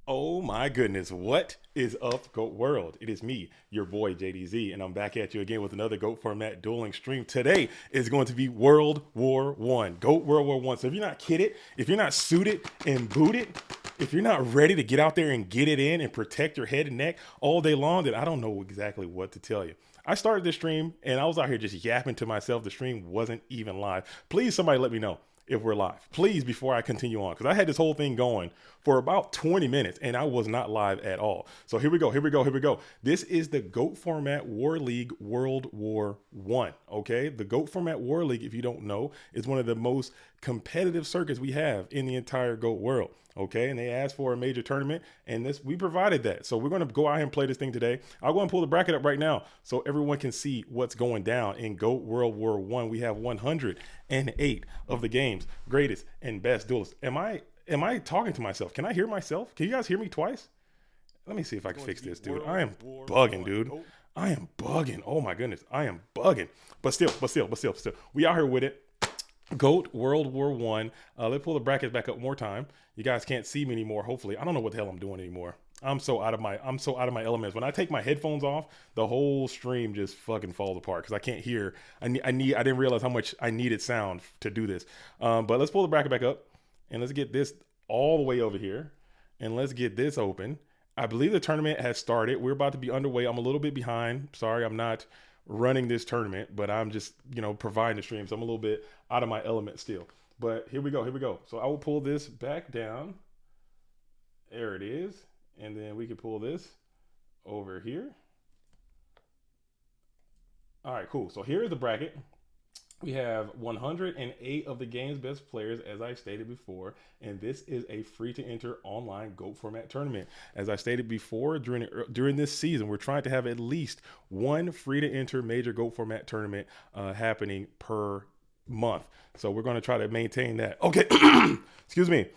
Oh my goodness, what is up, GOAT World? It is me, your boy JDZ, and I'm back at you again with another GOAT Format dueling stream. Today is going to be World War One, GOAT World War One. So if you're not kitted, if you're not suited and booted, if you're not ready to get out there and get it in and protect your head and neck all day long, then I don't know exactly what to tell you. I started this stream and I was out here just yapping to myself. The stream wasn't even live. Please, somebody let me know if we're live, please, before I continue on, because I had this whole thing going for about 20 minutes and I was not live at all. So here we go, here we go, here we go. This is the GOAT Format War League World War One. Okay, the GOAT Format War League, if you don't know, is one of the most competitive circuits we have in the entire GOAT world. Okay, and they asked for a major tournament, and this we provided that. So we're going to go out here and play this thing today. I'll go and pull the bracket up right now so everyone can see what's going down in GOAT World War One. We have 108 of the game's greatest and best duelists. Am I talking to myself? Can I hear myself? Can you guys hear me twice? Let me see if I can fix this, dude. I am bugging, dude. I am bugging. Oh my goodness, I am bugging. But still, we out here with it. GOAT World War One. Let's pull the brackets back up one more time. You guys can't see me anymore. Hopefully, I don't know what the hell I'm doing anymore. I'm so out of my elements. When I take my headphones off, the whole stream just fucking falls apart because I can't hear. I didn't realize how much I needed sound to do this. But let's pull the bracket back up and let's get this all the way over here and let's get this open. I believe the tournament has started. We're about to be underway. I'm a little bit behind. Sorry, I'm not running this tournament, but I'm just, providing the stream. So I'm a little bit out of my element still. But here we go. Here we go. So I will pull this back down. There it is. And then we can pull this over here. All right, cool. So here is the bracket. We have 108 of the game's best players, as I stated before, and this is a free-to-enter online GOAT format tournament. As I stated before, during this season, we're trying to have at least one free-to-enter major GOAT format tournament happening per month. So we're going to try to maintain that. Okay, excuse me.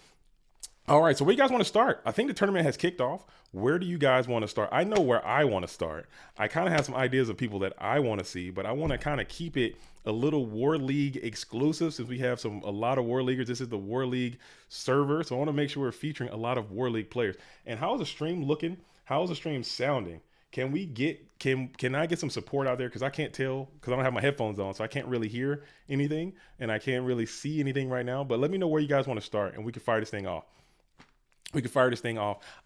All right, so where you guys want to start? I think the tournament has kicked off. Where do you guys want to start? I know where I want to start. I kind of have some ideas of people that I want to see, but I want to kind of keep it a little War League exclusive since we have a lot of War Leaguers. This is the War League server, so I want to make sure we're featuring a lot of War League players. And how is the stream looking? How is the stream sounding? Can I get some support out there? Because I can't tell because I don't have my headphones on, so I can't really hear anything and I can't really see anything right now. But let me know where you guys want to start and we can fire this thing off.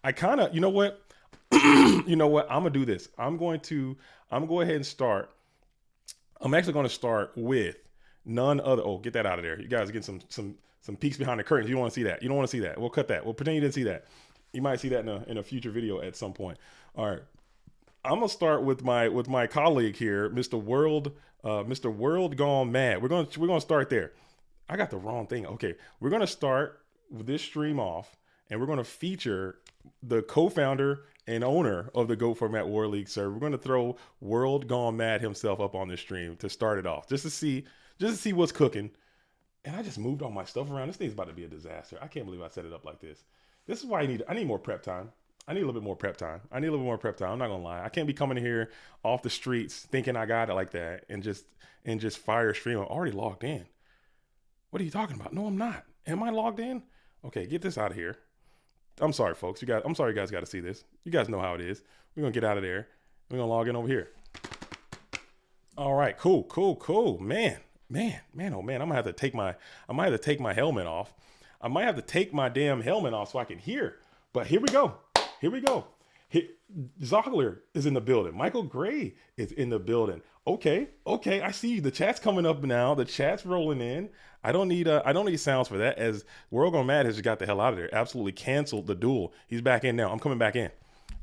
I kind of, you know what? You know what? I'm gonna do this. I'm gonna go ahead and start. I'm actually gonna start with none other. Oh, get that out of there. You guys are getting some peeks behind the curtains. You don't want to see that. You don't want to see that. We'll cut that. We'll pretend you didn't see that. You might see that in a future video at some point. All right. I'm gonna start with my colleague here, Mr. World Gone Mad. We're gonna start there. I got the wrong thing. Okay, we're gonna start this stream off and we're going to feature the co-founder and owner of the GOAT Format War League server. We're going to throw World Gone Mad himself up on this stream to start it off, just to see what's cooking. And I just moved all my stuff around. This thing's about to be a disaster. I can't believe I set it up like this. This is why I need more prep time. I need a little bit more prep time. I'm not gonna lie. I can't be coming in here off the streets thinking I got it like that and just fire stream. I'm already logged in. What are you talking about? No, I'm not. Am I logged in? Okay, get this out of here. I'm sorry, folks. I'm sorry you guys got to see this. You guys know how it is. We're going to get out of there. We're going to log in over here. All right, cool. Man, oh man, I might have to take my helmet off. I might have to take my damn helmet off so I can hear. But here we go. Zoggler is in the building. Michael Gray is in the building. Okay. I see the chat's coming up now. The chat's rolling in. I don't need sounds for that. As World Gone Mad has just got the hell out of there. Absolutely canceled the duel. He's back in now. I'm coming back in.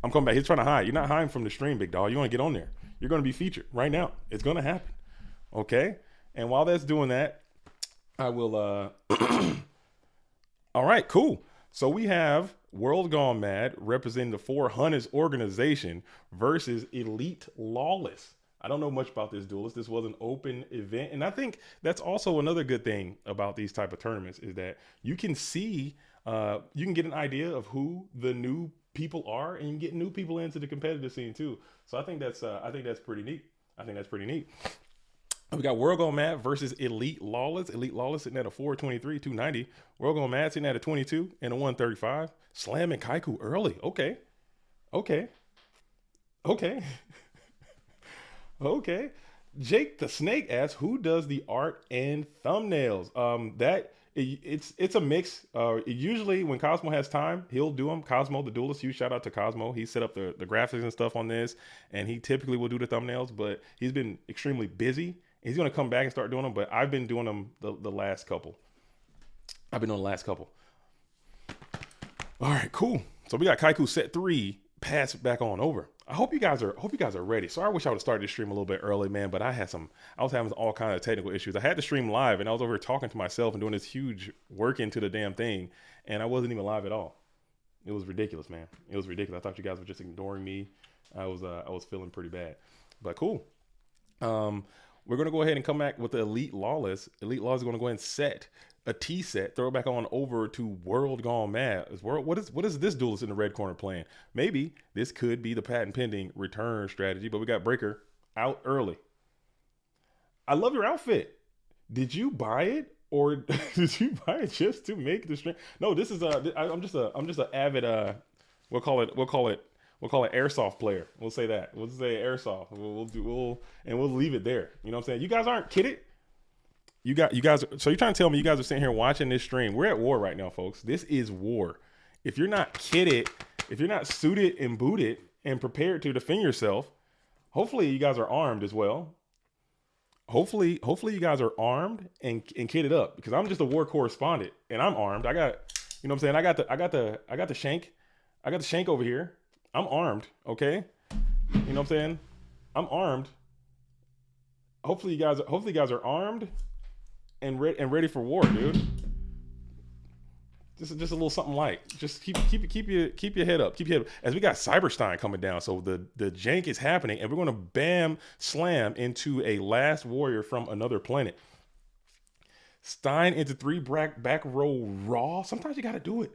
He's trying to hide. You're not hiding from the stream, big dog. You want to get on there. You're going to be featured right now. It's going to happen. Okay. And while that's doing that, I will. All right. Cool. So we have World Gone Mad representing the 400s organization versus Elite Lawless. I don't know much about this duelist. This was an open event. And I think that's also another good thing about these type of tournaments is that you can see, you can get an idea of who the new people are and you can get new people into the competitive scene too. So I think that's pretty neat. We got World Gone Mad versus Elite Lawless. Elite Lawless sitting at a 423, 290. World Gone Mad sitting at a 22 and a 135. Slamming Kaiku early. Okay. Okay. Okay. Okay. Jake the Snake asks, "Who does the art and thumbnails?" It's a mix. Usually when Cosmo has time, he'll do them. Cosmo the Duelist, huge shout out to Cosmo. He set up the graphics and stuff on this, and he typically will do the thumbnails. But he's been extremely busy. He's gonna come back and start doing them. But I've been doing them the last couple. I've been on the last couple. All right, cool. So we got Kaiku set 3. Pass back on over. I hope you guys are ready. So I wish I would have started the stream a little bit early, man. But I was having all kinds of technical issues. I had to stream live, and I was over here talking to myself and doing this huge work into the damn thing, and I wasn't even live at all. It was ridiculous, man. It was ridiculous. I thought you guys were just ignoring me. I was feeling pretty bad, but cool. We're gonna go ahead and come back with the Elite Lawless. Elite Lawless is gonna go ahead and set a T set, throw it back on over to World Gone Mad. What is this duelist in the red corner playing? Maybe this could be the patent pending return strategy, but we got Breaker out early. I love your outfit. Did you buy it or did you buy it just to make the stream? No, this is I'm just a avid we'll call it airsoft player. We'll say that. We'll say airsoft. We'll leave it there. You know what I'm saying? You guys aren't kidding. You guys. So you're trying to tell me you guys are sitting here watching this stream? We're at war right now, folks. This is war. If you're not kitted, if you're not suited and booted and prepared to defend yourself, hopefully you guys are armed as well. Hopefully you guys are armed and kitted up, because I'm just a war correspondent and I'm armed. I got, you know what I'm saying? I got the shank. I got the shank over here. I'm armed. Okay. You know what I'm saying? I'm armed. Hopefully you guys are armed and ready for war, dude. Just a little something light. Just keep your head up. Keep your head up. As we got Cyberstein coming down, so the jank is happening, and we're gonna bam slam into a last warrior from another planet. Stein into 3 back row raw. Sometimes you gotta do it.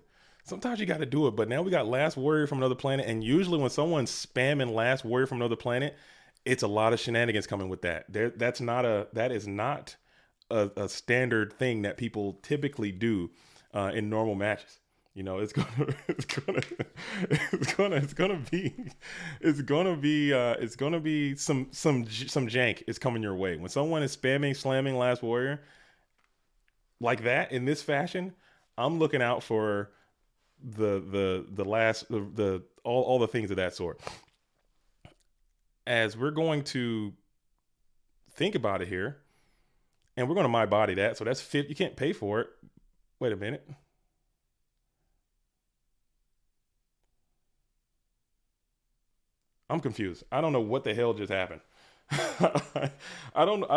But now we got last warrior from another planet, and usually when someone's spamming last warrior from another planet, it's a lot of shenanigans coming with that. That is not a standard thing that people typically do in normal matches. You know, it's gonna be some jank is coming your way when someone is spamming slamming last warrior like that in this fashion. I'm looking out for all the things of that sort. As we're going to think about it here, and we're going to my body that, so that's 50. You can't pay for it. Wait a minute. I'm confused. I don't know what the hell just happened. I don't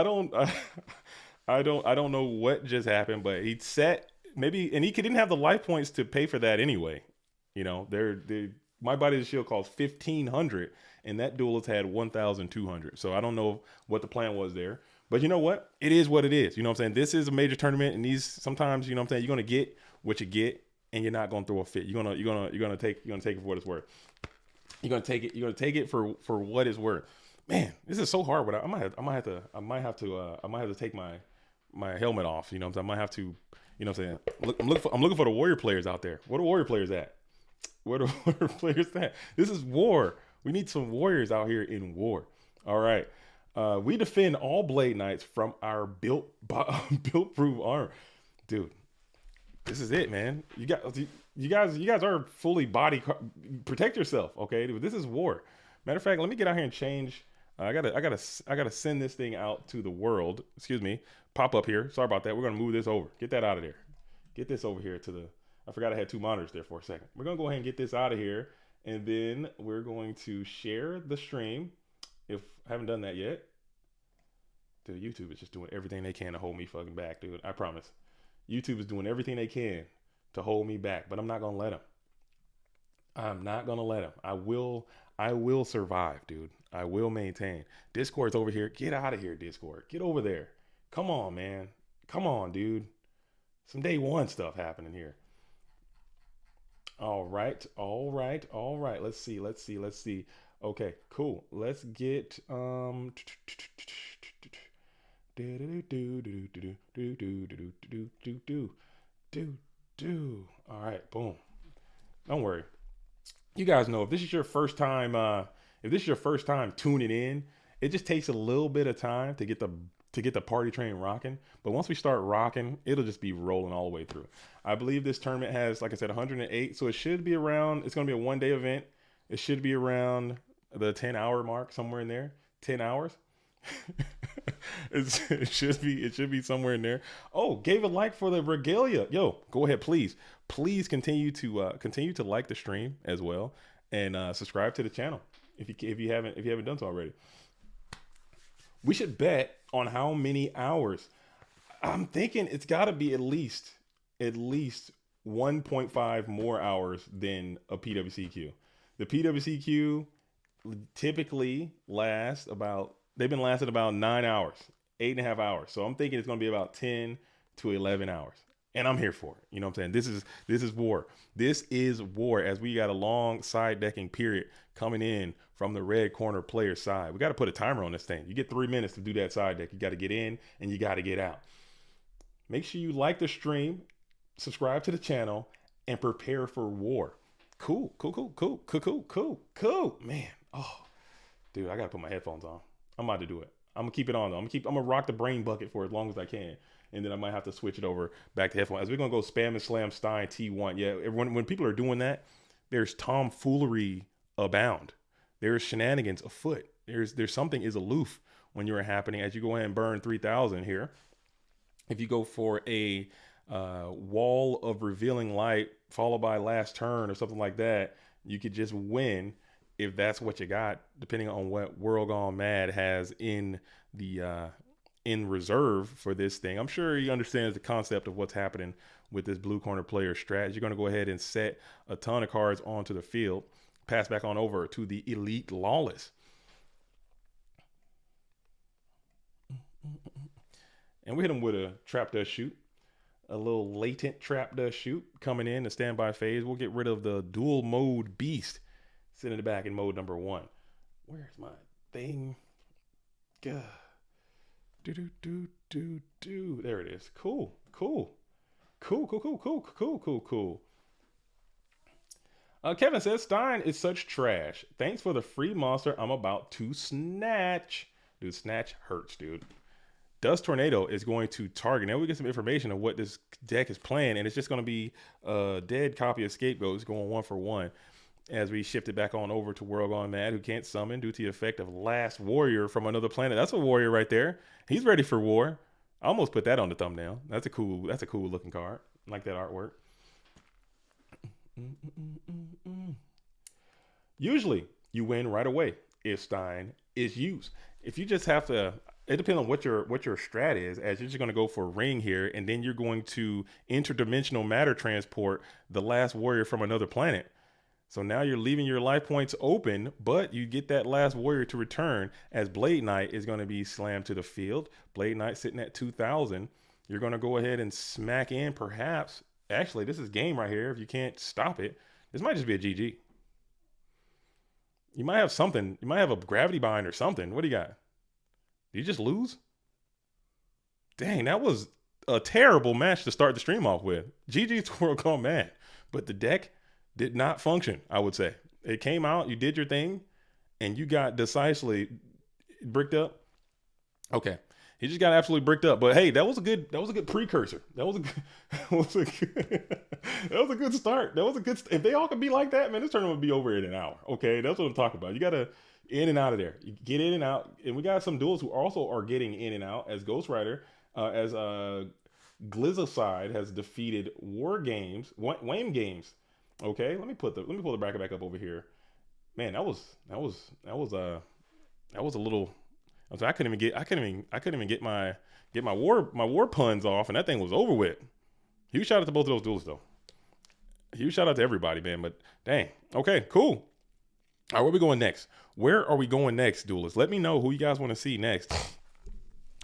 know what just happened, but he set maybe, and he didn't have the life points to pay for that anyway. You know, my body to shield costs 1,500, and that duelist had 1,200. So I don't know what the plan was there. But you know what? It is what it is. You know what I'm saying? This is a major tournament, and these sometimes, you know what I'm saying, you're gonna get what you get, and you're not gonna throw a fit. You're gonna take it for what it's worth. You're gonna take it for what it's worth. Man, this is so hard. But I might have to take my helmet off. You know what I'm saying? I might have to. You know what I'm saying? I'm looking for the warrior players out there. Where are the warrior players at? Where are the warrior players at? This is war. We need some warriors out here in war. All right. We defend all Blade Knights from our built proof armor. Dude, this is it, man. You guys are fully body. Protect yourself, okay? This is war. Matter of fact, let me get out here and change. I gotta send this thing out to the world. Excuse me. Pop up here. Sorry about that. We're gonna move this over. Get that out of there. Get this over here to the. I forgot I had 2 monitors there for a second. We're gonna go ahead and get this out of here, and then we're going to share the stream. If I haven't done that yet, dude, YouTube is just doing everything they can to hold me fucking back, dude. I promise. YouTube is doing everything they can to hold me back, but I'm not gonna let them. I'm not gonna let them. I will survive, dude. I will maintain. Discord's over here. Get out of here, Discord. Get over there. Come on, man. Come on, dude. Some day one stuff happening here. All right. Let's see. Okay, cool. Let's get All right, boom. Don't worry. You guys know if this is your first time tuning in, it just takes a little bit of time to get the party train rocking. But once we start rocking, it'll just be rolling all the way through. I believe this tournament has, like I said, 108, so it should be around. It's going to be a 1 day event. It should be around the 10-hour mark, somewhere in there. 10 hours. It should be somewhere in there. Oh, gave a like for the regalia. Yo, go ahead, please continue to like the stream as well, and subscribe to the channel if you haven't done so already. We should bet on how many hours. I'm thinking it's got to be at least 1.5 more hours than a PWCQ. The PWCQ typically they've been lasting about 9 hours, 8.5 hours. So I'm thinking it's going to be about 10 to 11 hours. And I'm here for it. You know what I'm saying? This is war. This is war, as we got a long side decking period coming in from the red corner player side. We got to put a timer on this thing. You get 3 minutes to do that side deck. You got to get in and you got to get out. Make sure you like the stream, subscribe to the channel, and prepare for war. Cool. Man. Oh, dude, I got to put my headphones on. I'm about to do it. I'm gonna keep it on though. I'm gonna rock the brain bucket for as long as I can, and then I might have to switch it over back to headphones. As we're gonna go spam and slam Stein T1. Yeah, when people are doing that, there's tomfoolery abound. There's shenanigans afoot. There's something is aloof when you're happening as you go ahead and burn 3,000 here. If you go for a wall of revealing light followed by last turn or something like that, you could just win. If that's what you got, depending on what World Gone Mad has in the in reserve for this thing. I'm sure he understands the concept of what's happening with this blue corner player strat. You're going to go ahead and set a ton of cards onto the field, pass back on over to the Elite Lawless. And we hit him with a trap dust shoot, a little latent trap dust shoot coming in the standby phase. We'll get rid of the dual mode beast. Sit in the back in mode number 1. Where's my thing? Gah. There it is. Cool. Kevin says, Stein is such trash. Thanks for the free monster I'm about to snatch. Dude, snatch hurts, dude. Dust Tornado is going to target. Now we get some information of what this deck is playing, and it's just going to be a dead copy of Scapegoats going 1 for 1. As we shift it back on over to World Gone Mad, who can't summon due to the effect of Last Warrior from another planet. That's a warrior right there. He's ready for war. I almost put that on the thumbnail. That's a cool looking card. I like that artwork. Usually you win right away if Stein is used. If you just have to, it depends on what your strat is, as you're just going to go for a ring here, and then you're going to interdimensional matter transport the Last Warrior from another planet. So now you're leaving your life points open, but you get that Last Warrior to return, as Blade Knight is going to be slammed to the field. Blade Knight sitting at 2,000. You're going to go ahead and smack in, perhaps. Actually, this is game right here. If you can't stop it, this might just be a GG. You might have something. You might have a gravity bind or something. What do you got? Did you just lose? Dang, that was a terrible match to start the stream off with. GG's World Gone Mad. But the deck did not function, I would say. It came out, you did your thing, and you got decisively bricked up. Okay. He just got absolutely bricked up. But hey, that was a good precursor. That was a good start. If they all could be like that, man, this tournament would be over in an hour. Okay. That's what I'm talking about. You gotta in and out of there. You get in and out. And we got some duels who also are getting in and out, as Ghost Rider, as Glizzicide has defeated Wayne Games. Okay, let me pull the bracket back up over here. Man, that was a little. I couldn't even get my war puns off, and that thing was over with. Huge shout out to both of those duels though. Huge shout out to everybody, man. But dang, okay, cool. All right, where are we going next? Where are we going next, duelists? Let me know who you guys want to see next.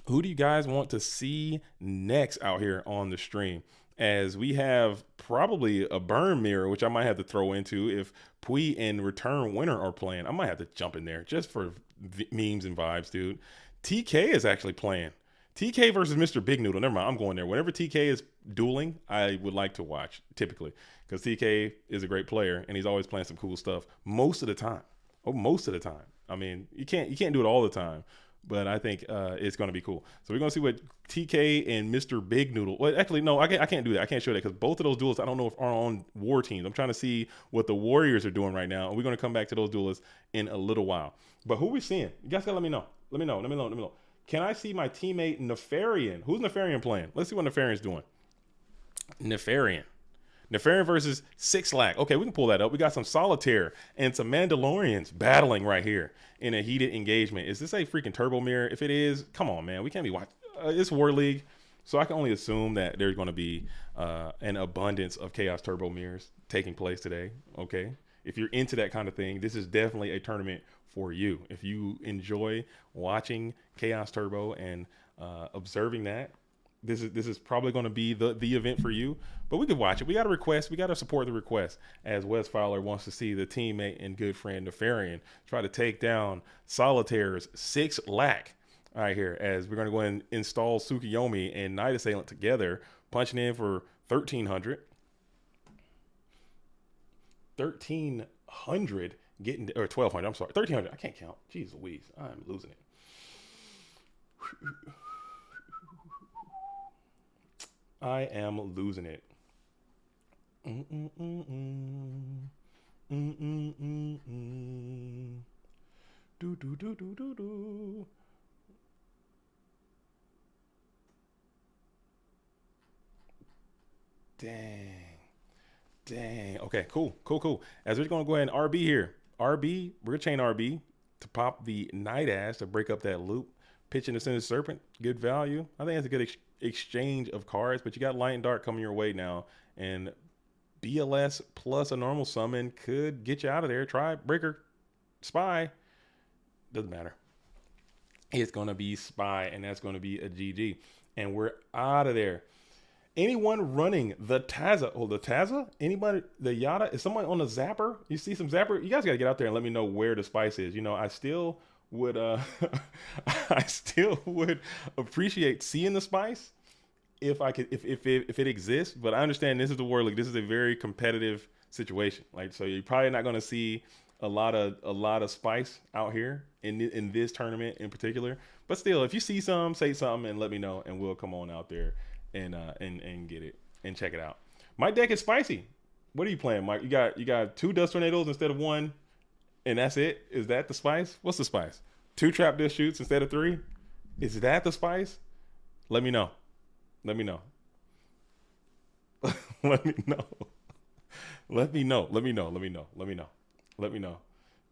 Who do you guys want to see next out here on the stream? As we have probably a burn mirror, which I might have to throw into if Pui and Return Winner are playing. I might have to jump in there just for memes and vibes, dude. TK is actually playing. TK versus Mr. Big Noodle. Never mind, I'm going there. Whenever TK is dueling, I would like to watch typically because TK is a great player and he's always playing some cool stuff most of the time. Oh, most of the time. I mean, you can't do it all the time, but I think it's going to be cool. So we're going to see what TK and Mr. Big Noodle. Well, actually, no, I can't do that. I can't show that because both of those duelists I don't know if are on war teams. I'm trying to see what the Warriors are doing right now, and we're going to come back to those duelists in a little while. But who we seeing? You guys gotta let me know. Let me know. Can I see my teammate Nefarian? Who's Nefarian playing? Let's see what Nefarian's doing. Nefarian versus Six Lack. Okay, we can pull that up. We got some Solitaire and some Mandalorians battling right here in a heated engagement. Is this a freaking turbo mirror? If it is, come on, man. We can't be watching. It's War League, so I can only assume that there's going to be an abundance of Chaos Turbo mirrors taking place today. Okay, if you're into that kind of thing, this is definitely a tournament for you. If you enjoy watching Chaos Turbo and observing that, this is probably going to be the event for you. But we could watch it. We got a request. We got to support the request, as Wes Fowler wants to see the teammate and good friend Nefarian try to take down Solitaire's Six Lack right here, as we're going to go and install Tsukuyomi and Night Assailant together, punching in for 1,300. 1,300 getting, or 1,200, I'm sorry, 1,300. I can't count. Jeez Louise, I'm losing it. I am losing it. Do. Dang. Okay, cool. As we're going to go ahead and RB here. We're going to chain RB to pop the Night Ash to break up that loop. Pitching the Center Serpent, good value. I think that's a good exchange of cards, but you got Light and Dark coming your way now. And BLS plus a normal summon could get you out of there. Try Breaker, Spy. Doesn't matter. It's going to be Spy, and that's going to be a GG. And we're out of there. Anyone running the Taza? Oh, the Taza? Anybody? The Yada? Is someone on the Zapper? You see some Zapper? You guys got to get out there and let me know where the spice is. You know, I still would I still would appreciate seeing the spice if I could, if it exists. But I understand this is the War League. This is a very competitive situation. Like, so you're probably not going to see a lot of spice out here in this tournament in particular. But still, if you see some, say something and let me know, and we'll come on out there and get it and check it out. My deck is spicy. What are you playing, Mike? You got 2 Dust Tornadoes instead of 1, and that's it? Is that the spice? What's the spice? 2 Trap Disc Shoots instead of 3? Is that the spice? Let me know. Let me know. Let me know. Let me know. Let me know. Let me know. Let me know. Let me know.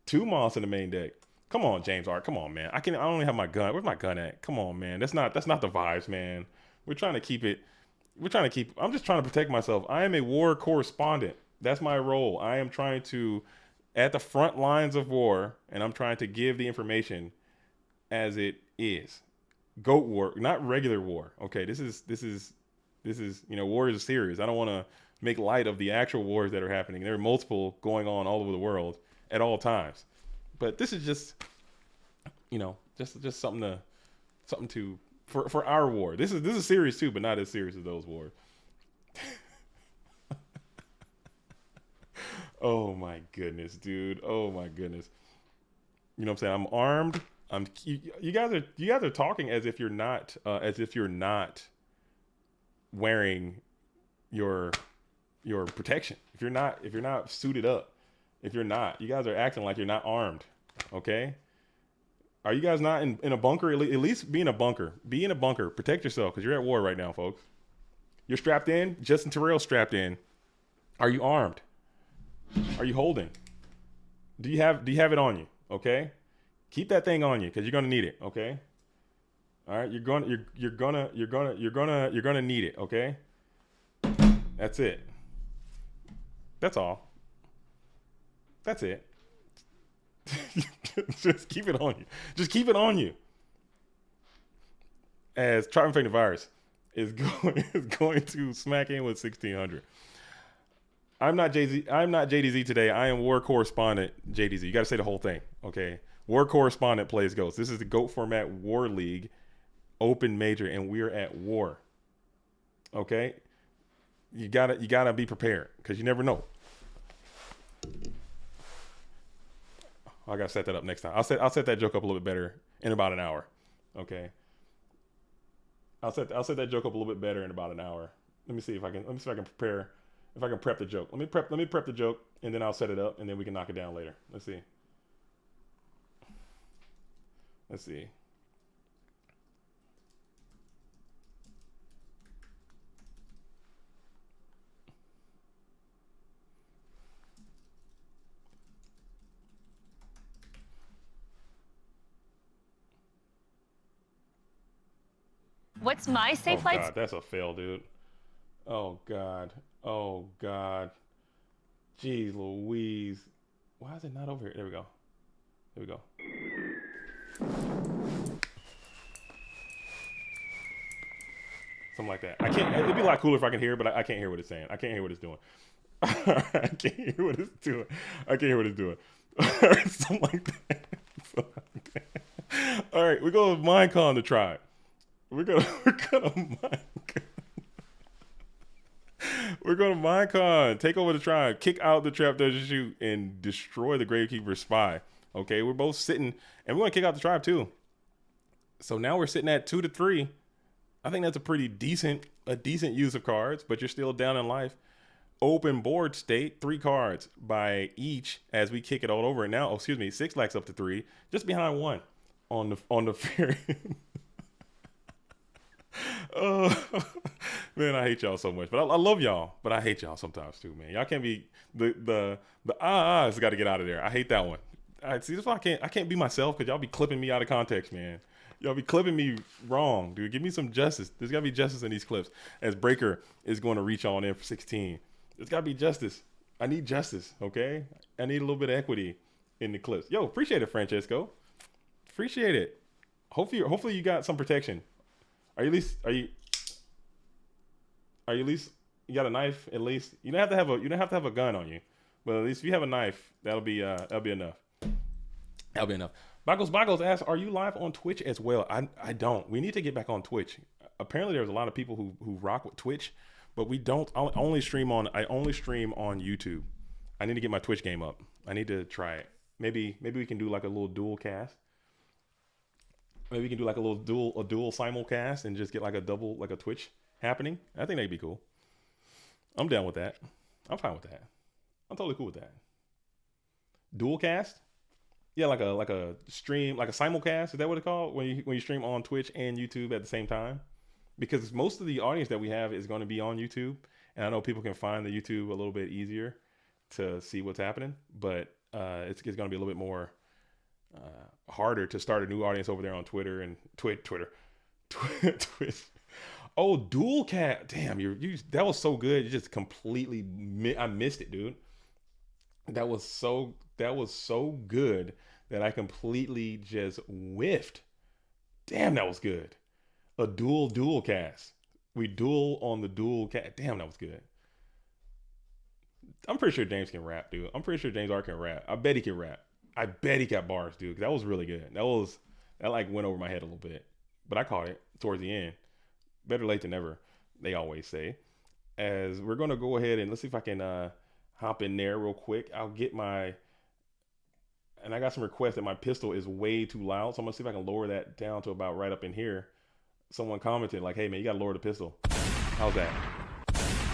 2 Moss in the main deck. Come on, James Art. Come on, man. I only have my gun. Where's my gun at? Come on, man. That's not the vibes, man. We're trying to keep it. I'm just trying to protect myself. I am a war correspondent. That's my role. I am trying to, at the front lines of war, and I'm trying to give the information as it is. Goat war, not regular war. Okay, this is war is serious. I don't want to make light of the actual wars that are happening. There are multiple going on all over the world at all times. But this is just something to for our war. This is serious too, but not as serious as those wars. Oh my goodness, dude. Oh my goodness. You know what I'm saying? I'm armed. You guys are talking as if you're not wearing your protection. If you're not suited up. If you're not, you guys are acting like you're not armed. Okay? Are you guys not in a bunker? At least be in a bunker. Be in a bunker. Protect yourself because you're at war right now, folks. You're strapped in. Justin Terrell's strapped in. Are you armed? Are you holding? Do you have it on you? Okay? Keep that thing on you because you're gonna need it. Okay? All right. You're gonna need it. Okay? That's it. That's all. That's it. Just keep it on you. Just keep it on you. As Triumph Virus is going to smack in with 1,600. I'm not JDZ today. I am War Correspondent JDZ. You got to say the whole thing, okay? War Correspondent plays Ghosts. This is the GOAT Format War League Open Major, and we're at war. Okay, you gotta be prepared because you never know. I gotta set that up next time. I'll set that joke up a little bit better in about an hour. Okay, I'll set that joke up a little bit better in about an hour. Let me see if I can prepare. If I can prep the joke. Let me prep the joke, and then I'll set it up, and then we can knock it down later. Let's see. What's my safe Oh God, that's a fail, dude. Oh God. Oh God. Jeez Louise. Why is it not over here? There we go. There we go. Something like that. I can't. It'd be a lot cooler if I can hear it, but I can't hear what it's saying. I can't hear what it's doing. I can't hear what it's doing. I can't hear what it's doing. Something like that. All right, we're going to Minecon to try it. We're gonna Minecon. We're going to Minecon. Take over the tribe. Kick out the trap doesn't shoot and destroy the Gravekeeper spy. Okay, we're both sitting, and we're going to kick out the tribe too. So now we're sitting at 2-3. I think that's a pretty decent use of cards, but you're still down in life. Open board state, 3 cards by each as we kick it all over. And now, 6 lakhs up to 3, just behind 1 on the fairy. Man, I hate y'all so much, but I love y'all, but I hate y'all sometimes too, man. Y'all can't be the has got to get out of there. I hate that one. See, that's why I can't be myself, because y'all be clipping me out of context, man. Y'all be clipping me wrong, dude. Give me some justice. There's gotta be justice in these clips. As Breaker is going to reach on in for 16, there's gotta be justice. I need justice, okay? I need a little bit of equity in the clips. Yo, appreciate it, Francesco. Appreciate it. Hopefully you got some protection. You got a knife at least? You don't have to have a gun on you, but at least if you have a knife, that'll be enough. That'll be enough. Bagos asks, are you live on Twitch as well? I don't. We need to get back on Twitch. Apparently there's a lot of people who rock with Twitch, but we don't. I only stream on YouTube. I need to get my Twitch game up. I need to try it. Maybe we can do like a little dual cast. Maybe we can do like a dual simulcast and just get like a Twitch happening. I think that'd be cool. I'm down with that. I'm fine with that. I'm totally cool with that. Dual cast? Yeah, like a stream, like a simulcast. Is that what it's called when you stream on Twitch and YouTube at the same time? Because most of the audience that we have is going to be on YouTube, and I know people can find the YouTube a little bit easier to see what's happening, but it's going to be a little bit more harder to start a new audience over there on Twitter and Twitch. Oh, dual cat! Damn, that was so good. You just completely I missed it, dude. That was so good that I completely just whiffed. Damn, that was good. A dual cast. We duel on the dual cat. Damn, that was good. I'm pretty sure James can rap, dude. I'm pretty sure James R can rap. I bet he can rap. I bet he got bars, dude. That was really good. That like went over my head a little bit, but I caught it towards the end. Better late than never, they always say. As we're gonna go ahead and let's see if I can hop in there real quick. And I got some requests that my pistol is way too loud, so I'm gonna see if I can lower that down to about right up in here. Someone commented like, "Hey man, you gotta lower the pistol." How's that?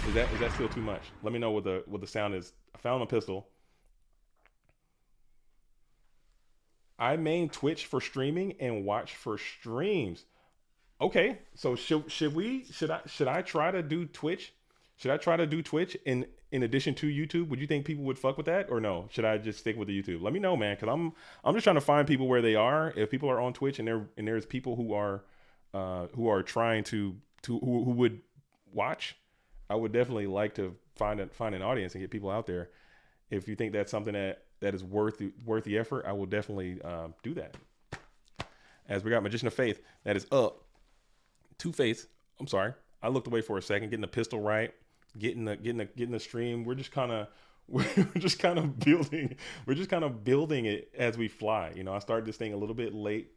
Is that still too much? Let me know what the sound is. I found my pistol. I main Twitch for streaming and watch for streams. Okay, so should I try to do Twitch? Should I try to do Twitch in addition to YouTube? Would you think people would fuck with that, or no? Should I just stick with the YouTube? Let me know, man, because I'm just trying to find people where they are. If people are on Twitch and there's people who are trying to who would watch, I would definitely like to find an audience and get people out there. If you think that's something that is worth the effort, I will definitely do that. As we got Magician of Faith, that is up. Two Faith. I'm sorry, I looked away for a second, getting the pistol right, getting the stream. We're just kind of building it as we fly. You know, I started this thing a little bit late,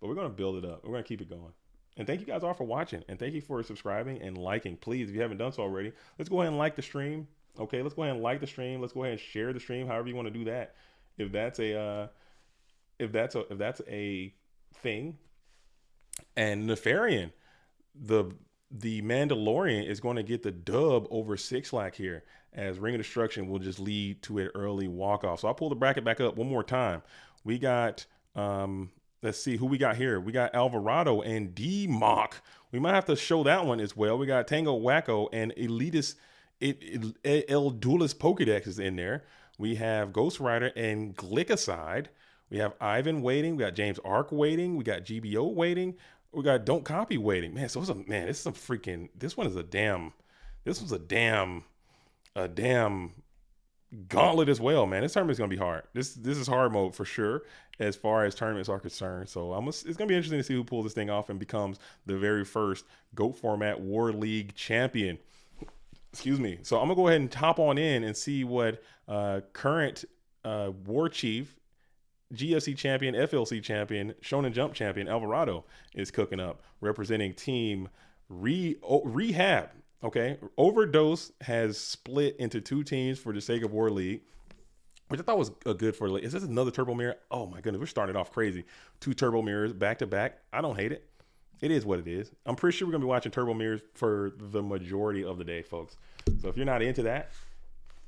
but we're gonna build it up. We're gonna keep it going. And thank you guys all for watching. And thank you for subscribing and liking. Please, if you haven't done so already, let's go ahead and like the stream. Okay, let's go ahead and like the stream. Let's go ahead and share the stream. However you want to do that. If that's a if that's a thing. And Nefarian, the Mandalorian is going to get the dub over Six Lack here, as Ring of Destruction will just lead to an early walk off. So I'll pull the bracket back up one more time. We got let's see who we got here. We got Alvarado and D Mock. We might have to show that one as well. We got Tango Wacko and Elitist El Duelist Pokedex is in there. We have Ghost Rider and Glycoside. We have Ivan waiting. We got James Ark waiting. We got GBO waiting. We got Don't Copy waiting. Man, so it's this is some freaking, this was a damn gauntlet as well, man. This tournament's gonna be hard. This is hard mode for sure as far as tournaments are concerned. So it's gonna be interesting to see who pulls this thing off and becomes the very first GOAT Format War League champion. Excuse me. So I'm gonna go ahead and hop on in and see what current War Chief, GFC champion, FLC champion, Shonen Jump champion Alvarado is cooking up, representing Team Rehab. Okay, Overdose has split into two teams for the sake of War League, which I thought was a good for. Is this another Turbo Mirror? Oh my goodness, we're starting off crazy. 2 Turbo Mirrors back to back. I don't hate it. It is what it is. I'm pretty sure we're gonna be watching Turbo Mirrors for the majority of the day, folks. So if you're not into that,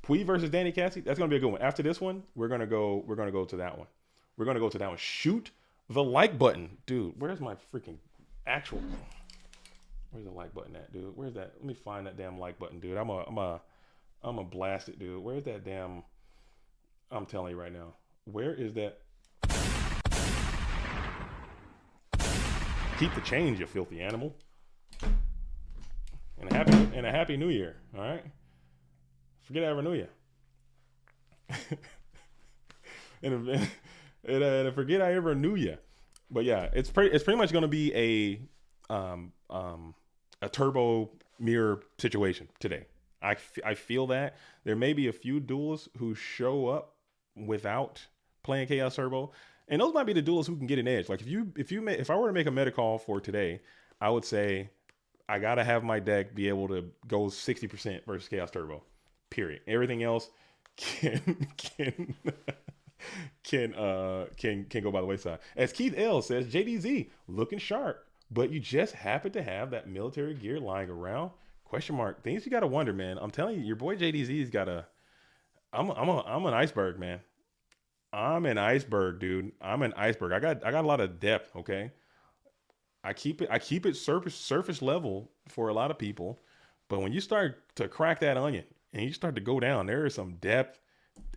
Pui versus Danny Cassie, that's gonna be a good one. After this one, we're gonna go to that one. We're gonna go to that one. Shoot the like button, dude. Where's my freaking actual? Where's the like button at, dude? Where's that? Let me find that damn like button, dude. I'm a blast it, dude. Where's that damn? I'm telling you right now. Where is that? Keep the change, you filthy animal. And a happy new year. All right. Forget I ever knew you. and forget I ever knew you. But yeah, it's pretty much going to be a turbo mirror situation today. I feel that there may be a few duelists who show up without playing Chaos Turbo, and those might be the duelists who can get an edge. Like if I were to make a meta call for today, I would say I gotta have my deck be able to go 60% versus Chaos Turbo. Period. Everything else can go by the wayside. As Keith L says, JDZ looking sharp, but you just happen to have that military gear lying around? Question mark. Things you gotta wonder, man. I'm telling you, your boy JDZ's got a. I'm an iceberg, man. I'm an iceberg, dude. I'm an iceberg. I got a lot of depth. Okay. I keep it surface level for a lot of people, but when you start to crack that onion and you start to go down, there is some depth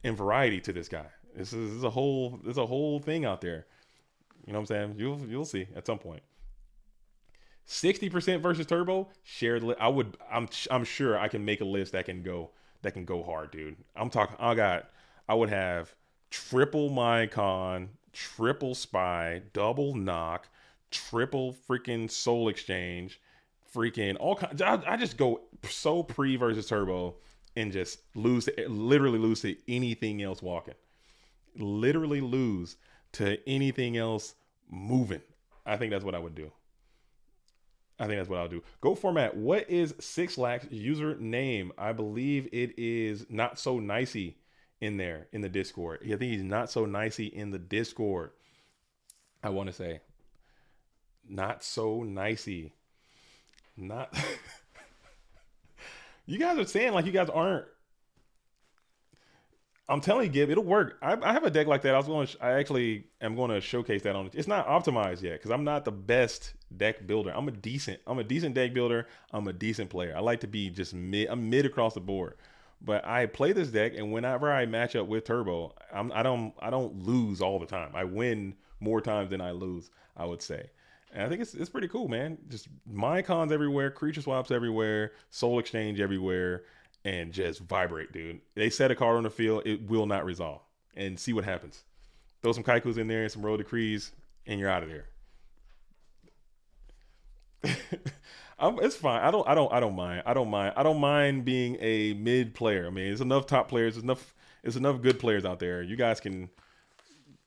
and variety to this guy. This is a whole thing out there. You know what I'm saying? You'll see at some point. 60% versus Turbo shared. I'm sure I can make a list that can go hard, dude. I would have triple Mycon, triple Spy, double Knock, triple freaking Soul Exchange, freaking all kinds. I just go so pre versus Turbo and just literally lose to anything else walking. Literally lose to anything else moving. I think that's what I would do. I think that's what I'll do. Go Format. What is Six Lack's username? I believe it is Not So Nicey in there in the Discord. I think he's Not So Nicey in the Discord. I want to say Not So Nicey. Not. You guys are saying like you guys aren't. I'm telling you, Gib, it'll work. I have a deck like that. I actually am going to showcase that on it. It's not optimized yet because I'm not the best deck builder. I'm a decent deck builder. I'm a decent player. I like to be just mid. I'm mid across the board. But I play this deck, and whenever I match up with Turbo, I don't lose all the time. I win more times than I lose, I would say. And I think it's pretty cool, man. Just Mycons everywhere, creature swaps everywhere, Soul Exchange everywhere. And just vibrate, dude. They set a card on the field, it will not resolve. And see what happens. Throw some Kaikus in there and some Road Decrees, and you're out of there. It's fine. I don't mind. I don't mind being a mid player. I mean, there's enough top players. There's enough good players out there. You guys can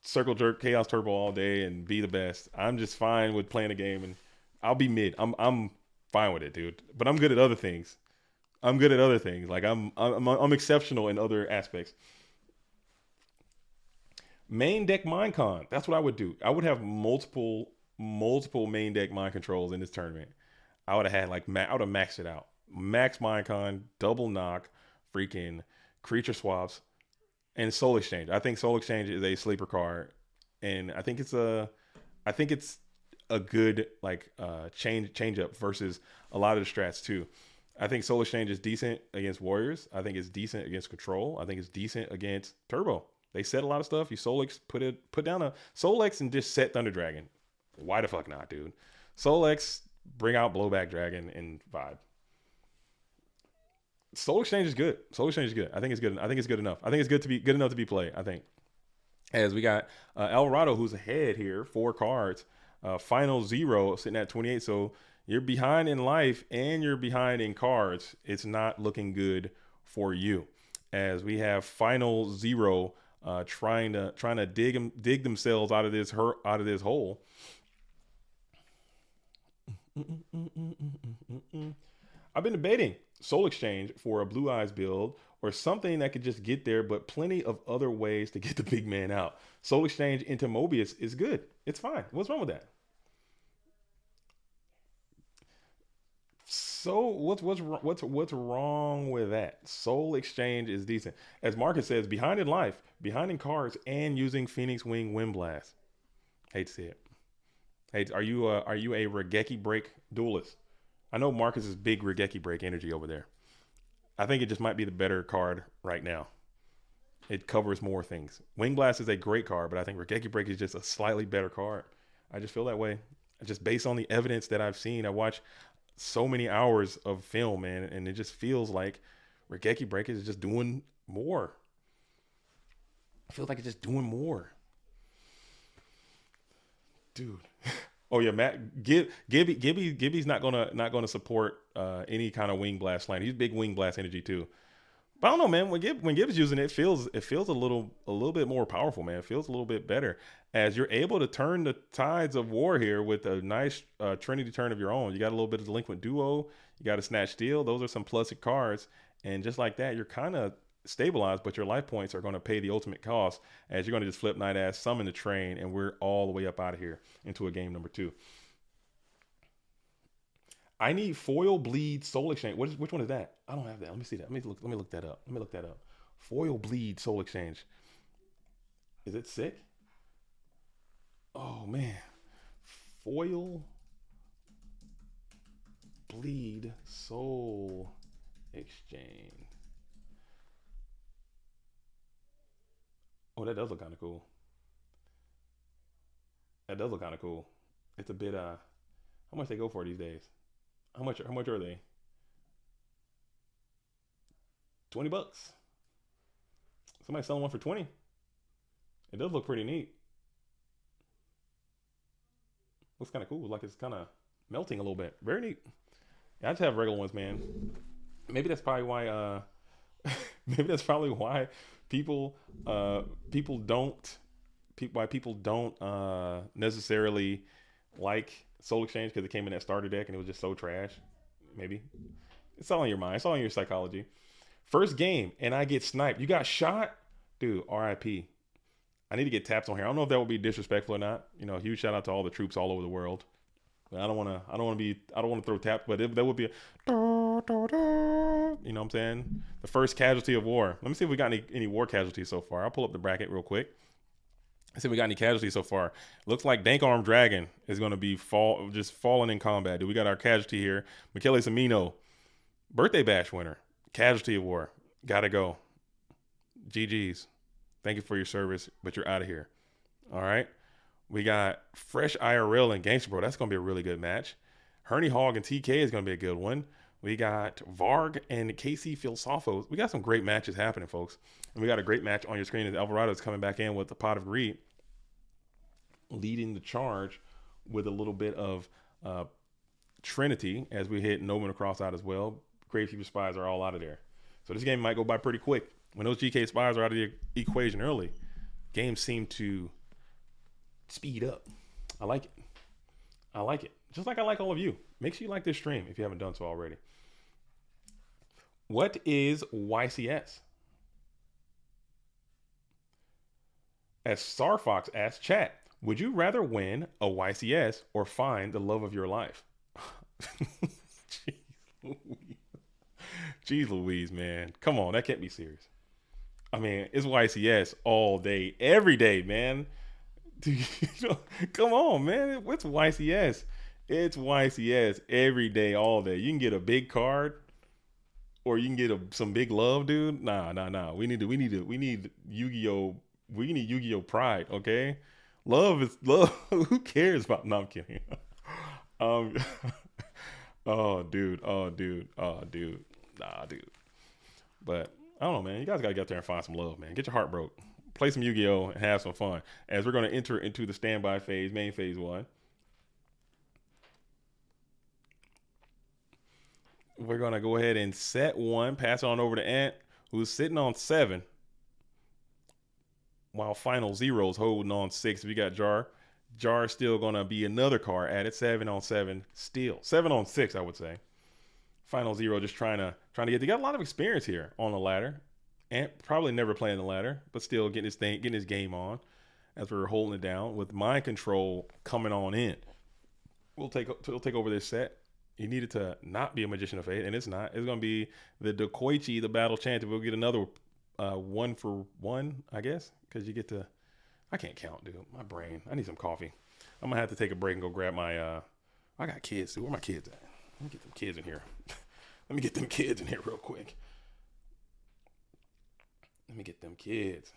circle jerk Chaos Turbo all day and be the best. I'm just fine with playing a game and I'll be mid. I'm fine with it, dude. But I'm good at other things. I'm good at other things. Like I'm exceptional in other aspects. Main deck Minecon. That's what I would do. I would have multiple main deck mind controls in this tournament. I would have had like I would have maxed it out. Max Minecon, double knock, freaking creature swaps, and Soul Exchange. I think Soul Exchange is a sleeper card, and I think it's a good like change up versus a lot of the strats too. I think Soul Exchange is decent against Warriors. I think it's decent against Control. I think it's decent against Turbo. They set a lot of stuff. You Solex put down a Solex and just set Thunder Dragon. Why the fuck not, dude? Solex, bring out Blowback Dragon and vibe. Soul Exchange is good. Soul Exchange is good. I think it's good. I think it's good enough. I think it's good enough to be played. I think. As we got Alvarado, who's ahead here, 4 cards. Final 0 sitting at 28. So you're behind in life and you're behind in cards. It's not looking good for you. As we have Final 0 trying to dig themselves out of this hole. I've been debating Soul Exchange for a Blue Eyes build or something that could just get there, but plenty of other ways to get the big man out. Soul Exchange into Mobius is good. It's fine. What's wrong with that? So what's wrong with that? Soul Exchange is decent. As Marcus says, behind in life, behind in cards, and using Phoenix Wing Wind Blast. Hate to see it. Hey, are you a Regeki Break duelist? I know Marcus is big Regeki Break energy over there. I think it just might be the better card right now. It covers more things. Wing Blast is a great card, but I think Regeki Break is just a slightly better card. I just feel that way. Just based on the evidence that I've seen, I watch so many hours of film, man, and it just feels like Regeki Break is just doing more. I feel like it's just doing more. Dude. Oh yeah, Matt Gibby's not gonna support any kind of Wing Blast line. He's big Wing Blast energy too. But I don't know, man. When Gibbs using it, feels a little bit more powerful, man. It feels a little bit better as you're able to turn the tides of war here with a nice Trinity turn of your own. You got a little bit of Delinquent Duo. You got a Snatch Steal. Those are some plusy cards, and just like that, you're kind of stabilized, but your life points are going to pay the ultimate cost as you're going to just flip Night Ass, summon the train, and we're all the way up out of here into a game number 2. I need Foil Bleed Soul Exchange. Which one is that? I don't have that. Let me see that. Let me look that up. Foil Bleed Soul Exchange. Is it sick? Oh man. Foil Bleed Soul Exchange. Oh, that does look kind of cool. It's a bit how much they go for these days? How much are they? $20. Somebody selling one for 20. It does look pretty neat. Looks kind of cool. Like it's kind of melting a little bit. Very neat. Yeah, I just have regular ones, man. Maybe that's probably why people don't necessarily like Soul Exchange, because it came in that starter deck and it was just so trash. Maybe it's all in your mind. It's all in your psychology. First game and I get sniped. You got shot, dude. RIP. I need to get taps on here. I don't know if that would be disrespectful or not. You know, huge shout out to all the troops all over the world. I don't want to throw taps, but that would be you know what I'm saying? The first casualty of war. Let me see if we got any war casualties so far. I'll pull up the bracket real quick. Let's see if we got any casualties so far. Looks like Dank Arm Dragon is going to be falling in combat. Dude, we got our casualty here. Michele Samino, birthday bash winner, casualty of war. Gotta go. GG's. Thank you for your service, but you're out of here. All right. We got Fresh IRL and Gangster Bro. That's going to be a really good match. Herney Hog and TK is going to be a good one. We got Varg and KC Filosofos. We got some great matches happening, folks. And we got a great match on your screen as Alvarado is coming back in with the Pot of Greed, leading the charge with a little bit of Trinity as we hit Nomen across out as well. Gravekeeper Spies are all out of there. So this game might go by pretty quick. When those GK Spies are out of the equation early, games seem to speed up. I like it. just like I like all of you. Make sure you like this stream if you haven't done so already. What is YCS? As Starfox asks chat, would you rather win a YCS or find the love of your life? Jeez Louise. Jeez Louise, man. Come on, that can't be serious. I mean, it's YCS all day, every day, man. Dude, come on, man. What's YCS? It's YCS every day, all day. You can get a big card, or you can get some big love, dude. Nah. We need Yu-Gi-Oh. We need Yu-Gi-Oh pride, okay? Love is love. Who cares about? No, I'm kidding. Um, oh, dude. Nah, dude. But I don't know, man. You guys gotta get up there and find some love, man. Get your heart broke. Play some Yu-Gi-Oh and have some fun. As we're gonna enter into the standby phase, main phase 1. We're gonna go ahead and set 1. Pass it on over to Ant, who's sitting on 7. While Final Zero's holding on 6. We got Jar. Jar's still gonna be another card added. 7 on 7. Still 7 on 6, I would say. Final Zero just trying to get. They got a lot of experience here on the ladder. And probably never playing the ladder, but still getting his game on as we're holding it down with mind control coming on in. We'll take over this set. He needed to not be a Magician of Fate, and it's not. It's gonna be the Dekoichi, the Battle Chanted. We'll get another 1 for 1, I guess, because you get to. I can't count, dude. My brain. I need some coffee. I'm gonna have to take a break and go grab my. I got kids, dude. Where my kids at? Let me get them kids in here. Let me get them kids in here real quick. Let me get them kids.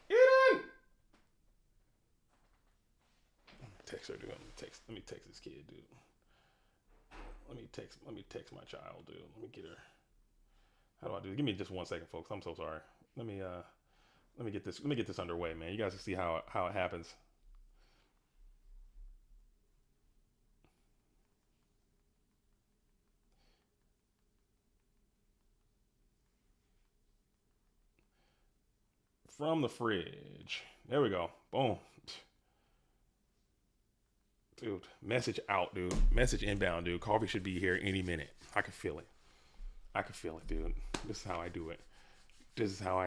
Eden! Text her, dude. Let me text this kid, dude. Let me text my child, dude. Let me get her. How do I do it? Give me just 1 second, folks. I'm so sorry. Let me get this underway, man. You guys can see how it happens. From the fridge. There we go. Boom. Dude, message out, dude. Message inbound, dude. Coffee should be here any minute. I can feel it. Dude. This is how I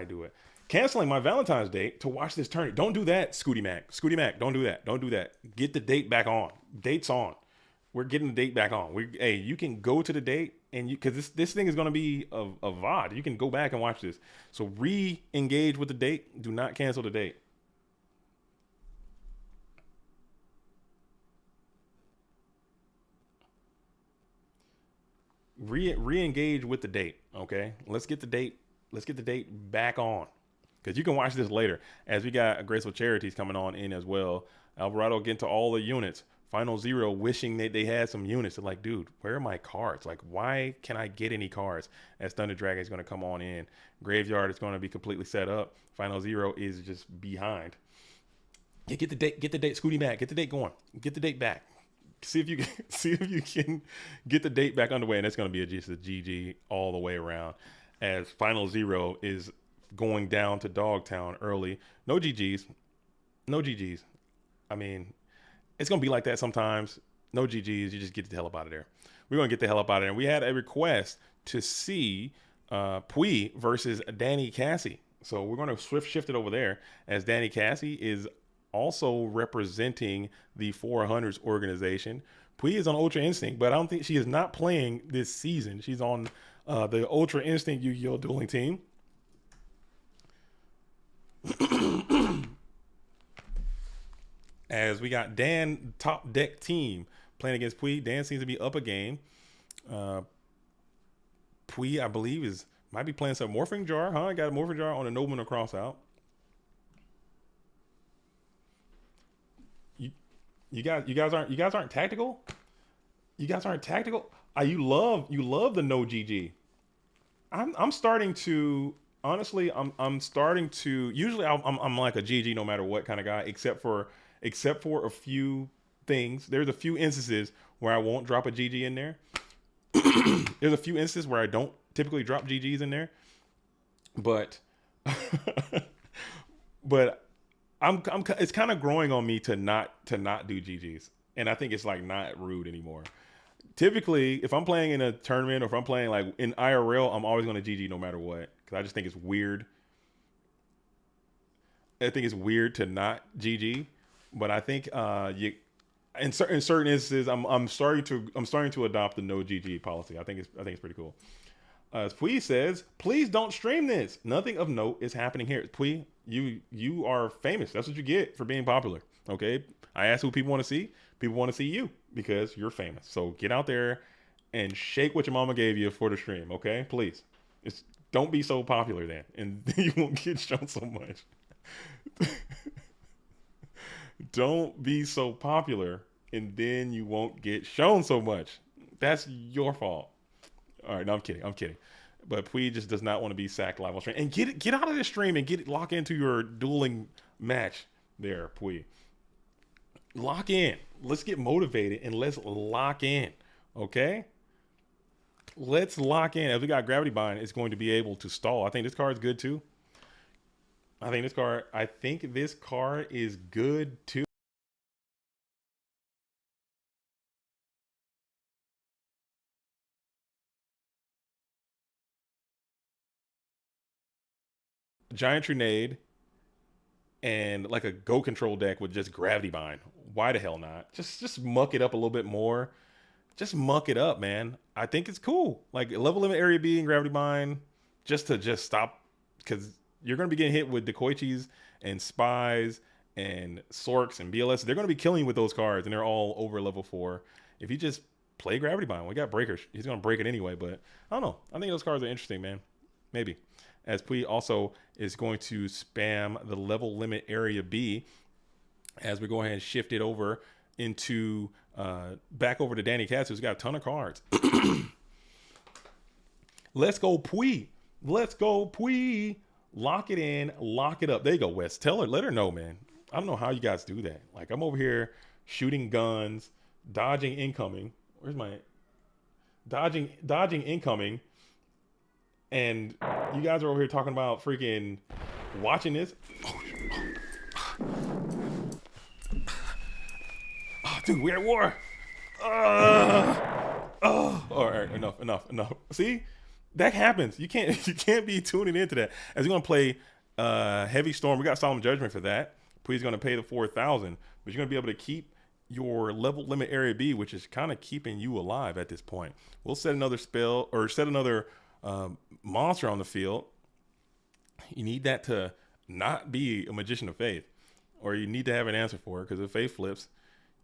do it. Canceling my Valentine's date to watch this tournament. Don't do that, Scooty Mac. Don't do that. Get the date back on. Date's on. We're getting the date back on. Hey, you can go to the date and because this thing is going to be a VOD. You can go back and watch this. So re-engage with the date. Do not cancel the date. Re-engage with the date. Okay, let's get the date back on, because you can watch this later as we got Graceful Charities coming on in as well. Alvarado getting to all the units. Final Zero wishing that they had some units. They're like, dude, where are my cards? Like, why can I get any cards? As Thunder Dragon is going to come on in. Graveyard is going to be completely set up. Final Zero is just behind. Yeah, get the date, Scooty Mac, get the date going. Get the date back. See if you can get the date back underway, and it's going to be just a GG all the way around. As Final Zero is going down to Dogtown early. No GGs. I mean, it's going to be like that sometimes. No GGs. You just get the hell up out of there. We're going to get the hell up out of there. And we had a request to see Pui versus Danny Cassie. So we're going to shift it over there, as Danny Cassie is also representing the 400s organization. Pui is on Ultra Instinct, but I don't think she is not playing this season. She's on the Ultra Instinct Yu-Gi-Oh! Dueling team. As we got Dan, top deck team, playing against Pui. Dan seems to be up a game. Pui, I believe, might be playing some Morphing Jar, huh? Got a Morphing Jar on a Nobleman across out. You guys aren't tactical. You guys aren't tactical. You love the no GG. I'm starting to, honestly, I'm starting to, usually I'm like a GG no matter what kind of guy, except for a few things. There's a few instances where I won't drop a GG in there. There's a few instances where I don't typically drop GGs in there, but it's kind of growing on me to not do GGs. and I think it's like not rude anymore. Typically, if I'm playing in a tournament or if I'm playing like in IRL, I'm always going to GG no matter what because I just think it's weird. I think it's weird to not GG, but I think you in certain instances, I'm starting to adopt the no GG policy. I think it's pretty cool. Pui says, please don't stream this. Nothing of note is happening here. Pui, you are famous. That's what you get for being popular. Okay. I asked who people want to see. People want to see you because you're famous. So get out there and shake what your mama gave you for the stream. Okay, please. It's don't be so popular then, and you won't get shown so much. Don't be so popular, and then you won't get shown so much. That's your fault. All right, no, I'm kidding. I'm kidding. But Pui just does not want to be sacked live on stream. And get out of this stream and lock into your dueling match there, Pui. Lock in. Let's get motivated and let's lock in. Okay? Let's lock in. As we got Gravity Bind, it's going to be able to stall. I think this card is good too. I think this card is good too. Giant Trinade and like a Go Control deck with just Gravity Bind. Why the hell not? Just muck it up a little bit more. Just muck it up, man. I think it's cool. Like level limit area B and Gravity Bind, just stop because you're gonna be getting hit with Decoichis and Spies and Sorks and BLS. They're gonna be killing you with those cards, and they're all over level 4. If you just play Gravity Bind, we got Breakers. He's gonna break it anyway, but I don't know. I think those cards are interesting, man. Maybe. As Pui also is going to spam the level limit area B as we go ahead and shift it over into back over to Danny Katz, who's got a ton of cards. Let's go, Pui. Let's go, Pui. Lock it in, lock it up. There you go, Wes. Tell her, let her know, man. I don't know how you guys do that. Like I'm over here shooting guns, dodging incoming. Where's my dodging incoming? And you guys are over here talking about freaking watching this. Oh, dude, we're at war. All right, enough. See, that happens. You can't be tuning into that. As we're gonna play Heavy Storm, we got Solemn Judgment for that. Please gonna pay the 4,000, but you're gonna be able to keep your level limit area B, which is kind of keeping you alive at this point. We'll set another spell or set another monster on the field. You need that to not be a Magician of Faith, or you need to have an answer for it, because if Faith flips,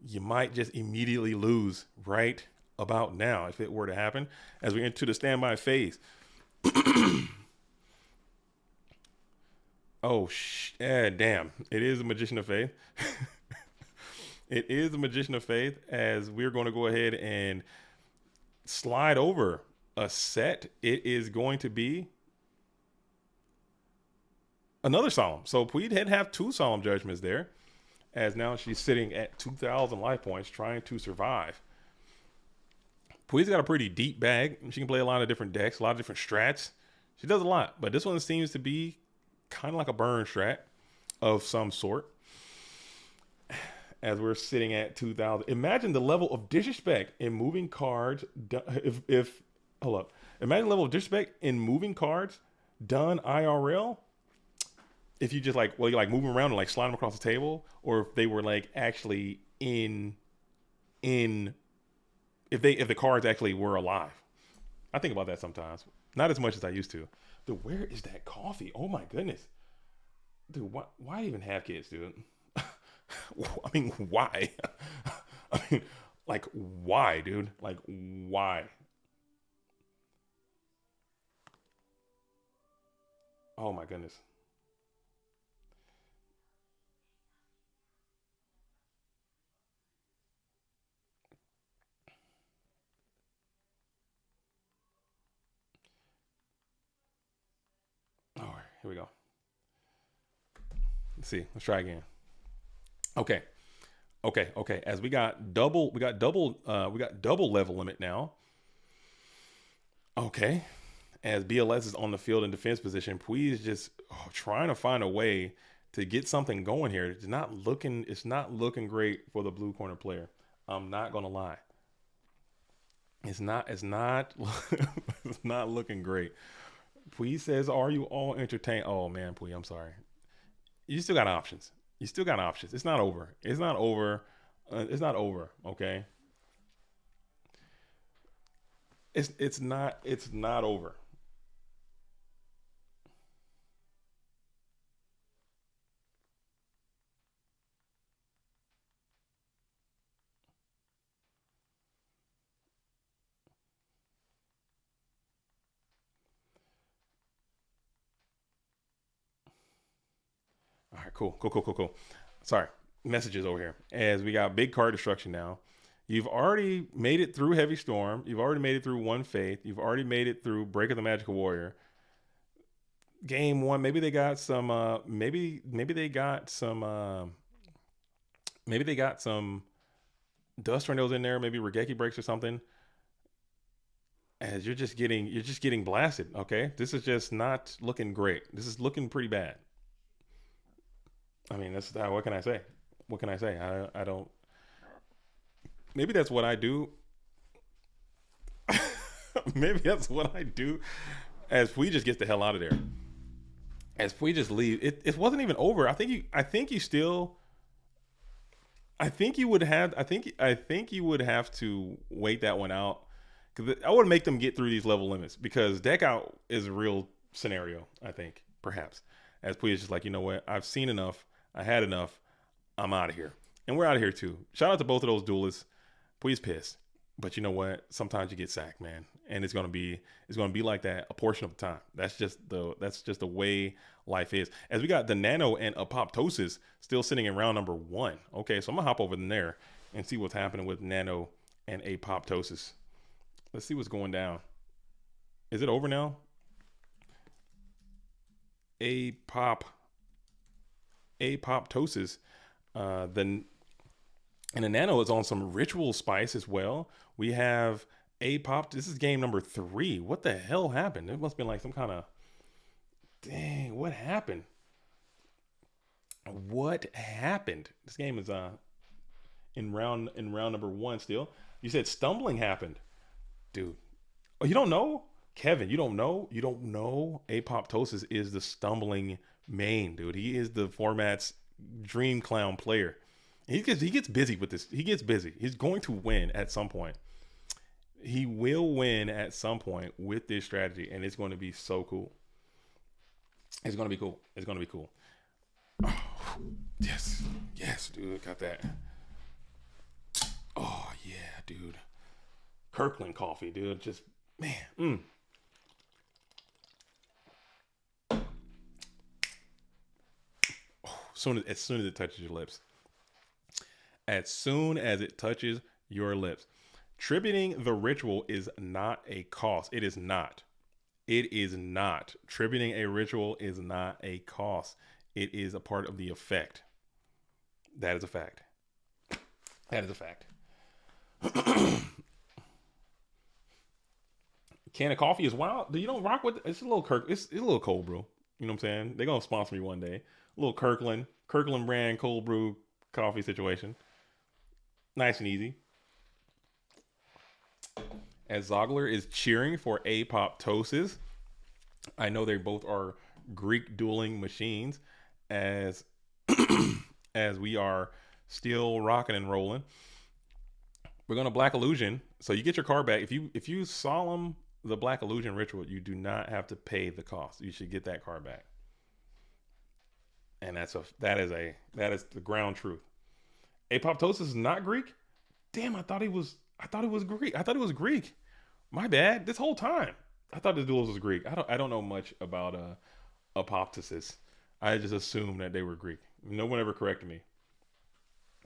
you might just immediately lose right about now if it were to happen as we enter the standby phase. Oh, damn. It is a Magician of Faith. It is a Magician of Faith, as we're going to go ahead and slide over a set. It is going to be another Solemn. So Pui did have 2 Solemn Judgments there, as now she's sitting at 2,000 life points trying to survive. Pui's got a pretty deep bag. She can play a lot of different decks, a lot of different strats. She does a lot, but this one seems to be kind of like a burn strat of some sort. As we're sitting at 2,000. Imagine the level of disrespect in moving cards. Hold up. Imagine the level of disrespect in moving cards done IRL. If you just you move them around and like slide them across the table, or if they were like actually if the cards actually were alive. I think about that sometimes. Not as much as I used to. Dude, where is that coffee? Oh my goodness. Dude, why even have kids, dude? I mean, why? I mean, like, why, dude? Like, why? Oh my goodness. All right, here we go. Let's see. Let's try again. Okay. As we got double level limit now. Okay. As BLS is on the field in defense position, Pui is just trying to find a way to get something going here. It's not looking great for the blue corner player. I'm not gonna lie. It's not it's not looking great. Pui says, "Are you all entertained?" Oh man, Pui, I'm sorry. You still got options. You still got options. It's not over. It's not over. It's not over. Okay. It's not over. All right, cool. Sorry, messages over here. As we got big card destruction now. You've already made it through Heavy Storm. You've already made it through One Faith. You've already made it through Break of the Magical Warrior. Game one, maybe they got some. Maybe they got some. Maybe they got some dust tornadoes in there. Maybe Regeki breaks or something. As you're just getting blasted. Okay, this is just not looking great. This is looking pretty bad. I mean, that's what can I say? What can I say? I don't. Maybe that's what I do. Maybe that's what I do. As we just get the hell out of there. As we just leave. It wasn't even over. I think you still. I think you would have to wait that one out because I would make them get through these level limits because deck out is a real scenario. I think perhaps as Pui is just like, you know what, I've seen enough. I had enough. I'm out of here, and we're out of here too. Shout out to both of those duelists. Pui's pissed, but you know what? Sometimes you get sacked, man, and it's gonna be like that a portion of the time. That's just the way life is. As we got the Nano and Apoptosis still sitting in round number one. Okay, so I'm gonna hop over in there and see what's happening with Nano and Apoptosis. Let's see what's going down. Is it over now? Apop Apoptosis. Then and the Nano is on some ritual spice as well. We have Apop. This is game number 3. What the hell happened? It must have been like some kind of. Dang, what happened? What happened? This game is in round number 1 still. You said stumbling happened, dude. Oh, you don't know, Kevin? You don't know? You don't know? Apoptosis is the stumbling main, dude. He is the format's dream clown player. He gets busy with this. He gets busy. He's going to win at some point. He will win at some point with this strategy, and it's going to be so cool. It's going to be cool. It's going to be cool. Oh, yes, dude. Got that. Oh yeah, dude. Kirkland coffee, dude. Just man. As soon as it touches your lips. As soon as it touches your lips. Tributing the ritual is not a cost. It is not. It is not. Tributing a ritual is not a cost. It is a part of the effect. That is a fact. That is a fact. Can of coffee is wild. You don't rock with it's a little Kirk. It's a little cold brew. You know what I'm saying? They're gonna sponsor me one day. A little Kirkland brand cold brew coffee situation. Nice and easy. As Zogler is cheering for Apoptosis. I know they both are Greek dueling machines as as we are still rocking and rolling. We're gonna Black Illusion. So you get your card back. If you solemn the Black Illusion ritual, you do not have to pay the cost. You should get that card back. And that is the ground truth. Apoptosis is not Greek? Damn, I thought he was Greek. I thought it was Greek. My bad. This whole time. I thought this duelist was Greek. I don't know much about Apoptosis. I just assumed that they were Greek. No one ever corrected me.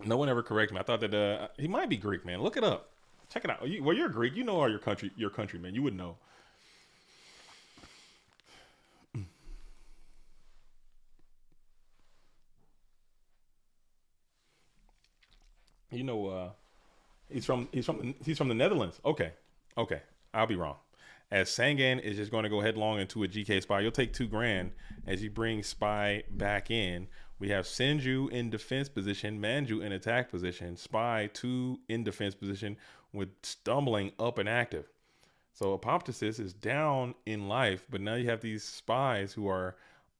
No one ever corrected me. I thought that he might be Greek, man. Look it up. Check it out. You're Greek. You know all your countrymen. You would know. You know, he's from the Netherlands. Okay. I'll be wrong. As Sangan is just going to go headlong into a GK spy. You'll take $2,000 as you bring Spy back in We have Senju in defense position, Manju in attack position, Spy 2 in defense position with Stumbling up and active. So Apoptosis is down in life, but now you have these spies who are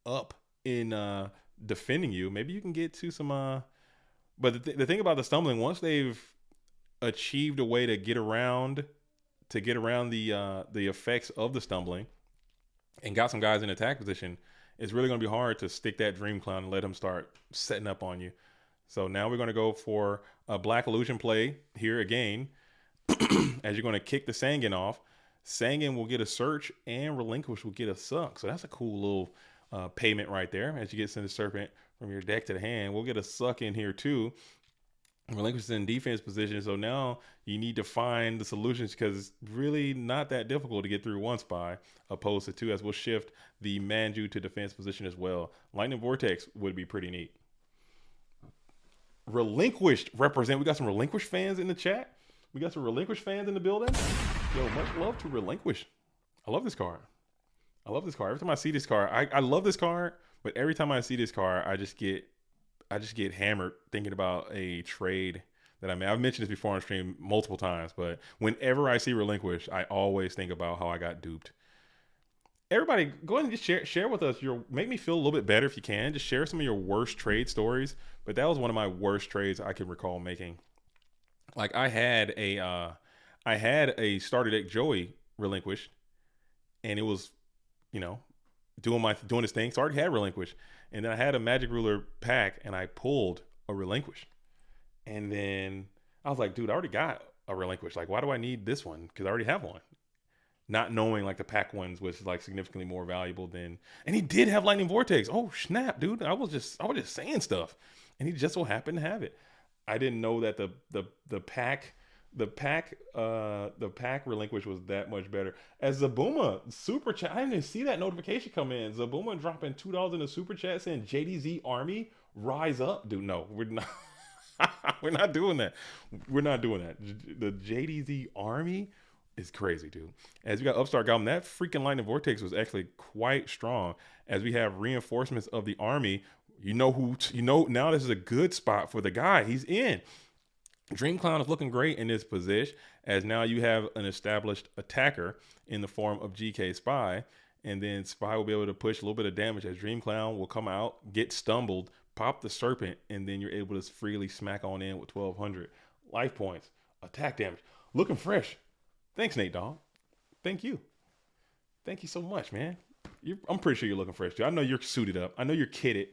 up in defending you. Maybe you can get to some but the thing about the Stumbling, once they've achieved a way to get around the effects of the Stumbling and got some guys in attack position, it's really going to be hard to stick that Dream Clown and let him start setting up on you. So now we're going to go for a Black Illusion play here again. As you're going to kick the Sangan off, Sangan will get a search and Relinquish will get a suck. So that's a cool little payment right there. As you get Cinder Serpent from your deck to the hand, we'll get a suck in here too. Relinquish is in defense position, so now you need to find the solutions because it's really not that difficult to get through one spy opposed to two, as we'll shift the Manju to defense position as well. Lightning Vortex would be pretty neat. Relinquished represent. We got some Relinquished fans in the chat. We got some Relinquished fans in the building. Yo, much love to Relinquish. I love this card. I love this card. Every time I see this card, I love this card, but every time I see this card, I just get hammered thinking about a trade that I made. I've mentioned this before on stream multiple times, but whenever I see Relinquish, I always think about how I got duped. Everybody, go ahead and just share with us make me feel a little bit better if you can. Just share some of your worst trade stories. But that was one of my worst trades I can recall making. Like I had a starter deck Joey Relinquished, and it was, doing his thing. So I already had Relinquish. And then I had a Magic Ruler pack and I pulled a Relinquish. And then I was like, dude, I already got a Relinquish. Like, why do I need this one? Because I already have one. Not knowing like the pack ones was like significantly more valuable than, and he did have Lightning Vortex. Oh snap, dude. I was just saying stuff. And he just so happened to have it. I didn't know that the pack Relinquish was that much better. As Zabuma super chat, I didn't even see that notification come in. Zabuma dropping $2 in the super chat saying JDZ Army rise up. Dude, no, we're not. We're not doing that. We're not doing that. The JDZ Army is crazy, dude. As we got Upstart Goblin, that freaking Lightning Vortex was actually quite strong. As we have reinforcements of the army, now this is a good spot for the guy. He's in. Dream Clown is looking great in this position, as now you have an established attacker in the form of GK Spy, and then Spy will be able to push a little bit of damage as Dream Clown will come out, get stumbled, pop the Serpent, and then you're able to freely smack on in with 1,200 life points, attack damage. Looking fresh. Thanks, Nate Dogg. Thank you. Thank you so much, man. I'm pretty sure you're looking fresh, too. I know you're suited up. I know you're kitted.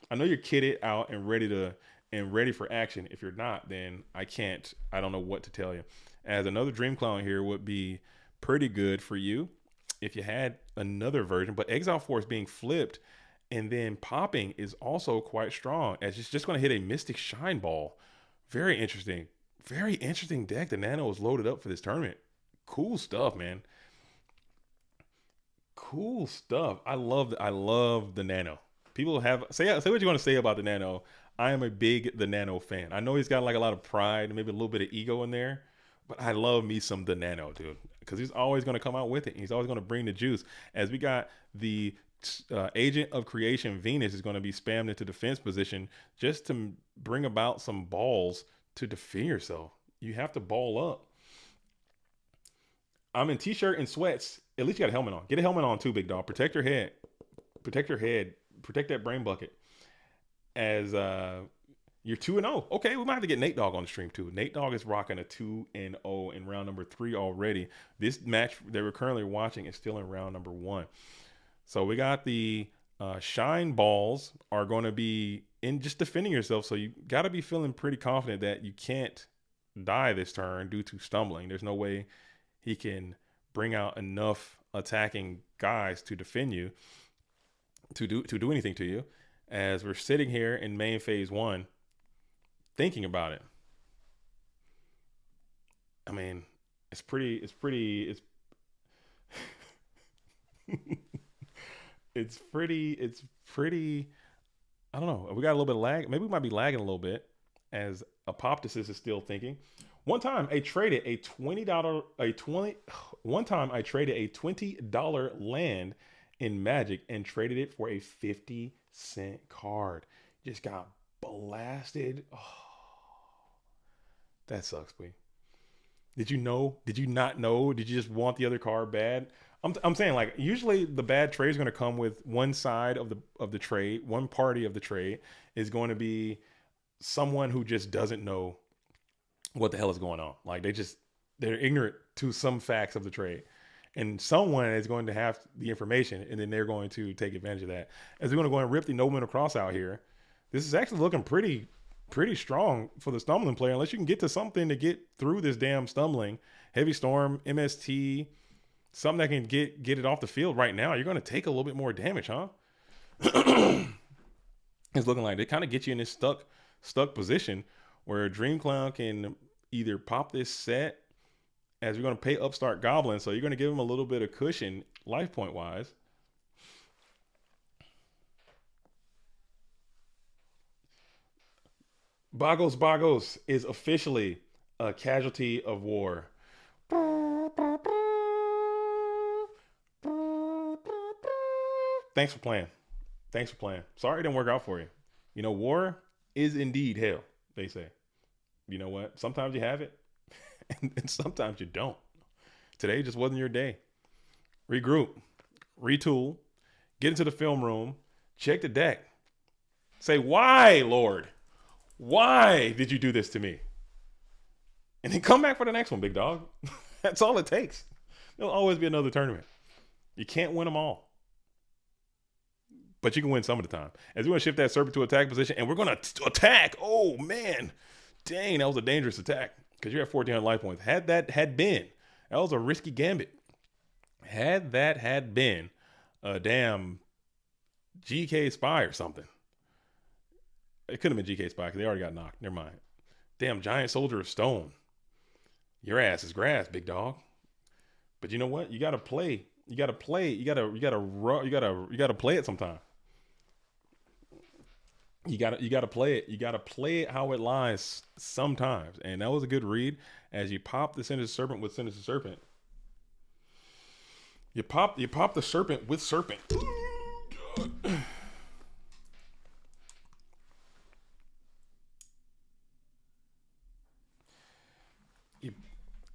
I know you're kitted out and ready for action. If you're not, then I don't know what to tell you. As another Dream Clown here would be pretty good for you if you had another version, but Exile Force being flipped and then popping is also quite strong, as it's just going to hit a Mystic Shine Ball. Very interesting deck. The Nano is loaded up for this tournament. Cool stuff, man. Cool stuff. I love the Nano. People say what you want to say about the Nano. I am a big the Nano fan. I know he's got like a lot of pride and maybe a little bit of ego in there, but I love me some the Nano, dude, because he's always going to come out with it. He's always going to bring the juice. As we got the Agent of Creation Venus is going to be spammed into defense position just to bring about some balls to defend yourself. You have to ball up. I'm in t-shirt and sweats. At least you got a helmet on. Get a helmet on too, big dog. Protect your head. Protect that brain bucket. As you're 2-0. Okay, we might have to get Nate Dogg on the stream too. Nate Dogg is rocking a 2-0 in round number 3 already. This match that we're currently watching is still in round number 1. So we got the shine balls are going to be in just defending yourself. So you got to be feeling pretty confident that you can't die this turn due to stumbling. There's no way he can bring out enough attacking guys to defend you, to do anything to you. As we're sitting here in main phase 1, thinking about it. I mean, it's pretty, I don't know. We got a little bit of lag. Maybe we might be lagging a little bit as Apoptosis is still thinking. One time I traded a $20 land in Magic and traded it for a 50-cent card. just got blasted. Oh, that sucks, please. Did you know? Did you not know? Did you just want the other card bad? I'm saying, like, usually the bad trade is going to come with one side of the trade, one party of the trade is going to be someone who just doesn't know what the hell is going on. Like they're ignorant to some facts of the trade. And someone is going to have the information, and then they're going to take advantage of that. As we're going to go and rip the no middle cross out here, this is actually looking pretty strong for the stumbling player, unless you can get to something to get through this damn stumbling. Heavy Storm, MST, something that can get it off the field right now. You're going to take a little bit more damage, huh? It's looking like they kind of get you in this stuck position where Dream Clown can either pop this set, as we're going to pay Upstart Goblin, so you're going to give him a little bit of cushion life point wise. Bogos is officially a casualty of war. Thanks for playing. Sorry it didn't work out for you. You know, war is indeed hell, they say. You know what? Sometimes you have it, and sometimes you don't. Today just wasn't your day. Regroup, retool, get into the film room, check the deck. Say, why, Lord? Why did you do this to me? And then come back for the next one, big dog. That's all it takes. There'll always be another tournament. You can't win them all, but you can win some of the time. As we're going to shift that serpent to attack position, and we're going to attack. Oh, man. Dang, that was a dangerous attack because you're at 1,400 life points. That was a risky gambit. Had been a damn GK Spy or something. It could have been GK Spy because they already got knocked. Never mind. Damn Giant Soldier of Stone. Your ass is grass, big dog. But you know what? You gotta play. You gotta play it sometime. You gotta play it. You gotta play it how it lies sometimes. And that was a good read. As you pop the Sinister Serpent with Sinister Serpent. You pop the serpent with serpent.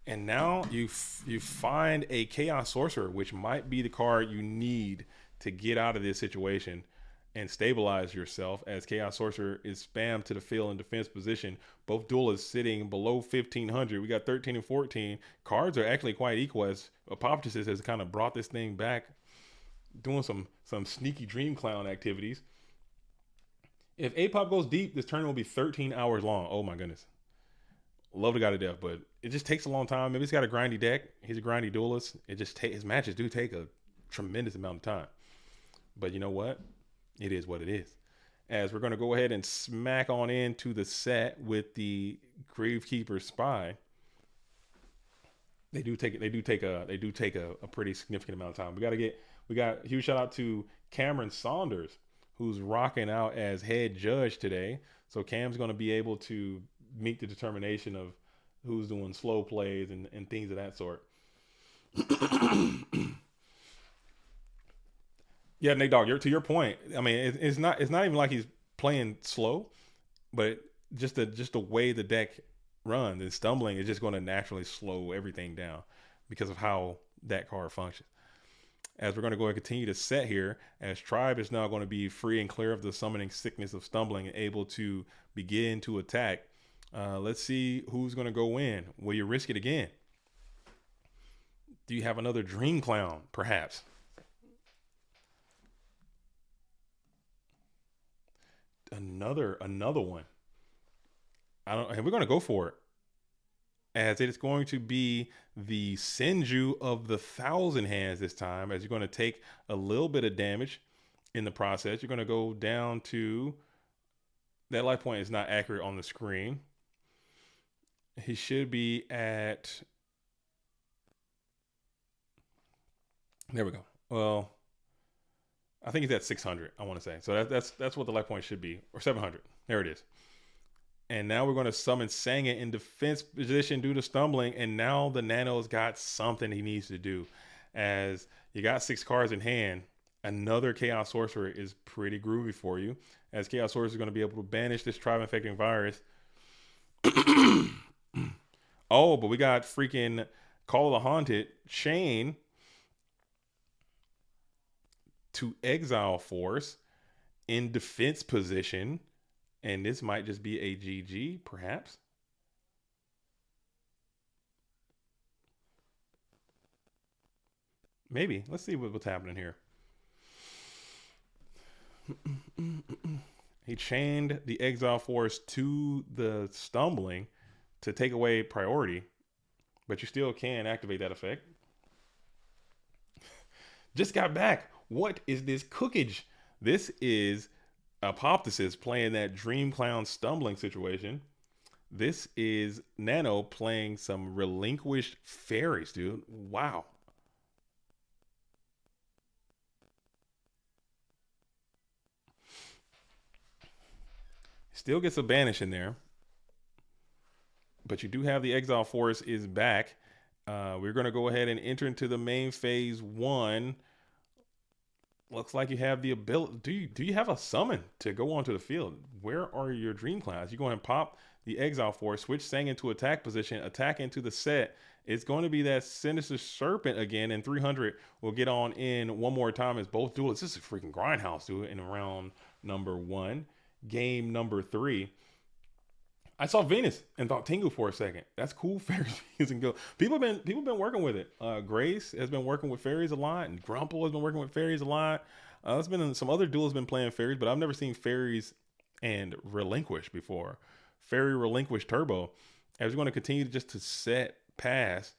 And now you find a Chaos Sorcerer, which might be the card you need to get out of this situation and stabilize yourself, as Chaos Sorcerer is spammed to the field in defense position. Both duelists sitting below 1,500. We got 13 and 14. Cards are actually quite equal, as Apoptosis has kind of brought this thing back, doing some sneaky Dream Clown activities. If Apop goes deep, this tournament will be 13 hours long. Oh my goodness. Love the guy to death, but it just takes a long time. Maybe he's got a grindy deck. He's a grindy duelist. His matches do take a tremendous amount of time. But you know what? It is what it is. As we're going to go ahead and smack on into the set with the Gravekeeper Spy. They do take a pretty significant amount of time. We got a huge shout out to Cameron Saunders, who's rocking out as head judge today. So Cam's going to be able to meet the determination of who's doing slow plays and things of that sort. Yeah, Nate Dogg, to your point. I mean, it's not even like he's playing slow, but just the way the deck runs and stumbling is just going to naturally slow everything down because of how that card functions. As we're going to go and continue to set here, as Tribe is now going to be free and clear of the summoning sickness of stumbling and able to begin to attack. Let's see who's going to go in. Will you risk it again? Do you have another Dream Clown, perhaps? Another one. And we're going to go for it, as it is going to be the Senju of the 1,000 hands this time, as you're going to take a little bit of damage in the process. You're going to go down to, that life point is not accurate on the screen. He should be at, there we go. Well, I think he's at 600, I want to say. So that's what the life point should be, or 700. There it is. And now we're going to summon Sanga in defense position due to stumbling. And now the Nano's got something he needs to do. As you got 6 cards in hand, another Chaos Sorcerer is pretty groovy for you. as Chaos Source is going to be able to banish this tribe infecting virus. Oh, but we got freaking Call of the Haunted Chain to exile Force in defense position. And this might just be a GG, perhaps. Maybe. Let's see what's happening here. He chained the Exile Force to the Stumbling to take away priority, but you still can activate that effect. Just got back. What is this cookage? This is Apoptosis playing that Dream Clown Stumbling situation. This is Nano playing some Relinquished Fairies, dude. Wow. Still gets a banish in there. But you do have the Exile Force is back. We're going to go ahead and enter into the main phase 1. Looks like you have the ability. Do you have a summon to go onto the field? Where are your Dream Clowns? You go ahead and pop the Exile Force, switch Sang into attack position, attack into the set. It's going to be that Sinister Serpent again, and 300 will get on in one more time as both duelists. This is a freaking grindhouse, dude, in round number 1. Game number 3. I saw Venus and thought Tingu for a second. That's cool. Fairies using go. People have been working with it. Grace has been working with fairies a lot, and Grumple has been working with fairies a lot. There's been some other duels been playing fairies, but I've never seen fairies and Relinquish before. Fairy Relinquish Turbo. As we're going to continue just to set pass,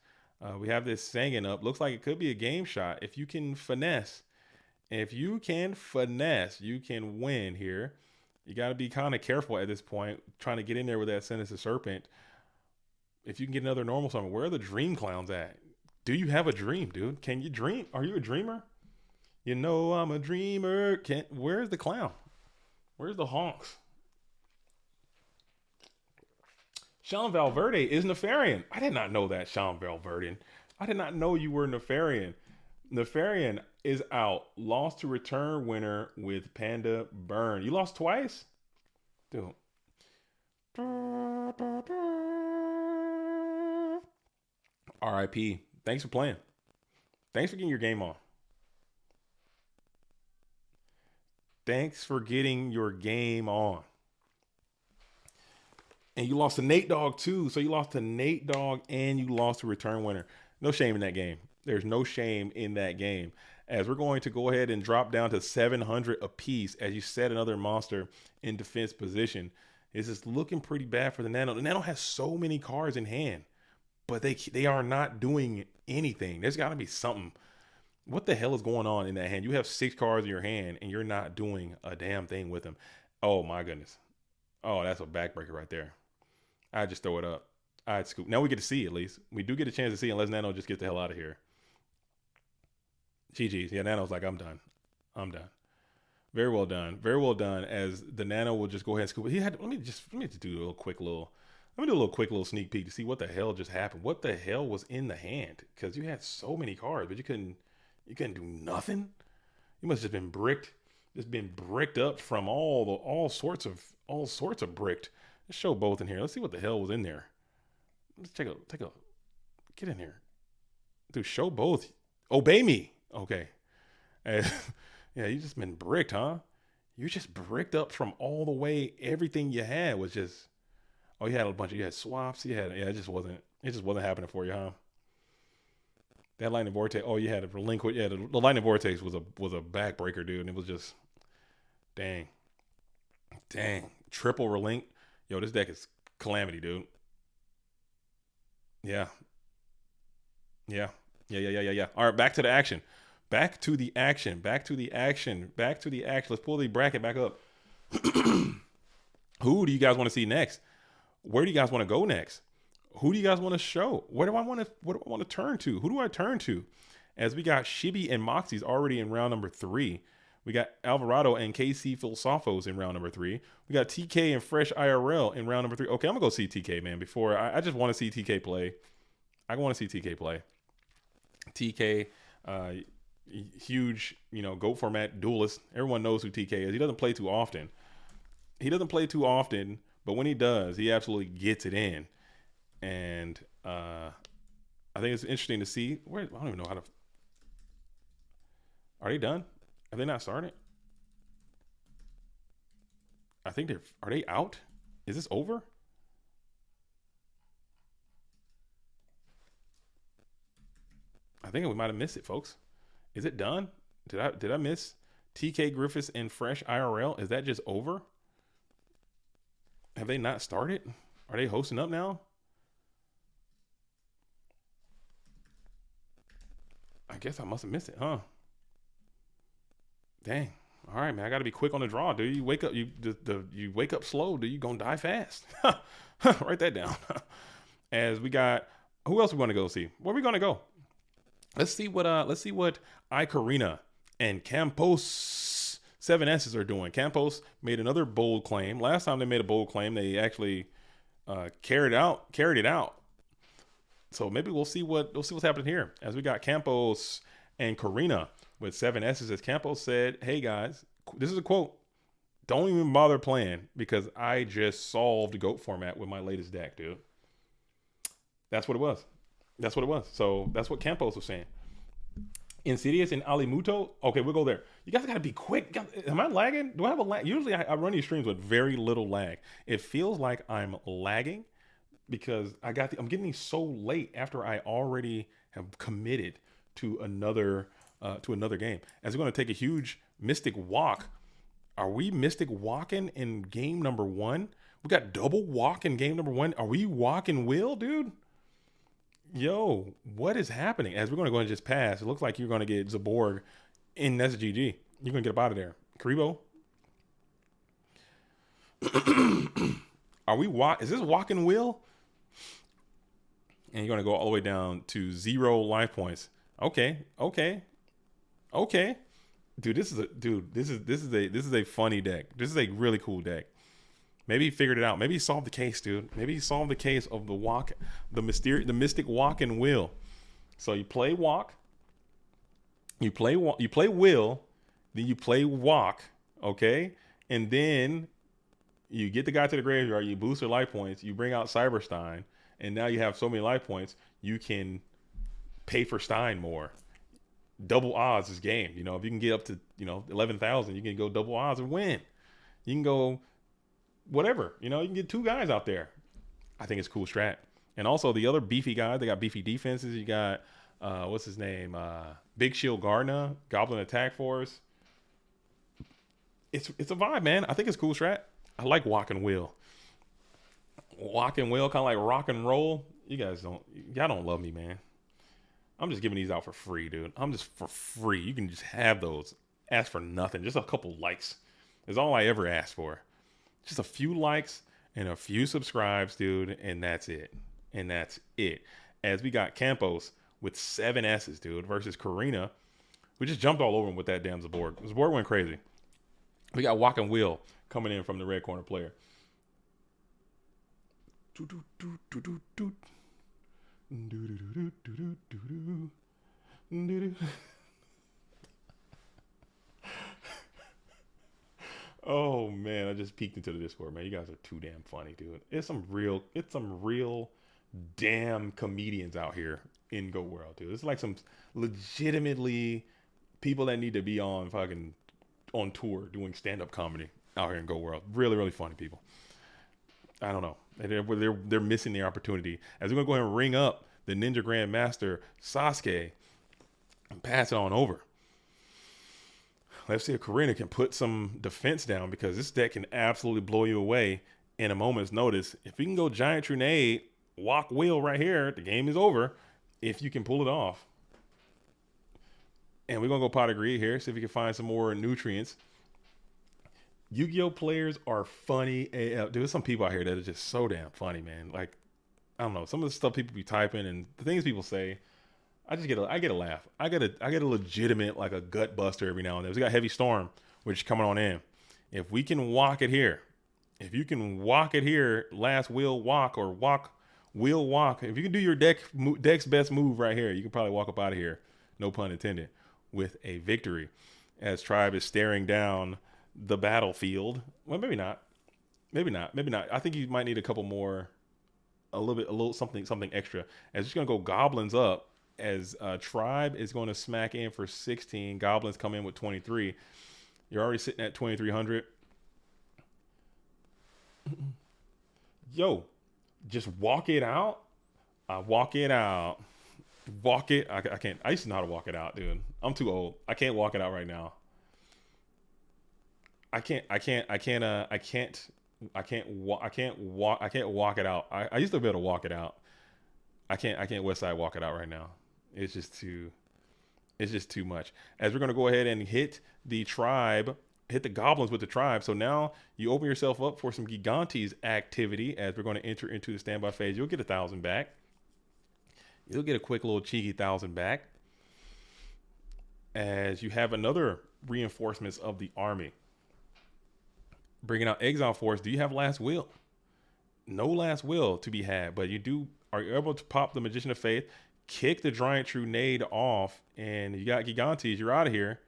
we have this Sangin up. Looks like it could be a game shot. If you can finesse, you can win here. You got to be kind of careful at this point, trying to get in there with that Sinister Serpent. If you can get another normal summon, where are the Dream Clowns at? Do you have a dream, dude? Can you dream? Are you a dreamer? You know I'm a dreamer. Where's the clown? Where's the honks? Sean Valverde is Nefarian. I did not know that, Sean Valverde. I did not know you were Nefarian. Nefarian is out. Lost to return winner with Panda Burn. You lost twice? Dude. RIP. Thanks for playing. Thanks for getting your game on. Thanks for getting your game on. And you lost to Nate Dogg too. So you lost to Nate Dogg and you lost to return winner. No shame in that game. There's no shame in that game. As we're going to go ahead and drop down to 700 apiece as you set another monster in defense position. This is looking pretty bad for the Nano. The Nano has so many cards in hand, but they are not doing anything. There's got to be something. What the hell is going on in that hand? You have 6 cards in your hand and you're not doing a damn thing with them. Oh my goodness. Oh, that's a backbreaker right there. I just throw it up. I'd scoop. Now we get to see at least. We do get a chance to see unless Nano just gets the hell out of here. GG's. Yeah, Nano's like, I'm done. Very well done. Very well done. As the Nano will just go ahead and scoop. Let me just do a little quick sneak peek to see what the hell just happened. What the hell was in the hand? Because you had so many cards, but you couldn't do nothing. You must have been bricked. Just been bricked up from all sorts of bricked. Let's show both in here. Let's see what the hell was in there. Let's take a get in here. Dude, show both. Obey me. Okay. Yeah, you just been bricked, huh? You just bricked up from all the way. Everything you had was just, you had you had swaps. It just wasn't happening for you, huh? That lightning vortex. Oh, you had a relinquish. Yeah, the lightning vortex was a backbreaker, dude. And it was just, dang, triple relink. Yo, this deck is calamity, dude. Yeah. All right, back to the action. Let's pull the bracket back up. Who do you guys want to see next? Where do you guys want to go next? Who do you guys want to show? What do I want to turn to? Who do I turn to? As we got Shibi and Moxie's already in round number 3. We got Alvarado and KC Filosofos in round number 3. We got TK and Fresh IRL in round number 3. Okay, I'm going to go see TK, man. Before I just want to see TK play. TK, huge, GOAT format duelist. Everyone knows who TK is. He doesn't play too often, He doesn't play too often, but when he does, he absolutely gets it in. And I think it's interesting to see. Where I don't even know how to. Are they done? Have they not started? I think they're. Are they out? Is this over? I think we might have missed it, folks. Is it done? Did I miss TK Griffiths and Fresh IRL? Is that just over? Have they not started? Are they hosting up now? I guess I must have missed it, huh? Dang. All right, man. I got to be quick on the draw, dude. You wake up, you wake up slow, dude. You gonna die fast. Write that down. As we got, who else we want to go see? Where are we gonna go? Let's see what Icarina and Campos 7S's are doing. Campos made another bold claim. Last time they made a bold claim, they actually carried it out. So maybe we'll see what's happening here. As we got Campos and Karina with 7S's, as Campos said, "Hey guys, this is a quote. Don't even bother playing because I just solved GOAT format with my latest deck, dude." That's what it was. That's what it was. So that's what Campos was saying. Insidious and Alimuto. Okay, we'll go there. You guys got to be quick. Am I lagging? Do I have a lag? Usually I run these streams with very little lag. It feels like I'm lagging because I'm getting these so late after I already have committed to another game. As we're going to take a huge Mystic Walk. Are we Mystic Walking in game number 1? We got double walk in game number 1. Are we walking will, dude? Yo, what is happening? As we're going to go and just pass, it looks like you're going to get Zaborg in SGG. You're going to get up out of there. Karibo. Is this walking will? And you're going to go all the way down to 0 life points. Okay. Dude, this is a funny deck. This is a really cool deck. Maybe he figured it out. Maybe he solved the case, dude. Maybe he solved the case of the mystic walk and will. So you play walk, you play will, then you play walk, okay? And then you get the guy to the graveyard, you boost their life points, you bring out Cyberstein, and now you have so many life points, you can pay for Stein more. Double odds is game. You know, if you can get up to, 11,000, you can go double odds and win. You can go whatever, you can get 2 guys out there. I think it's a cool strat. And also the other beefy guys, they got beefy defenses. You got, what's his name? Big Shield Gardner, Goblin Attack Force. It's a vibe, man. I think it's a cool strat. I like Walk and Will. Walk and Will, kind of like rock and roll. Y'all don't love me, man. I'm just giving these out for free, dude. I'm just for free. You can just have those. Ask for nothing. Just a couple likes is all I ever ask for. Just a few likes and a few subscribes, dude, and that's it. As we got Campos with 7S's, dude, versus Karina. We just jumped all over him with that damn Zaborg. Zaborg went crazy. We got Walk and Will coming in from the red corner player. Oh man, I just peeked into the Discord, man. You guys are too damn funny, dude. It's some real damn comedians out here in Go World, dude. It's like some legitimately people that need to be on tour doing stand-up comedy out here in Go World. Really, really funny people. I don't know. They're missing the opportunity. As we're gonna go ahead and ring up the Ninja Grandmaster Sasuke and pass it on over. Let's see if Karina can put some defense down because this deck can absolutely blow you away in a moment's notice. If you can go Giant Trunade, Walk Will right here, the game is over if you can pull it off. And we're going to go Pot of Greed here, see if we can find some more nutrients. Yu-Gi-Oh! Players are funny AF. There's some people out here that are just so damn funny, man. Like, I don't know, some of the stuff people be typing and the things people say, I get a laugh. I get a legitimate, like a gut buster every now and then. We got Heavy Storm, which is coming on in. If we can walk it here, if you can walk it here, last will walk or will walk. If you can do your deck's best move right here, you can probably walk up out of here, no pun intended, with a victory. As Tribe is staring down the battlefield. Well, maybe not. Maybe not. Maybe not. I think you might need a couple more, a little something extra. As just gonna go goblins up. As tribe is going to smack in for 16. Goblins come in with 23. You're already sitting at 2,300. Yo, just walk it out. Walk it out. Walk it. I can't. I used to know how to walk it out, dude. I'm too old. I can't walk it out right now. I can't. I can't. I can't. I can't. I can't walk. I can't walk. I can't walk it out. I used to be able to walk it out. I can't. I can't West Side walk it out right now. It's just too. It's just too much. As we're gonna go ahead and hit the tribe, hit the goblins with the tribe. So now you open yourself up for some Gigantes activity. As we're going to enter into the standby phase, you'll get 1,000 back. You'll get a quick little cheeky 1,000 back. As you have another reinforcements of the army. Bringing out Exile Force. Do you have Last Will? No Last Will to be had, but you do are you able to pop the Magician of Faith, kick the Giant Trunade off, and you got Gigantes. You're out of here.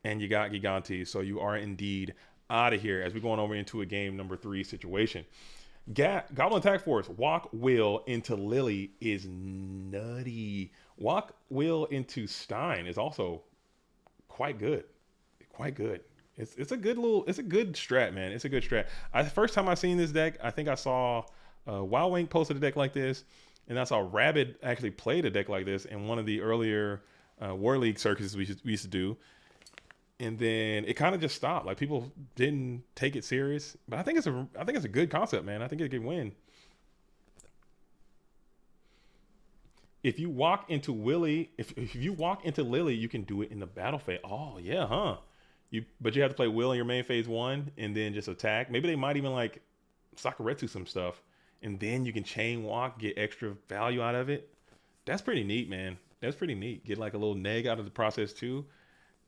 And you got Gigantes. So you are indeed out of here as we're going over into a game number 3 situation. Goblin Attack Force. Walk Will into Lily is nutty. Walk Will into Stein is also quite good. Quite good. It's a good strat, man. It's a good strat. The first time I seen this deck, I think I saw Wild Wink posted a deck like this. And I saw Rabid actually played a deck like this in one of the earlier War League circuits we used to do. And then it kind of just stopped. Like people didn't take it serious. But I think it's a good concept, man. I think it could win. If you walk into Willie, if you walk into Lily, you can do it in the battle phase. Oh yeah, huh? But you have to play Will in your main phase 1 and then just attack. Maybe they might even like Sakuretsu some stuff. And then you can chain walk, get extra value out of it. That's pretty neat, man. That's pretty neat. Get like a little neg out of the process too.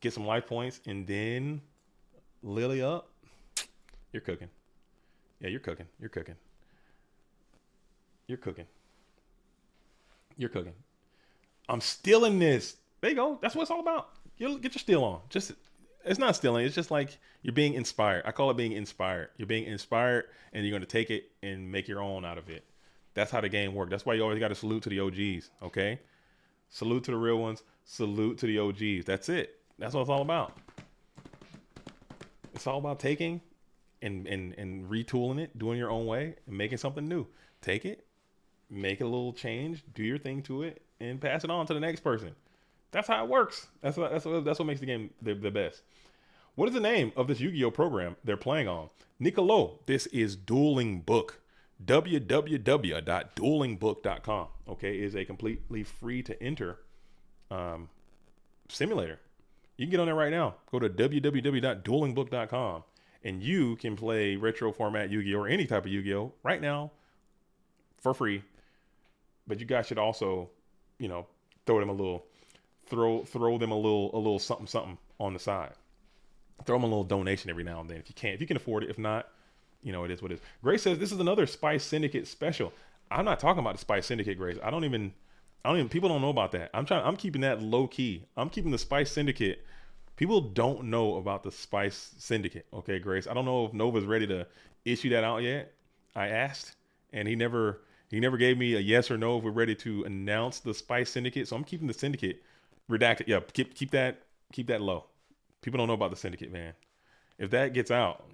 Get some life points, and then Lily up. You're cooking. Yeah, you're cooking. You're cooking. You're cooking. You're cooking. I'm stealing this. There you go. That's what it's all about. You get your steal on. It's not stealing. It's just like you're being inspired. I call it being inspired. You're being inspired, and you're going to take it and make your own out of it. That's how the game works. That's why you always got to salute to the OGs, okay? Salute to the real ones. Salute to the OGs. That's it. That's what it's all about. It's all about taking and retooling it, doing your own way, and making something new. Take it, make a little change, do your thing to it, and pass it on to the next person. That's how it works. That's what makes the game the best. What is the name of this Yu-Gi-Oh program they're playing on? Nicolo, this is Dueling Book. www.duelingbook.com. Okay, is a completely free to enter simulator. You can get on there right now. Go to www.duelingbook.com and you can play retro format Yu-Gi-Oh or any type of Yu-Gi-Oh right now for free. But you guys should also, throw them a little something on the side. Throw them a little donation every now and then if you can. If you can afford it. If not, it is what it is. Grace says this is another Spice Syndicate special. I'm not talking about the Spice Syndicate, Grace. I don't even people don't know about that. I'm keeping that low key. I'm keeping the Spice Syndicate. People don't know about the Spice Syndicate. Okay, Grace. I don't know if Nova's ready to issue that out yet. I asked and he never gave me a yes or no if we're ready to announce the Spice Syndicate. So I'm keeping the Syndicate redacted. Yeah, keep that low. People don't know about the Syndicate, man. If that gets out,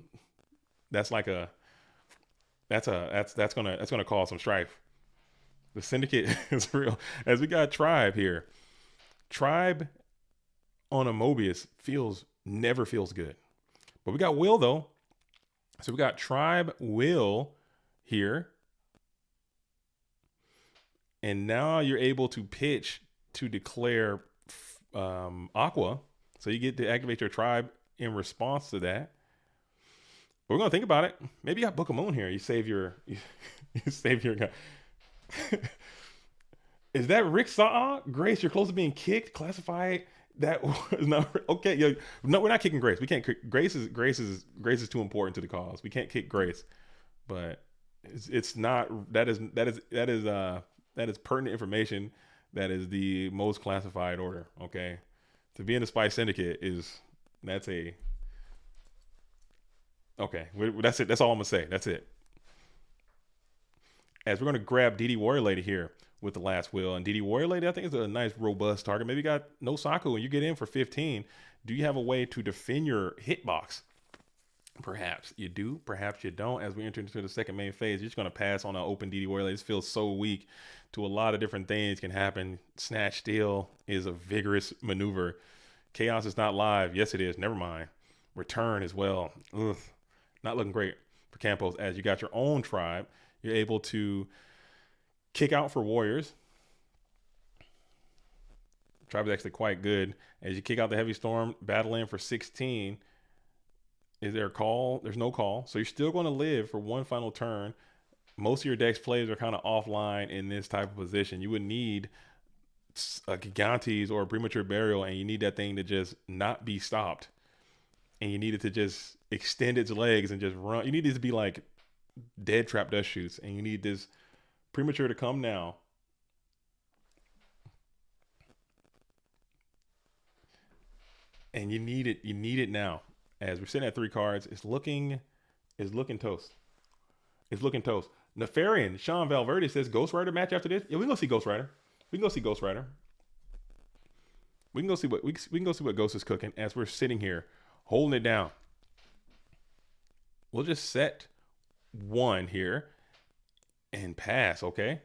that's gonna cause some strife. The Syndicate is real. As we got Tribe here. Tribe on a Mobius never feels good. But we got Will though. So we got Tribe Will here. And now you're able to pitch to declare Aqua. So you get to activate your Tribe in response to that. But we're going to think about it. Maybe you got Book of Moon here. You save your guy. Is that Rick Saw? Grace, you're close to being kicked. Classified. That was not okay. Yo, no, we're not kicking Grace. We can't kick Grace is too important to the cause. We can't kick Grace. But it's not. That is pertinent information. That is the most classified order. Okay, to be in the Spice Syndicate that's a Okay, that's it. That's all I'm gonna say. That's it. As we're gonna grab DD Warrior Lady here with the last wheel, and DD Warrior Lady, I think is a nice robust target. Maybe you got no Saku and you get in for 15. Do you have a way to defend your hitbox? Perhaps you do, perhaps you don't. As we enter into the second main phase, you're just going to pass on an open DD Warrior. This feels so weak to a lot of different things can happen. Snatch Steal is a vigorous maneuver. Chaos is not live. Yes, it is. Never mind. Return as well. Ugh. Not looking great for Campos. As you got your own tribe, you're able to kick out for Warriors. Tribe is actually quite good. As you kick out the Heavy Storm, battle in for 16. Is there a call? There's no call. So you're still going to live for one final turn. Most of your deck's plays are kind of offline in this type of position. You would need a Gigantes or a Premature Burial, and you need that thing to just not be stopped. And you need it to just extend its legs and just run. You need it to be like Dead Trap Dust Shoots, and you need this Premature to come now. And you need it. You need it now. As we're sitting at 3 cards, it's looking toast. It's looking toast. Nefarian, Sean Valverde says Ghost Rider match after this. Yeah, we can go see Ghost Rider. We can go see Ghost Rider. We can go see what Ghost is cooking as we're sitting here holding it down. We'll just set 1 here and pass. Okay.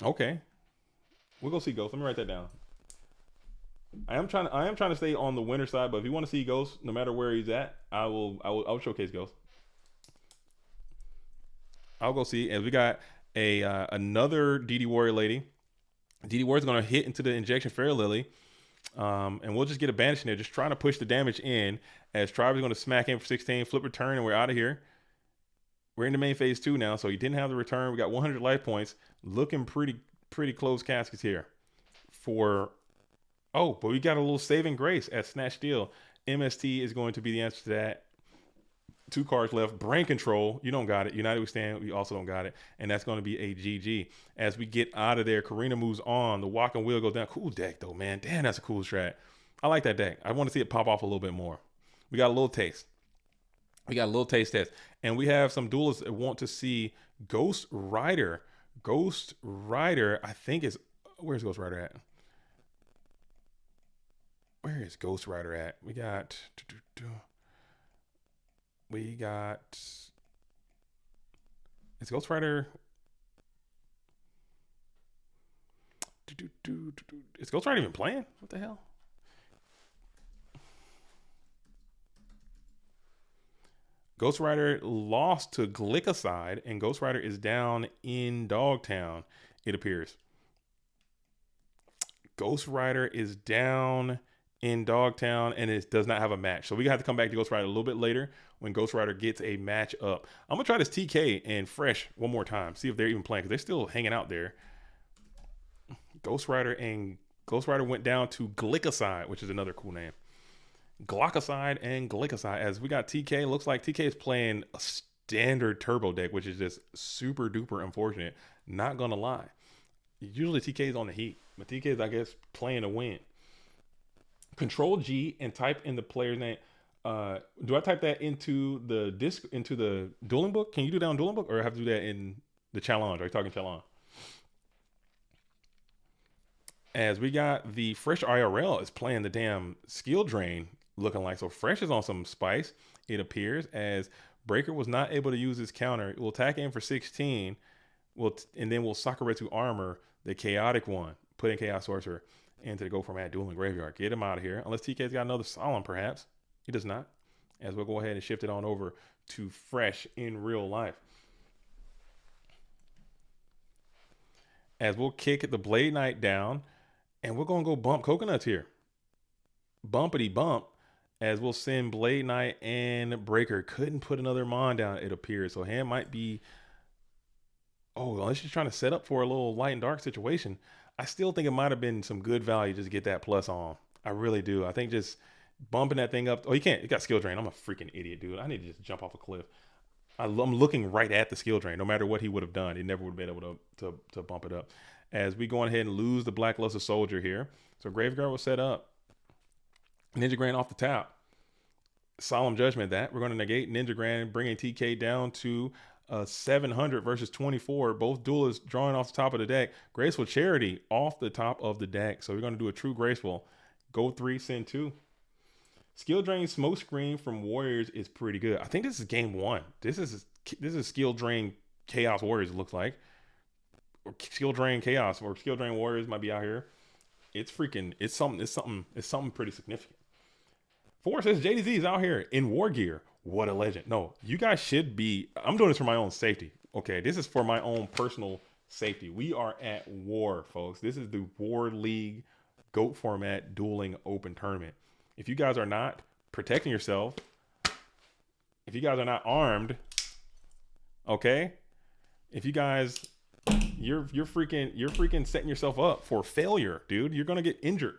We'll go see Ghost. Let me write that down. I am trying to stay on the winner side, but if you want to see Ghost, no matter where he's at, I'll showcase Ghost. I'll go see. As we got another DD Warrior Lady. DD Warrior's gonna hit into the Injection Fairy Lily. And we'll just get a banish in there, just trying to push the damage in. As Tribe is gonna smack in for 16, flip return, and we're out of here. We're in the main phase 2 now, so he didn't have the return. We got 100 life points. Looking pretty close caskets here. But we got a little saving grace at Snatch Steal. MST is going to be the answer to that. 2 cards left. Brain Control, you don't got it. United We Stand, we also don't got it. And that's going to be a GG. As we get out of there, Karina moves on. The Walk and Wheel goes down. Cool deck, though, man. Damn, that's a cool strat. I like that deck. I want to see it pop off a little bit more. We got a little taste. Test. And we have some duelists that want to see Ghost Rider. Ghost Rider, I think is... Where's Ghost Rider at? Where is Ghost Rider at? We got... Is Ghost Rider... Is Ghost Rider even playing? What the hell? Ghost Rider lost to Glycoside, and Ghost Rider is down in Dogtown, it appears. Ghost Rider is down in Dogtown, and it does not have a match. So we have to come back to Ghost Rider a little bit later when Ghost Rider gets a match up. I'm going to try this TK and Fresh one more time, see if they're even playing, because they're still hanging out there. Ghost Rider went down to Glycoside, which is another cool name. Glycoside and Glycoside. As we got TK, looks like TK is playing a standard turbo deck, which is just super duper unfortunate. Not going to lie. Usually TK is on the heat, but TK is, I guess, playing to win. Control G and type in the player's name. Do I type that into the dueling book? Can you do that on dueling book, or I have to do that in the challenge? Are you talking challenge? As we got the Fresh IRL is playing the damn skill drain looking like. So Fresh is on some spice, it appears, as Breaker was not able to use his counter. It will attack in for 16. And then we'll Sakuretsu armor the chaotic one, put in Chaos Sorcerer into the Go Format Dueling Graveyard. Get him out of here. Unless TK's got another Solemn, perhaps. He does not. As we'll go ahead and shift it on over to Fresh in real life. As we'll kick the Blade Knight down, and we're going to go bump Coconuts here. Bumpity bump, as we'll send Blade Knight and Breaker. Couldn't put another Mon down, it appears. So hand might be... Oh, unless you're trying to set up for a little light and dark situation. I still think it might have been some good value just to get that plus on. I really do. I think just bumping that thing up. Oh, you can't. You got skill drain. I'm a freaking idiot, dude. I need to just jump off a cliff. I'm looking right at the skill drain. No matter what he would have done, he never would have been able to bump it up. As we go ahead and lose the Blackluster Soldier here. So Graveguard was set up. Ninja Grand off the top. Solemn Judgment that. We're going to negate Ninja Grand, bringing TK down to 700 versus 24. Both duelists drawing off the top of the deck. Graceful Charity off the top of the deck. So we're going to do a true graceful. Go 3, send 2. Skill Drain Smoke Screen from Warriors is pretty good. I think this is game 1. This is Skill Drain Chaos Warriors, it looks like. Or Skill Drain Chaos or Skill Drain Warriors might be out here. It's something pretty significant. Four says JDZ is out here in war gear. What a legend. No, you guys should be. I'm doing this for my own safety. Okay, this is for my own personal safety. We are at war, folks. This is the War League GOAT Format Dueling Open Tournament. If you guys are not protecting yourself, if you guys are not armed, okay, if you guys, you're freaking setting yourself up for failure, dude. You're gonna get injured.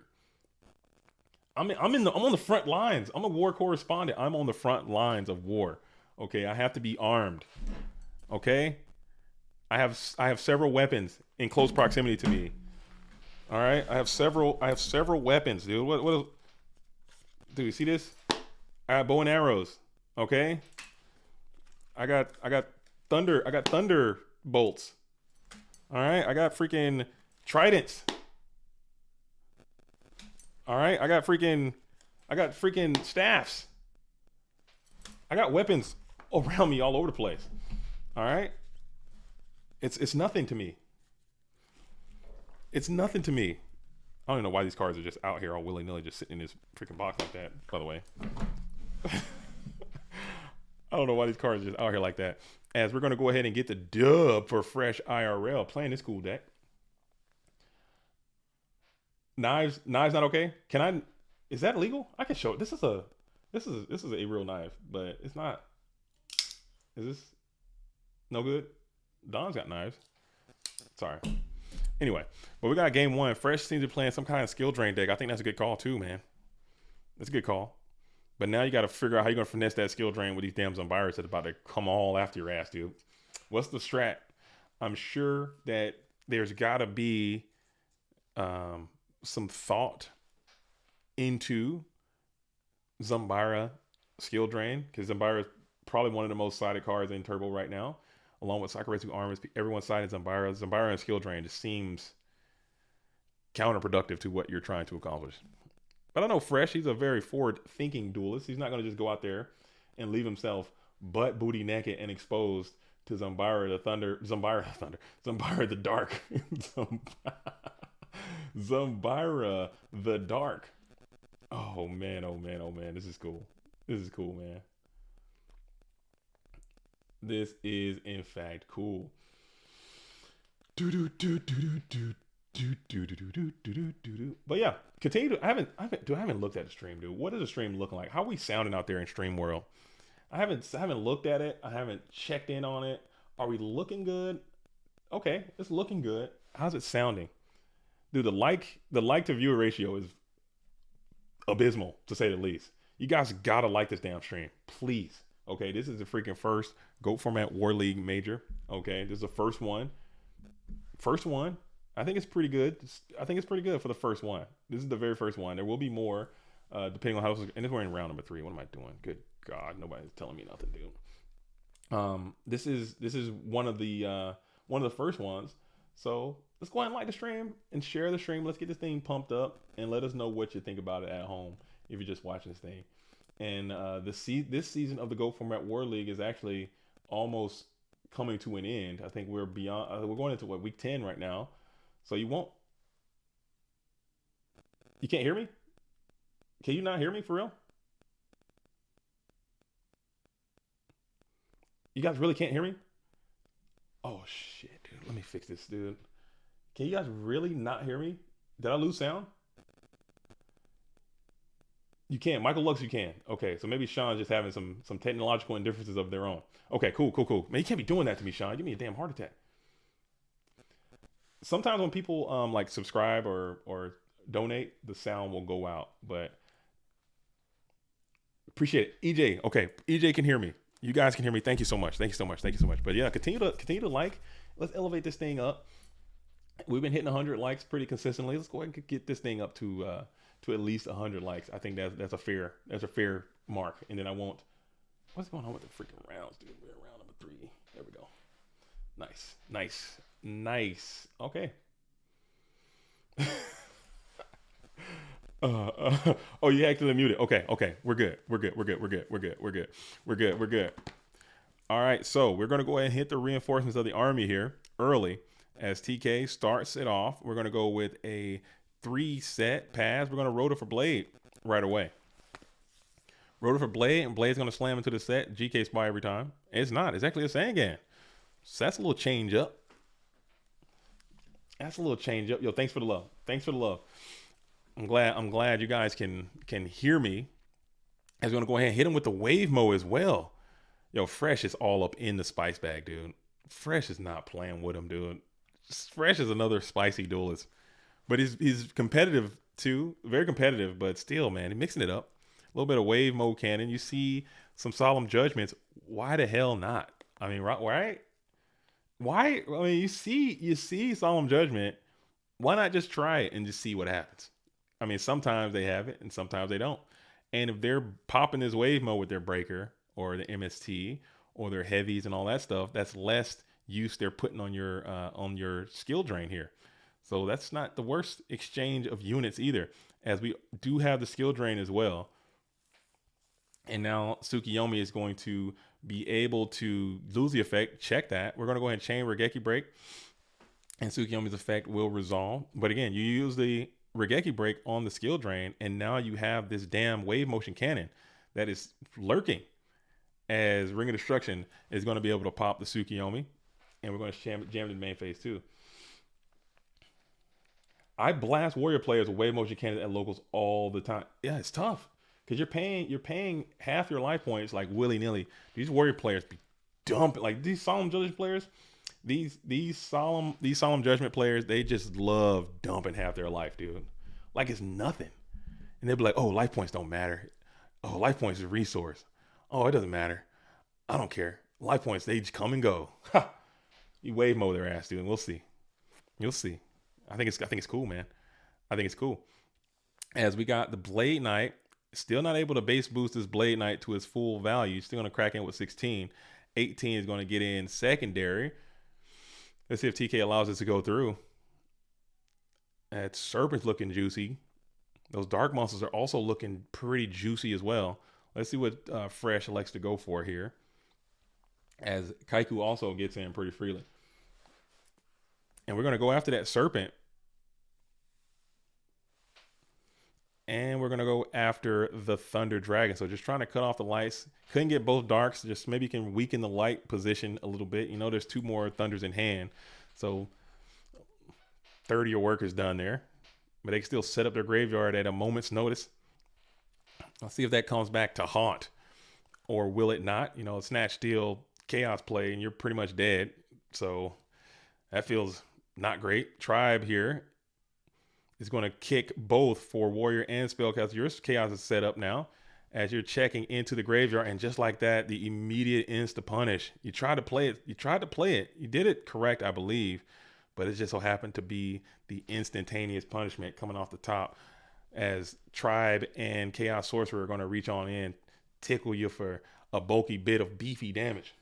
I'm on the front lines. I'm a war correspondent. I'm on the front lines of war. Okay, I have to be armed. Okay, I have several weapons in close proximity to me. All right, I have several weapons, dude. What? Dude, you see this? I got bow and arrows. Okay, I got thunder bolts. All right, I got freaking tridents. All right, I got freaking staffs. I got weapons around me all over the place. All right, it's nothing to me. It's nothing to me. I don't even know why these cards are just out here all willy nilly, just sitting in this freaking box like that. By the way, I don't know why these cards are just out here like that. As we're gonna go ahead and get the dub for Fresh IRL playing this cool deck. Knives not okay. Can I? Is that illegal? I can show it. This is a real knife, but it's not. Is this no good? Don's got knives. Sorry. Anyway, but we got game 1. Fresh seems to be playing some kind of skill drain deck. I think that's a good call too, man. That's a good call. But now you got to figure out how you're gonna finesse that skill drain with these damn Zombiras that's about to come all after your ass, dude. What's the strat? I'm sure that there's got to be some thought into Zombira skill drain, because Zombira is probably one of the most sided cards in Turbo right now, along with Sakura's Armors. Everyone's sided Zombira. Zombira and skill drain just seems counterproductive to what you're trying to accomplish. But I know Fresh, he's a very forward-thinking duelist. He's not going to just go out there and leave himself butt booty naked and exposed to Zombira the Dark. Zombira the Dark. Oh man, oh man, oh man. This is cool. This is cool, man. This is in fact cool. But yeah, continue to I haven't looked at the stream, dude. What is the stream looking like? How are we sounding out there in stream world? I haven't looked at it. I haven't checked in on it. Are we looking good? Okay, it's looking good. How's it sounding? Dude, the like to viewer ratio is abysmal, to say the least. You guys gotta like this damn stream, please. Okay, this is the freaking first GOAT Format War League Major. Okay, this is the first one. I think it's pretty good. I think it's pretty good for the first one. This is the very first one. There will be more, depending on how. And we're in round number 3. What am I doing? Good God, nobody's telling me nothing, dude. This is one of the first ones. So let's go ahead and like the stream and share the stream. Let's get this thing pumped up and let us know what you think about it at home if you're just watching this thing. And this season of the GOAT Format War League is actually almost coming to an end. I think we're beyond. We're going into week 10 right now. So you can't hear me? Can you not hear me for real? You guys really can't hear me? Oh shit, dude. Let me fix this, dude. Can you guys really not hear me? Did I lose sound? You can. Michael Lux, you can. Okay, so maybe Sean's just having some technological indifferences of their own. Okay, cool. Man, you can't be doing that to me, Sean. Give me a damn heart attack. Sometimes when people like subscribe or donate, the sound will go out, but appreciate it. EJ, okay, EJ can hear me. You guys can hear me. Thank you so much. But yeah, continue to like. Let's elevate this thing up. We've been hitting 100 likes pretty consistently. Let's go ahead and get this thing up to at least 100 likes. I think that's a fair mark, and then I won't. What's going on with the freaking rounds, dude? We're at round number 3. There we go. Nice, nice, nice. Okay. Oh, you actually muted. Okay, okay. We're good. We're good. We're good. We're good. We're good. We're good. We're good. We're good. All right, so we're going to go ahead and hit the reinforcements of the army here early as TK starts it off. We're going to go with a 3-set pass. We're going to rotor for blade right away. Rotor for blade, and blade's going to slam into the set. GK spy every time. It's not. It's actually a Sangan. So that's a little change up. That's a little change up. Yo, thanks for the love. Thanks for the love. I'm glad you guys can hear me. As we're going to go ahead and hit him with the wave mo as well. Yo, Fresh is all up in the spice bag, dude. Fresh is not playing with him, dude. Fresh is another spicy duelist. But he's competitive too. Very competitive, but still, man, he's mixing it up. A little bit of wave mode cannon. You see some solemn judgments. Why the hell not? I mean, right? Why? I mean, you see solemn judgment. Why not just try it and just see what happens? I mean, sometimes they have it and sometimes they don't. And if they're popping this wave mode with their breaker or the MST or their heavies and all that stuff, that's less use they're putting on your skill drain here. So that's not the worst exchange of units either, as we do have the skill drain as well. And now Tsukiyomi is going to be able to lose the effect. Check that. We're going to go ahead and chain Regeki break, and Tsukiyomi's effect will resolve. But again, you use the Regeki break on the skill drain, and now you have this damn wave motion cannon that is lurking, as Ring of Destruction is going to be able to pop the Tsukiyomi, and we're going to jam it in the main phase too. I blast warrior players with wave motion cannons at locals all the time. Yeah, it's tough because you're paying half your life points like willy nilly. These warrior players be dumping, like these solemn judgment players. These solemn judgment players, they just love dumping half their life, dude. Like it's nothing. And they'll be like, oh, life points don't matter. Oh, life points is a resource. Oh, it doesn't matter. I don't care. Life points, they just come and go. Ha! You wave mode their ass, dude, and we'll see. You'll see. I think it's cool, man. I think it's cool. As we got the Blade Knight, still not able to base boost this Blade Knight to its full value. Still going to crack in with 16. 18 is going to get in secondary. Let's see if TK allows us to go through. That Serpent's looking juicy. Those Dark Monsters are also looking pretty juicy as well. Let's see what Fresh elects to go for here, as Kaiku also gets in pretty freely. And we're going to go after that Serpent. And we're going to go after the Thunder Dragon. So just trying to cut off the lights. Couldn't get both darks. Just maybe you can weaken the light position a little bit. You know, there's 2 more Thunders in hand. So 30 of your work is done there. But they can still set up their graveyard at a moment's notice. I'll see if that comes back to haunt. Or will it not? You know, Snatch, Steal, Chaos play, and you're pretty much dead. So that feels not great. Tribe here is going to kick both for Warrior and Spellcaster. Your Chaos is set up now as you're checking into the graveyard. And just like that, the immediate insta punish. You tried to play it. You did it correct, I believe. But it just so happened to be the instantaneous punishment coming off the top, as Tribe and Chaos Sorcerer are going to reach on in, tickle you for a bulky bit of beefy damage.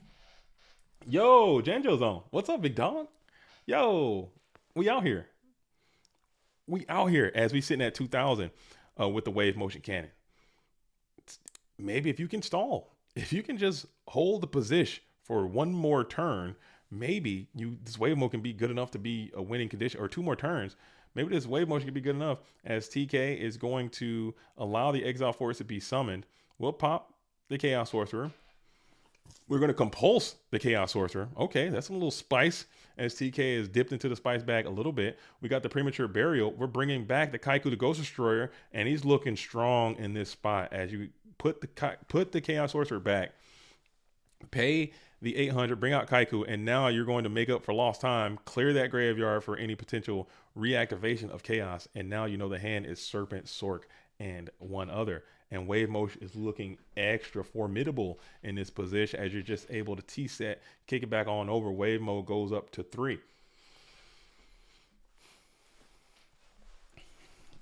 Yo, Janjo's on. What's up, big dog? Yo, we out here. As we sitting at 2,000 with the wave motion cannon. Maybe if you can stall, if you can just hold the position for one more turn, maybe this wave mode can be good enough to be a winning condition, or 2 more turns. Maybe this wave motion can be good enough, as TK is going to allow the Exile Force to be summoned. We'll pop the Chaos Sorcerer. We're going to compulse the Chaos Sorcerer. Okay, that's a little spice, as TK is dipped into the spice bag a little bit. We got the Premature Burial. We're bringing back the Kaiku, the Ghost Destroyer, and he's looking strong in this spot as you put the Chaos Sorcerer back. Pay the 800, bring out Kaiku, and now you're going to make up for lost time, clear that graveyard for any potential reactivation of Chaos, and now you know the hand is Serpent, Sork, and one other. And Wave Motion is looking extra formidable in this position, as you're just able to T-set, kick it back on over. Wave Mode goes up to 3.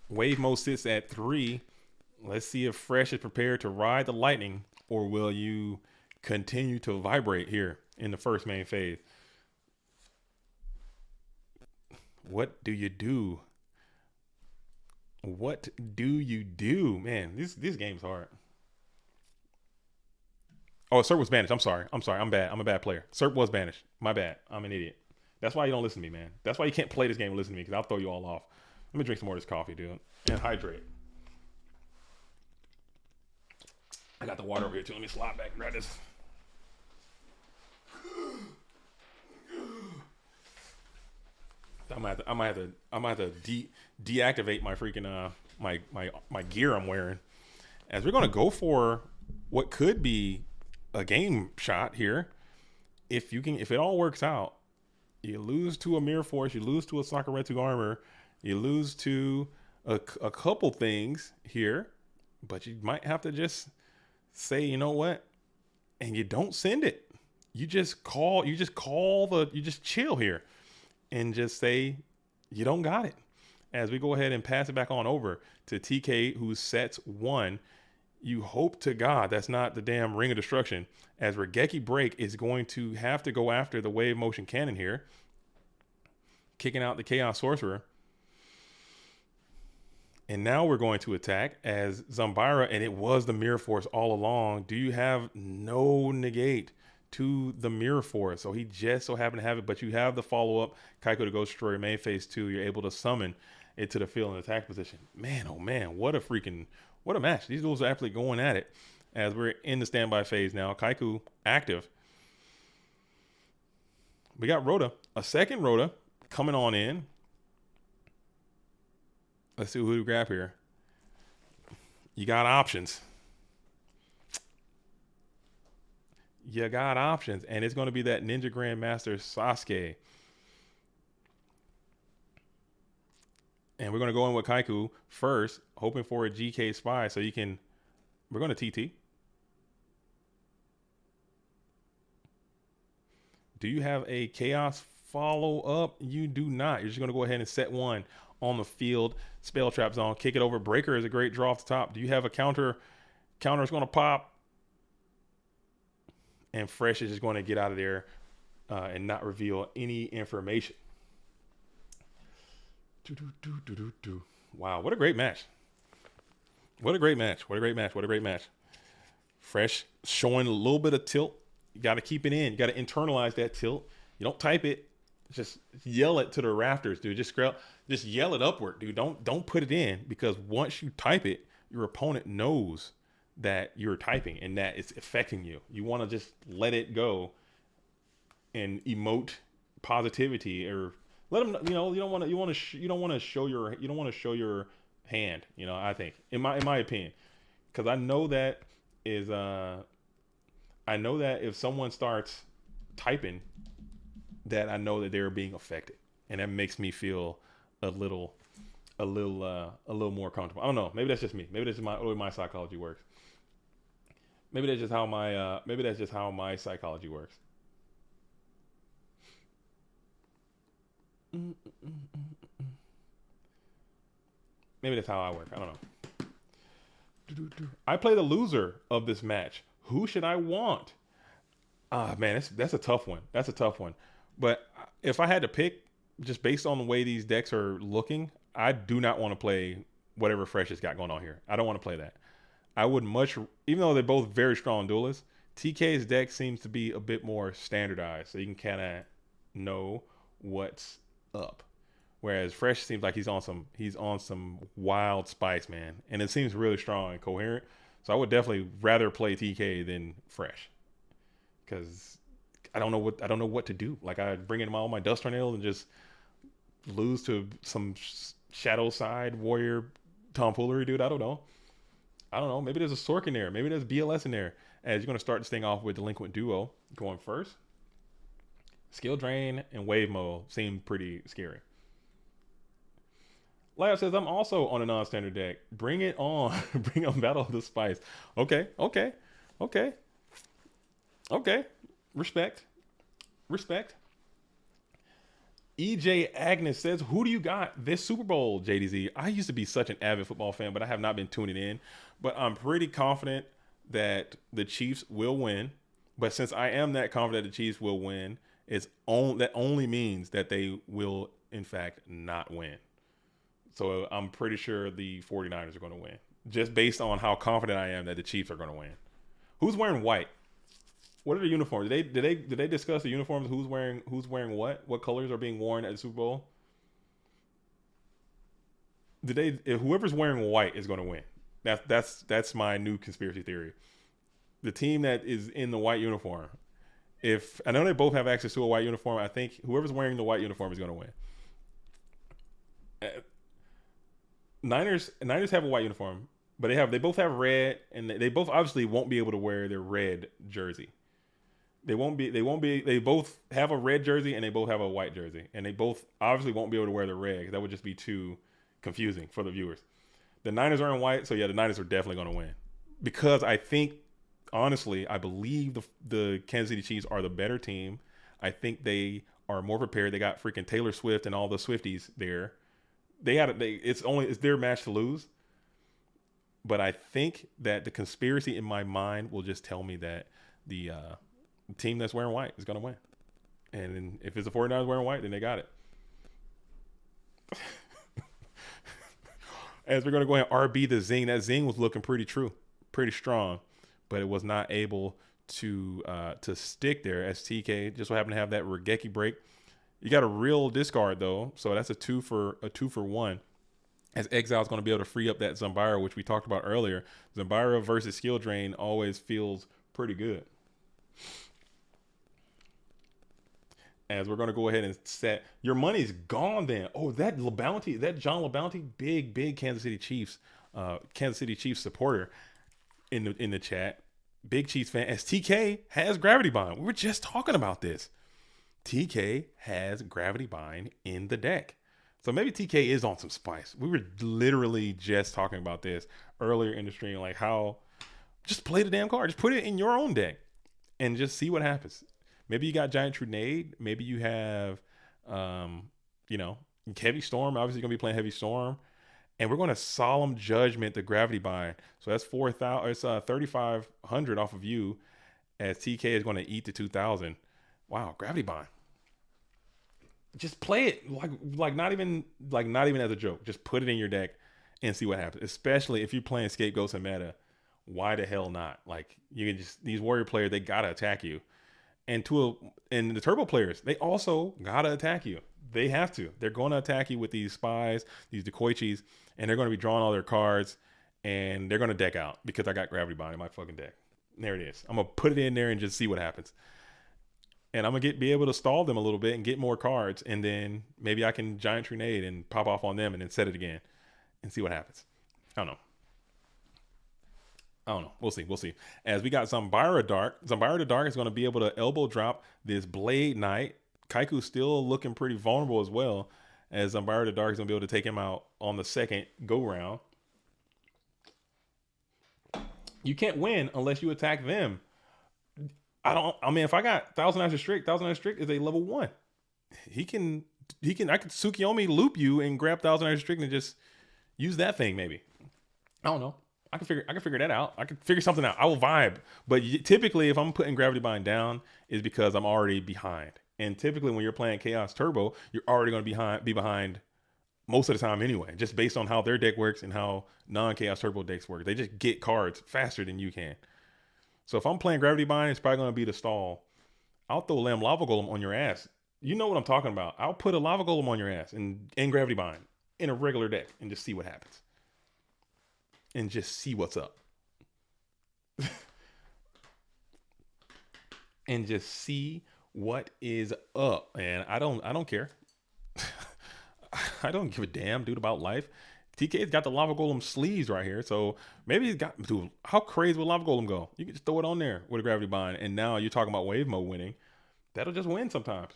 Wave Mode sits at 3. Let's see if Fresh is prepared to ride the lightning, or will you continue to vibrate here in the first main phase? What do you do? What do you do? Man, this game's hard. Oh, Serp was banished. I'm sorry. I'm sorry. I'm bad. I'm a bad player. Serp was banished. My bad. I'm an idiot. That's why you don't listen to me, man. That's why you can't play this game and listen to me, because I'll throw you all off. Let me drink some more of this coffee, dude. And hydrate. I got the water over here, too. Let me slide back and grab this. I might have to deactivate my freaking my gear I'm wearing, as we're gonna go for what could be a game shot here. If it all works out, you lose to a Mirror Force, you lose to a Sakuretsu armor, you lose to a couple things here, but you might have to just say, you know what, and you don't send it. You just chill here and just say you don't got it, as we go ahead and pass it back on over to TK, who sets one. You hope to God that's not the damn Ring of Destruction, as Regeki Break is going to have to go after the Wave Motion Cannon here, kicking out the Chaos Sorcerer. And now we're going to attack as Zambira, and it was the Mirror Force all along. Do you have no negate to the Mirror Force? So he just so happened to have it, but you have the follow-up, Kaiko the Ghost Destroyer, main phase 2. You're able to summon it to the field in attack position. Man, oh man, what a match. These duels are actually going at it, as we're in the standby phase now. Kaiku active. We got Rhoda, a second Rhoda coming on in. Let's see who we grab here. You got options. You got options. And it's going to be that Ninja Grandmaster Sasuke. And we're going to go in with Kaiku first, hoping for a GK spy so you can... We're going to TT. Do you have a Chaos follow-up? You do not. You're just going to go ahead and set one on the field. Spell Trap Zone. Kick it over. Breaker is a great draw off the top. Do you have a counter? Counter is going to pop. And Fresh is just going to get out of there and not reveal any information. Wow, what a great match. What a great match. What a great match. What a great match. Fresh showing a little bit of tilt. You got to keep it in. You got to internalize that tilt. You don't type it. Just yell it to the rafters, dude. Just yell it upward, dude. Don't put it in, because once you type it, your opponent knows that you're typing and that it's affecting you. You want to just let it go and emote positivity, or let them, you don't want to show your hand, I think, in my opinion, because I know that if someone starts typing, that I know that they're being affected, and that makes me feel a little more comfortable. I don't know. Maybe that's just me. Maybe that's just the way my psychology works. Maybe that's just how my psychology works. Maybe that's how I work. I don't know. I play the loser of this match. Who should I want? Man, that's a tough one. That's a tough one. But if I had to pick, just based on the way these decks are looking, I do not want to play whatever Fresh has got going on here. I don't want to play that. I would much, even though they're both very strong duelists, TK's deck seems to be a bit more standardized, so you can kind of know what's up. Whereas Fresh seems like he's on some wild spice, man, and it seems really strong and coherent. So I would definitely rather play TK than Fresh, because I don't know what to do. Like, I bring in all my dust tornadoes and just lose to some shadow side warrior tomfoolery, dude. I don't know. Maybe there's a Sork in there. Maybe there's BLS in there. As you're going to start this thing off with Delinquent Duo going first. Skill Drain and Wave Mode seem pretty scary. Lab says, I'm also on a non-standard deck. Bring it on. Bring on Battle of the Spice. Okay. Respect. EJ Agnes says, "Who do you got this Super Bowl, JDZ?" I used to be such an avid football fan, but I have not been tuning in. But I'm pretty confident that the Chiefs will win. But since I am that confident the Chiefs will win, that only means that they will, in fact, not win. So I'm pretty sure the 49ers are going to win, just based on how confident I am that the Chiefs are going to win. Who's wearing white? What are the uniforms? Did they discuss the uniforms? Who's wearing what? What colors are being worn at the Super Bowl? If whoever's wearing white is going to win. That's my new conspiracy theory. The team that is in the white uniform. If I know they both have access to a white uniform, I think whoever's wearing the white uniform is going to win. Niners have a white uniform, but they both have red, and they both obviously won't be able to wear their red jersey. They both have a red jersey and they both have a white jersey, and they both obviously won't be able to wear the red because that would just be too confusing for the viewers. The Niners are in white, so yeah, the Niners are definitely going to win because I think, honestly, I believe the Kansas City Chiefs are the better team. I think they are more prepared. They got freaking Taylor Swift and all the Swifties there. It's their match to lose. But I think that the conspiracy in my mind will just tell me that the team that's wearing white is going to win. And if it's the 49ers wearing white, then they got it. As we're going to go ahead and RB the Zing. That Zing was looking pretty strong, but it was not able to stick there as TK just so happened to have that Regeki break. You got a real discard though, so that's a two for one. As Exile's going to be able to free up that Zambara, which we talked about earlier. Zambara versus Skill Drain always feels pretty good. As we're going to go ahead and set your money's gone then. Oh, that John LeBounty, big Kansas City Chiefs supporter in the chat. Big Chiefs fan. As TK has Gravity Bind. We were just talking about this. TK has Gravity Bind in the deck. So maybe TK is on some spice. We were literally just talking about this earlier in the stream, like how just play the damn card. Just put it in your own deck and just see what happens. Maybe you got Giant Trunade. Maybe you have, Heavy Storm. Obviously, you're going to be playing Heavy Storm. And we're going to Solemn Judgment the Gravity Bind. So that's 4,000. It's 3,500 off of you as TK is going to eat the 2,000. Wow, Gravity Bind. Just play it like not even as a joke. Just put it in your deck and see what happens. Especially if you're playing Scapegoats and meta. Why the hell not? Like you can these warrior players, they gotta attack you. And the turbo players, they also gotta attack you. They have to. They're gonna attack you with these spies, these Decoichis, and they're gonna be drawing all their cards and they're gonna deck out because I got Gravity Bind in my fucking deck. There it is. I'm gonna put it in there and just see what happens. And I'm going to be able to stall them a little bit and get more cards. And then maybe I can Giant Trunade and pop off on them and then set it again and see what happens. I don't know. We'll see. As we got Zambara Dark. Zambara the Dark is going to be able to elbow drop this Blade Knight. Kaiku's still looking pretty vulnerable as well. As Zambara the Dark is going to be able to take him out on the second go round. You can't win unless you attack them. If I got Thousand Eyes Strict is a level 1. I could Tsukiyomi loop you and grab Thousand Eyes Strict and just use that thing maybe. I don't know. I can figure that out. I can figure something out. I will vibe. But typically if I'm putting Gravity Bind down is because I'm already behind. And typically when you're playing Chaos Turbo, you're already going to be behind most of the time anyway, just based on how their deck works and how non-Chaos Turbo decks work. They just get cards faster than you can. So if I'm playing Gravity Bind, it's probably going to be the stall. I'll throw Lamb Lava Golem on your ass. You know what I'm talking about. I'll put a Lava Golem on your ass and Gravity Bind in a regular deck and just see what happens. And just see what's up. And just see what is up. And I don't care. I don't give a damn, dude, about life. TK's got the Lava Golem sleeves right here. So maybe he's got, dude, how crazy will Lava Golem go? You can just throw it on there with a Gravity Bind. And now you're talking about Wave Mode winning. That'll just win sometimes.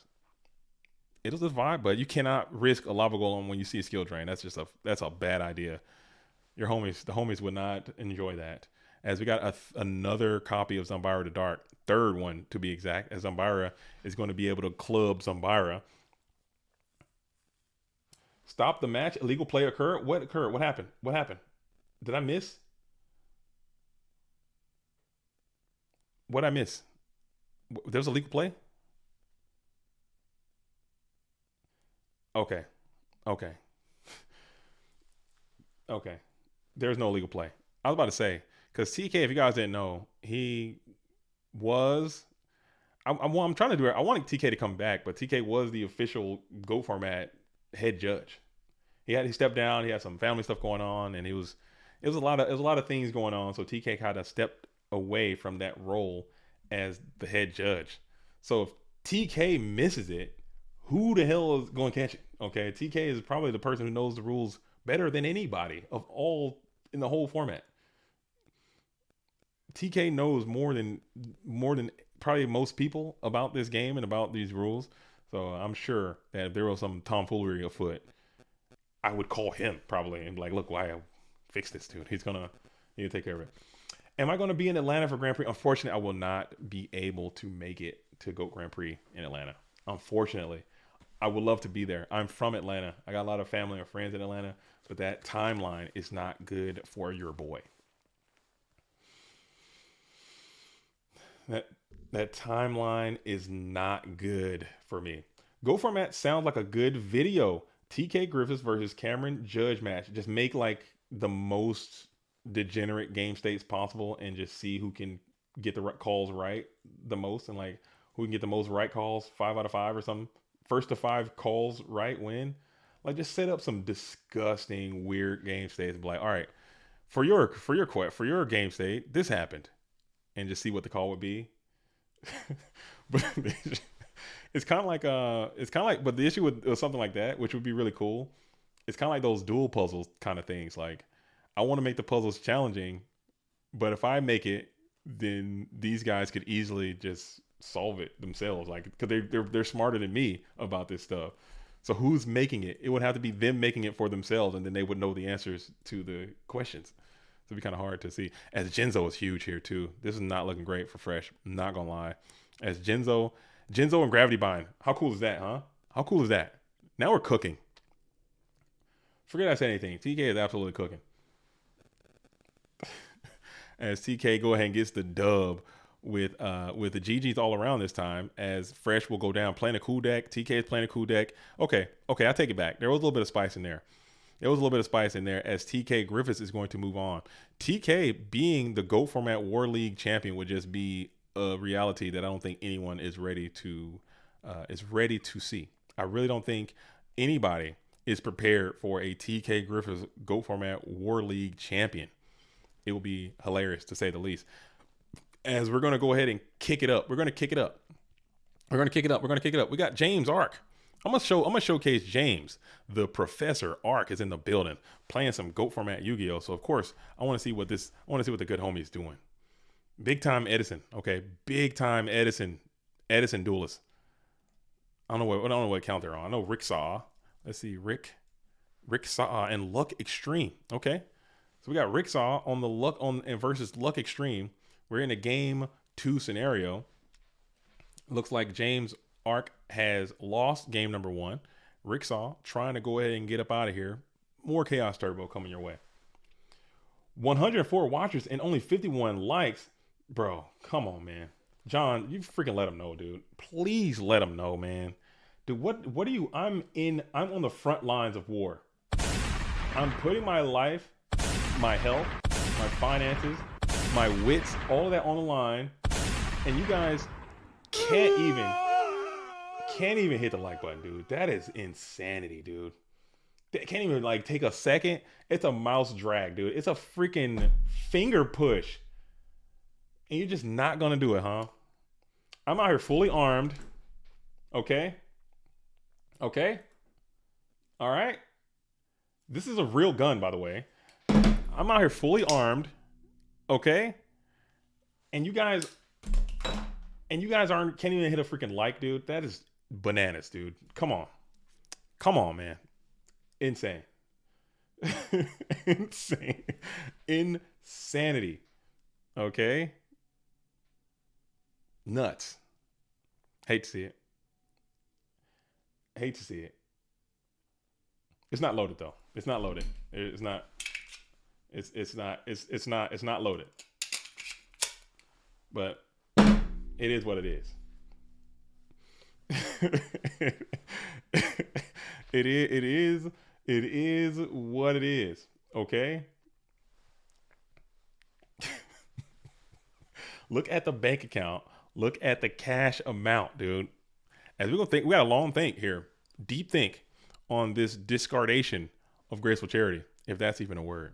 It'll just vibe, but you cannot risk a Lava Golem when you see a skill drain. That's a bad idea. The homies would not enjoy that. As we got another copy of Zambara the Dark, third one to be exact, as Zambara is going to be able to club Zambara. Stop the match. Illegal play occurred. What occurred? What happened? What happened? Did I miss? What did I miss? There was a legal play? Okay. Okay. Okay. There's no legal play. I was about to say, because TK, if you guys didn't know, he was. I'm trying to do it. I wanted TK to come back, but TK was the official Go Format head judge. He stepped down. He had some family stuff going on, and it was a lot of things going on. So TK kind of stepped away from that role as the head judge. So if TK misses it, who the hell is going to catch it? Okay, TK is probably the person who knows the rules better than anybody of all in the whole format. TK knows more than probably most people about this game and about these rules. So I'm sure that if there was some tomfoolery afoot, I would call him probably and be like, look, why I fix this dude. He's gonna need to take care of it. Am I gonna be in Atlanta for Grand Prix? Unfortunately, I will not be able to make it to GOAT Grand Prix in Atlanta. Unfortunately. I would love to be there. I'm from Atlanta. I got a lot of family and friends in Atlanta, but that timeline is not good for your boy. That timeline is not good for me. Go Format sounds like a good video. TK Griffiths versus Cameron Judge match. Just make like the most degenerate game states possible and just see who can get the calls right the most, and like who can get the most right calls, 5 out of 5 or something. First to 5 calls right win. Like just set up some disgusting weird game states and be like, all right, for your game state, this happened, and just see what the call would be. But it's kind of like but the issue with something like that, which would be really cool, it's kind of like those dual puzzles kind of things. Like I want to make the puzzles challenging, but if I make it, then these guys could easily just solve it themselves, like because they're smarter than me about this stuff. So who's making it? It would have to be them making it for themselves, and then they would know the answers to the questions. So it'd be kind of hard to see. As Genzo is huge here too. This is not looking great for Fresh. I'm not gonna lie. As Genzo and Gravity Bind. How cool is that, huh? How cool is that? Now we're cooking. Forget I said anything. TK is absolutely cooking. As TK go ahead and gets the dub with the GGs all around this time, as Fresh will go down playing a cool deck. TK is playing a cool deck. Okay, I take it back. There was a little bit of spice in there. As TK Griffiths is going to move on. TK being the GOAT Format War League champion would just be a reality that I don't think anyone is ready to see. I really don't think anybody is prepared for a TK Griffiths GOAT Format War League champion. It will be hilarious to say the least. As we're going to go ahead and kick it up. We got James Ark. I'm gonna showcase James. The Professor Ark is in the building playing some GOAT Format Yu-Gi-Oh! So of course I want to see what the good homie's doing. Big time Edison. Okay. Big time Edison Duelist. I don't know what account they're on. I know Rick Saw. Let's see. Rick Saw and Luck Extreme. Okay. So we got Rick Saw on the Luck and versus Luck Extreme. We're in a game 2 scenario. Looks like James Ark has lost game number 1. Rick Saw trying to go ahead and get up out of here. More Chaos Turbo coming your way. 104 watchers and only 51 likes. Bro, come on, man. John, you freaking let him know, dude. Please let him know, man. Dude, what are you? I'm on the front lines of war. I'm putting my life, my health, my finances, my wits, all of that on the line, and you guys can't even hit the like button, dude. That is insanity, dude. They can't even like take a second. It's a mouse drag, dude. It's a freaking finger push. And you're just not gonna do it, huh? I'm out here fully armed. Okay? All right? This is a real gun, by the way. I'm out here fully armed. Okay? And you guys can't even hit a freaking like, dude. That is bananas, dude. Come on, man. Insane. Insanity. Okay? Nuts. Hate to see it. It's not loaded though. It's not loaded. It's not. It's not loaded. But it is what it is. It is what it is. Okay. Look at the bank account. Look at the cash amount, dude. As we're gonna think, we got a long think here, deep think on this discardation of graceful charity, if that's even a word.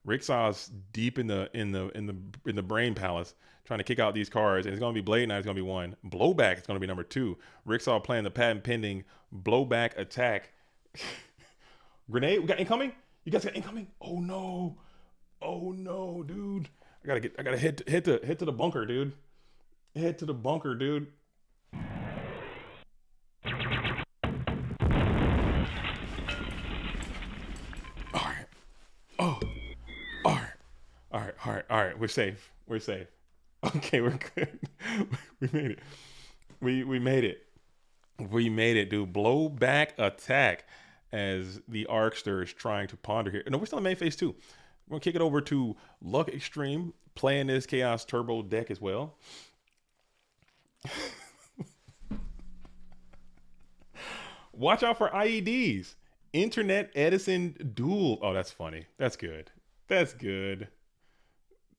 Rick Saw's deep in the brain palace trying to kick out these cards, and it's gonna be Blade Knight. It's gonna be one. Blowback is gonna be number two. Rick Saw playing the patent pending blowback attack. Grenade. We got incoming. You guys got incoming. Oh no. Oh no, dude. I gotta head to the bunker, dude. Head to the bunker, dude. All right. Oh. All right. All right. All right. All right. We're safe. We're safe. Okay, we're good. We made it. We made it. We made it, dude. Blowback attack as the Arkster is trying to ponder here. No, we're still in main phase 2. We're gonna kick it over to Luck Extreme, playing this Chaos Turbo deck as well. Watch out for IEDs. Internet Edison Duel. Oh, that's funny. That's good. That's good.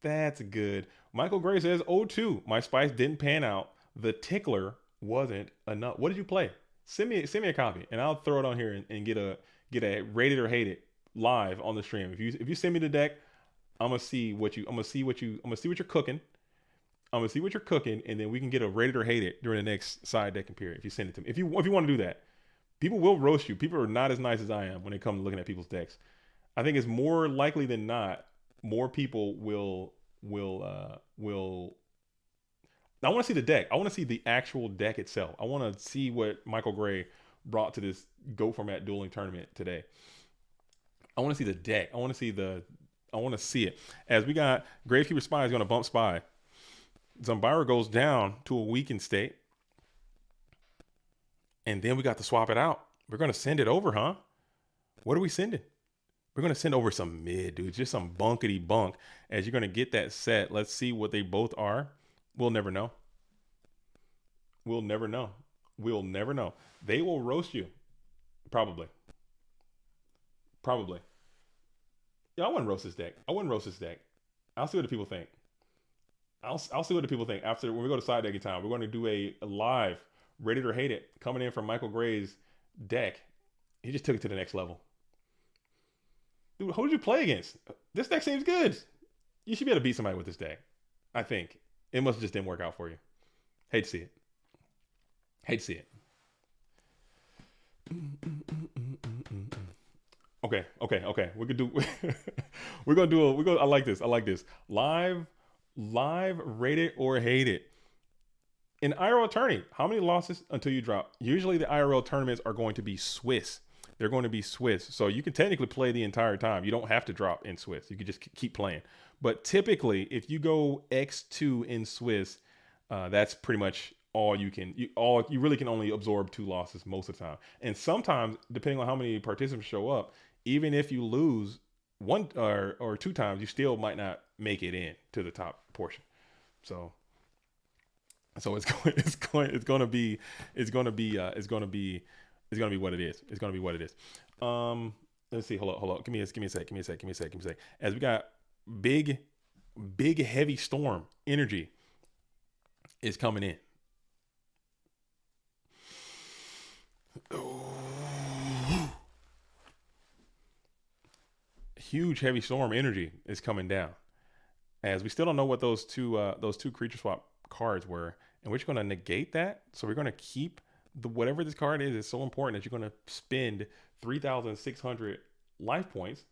That's good. Michael Gray says, "Oh, my spice didn't pan out. The tickler wasn't enough." What did you play? Send me a copy, and I'll throw it on here and get a rate it or hate it live on the stream. If you send me the deck, I'm gonna see what you're cooking. I'm gonna see what you're cooking, and then we can get a rate it or hate it during the next side decking period. If you send it to me, if you want to do that, people will roast you. People are not as nice as I am when it comes to looking at people's decks. I think it's more likely than not, more people will. I want to see the deck. I want to see the actual deck itself. I want to see what Michael Gray brought to this Go Format dueling tournament today. I want to see the deck. I want to see it. As we got Gravekeeper Spy is going to bump Spy. Zumbira goes down to a weakened state. And then we got to swap it out. We're going to send it over, huh? What are we sending? We're going to send over some mid, dude. Just some bunkety bunk. As you're going to get that set. Let's see what they both are. We'll never know. We'll never know. We'll never know. They will roast you. Probably. Yeah, I wouldn't roast this deck. I'll see what the people think. I'll see what the people think. After, when we go to side decking time, we're going to do a live Rate It or Hate It coming in from Michael Gray's deck. He just took it to the next level. Dude, who did you play against? This deck seems good. You should be able to beat somebody with this deck. I think. It must have just didn't work out for you. Hate to see it. Okay. We could do. I like this. Live. Rate It or Hate It. In IRL tourney, how many losses until you drop? Usually the IRL tournaments are going to be Swiss. They're going to be Swiss. So you can technically play the entire time. You don't have to drop in Swiss. You can just keep playing. But typically, if you go X2 in Swiss, that's pretty much all you can. You really can only absorb 2 losses most of the time. And sometimes, depending on how many participants show up, even if you lose 1 or 2 times, you still might not make it in to the top portion. So it's going to be what it is. It's going to be what it is. Let's see. Hold on. Give me a sec. As we got big heavy storm energy is coming in. Huge heavy storm energy is coming down. As we still don't know what those two creature swap cards were, and we're just going to negate that. So we're going to keep whatever this card is. It's so important that you're going to spend 3,600 life points.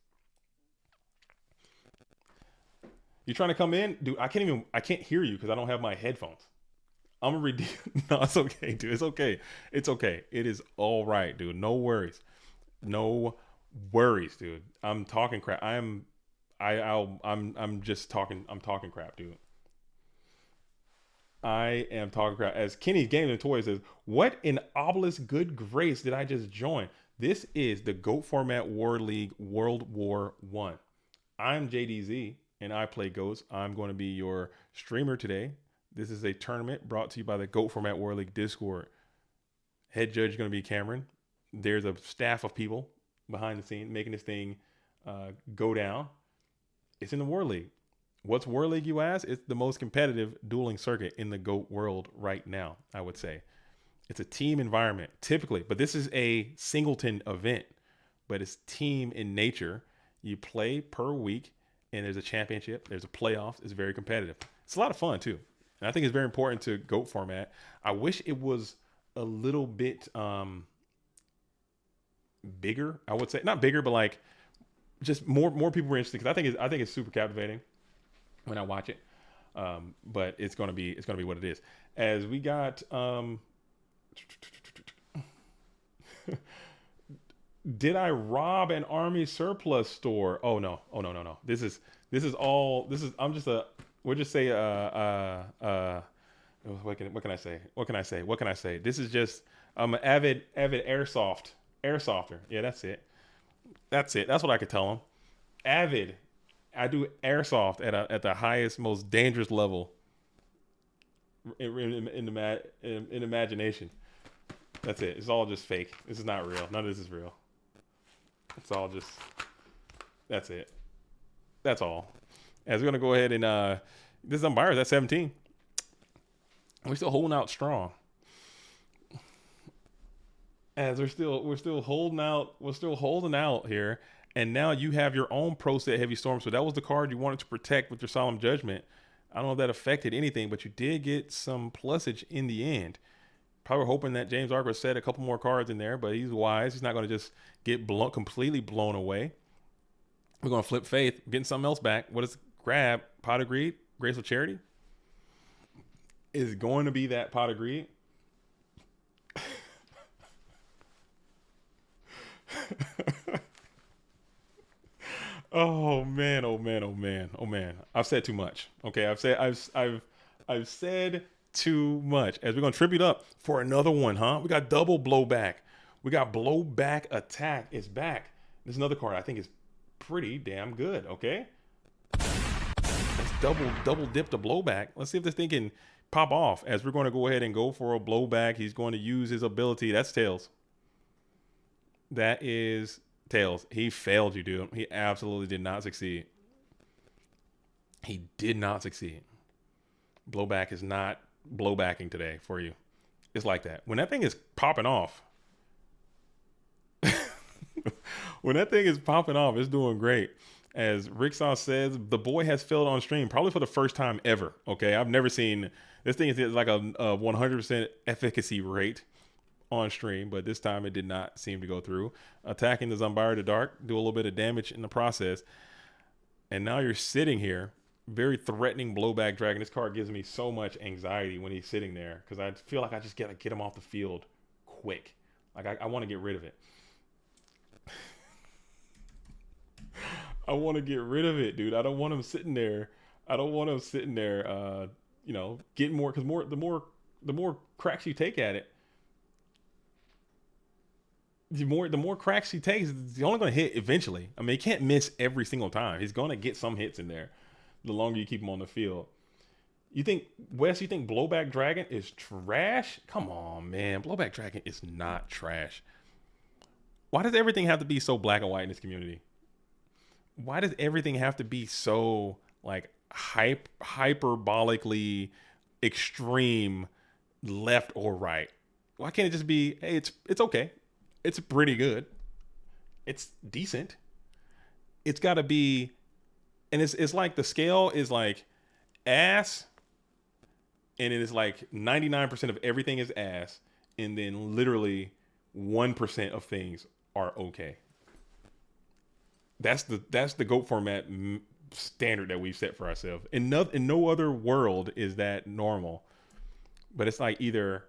You're trying to come in, dude. I can't hear you because I don't have my headphones. I'm gonna redeem. No, it's okay, dude. It's okay. It is all right, dude. No worries, dude. I'm talking crap. I'm just talking. I'm talking crap, dude. I am talking crap. As Kenny's Games and Toys says, what in obelisk good grace did I just join? This is the GOAT Format War League World War One. I'm JDZ and I play GOATs. I'm going to be your streamer today. This is a tournament brought to you by the GOAT Format War League Discord. Head judge is going to be Cameron. There's a staff of people behind the scene making this thing go down. It's in the War League. What's War League, you ask? It's the most competitive dueling circuit in the GOAT world right now, I would say. It's a team environment, typically, but this is a singleton event, but it's team in nature. You play per week, and there's a championship, there's a playoffs. It's very competitive. It's a lot of fun, too. And I think it's very important to GOAT format. I wish it was a little bit bigger, I would say. Not bigger, but like just more people were interested, because I think it's super captivating when I watch it. But it's gonna be what it is. As we got did I rob an army surplus store? Oh no. This is we'll just say what can I say? This is just I'm an avid airsofter. Yeah, that's it. That's what I could tell him. Avid. I do airsoft at the highest, most dangerous level in imagination. That's it. It's all just fake. This is not real. None of this is real. It's all just. That's it. That's all. As we're gonna go ahead and this is umpires at 17. We're still holding out strong. As we're still holding out. We're still holding out here. And now you have your own Pro Set Heavy Storm. So that was the card you wanted to protect with your Solemn Judgment. I don't know if that affected anything, but you did get some plusage in the end. Probably hoping that James Archer set a couple more cards in there, but he's wise. He's not going to just get completely blown away. We're going to flip Faith, getting something else back. What is grab? Pot of Greed? Graceful Charity? Is going to be that Pot of Greed. Oh man. I've said too much. Okay, I've said too much. As we're gonna tribute up for another one, huh? We got double blowback. We got blowback attack is back. There's another card I think is pretty damn good. Okay, let's double dip the blowback. Let's see if this thing can pop off. As we're going to go ahead and go for a blowback, he's going to use his ability. That's tails. That is tails. He failed you, dude. He absolutely did not succeed. He did not succeed. Blowback is not blowbacking today for you. It's like that. When that thing is popping off, it's doing great. As Ricksaw says, the boy has failed on stream, probably for the first time ever. Okay, I've never seen this thing is like a 100% efficacy rate on stream, but this time it did not seem to go through. Attacking the Zumbara to Dark, do a little bit of damage in the process. And now you're sitting here, very threatening blowback dragon. This card gives me so much anxiety when he's sitting there, because I feel like I just gotta get him off the field quick. Like I want to get rid of it. I want to get rid of it, dude. I don't want him sitting there. Getting more, because the more cracks you take at it, the more cracks he takes, he's only going to hit eventually. I mean, he can't miss every single time. He's going to get some hits in there the longer you keep him on the field. You think Blowback Dragon is trash? Come on, man. Blowback Dragon is not trash. Why does everything have to be so black and white in this community? Why does everything have to be so like hyperbolically extreme left or right? Why can't it just be, hey, it's okay. It's pretty good. It's decent. It's got to be, and it's like the scale is like ass, and it is like 99% of everything is ass, and then literally 1% of things are okay. That's the GOAT format standard that we've set for ourselves. In no other world is that normal. But it's like either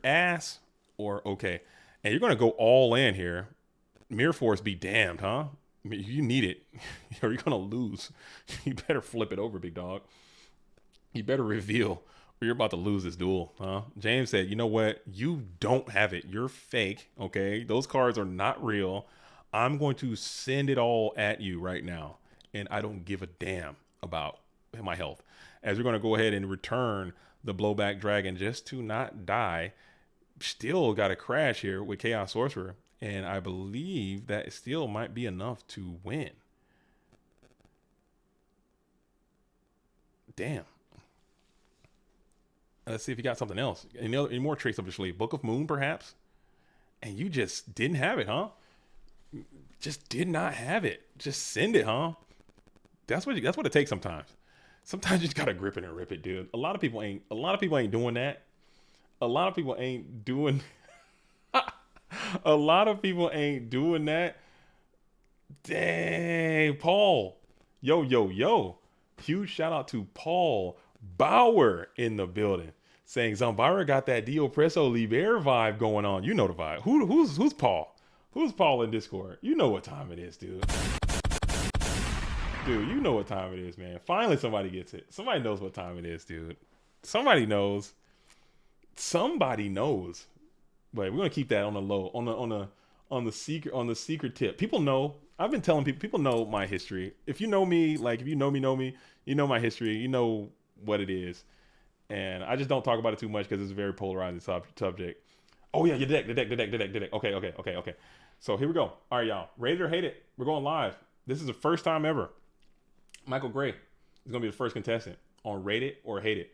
ass or okay. And you're going to go all in here. Mirror Force be damned, huh? I mean, you need it or you're going to lose. You better flip it over, big dog. You better reveal or you're about to lose this duel, huh? James said, you know what? You don't have it. You're fake, okay? Those cards are not real. I'm going to send it all at you right now. And I don't give a damn about my health. As we're going to go ahead and return the blowback dragon just to not die. Still got a crash here with Chaos Sorcerer. And I believe that still might be enough to win. Damn. Let's see if you got something else. Any more tricks up your sleeve? Book of Moon, perhaps? And you just didn't have it, huh? Just did not have it. Just send it, huh? That's what it takes sometimes. Sometimes you just gotta grip it and rip it, dude. A lot of people ain't doing that. A lot of people ain't doing a lot of people ain't doing that. Dang, Paul. Yo. Huge shout out to Paul Bauer in the building. Saying Zambara got that Dio Presso Liber vibe going on. You know the vibe. Who's Paul? Who's Paul in Discord? You know what time it is, dude. Dude, you know what time it is, man. Finally somebody gets it. Somebody knows what time it is, dude. Somebody knows. Somebody knows. But we're gonna keep that on the low, on the secret tip. People know. I've been telling people know my history. If you know me, like if you know me, you know my history, you know what it is. And I just don't talk about it too much because it's a very polarizing subject. Oh yeah, your deck. Okay. So here we go. All right, y'all. Rate it or hate it. We're going live. This is the first time ever. Michael Gray is gonna be the first contestant on Rate It or Hate It.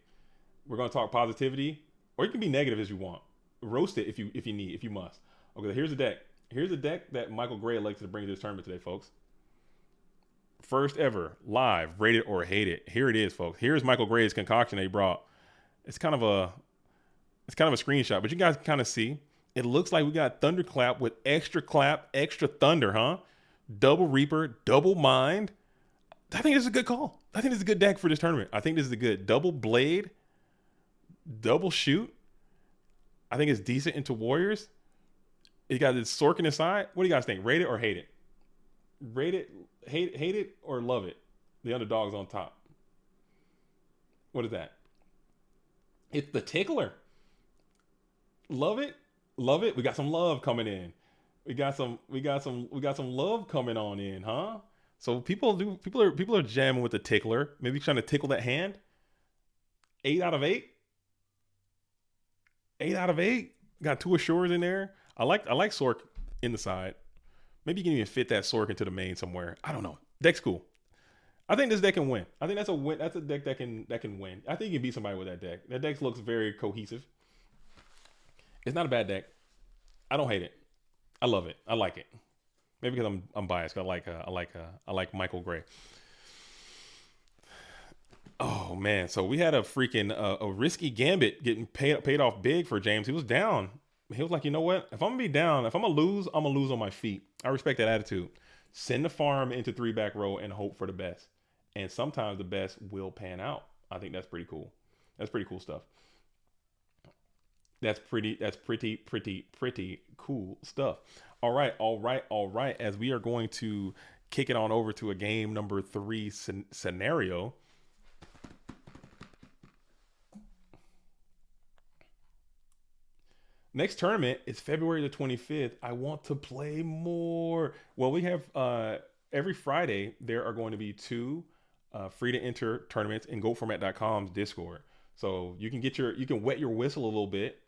We're gonna talk positivity, or you can be negative as you want. Roast it if you must. Okay, here's the deck. Here's the deck that Michael Gray elected to bring to this tournament today, folks. First ever live Rate It or Hate It. Here it is, folks. Here's Michael Gray's concoction that he brought. It's kind of a screenshot, but you guys can kind of see. It looks like we got Thunderclap with extra clap, extra thunder, huh? Double Reaper, double Mind. I think this is a good call. I think this is a good deck for this tournament. I think this is a good double Blade, double Shoot. I think it's decent into Warriors. It got this Sorkin inside. What do you guys think? Rate it or hate it? Rate it, hate it, or love it? The underdog's on top. What is that? It's the Tickler. Love it. We got some love coming in. We got some love coming on in, huh? So people are jamming with the Tickler. Maybe trying to tickle that hand. 8 out of 8. 8 out of 8. Got 2 Assures in there. I like Sork in the side. Maybe you can even fit that Sork into the main somewhere. I don't know. Deck's cool. I think this deck can win. I think that's a win. That's a deck that can win. I think you can beat somebody with that deck. That deck looks very cohesive. It's not a bad deck. I don't hate it. I love it. I like it. Maybe because I'm biased. I like Michael Gray. Oh man, so we had a freaking a risky gambit getting paid off big for James. He was down. He was like, you know what? If I'm gonna be down, if I'm gonna lose on my feet. I respect that attitude. Send the farm into 3-back row and hope for the best. And sometimes the best will pan out. I think that's pretty cool. That's pretty cool stuff. That's pretty cool stuff. All right. As we are going to kick it on over to a game number 3 scenario. Next tournament is February the 25th. I want to play more. Well, we have every Friday there are going to be 2 free to enter tournaments in GoFormat.com's Discord. So you can wet your whistle a little bit.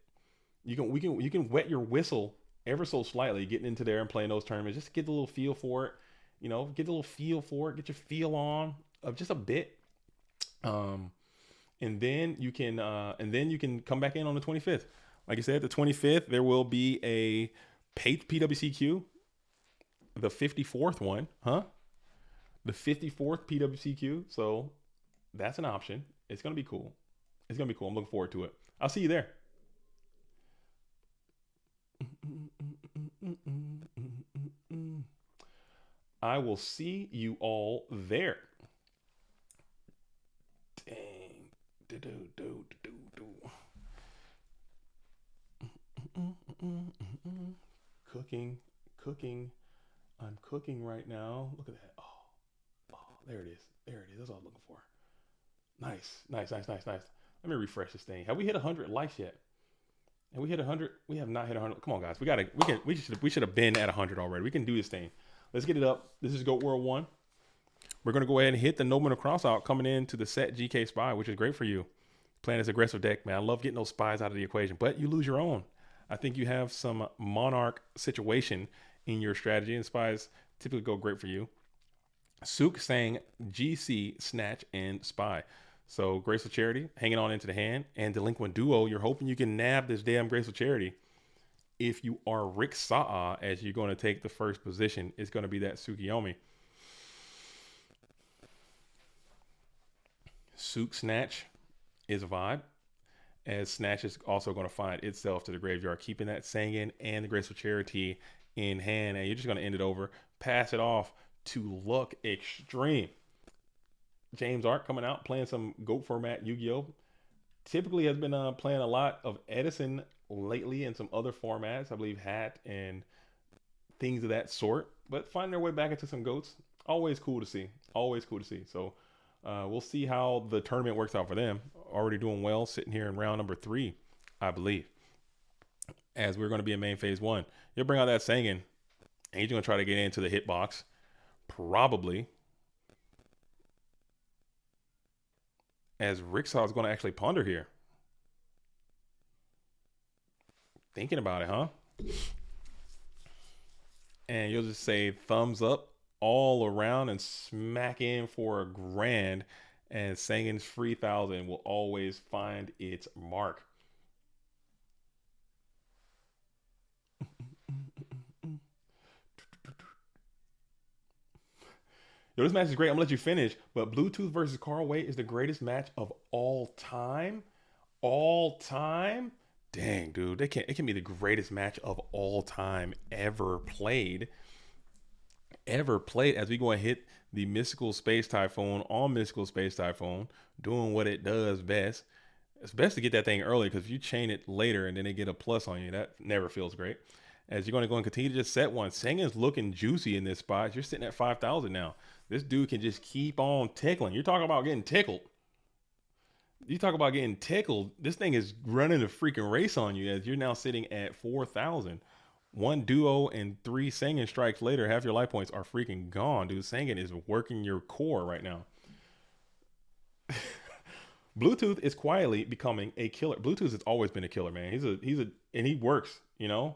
You can wet your whistle ever so slightly getting into there and playing those tournaments. Just get a little feel for it. Get a little feel for it. Get your feel on of just a bit. And then you can come back in on the 25th. Like I said, the 25th, there will be a PWCQ, the 54th one, huh? The 54th PWCQ. So that's an option. It's going to be cool. I'm looking forward to it. I'll see you there. I will see you all there. Dang. Cooking. I'm cooking right now. Look at that. Oh, there it is. That's what I'm looking for. Nice, nice, nice, nice, nice. Let me refresh this thing. Have we hit 100 likes yet? Have we hit 100? We have not hit 100. Come on, guys. We should have been at 100 already. We can do this thing. Let's get it up. This is Goat World 1. We're going to go ahead and hit the Nobleman Cross out coming into the set GK Spy, which is great for you. Playing this aggressive deck, man. I love getting those spies out of the equation, but you lose your own. I think you have some Monarch situation in your strategy, and spies typically go great for you. Sook saying GC, Snatch, and Spy. So Graceful Charity hanging on into the hand, and Delinquent Duo. You're hoping you can nab this damn Graceful Charity. If you are Rick Sa'a, as you're going to take the first position, it's going to be that Tsukiyomi. Sook Snatch is a vibe, as Snatch is also going to find itself to the graveyard, keeping that Sangan and the Graceful Charity in hand, and you're just going to end it over, pass it off to Luck Extreme. James Art coming out playing some GOAT format Yu-Gi-Oh! Typically has been playing a lot of Edison lately in some other formats, I believe Hat and things of that sort, but finding their way back into some GOATs, always cool to see. Always cool to see. So we'll see how the tournament works out for them. Already doing well, sitting here in round number 3, I believe. As we're going to be in main phase 1. You'll bring out that Sangan, and he's going to try to get into the hitbox. Probably. As Ricksaw is going to actually ponder here. Thinking about it, huh? And you'll just say thumbs up all around and smack in for a grand. And Sangan's 3,000 will always find its mark. Yo, this match is great. I'm gonna let you finish, but Bluetooth versus Carl Waite is the greatest match of all time. All time? Dang, dude. It can be the greatest match of all time ever played. Ever played, as we go and hit the Mystical Space Typhoon on Mystical Space Typhoon, doing what it does best. It's best to get that thing early, because if you chain it later and then they get a plus on you, that never feels great. As you're going to go and continue to just set one. Sangan's looking juicy in this spot. You're sitting at 5,000 now. This dude can just keep on tickling. You're talking about getting tickled. You talk about getting tickled. This thing is running a freaking race on you, as you're now sitting at 4,000. One duo and 3 Sangan strikes later, half your life points are freaking gone, dude. Sangan is working your core right now. Bluetooth is quietly becoming a killer. Bluetooth has always been a killer, man. And he works, you know.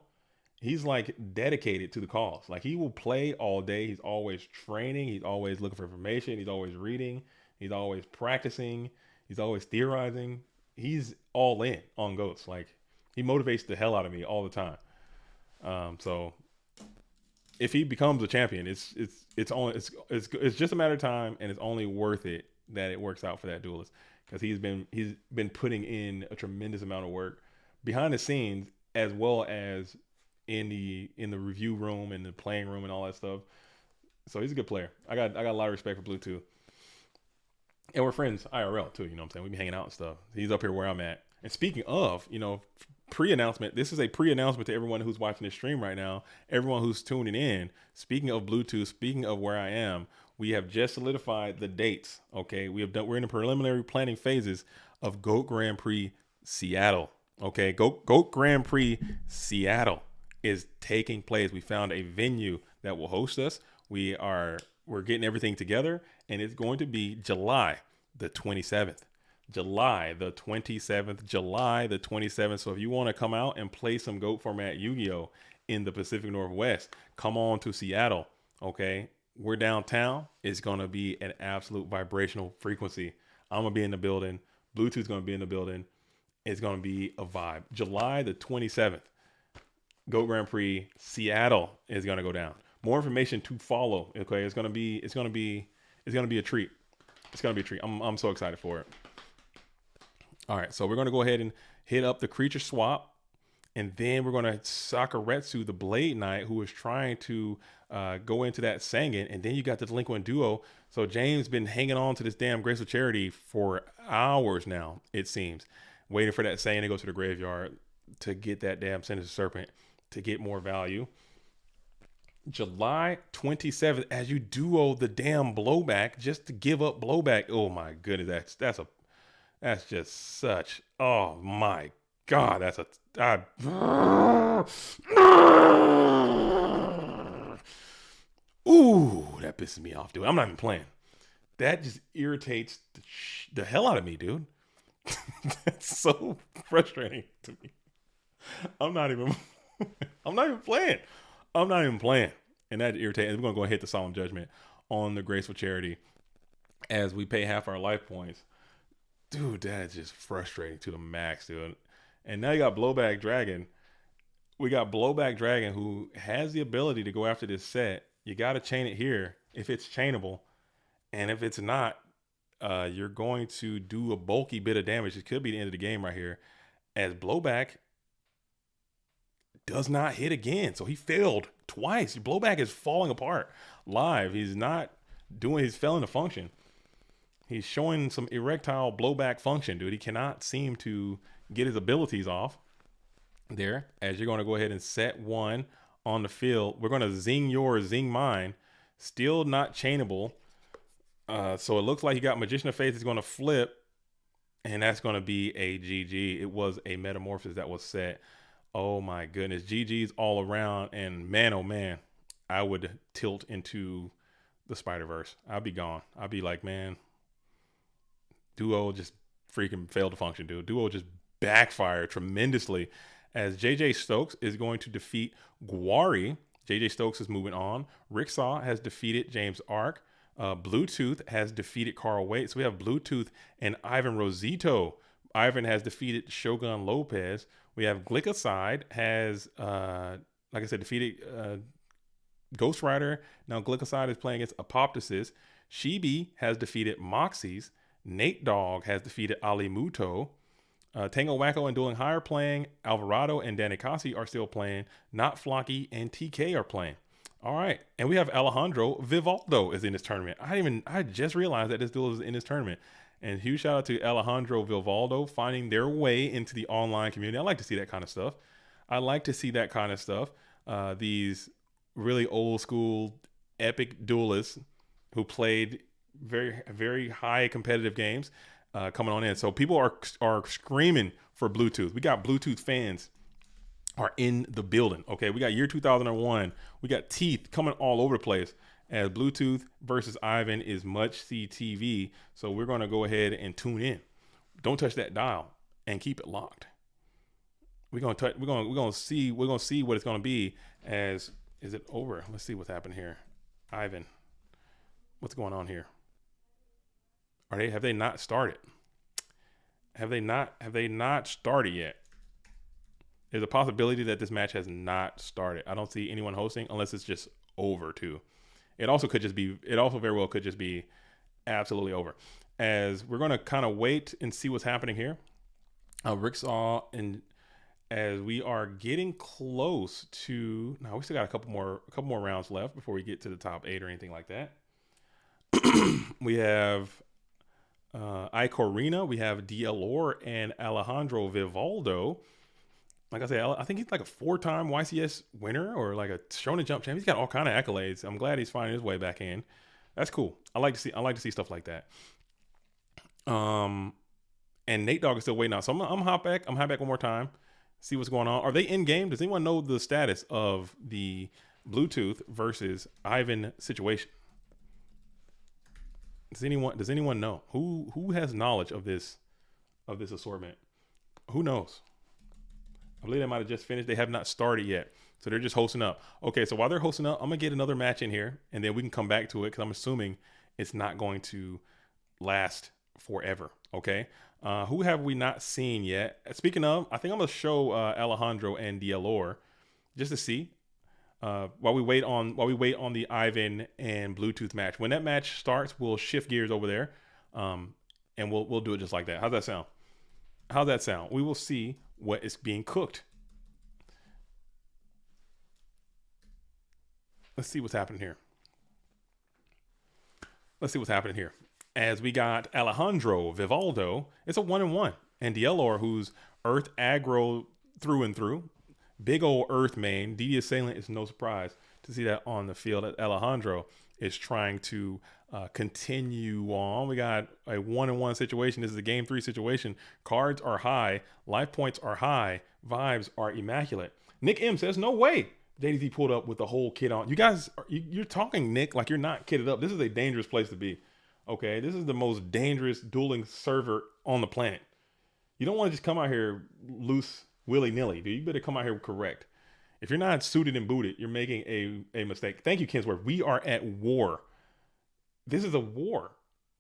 He's like dedicated to the cause. Like, he will play all day. He's always training. He's always looking for information. He's always reading. He's always practicing. He's always theorizing. He's all in on GOATs. Like, he motivates the hell out of me all the time. So if he becomes a champion, it's just a matter of time, and it's only worth it that it works out for that duelist, because he's been putting in a tremendous amount of work behind the scenes, as well as in the review room and the playing room and all that stuff. So he's a good player. I got a lot of respect for Bluetooth. And we're friends IRL too, you know what I'm saying? We be hanging out and stuff. He's up here where I'm at. And speaking of, you know, pre-announcement, this is a pre-announcement to everyone who's watching this stream right now, everyone who's tuning in. Speaking of Bluetooth, speaking of where I am, we have just solidified the dates. Okay, we're in the preliminary planning phases of GOAT Grand Prix Seattle. Okay, GOAT Grand Prix Seattle is taking place. We found a venue that will host us. We're getting everything together, and it's going to be July the 27th. July the 27th. So if you want to come out and play some GOAT format Yu-Gi-Oh! In the Pacific Northwest, come on to Seattle. Okay, we're downtown. It's going to be an absolute vibrational frequency. I'm going to be in the building. Bluetooth's going to be in the building. It's going to be a vibe. July the 27th. GOAT Grand Prix Seattle is going to go down. More information to follow. Okay, it's going to be a treat. It's going to be a treat. I'm so excited for it. All right, so we're going to go ahead and hit up the creature swap, and then we're going to Sakuretsu the Blade Knight, who is trying to go into that Sangan, and then you got the Delinquent Duo. So James been hanging on to this damn Graceful Charity for hours now, it seems, waiting for that Sangan to go to the graveyard to get that damn Sinister Serpent to get more value. July 27th, as you duo the damn blowback just to give up blowback. Oh my goodness, that's just such. Oh my god, that's a. Ooh, that pisses me off, dude. I'm not even playing. That just irritates the hell out of me, dude. That's so frustrating to me. I'm not even. I'm not even playing. I'm not even playing, and that irritates. We're gonna go ahead and hit the solemn judgment on the graceful charity as we pay half our life points. Dude, that is just frustrating to the max, dude. And now you got Blowback Dragon. We got Blowback Dragon who has the ability to go after this set. You got to chain it here if it's chainable. And if it's not, you're going to do a bulky bit of damage. It could be the end of the game right here. As Blowback does not hit again. So he failed twice. Blowback is falling apart live. He's not doing, he's failing to function. He's showing some erectile blowback function, dude. He cannot seem to get his abilities off there. As you're going to go ahead and set one on the field. We're going to zing yours, zing mine. Still not chainable. So it looks like you got Magician of Faith is going to flip. And that's going to be a GG. It was a Metamorphosis that was set. Oh my goodness. GG's all around. And man, oh man, I would tilt into the Spider-Verse. I'd be gone. I'd be like, man, Duo just freaking failed to function, dude. Duo just backfired tremendously as JJ Stokes is going to defeat Guari. JJ Stokes is moving on. Ricksaw has defeated James Ark. Bluetooth has defeated Carl Waite. So we have Bluetooth and Ivan Rosito. Ivan has defeated Shogun Lopez. We have Glycoside has, like I said, defeated Ghost Rider. Now Glycoside is playing against Apoptosis. Shibi has defeated Moxies. Nate Dogg has defeated Ali Muto. Tango Wacko and Dueling High are playing. Alvarado and Danikasi are still playing. Not Flocky and TK are playing. All right. And we have Alejandro Vivaldo is in this tournament. I just realized that this duel is in this tournament. And huge shout out to Alejandro Vivaldo finding their way into the online community. I like to see that kind of stuff. These really old school epic duelists who played very, very high competitive games coming on in. So people are screaming for Bluetooth. We got Bluetooth fans are in the building. Okay, we got year 2001. We got teeth coming all over the place as Bluetooth versus Ivan is much see TV. So we're going to go ahead and tune in. Don't touch that dial and keep it locked. We're going to see what it's going to be as is it over? Let's see what's happened here. Ivan, what's going on here? Have they not started? Have they not started yet? There's a possibility that this match has not started. I don't see anyone hosting unless it's just over too. It also very well could just be absolutely over. As we're going to kind of wait and see what's happening here. Ricksaw, and as we are getting close to, now we still got a couple more rounds left before we get to the top 8 or anything like that. We have Icorina, we have Dialor and Alejandro Vivaldo. Like I said, I think he's like a 4-time YCS winner or like a Shonen Jump champ. He's got all kind of accolades. I'm glad he's finding his way back in. That's cool. I like to see stuff like that. And Nate Dogg is still waiting out. So I'm hop back. I'm hop back one more time. See what's going on. Are they in game? Does anyone know the status of the Bluetooth versus Ivan situation? Does anyone know? Who has knowledge of this assortment? Who knows? I believe they might have just finished. They have not started yet. So they're just hosting up. Okay, so while they're hosting up, I'm going to get another match in here, and then we can come back to it because I'm assuming it's not going to last forever. Okay? Who have we not seen yet? Speaking of, I think I'm going to show Alejandro and Dialor just to see while we wait on the Ivan and Bluetooth match. When that match starts, we'll shift gears over there, and we'll do it just like that. How's that sound? How's that sound? We will see what is being cooked. Let's see what's happening here. As we got Alejandro Vivaldo, it's a 1-1. And Dialor, who's Earth aggro through and through. Big old Earth main. DD Assailant is no surprise to see that on the field. Alejandro is trying to continue on. We got a 1-1 situation. This is a game 3 situation. Cards are high. Life points are high. Vibes are immaculate. Nick M says, no way JDZ pulled up with the whole kit on. You guys, you're talking, Nick, like you're not kitted up. This is a dangerous place to be. Okay, this is the most dangerous dueling server on the planet. You don't want to just come out here loose willy-nilly, dude. You better come out here correct. If you're not suited and booted, you're making a mistake. Thank you, Kinsworth. We are at war. This is a war.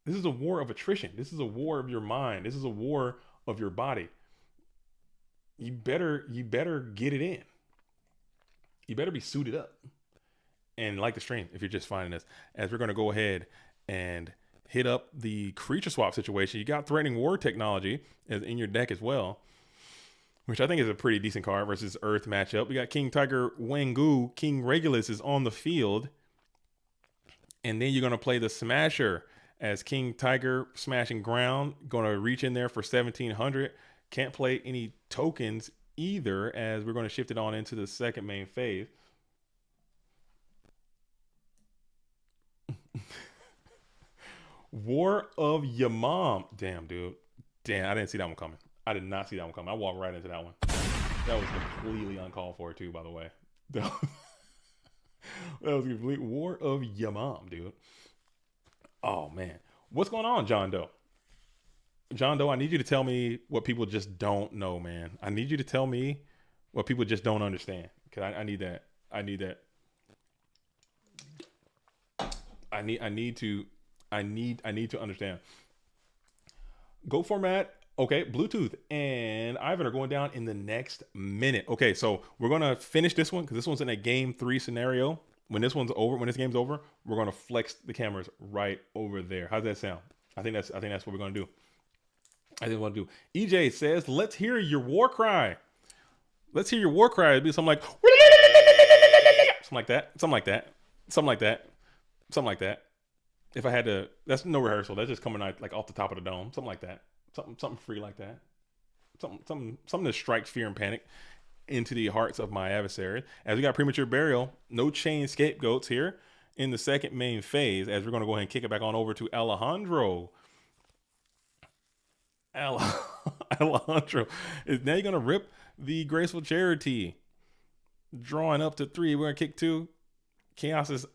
This is a war of attrition. This is a war of your mind. This is a war of your body. You better get it in. You better be suited up and like the stream if you're just finding this, as we're going to go ahead and hit up the creature swap situation. You got Threatening War technology as in your deck as well, which I think is a pretty decent card versus Earth matchup. We got King Tiger Wengu. King Regulus is on the field. And then you're going to play the Smasher as King Tiger smashing ground. Going to reach in there for 1,700. Can't play any tokens either, as we're going to shift it on into the second main phase. War of Yamam. Damn, dude. Damn, I didn't see that one coming. I did not see that one coming. I walked right into that one. That was completely uncalled for, too, by the way. That was complete War of Yamam, dude. Oh, man. What's going on, John Doe? John Doe, I need you to tell me what people just don't know, man. I need you to tell me what people just don't understand. Because I need that. I need that. I need to understand. Go Format. Okay, Bluetooth and Ivan are going down in the next minute. Okay, so we're gonna finish this one because this one's in a game 3 scenario. When this one's over, when this game's over, we're gonna flex the cameras right over there. How's that sound? I think that's what we're gonna do. EJ says, "Let's hear your war cry. Let's hear your war cry." It'd be something like, something like that, something like that, something like that, something like that. If I had to, that's no rehearsal. That's just coming out like off the top of the dome, something like that. Something free like that. Something to strike fear and panic into the hearts of my adversary. As we got Premature Burial, no chain scapegoats here in the second main phase, as we're going to go ahead and kick it back on over to Alejandro. Alejandro is now you're going to rip the Graceful Charity. Drawing up to 3. We're going to kick 2. Chaos is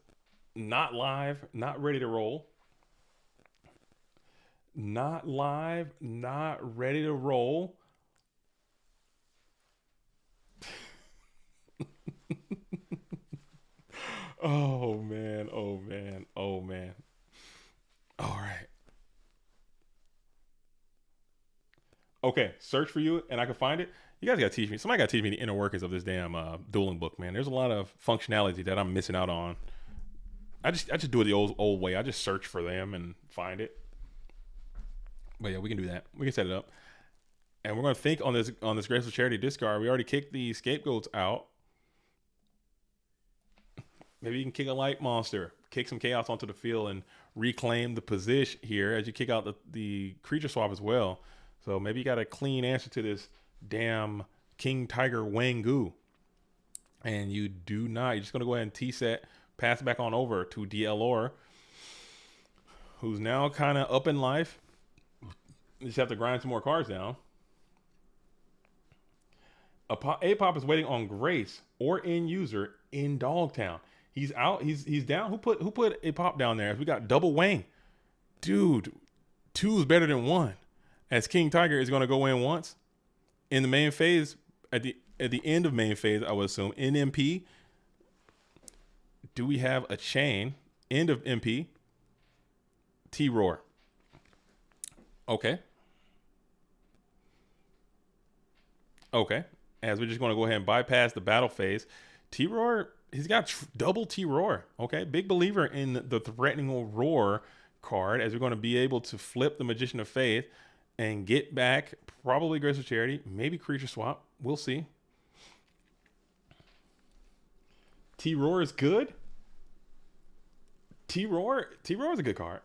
not live, not ready to roll. Not live, not ready to roll. Oh, man. Oh, man. Oh, man. All right. Okay, search for you and I can find it. You guys got to teach me. Somebody got to teach me the inner workings of this damn dueling book, man. There's a lot of functionality that I'm missing out on. I just do it the old way. I just search for them and find it. But yeah, we can do that. We can set it up. And we're going to think on this Graceful Charity discard. We already kicked the scapegoats out. Maybe you can kick a light monster, kick some chaos onto the field and reclaim the position here as you kick out the creature swap as well. So maybe you got a clean answer to this damn King Tiger Wengu. And you do not. You're just going to go ahead and T-set, pass it back on over to DLR, who's now kind of up in life. You just have to grind some more cards down. A-Pop is waiting on Grace or end user in Dogtown. He's out. He's down. Who put A-Pop down there? We got double Wang. Dude, 2 is better than 1. As King Tiger is going to go in once. In the main phase, at the end of main phase, I would assume, in MP, do we have a chain? End of MP. T-Roar. Okay. Okay. As we're just going to go ahead and bypass the battle phase. T-Roar, he's got double T-Roar. Okay. Big believer in the Threatening Roar card, as we're going to be able to flip the Magician of Faith and get back probably Graceful Charity, maybe Creature Swap. We'll see. T-Roar is good. T-Roar is a good card.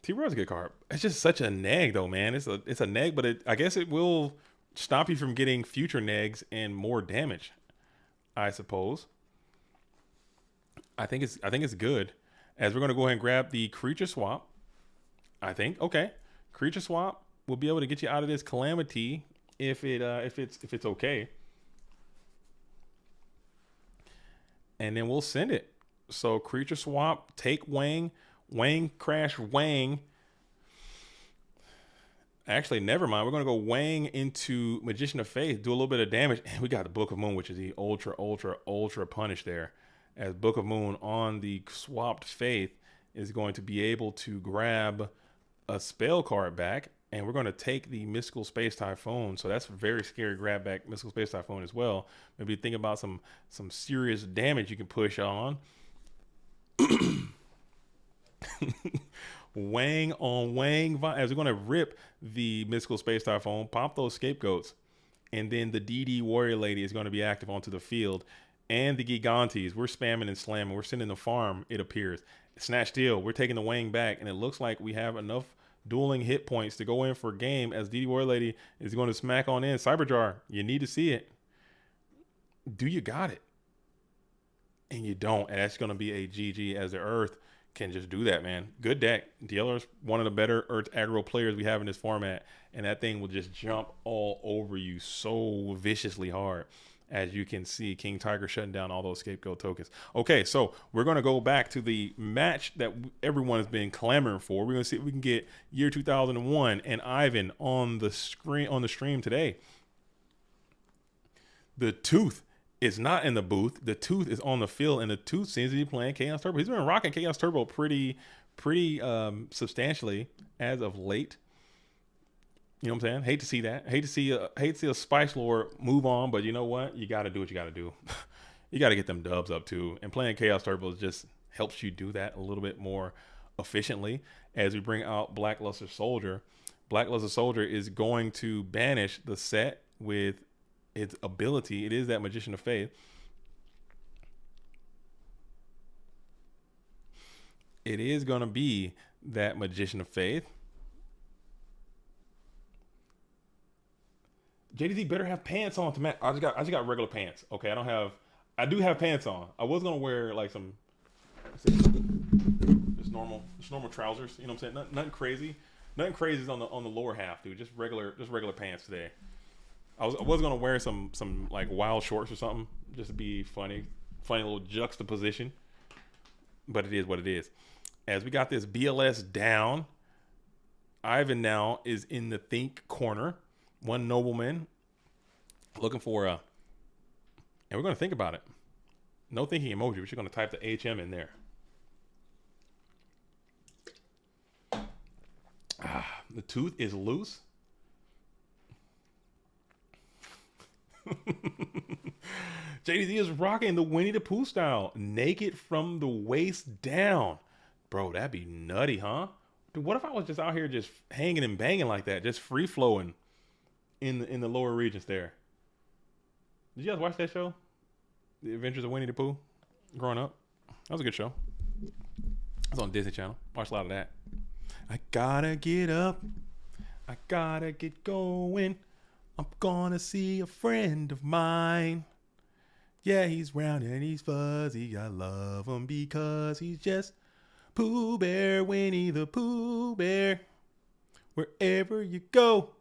T-Roar is a good card. It's just such a neg though, man. It's a neg, but I guess it will stop you from getting future negs and more damage. I suppose. I think it's good. As we're going to go ahead and grab the creature swap. I think okay, creature swap will be able to get you out of this calamity if it's okay. And then we'll send it. So creature swap, take Wang, Wang crash Wang. Actually, never mind. We're gonna go Wang into Magician of Faith, do a little bit of damage, and we got the Book of Moon, which is the ultra punish there. As Book of Moon on the swapped Faith is going to be able to grab a spell card back, and we're going to take the Mystical Space Typhoon. So that's a very scary grab back, Mystical Space Typhoon as well. Maybe think about some serious damage you can push on. Wang on Wang, as we're going to rip the Mystical Space Typhoon, pop those scapegoats, and then the DD Warrior Lady is going to be active onto the field, and the Gigantes. We're spamming and slamming. We're sending the farm, it appears. Snatch Steal, we're taking the Wang back, and it looks like we have enough dueling hit points to go in for a game as DD Warrior Lady is going to smack on in. Cyberjar, you need to see it. Do you got it? And you don't, and that's going to be a GG as the Earth can just do that, man. Good deck. Dealer's one of the better Earth aggro players we have in this format, and that thing will just jump all over you so viciously hard. As you can see, King Tiger shutting down all those scapegoat tokens. Okay, so we're going to go back to the match that everyone has been clamoring for. We're going to see if we can get year 2001 and Ivan on the stream today. The Tooth is not in the booth. The Tooth is on the field, and the Tooth seems to be playing Chaos Turbo. He's been rocking Chaos Turbo pretty substantially as of late. You know what I'm saying? Hate to see that. Hate to see a Spice Lord move on, but you know what? You got to do what you got to do. You got to get them dubs up too. And playing Chaos Turbo just helps you do that a little bit more efficiently. As we bring out Blackluster Soldier, Blackluster Soldier is going to banish the set with its ability. It is that Magician of Faith. It is going to be that Magician of Faith. JDZ better have pants on to match. I just got regular pants. Okay, I do have pants on. I was gonna wear like some just normal trousers. You know what I'm saying? Nothing crazy. Nothing crazy is on the lower half, dude. Just regular pants today. I was gonna wear some like wild shorts or something, just to be funny little juxtaposition. But it is what it is. As we got this BLS down, Ivan now is in the think corner. One nobleman looking for and we're going to think about it. No thinking emoji. We're just going to type the HM in there. The Tooth is loose. JDZ is rocking the Winnie the Pooh style, naked from the waist down. Bro, that'd be nutty, huh? Dude, what if I was just out here just hanging and banging like that, just free flowing in the lower regions there? Did you guys watch that show? The Adventures of Winnie the Pooh? Growing up? That was a good show. It was on Disney Channel. Watched a lot of that. I gotta get up. I gotta get going. I'm gonna see a friend of mine. Yeah, he's round and he's fuzzy. I love him because he's just Pooh Bear, Winnie the Pooh Bear. Wherever you go,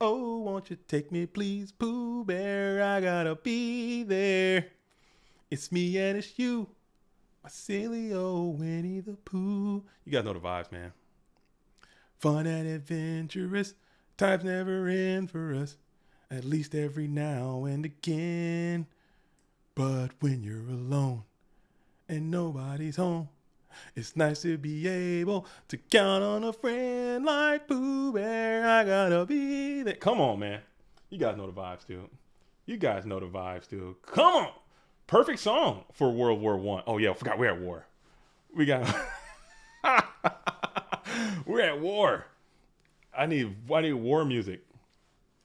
oh, won't you take me, please, Pooh Bear? I gotta be there. It's me and it's you, my silly old Winnie the Pooh. You guys know the vibes, man. Fun and adventurous, times never end for us, at least every now and again. But when you're alone and nobody's home, it's nice to be able to count on a friend like Pooh Bear. I gotta be there. Come on, man. You guys know the vibes, dude. You guys know the vibes, dude. Come on. Perfect song for World War I. Oh, yeah, I forgot we're at war. We got... We're at war. I need war music.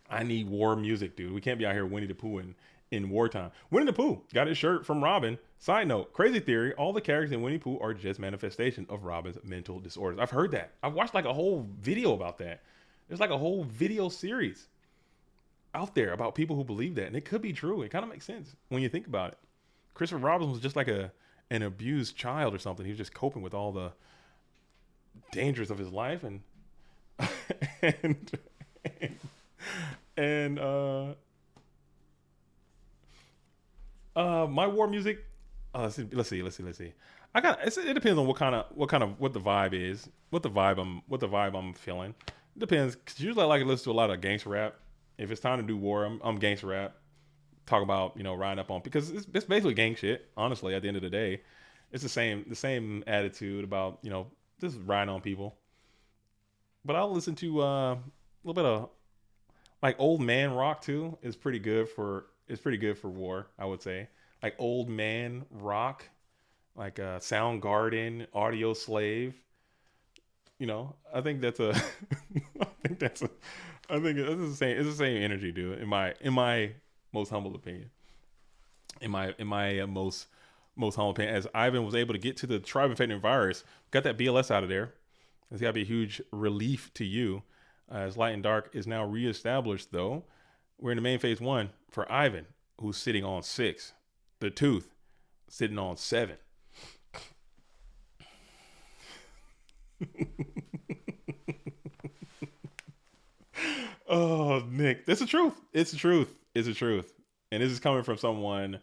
I need war music, dude. We can't be out here Winnie the Pooh in wartime. Winnie the Pooh got his shirt from Robin. Side note, crazy theory, all the characters in Winnie the Pooh are just manifestation of Robin's mental disorders. I've heard that. I've watched like a whole video about that. There's like a whole video series out there about people who believe that, and it could be true. It kind of makes sense when you think about it. Christopher Robinson was just like an abused child or something. He was just coping with all the dangers of his life, and and and my war music. Let's see. It depends on what the vibe is, what the vibe I'm feeling. It depends. 'Cause usually I like to listen to a lot of gangster rap. If it's time to do war, I'm gangster rap. Talk about riding up on, because it's basically gang shit. Honestly, at the end of the day, it's the same attitude about just riding on people. But I'll listen to a little bit of like old man rock too. It's pretty good for war, I would say. Like old man rock, like Soundgarden, Audio Slave. I think that's a I think that's a I think it's the same energy, dude. In my most humble opinion. In my most humble opinion, as Ivan was able to get to the tribe infected virus, got that BLS out of there. It's got to be a huge relief to you. As Light and Dark is now reestablished, though, we're in the main phase 1 for Ivan, who's sitting on 6. The Tooth sitting on 7. Oh, Nick, that's the truth. It's the truth. It's the truth. And this is coming from someone.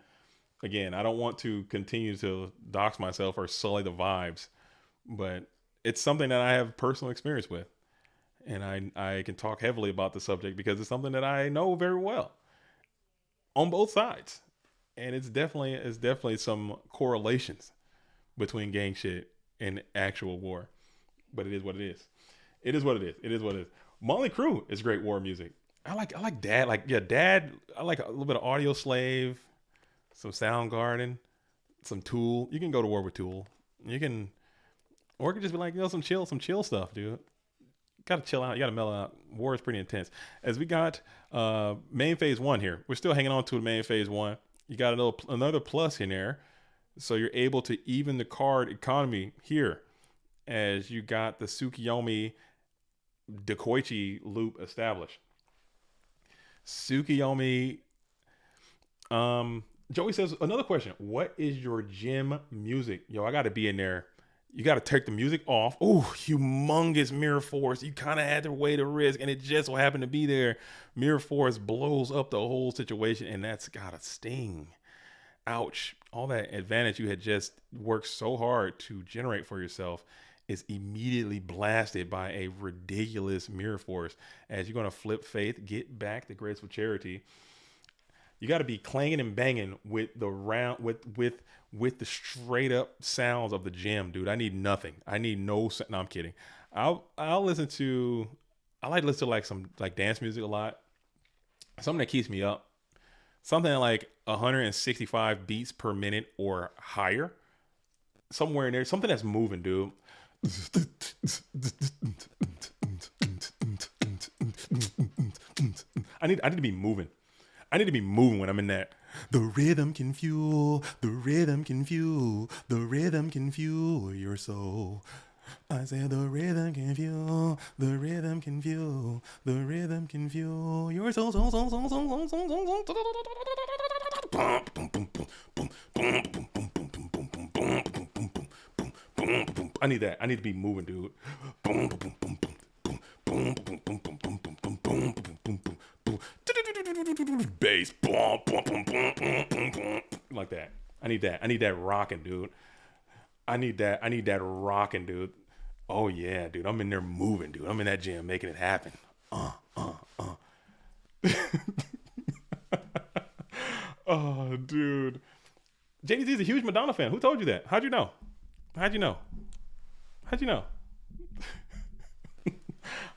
Again, I don't want to continue to dox myself or sully the vibes, but it's something that I have personal experience with. And I can talk heavily about the subject because it's something that I know very well on both sides. And it's definitely some correlations between gang shit and actual war. But it is what it is. It is what it is. It is what it is. Motley Crue is great war music. I like Dad. Dad. I like a little bit of Audio Slave, some Soundgarden, some Tool. You can go to war with Tool. You can, or it could just be like some chill stuff, dude. Gotta chill out. You gotta mellow out. War is pretty intense. As we got main phase 1 here, we're still hanging on to the main phase 1. You got another plus in there, so you're able to even the card economy here, as you got the Tsukiyomi Dekoichi loop established. Tsukiyomi. Joey says another question. What is your gym music? Yo, I gotta be in there. You got to take the music off. Oh, humongous mirror force. You kind of had to weigh the risk, and it just so happened to be there. Mirror force blows up the whole situation, and that's got to sting. Ouch. All that advantage you had just worked so hard to generate for yourself is immediately blasted by a ridiculous mirror force. As you're going to flip faith, get back the graceful charity. You got to be clanging and banging with the round with the straight up sounds of the gym, dude. I need nothing. I need no. No, I'm kidding. I like to listen to like some like dance music a lot. Something that keeps me up. Something like 165 beats per minute or higher. Somewhere in there. Something that's moving, dude. I need to be moving. I need to be moving when I'm in that. The rhythm can fuel, the rhythm can fuel, the rhythm can fuel your soul. I said the rhythm can fuel, the rhythm can fuel, the rhythm can fuel your soul. I need that. I need to be moving, dude. Bass, like that. I need that. I need that rocking, dude. I need that rocking, dude. Oh yeah, dude. I'm in there moving, dude. I'm in that gym making it happen. Oh, dude. JDZ's a huge Madonna fan. Who told you that? How'd you know? How'd you know? How'd you know?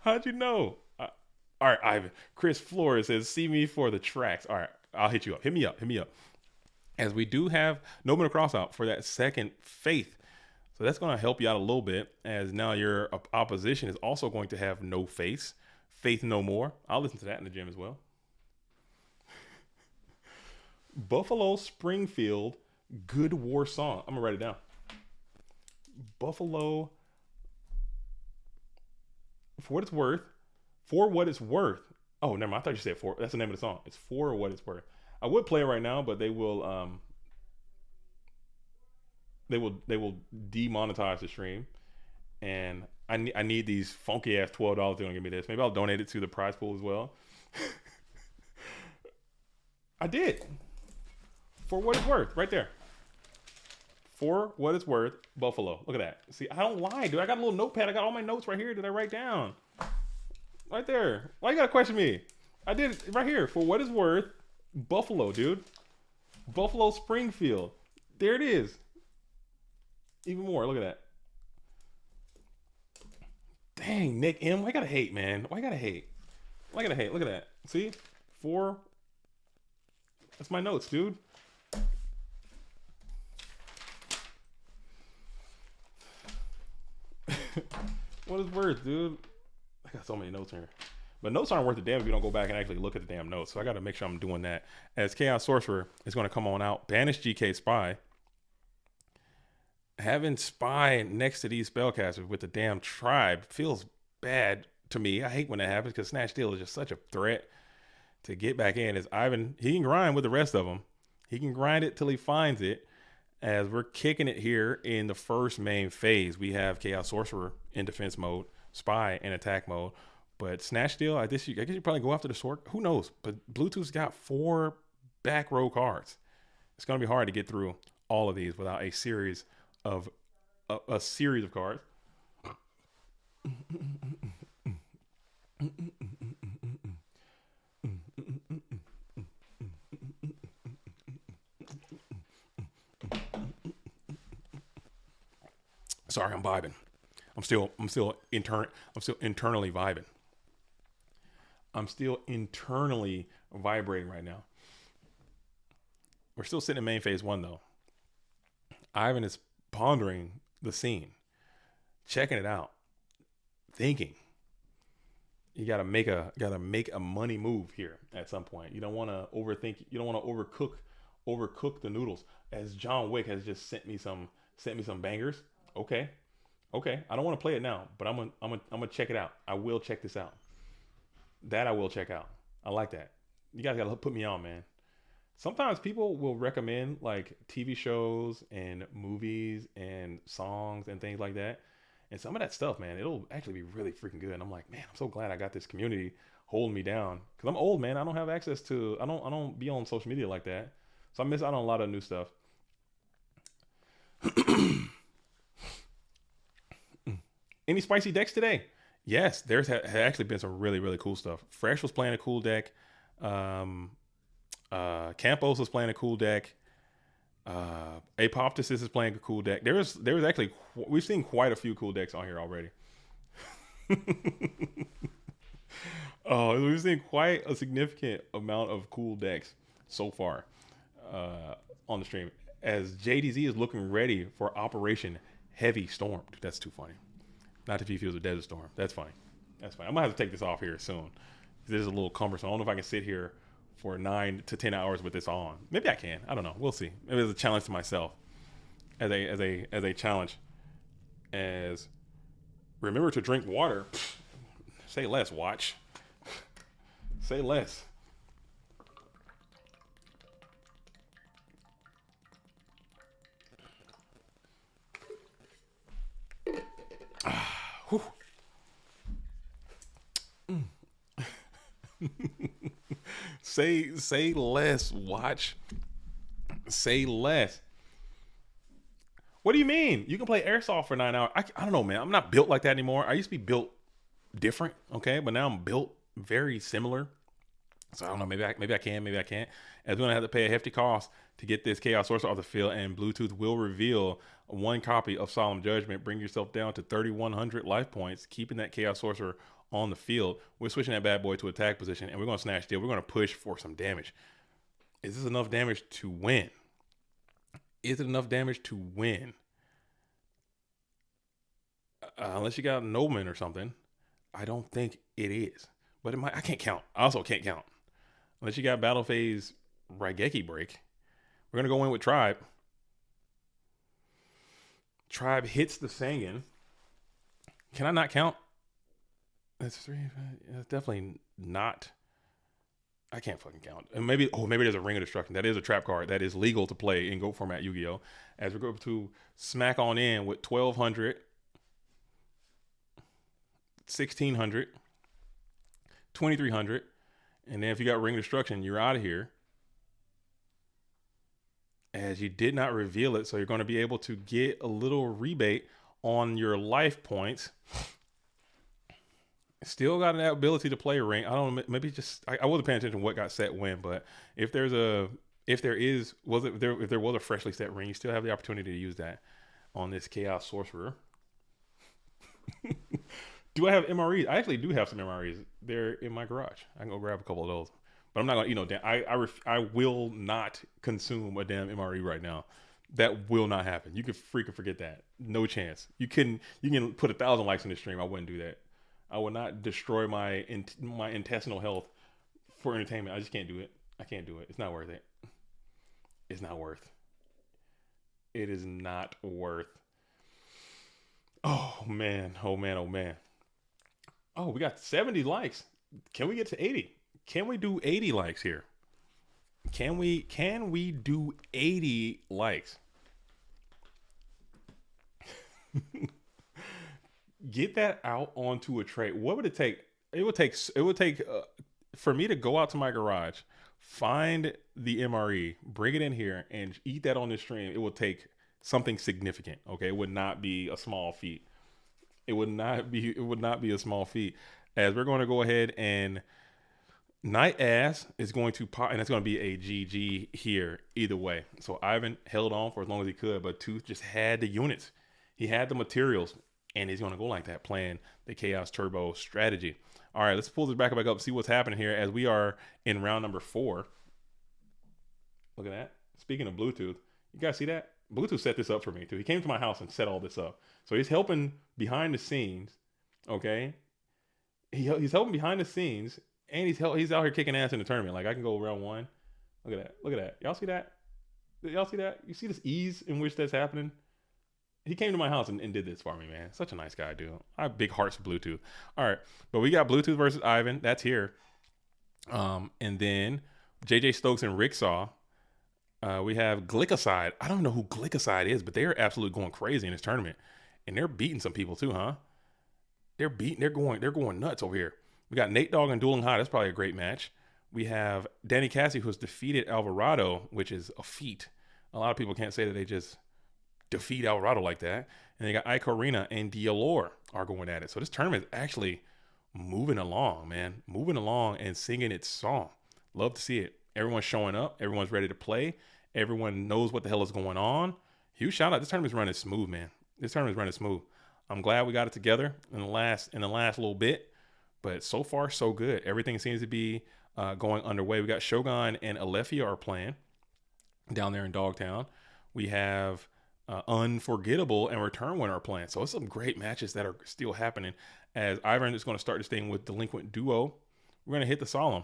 How'd you know? All right, Ivan. Chris Flores says, see me for the tracks. All right, I'll hit you up. Hit me up. As we do have No Middle Cross out for that second faith. So that's going to help you out a little bit, as now your opposition is also going to have no face. Faith no more. I'll listen to that in the gym as well. Buffalo Springfield, good war song. I'm going to write it down. Buffalo, for what it's worth, Oh, never mind. I thought you said four. That's the name of the song. It's For What It's Worth. I would play it right now, but they will demonetize the stream, and I need these funky ass $12 they're gonna give me this. Maybe I'll donate it to the prize pool as well. I did. For What It's Worth, right there. For What It's Worth, Buffalo. Look at that. See, I don't lie, dude. I got a little notepad. I got all my notes right here that I write down. Right there. Why you gotta question me? I did it right here. For What It's Worth, Buffalo, dude. Buffalo Springfield. There it is. Even more. Look at that. Dang, Nick M. Why you gotta hate, man? Why you gotta hate? Why you gotta hate? Look at that. See? That's my notes, dude. What is worth, dude? I got so many notes here. But notes aren't worth a damn if you don't go back and actually look at the damn notes. So I got to make sure I'm doing that. As Chaos Sorcerer is going to come on out, banish GK Spy. Having Spy next to these spellcasters with the damn tribe feels bad to me. I hate when that happens because Snatch Steal is just such a threat to get back in. As Ivan, he can grind with the rest of them. He can grind it till he finds it. As we're kicking it here in the first main phase, we have Chaos Sorcerer in defense mode, Spy in attack mode. But Snatch Steal, I guess you probably go after the sword. Who knows? But Bluetooth's got 4 back row cards. It's going to be hard to get through all of these without a series of cards. Sorry, I'm vibing. I'm still internally vibing. I'm still internally vibrating right now. We're still sitting in main phase 1 though. Ivan is pondering the scene, checking it out, thinking. You gotta make a money move here at some point. You don't want to overthink. You don't want to overcook the noodles. As John Wick has just sent me some bangers. Okay. I don't want to play it now, but I'm gonna check it out. I will check this out. That I will check out. I like that. You guys gotta put me on, man. Sometimes people will recommend like TV shows and movies and songs and things like that. And some of that stuff, man, it'll actually be really freaking good. And I'm like, man, I'm so glad I got this community holding me down. Cause I'm old, man. I don't have access to, I don't be on social media like that. So I miss out on a lot of new stuff. Any spicy decks today? Yes, there's actually been some really, really cool stuff. Fresh was playing a cool deck. Campos was playing a cool deck. Apoptosis is playing a cool deck. There was actually, we've seen quite a few cool decks on here already. We've seen quite a significant amount of cool decks so far on the stream. As JDZ is looking ready for Operation Heavy Storm. Dude, that's too funny. Not if he feels a Desert Storm. That's funny. That's fine. I'm gonna have to take this off here soon. This is a little cumbersome. I don't know if I can sit here for 9 to 10 hours with this on. Maybe I can. I don't know. We'll see. Maybe it's a challenge to myself. As a challenge. As remember to drink water. Say less, watch. Say less. Say less, watch. Say less. What do you mean? You can play airsoft for 9 hours. I don't know, man. I'm not built like that anymore. I used to be built different, okay? But now I'm built very similar. So I don't know. Maybe I can, maybe I can't. As we're gonna have to pay a hefty cost to get this Chaos Sorcerer off the field, and Bluetooth will reveal 1 copy of Solemn Judgment. Bring yourself down to 3,100 life points, keeping that Chaos Sorcerer on the field. We're switching that bad boy to attack position, and we're gonna Snatch Steal. We're gonna push for some damage. Is this enough damage to win? Is it enough damage to win? Unless you got Noman or something, I don't think it is. But it might. I can't count. I also can't count. Unless you got Battle Phase Raigeki Break. We're going to go in with Tribe. Tribe hits the Sangan. Can I not count? That's 3. That's definitely not I can't fucking count. And maybe there's a Ring of Destruction. That is a trap card that is legal to play in GOAT format Yu-Gi-Oh! As we go to smack on in with 1200, 1600, 2300, and then if you got Ring of Destruction, you're out of here. As you did not reveal it, so you're going to be able to get a little rebate on your life points. Still got an ability to play a ring. I don't know, maybe just I wasn't paying attention to what got set when, but if there was a freshly set ring, you still have the opportunity to use that on this Chaos Sorcerer. Do I have MREs? I actually do have some MREs. They're in my garage. I can go grab a couple of those. But I'm not gonna, I will not consume a damn MRE right now. That will not happen. You can freaking forget that. No chance. You can put 1,000 likes in the stream. I wouldn't do that. I would not destroy my intestinal health for entertainment. I just can't do it. I can't do it. It's not worth it. It's not worth. It is not worth. Oh man. Oh man. Oh man. Oh, we got 70 likes. Can we get to 80? Can we do 80 likes here? Can we do 80 likes? Get that out onto a tray. What would it take? It would take for me to go out to my garage, find the MRE, bring it in here, and eat that on the stream. It would take something significant. Okay, it would not be a small feat. It would not be a small feat. As we're going to go ahead and Night Ass is going to pop, and it's going to be a GG here either way. So Ivan held on for as long as he could, but Tooth just had the units. He had the materials. And he's going to go like that, playing the Chaos Turbo strategy. All right, let's pull this back up, see what's happening here as we are in round number 4. Look at that. Speaking of Bluetooth, you guys see that? Bluetooth set this up for me, too. He came to my house and set all this up. So he's helping behind the scenes, okay? He's helping behind the scenes, and he's out here kicking ass in the tournament. Like, I can go round 1. Look at that. Look at that. Y'all see that? Y'all see that? You see this ease in which that's happening? He came to my house and did this for me, man. Such a nice guy, dude. I have big hearts for Bluetooth. All right, but we got Bluetooth versus Ivan. That's here. And then JJ Stokes and Ricksaw. We have Glycoside. I don't know who Glycoside is, but they are absolutely going crazy in this tournament, and they're beating some people too, huh? They're going nuts over here. We got Nate Dogg and Dueling High. That's probably a great match. We have Danny Cassie, who's defeated Alvarado, which is a feat. A lot of people can't say that they just defeat Alvarado like that. And they got Icorina and Dialor are going at it. So this tournament is actually moving along, man. Moving along and singing its song. Love to see it. Everyone's showing up. Everyone's ready to play. Everyone knows what the hell is going on. Huge shout out. This tournament's running smooth, man. This tournament's running smooth. I'm glad we got it together in the last little bit. But so far, so good. Everything seems to be going underway. We got Shogun and Alefia are playing down there in Dogtown. We have Unforgettable and Return Winner are playing. So it's some great matches that are still happening. As Ivan is going to start this thing with Delinquent Duo. We're going to hit the Solemn.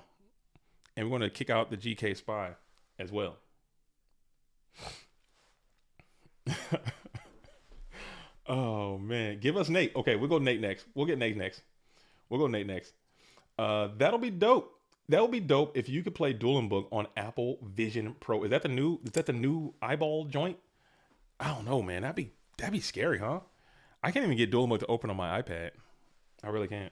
And we're going to kick out the GK Spy as well. Oh, man. Give us Nate. Okay, we'll go Nate next. We'll get Nate next. We'll go Nate next. That'll be dope. That would be dope if you could play Dueling Book on Apple Vision Pro. Is that the new eyeball joint? I don't know, man. That'd be scary, huh? I can't even get Dueling Book to open on my iPad. I really can't.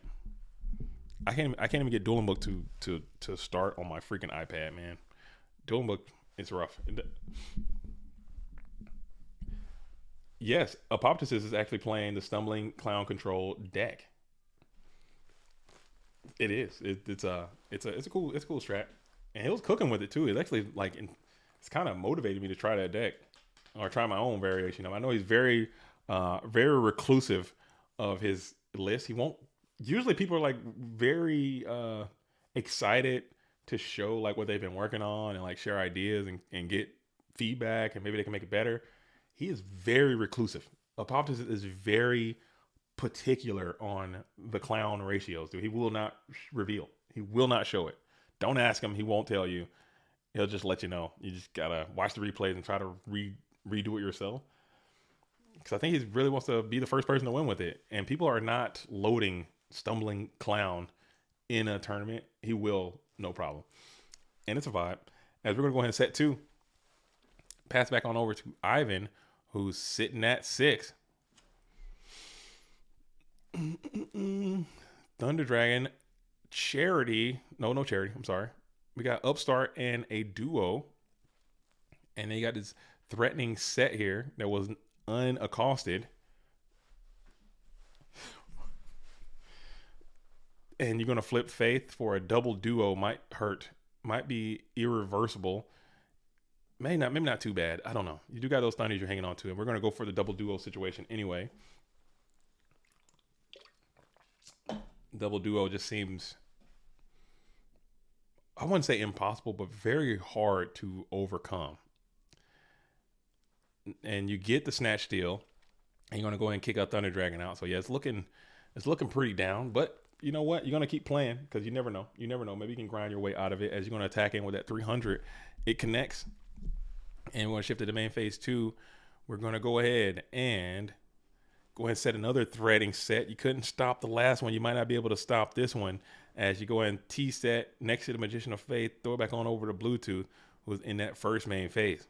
I can't even get Dueling Book to start on my freaking iPad, man. Dueling Book is rough. Yes, Apoptosis is actually playing the Stumbling Clown Control deck. It is. It's a cool strat, and he was cooking with it too. It's actually it's kind of motivated me to try that deck or try my own variation. I know he's very reclusive of his list. He won't. Usually, people are like very excited to show like what they've been working on and like share ideas and get feedback and maybe they can make it better. He is very reclusive. Apoptosis is very particular on the clown ratios, dude. He will not reveal. He will not show it. Don't ask him. He won't tell you. He'll just let you know. You just gotta watch the replays and try to redo it yourself. Because I think he really wants to be the first person to win with it. And people are not loading Stumbling Clown in a tournament. He will, no problem. and it's a vibe. As we're gonna go ahead and set 2, pass back on over to Ivan, who's sitting at 6. Thunder Dragon, Charity. No Charity. I'm sorry. We got Upstart and a duo. And then you got this threatening set here that was unaccosted. And you're going to flip Faith for a double duo. Might hurt. Might be irreversible. Maybe not too bad. I don't know. You do got those thunders you're hanging on to. And we're going to go for the double duo situation anyway. Double duo just seems, I wouldn't say impossible, but very hard to overcome. And you get the snatch steal, and you're going to go ahead and kick out Thunder Dragon out. So yeah, it's looking pretty down, but you know what? You're going to keep playing because you never know. Maybe you can grind your way out of it as you're going to attack in with that 300. It connects, and we're going to shift to the main phase 2. We're going to go ahead and set another threading set. You couldn't stop the last one. You might not be able to stop this one as you go ahead and T-set next to the Magician of Faith, throw it back on over to Bluetooth, who's in that first main phase.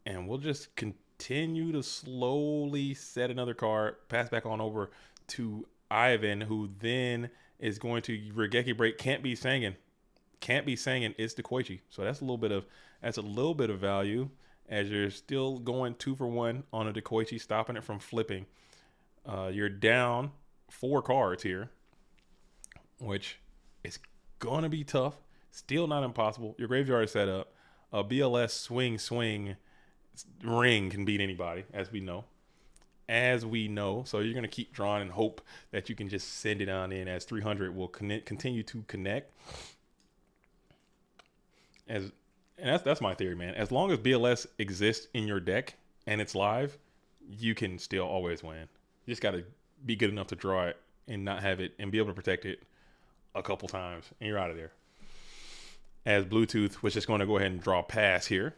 And we'll just continue to slowly set another card, pass back on over to Ivan, who then is going to Regeki break. Can't be Sangan. It's the Koichi. So that's a little bit of value as you're still going 2 for 1 on a Dekoichi, stopping it from flipping. You're down 4 cards here, which is gonna be tough. Still not impossible. Your graveyard is set up. A BLS swing ring can beat anybody, as we know. So you're gonna keep drawing and hope that you can just send it on in, as 300 will continue to connect. And that's my theory, man. As long as BLS exists in your deck and it's live, you can still always win. You just got to be good enough to draw it and not have it and be able to protect it a couple times, and you're out of there. As Bluetooth was just going to go ahead and draw pass here.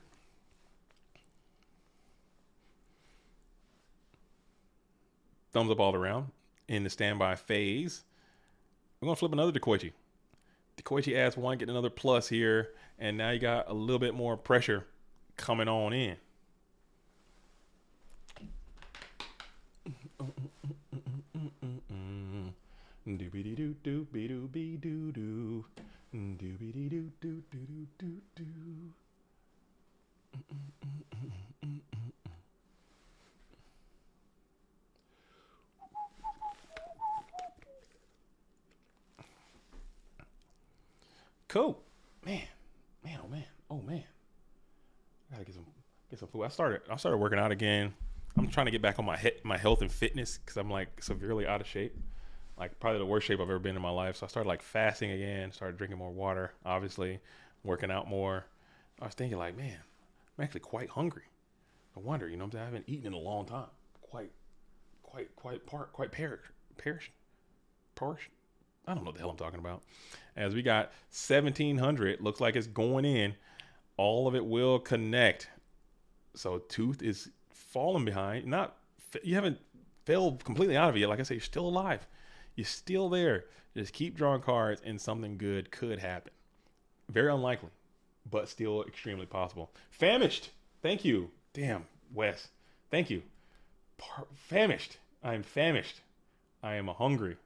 Thumbs up all around in the standby phase. We're going to flip another Dekoichi. Dekoichi adds 1, get another plus here. And now you got a little bit more pressure coming on in. Cool. Man. Oh man. I gotta get some food. I started working out again. I'm trying to get back on my health and fitness because I'm like severely out of shape. Like probably the worst shape I've ever been in my life. So I started like fasting again, started drinking more water, obviously, working out more. I was thinking like, man, I'm actually quite hungry. No wonder, you know what I'm saying? I haven't eaten in a long time. Quite perished. I don't know what the hell I'm talking about. As we got 1700, looks like it's going in. All of it will connect. So Tooth is falling behind. You haven't failed completely out of it yet. Like I said, you're still alive. You're still there. Just keep drawing cards and something good could happen. Very unlikely, but still extremely possible. Famished. Thank you. Damn, Wes. Thank you. Famished. I am famished. I am hungry.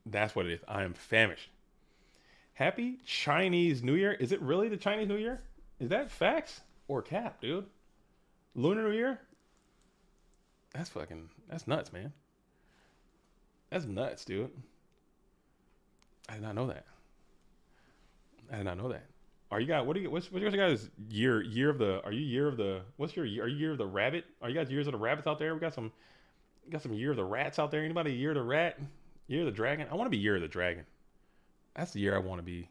That's what it is. I am famished. Happy Chinese New Year. Is it really the Chinese New Year? Is that facts or cap, dude? Lunar New Year? That's nuts, man. That's nuts, dude. I did not know that. What's your guys' year of the, are you year of the, are you year of the rabbit? Are you guys years of the rabbits out there? We got some year of the rats out there. Anybody year of the rat? Year of the dragon? I want to be year of the dragon. That's the year I want to be.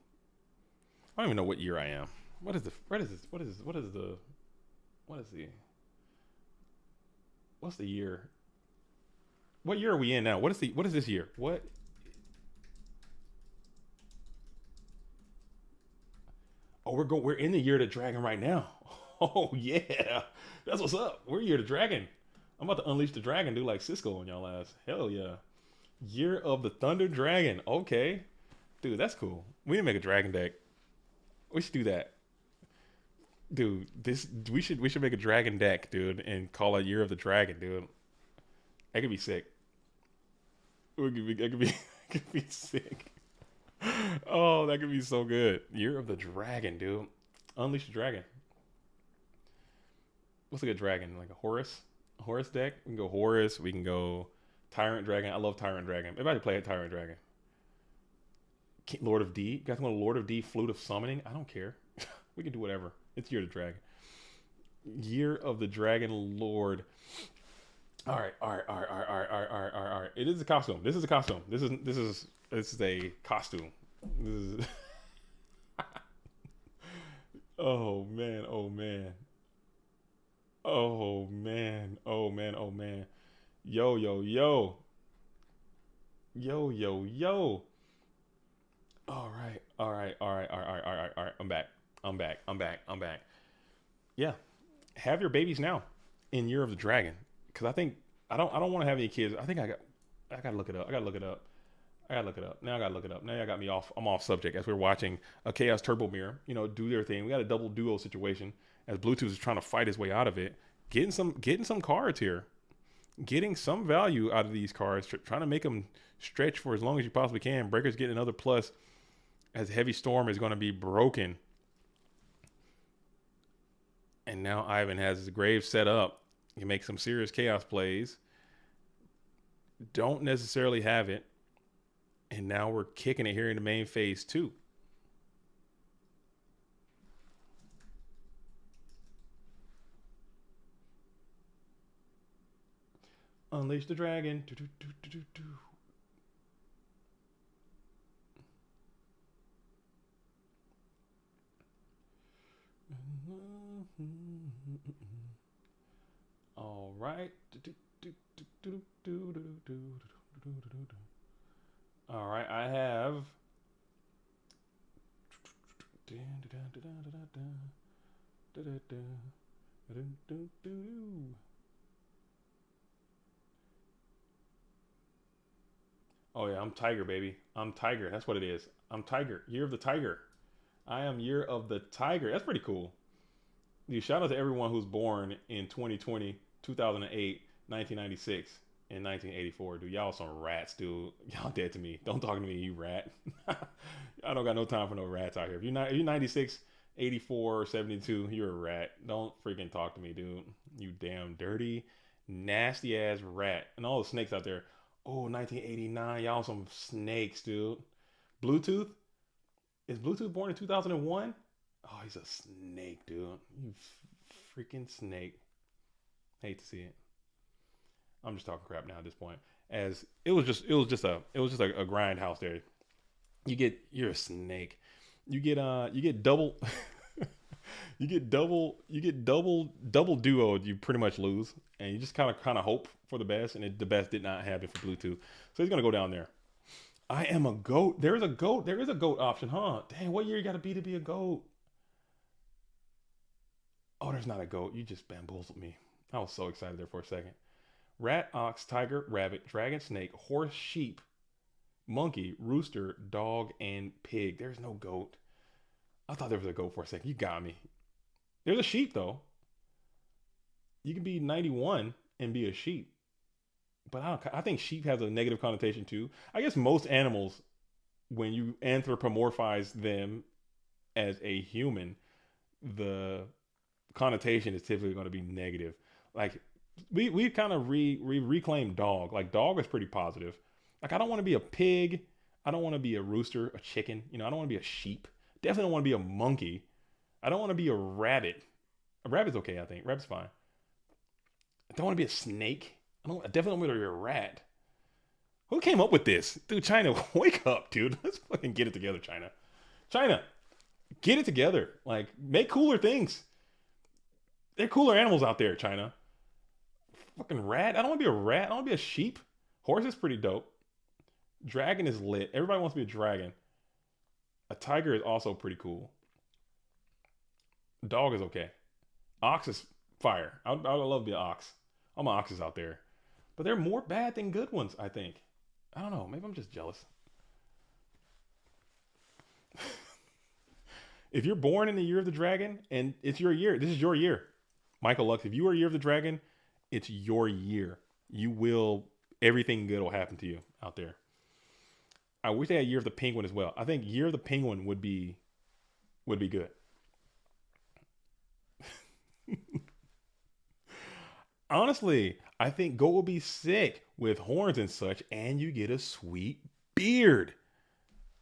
I don't even know what year I am. What's the year? What year are we in now? What is this year? What? Oh, we're in the year of the dragon right now. Oh yeah, that's what's up. We're Year of the Dragon. I'm about to unleash the dragon, dude, like Cisco on y'all ass. Hell yeah. Year of the Thunder Dragon. Okay, dude, that's cool. We need to make a dragon deck. We should do that, dude. We should make a dragon deck, dude, and call it Year of the Dragon, dude. That could be sick. That could be that could be sick. Oh, that could be so good. Year of the Dragon, dude. Unleash the dragon. What's a good dragon? Like a Horus? A Horus deck? We can go Horus. We can go Tyrant Dragon. I love Tyrant Dragon. Everybody play a Tyrant Dragon. Lord of D. You guys want a Lord of D Flute of Summoning? I don't care. We can do whatever. It's Year of the Dragon. Year of the Dragon Lord. All right, all right, all right, all right, all right, all right, all right, all right. It is a costume. This is a costume. This is a costume. This is. Oh man! Oh man! Oh man! Oh man! Oh man! Yo yo yo! Yo yo yo! All right, all right, all right, all right, all right, all right, all right. I'm back. I'm back. I'm back. I'm back. Yeah, have your babies now in Year of the Dragon, because I don't want to have any kids. I gotta look it up. I gotta look it up. I gotta look it up. Now I gotta look it up. Now you got me off. I'm off subject as we're watching a Chaos Turbo Mirror, do their thing. We got a double duo situation as Bluetooth is trying to fight his way out of it. Getting some cards here, getting some value out of these cards. Trying to make them stretch for as long as you possibly can. Breaker's getting another plus as Heavy Storm is going to be broken. And now Ivan has his grave set up. He makes some serious chaos plays. Don't necessarily have it. And now we're kicking it here in the main phase 2. Unleash the dragon. Do, do, do, do, do, do. All right. All right, I have. Oh yeah, I'm Tiger, baby. I'm Tiger. That's what it is. I'm Tiger. Year of the Tiger. I am Year of the Tiger. That's pretty cool. Dude, shout out to everyone who's born in 2020, 2008, 1996, and 1984. Dude, y'all some rats, dude. Y'all dead to me. Don't talk to me, you rat. I don't got no time for no rats out here. If you're 96, 84, 72, you're a rat. Don't freaking talk to me, dude. You damn dirty, nasty ass rat. And all the snakes out there. Oh, 1989. Y'all some snakes, dude. Bluetooth? Is Bluetooth born in 2001? Oh, he's a snake, dude. You freaking snake. Hate to see it. I'm just talking crap now at this point. As it was just a grindhouse there. You're a snake. You get double double duo, you pretty much lose. And you just kinda hope for the best, and the best did not happen for Bluetooth. So he's gonna go down there. I am a goat. There is a goat. There is a goat option, huh? Dang, what year you gotta be to be a goat? Oh, there's not a goat. You just bamboozled me. I was so excited there for a second. Rat, ox, tiger, rabbit, dragon, snake, horse, sheep, monkey, rooster, dog, and pig. There's no goat. I thought there was a goat for a second. You got me. There's a sheep, though. You can be 91 and be a sheep. But I think sheep has a negative connotation, too. I guess most animals, when you anthropomorphize them as a human, the connotation is typically going to be negative. Like we kind of reclaim dog. Like dog is pretty positive. Like I don't want to be a pig. I don't want to be a rooster, a chicken. I don't want to be a sheep. Definitely don't want to be a monkey. I don't want to be a rabbit. A rabbit's okay, I think. Rabbit's fine. I don't want to be a snake. I definitely don't want to be a rat. Who came up with this? Dude, China, wake up, dude. Let's fucking get it together, China. China, get it together. Like, make cooler things. There are cooler animals out there, China. Fucking rat. I don't want to be a rat. I don't want to be a sheep. Horse is pretty dope. Dragon is lit. Everybody wants to be a dragon. A tiger is also pretty cool. Dog is okay. Ox is fire. I would love to be an Ox. All my Oxes out there. But they're more bad than good ones, I think. I don't know. Maybe I'm just jealous. If you're born in the year of the dragon and it's your year, this is your year. Michael Lux, if you are year of the dragon, it's your year. You will, everything good will happen to you out there. I wish they had year of the penguin as well. I think year of the penguin would be good. Honestly, I think goat will be sick with horns and such, and you get a sweet beard.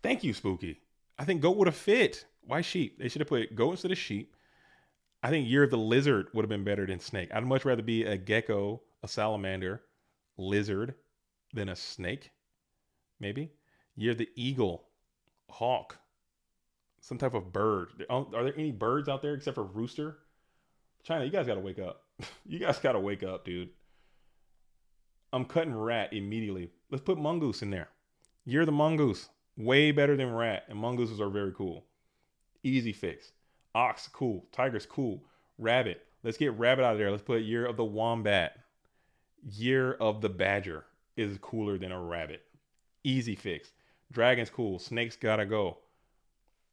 Thank you, Spooky. I think goat would have fit. Why sheep? They should have put goat instead of sheep. I think year of the lizard would have been better than snake. I'd much rather be a gecko, a salamander, lizard than a snake. Maybe. Year of the eagle, hawk, some type of bird. Are there any birds out there except for rooster? China, you guys got to wake up. You guys got to wake up, dude. I'm cutting rat immediately. Let's put mongoose in there. Year of the mongoose. Way better than rat. And mongooses are very cool. Easy fix. Ox, cool. Tiger's cool. Rabbit. Let's get rabbit out of there. Let's put year of the wombat. Year of the badger is cooler than a rabbit. Easy fix. Dragon's cool. Snakes gotta go.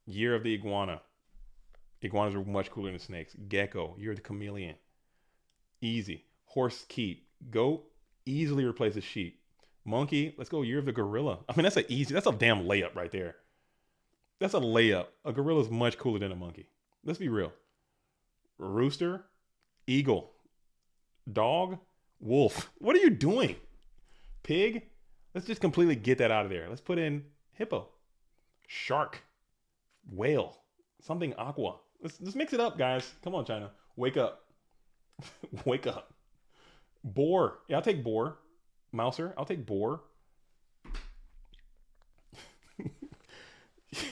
Year of the iguana. Iguanas are much cooler than snakes. Gecko. Year of the chameleon. Easy. Horse, keep. Goat easily replaces sheep. Monkey, let's go year of the gorilla. I mean, that's a damn layup right there. That's a layup. A gorilla is much cooler than a monkey. Let's be real. Rooster, eagle, dog, wolf. What are you doing? Pig, let's just completely get that out of there. Let's put in hippo, shark, whale, something aqua. Let's mix it up, guys. Come on, China. Wake up. Wake up. Boar. Yeah, I'll take boar. Mouser, I'll take boar.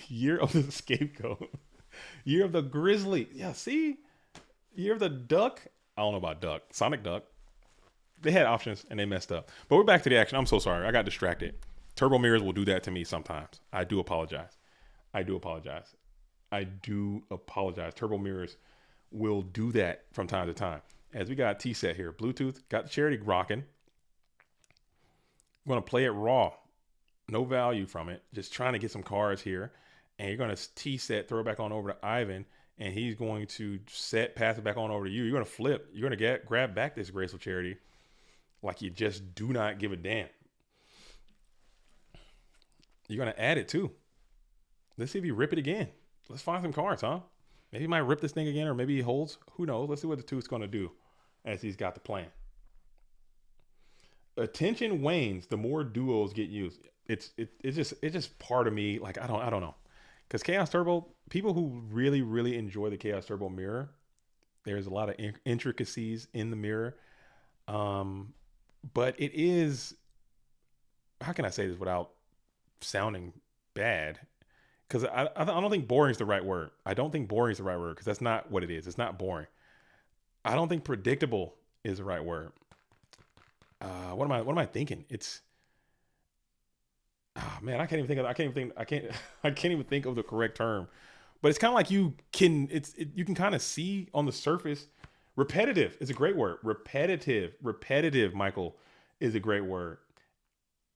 Year of the scapegoat. Year of the grizzly. Yeah, see? Year of the duck. I don't know about duck. Sonic Duck. They had options and they messed up. But we're back to the action. I'm so sorry. I got distracted. Turbo mirrors will do that to me sometimes. I do apologize. Turbo mirrors will do that from time to time. As we got T-set here. Bluetooth. Got the charity rocking. I'm going to play it raw. No value from it. Just trying to get some cards here. And you're going to T-set, throw it back on over to Ivan. And he's going to set, pass it back on over to you. You're going to flip. You're going to grab back this graceful charity like you just do not give a damn. You're going to add it too. Let's see if you rip it again. Let's find some cards, huh? Maybe he might rip this thing again, or maybe he holds. Who knows? Let's see what the tooth's going to do as he's got the plan. Attention wanes the more duos get used. It's just part of me. Like I don't know, because Chaos Turbo, people who really enjoy the Chaos Turbo mirror, there's a lot of intricacies in the mirror, but it is. How can I say this without sounding bad? Because I don't think boring is the right word. I don't think boring is the right word because that's not what it is. It's not boring. I don't think predictable is the right word. What am I thinking? It's, man, I can't even think of the correct term, but it's kind of like you can kind of see on the surface. Repetitive is a great word. Repetitive, Michael, is a great word.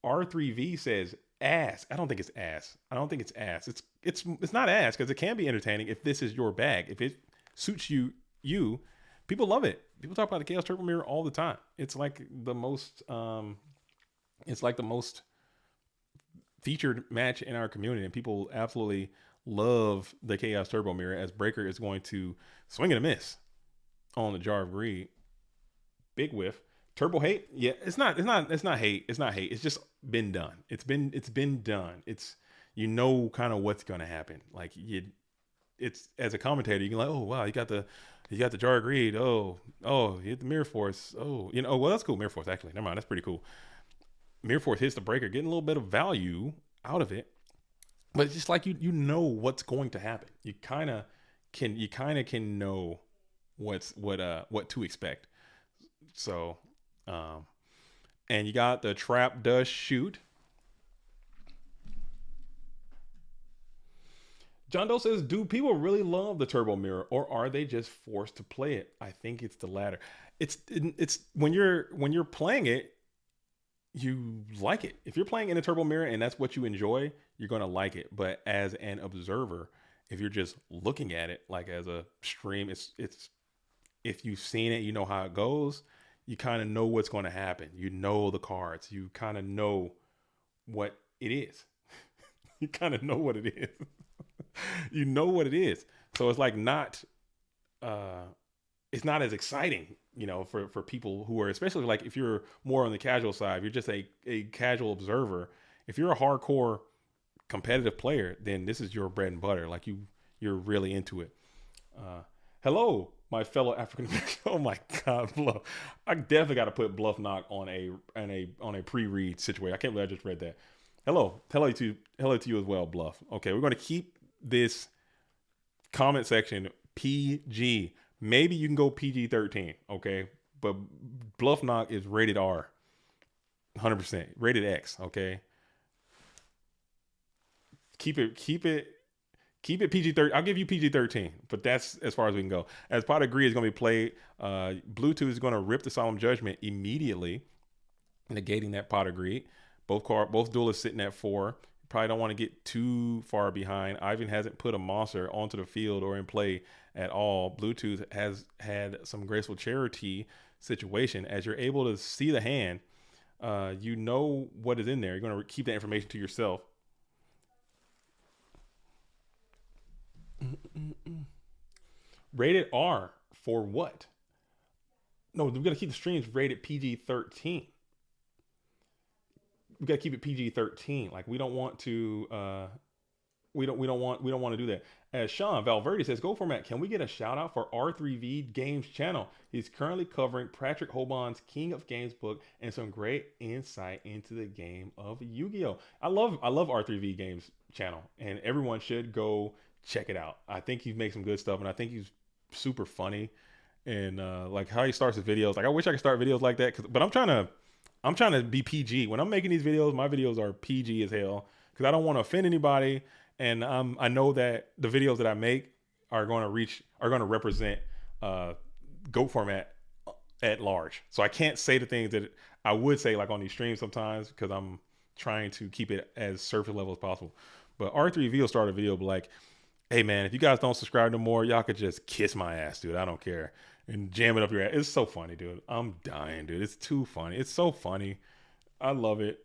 R3V says ass. I don't think it's ass. It's not ass because it can be entertaining if this is your bag. If it suits you, people love it. People talk about the Chaos Turbo mirror all the time. It's like the most featured match in our community, and people absolutely love the Chaos Turbo mirror as Breaker is going to swing and a miss on the Jar of Greed. Big whiff. Turbo hate? Yeah, it's not hate. It's just been done. It's been done. It's, kind of what's going to happen. Like it's as a commentator, you can like, oh wow, you got the Jar of Greed. Oh, you hit the Mirror Force. Oh, well, that's cool. Mirror Force, actually. Never mind. That's pretty cool. Mirror Force hits the Breaker, getting a little bit of value out of it. But it's just like you know what's going to happen. You kind of can know what to expect. So, and you got the Trap Does Shoot. John Doe says, "Do people really love the turbo mirror, or are they just forced to play it?" I think it's the latter. It's when you're playing it, you like it. If you're playing in a turbo mirror and that's what you enjoy, you're gonna like it. But as an observer, if you're just looking at it like as a stream, it's if you've seen it, you know how it goes. You kind of know what's going to happen. You know the cards. You kind of know what it is. You kind of know what it is. You know what it is. So it's like not uh it's not as exciting, for people who are, especially like if you're more on the casual side, if you're just a casual observer. If you're a hardcore competitive player, then this is your bread and butter. Like you're really into it. Hello, my fellow African American. Oh my God, Bluff. I definitely got to put Bluff Knock on a pre-read situation. I can't believe I just read that. Hello to you as well, Bluff. Okay, we're going to keep this comment section PG. Maybe you can go PG-13, okay? But Bluff Knock is rated R, 100%, rated X, okay? Keep it PG-13. I'll give you PG-13, but that's as far as we can go. As Pot Agree is going to be played, Bluetooth is going to rip the Solemn Judgment immediately, negating that Pot Agree. Both duelists sitting at 4. Probably don't want to get too far behind. Ivan hasn't put a monster onto the field or in play at all. Bluetooth has had some graceful charity situation. As you're able to see the hand, you know what is in there. You're going to keep that information to yourself. Rated R for what? No, we're going to keep the streams rated PG-13. We got to keep it PG-13. Like we don't want to we don't want to do that. As Sean Valverde says, "Go Format, can we get a shout out for R3V Games channel? He's currently covering Patrick Hoban's King of Games book and some great insight into the game of Yu-Gi-Oh." I love R3V Games channel, and everyone should go check it out. I think he makes some good stuff, and I think he's super funny, and like how he starts his videos. Like I wish I could start videos like that, but I'm trying to be PG. When I'm making these videos, my videos are PG as hell because I don't want to offend anybody. And I know that the videos that I make are going to represent GOAT Format at large. So I can't say the things that I would say like on these streams sometimes because I'm trying to keep it as surface level as possible. But R3V will start a video like, "Hey man, if you guys don't subscribe no more, y'all could just kiss my ass, dude. I don't care." And jam it up your ass. It's so funny, dude. I'm dying, dude. It's too funny. It's so funny. I love it.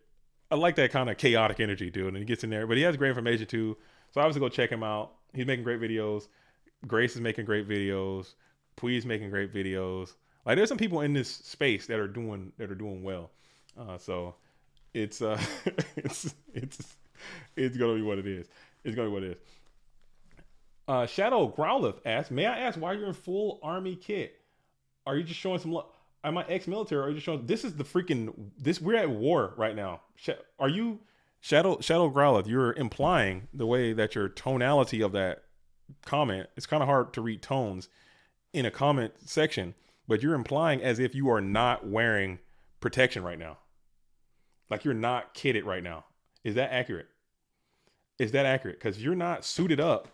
I like that kind of chaotic energy, dude. And he gets in there, but he has great information too. So obviously go check him out. He's making great videos. Grace is making great videos. Pui's making great videos. Like there's some people in this space that are doing well. So it's it's gonna be what it is. It's gonna be what it is. Shadow Growlith asks, "May I ask why you're in full army kit? Are you just showing some love? Am I ex-military? Or are you just showing? This is the freaking this. We're at war right now. Are you Shadow Growlith? You're implying the way that your tonality of that comment. It's kind of hard to read tones in a comment section, but you're implying as if you are not wearing protection right now, like you're not kitted right now. Is that accurate? Is that accurate? Because you're not suited up."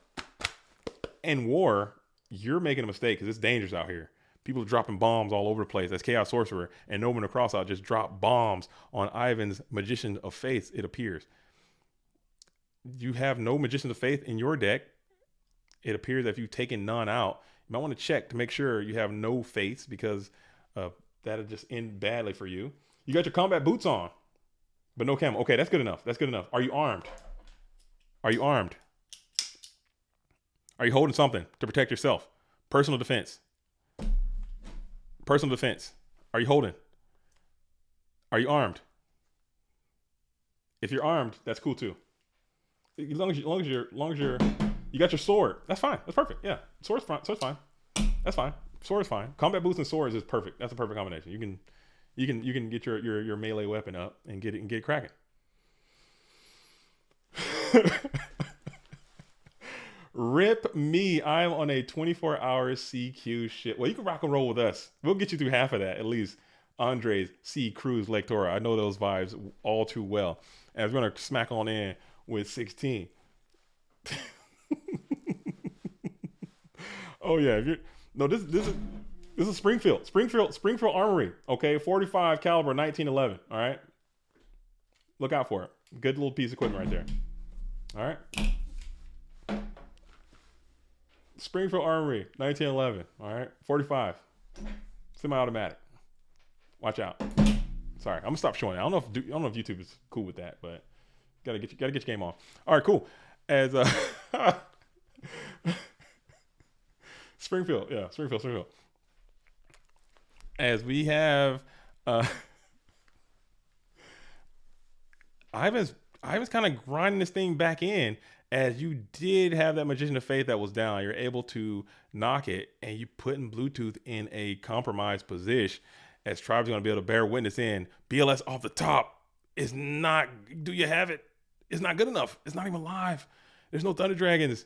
In war, you're making a mistake because it's dangerous out here. People are dropping bombs all over the place. That's Chaos Sorcerer. And Noman the Crossout just dropped bombs on Ivan's Magician of Faith, it appears. You have no Magician of Faith in your deck. It appears that if you've taken none out, you might want to check to make sure you have no faiths because that'll just end badly for you. You got your combat boots on, but no camo. Okay, that's good enough. That's good enough. Are you armed? Are you armed? Are you holding something to protect yourself? Personal defense. Personal defense. Are you holding? Are you armed? If you're armed, that's cool too. As long as you got your sword, that's fine. That's perfect. Yeah, sword's fine. Sword's fine. That's fine. Sword is fine. Combat boots and swords is perfect. That's a perfect combination. You can get your melee weapon up and get it cracking. Rip me. I'm on a 24-hour CQ shit. Well, you can rock and roll with us. We'll get you through half of that, at least. Andres, C. Cruz, Lectora. I know those vibes all too well. And we're going to smack on in with 16. Oh yeah, if you no this is Springfield Armory. Okay, 45 caliber 1911. All right, look out for it. Good little piece of equipment right there. All right, Springfield Armory 1911. All right, 45 semi-automatic. Watch out. Sorry, I'm gonna stop showing it. I don't know if YouTube is cool with that, but gotta get your game on. All right, cool. As Springfield, yeah, Springfield. As we have Ivan's kind of grinding this thing back in, as you did have that Magician of Faith that was down. You're able to knock it, and you putting Bluetooth in a compromised position, as Tribe's going to be able to bear witness in. BLS off the top is not, do you have it? It's not good enough. It's not even live. There's no Thunder Dragons.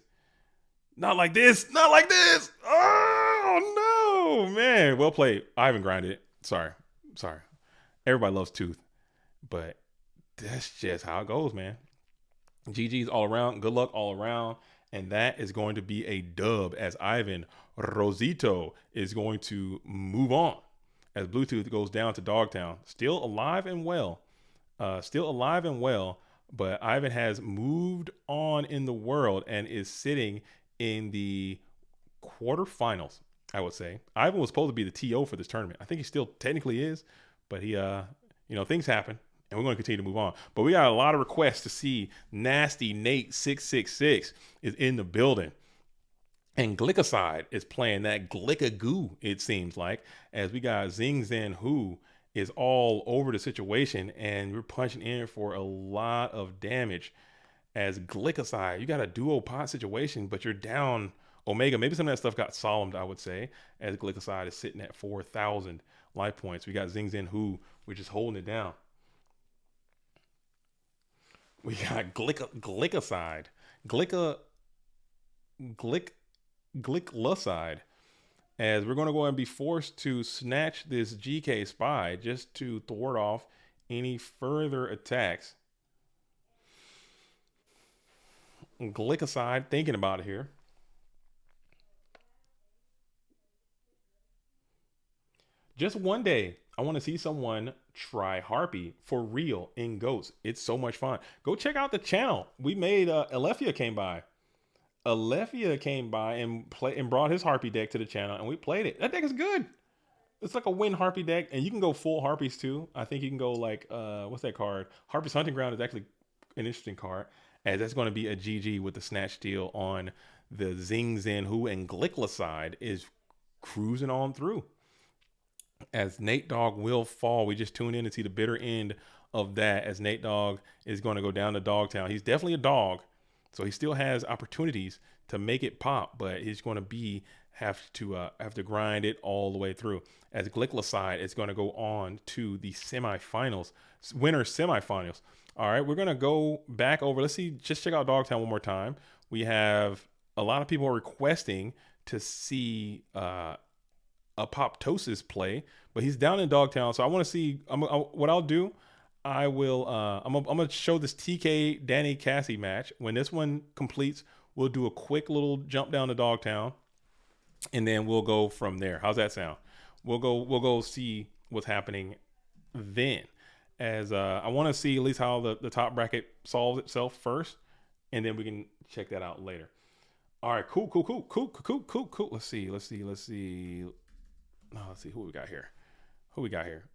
Not like this. Not like this. Oh, no, man. Well played. Ivan grinded it. Sorry. Everybody loves Tooth, but that's just how it goes, man. GG's all around. Good luck all around. And that is going to be a dub, as Ivan Rosito is going to move on, as Bluetooth goes down to Dogtown. Still alive and well. But Ivan has moved on in the world and is sitting in the quarterfinals, I would say. Ivan was supposed to be the TO for this tournament. I think he still technically is, but he, things happen, and we're going to continue to move on. But we got a lot of requests to see Nasty Nate 666 is in the building. And Glycoside is playing that Glycagoo, it seems like, as we got Zing Zen Who is all over the situation, and we're punching in for a lot of damage. As Glycoside, you got a duo pot situation, but you're down Omega. Maybe some of that stuff got solemned, I would say, as Glycoside is sitting at 4,000 life points. We got Zing Zen Who, we're just holding it down. We got Glycoside, Glycoside, as we're going to go and be forced to snatch this GK Spy just to thwart off any further attacks. Glycoside, thinking about it here. Just one day, I want to see someone try Harpy for real in Ghosts. It's so much fun. Go check out the channel. We made Alephia came by. And brought his Harpy deck to the channel, and we played it. That deck is good. It's like a win Harpy deck, and you can go full Harpies too. I think you can go like what's that card? Harpy's Hunting Ground is actually an interesting card, as that's going to be a GG with the snatch steal on the Zing Zen Who, and Glycoside is cruising on through. As Nate Dogg will fall, we just tune in to see the bitter end of that, as Nate Dogg is going to go down to Dogtown. He's definitely a dog, so he still has opportunities to make it pop, but he's going to have to grind it all the way through. As Glycoside is going to go on to the semifinals, winner semifinals. All right, we're going to go back over. Let's see, just check out Dogtown one more time. We have a lot of people requesting to see Apoptosis play, but he's down in Dogtown, so I want to see. What I'll do, I will. I'm gonna show this TK Danny Cassie match. When this one completes, we'll do a quick little jump down to Dogtown, and then we'll go from there. How's that sound? We'll go see what's happening then. As I want to see at least how the top bracket solves itself first, and then we can check that out later. All right, cool. Let's see. Oh, let's see who we got here.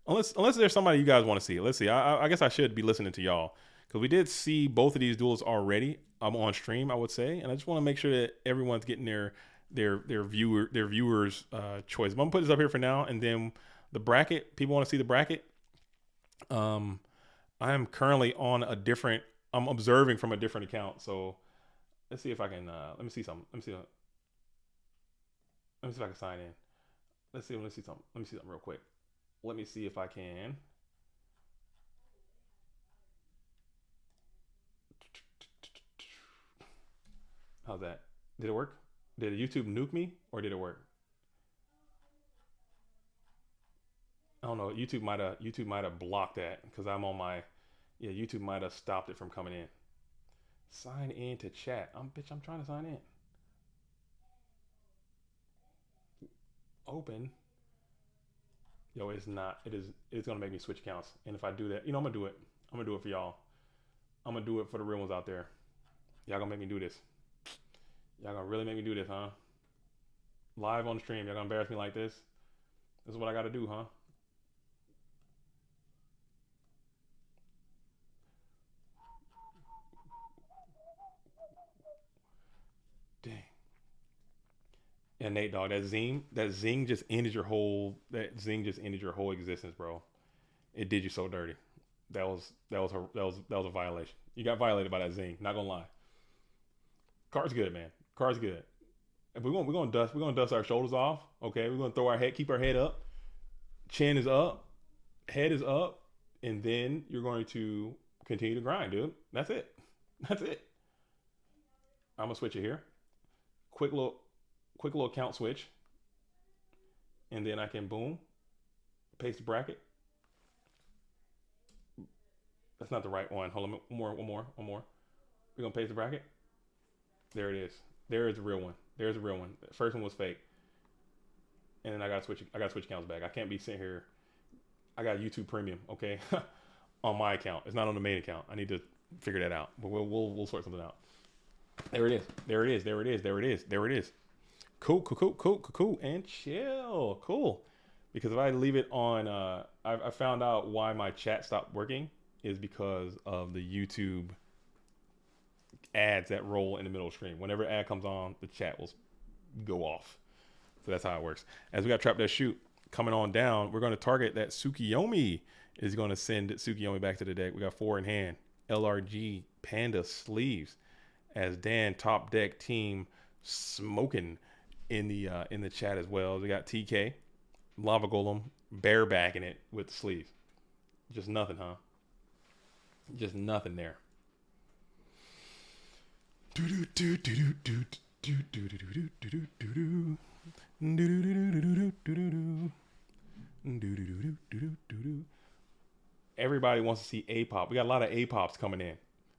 Unless there's somebody you guys want to see. Let's see. I guess I should be listening to y'all, because we did see both of these duels already. I'm on stream, I would say, and I just want to make sure that everyone's getting their viewers choice. I'm gonna put this up here for now, and then the bracket. People want to see the bracket. I am currently on a different. I'm observing from a different account, so let's see if I can. Let me see something. Let me see if I can sign in. Let me see something real quick. Let me see if I can. How's that? Did it work? Did YouTube nuke me, or did it work? I don't know. YouTube might have blocked that, because I'm on my. Yeah, YouTube might have stopped it from coming in. Sign in to chat. I'm trying to sign in. open. Yo, it's not. It's gonna make me switch accounts. And if I do that, I'm gonna do it. I'm gonna do it for y'all. I'm gonna do it for the real ones out there. Y'all gonna make me do this. Y'all gonna really make me do this, huh? Live on stream, y'all gonna embarrass me like this? This is what I gotta do, huh? Dang. Yeah, Nate dog, that zing just ended your whole existence, bro. It did you so dirty. That was a violation. You got violated by that zing. Not gonna lie. Card's good, man. Card's good. If we're gonna dust our shoulders off. Okay, we're gonna keep our head up. Chin is up, head is up, and then you're going to continue to grind, dude. That's it. That's it. I'm gonna switch it here. Quick little count switch, and then I can boom, paste the bracket. That's not the right one. Hold on, one more. We're gonna paste the bracket. There it is. There is the real one. There's the real one. The first one was fake. And then I gotta switch accounts back. I can't be sitting here. I got YouTube Premium, okay, on my account. It's not on the main account. I need to figure that out. But we'll sort something out. There it is. Cool, and chill. Cool. Because if I leave it on, I found out why my chat stopped working is because of the YouTube ads that roll in the middle of the stream. Whenever an ad comes on, the chat will go off. So that's how it works. As we got Trap That Shoot coming on down, we're going to target that Tsukiyomi is going to send Tsukiyomi back to the deck. We got 4 in hand. LRG Panda sleeves as Dan top deck team smoking in the chat as well. We got TK, Lava Golem, barebacking it with the sleeves. Just nothing, huh? Just nothing there. Everybody wants to see A-pop. We got a lot of A-pops coming in.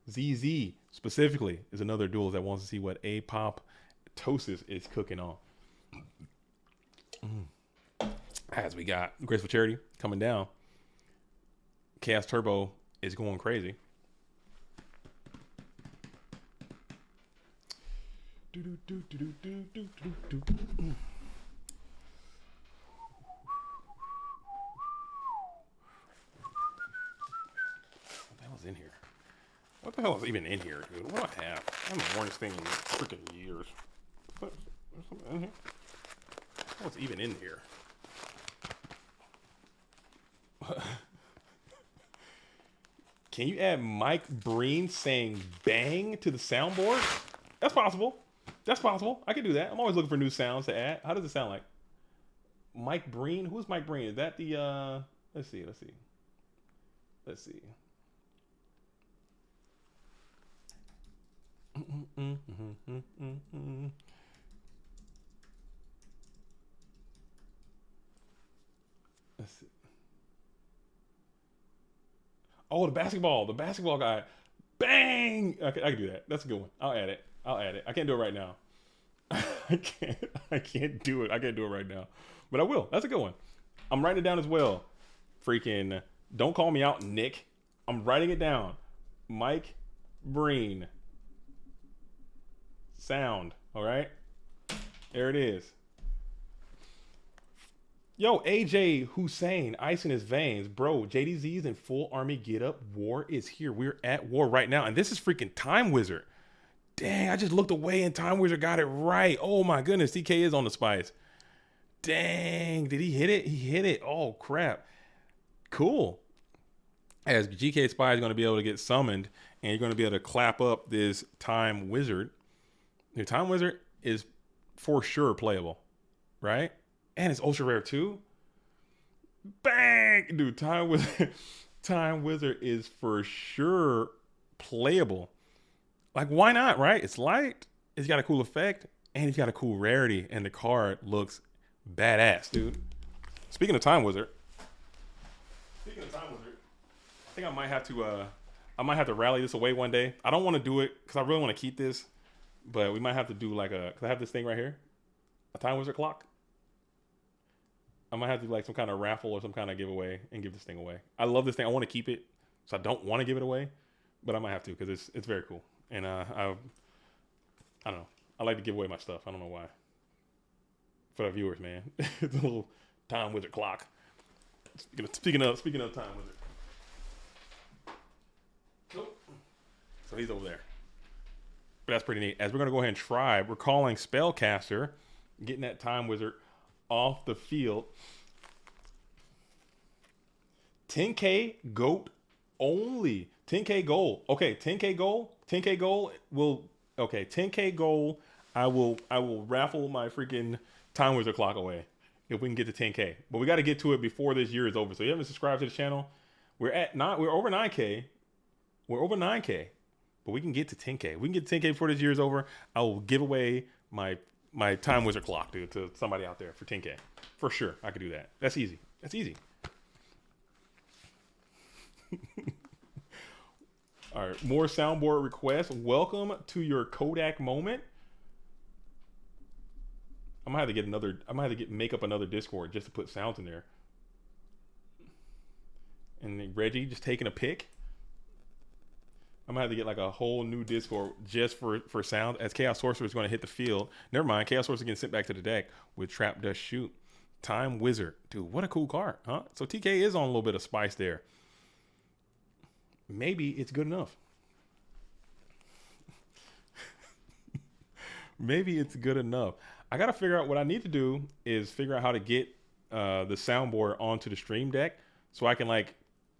ZZ specifically is another duelist that wants to see what A-pop Tosis is cooking on. As we got Graceful Charity coming down. Chaos Turbo is going crazy. In here. What the hell is even in here, dude? What do I have? I haven't worn this thing in freaking years. There's something in here? What's even in here? Can you add Mike Breen saying bang to the soundboard? That's possible. That's possible. I can do that. I'm always looking for new sounds to add. How does it sound like? Mike Breen? Who's Mike Breen? Is that the let's see. Let's see. Oh, the basketball guy. Bang! I can do that. That's a good one. I'll add it. I can't do it right now. I can't do it. I can't do it right now. But I will. That's a good one. I'm writing it down as well. Freaking, don't call me out, Nick. I'm writing it down. Mike Breen. Sound. All right? There it is. Yo, AJ Hussein, ice in his veins. Bro, JDZ's in full army get up. War is here. We're at war right now. And this is freaking Time Wizard. Dang, I just looked away and Time Wizard got it right. Oh my goodness, TK is on the spice. Dang, did he hit it? He hit it. Oh crap. Cool. As GK Spy is going to be able to get summoned and you're going to be able to clap up this Time Wizard. Your Time Wizard is for sure playable, right? And it's ultra rare too. Bang! Dude, Time Wizard is for sure playable. Like, why not, right? It's light, it's got a cool effect, and it's got a cool rarity, and the card looks badass, dude. Speaking of Time Wizard, I think I might have to rally this away one day. I don't want to do it because I really want to keep this, but we might have to do like because I have this thing right here, a Time Wizard clock. I might have to do like some kind of raffle or some kind of giveaway and give this thing away. I love this thing. I want to keep it, so I don't want to give it away, but I might have to because it's very cool. And I don't know. I like to give away my stuff. I don't know why. For the viewers, man, it's a little time wizard clock. Speaking of time wizard. Oh. So he's over there. But that's pretty neat. As we're gonna go ahead and try, we're calling Spellcaster, getting that time wizard off the field. 10K goat only. 10K goal. Okay, 10K goal. 10K goal will. Okay, 10K goal. I will raffle my freaking time wizard clock away if we can get to 10K. But we got to get to it before this year is over. So if you haven't subscribed to the channel, we're over 9K. We're over 9K. But we can get to 10K. We can get to 10K before this year is over. I will give away my time wizard clock, dude, to somebody out there for 10K. For sure, I could do that. That's easy. That's easy. All right, more soundboard requests. Welcome to your Kodak moment. I might have to get another. I might have to make up another Discord just to put sounds in there. And then Reggie just taking a pic. I might have to get like a whole new Discord just for sound. As Chaos Sorcerer is going to hit the field. Never mind, Chaos Sorcerer getting sent back to the deck with Trap Dust Shoot. Time Wizard, dude, what a cool card, huh? So TK is on a little bit of spice there. Maybe it's good enough. Maybe it's good enough. I got to figure out what I need to do is figure out how to get the soundboard onto the stream deck so I can like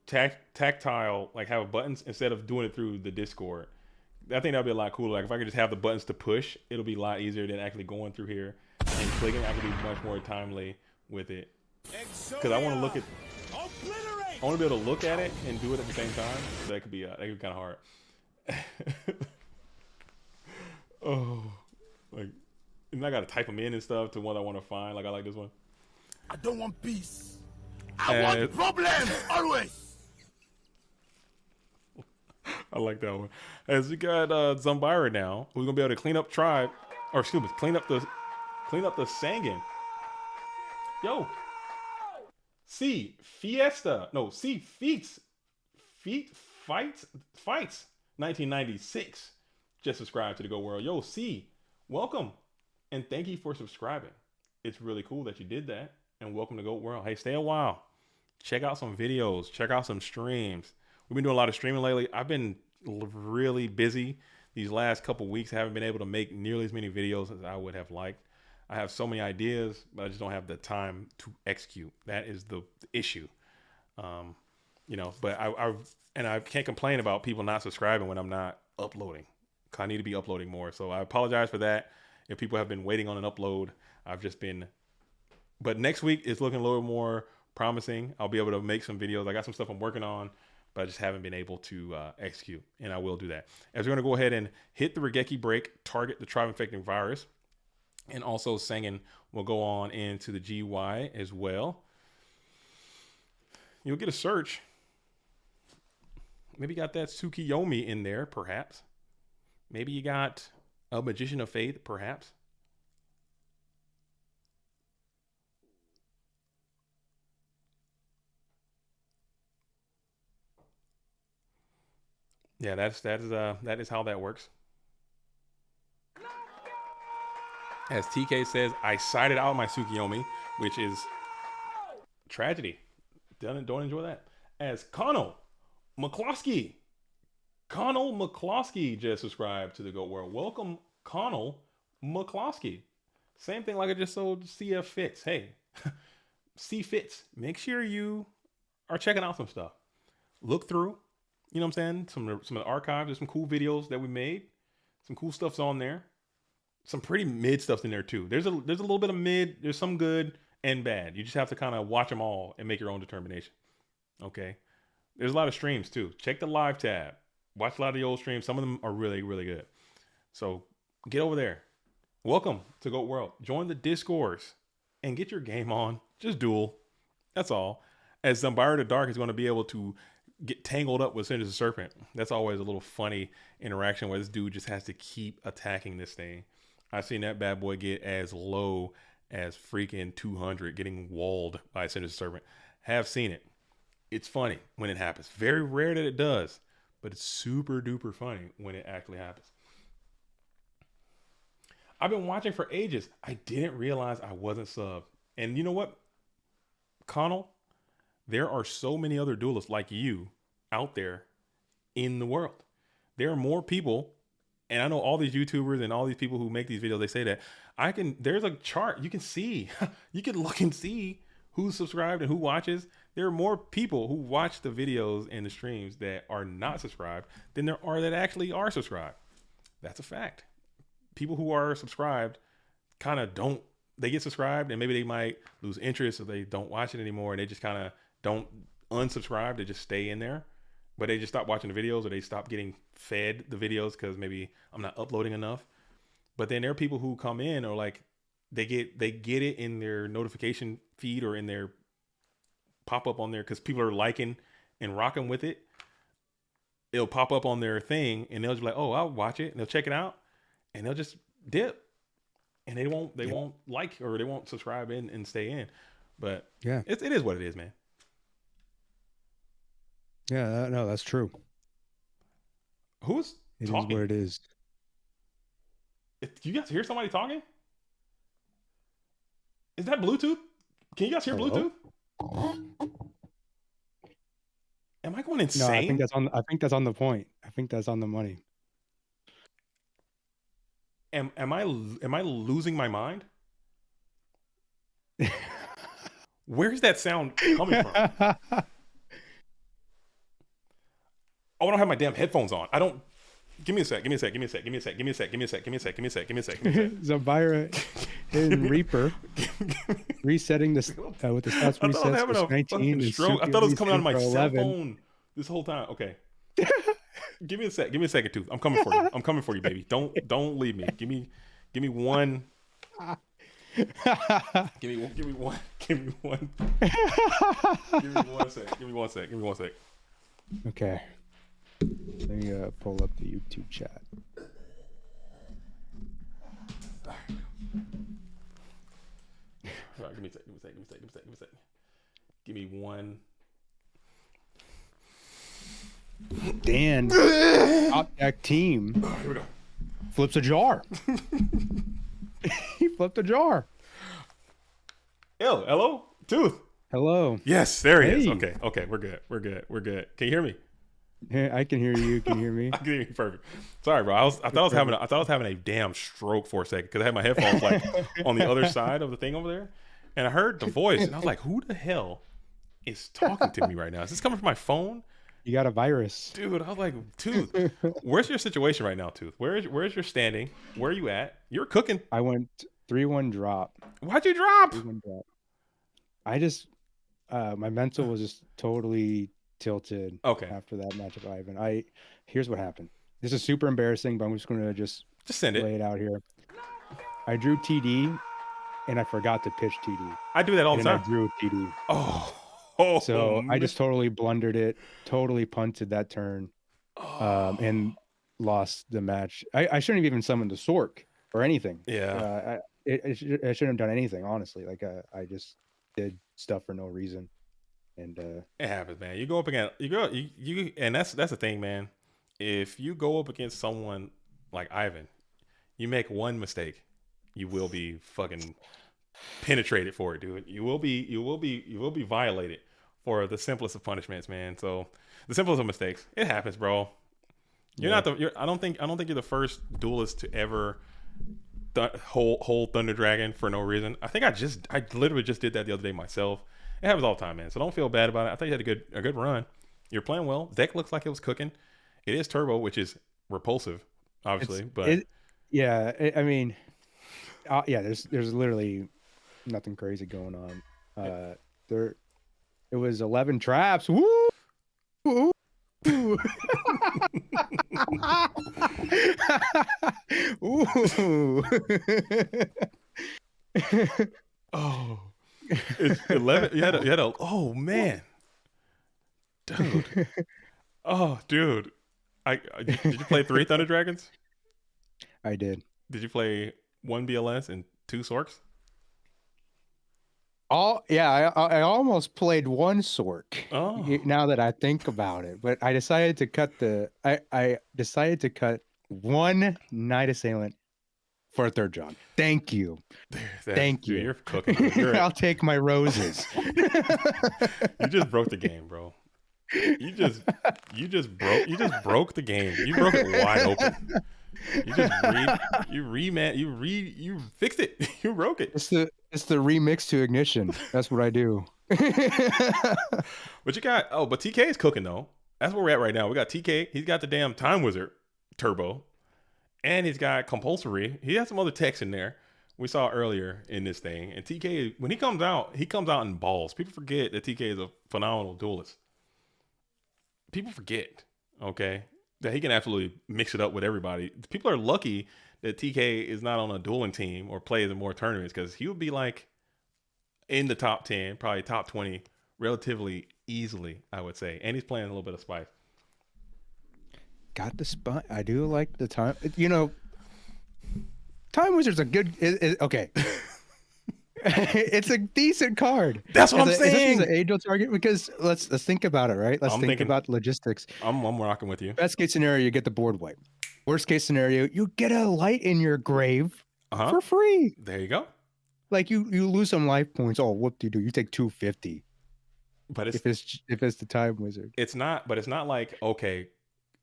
tactile, like have buttons instead of doing it through the Discord. I think that'd be a lot cooler. Like if I could just have the buttons to push, it'll be a lot easier than actually going through here and clicking. I could be much more timely with it. Because I want to look at, I want to be able to look at it and do it at the same time. So that could be kind of hard. Oh, like, and I got to type them in and stuff to one I want to find. Like I like this one. I don't want peace. I want problems always. I like that one. As we got Zumbira now, we're gonna be able to clean up tribe, or excuse me, clean up the Sangin. Yo, C Fiesta, no C Fights, Fights, 1996. Just subscribe to the Go World. Yo, C, welcome and thank you for subscribing. It's really cool that you did that, and welcome to Go World. Hey, stay a while. Check out some videos. Check out some streams. We've been doing a lot of streaming lately. I've been really busy these last couple weeks. I haven't been able to make nearly as many videos as I would have liked. I have so many ideas, but I just don't have the time to execute. That is the issue. You know, but I can't complain about people not subscribing when I'm not uploading. I need to be uploading more. So I apologize for that. If people have been waiting on an upload, I've just been, but next week is looking a little more promising. I'll be able to make some videos. I got some stuff I'm working on, but I just haven't been able to execute, and I will do that. As we're going to go ahead and hit the Regeki break, target the tribe-infecting virus, and also Sangin will go on into the GY as well. You'll get a search. Maybe you got that Tsukiyomi in there, perhaps. Maybe you got a Magician of Faith, perhaps. Yeah, that is how that works. As TK says, I cited out my Tsukiyomi, which is tragedy. Don't enjoy that. As Connell McCloskey just subscribed to the Goat World. Welcome, Connell McCloskey. Same thing like I just sold CF Fits. Hey, C Fits. Make sure you are checking out some stuff. Look through. You know what I'm saying? Some of the archives. There's some cool videos that we made. Some cool stuff's on there. Some pretty mid stuff's in there too. There's a little bit of mid. There's some good and bad. You just have to kind of watch them all and make your own determination. Okay. There's a lot of streams too. Check the live tab. Watch a lot of the old streams. Some of them are really, really good. So get over there. Welcome to Goat World. Join the Discords and get your game on. Just duel. That's all. As Zumbira the Dark is going to be able to get tangled up with Sinister Serpent. That's always a little funny interaction where this dude just has to keep attacking this thing. I've seen that bad boy get as low as freaking 200 getting walled by a Sinister Servant. Have seen it. It's funny when it happens. Very rare that it does, but it's super duper funny when it actually happens. I've been watching for ages. I didn't realize I wasn't subbed. And you know what, Connell? There are so many other duelists like you out there in the world. There are more people, and I know all these YouTubers and all these people who make these videos, they say that there's a chart. You can see, you can look and see who's subscribed and who watches. There are more people who watch the videos and the streams that are not subscribed than there are that actually are subscribed. That's a fact. People who are subscribed kind of they get subscribed and maybe they might lose interest or they don't watch it anymore and they just kind of don't unsubscribe. They just stay in there, but they just stop watching the videos or they stop getting fed the videos because maybe I'm not uploading enough. But then there are people who come in or like they get it in their notification feed or in their pop up on there because people are liking and rocking with it. It'll pop up on their thing and they'll just be like, oh, I'll watch it, and they'll check it out and they'll just dip and they won't like or they won't subscribe in and stay in. But yeah, it is what it is, man. Yeah, no, that's true. Who's it talking? Is what it is. You guys hear somebody talking? Is that Bluetooth? Can you guys hear Bluetooth? Am I going insane? No, I think that's on the point. I think that's on the money. Am I losing my mind? Where's that sound coming from? Oh, I don't have my damn headphones on. I don't. Give me a sec. Zabira and Reaper resetting this with the stats resets was 19. I thought it was coming out of my cell phone this whole time. Okay. Give me a sec. Give me a second, Tooth. I'm coming for you. I'm coming for you, baby. Don't leave me. Give me one. Give me one. Give me one. Give me one sec. Okay. Let me pull up the YouTube chat. All right, give me a sec. Give me one. Dan, top deck team, Here we go. flips a jar. He flipped a jar. Hello, Tooth. Hello. Yes, there he is. Okay, we're good. Can you hear me? I can hear you. Can you hear me? I can hear you perfect. Sorry, bro. I thought I was having a damn stroke for a second because I had my headphones like on the other side of the thing over there, and I heard the voice, and I was like, "Who the hell is talking to me right now? Is this coming from my phone?" You got a virus, dude. I was like, Tooth, where's your situation right now, Tooth? Where's your standing? Where are you at? You're cooking. I went 3-1 drop. Why'd you drop? 3-1 drop. I just my mental was just totally tilted after that match of Ivan. Here's what happened. This is super embarrassing, but I'm just gonna just send it. Lay it out here. I drew TD and I forgot to pitch TD. I do that all the time. I drew TD. So I just totally blundered it, totally punted that turn, and lost the match. I shouldn't have even summoned the Sork or anything. Yeah. I shouldn't have done anything, honestly. Like I just did stuff for no reason. And it happens, man. You go up against you and that's the thing, man. If you go up against someone like Ivan, you make one mistake, you will be fucking penetrated for it, dude. You will be violated for the simplest of punishments, man. So the simplest of mistakes. It happens, bro. I don't think you're the first duelist to ever hold Thunder Dragon for no reason. I think I literally just did that the other day myself. It happens all the time, man. So don't feel bad about it. I thought you had a good run. You're playing well. Deck looks like it was cooking. It is turbo, which is repulsive, obviously. I mean, there's literally nothing crazy going on. It was 11 traps. Woo! Woo! Ooh. Oh. It's 11. You had a. Oh man, dude. Oh, dude. Did you play 3 Thunder Dragons? I did. Did you play 1 BLS and 2 Sorks? I almost played one Sork. Oh, Now that I think about it, but I decided to cut I decided to cut one Night Assailant for a third John. Thank you. Thank you. You're cooking. I'll take my roses. You just broke the game, bro. You just broke the game. You broke it wide open. You fixed it. You broke it. It's the remix to Ignition. That's what I do. But TK is cooking though. That's where we're at right now. We got TK. He's got the damn Time Wizard turbo, and he's got compulsory. He has some other techs in there we saw earlier in this thing. And TK, when he comes out in balls. People forget that TK is a phenomenal duelist. People forget, okay, that he can absolutely mix it up with everybody. People are lucky that TK is not on a dueling team or plays in more tournaments, because he would be like in the top 10, probably top 20 relatively easily, I would say. And he's playing a little bit of spice. Got the spot. I do like the time. Time Wizard's a good. Okay. It's a decent card. That's what I'm saying. It's an angel target, because let's think about it, right? Let's think about logistics. I'm rocking with you. Best case scenario, you get the board wipe. Worst case scenario, you get a light in your grave for free. There you go. Like you lose some life points. Oh, whoop de doo! You take 250. But if it's the Time Wizard, it's not. But it's not like, okay.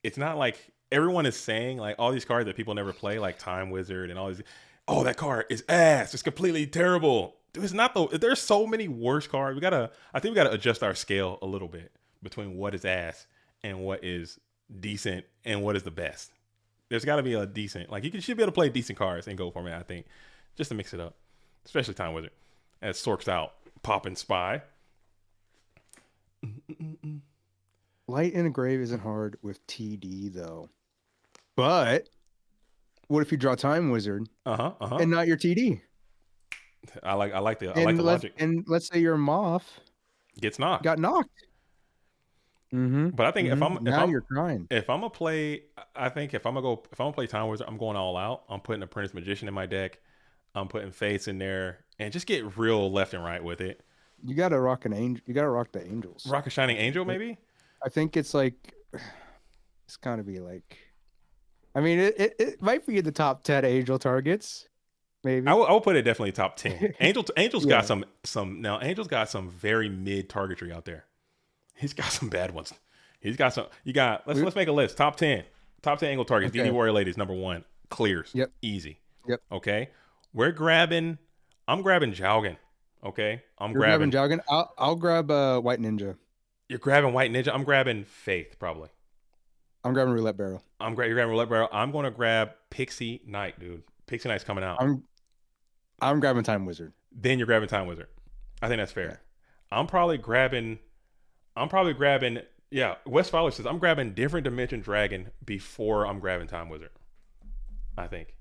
It's not like everyone is saying, like, all these cards that people never play, like Time Wizard and all these. Oh, that card is ass. It's completely terrible. Dude, it's not though. There's so many worse cards. I think we gotta adjust our scale a little bit between what is ass and what is decent and what is the best. There's got to be a decent, like, you should be able to play decent cards and go for it, I think, just to mix it up, especially Time Wizard as Sork's out, popping spy. Light in a grave isn't hard with TD though. But what if you draw Time Wizard and not your TD? I like the logic. And let's say your Moth got knocked. Mm-hmm. But I think you're crying. If I'm gonna play, I think if I'm gonna play Time Wizard, I'm going all out. I'm putting Apprentice Magician in my deck. I'm putting Fates in there and just get real left and right with it. You gotta rock an angel. You gotta rock the angels. Rock a Shining Angel, maybe. I think it's like, it's gotta be like, I mean, it might be in the top 10 angel targets. Maybe. I will put it definitely top 10. Angel's got some now. Angel's got some very mid targetry out there. He's got some bad ones. He's got some. Let's make a list. Top 10 angle targets. Okay. DD Warrior Ladies #1 clears. Yep. Easy. Yep. Okay. I'm grabbing Jowgen. Okay. You're grabbing Jowgen. I'll grab White Ninja. You're grabbing White Ninja. I'm grabbing Faith probably. I'm grabbing Roulette Barrel. You're grabbing Roulette Barrel. I'm going to grab Pixie Knight, dude. Pixie Knight's coming out. I'm grabbing Time Wizard. Then you're grabbing Time Wizard. I think that's fair. Yeah. I'm probably grabbing. Yeah, West Fowler says I'm grabbing Different Dimension Dragon before I'm grabbing Time Wizard. I think.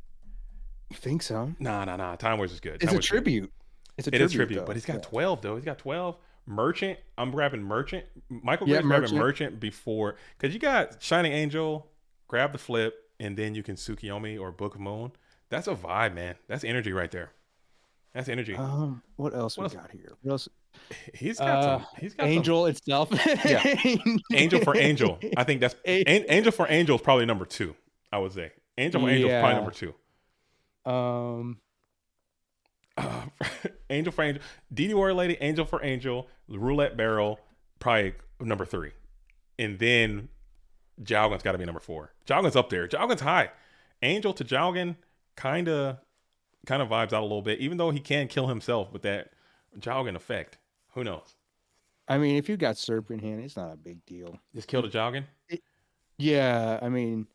You think so? Nah. Time Wizard's good. It's a tribute. It is tribute, but he's got 12 though. He's got 12. Merchant. I'm grabbing Merchant. Michael Gray's grabbing Merchant before, because you got Shining Angel, grab the flip, and then you can Tsukiyomi or Book of Moon. That's a vibe, man. That's energy right there. That's energy. What else we got here? What else? He's got Angel itself. Yeah. Angel for Angel. I think that's Angel for Angel is probably number 2. I would say Angel for Angel is probably number 2. Angel for Angel, DD Warrior Lady, Angel for Angel, Roulette Barrel, probably number 3, and then Jowgen's got to be number 4. Jowgen's up there. Jowgen's high. Angel to Jowgen kind of vibes out a little bit, even though he can kill himself with that Jowgen effect. Who knows? I mean, if you got Serpent Hand, it's not a big deal. Just kill the Jowgen? Yeah, I mean,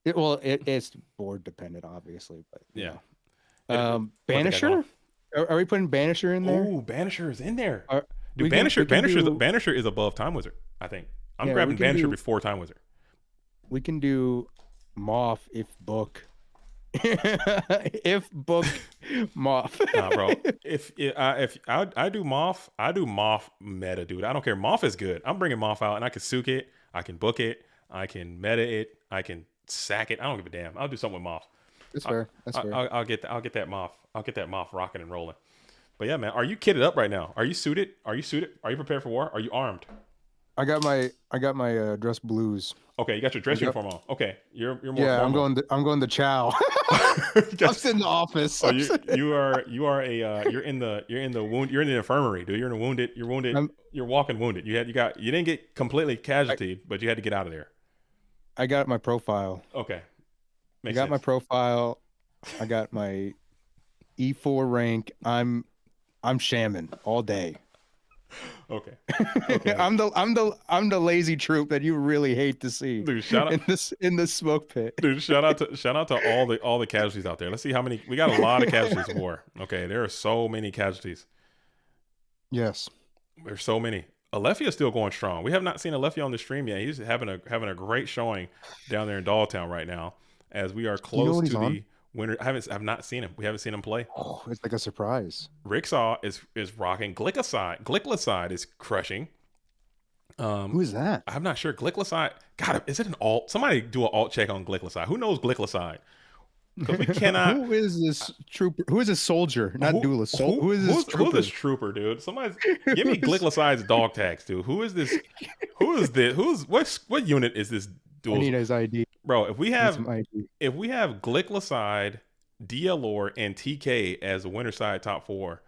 it's board dependent, obviously, but yeah. Banisher? Are we putting Banisher in there? Oh, Banisher is in there. Dude, Banisher is above Time Wizard, I think. I'm grabbing Banisher before Time Wizard. We can do Moth if book. If book Moth. Nah, bro. If I do Moth, I do Moth meta, dude. I don't care. Moth is good. I'm bringing Moth out, and I can souk it, I can book it, I can meta it, I can sack it. I don't give a damn. I'll do something with Moth. That's fair. That's fair. I'll get that Moth. I'll get that Moth rocking and rolling. But yeah, man, are you kitted up right now? Are you suited? Are you suited? Are you prepared for war? Are you armed? I got my dress blues. Okay, you got your dress uniform on. Okay, you're more yeah. formal. I'm going to chow. I'm sitting in the office. Oh, you are you're in the infirmary, dude. You're wounded. You're walking wounded. You didn't get completely casualty, but you had to get out of there. I got my profile. Okay, I got my profile. I got my E4 rank. I'm shamming all day. Okay. I'm the lazy troop that you really hate to see. Dude, shout out in this smoke pit. Dude, shout out to all the casualties out there. Let's see how many. We got a lot of casualties of war. Okay, there are so many casualties. Yes, there's so many. Alefia's still going strong. We have not seen Alefia on the stream yet. He's having a great showing down there in Dolltown right now, as we are close to the winter. I've not seen him. We haven't seen him play. Oh, it's like a surprise. Ricksaw is rocking. Glycoside is crushing. Who is that? I'm not sure. Glycoside. God, is it an alt? Somebody do an alt check on Glycoside. Who knows Glycoside? Because we cannot. Who is this trooper? Who is this soldier? Not duelist. Who is this trooper? Who's this trooper, dude? Somebody give me Glycoside's dog tags, dude. Who is this? Who is this? What unit is this? I need his ID, bro. If we have Glycoside, DLOR, and TK as the winner side top 4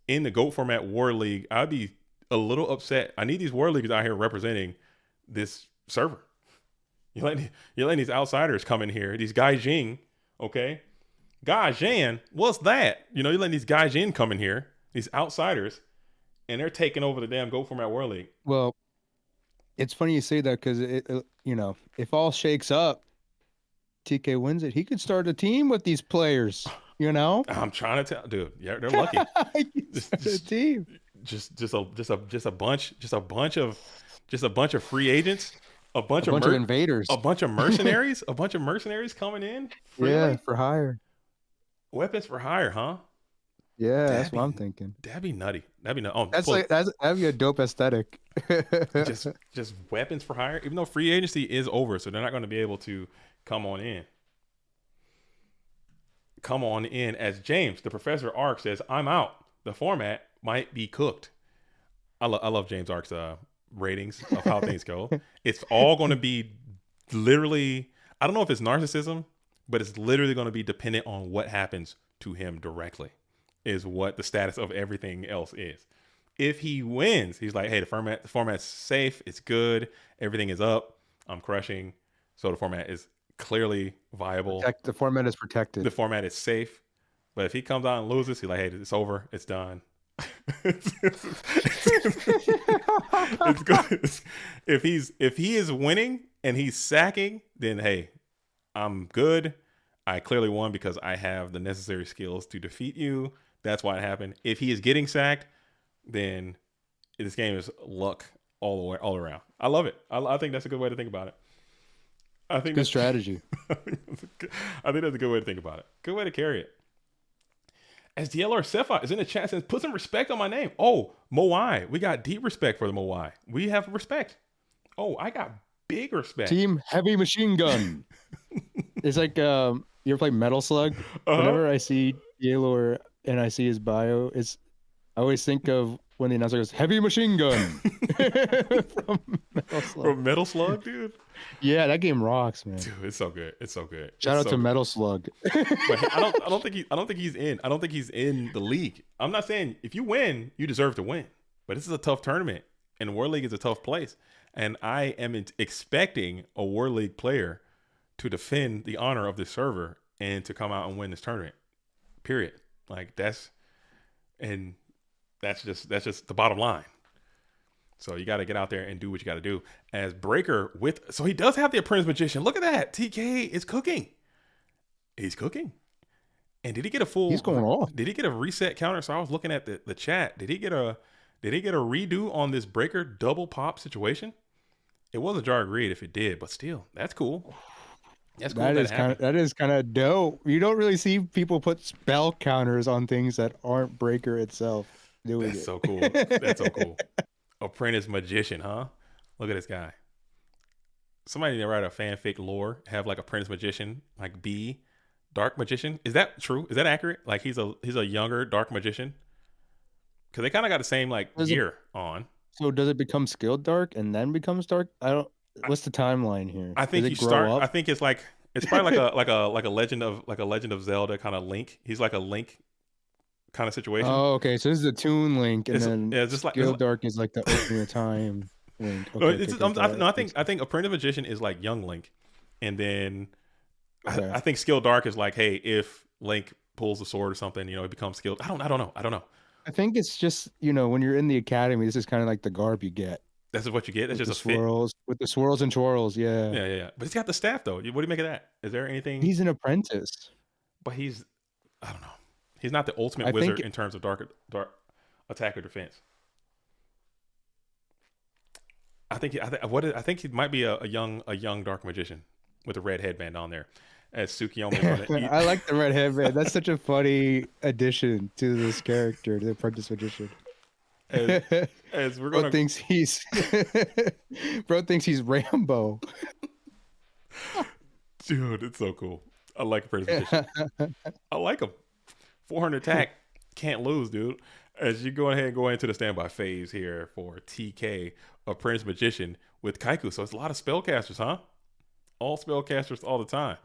in the GOAT Format War League, I'd be a little upset. I need these War Leaguers out here representing this server. You're letting these outsiders come in here. These Gaijin, okay? Gaijin, what's that? You're letting these Gaijin come in here, these outsiders, and they're taking over the damn GOAT Format War League. Well, it's funny you say that because if all shakes up, TK wins it. He could start a team with these players. I'm trying to tell, dude. Yeah, they're lucky. A team. Just a bunch of free agents, a bunch of invaders, a bunch of mercenaries, coming in. Yeah, for hire. Weapons for hire, huh? Yeah, that's what I'm thinking. That'd be nutty. That'd be that'd be a dope aesthetic. just weapons for hire. Even though free agency is over, so they're not going to be able to come on in. Come on in, as James, the Professor Ark says, I'm out. The format might be cooked. I love James Ark's ratings of how things go. It's all going to be literally, I don't know if it's narcissism, but it's literally going to be dependent on what happens to him directly, is what the status of everything else is. If he wins, he's like, hey, the format's safe, it's good, everything is up, I'm crushing, so the format is clearly viable. The format is protected. The format is safe. But if he comes out and loses, he's like, hey, it's over, it's done. It's good. If he is winning and he's sacking, then hey, I'm good. I clearly won because I have the necessary skills to defeat you. That's why it happened. If he is getting sacked, then this game is luck all around. I love it. I think that's a good way to think about it. I think good strategy. I think that's a good way to think about it. Good way to carry it. As DLR Sefa is in the chat, says, put some respect on my name. Oh, Moai. We got deep respect for the Moai. We have respect. Oh, I got big respect. Team Heavy Machine Gun. It's like, you ever play Metal Slug? Whenever I see DLR and I see his bio, I always think of when the announcer goes, Heavy Machine Gun. From Metal Slug, dude? Yeah, that game rocks, man. Dude, it's so good. It's so good. Shout out to Metal Slug. But I don't think he's in. I don't think he's in the league. I'm not saying if you win, you deserve to win. But this is a tough tournament, and War League is a tough place. And I am expecting a War League player to defend the honor of this server and to come out and win this tournament. Period. Like that's just the bottom line. So you got to get out there and do what you got to do. As Breaker so he does have the Apprentice Magician. Look at that. TK is cooking. He's cooking. And did he get a full? He's going off. Did he get a reset counter? So I was looking at the chat. Did he get a redo on this Breaker double pop situation? It was a jar agreed if it did, but still, that's cool. That's cool. That is kind of dope. You don't really see people put spell counters on things that aren't Breaker itself. That's so cool. That's so cool. Apprentice Magician, huh? Look at this guy. Somebody need to write a fanfic lore, have like Apprentice Magician, like B, Dark Magician. Is that true? Is that accurate? Like he's a younger Dark Magician? because they kind of got the same like Does it- gear on. So does it become skilled dark and then becomes dark? I don't. What's the timeline here? I think does you it grow start. up? I think it's probably like a Legend of Zelda kind of Link. He's like a Link kind of situation. Oh, okay. So this is a Toon Link, and then Yeah, just like skilled dark is like the Ocarina of Time Link. no, Okay, it's, okay, I'm- I, got it. no, I think Apprentice Magician is like young Link, and then Okay. I think Skill Dark is like, hey, if Link pulls the sword or something, you know, it becomes skilled. I don't know. I think it's just when you're in the academy, this is kind of like the garb you get. That's what you get. That's With just the a fit. swirls, with the swirls and twirls. Yeah. Yeah. But he's got the staff though. What do you make of that? Is there anything? He's an apprentice. But I don't know. He's not the ultimate I wizard think- in terms of dark attack or defense. I think he might be a young dark magician with a red headband on there, as Tsukiyomi is going to eat. I like the red headband. That's such a funny addition to this character, the apprentice magician. As we're Bro gonna thinks he's Rambo. dude, it's so cool. I like Apprentice Magician. I like him. 400 attack, can't lose, dude. As you go ahead and go into the standby phase here for TK Apprentice Magician with Kaiku. So it's a lot of spellcasters, huh? All spellcasters all the time.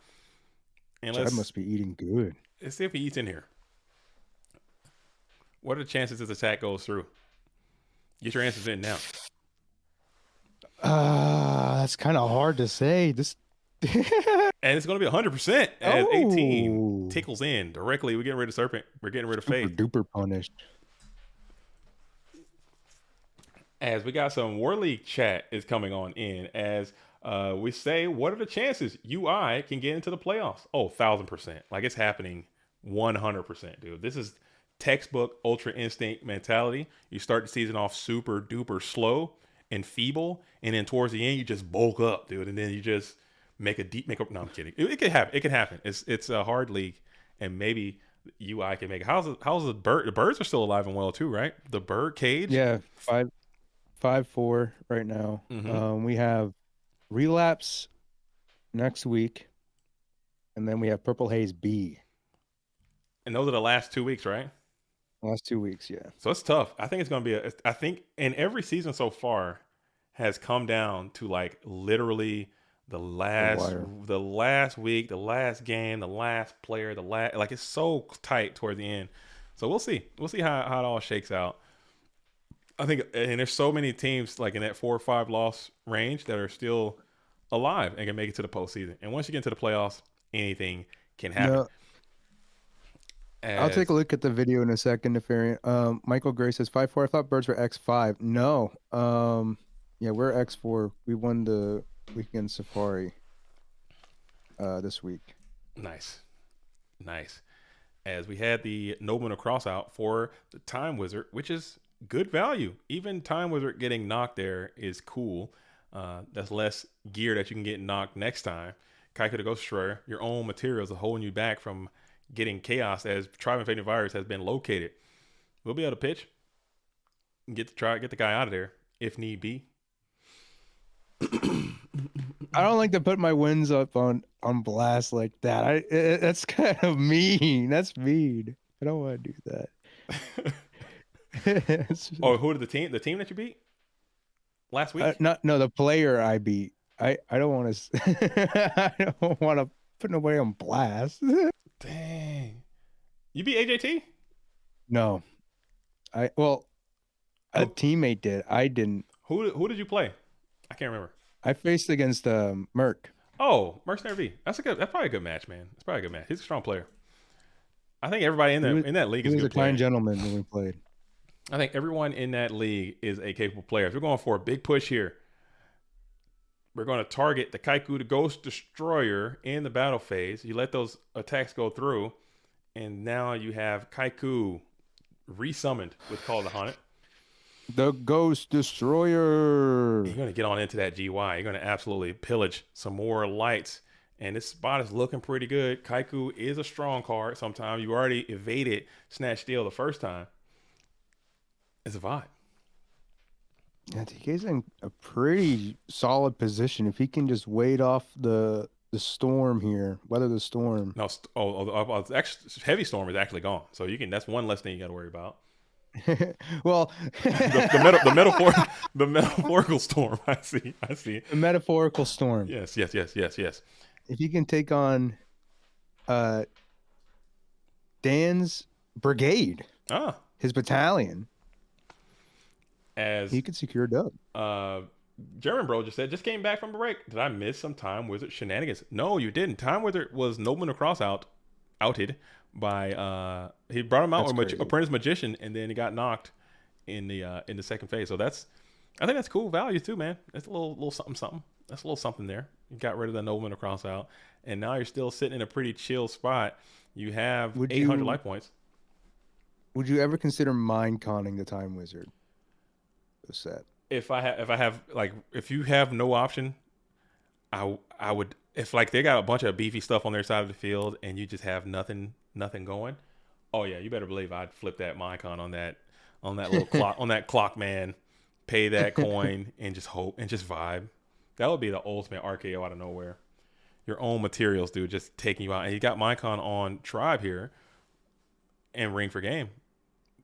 And I must be eating good. let's see if he eats in here. What are the chances this attack goes through? Get your answers in now. That's kind of hard to say. This And it's going to be 100% as 18 Oh. tickles in directly. We're getting rid of Serpent. We're getting rid of Faith. duper punished. As we got some War League chat is coming on in. As we say, what are the chances UI can get into the playoffs? Oh, 1,000%. Like it's happening 100%, dude. This is textbook Ultra Instinct mentality. You start the season off super duper slow and feeble, and then towards the end you just bulk up, dude, and then you just make up. No, I'm kidding. It could happen. It could happen. It's a hard league, and maybe UI can make it. How's the bird? The birds are still alive and well too, right? The bird cage. Yeah, 5-4 right now. Mhm. We have Relapse next week, and then we have Purple Haze B. And those are the last 2 weeks, right? Last 2 weeks, yeah. So it's tough. I think it's going to be I think, and every season so far has come down to like literally the last week, the last game, the last player, like it's so tight toward the end. So we'll see. We'll see how it all shakes out. I think, and there's so many teams like in that 4 or 5 loss range that are still alive and can make it to the postseason. And once you get into the playoffs, anything can happen. No, I'll take a look at the video in a second. If Michael Gray says 5-4. I thought birds were X5. No. Yeah, we're X4. We won the weekend safari this week. Nice. As we had the Nobleman of Cross out for the Time Wizard, which is good value. Even Time Wizard getting knocked there is cool. That's less gear that you can get knocked next time. Kaiku the Ghost Destroyer, your own materials are holding you back from getting chaos as Tribe Invading Virus has been located. We'll be able to pitch. Get the guy out of there if need be. I don't like to put my wins up on blast like that. That's kind of mean. That's mean. I don't want to do that. Oh, who did the team that you beat last week? No, the player I beat. I don't want to. I don't want to put nobody on blast. Dang, you beat AJT? No, a teammate did. I didn't. Who did you play? I can't remember. I faced against Merc. Oh, Mercenary V. That's probably a good match, man. That's probably a good match. He's a strong player. I think everybody in that league is He a was good a player. kind gentleman when we played. I think everyone in that league is a capable player. We're going for a big push here. We're going to target the Kaiku, the Ghost Destroyer, in the battle phase. You let those attacks go through, and now you have Kaiku resummoned with Call of the Haunted. The Ghost Destroyer. You're going to get on into that GY. You're going to absolutely pillage some more lights. And this spot is looking pretty good. Kaiku is a strong card. Sometimes you already evaded Snatch Steal the first time. It's a vibe. Yeah, TK's in a pretty solid position. If he can just wait off the storm here, weather the storm. No, actually, Heavy Storm is actually gone. So that's one less thing you got to worry about. Well, The metaphor, the metaphorical storm. I see. I see. a metaphorical storm. Yes. Yes. Yes. Yes. Yes. If he can take on uh Dan's brigade, Ah, his battalion, as he could secure a dub. German bro just said, just came back from break. Did I miss some Time Wizard shenanigans? No, you didn't. Time Wizard was Nobleman Across outed by he brought him out That's with crazy. Apprentice Magician, and then he got knocked in the second phase. So I think that's cool value too, man. That's a little something something. That's a little something there. You got rid of the Nobleman Across out, and now you're still sitting in a pretty chill spot. You have Would 800 you- life points. Would you ever consider mind conning the Time Wizard? The set. If you have no option, I would, if like they got a bunch of beefy stuff on their side of the field and you just have nothing going. Oh yeah, you better believe I'd flip that Mycon on that little clock on that clock man, pay that coin and just hope and just vibe. That would be the ultimate RKO out of nowhere. Your own materials, dude, just taking you out. And you got Mycon on Tribe here and Ring for Game.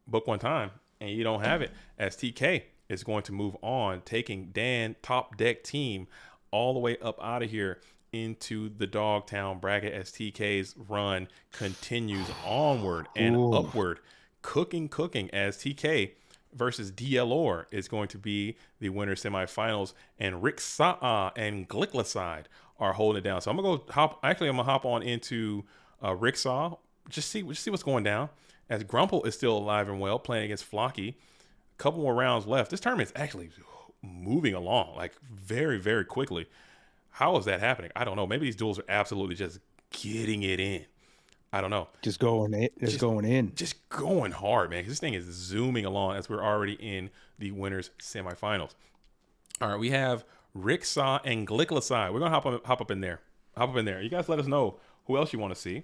Book one time and you don't have it, as TK is going to move on, taking Dan top deck team all the way up out of here into the Dogtown bracket as TK's run continues onward and Ooh. upward. Cooking as TK versus DLR is going to be the winner semifinals, and Rick Sa'a and Glicklicide are holding it down. So I'm gonna hop on into Rick Saw, just see what's going down, as Grumple is still alive and well, playing against Flocky. A couple more rounds left. This tournament is actually moving along like very, very quickly. How is that happening? I don't know. Maybe these duels are absolutely just getting it in. I don't know. Just going in. Just going hard, man. 'Cause this thing is zooming along as we're already in the winners semifinals. All right, we have Rick Saw and Glicklicide. We're gonna hop up in there. You guys let us know who else you want to see.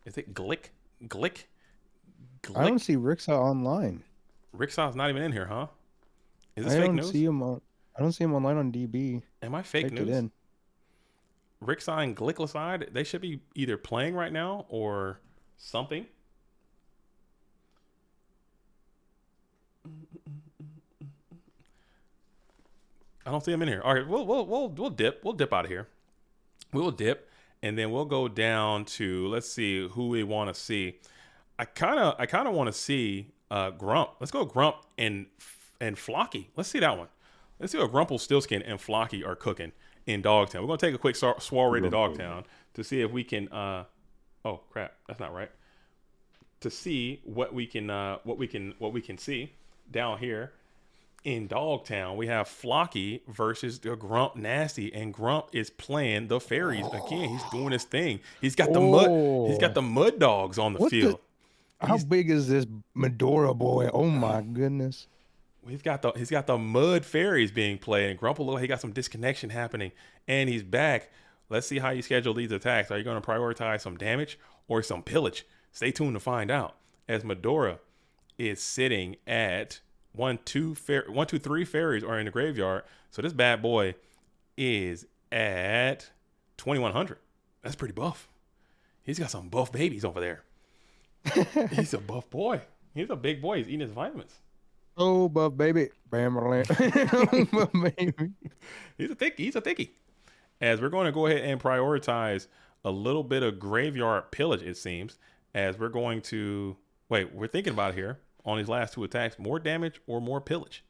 Is it Glick? I don't see Ricksaw online. Rick Saw's not even in here, huh? Is this I fake don't news? see him I don't see him online on DB. Am I fake Typed it news? in. Rick Saw and Glicklicide, they should be either playing right now or something. I don't see him in here. All right, we'll dip. We'll dip out of here. We'll dip, and then we'll go down to, let's see who we want to see. I kind of want to see Grump. Let's go Grump and Flocky. Let's see that one. Let's see what Grumpelstiltskin and Flocky are cooking in Dogtown. We're gonna take a quick soiree to Dogtown to see if we can. Oh crap, that's not right. To see what we can see down here in Dogtown. We have Flocky versus the Grump Nasty, and Grump is playing the fairies again. He's doing his thing. He's got the mud. He's got the mud dogs on the What field. How big is this Medora boy? Oh my goodness. He's got the mud fairies being played, and Grumple look like he got some disconnection happening, and he's back. Let's see how you schedule these attacks. Are you going to prioritize some damage or some pillage? Stay tuned to find out. As Medora is sitting at 1, 2, 3 fairies are in the graveyard, so this bad boy is at 2100. That's pretty buff. He's got some buff babies over there. He's a buff boy. He's a big boy. He's eating his vitamins. Oh, buff baby. Bam, buff baby. He's a thickie. As we're going to go ahead and prioritize a little bit of graveyard pillage, it seems, as we're going to we're thinking about it here on these last two attacks, more damage or more pillage.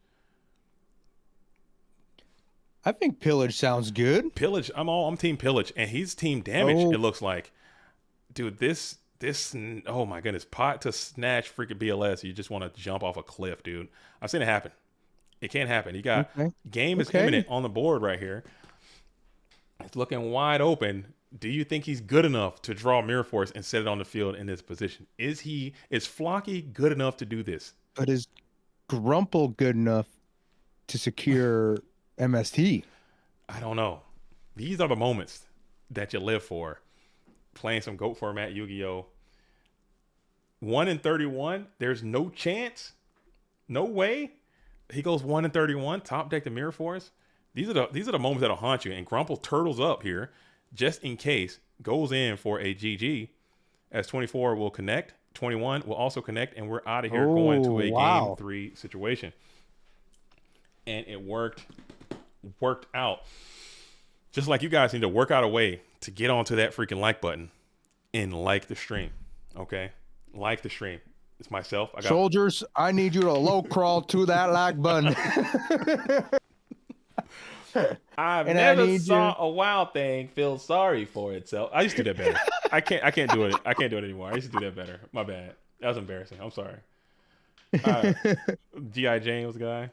I think pillage sounds good. Pillage, I'm team pillage, and he's team damage. Oh. It looks like, dude, this oh my goodness, pot to snatch freaking BLS. You just want to jump off a cliff, dude. I've seen it happen. It can't happen. You got game is imminent on the board right here. It's looking wide open. Do you think he's good enough to draw Mirror Force and set it on the field in this position? Is Flocky good enough to do this? But is Grumple good enough to secure MST? I don't know. These are the moments that you live for. Playing some GOAT format Yu-Gi-Oh! 1 in 31. There's no chance. No way. He goes 1 in 31. Top deck the Mirror Force. These are the moments that'll haunt you. And Grumple turtles up here just in case, goes in for a GG, as 24 will connect. 21 will also connect, and we're out of here going to a game 3 situation. And it worked out. Just like you guys need to work out a way to get onto that freaking like button and like the stream. Okay? Like the stream. It's myself. Soldiers, I need you to low crawl to that like button. I've never saw a WoW thing feel sorry for itself. I used to do that better. I can't do it. I can't do it anymore. I used to do that better. My bad. That was embarrassing. I'm sorry. G.I. Jane was the guy.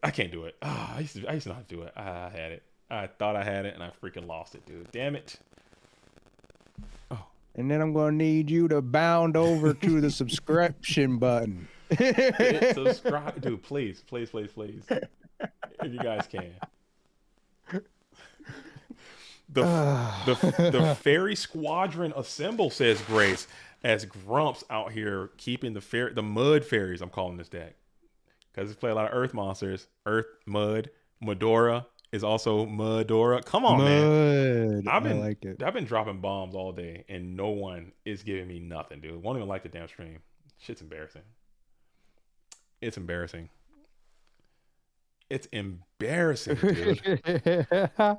I can't do it. I used to know how to do it. I had it. I thought I had it, and I freaking lost it, dude. Damn it. Oh. And then I'm going to need you to bound over to the subscription button. Subscribe. Dude, please. If you guys can. The fairy squadron assemble, says Grace, as Grumps out here keeping the mud fairies. I'm calling this deck because we play a lot of earth monsters. Earth, mud, Medora is also Mudora. Come on, man. I've been dropping bombs all day and no one is giving me nothing, dude. Won't even like the damn stream. Shit's embarrassing. It's embarrassing. It's embarrassing, dude. I've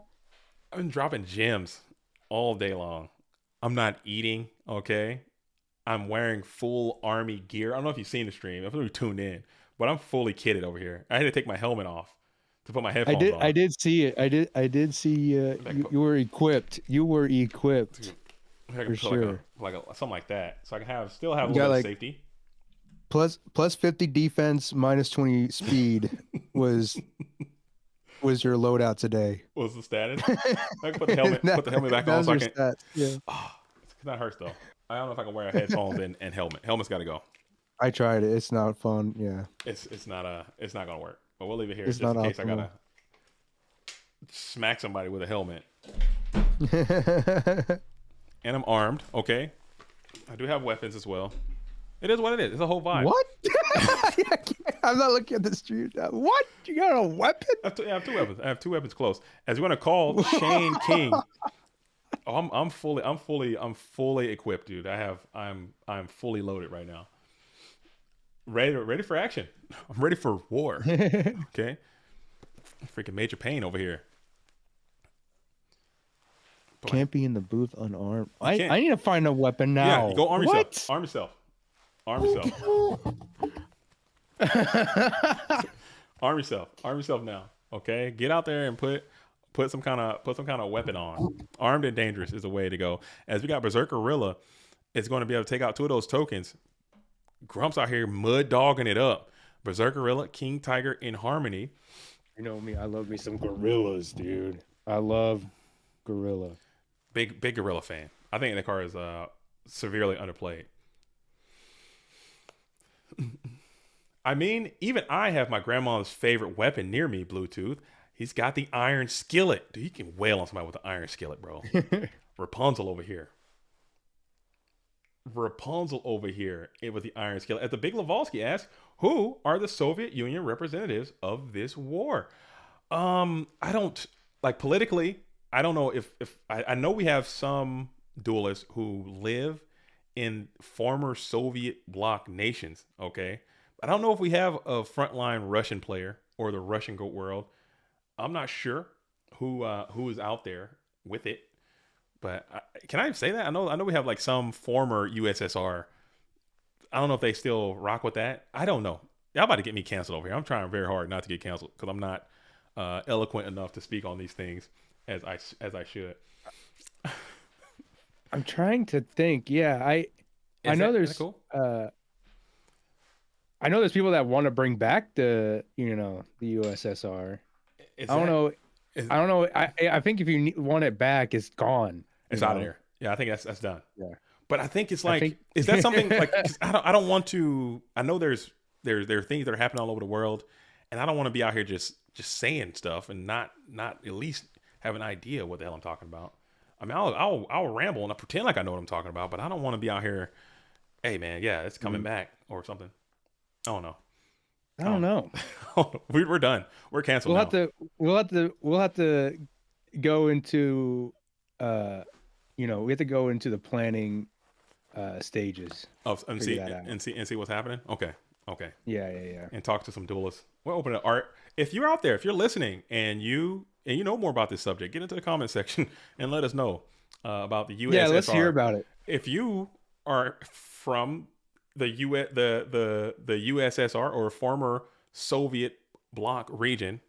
been dropping gems all day long. I'm not eating, okay? I'm wearing full army gear. I don't know if you've seen the stream. I've really tuned in, but I'm fully kitted over here. I had to take my helmet off to put my headphones on. I did see it. I did see you were equipped. You were equipped. For sure. Like something like that. So I can still have a little bit of safety. Plus 50 defense, minus 20 speed was your loadout today. What was the status? I can put the helmet back on so I can. Stats. Yeah. That hurts though. I don't know if I can wear headphones and helmet. Helmet's got to go. I tried it. It's not fun. Yeah. It's not gonna work. But we'll leave it here it's just in case optimal. I gotta smack somebody with a helmet. And I'm armed. Okay. I do have weapons as well. It is what it is. It's a whole vibe. What? I'm not looking at the stream. What? You got a weapon? I have two weapons. I have two weapons close. As we're gonna call Shane King. Oh, I'm fully equipped, dude. I'm fully loaded right now. Ready for action. I'm ready for war. Okay. Freaking Major Pain over here. Can't be in the booth unarmed. I need to find a weapon now. Yeah, go arm yourself. What? Arm yourself. Arm yourself. Arm yourself now. Okay. Get out there and put some kind of weapon on. Armed and dangerous is the way to go. As we got Berserker Gorilla, it's going to be able to take out two of those tokens. Grumps out here mud dogging it up. Berserker Gorilla, King Tiger in harmony. You know me, I love me some gorillas, dude. I love gorilla. Big gorilla fan. I think the card is severely underplayed. I mean, even I have my grandma's favorite weapon near me, Bluetooth. He's got the iron skillet. Dude, you can wail on somebody with the iron skillet, bro. Rapunzel over here. Rapunzel over here with the iron skillet. As the Big Levalsky asks, who are the Soviet Union representatives of this war? I don't, like, politically, I don't know if I know we have some duelists who live in former Soviet bloc nations, okay? I don't know if we have a frontline Russian player or the Russian GOAT world. I'm not sure who is out there with it, but can I say that? I know we have like some former USSR. I don't know if they still rock with that. I don't know. Y'all about to get me canceled over here. I'm trying very hard not to get canceled because I'm not eloquent enough to speak on these things as I should. I'm trying to think. Yeah, I know there's cool? I know there's people that want to bring back the USSR. I don't know. I think if you want it back, it's gone. It's out of there. Yeah, I think that's done. Yeah. But I think it's like, is that something like? 'Cause I don't want to. I know there are things that are happening all over the world, and I don't want to be out here just saying stuff and not at least have an idea what the hell I'm talking about. I mean, I'll ramble and I pretend like I know what I'm talking about, but I don't want to be out here. Hey man, yeah, it's coming back or something. I don't know. I don't know. We're done. We're canceled. We'll have to go into we have to go into the planning stages. And see what's happening. Okay. Yeah. And talk to some duelists. We're open to art. If you're out there, if you're listening and you know more about this subject, get into the comment section and let us know about the USSR. Yeah, let's hear about it. If you are from the USSR or former Soviet bloc region,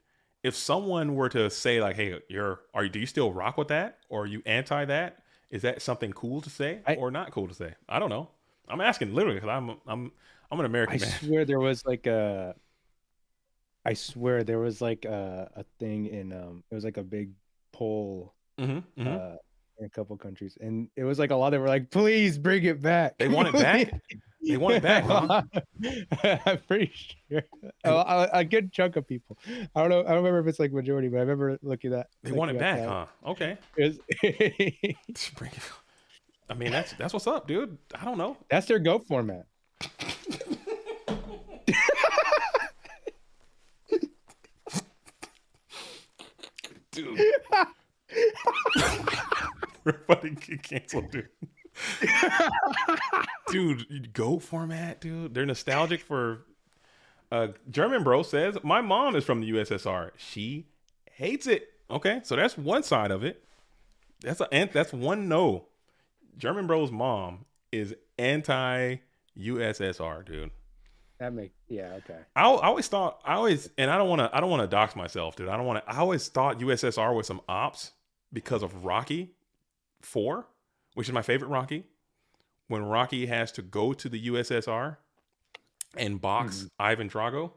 if someone were to say like, "Hey, do you still rock with that, or are you anti that?" Is that something cool to say or not cool to say? I don't know. I'm asking literally because I'm an American man. I swear there was like a thing in it was like a big poll in a couple countries, and it was like a lot that were like, please bring it back. They want it back. They want it back, huh? I'm pretty sure a good chunk of people. I don't remember if it's like majority, but I remember looking at they want it back, huh? Okay. Bring it. I mean, that's what's up, dude. I don't know. That's their GOAT format. Dude. We're about to get canceled, dude. Dude, GOAT format, dude. They're nostalgic for German bro says, my mom is from the USSR. She hates it. Okay, so that's one side of it. That's one no. German bro's mom is anti USSR, dude. Okay. I always and I don't want to dox myself, dude. I always thought USSR was some ops because of Rocky 4, which is my favorite Rocky. When Rocky has to go to the USSR and box Ivan Drago,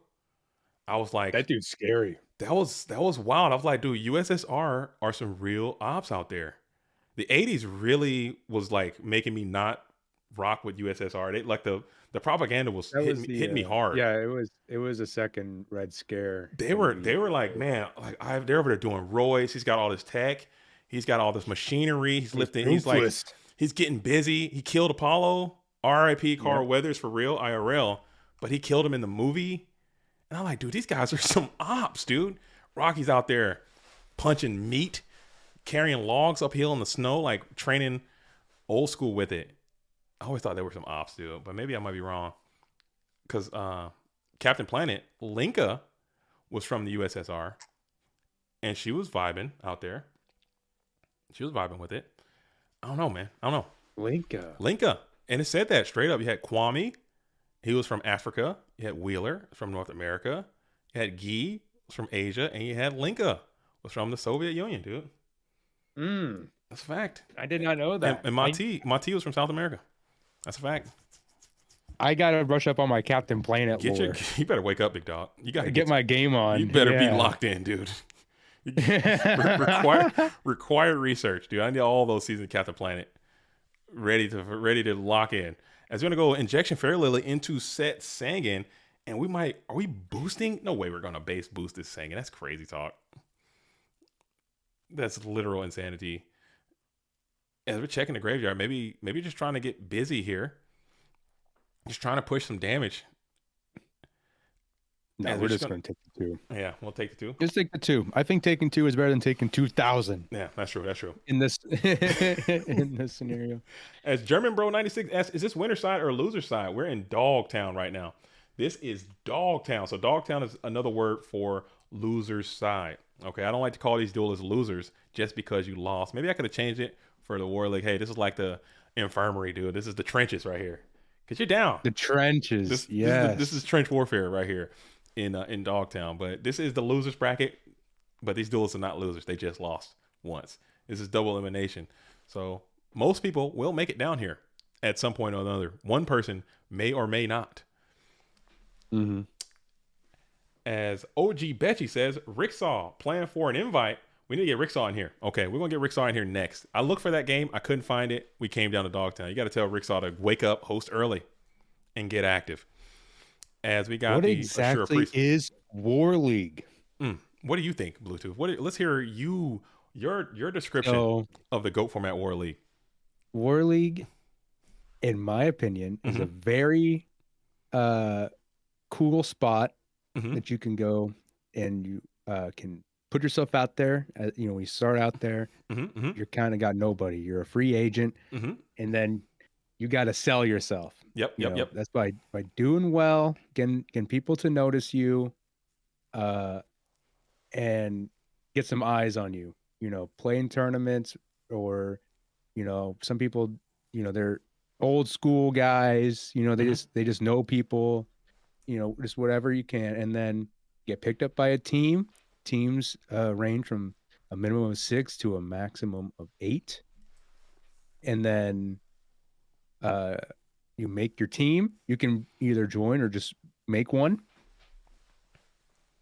I was like, that dude's scary. That was wild. I was like, dude, USSR are some real ops out there. The 80s really was like making me not rock with USSR. They like the propaganda was hitting me hard. Yeah, it was a second Red Scare. They were like, man, like they're over there doing roids. He's got all this tech. He's got all this machinery. He's lifting. He's getting busy. He killed Apollo. R.I.P. Carl Weathers for real, IRL. But he killed him in the movie. And I'm like, dude, these guys are some ops, dude. Rocky's out there punching meat, carrying logs uphill in the snow, like training old school with it. I always thought they were some ops, dude. But maybe I might be wrong. Because Captain Planet, Linka, was from the USSR. And she was vibing out there. She was vibing with it. I don't know, man. I don't know. Linka. And it said that straight up. You had Kwame. He was from Africa. You had Wheeler from North America. You had Guy from Asia. And you had Linka was from the Soviet Union, dude. That's a fact. I did not know that. And Mati was from South America. That's a fact. I got to brush up on my Captain Planet lore. You better wake up, big dog. You got to get my game on. You better be locked in, dude. Required research, dude. I need all those seasons of Captain Planet ready to lock in. As we're gonna go injection Fairy Lily into set Sangin, and are we boosting? No way we're gonna base boost this Sangin. That's crazy talk. That's literal insanity. As we're checking the graveyard, maybe just trying to get busy here. Just trying to push some damage. No, we're just going to take the 2. Yeah, we'll take the 2. Just take the 2. I think taking 2 is better than taking 2,000. Yeah, that's true. In this in this scenario. As German Bro 96 asks, is this winner side or loser side? We're in Dogtown right now. This is Dogtown. So Dogtown is another word for loser's side. Okay, I don't like to call these duelists losers just because you lost. Maybe I could have changed it for the war league. Hey, this is like the infirmary, dude. This is the trenches right here. Because you're down. The trenches, this is trench warfare right here in Dogtown. But this is the losers bracket. But these duelists are not losers. They just lost once. This is double elimination. So most people will make it down here at some point or another. One person may or may not. Mm-hmm. As OG Betchy says, Ricksaw plan for an invite. We need to get Ricksaw in here. Okay, we're going to get Ricksaw in here next. I looked for that game. I couldn't find it. We came down to Dogtown. You got to tell Ricksaw to wake up, host early, and get active. As we got what exactly is War League? What do you think, Bluetooth? Let's hear your description of the GOAT Format War League. War League, in my opinion, is a very cool spot that you can go and you can put yourself out there. When you start out there, you're kind of got nobody. You're a free agent, and then you got to sell yourself. Yep. That's by doing well, getting people to notice you, and get some eyes on you. Playing tournaments, or some people, they're old school guys. They just know people. Just whatever you can, and then get picked up by a team. Teams range from a minimum of 6 to a maximum of 8, and then you make your team. You can either join or just make one,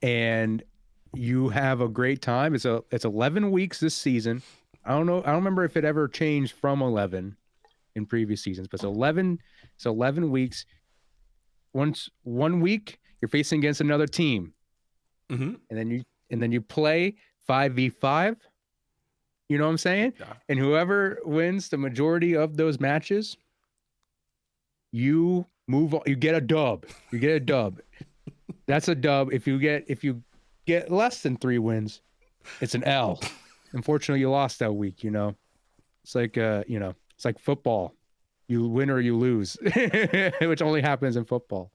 and you have a great time. It's 11 weeks this season. I don't remember if it ever changed from 11 in previous seasons, but it's 11 weeks. Once 1 week you're facing against another team, and then you play 5v5. You know what I'm saying? Yeah. And whoever wins the majority of those matches, you move on. You get a dub. That's a dub. If you get less than 3 wins, it's an L. Unfortunately, you lost that week. It's like it's like football. You win or you lose, which only happens in football.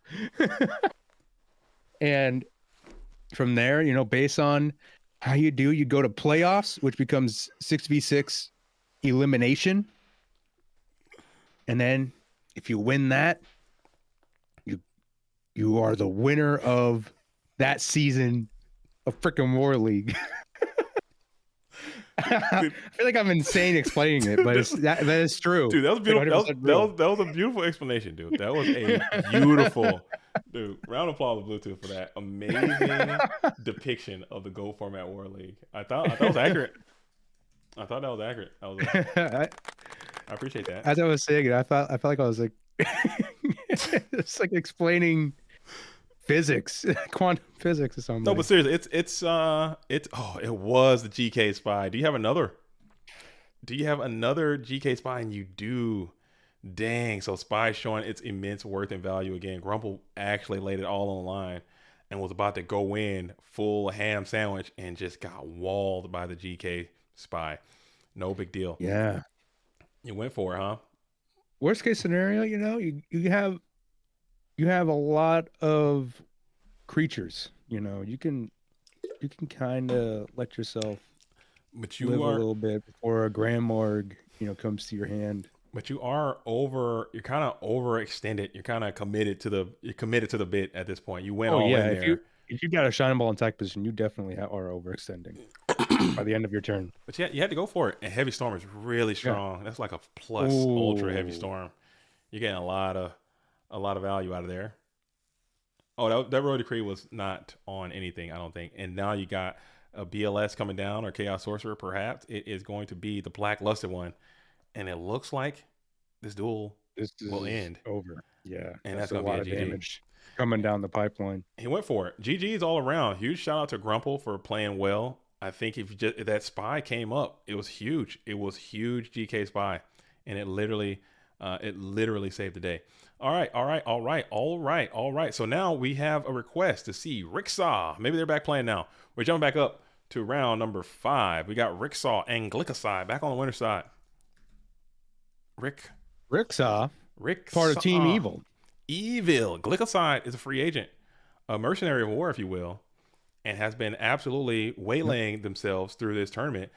And from there, based on how you do, you go to playoffs, which becomes 6v6 elimination. And then if you win that, you are the winner of that season of frickin' War League. I feel like I'm insane explaining it, but that is true. Dude, that was beautiful. That was a beautiful explanation, dude. That was a beautiful, dude. Round of applause to Bluetooth for that amazing depiction of the Go Format War League. I thought that was accurate. I thought that was accurate. I appreciate that. As I was saying it, I felt like I was like, it's like explaining physics, quantum physics or something. No, but seriously, it was the GK Spy. Do you have another GK Spy? And you do. Dang. So Spy showing its immense worth and value again. Grumple actually laid it all on the line and was about to go in full ham sandwich and just got walled by the GK Spy. No big deal. Yeah. You went for it, huh? Worst case scenario, you have a lot of creatures. You can kind of let yourself live a little bit before a Grand Morgue, comes to your hand. But you're kind of overextended. You're kind of committed to the bit at this point. You went all in there. If you got a Shining Ball in attack position, you definitely are overextending by the end of your turn. But yeah, you had to go for it. And Heavy Storm is really strong. Yeah. That's like a plus ultra Heavy Storm. You're getting a lot of value out of there. Oh, that Royal Decree was not on anything, I don't think. And now you got a BLS coming down, or Chaos Sorcerer, perhaps. It is going to be the Black Lusted one. And it looks like this duel will end. Over. Yeah. And that's going to be a lot of GG. Damage coming down the pipeline. He went for it. GG's all around. Huge shout out to Grumple for playing well. I think if that Spy came up, it was huge. It was huge GK Spy. And it literally saved the day. All right. So now we have a request to see Ricksaw. Maybe they're back playing now. We're jumping back up to round number 5. We got Ricksaw and Glycoside back on the winner's side. Ricksaw, part of Team Evil. Glycoside is a free agent, a mercenary of war, if you will, and has been absolutely waylaying themselves through this tournament.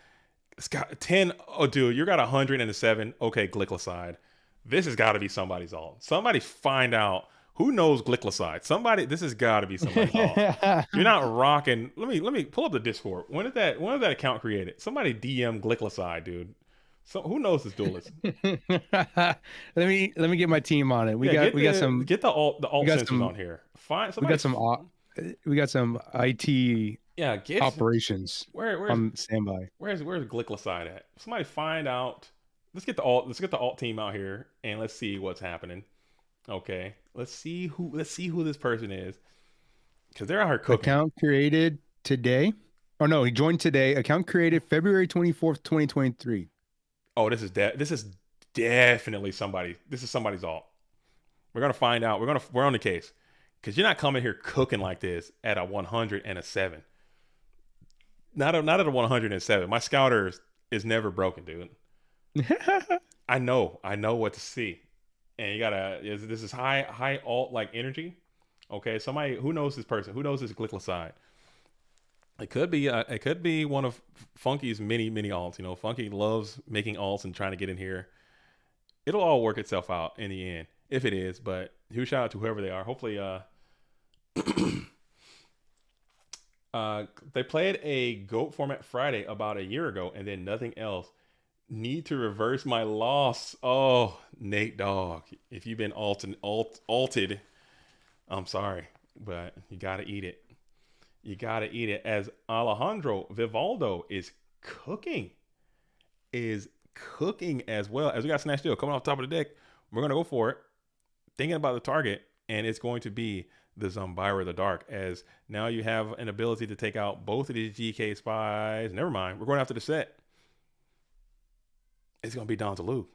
It's got 10. Oh, dude, you got 107. Okay, Glycoside. This has got to be somebody's alt. Somebody find out who knows Glycoside. This has got to be somebody's alt. You're not rocking. Let me pull up the Discord. When is that account created? Somebody DM Glycoside, dude. So who knows this duelist? let me get my team on it. We got the alt sensors on here. We got some IT operations. Where's on standby? Where's Glycoside at? Somebody find out. Let's get the alt team out here and let's see what's happening. Okay, let's see who this person is, because they're out here cooking. Account created today. Oh no, he joined today. Account created February 24th, 2023. Oh, this is definitely somebody. This is somebody's alt. We're gonna find out. We're on the case. Because you're not coming here cooking like this at a 107. Not at a 107. My scouter is never broken, dude. I know what to see, and you gotta. This is high alt like energy. Okay, somebody who knows this person, who knows this glycoside. It could be one of Funky's many alts. You know, Funky loves making alts and trying to get in here. It'll all work itself out in the end, if it is. But huge shout out to whoever they are. Hopefully, they played a GOAT format Friday about a year ago, and then nothing else. Need to reverse my loss. Oh, Nate Dogg, if you've been alted, I'm sorry, but you gotta eat it. You gotta eat it. As Alejandro Vivaldo is cooking as well. As we got Snatch Deal coming off top of the deck, we're gonna go for it. Thinking about the target, and it's going to be the Zombira the Dark. As now you have an ability to take out both of these GK spies. Never mind, we're going after the set. It's gonna be Don Zalug.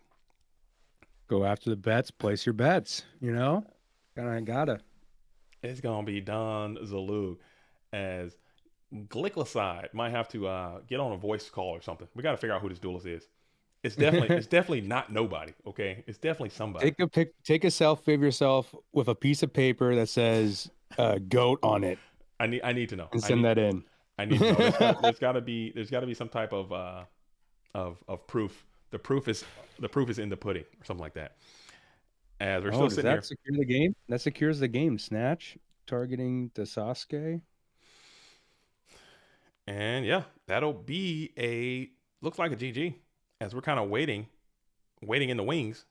Go after the bets. Place your bets. You know, gotta. It's gonna be Don Zalug. As Glycoside might have to get on a voice call or something. We got to figure out who this duelist is. It's definitely not nobody. Okay, it's definitely somebody. Take a selfie of yourself with a piece of paper that says "goat" on it. I need to know. And send that in. I need to know. There's got to be some type of proof. The proof is in the pudding or something like that. As we're still sitting here. Secure the game? That secures the game. Snatch targeting the Sasuke. And yeah, that'll be looks like a GG, as we're kind of waiting in the wings.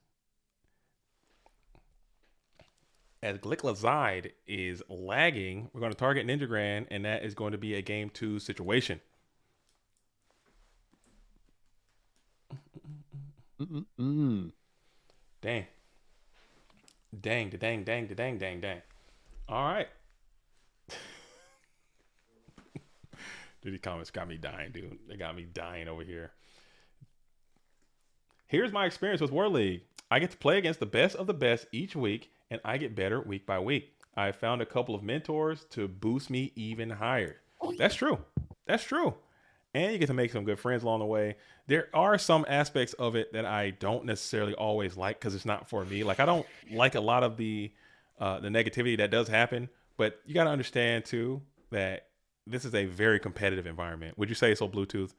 As Glycoside is lagging, we're going to target Ninja Grand, and that is going to be a game 2 situation. Dang. All right. Dude, these comments got me dying, dude. They got me dying over here. Here's my experience with War League. I get to play against the best of the best each week, and I get better week by week. I found a couple of mentors to boost me even higher. That's true. And you get to make some good friends along the way. There are some aspects of it that I don't necessarily always like because it's not for me. Like, I don't like a lot of the negativity that does happen, but you got to understand too that this is a very competitive environment. Would you say so, Bluetooth?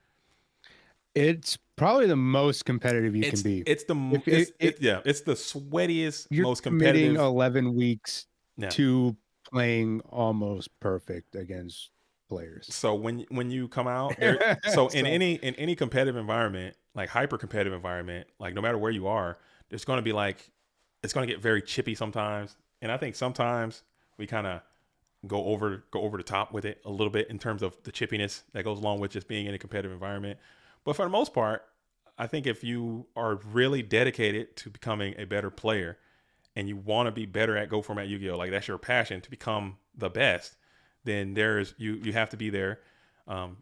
It's probably the most competitive you can be. It's the sweatiest, you're most competitive. 11 weeks to playing almost perfect against players. So when you come out there, in any competitive environment, like hyper competitive environment, like no matter where you are, there's going to be it's going to get very chippy sometimes. And I think sometimes we kind of go over the top with it a little bit in terms of the chippiness that goes along with just being in a competitive environment. But for the most part, I think if you are really dedicated to becoming a better player and you want to be better at Go Format Yu-Gi-Oh, like that's your passion to become the best, then you have to be there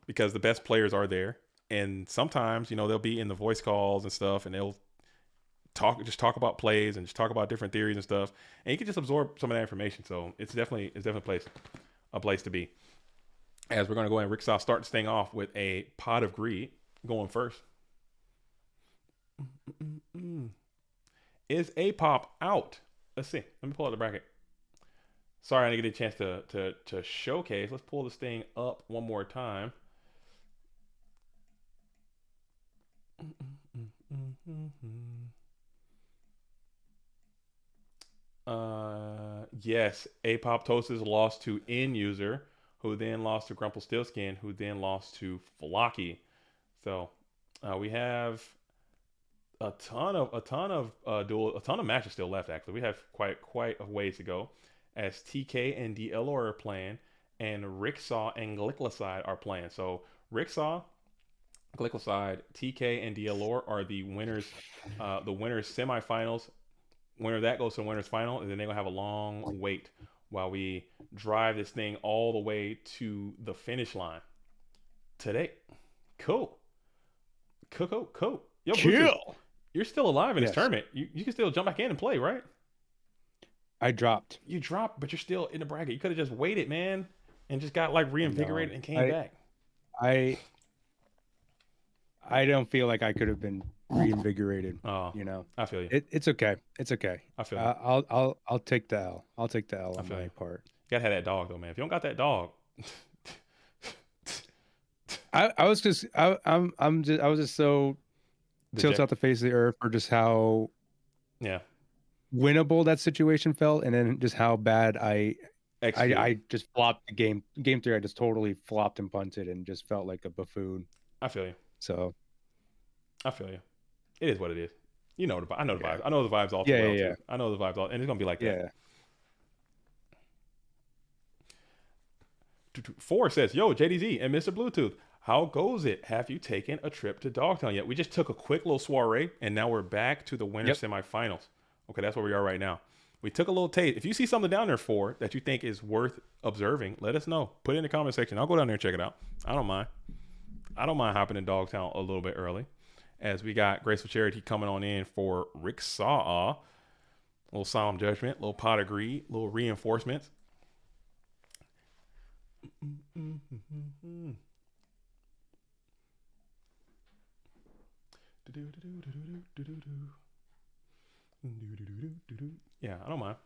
because the best players are there. And sometimes, they'll be in the voice calls and stuff, and they'll talk about plays and just talk about different theories and stuff, and you can just absorb some of that information. So it's definitely a place to be. As we're going to go ahead and Ricksaw start this thing off with a Pot of Greed going first. Is a pop out? Let's see. Let me pull out the bracket. Sorry, I didn't get a chance to showcase. Let's pull this thing up one more time. Yes, Apoptosis lost to N User, who then lost to Grumpelstiltskin, who then lost to Flocky. So we have a ton of matches still left. Actually, we have quite a ways to go. As TK and DLR are playing, and Ricksaw and Glycoside are playing. So Ricksaw, Glycoside, TK, and DLR are the winners. The winners semifinals. Winner of that goes to the winners final, and then they're gonna have a long wait while we drive this thing all the way to the finish line today. Cool. Yo, Chill. You're still alive in this tournament. You can still jump back in and play, right? I dropped. You dropped, but you're still in the bracket. You could have just waited, man, and just got like reinvigorated and came back. I I don't feel like I could have been reinvigorated. Oh, You know, I feel you. it's okay. It's okay. I feel you. I'll take the L. I'll take the L on my part. You gotta have that dog though, man. If you don't got that dog, I was just I was just so tilted off the face of the earth for just how yeah, winnable that situation felt, and then just how bad I just flopped the game. Game 3, I just totally flopped and punted and just felt like a buffoon. I feel you. So I feel you. It is what it is. You know I know the vibes. I know the vibes all too well too. I know the vibes all, and it's gonna be like that. Yeah. 4 says, "Yo, JDZ and Mr. Bluetooth, how goes it? Have you taken a trip to Dogtown yet?" We just took a quick little soiree, and now we're back to the winter semifinals. Okay, that's where we are right now. We took a little taste. If you see something down there for that you think is worth observing, let us know. Put it in the comment section. I'll go down there and check it out. I don't mind. I don't mind hopping in Dogtown a little bit early, as we got Graceful Charity coming on in for Rick Saw. Little Solemn Judgment, little Pot of Greed, little reinforcements. Yeah, I don't mind.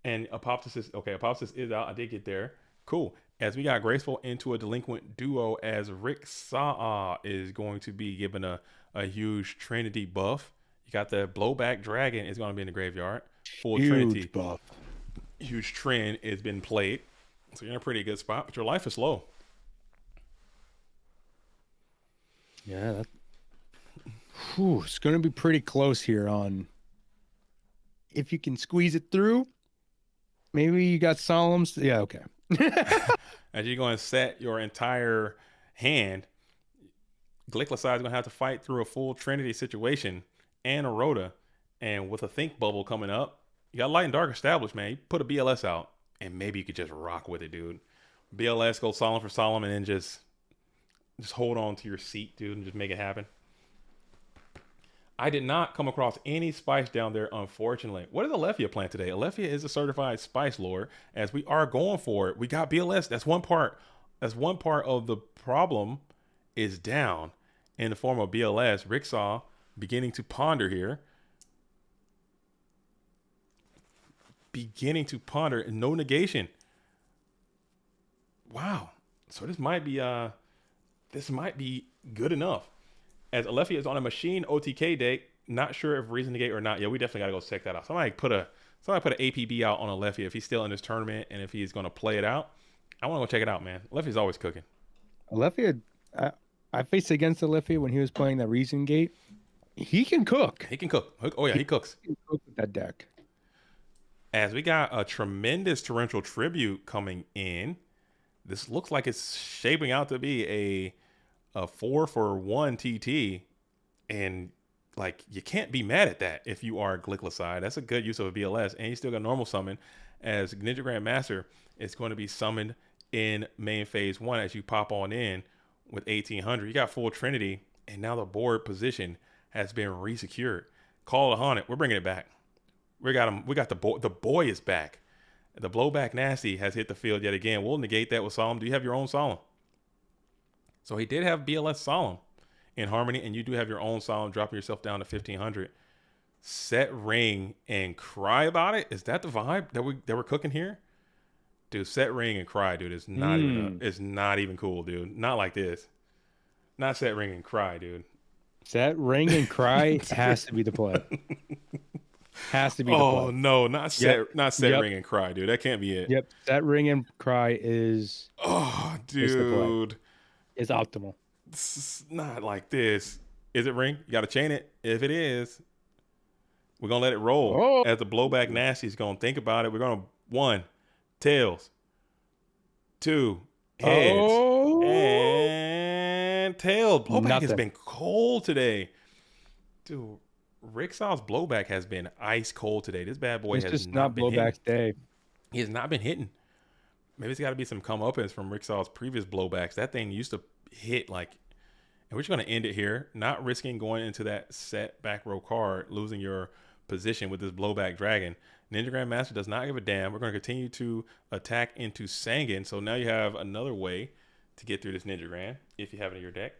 And Apoptosis, okay, Apoptosis is out. I did get there. Cool. As we got Graceful into a delinquent duo, as Rick Saw is going to be given a huge Trinity buff. You got the Blowback Dragon is going to be in the graveyard. Full Huge Trinity buff. Huge trend has been played. So you're in a pretty good spot, but your life is low. Yeah, it's going to be pretty close here on if you can squeeze it through. Maybe you got Solemns. Yeah, okay. As you're going to set your entire hand, Gliclicide is going to have to fight through a full Trinity situation and a Rhoda. And with a Think Bubble coming up, you got Light and Dark established, man. You put a BLS out, and maybe you could just rock with it, dude. BLS, go Solemn for Solemn, and then just hold on to your seat, dude, and just make it happen. I did not come across any spice down there, unfortunately. What is Alephia playing today? Alephia is a certified spice lord, as we are going for it. We got BLS. That's one part. That's one part of the problem is down in the form of BLS. Ricksaw beginning to ponder here. Beginning to ponder. No negation. Wow. So this might be good enough. As Alephia is on a machine OTK deck, not sure if Reason Negate or not. Yeah, we definitely gotta go check that out. Somebody put an APB out on Alephia if he's still in this tournament and if he's gonna play it out. I want to go check it out, man. Alephia's always cooking. Alephia, I faced against Alephia when he was playing that Reason Gate. He can cook. He can cook. Oh yeah, he cooks. He can cook with that deck. As we got a tremendous torrential tribute coming in. This looks like it's shaping out to be a 4-for-1 TT, and like you can't be mad at that if you are Gliclicide. That's a good use of a BLS, and you still got normal summon, as Ninja Grandmaster is going to be summoned in main phase 1 as you pop on in with 1800. You got full Trinity, and now the board position has been resecured. Call it Haunted. We're bringing it back. We got him. We got the boy. The boy is back. The Blowback Nasty has hit the field yet again. We'll negate that with Solemn. Do you have your own Solemn? So he did have BLS Solemn in Harmony, and you do have your own Solemn, dropping yourself down to 1500. Set Ring and cry about it. Is that the vibe that we're cooking here? Dude, set Ring and cry, dude. It's not even cool, dude. Not like this. Not set Ring and cry, dude. Set Ring and cry has to be the play. Has to be the play. Oh no, not set Ring and cry, dude. That can't be it. Yep. Set Ring and cry is dude. Is optimal. It's not like this. Is it Ring? You gotta chain it. If it is, we're gonna let it roll. As the Blowback Nasty's gonna think about it. We're gonna 1, tails, 2, heads, and tails. Blowback has been cold today. Dude, Ricksaw's Blowback has been ice cold today. This bad boy has not been Blowback's day. He has not been hitting. Maybe it's got to be some comeuppance from Ricksaw's previous Blowbacks. That thing used to hit like, and we're just going to end it here, not risking going into that set back row card, losing your position with this Blowback Dragon. Ninja Grandmaster does not give a damn. We're going to continue to attack into Sangan. So now you have another way to get through this Ninja Grand if you have it in your deck.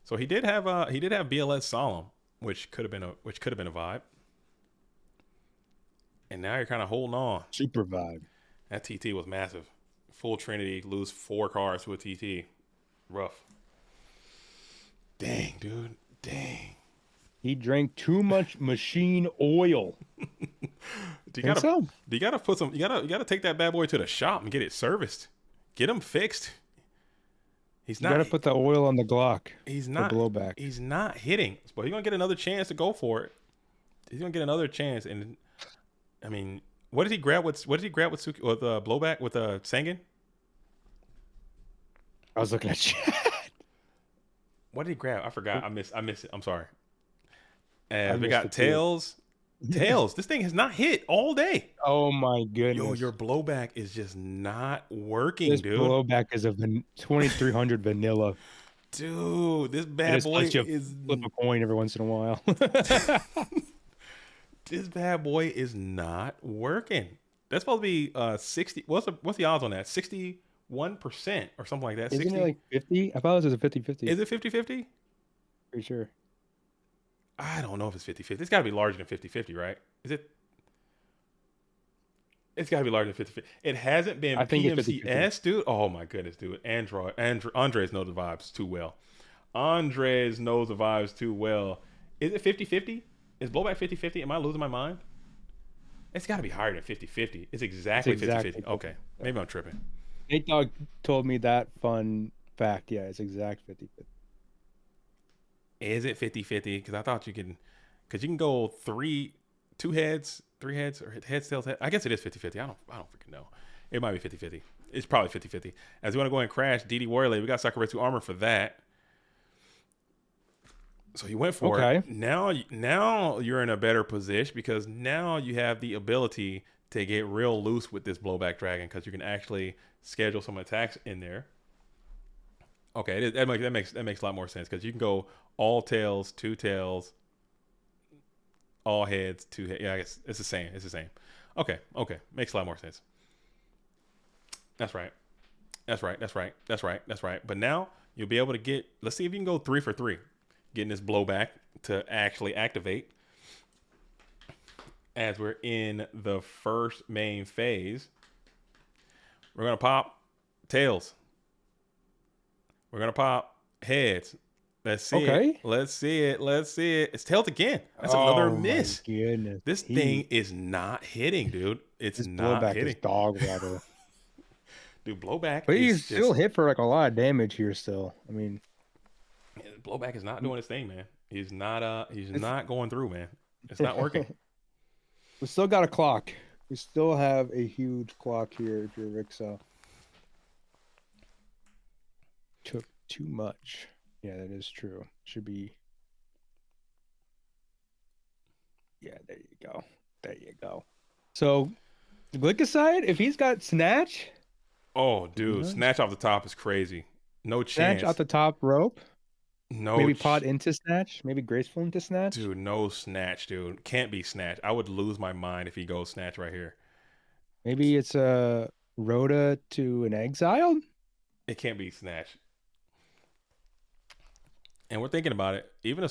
So he did have BLS Solemn, which could have been a vibe. And now you're kind of holding on. Super vibe. That TT was massive. Full Trinity, lose 4 cards to a TT. Rough. Dang, dude. Dang. He drank too much machine oil. You gotta take that bad boy to the shop and get it serviced. Get him fixed. You gotta put the oil on the Glock. He's not blowback. He's not hitting, but he's gonna get another chance to go for it. He's gonna get another chance, and I mean, what did he grab with blowback with Sangan? I was looking at chat. What did he grab? I forgot. I missed it. I'm sorry. And we got Tails. Tails. This thing has not hit all day. Oh my goodness. Yo, your blowback is just not working, this dude. Blowback is a 2300 vanilla. Dude, this bad boy is flip a coin every once in a while. This bad boy is not working. That's supposed to be 60. What's the odds on that? 61% or something like that. Isn't 60? It like 50? I thought it was a 50-50. Is it 50-50? Pretty sure. I don't know if it's 50-50. It's got to be larger than 50-50, right? Is it? It's got to be larger than 50-50. It hasn't been PMCS, dude. Oh, my goodness, dude. Andres knows the vibes too well. Andres knows the vibes too well. Is it 50-50? Is blowback 50-50? Am I losing my mind? It's got to be higher than 50-50. It's exactly 50-50. Okay. Maybe I'm tripping. Nate Dogg told me that fun fact. Yeah, it's exact 50-50. Is it 50-50? Because I thought you can go 2 heads, 3 heads, or heads, tails, head. I guess it is 50-50. I don't freaking know. It might be 50-50. It's probably 50-50. As we want to go and crash DD Warley, we got Sakura 2 armor for that. So you went for it. Now you're in a better position because now you have the ability to get real loose with this blowback dragon because you can actually schedule some attacks in there. Okay, that makes a lot more sense because you can go all tails, 2 tails, all heads, 2 heads. Yeah, I guess it's the same. It's the same. Okay, makes a lot more sense. That's right. But now you'll be able to get. Let's see if you can go 3 for 3. Getting this blowback to actually activate as we're in the first main phase. We're going to pop tails. We're going to pop heads. Let's see it. Let's see it. It's tails again. That's another miss. My goodness. This thing is not hitting, dude. It's not blowback hitting. Is dog water. Dude, blowback but he's still hit for like a lot of damage here still. I mean, blowback is not doing his thing, man. He's not going through, man. It's not working. We still got a clock. We still have a huge clock here if you're Rixa. Took too much. Yeah, that is true. Should be. Yeah, there you go. So, Glycoside, if he's got Snatch. Oh, dude, Snatch off the top is crazy. No chance. Snatch off the top rope. No. Maybe pot into Snatch. Maybe graceful into Snatch. Dude, no Snatch, dude. Can't be Snatch. I would lose my mind if he goes Snatch right here. Maybe it's a Rhoda to an Exiled. It can't be Snatch. And we're thinking about it. Even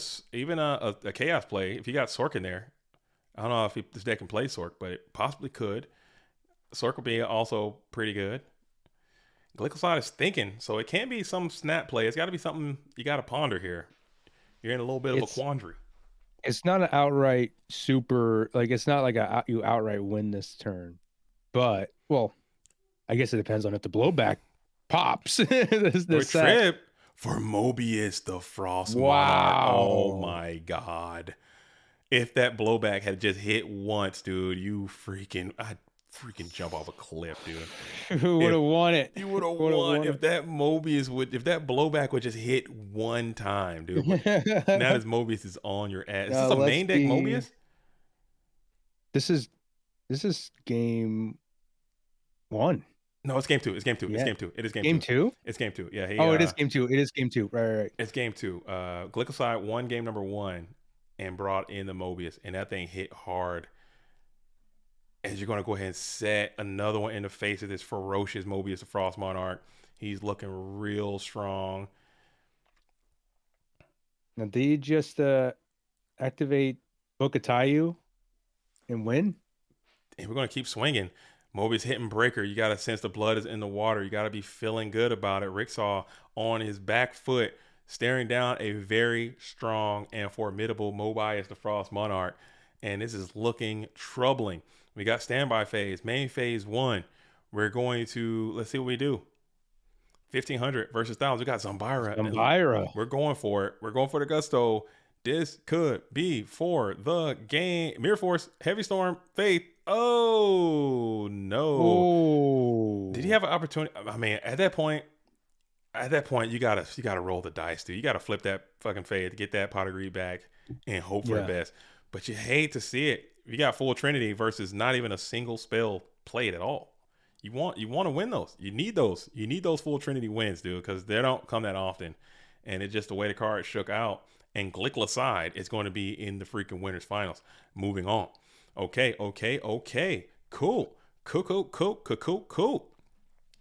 a Chaos play, if you got Sork in there, I don't know if this deck can play Sork, but it possibly could. Sork will be also pretty good. Glycoside is thinking, so it can't be some snap play. It's got to be something you got to ponder here. You're in a little bit of a quandary. It's not an outright super, like it's not like you outright win this turn. But, well, I guess it depends on if the blowback pops. the trip for Mobius the Frost Monarch. Oh my God. If that blowback had just hit once, dude, I'd freaking jump off a cliff, dude. Who would have won it? You would have won if that blowback would just hit one time, dude. Now this Mobius is on your ass. Is this a main deck Mobius? This is game 1. No, it's game 2. It's game 2. Yeah. It's game 2. It is game 2. Game 2? It's game 2. Yeah. It is game 2. It is game 2. Right. It's game 2. Glycoside won game number 1. and brought in the Mobius, and that thing hit hard. As you're going to go ahead and set another one in the face of this ferocious Mobius the Frost Monarch. He's looking real strong. Now, did you just activate Bokatayu and win? And we're going to keep swinging. Mobius hitting breaker. You got to sense the blood is in the water. You got to be feeling good about it. Ricksaw on his back foot, staring down a very strong and formidable Mobius the Frost Monarch. And this is looking troubling. We got standby phase, main phase 1. We're going to, let's see what we do. 1,500 versus 1,000. We got Zambira. We're going for it. We're going for the gusto. This could be for the game. Mirror Force, Heavy Storm, Faith. Oh, no. Oh. Did he have an opportunity? I mean, at that point, you gotta roll the dice, dude. You gotta flip that fucking Faith to get that pot of greed back and hope for the best. But you hate to see it. You got full Trinity versus not even a single spell played at all. You want to win those. You need those. You need those full Trinity wins, dude, because they don't come that often. And it's just the way the card shook out. And Glicklacide is going to be in the freaking winners finals. Moving on. Okay. Cool.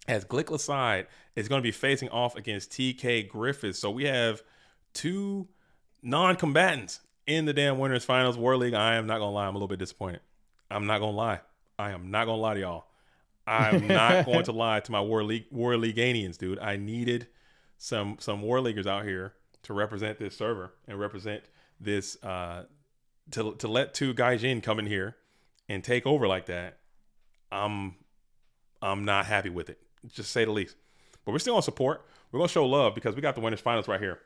As Glicklacide is going to be facing off against TK Griffiths. So we have 2 non-combatants in the damn winners finals. Warleague, I am not going to lie. I'm a little bit disappointed. I'm not going to lie. I am not going to lie to y'all. I'm not going to lie to my Warleagueanians, dude. I needed some Warleaguers out here to represent this server and represent this to let 2 Gaijin come in here and take over like that. I'm not happy with it, just say the least. But we're still on support. We're gonna show love because we got the winners finals right here.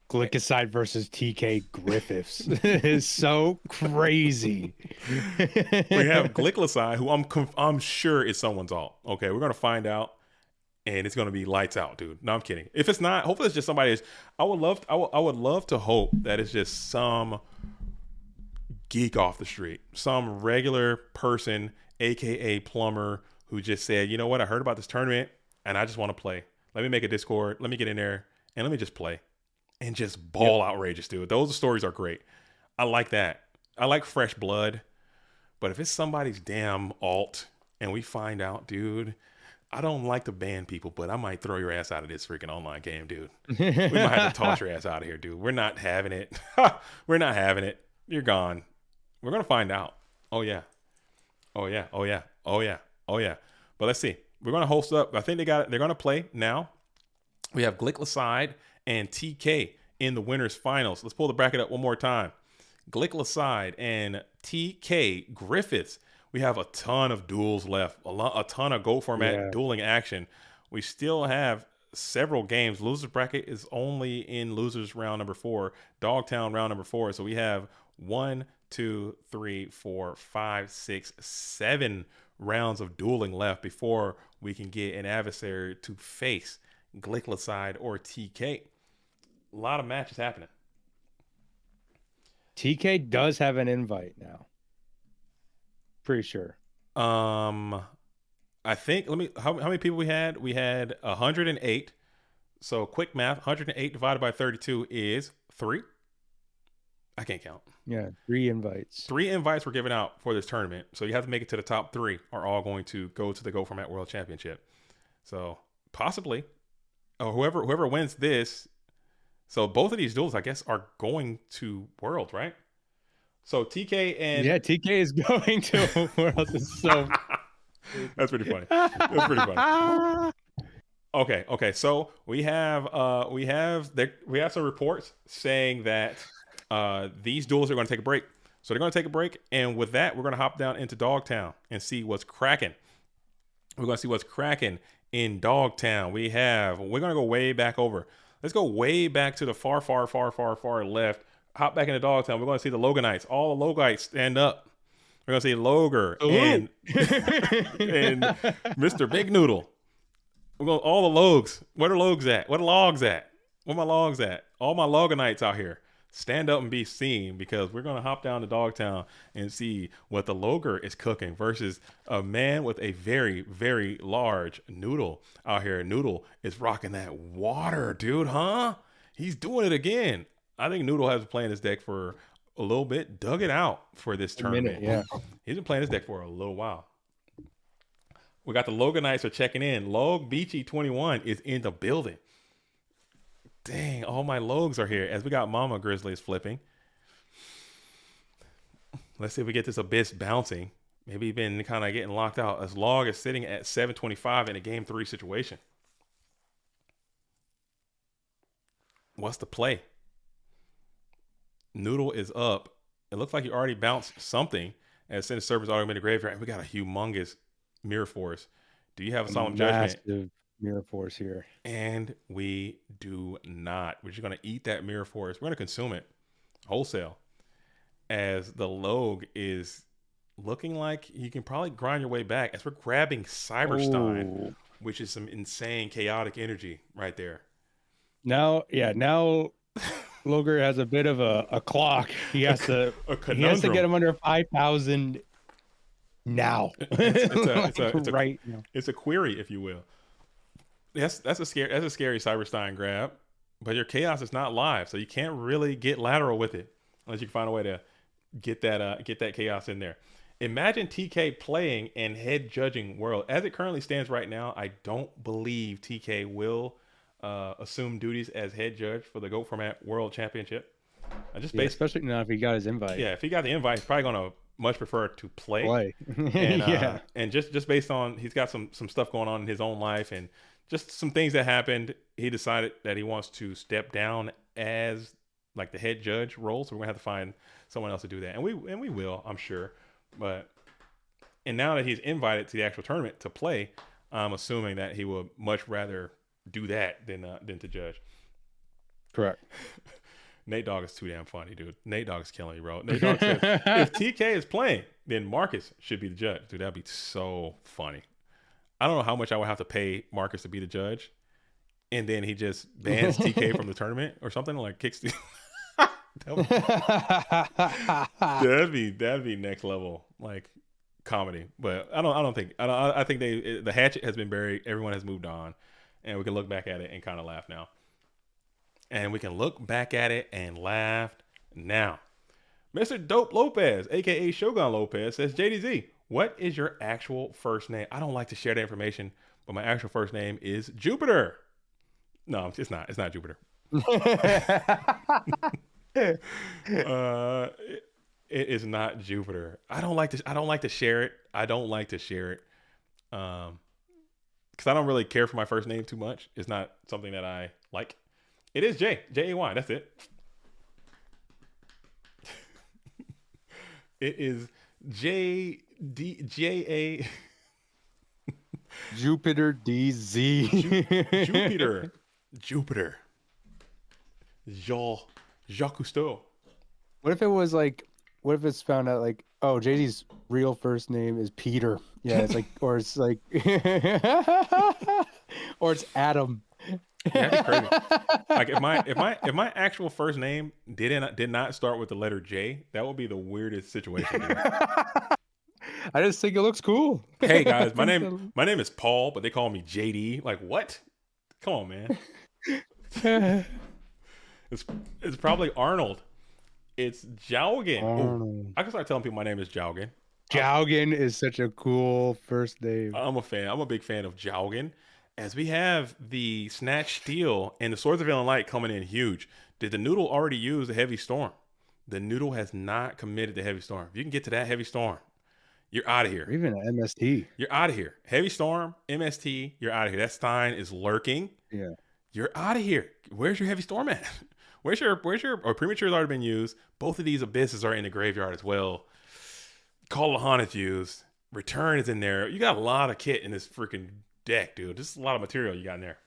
Glicklacide versus TK Griffiths is so crazy. We have Glicklacide, who I'm sure is someone's alt. Okay, we're gonna find out, and it's gonna be lights out, dude. No, I'm kidding. If it's not, hopefully it's just somebody. I would love to hope that it's just some geek off the street, some regular person, aka plumber, who just said, you know what, I heard about this tournament and I just want to play. Let me make a Discord. Let me get in there and let me just play. And just ball outrageous, dude. Those stories are great. I like that. I like fresh blood. But if it's somebody's damn alt and we find out, dude, I don't like to ban people, but I might throw your ass out of this freaking online game, dude. We might have to toss your ass out of here, dude. We're not having it. We're not having it. You're gone. We're going to find out. Oh, yeah. But let's see. We're going to host up. I think they're going to play now. We have Glicklacide and TK in the winners finals. Let's pull the bracket up one more time. Glicklacide and TK Griffiths. We have a ton of duels left, a ton of Go format dueling action. We still have several games. Losers bracket is only in losers round number 4, Dogtown round number 4. So we have 1, 2, 3, 4, 5, 6, 7 rounds of dueling left before we can get an adversary to face Glicklacide or TK. A lot of matches happening. TK does have an invite now. Pretty sure. I think, how many people we had? We had 108. So quick math, 108 divided by 32 is 3. I can't count. Yeah, 3 invites. 3 invites were given out for this tournament. So you have to make it to the top 3 are all going to go to the Go Format World Championship. So possibly, whoever wins this. So both of these duels, I guess, are going to Worlds, right? So TK and TK is going to Worlds. So that's pretty funny. Okay. So we have some reports saying that these duels are going to take a break. So they're going to take a break, and with that, we're going to hop down into Dogtown and see what's cracking. We're going to see what's cracking in Dogtown. We're going to go way back over. Let's go way back to the far left. Hop back into Dogtown. We're going to see the Loganites. All the Logites stand up. We're going to see Loger and Mr. Big Noodle. We're going all the Logs. Where the Logs at? Where the Logs at? Where my Logs at? All my Loganites out here. Stand up and be seen, because we're going to hop down to Dogtown and see what the Loger is cooking versus a man with a very, very large Noodle out here. Noodle is rocking that water, dude, huh? He's doing it again. I think Noodle has been playing this deck for a little bit, dug it out for this tournament. Yeah. He's been playing this deck for a little while. We got the Loganites are checking in. Log Beachy 21 is in the building. Dang, all my Logs are here as we got Mama Grizzlies flipping. Let's see if we get this Abyss bouncing. Maybe been kind of getting locked out as Log is sitting at 725 in a game 3 situation. What's the play? Noodle is up. It looks like he already bounced something as Sin Serpent's already been in the graveyard. And we got a humongous Mirror Force. Do you have a Solemn Judgment? Massive Mirror Force here. And we do not. We're just going to eat that Mirror Force. We're going to consume it wholesale as the Log is looking like you can probably grind your way back as we're grabbing Cyberstein, which is some insane chaotic energy right there. Now Loger has a bit of a clock. He has to get him under 5,000 now. It's right now. It's a query, if you will. That's a scary Cyberstein grab, but your chaos is not live, so you can't really get lateral with it unless you can find a way to get that chaos in there. Imagine TK playing and head judging World. As it currently stands right now, I don't believe TK will assume duties as head judge for the GOAT Format World Championship. Especially now if he got his invite. Yeah, if he got the invite, he's probably gonna much prefer to play. And, and just based on he's got some stuff going on in his own life and just some things that happened, he decided that he wants to step down as like the head judge role. So we're gonna have to find someone else to do that, and we will, I'm sure. And now that he's invited to the actual tournament to play, I'm assuming that he would much rather do that than to judge. Correct. Nate Dogg is too damn funny, dude. Nate Dogg is killing me, bro. Nate Dogg says, if TK is playing, then Marcus should be the judge. Dude, that'd be so funny. I don't know how much I would have to pay Marcus to be the judge, and then he just bans TK from the tournament or something, like kicks the that'd be next level like comedy. But I think the hatchet has been buried. Everyone has moved on, and we can look back at it and kind of laugh now. And we can look back at it and laugh now. Mr. Dope Lopez, aka Shogun Lopez, says, JDZ, what is your actual first name? I don't like to share that information, but my actual first name is Jupiter. No, it's not. It's not Jupiter. It is not Jupiter. I don't like to share it. Because I don't really care for my first name too much. It's not something that I like. It is J-A-Y. That's it. It is J-A. Jupiter DZ. Jupiter. Jacques Cousteau. What if it's found out like, oh, JD's real first name is Peter? Yeah, it's like, or it's Adam. Yeah, that'd be crazy. Like if my actual first name did not start with the letter J, that would be the weirdest situation. I just think it looks cool. Hey guys, my name is Paul, but they call me JD. Like what? Come on, man. It's probably Arnold. It's Jaugen. Ooh, I can start telling people my name is Jaugen. Jaugen is such a cool first name. I'm a fan. I'm a big fan of Jaugen. As we have the Snatch Steel and the Swords of Alien Light coming in huge. Did the Noodle already use the Heavy Storm? The Noodle has not committed to Heavy Storm. If you can get to that Heavy Storm, you're out of here. Or even an MST. You're out of here. Heavy Storm, MST, you're out of here. That Stein is lurking. Yeah. You're out of here. Where's your Heavy Storm at? Where's your Premature has already been used. Both of these Abysses are in the graveyard as well. Call of the Haunted used. Return is in there. You got a lot of kit in this freaking deck, dude. This is a lot of material you got in there.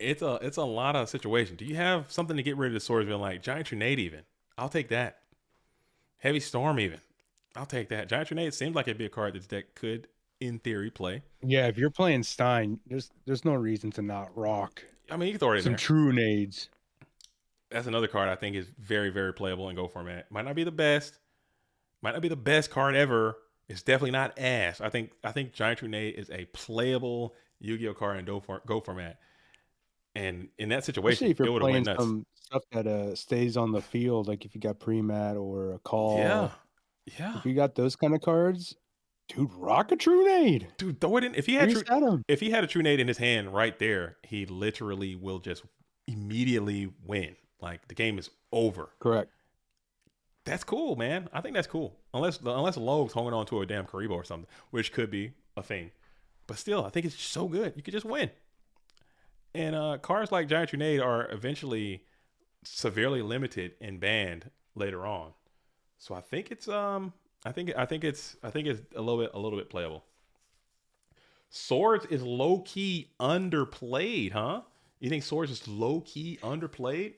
It's a lot of situation. Do you have something to get rid of the Swords of Alien Light? Giant Trinade even. I'll take that. Heavy Storm even. I'll take that. Giant Trinade seems like it'd be a card this deck could, in theory, play. Yeah, if you're playing Stein, there's no reason to not rock. I mean, you can throw it in some there. True Nades. That's another card I think is very, very playable in Go Format. Might not be the best. Might not be the best card ever. It's definitely not ass. I think Giant Trinade is a playable Yu-Gi-Oh card in Go Format. And in that Especially situation, if you're it would have went playing nuts. some stuff that stays on the field, like if you got pre-mat or a call. Yeah. If you got those kind of cards, dude, rock a Trunade. Dude, throw it in. If he had Reset him. if he had a True Nade in his hand right there, he literally will just immediately win. Like the game is over. Correct. That's cool, man. I think that's cool. Unless Logue's holding on to a damn Karibo or something, which could be a thing. But still, I think it's so good. You could just win. And cards like Giant Trunade are eventually severely limited and banned later on. So I think it's I think it's a little bit playable. Swords is low key underplayed, huh? You think Swords is low key underplayed?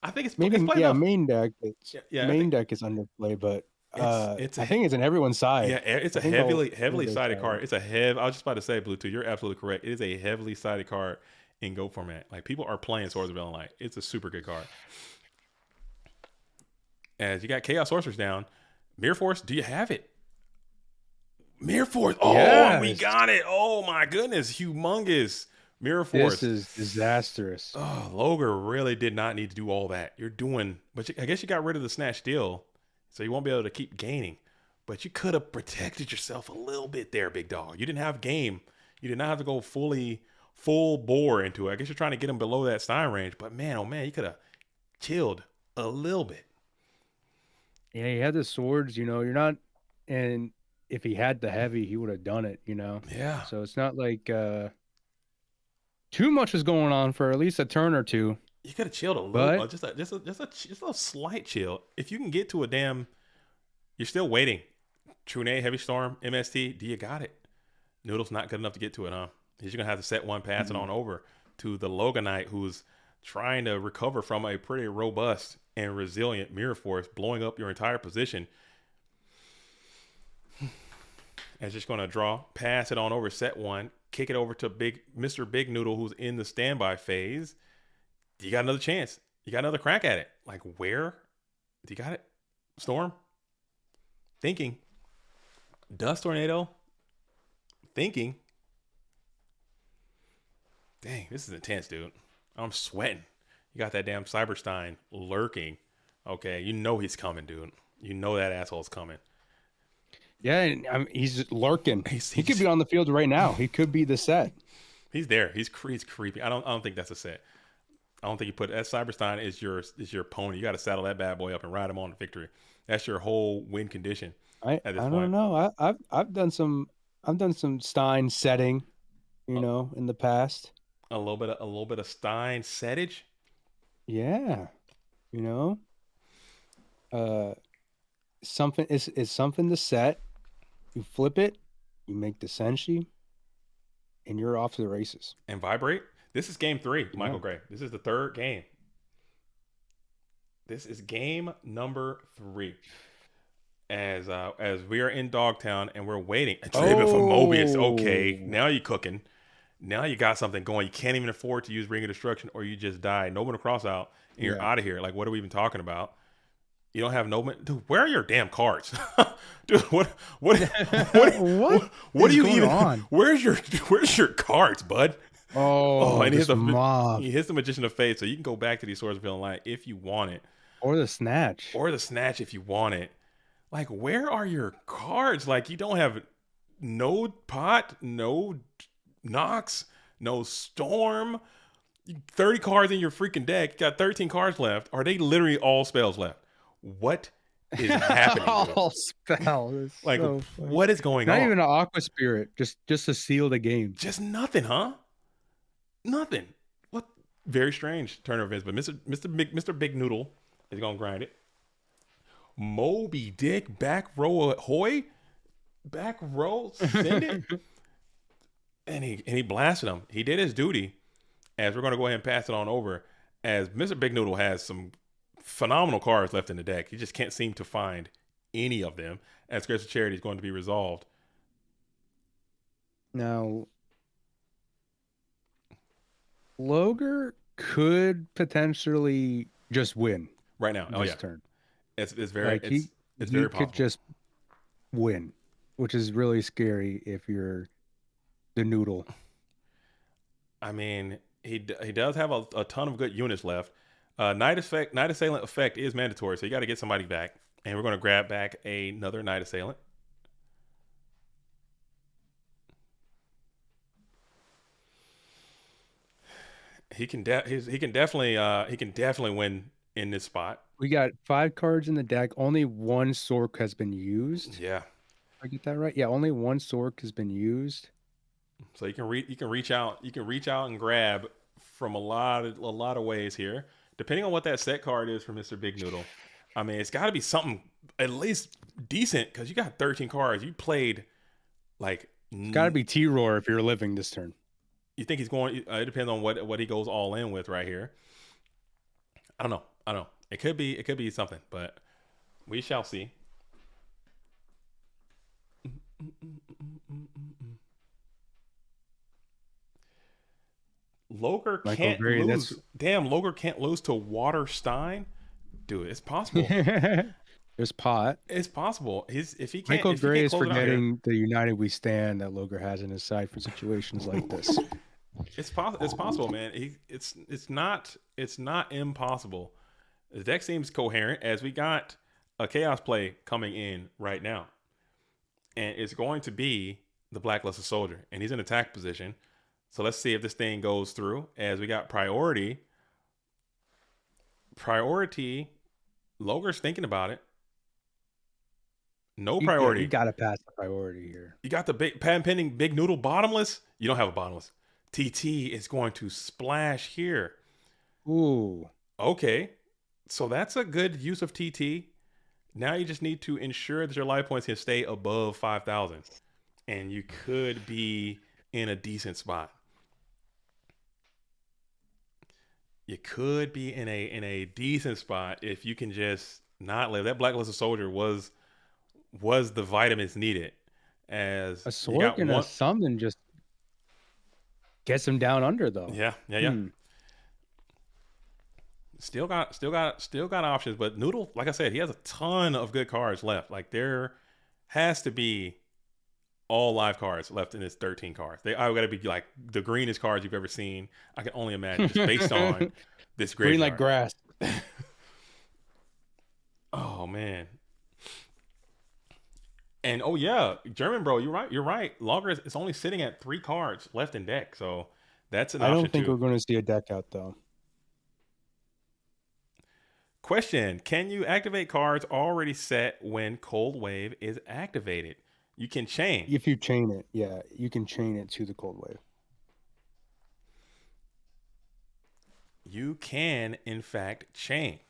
I think it's Maybe played yeah, enough. main deck. Yeah, Main deck is underplay, but It's I think it's in everyone's side. yeah, it's a heavily sided card. It's a I was just about to say, Bluetooth. You're absolutely correct. It is a heavily sided card in Go format. Like people are playing Swords of Villain Light. It's a super good card. As you got Chaos Sorcerers down, Mirror Force. Do you have it? Mirror Force. Oh, Yes. we got it. Oh my goodness, humongous Mirror Force. This is disastrous. Oh, Loger really did not need to do all that. But I guess you got rid of the Snatch Steal, so you won't be able to keep gaining. But you could have protected yourself a little bit there, big dog. You didn't have game. You did not have to go full bore into it. I guess you're trying to get him below that Stein range. But man, oh man, you could have chilled a little bit. Yeah, he had the swords, you're not, and if he had the heavy, he would have done it, Yeah. So it's not like too much was going on for at least a turn or two. You could have chilled a little, just a slight chill. If you can get to you're still waiting. Trunade, Heavy Storm, MST, do you got it? Noodle's not good enough to get to it, huh? He's gonna have to set one, pass it on over to the Loganite, who's trying to recover from a pretty robust and resilient Mirror Force, blowing up your entire position. And just gonna draw, pass it on over, set one, kick it over to Mr. Big Noodle, who's in the standby phase. You got another chance. You got another crack at it. Like where? Do you got it? Storm? Thinking. Dust Tornado? Thinking. Dang, this is intense, dude. I'm sweating. You got that damn Cyberstein lurking. Okay, you know he's coming, dude. You know that asshole's coming. Yeah, and he's lurking. He could be on the field right now. He could be the set. He's there. He's creepy. I don't think that's a set. I don't think you put that Cyberstein is your pony. You got to saddle that bad boy up and ride him on to victory. That's your whole win condition. I don't know. I've done some Stein setting, in the past. A little bit of Stein settage. Yeah, something is something to set. You flip it, you make the Senshi, and you're off to the races. And vibrate. This is game 3, Michael Gray. This is the third game. This is game number 3. As we are in Dogtown and we're waiting. Tribute for Mobius. Okay, now you're cooking. Now you got something going. You can't even afford to use Ring of Destruction, or you just die. No one to cross out, and you're out of here. Like, what are we even talking about? You don't have no, dude. Where are your damn cards, dude? What do you even? On? Where's your cards, bud? Oh, and he hits the Magician of Fate, so you can go back to these Swords of Villain Light if you want it, or the Snatch, if you want it. Like, where are your cards? Like, you don't have no Pot, no Nox, no Storm. 30 cards in your freaking deck. You got 13 cards left. Are they literally all spells left? What is happening? All spells. Like, so what is going on? Not even an Aqua Spirit, just to seal the game. Just nothing, huh? Nothing. What? Very strange turn of events. But Mr. Big Noodle is gonna grind it. Moby Dick, back row Hoy, back row, send it. And he blasted him. He did his duty. As we're gonna go ahead and pass it on over. As Mr. Big Noodle has some phenomenal cards left in the deck. He just can't seem to find any of them. As Grace of Charity is going to be resolved. Now, Loger could potentially just win right now. This turn. It's very it's very possible. Could just win, which is really scary if you're the Noodle. I mean, he does have a ton of good units left. Night Assailant effect is mandatory, so you got to get somebody back. And we're going to grab back another Night Assailant. He can definitely win in this spot. We got 5 cards in the deck. Only 1 Sork has been used. Yeah. I get that right? Yeah, only 1 Sork has been used. So you can reach out and grab from a lot of ways here, depending on what that set card is for Mr. Big Noodle. I mean, it's got to be something at least decent because you got 13 cards. You played like It's got to be T-Roar if you're living this turn. You think he's going? It depends on what he goes all in with right here. I don't know. It could be something, but we shall see. Logar can't lose. Damn, Logar can't lose to Waterstein. Dude, it's possible. There's pot. It's possible. If he can't, Michael if Gray he is can't close it out forgetting the United We Stand that Logar has in his side for situations like this. It's possible, man. It's not impossible. The deck seems coherent as we got a chaos play coming in right now, and it's going to be the Blacklisted Soldier, and he's in attack position. So let's see if this thing goes through. As we got priority. Logar's thinking about it. No priority. You gotta pass the priority here. You got the patent pending Big Noodle bottomless. You don't have a bottomless. TT is going to splash here. Ooh. Okay. So that's a good use of TT. Now you just need to ensure that your life points can stay above 5,000. And you could be in a decent spot. You could be in a decent spot if you can just not live. That Blacklisted Soldier was the vitamins needed. As a Sork and a summon just gets him down under though. Yeah. Still got options, but Noodle, like I said, he has a ton of good cards left. Like there has to be all live cards left in his 13 cards. I got to be like the greenest cards you've ever seen. I can only imagine just based on this green graveyard. like grass. Oh man. And oh yeah, German bro, you're right. Logar is only sitting at 3 cards left in deck, so that's an option. I don't think too. we're going to see a deck out though. Question: can you activate cards already set when Cold Wave is activated? You can chain. If you chain it, yeah, you can chain it to the Cold Wave. You can, in fact, chain.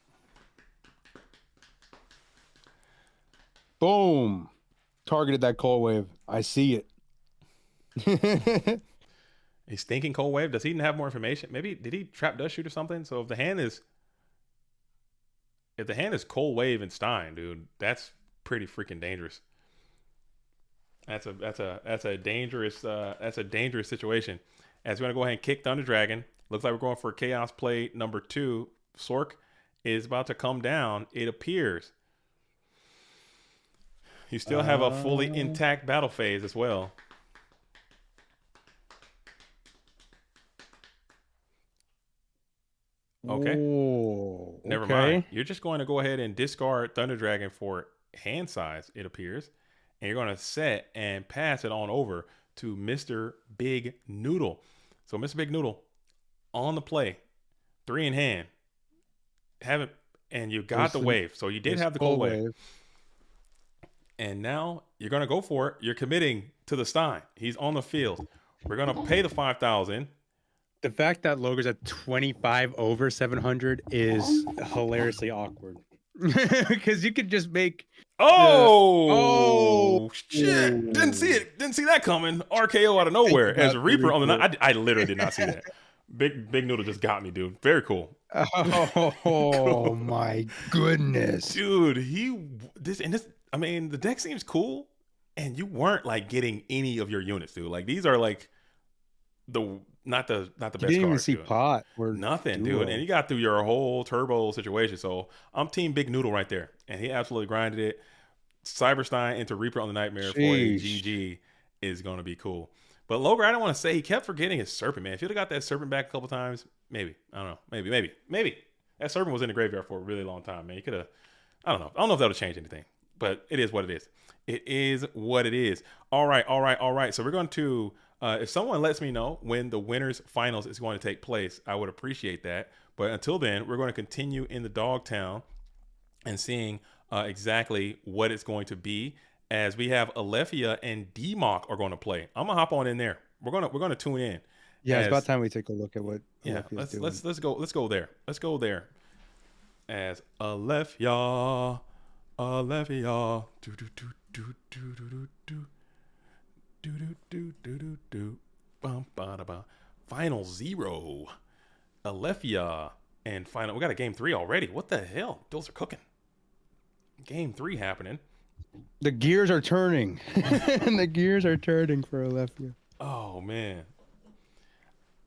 Boom. Targeted that Cold Wave. I see it. He's thinking Cold Wave. Does he have more information? Maybe did he trap dust shoot or something? So if the hand is Cold Wave and Stein, dude, that's pretty freaking dangerous. That's a dangerous situation. As we're gonna go ahead and kick Thunder Dragon. Looks like we're going for Chaos play number 2. Sork is about to come down. It appears. You still have a fully intact battle phase as well. Okay. Ooh, Never mind. You're just going to go ahead and discard Thunder Dragon for hand size, it appears. And you're going to set and pass it on over to Mr. Big Noodle. So Mr. Big Noodle on the play, 3 in hand. And you got the wave. So you did have the Cold Wave. And now you're going to go for it. You're committing to the Stein. He's on the field. We're going to pay the 5,000. The fact that Logar's at 25 over 700 is hilariously awkward. Because you could just make shit. Didn't see it. Didn't see that coming. RKO out of nowhere as a Reaper on the night. I literally did not see that. Big Noodle just got me, dude. Very cool. Oh my goodness. Dude, I mean, the deck seems cool, and you weren't like getting any of your units, dude. Like these are like not the best cards. You didn't even see dude. pot or nothing, dude. And you got through your whole turbo situation. So I'm team Big Noodle right there, and he absolutely grinded it. Cyberstein into Reaper on the Nightmare for a GG is going to be cool. But Logar, I don't want to say he kept forgetting his serpent, man. If he'd have got that serpent back a couple times, maybe. I don't know. Maybe. That serpent was in the graveyard for a really long time, man. You could have, I don't know. I don't know if that would change anything, but it is what it is. It is what it is. All right. So we're going to, if someone lets me know when the winners finals is going to take place, I would appreciate that. But until then, we're going to continue in the Dogtown and seeing exactly what it's going to be, as we have Alethea and D-Mock are going to play. I'm gonna hop on in there. We're gonna tune in. Yeah, it's about time we take a look at what. Yeah, Alethea's doing. let's go there. Let's go there. As Alethea, Final 0, Alethea, and final. We got a game 3 already. What the hell? Those are cooking. Game 3 happening. The gears are turning. The gears are turning for Alethea. Oh man.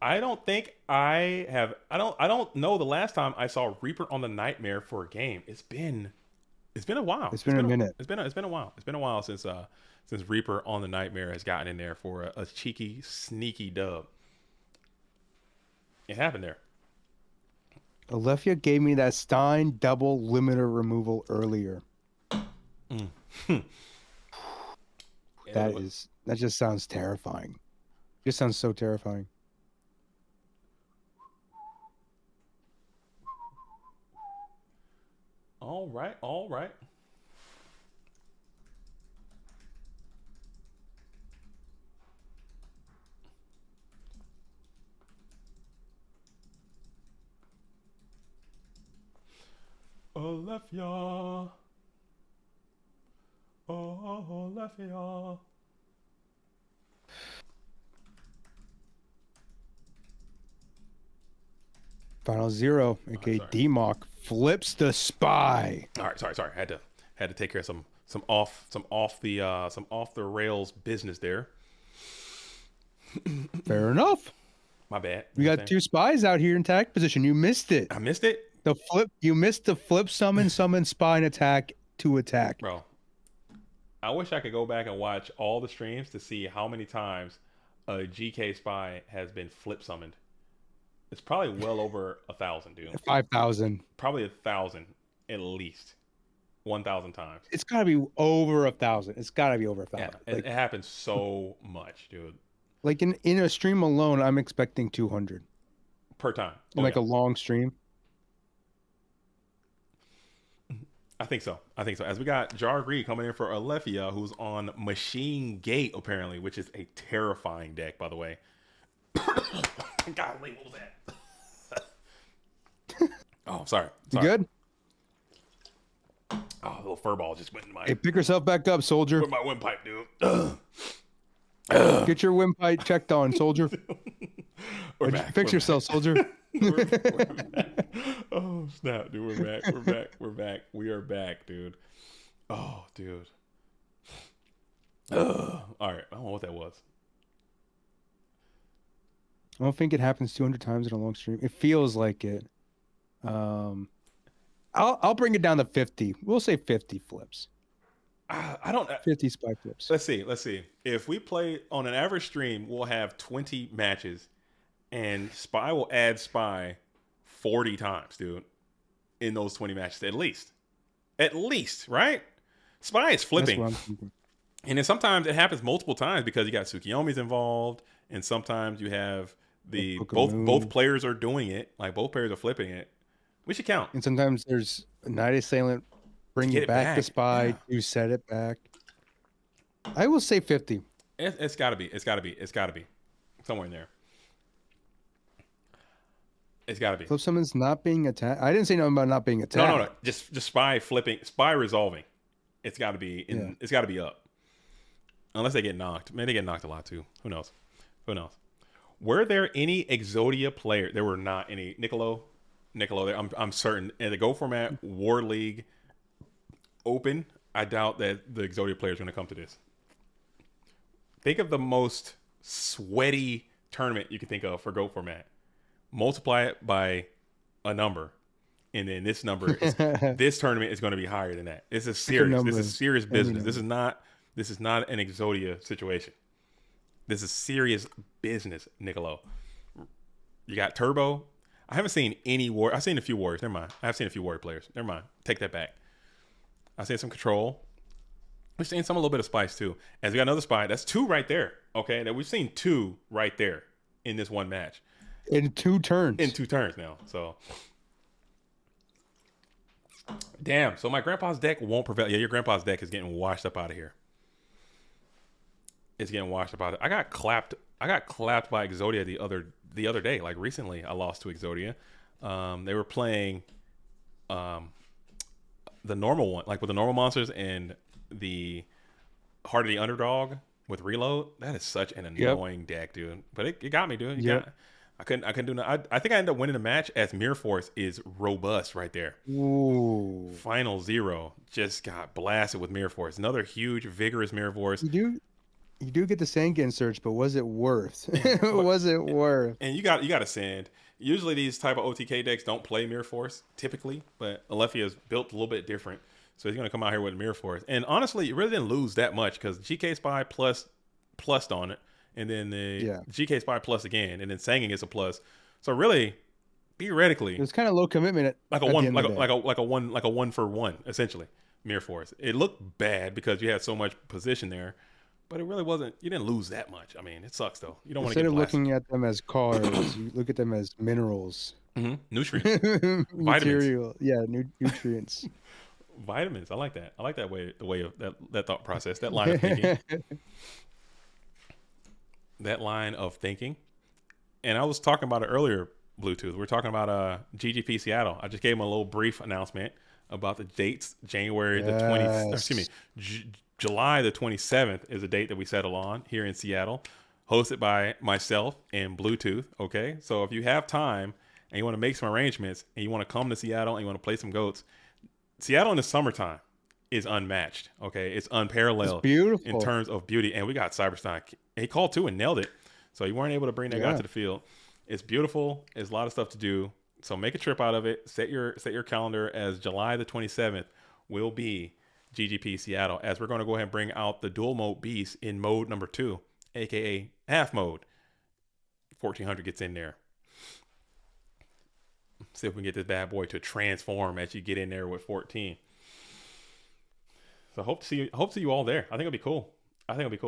I don't think I have. I don't know the last time I saw Reaper on the Nightmare for a game. It's been a while. It's been a minute. It's been a while. It's been a while since Reaper on the Nightmare has gotten in there for a cheeky, sneaky dub. It happened there. Alethea gave me that Stein double limiter removal earlier. That just sounds terrifying. Just sounds so terrifying. All right. Alethea. Oh, Alethea. Final 0, aka D-Mock, flips the spy. All right, sorry. Had to take care of some off the rails business there. Fair enough. My bad. We got 2 spies out here in attack position. You missed it. I missed it. You missed the flip summon spy and attack to attack. Bro, I wish I could go back and watch all the streams to see how many times a GK spy has been flip summoned. It's probably well over 1,000, dude. 5,000. Probably 1,000 at least. 1,000 times. It's got to be over 1,000. It's got to be over 1,000. Yeah, it happens so much, dude. Like in a stream alone, I'm expecting 200 per time. In a long stream. I think so. As we got Jar Gree coming in for Alethea, who's on Machine Gate, apparently, which is a terrifying deck, by the way. Golly, what was that? Oh, sorry. You good? Oh, a little fur ball just went in my... Hey, pick yourself back up, soldier. With my windpipe, dude. Get your windpipe checked on, soldier. We're back. Fix yourself, soldier. We're back. Oh, snap, dude. We're back. We are back, dude. Oh, dude. All right. I don't know what that was. I don't think it happens 200 times in a long stream. It feels like it. I'll bring it down to 50. We'll say 50 flips. I don't... 50 spy flips. Let's see. If we play on an average stream, we'll have 20 matches. And Spy will add Spy 40 times, dude, in those 20 matches, at least. At least, right? Spy is flipping. That's what I'm thinking. And then sometimes it happens multiple times because you got Tsukiyomi's involved, and sometimes you have both players are doing it. Like, both players are flipping it. We should count. And sometimes there's a Night Assailant, bring it back to Spy, yeah. You set it back. I will say 50. It's got to be. It's got to be. Somewhere in there. It's got to be. Flip summons not being attacked. I didn't say nothing about not being attacked. No. Just Spy flipping, Spy resolving. It's got to be. It's got to be up. Unless they get knocked. Maybe they get knocked a lot too. Who knows? Were there any Exodia players? There were not any. Niccolo. I'm certain. And the Go Format Warleague Open, I doubt that the Exodia player is going to come to this. Think of the most sweaty tournament you can think of for Go Format. Multiply it by a number, and then this number this tournament is going to be higher than that. This is serious. This is serious business. This is not an Exodia situation. This is serious business, Niccolo. You got Turbo. I haven't seen any war. I've seen a few warriors. Never mind. I've seen a few warrior players. Never mind. Take that back. I've seen some control. We've seen some a little bit of spice too. As we got another spy. That's 2 right there. Okay, that we've seen 2 right there in this one match. In 2 turns. In 2 turns now. So, damn. So my grandpa's deck won't prevail. Yeah, your grandpa's deck is getting washed up out of here. It's getting washed up out of. I got clapped by Exodia the other day. Like recently, I lost to Exodia. They were playing the normal one, like with the normal monsters and the Heart of the Underdog with Reload. That is such an annoying deck, dude. But it got me, dude. I couldn't do no. I think I ended up winning the match as Mirror Force is robust right there. Ooh. Final 0 just got blasted with Mirror Force. Another huge, vigorous Mirror Force. You do get the Sangan search, but was it worth? Was it worth? And you got to send. Usually these type of OTK decks don't play Mirror Force typically, but Alethea is built a little bit different, so he's gonna come out here with Mirror Force. And honestly, you really didn't lose that much because GK Spy plussed on it, and then the GK Spy plus again, and then Sanging is a plus. So really, theoretically, it was kind of low commitment. Like a 1 for 1 essentially. Mirror Force. It looked bad because you had so much position there. But it really wasn't. You didn't lose that much. I mean, it sucks though. You don't want to get blasted. Instead of looking at them as cards, you look at them as minerals. Nutrients, material. Yeah, nutrients. Vitamins. I like that. I like that way. The way of that thought process. That line of thinking. That line of thinking. And I was talking about it earlier. Bluetooth. We're talking about GGP Seattle. I just gave him a little brief announcement about the dates. January the 20th. Excuse me. July the 27th is a date that we settle on here in Seattle, hosted by myself and Bluetooth. Okay, so if you have time and you want to make some arrangements and you want to come to Seattle and you want to play some goats, Seattle in the summertime is unmatched. Okay, it's unparalleled. It's beautiful in terms of beauty. And we got Cyberstein. He called too and nailed it. So you weren't able to bring that guy to the field. It's beautiful. There's a lot of stuff to do. So make a trip out of it. Set your calendar as July the 27th will be GGP Seattle, as we're going to go ahead and bring out the dual mode beast in mode number 2, aka half mode. 1400 gets in there. See if we can get this bad boy to transform as you get in there with 14. So hope to see you all there. I think it'll be cool.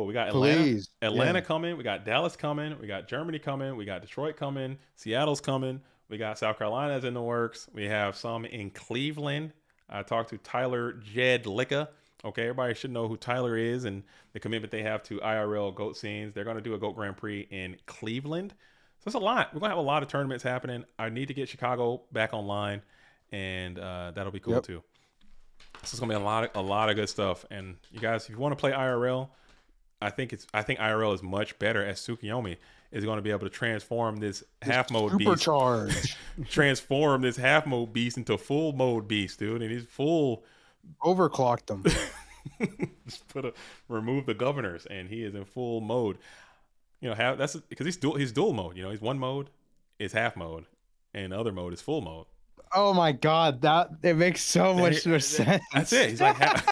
We got Atlanta coming. We got Dallas coming. We got Germany coming. We got Detroit coming. Seattle's coming. We got South Carolina's in the works. We have some in Cleveland. I talked to Tyler Jedlicka. Okay, everybody should know who Tyler is and the commitment they have to IRL GOAT scenes. They're going to do a GOAT Grand Prix in Cleveland. So it's a lot. We're going to have a lot of tournaments happening. I need to get Chicago back online, and that'll be cool too. So it's going to be a lot of good stuff. And you guys, if you want to play IRL, I think IRL is much better, as Tsukiyomi is going to be able to transform this half mode beast. Transform this half mode beast into full mode beast, dude. And he's full. Overclocked them. Just remove the governors, and he is in full mode. You know, that's because he's dual mode. You know, he's one mode is half mode, and the other mode is full mode. Oh my god, it makes so much more sense. That's it. He's like half.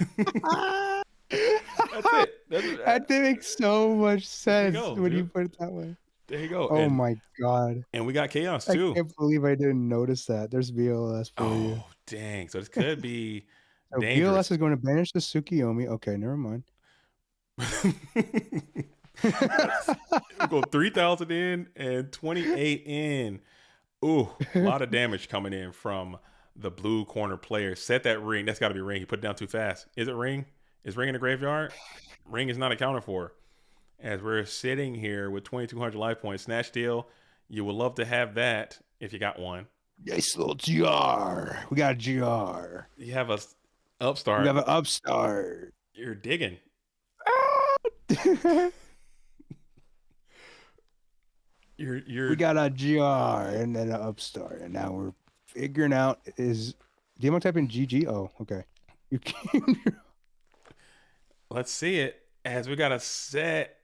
That's it. That makes so much sense when you put it that way. There you go. Oh my god. And we got Chaos too. I can't believe I didn't notice that. There's VLS for you. Oh dang. So this could be VLS is going to banish the Tsukiyomi. Okay, never mind. Go 3,000 in and 28 in. Ooh, a lot of damage coming in from the blue corner player. Set that ring. That's got to be ring. He put it down too fast. Is it ring? Is ring in the graveyard? Ring is not accounted for. As we're sitting here with 2,200 life points. Snatch Steal, you would love to have that if you got one. Nice little GR. We got a GR. You have a upstart. We have an upstart. You're digging. We got a GR and then an upstart, and now we're figuring out is demo type in GG. Oh, okay. You can't. Let's see it as we got to set,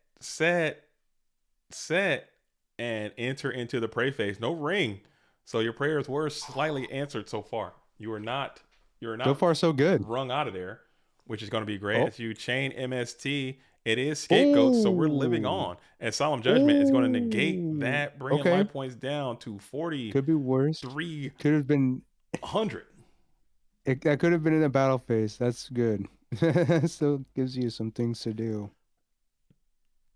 and enter into the prey phase. No ring, so your prayers were slightly answered so far. You're not. So far, so good. Rung out of there. which is going to be great. Oh. As you chain MST, it is Scapegoat, so we're living Ooh. on. And Solemn Judgment is going to negate Ooh. that, bringing Okay. life points down to Could be worse. 4,300. Could have been. That could have been in a battle phase. That's good. Still gives you some things to do.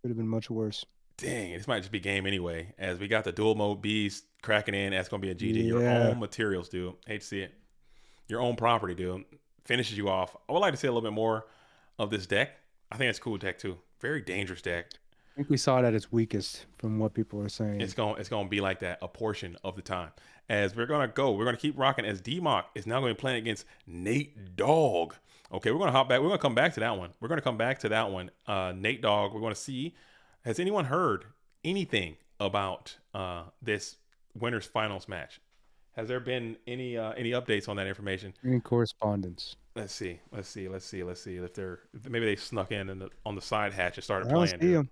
Could have been much worse. Dang, this might just be game anyway. As we got the dual mode beast cracking in, that's going to be a GG. Your Yeah. own materials, dude. Hate to see it. Your own property, dude. Finishes you off. I would like to see a little bit more of this deck. I think it's a cool deck too. Very dangerous deck. I think we saw it at its weakest from what people are saying. It's going to be like that a portion of the time. As we're going to keep rocking as D-Mock is now going to be playing against Nate Dogg. Okay, we're going to hop back. We're going to come back to that one. Nate Dogg, we're going to see, has anyone heard anything about this winners finals match? Has there been any updates on that information? Any correspondence? Let's see. If maybe they snuck in on the side hatch and started I don't playing. see him.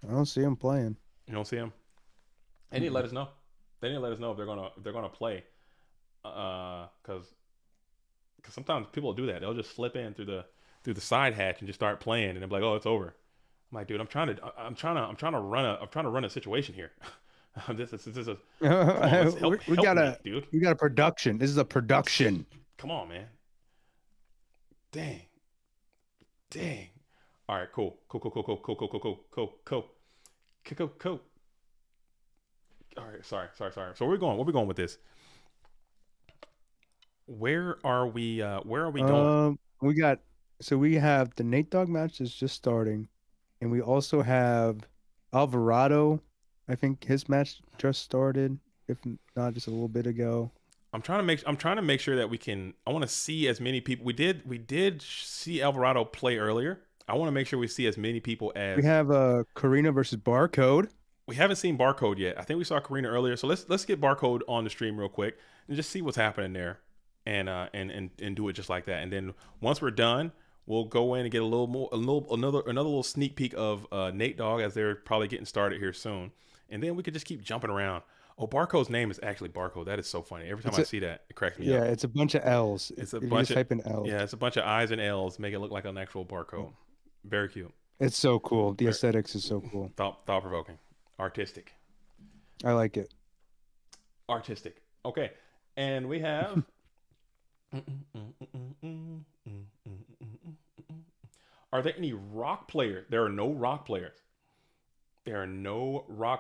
I don't see him playing. You don't see him? They need to let us know. They need to let us know if they're gonna play. Because sometimes people do that. They'll just slip in through the side hatch and just start playing, and they're like, "Oh, it's over." I'm like, dude, I'm trying to run a situation here. This is a we got me, dude. We got a production. This is a production. Come on, man. Dang. All right, cool. All right, sorry. So where are we going with this? Where are we going? We have the Nate Dogg match is just starting, and we also have Alvarado. I think his match just started, if not just a little bit ago. I'm trying to make sure that we can. I want to see as many people. We did see Alvarado play earlier. I want to make sure we see as many people as we have. Karina versus Barcode. We haven't seen Barcode yet. I think we saw Karina earlier. So let's get Barcode on the stream real quick and just see what's happening there, and do it just like that. And then once we're done, we'll go in and get another little sneak peek of Nate Dogg as they're probably getting started here soon. And then we could just keep jumping around. Oh, Barcode's name is actually Barcode. That is so funny. Every time I see that, it cracks me up. Yeah, it's a bunch of L's. It's a if bunch you just type in L's. Yeah, it's a bunch of I's and L's, make it look like an actual barcode. Very cute. It's so cool. The aesthetics is so cool. Thought provoking. Artistic. I like it. Artistic. Okay. And we have Are there any rock players? There are no rock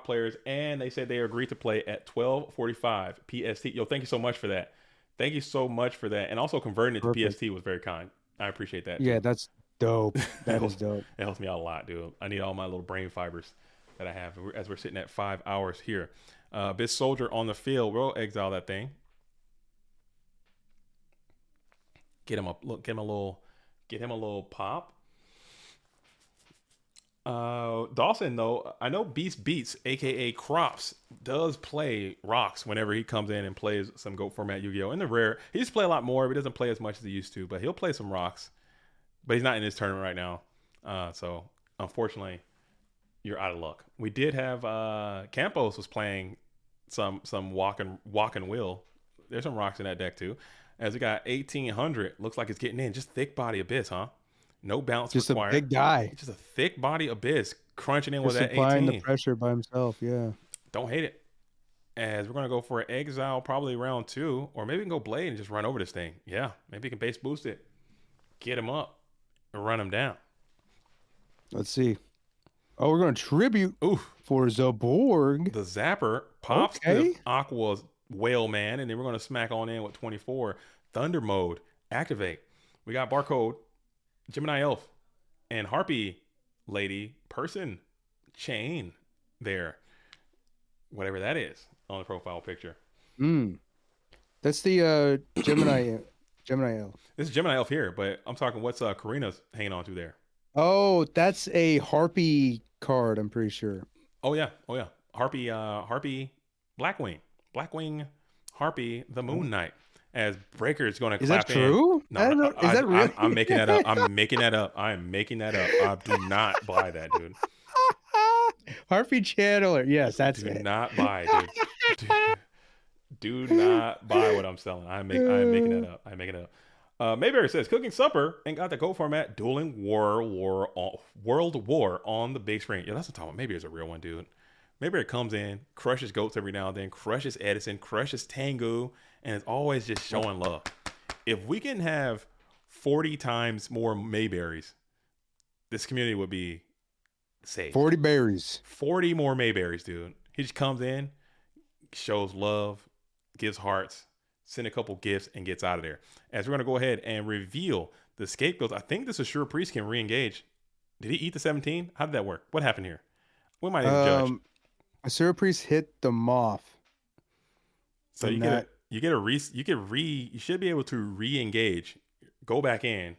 players. And they said they agreed to play at 12:45 PST. Yo, thank you so much for that. And also converting it to PST was very kind. I appreciate that. Yeah, that's dope. That is dope. It helps me out a lot, dude. I need all my little brain fibers that I have as we're sitting at 5 hours here. This soldier on the field, we'll exile that thing. Get him a little pop. Dawson, though, I know Beast Beats, aka Crops, does play rocks whenever he comes in and plays some GOAT format Yu-Gi-Oh! In the rare, he used to play a lot more, but he doesn't play as much as he used to. But he'll play some rocks. But he's not in this tournament right now. So unfortunately, you're out of luck. We did have Campos was playing some walk and will. There's some rocks in that deck too. As we got 1800, looks like it's getting in. Just thick body Abyss, huh? No bounce just required. Just a big guy. Just a thick body Abyss crunching in just with that 18. Applying the pressure by himself, yeah. Don't hate it. As we're going to go for an exile probably round 2. Or maybe we can go Blade and just run over this thing. Yeah, maybe we can base boost it. Get him up and run him down. Let's see. Oh, we're going to tribute for Zaborg. The Zapper pops the Aqua Whale Man. And then we're going to smack on in with 24. Thunder Mode. Activate. We got Barcode. Gemini Elf and Harpy Lady Person Chain there. Whatever that is on the profile picture. That's the Gemini Elf. This is Gemini Elf here, but I'm talking what's Karina's hanging on to there. Oh, that's a Harpy card, I'm pretty sure. Oh yeah. Harpy Blackwing Harpy the Moon Knight. As Breaker is going to clap in. Is that true? No, is that real? I'm making that up. I'm making that up. I do not buy that, dude. Harpy Channeler. Yes, that's it. Do not buy, dude. Do not buy what I'm selling. I'm making that up. Mayberry says cooking supper and got the Go format dueling World War on the big screen. Yeah, that's what I'm talking about. Mayberry's a real one, dude. Mayberry comes in, crushes goats every now and then, crushes Edison, crushes Tengu, and is always just showing love. If we can have 40 times more Mayberries, this community would be saved. 40 berries. 40 more Mayberries, dude. He just comes in, shows love, gives hearts, send a couple gifts, and gets out of there. As we're going to go ahead and reveal the scapegoats, I think this Assure Priest can re-engage. Did he eat the 17? How did that work? What happened here? We might even judge. Assure Priest hit the moth. So you should be able to re-engage, go back in,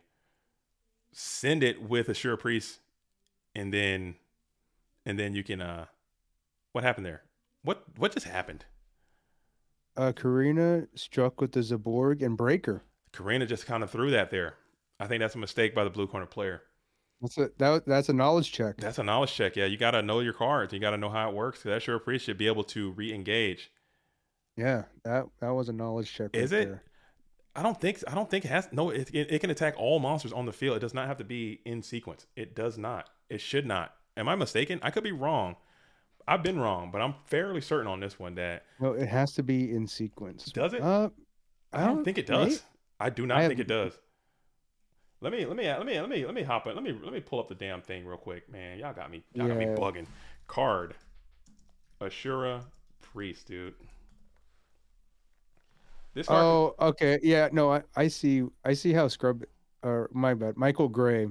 send it with Assure Priest, and then you can what happened there? What just happened? Karina struck with the Zaborg and Breaker. Karina just kind of threw that there. I think that's a mistake by the blue corner player. That's a knowledge check. That's a knowledge check. Yeah, you got to know your cards. You got to know how it works. That Assure Priest should be able to re-engage. Yeah, that was a knowledge check. Is right it? there. I don't think it has. No, it can attack all monsters on the field. It does not have to be in sequence. It does not. It should not. Am I mistaken? I could be wrong. I've been wrong, but I'm fairly certain on this one that No, it has to be in sequence. Does it? I don't think it does. Maybe? I do not think it does. Let me hop in. Let me pull up the damn thing real quick, man. Y'all got me bugging. Card, Assura Priest, dude. This card. Oh, okay. Yeah, no, I see how Scrub, or my bad, Michael Gray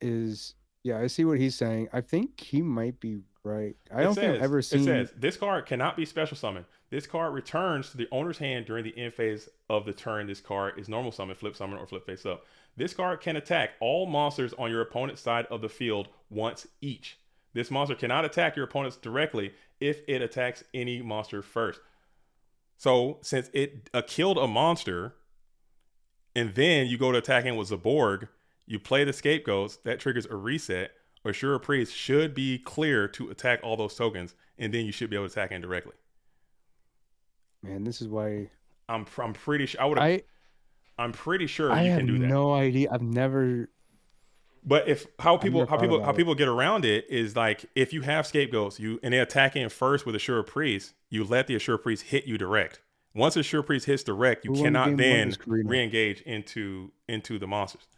is. Yeah, I see what he's saying. I think he might be right. I don't think I've ever seen. It says this card cannot be special summoned. This card returns to the owner's hand during the end phase of the turn. This card is normal summon, flip summon, or flip face up. This card can attack all monsters on your opponent's side of the field once each. This monster cannot attack your opponents directly if it attacks any monster first. So since it killed a monster, and then you go to attacking with Zaborg, you play the scapegoats, that triggers a reset. Assure Priest should be clear to attack all those tokens, and then you should be able to attack indirectly. Man, this is why I'm pretty sure I'm pretty sure you can do that. I have no idea. I've never. But how people get around it is like if you have scapegoats, and they attack in first with Assure Priest, you let the Assure Priest hit you direct. Once Assure Priest hits direct, you cannot then re-engage into the monsters.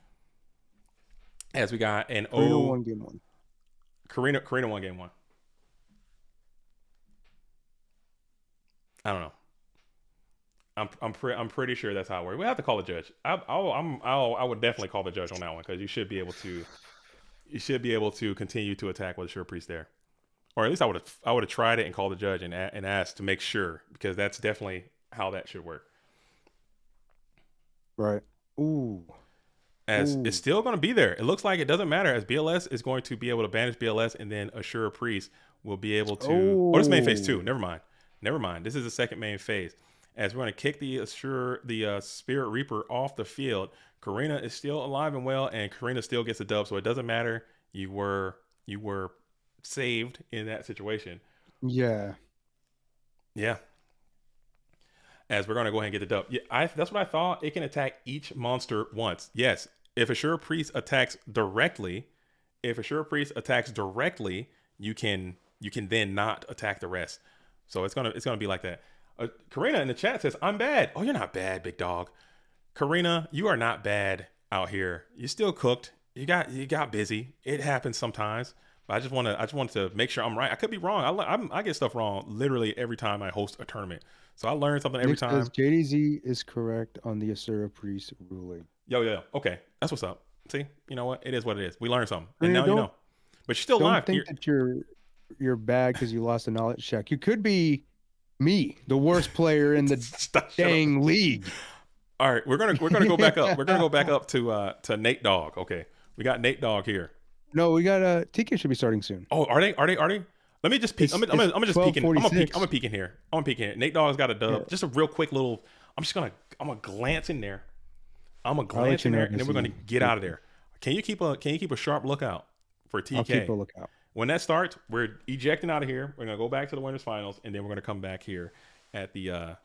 As we got an Karina won game one. Karina won game one. I don't know. I'm pretty sure that's how it works. We have to call the judge. I would definitely call the judge on that one because you should be able to continue to attack with Assure Priest there, or at least I would have tried it and called the judge and asked to make sure, because that's definitely how that should work. Right. Ooh. It's still going to be there. It looks like it doesn't matter, as BLS is going to be able to banish BLS, and then Assure Priest will be able to. Oh, this is main phase 2. Never mind. This is the second main phase. As we're going to kick the Spirit Reaper off the field, Karina is still alive and well, and Karina still gets a dub, so it doesn't matter. You were saved in that situation. Yeah. As we're going to go ahead and get the dub. Yeah, that's what I thought. It can attack each monster once. Yes, if Assure Priest attacks directly, you can then not attack the rest. So it's gonna be like that. Karina in the chat says, "I'm bad." Oh, you're not bad, big dog. Karina, you are not bad out here. You still cooked. You got busy. It happens sometimes. But I just wanted to make sure I'm right. I could be wrong. I get stuff wrong literally every time I host a tournament. So I learn something every time. JDZ is correct on the Assura Priest ruling. Yo. Okay, that's what's up. See, you know what? It is what it is. We learned something, and now you know. But you're still alive. Don't think that you're bad because you lost a knowledge check. You could be me, the worst player in the dang league. All right, we're gonna go back up. We're gonna go back up to Nate Dogg. Okay, we got Nate Dogg here. No, we got TK should be starting soon. Oh, are they? Let me just peek. I'm gonna just peek in. I'm gonna peek in here. Nate Dogg's got a dub. Yeah. Just a real quick little. I'm gonna glance in there. And then we're gonna get out of there. Can you keep a sharp lookout for TK? I'll keep a lookout. When that starts, we're ejecting out of here. We're gonna go back to the winners finals, and then we're gonna come back here at the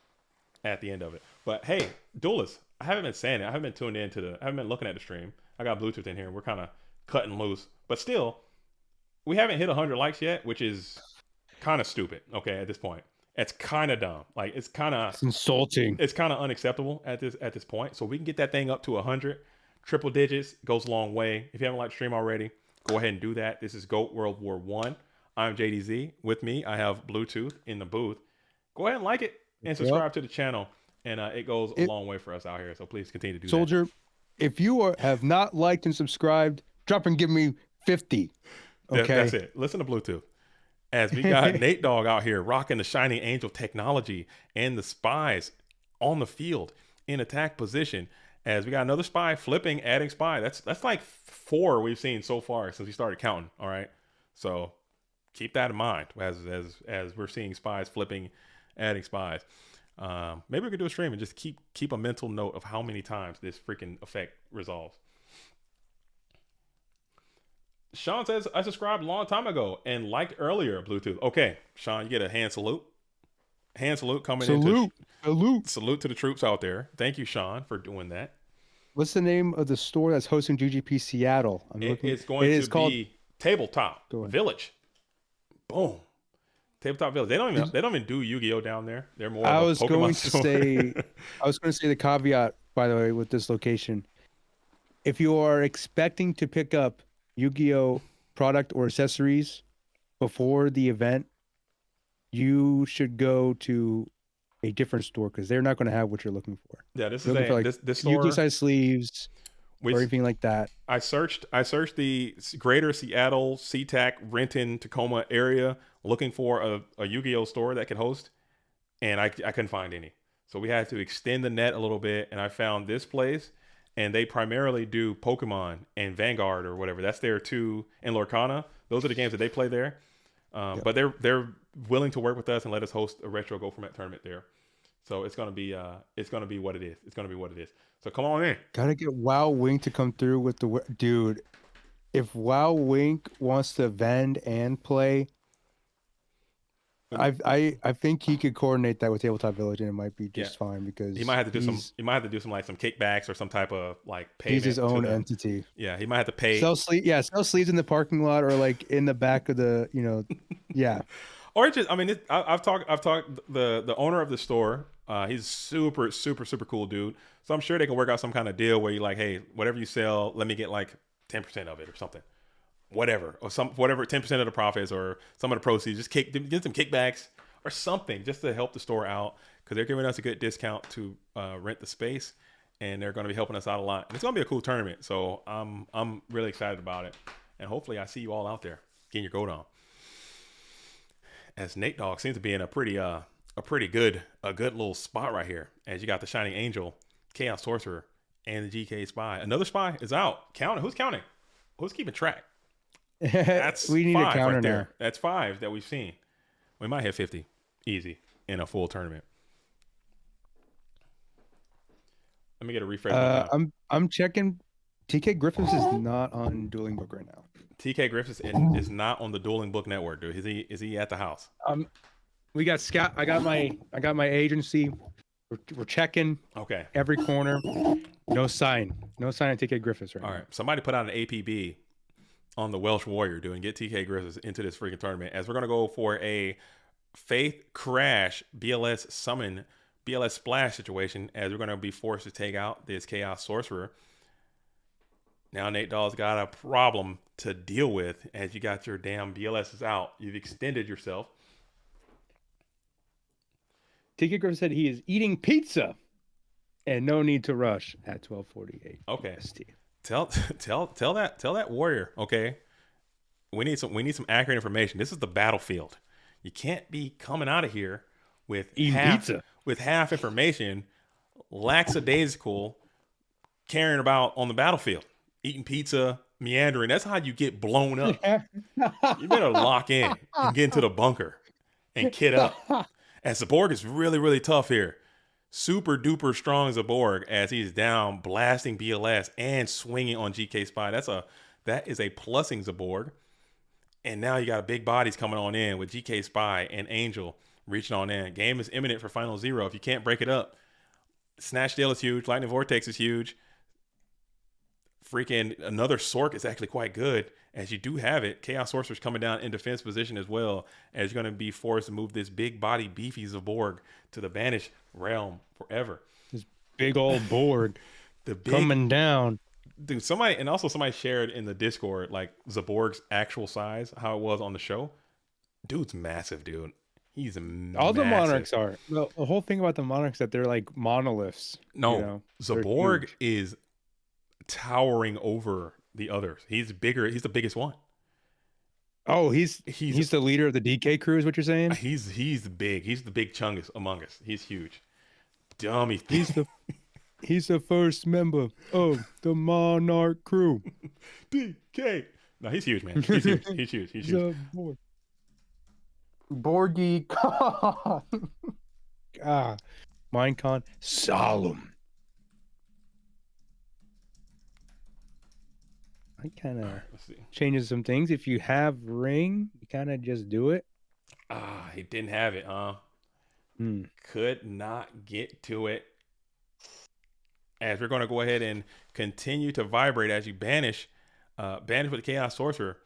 at the end of it. But hey, Duelist, I haven't been saying it. I haven't been tuned into I haven't been looking at the stream. I got Bluetooth in here, and we're kind of cutting loose. But still, we haven't hit 100 likes yet, which is kind of stupid. Okay, at this point, it's kind of dumb. Like it's insulting. It's kind of unacceptable at this point. So we can get that thing up to 100. Triple digits goes a long way. If you haven't liked the stream already, go ahead and do that. This is GOAT World War One. I'm JDZ. With me, I have Bluetooth in the booth. Go ahead and like it and subscribe to the channel. And it goes a long way for us out here. So please continue to do Soldier, that. if you have not liked and subscribed, drop and give me 50. Okay. That's it. Listen to Bluetooth. As we got Nate Dogg out here rocking the Shining Angel technology and the spies on the field in attack position. As we got another spy flipping, adding spy. That's like 4 we've seen so far since we started counting. All right. So keep that in mind as we're seeing spies flipping, adding spies. Maybe we could do a stream and just keep a mental note of how many times this freaking effect resolves. Sean says, I subscribed a long time ago and liked earlier Bluetooth. Okay, Sean, you get a hand salute. Hand salute coming in. Salute to the troops out there. Thank you, Sean, for doing that. What's the name of the store that's hosting GGP Seattle? It's going to be Tabletop Village. Boom. Tabletop Village. They don't even do Yu-Gi-Oh down there. They're more. I was going to say the caveat, by the way, with this location. If you are expecting to pick up Yu-Gi-Oh product or accessories before the event, you should go to a different store because they're not going to have what you're looking for. Yeah, this is this store. Yu-Gi size sleeves or anything like that. I searched the greater Seattle, SeaTac, Renton, Tacoma area looking for a Yu-Gi-Oh store that could host, and I couldn't find any. So we had to extend the net a little bit, and I found this place, and they primarily do Pokemon and Vanguard or whatever. That's their 2, and Lorcana. Those are the games that they play there. But they're willing to work with us and let us host a retro Go Format tournament there. So it's gonna be what it is. It's gonna be what it is. So come on in. Gotta get Wow Wink to come through with the dude. If Wow Wink wants to vend and play, I think he could coordinate that with Tabletop Village and it might be just fine because he might have to do some like some kickbacks or some type of like payment. He's his own entity. Yeah, he might have to pay. Sell sleeves in the parking lot or like in the back of the yeah. Or just I've talked the owner of the store. He's super cool dude. So I'm sure they can work out some kind of deal where you like, hey, whatever you sell, let me get like 10% of it or something. Whatever 10% of the profits or some of the proceeds, just get some kickbacks or something just to help the store out because they're giving us a good discount to rent the space and they're going to be helping us out a lot. And it's going to be a cool tournament, so I'm really excited about it. And hopefully I see you all out there getting your goat on. As Nate Dogg seems to be in a pretty good little spot right here. As you got the Shining Angel, Chaos Sorcerer, and the GK Spy. Another spy is out. Counting. Who's counting? Who's keeping track? That's we need 5 a counter right there. Now. That's 5 that we've seen. We might hit 50 easy in a full tournament. Let me get a refresh. I'm checking. TK Griffiths is not on Dueling Book right now. TK Griffiths is not on the Dueling Book Network, dude. Is he at the house? We got Scott. I got my agency. We're checking. Okay. Every corner. No sign of TK Griffiths right now. All right. Somebody put out an APB on the Welsh Warrior, dude, and get TK Griffiths into this freaking tournament. As we're gonna go for a Faith Crash BLS Summon BLS Splash situation, as we're gonna be forced to take out this Chaos Sorcerer. Now Nate Dogg's got a problem to deal with as you got your damn BLSs out. You've extended yourself. TK Griffith said he is eating pizza and no need to rush at 12:48. Okay. ST. Tell that warrior, okay? We need some accurate information. This is the battlefield. You can't be coming out of here with half information, lackadaisical, carrying about on the battlefield. Eating pizza, meandering. That's how you get blown up. You better lock in and get into the bunker and kit up. As Zaborg is really, really tough here. Super duper strong Zaborg as he's down, blasting BLS and swinging on GK Spy. That is a plussing Zaborg. And now you got big bodies coming on in with GK Spy and Angel reaching on in. Game is imminent for Final Zero. If you can't break it up, Snatch Steal is huge. Lightning Vortex is huge. Freaking another Sork is actually quite good, as you do have it. Chaos Sorcerer's coming down in defense position as well, as you're going to be forced to move this big body beefy Zaborg to the banished realm forever. This big old Borg the coming down. Dude, somebody shared in the Discord like Zaborg's actual size, how it was on the show. Dude's massive, dude. He's massive. All the monarchs are. The whole thing about the monarchs that they're like monoliths. No, you know? Zaborg is towering over the others. He's bigger. He's the biggest one. Oh, he's the leader of the DK crew, is what you're saying? He's big. He's the big chungus among us. He's huge. Dummy. He's the first member of the Monarch crew. DK. No, he's huge, man. He's huge. He's huge. He's huge. Borgy Khan. Minecon. Solemn. I kind of changes some things. If you have ring, you kind of just do it. He didn't have it, huh? Could not get to it. As we're going to go ahead and continue to vibrate as you banish with the Chaos Sorcerer.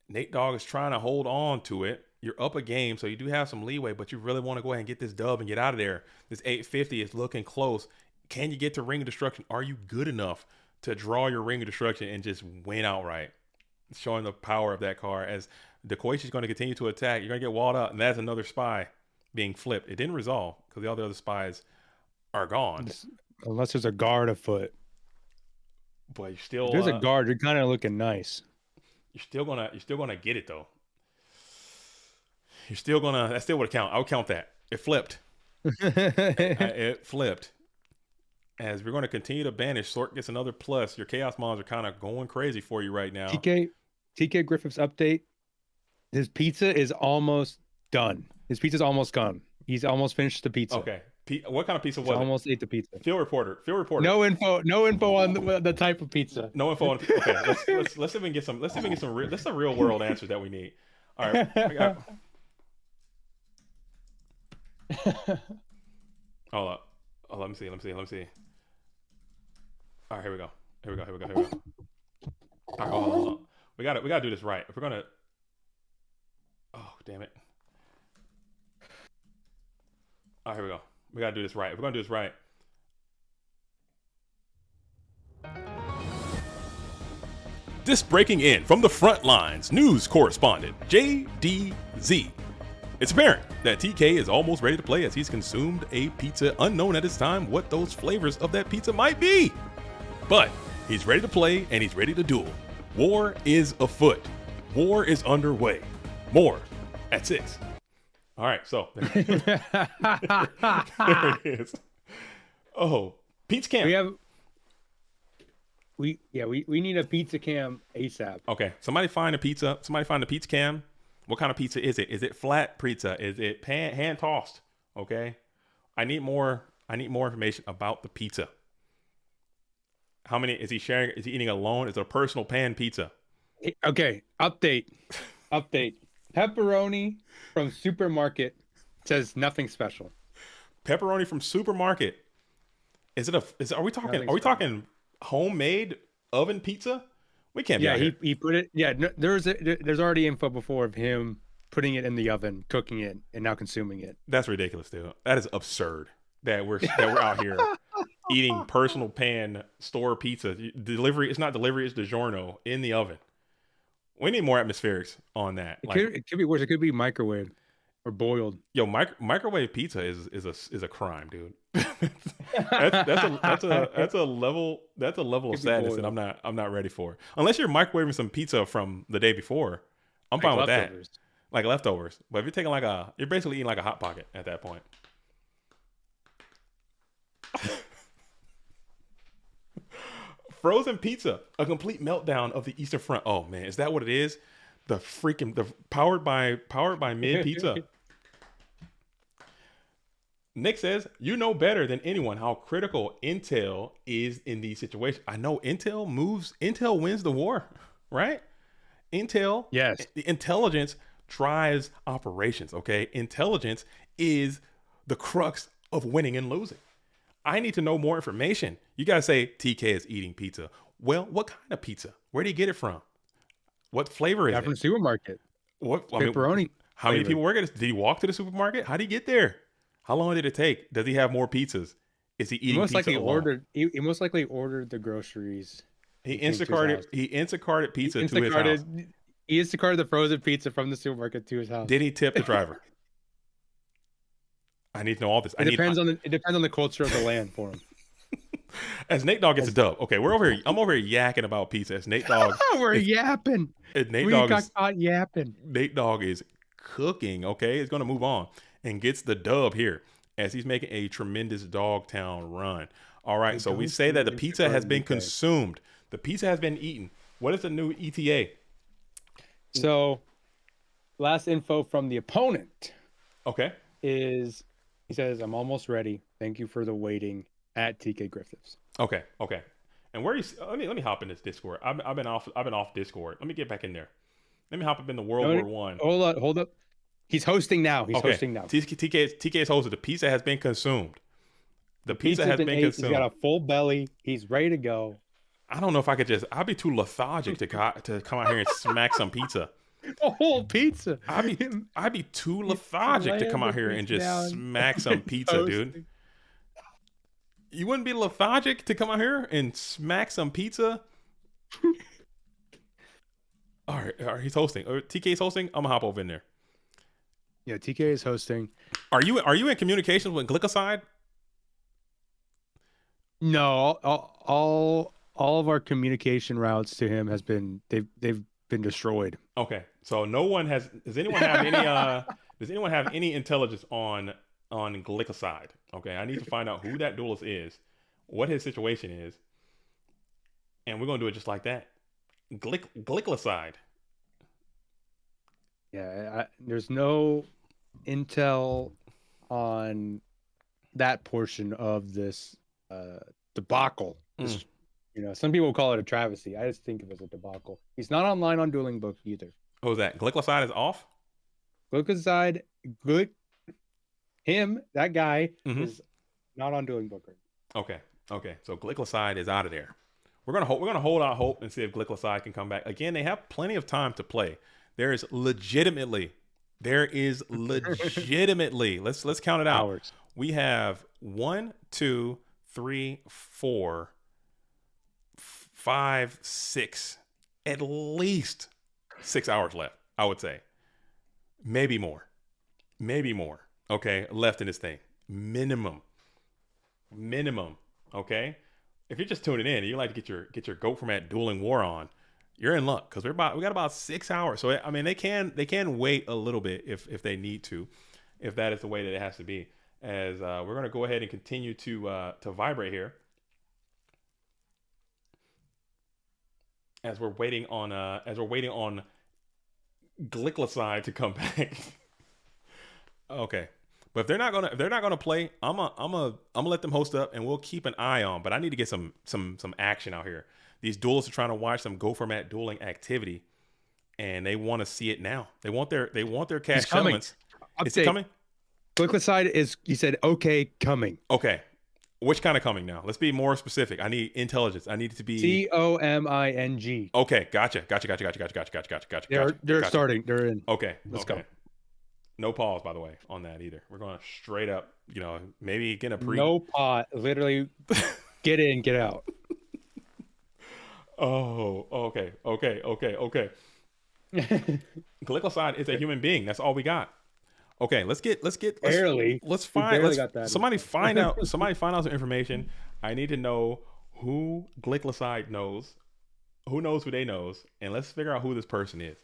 Nate Dogg is trying to hold on to it. You're up a game, so you do have some leeway, but you really want to go ahead and get this dub and get out of there. This 850 is looking close. Can you get to Ring of Destruction? Are you good enough to draw your Ring of Destruction and just win outright? Showing the power of that card. As Dekoichi is going to continue to attack, you're going to get walled out, and that's another spy being flipped. It didn't resolve because all the other spies are gone. Unless there's a guard afoot. But you still, if there's a guard, you're kind of looking nice. You're still gonna get it though. That still would count. I would count that. It flipped. It flipped. As we're going to continue to banish, Sork gets another plus. Your Chaos Mons are kind of going crazy for you right now. TK Griffith's update. His pizza is almost done. His pizza's almost gone. He's almost finished the pizza. Okay. What kind of pizza was it? Almost ate the pizza. Field reporter. No info on the type of pizza. No info on. Okay, let's see if we can get some. Let's see if we can get some. That's the real world answers that we need. All right. Hold up. Oh, let me see. All right, here we go. All right, hold on. We gotta do this right. If we're gonna. Oh, damn it. All right, here we go. We gotta do this right. If we're gonna do this right. This breaking in from the front lines, news correspondent JDZ. It's apparent that TK is almost ready to play as he's consumed a pizza unknown at this time what those flavors of that pizza might be. But he's ready to play and he's ready to duel. War is afoot. War is underway. More at 6. All right, so there it is. Oh, Pete's Camp. We need a pizza cam ASAP. Okay, somebody find a pizza. Somebody find a pizza cam. What kind of pizza is it? Is it flat pizza? Is it hand tossed? Okay, I need more information about the pizza. How many is he sharing? Is he eating alone? Is it a personal pan pizza? Okay, update. Pepperoni from supermarket says nothing special. Pepperoni from supermarket. Are we talking homemade oven pizza? We can't be out here. He put it. Yeah, no, there's already info before of him putting it in the oven, cooking it, and now consuming it. That's ridiculous, dude. That is absurd. That we're out here eating personal pan store pizza. Delivery. It's not delivery. It's DiGiorno in the oven. We need more atmospherics on that. It could be worse. It could be microwaved or boiled. Yo, microwave pizza is a crime, dude. that's a level of sadness that I'm not ready for. Unless you're microwaving some pizza from the day before, I'm fine with that. Like leftovers. But if you're taking you're basically eating like a Hot Pocket at that point. Frozen pizza, a complete meltdown of the Eastern Front. Oh man, is that what it is? The powered by mid pizza. Nick says, you know better than anyone how critical Intel is in these situations. I know Intel wins the war, right? Intel, yes. The intelligence drives operations. Okay, intelligence is the crux of winning and losing. I need to know more information. You guys say TK is eating pizza. Well, what kind of pizza? Where did he get it from? What flavor is Got it? from the supermarket. What Pepperoni. How many people work at it? Did he walk to the supermarket? How did he get there? How long did it take? Does he have more pizzas? Is he eating pizza alone? He most likely ordered the groceries. He Instacarted pizza to his house. He Instacarted the frozen pizza from the supermarket to his house. Did he tip the driver? I need to know all this. It depends on the culture of the land for him. As Nate Dogg gets a dub. Okay, we're over here. I'm over here yakking about pizza. As Nate Dogg, we're yapping. Nate we Dogg got is caught yapping. Nate Dogg is cooking. Okay, he's gonna move on and gets the dub here as he's making a tremendous Dogtown run. All right, so we say that the pizza has been consumed. The pizza has been eaten. What is the new ETA? So, last info from the opponent. Okay. Is he says, "I'm almost ready. Thank you for the waiting." At TK Griffiths. Okay. And where you? Let me hop in this Discord. I've been off Discord. Let me get back in there. Let me hop up in the World War One. Hold up. He's hosting now. Hosting now. TK is hosted. The pizza has been consumed. The pizza has been consumed. He's got a full belly. He's ready to go. I don't know if I could just. I'd be too lethargic to come out here and smack some pizza. A whole pizza. I'd be too lethargic to come out here and just smack some pizza, dude. You wouldn't be lethargic to come out here and smack some pizza? All right, he's hosting. TK's hosting. I'm gonna hop over in there. Yeah, TK is hosting. Are you in communications with Glycoside? No, all of our communication routes to him they've been destroyed. Okay, so no one has. Does anyone have any? Does anyone have any intelligence on Glycoside? Okay, I need to find out who that duelist is, what his situation is, and we're gonna do it just like that. Glycoside. Yeah, there's no intel on that portion of this debacle. This, some people call it a travesty. I just think of it as a debacle. He's not online on Dueling Book either. Who's that? Glycoside is off? Glycoside, that guy is not on Dueling Book right now. Okay. So Glycoside is out of there. We're gonna hold out hope and see if Glycoside can come back. Again, they have plenty of time to play. There is legitimately. Let's count it out. Hours. We have 1, 2, 3, 4, 5, 6, at least 6 hours left. I would say, maybe more. Okay, left in this thing. Minimum. Okay, if you're just tuning in and you like to get your Goat Format Dueling War on, you're in luck because we got about 6 hours. So I mean, they can wait a little bit if they need to, if that is the way that it has to be. As we're gonna go ahead and continue to vibrate here, as we're waiting on Glycoside to come back. Okay. But if they're not gonna play, I'm gonna let them host up and we'll keep an eye on. But I need to get some action out here. These duelists are trying to watch some Go Format dueling activity, and they want to see it now. They want their cash settlements. Is it coming? Glycoside is. He said, "Okay, coming." Okay. Which kind of coming now? Let's be more specific. I need intelligence. I need it to be COMING. Okay, gotcha. They're starting. They're in. Okay, let's go. No pause, by the way, on that either. We're going straight up. Maybe get a pre. No pause. Literally, get in, get out. Oh, okay. Glycoside is a human being. That's all we got. Okay, let's find out some information. I need to know who Glycoside knows, who knows who they knows, and let's figure out who this person is.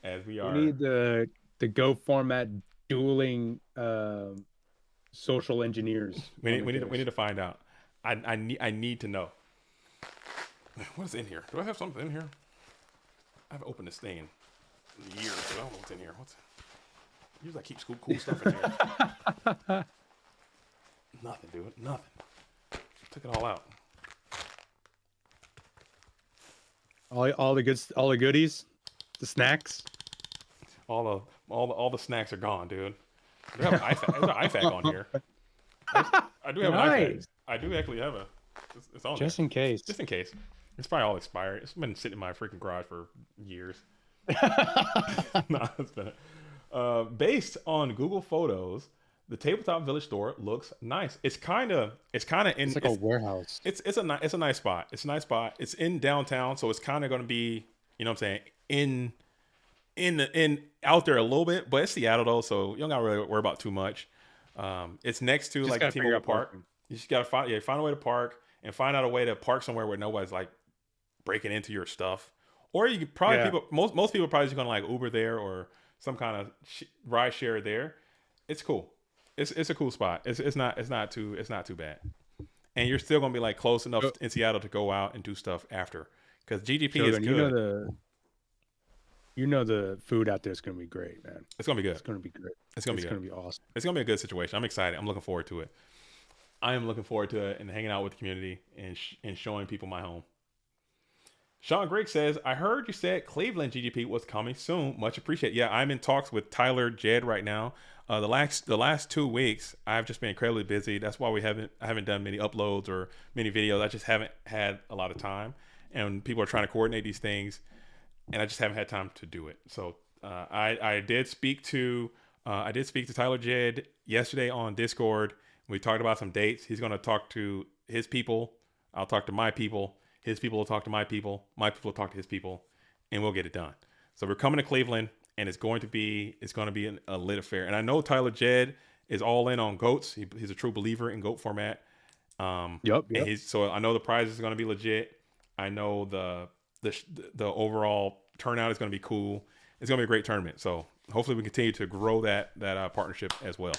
As we need the Go Format dueling social engineers. We need to find out. I need to know. What is in here? Do I have something in here? I haven't opened this thing in years. So I don't know what's in here. Usually I keep cool stuff in here. Nothing, dude. Nothing. Took it all out. All the goodies, the snacks. All the snacks are gone, dude. I do have an IFAC. There's an IFAC on here. I do have an IFAC. Nice. I do actually have a. It's on Just there. in case. Just in case. It's probably all expired. It's been sitting in my freaking garage for years. Nah, it's been. Based on Google Photos, the Tabletop Village store looks nice. It's kind of in. It's like a warehouse. It's a nice spot. It's a nice spot. It's in downtown, so it's kind of going to be, you know what I'm saying, in out there a little bit, but it's Seattle though, so you don't got to really worry about too much. It's next to like T-Mobile Park. You just got to find a way to park and find out a way to park somewhere where nobody's like breaking into your stuff. Or you could probably most people are probably just going to like Uber there or some kind of ride share there. It's cool. It's a cool spot. It's not too bad. And you're still going to be like close enough in Seattle to go out and do stuff after, because GGP is good. You know the food out there is going to be great, man. It's going to be good. It's going to be great. It's going to be awesome. It's going to be a good situation. I'm excited. I'm looking forward to it. I am looking forward to it and hanging out with the community and showing people my home. Sean Grigg says, I heard you said Cleveland GGP was coming soon. Much appreciated. Yeah, I'm in talks with Tyler Jed right now. The last 2 weeks, I've just been incredibly busy. That's why I haven't done many uploads or many videos. I just haven't had a lot of time, and people are trying to coordinate these things, and I just haven't had time to do it. So I did speak to Tyler Jed yesterday on Discord. We talked about some dates. He's going to talk to his people. I'll talk to my people. His people will talk to my people. My people will talk to his people, and we'll get it done. So we're coming to Cleveland, and it's going to be a lit affair. And I know Tyler Jed is all in on goats. He's a true believer in goat format. Yep. So I know the prize is going to be legit. I know the overall turnout is going to be cool. It's going to be a great tournament. So hopefully we continue to grow that partnership as well.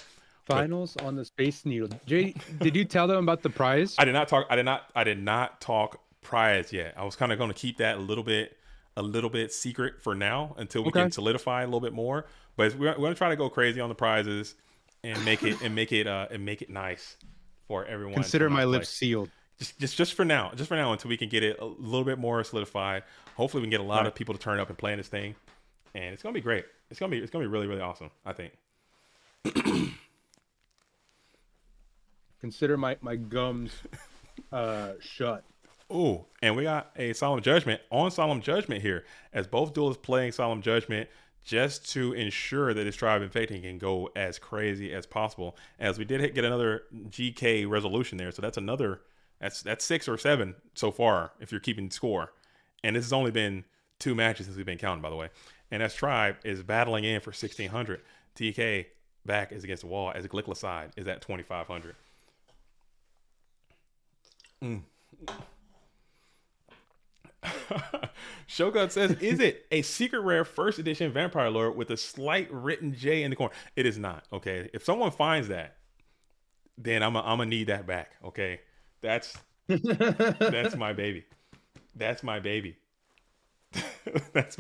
Finals on the Space Needle. Jay, did you tell them about the prize? I did not talk prize yet. I was kind of going to keep that a little bit secret for now until we can solidify a little bit more. But we're going to try to go crazy on the prizes and make it nice for everyone. Consider my lips sealed. Just for now until we can get it a little bit more solidified. Hopefully we can get a lot of people to turn up and play in this thing, and it's gonna be great. It's gonna be really, really awesome, I think. Consider my gums shut. Oh, and we got a Solemn Judgment here, as both duelists playing Solemn Judgment just to ensure that this tribe infecting can go as crazy as possible. As we did get another GK resolution there, so that's 6 or 7 so far if you're keeping score. And this has only been 2 matches since we've been counting, by the way. And as tribe is battling in for 1,600, TK back is against the wall as Glickla side is at 2,500. Shogun says, is it a secret rare first edition Vampire Lord with a slight written J in the corner? It is not. Okay, if someone finds that, then I'm gonna need that back. Okay, that's my baby. That's my baby. that's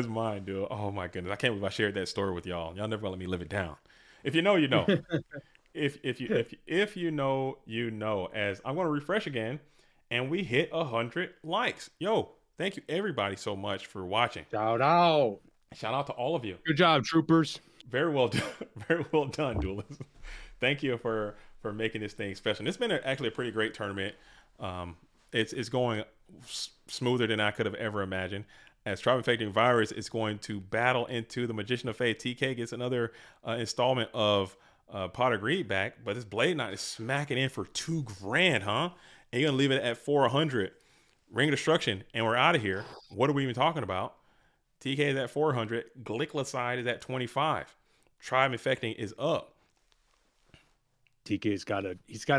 mine, dude. Oh my goodness, I can't believe I shared that story with y'all. Y'all never gonna let me live it down. If you know, you know. if you know, you know. As I'm gonna refresh again. And we hit 100 likes. Yo, thank you everybody so much for watching. Shout out to all of you. Good job, troopers. Very well done. Very well done, duelists. Thank you for making this thing special. And it's been actually a pretty great tournament. It's going smoother than I could have ever imagined. As Tribe Infecting Virus is going to battle into the Magician of Fate. TK gets another installment of Pot of Greed back, but this Blade Knight is smacking in for $2,000, huh? And you're going to leave it at 400. Ring of Destruction, and we're out of here. What are we even talking about? TK is at 400. Glickla side is at 25. Tribe Infecting is up. TK's got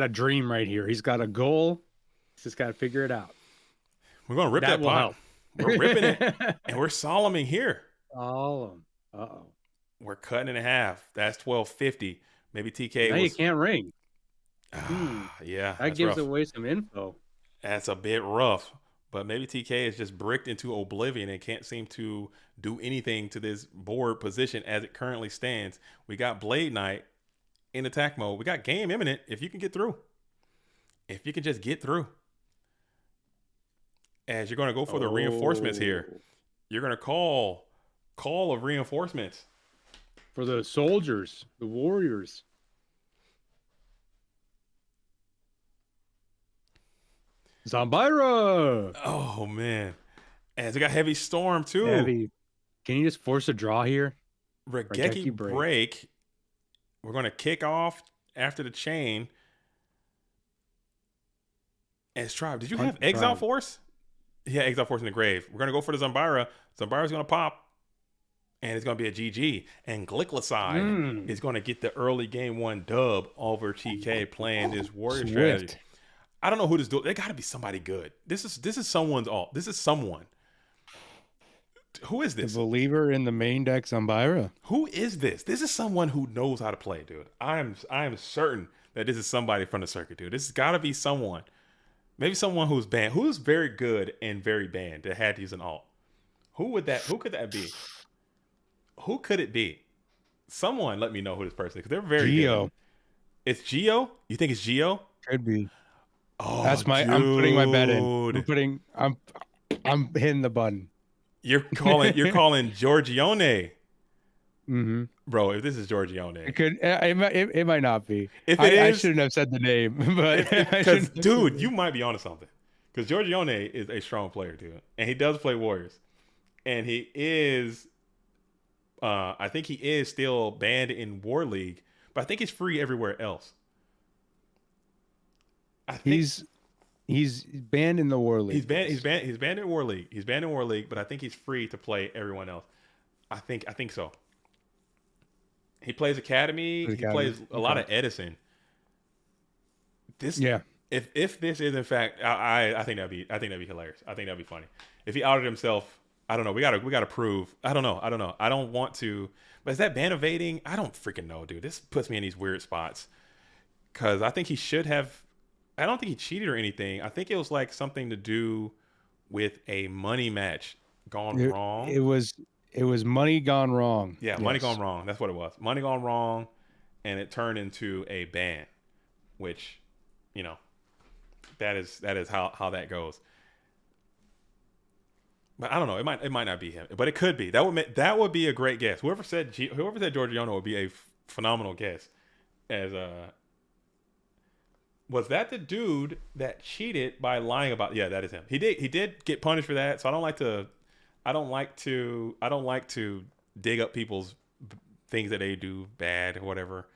a dream right here. He's got a goal. He's just got to figure it out. We're going to rip that pot. We're ripping it, and we're solemning here. Solemn. Uh-oh. We're cutting it in half. That's 1250. Maybe TK now you can't ring. Yeah, that gives away some info. That's a bit rough, but maybe TK is just bricked into oblivion and can't seem to do anything to this board position as it currently stands. We got Blade Knight in attack mode. We got game imminent if you can get through. If you can just get through. As you're going to go for the reinforcements here. You're going to call call of reinforcements. For the soldiers, the warriors. Zambira! Oh, man. And they got Heavy Storm, too. Heavy. Can you just force a draw here? Regeki break. We're going to kick off after the chain. As Tribe, did you have Exile Force? Yeah, Exile Force in the grave. We're going to go for the Zambira. Zambira's going to pop. And it's going to be a GG. And Glycoside is going to get the early game 1 dub over TK playing this warrior strategy. I don't know who this do. They got to be somebody good. This is someone's alt. This is someone. Who is this? The believer in the main deck Zambira. Who is this? This is someone who knows how to play, dude. I am certain that this is somebody from the circuit, dude. This has got to be someone. Maybe someone who's banned, who's very good and very banned that had to use an alt. Who could that be? Who could it be? Someone let me know who this person is, because they're very good. It's Geo? You think it's Geo? Could be. Oh, that's my. dude. I'm putting my bet in. I'm hitting the button. You're calling Giorgione. Mm-hmm. Bro, if this is Giorgione, it might not be. If it is, I shouldn't have said the name, but because dude, you might be onto something. Because Giorgione is a strong player, dude, and he does play warriors, and he is. I think he is still banned in War League, but I think he's free everywhere else. He's banned in the War League. He's banned in War League. He's banned in War League, but I think he's free to play everyone else. I think so. He plays Academy. He plays a lot of Edison. If this is in fact, I think that'd be hilarious. I think that'd be funny. If he outed himself, I don't know. We gotta prove. I don't know. I don't want to. But is that ban evading? I don't freaking know, dude. This puts me in these weird spots. Because I think he should have. I don't think he cheated or anything. I think it was like something to do with a money match gone wrong. It was money gone wrong. Yeah, yes. Money gone wrong. That's what it was. Money gone wrong, and it turned into a ban, which, you know, that is how that goes. But I don't know. It might not be him, but it could be. That would be a great guess. Whoever said Giorgione would be a phenomenal guess. As was that the dude that cheated by lying about? Yeah, that is him. He did get punished for that. So I don't like to dig up people's things that they do bad or whatever,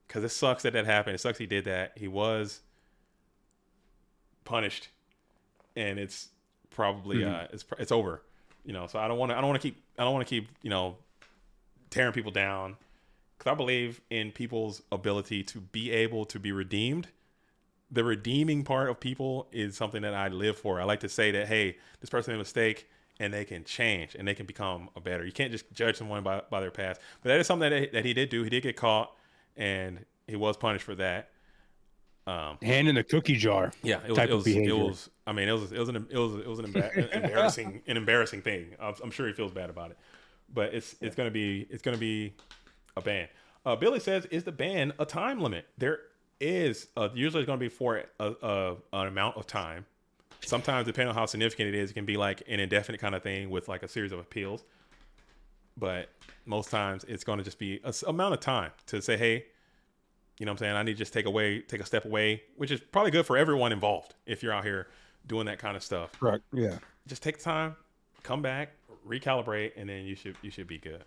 because it sucks that happened. It sucks he did that. He was punished, and it's probably it's over. You know, so I don't want to keep you know, tearing people down, because I believe in people's ability to be able to be redeemed. The redeeming part of people is something that I live for. I like to say that, hey, this person made a mistake and they can change and they can become a better. You can't just judge someone by their past. But that is something that he did do. He did get caught, and he was punished for that. Hand in the cookie jar. Yeah, it was. I mean, it was an embarrassing thing. I'm sure he feels bad about it, but it's gonna be a ban. Billy says, is the ban a time limit? There is usually it's going to be for an amount of time. Sometimes, depending on how significant it is, it can be like an indefinite kind of thing with like a series of appeals. But most times, it's going to just be an amount of time to say, hey, you know what I'm saying? I need to just take a step away, which is probably good for everyone involved if you're out here doing that kind of stuff. Right. Yeah. Just take the time, come back, recalibrate, and then you should be good.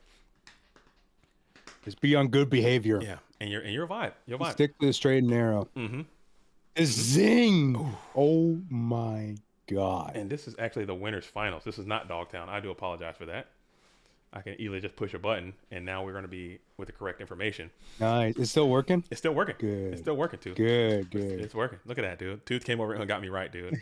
Just be on good behavior. Yeah, and your vibe. Stick to the straight and narrow. Mm-hmm. Zing! Ooh. Oh my god! And this is actually the winners finals. This is not Dogtown. I do apologize for that. I can easily just push a button, and now we're going to be with the correct information. Nice. It's still working? It's still working. Good. It's still working, Tooth. Good. It's working. Look at that, dude. Tooth came over and got me right, dude.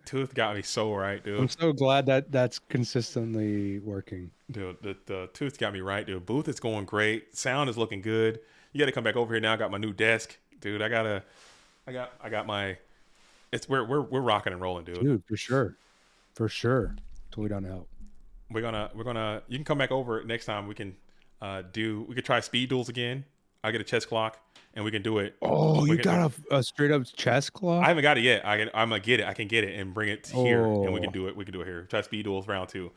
Tooth got me so right, dude. I'm so glad that's consistently working. Dude, the Tooth got me right, dude. Booth is going great. Sound is looking good. You got to come back over here now. I got my new desk, dude. I got my. We're rocking and rolling, dude. Dude, for sure. Totally down to help. We're gonna. You can come back over next time. We can we could try speed duels again. I'll get a chess clock and we can do it. Oh, you got a straight up chess clock? I haven't got it yet. I'm gonna get it. I can get it and bring it here, and we can do it. We can do it here. Try speed duels round 2,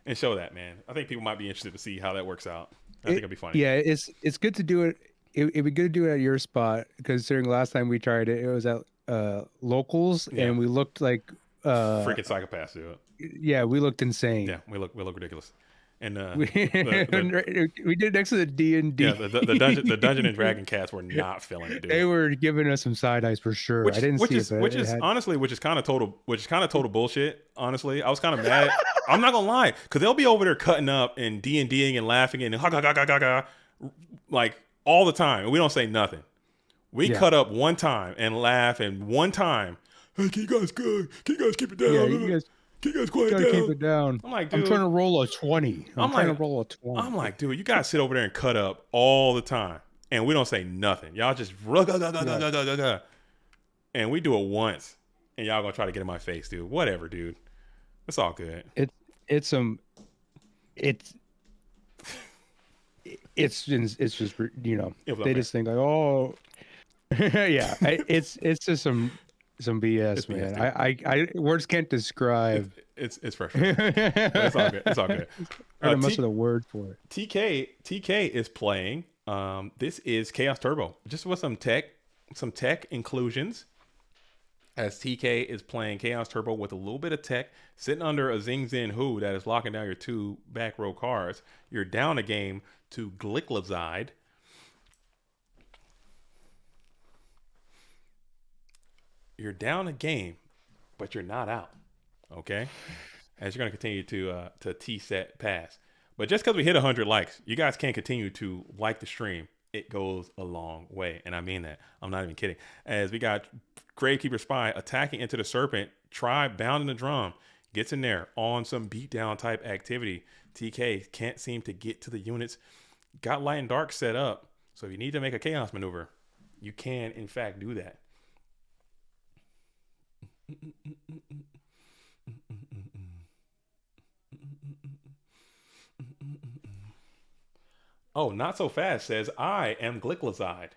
and show that, man. I think people might be interested to see how that works out. I think it'll be funny. Yeah, it's good to do it. It'd be good to do it at your spot, considering last time we tried it, it was at locals, Yeah. and we looked like Freaking psychopaths, dude. yeah, we looked insane. Yeah, we look ridiculous. And we did it next to the D&D. yeah, the dungeon and dragon cats were not feeling it, dude. They were giving us some side eyes for sure. I didn't see it, but which is kind of total bullshit. Honestly, I was kind of mad. I'm not gonna lie, because they'll be over there cutting up and D&Ding and laughing and like all the time, and we don't say nothing. We cut up one time and laugh, and one time, hey, can you guys keep it down? Yeah, you guys quiet down. keep it down. I'm like, dude, I'm trying to roll a 20. I'm like, dude, you guys sit over there and cut up all the time, and we don't say nothing. Y'all just and we do it once, and y'all gonna try to get in my face, dude. Whatever, dude. It's all good. It's just, you know, they just think like, oh, yeah, it's just some BS, it's man. BS, I words can't describe. It's frustrating. It's all good. It's all good. Much of the word for it. TK is playing. This is Chaos Turbo, just with some tech inclusions. As TK is playing Chaos Turbo with a little bit of tech, sitting under a Zing Zin Hu that is locking down your 2 back row cards. You're down a game to Glicklazide. You're down a game, but you're not out. Okay? As you're going to continue to T-set pass. But just because we hit 100 likes, you guys can't continue to like the stream. It goes a long way. And I mean that. I'm not even kidding. As we got Gravekeeper Spy attacking into the Serpent, Tribe bounding the drum, gets in there on some beatdown type activity. TK can't seem to get to the units. Got Light and Dark set up. So if you need to make a Chaos maneuver, you can, in fact, do that. Oh, not so fast says, I am Glicklazide.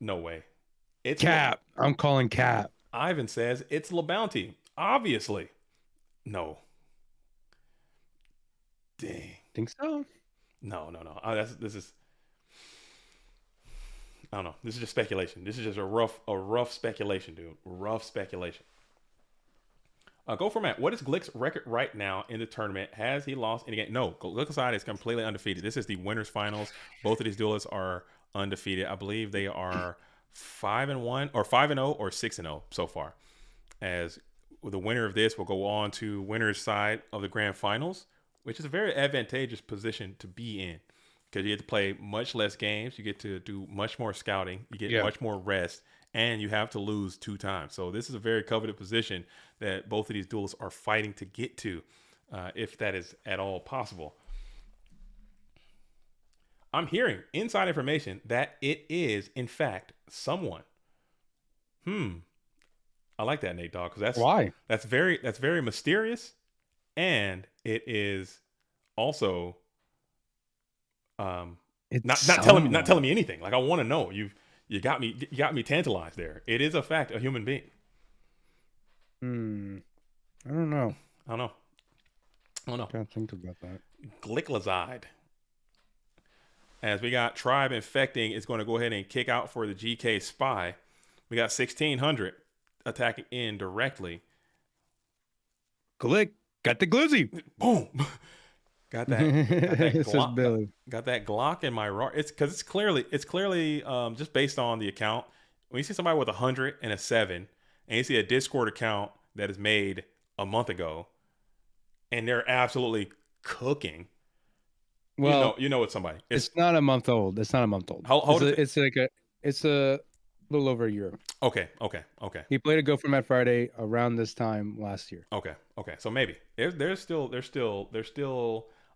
No way. It's Cap. I'm calling Cap. Ivan says, it's LaBounty. Obviously. No. Dang. Think so? No. This is, I don't know. This is just speculation. This is just a rough speculation, dude. Rough speculation. Go Format. What is Glick's record right now in the tournament? Has he lost any game? No, Glicklazide is completely undefeated. This is the winners finals. Both of these duelists are undefeated. I believe they are 5-1 or 5-0 or 6-0 so far. As the winner of this will go on to winner's side of the grand finals, which is a very advantageous position to be in because you get to play much less games. You get to do much more scouting. You get much more rest. And you have to lose 2 times. So this is a very coveted position that both of these duelists are fighting to get to, if that is at all possible. I'm hearing inside information that it is, in fact, someone. I like that, Nate Dogg, because that's very mysterious, and it is also not telling me anything. Like I want to know. You got me tantalized there. It is a fact, a human being. I don't know. Can't think about that. Glicklazide. As we got Tribe Infecting is going to go ahead and kick out for the GK Spy. We got 1600 attacking in directly. Glick got the glizzy. Boom. Got that Glock. Billy. Got that Glock in my raw. It's because it's clearly just based on the account. When you see somebody with 100 and a 7, and you see a Discord account that is made a month ago, and they're absolutely cooking. Well, you know it's somebody. It's not a month old. It's not a month old. How old it's a little over a year. Okay. He played a Go Format Friday around this time last year. Okay. So maybe there's still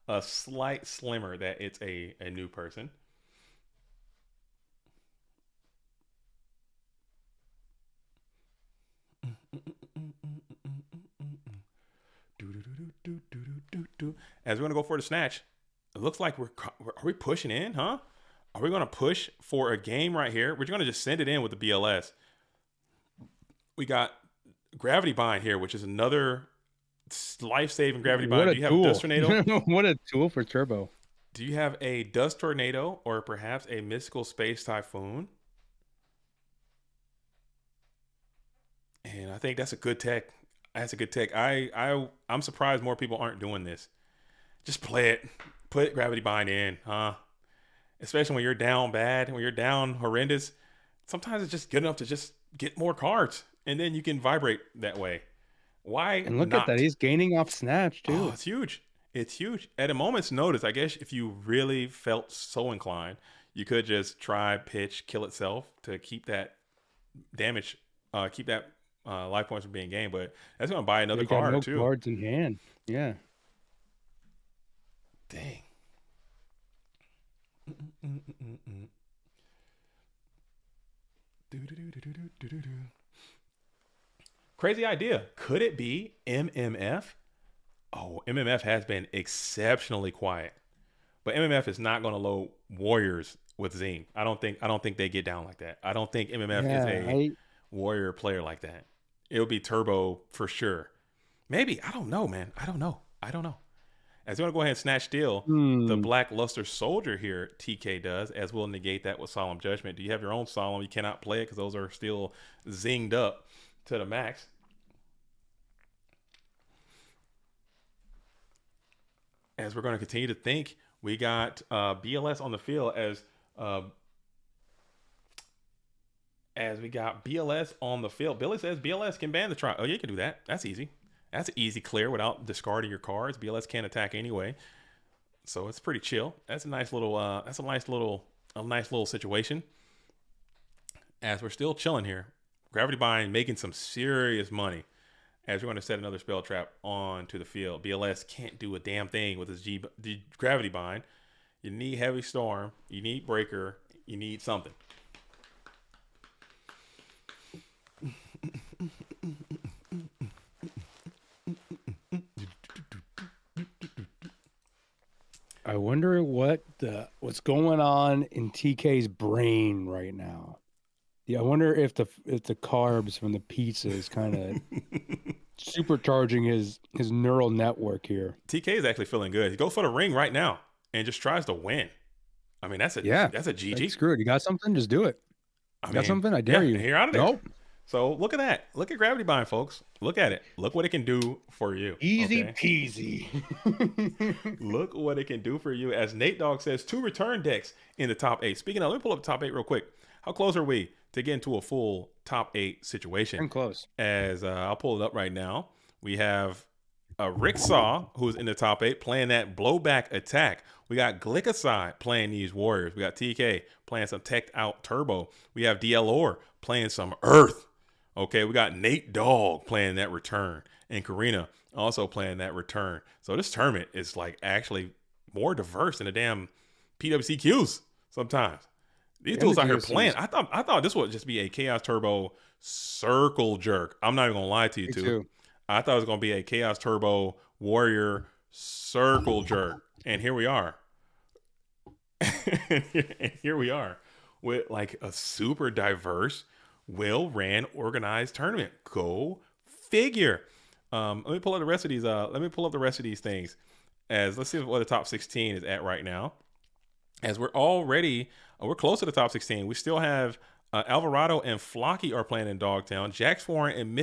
a slight slimmer that it's a new person. As we're gonna go for the snatch, it looks like are we pushing in, huh? Are we gonna push for a game right here? We're gonna just send it in with the BLS. We got Gravity Bind here, which is another life-saving gravity What bind. a Do you have a tool. dust tornado? What a tool for turbo. Do you have a dust tornado or perhaps a mystical space typhoon? And I think that's a good tech. That's a good tech. I'm surprised more people aren't doing this. Just play it. Put gravity bind in, huh? Especially when you're down bad, when you're down horrendous. Sometimes it's just good enough to just get more cards, and then you can vibrate that way. Why And look not? at that. He's gaining off Snatch, too. Oh, it's huge. It's huge. At a moment's notice, I guess if you really felt so inclined, you could just try pitch, kill itself to keep that damage, keep that life points from being gained. But that's going to buy another He got card, no too. cards in hand. Yeah. Dang. Crazy idea. Could it be MMF? Oh, MMF has been exceptionally quiet, but MMF is not going to load Warriors with Zing. I don't think they get down like that. I don't think MMF is a Warrior player like that. It'll be Turbo for sure. Maybe. I don't know, man. I don't know. As you want to go ahead and snatch steal, the Black Luster Soldier here, TK does, as we'll negate that with Solemn Judgment. Do you have your own Solemn? You cannot play it because those are still zinged up to the max. As we're going to continue to think, we got BLS on the field as we got BLS on the field. Billy says BLS can ban the try. Oh, yeah, you can do that. That's easy. That's an easy clear without discarding your cards. BLS can't attack anyway, so it's pretty chill. That's a nice little. That's a nice little situation. As we're still chilling here, Gravity Bind making some serious money. As we're going to set another spell trap onto the field. BLS can't do a damn thing with his Gravity Bind. You need Heavy Storm. You need Breaker. You need something. I wonder what's going on in TK's brain right now. Yeah, I wonder if the carbs from the pizza is kind of supercharging his neural network here. TK is actually feeling good. He goes for the ring right now and just tries to win. I mean, that's a GG. Like, screw it. You got something? Just do it. Got something? I dare you. You're out of there. Nope. So look at that. Look at Gravity Bind, folks. Look at it. Look what it can do for you. Easy peasy. Look what it can do for you. As Nate Dogg says, 2 return decks in the top 8. Speaking of, let me pull up the top 8 real quick. How close are we to get into a full top 8 situation? I'm close. As I'll pull it up right now. We have Rick Saw, who's in the top 8, playing that blowback attack. We got Glycoside playing these Warriors. We got TK playing some teched out Turbo. We have DLOR playing some Earth. Okay, we got Nate Dogg playing that return. And Karina also playing that return. So this tournament is like actually more diverse than the damn PWCQs sometimes. These dudes out here playing. I thought this would just be a Chaos Turbo circle jerk. I'm not even gonna lie to you two. I thought it was gonna be a Chaos Turbo Warrior circle jerk. And here we are. And here we are with like a super diverse, well-ran, organized tournament. Go figure. Let me pull up the rest of these. Let me pull up the rest of these things. As let's see what the top 16 is at right now. As we're close to the top 16. We still have Alvarado and Flocky are playing in Dogtown. Jax Foreign and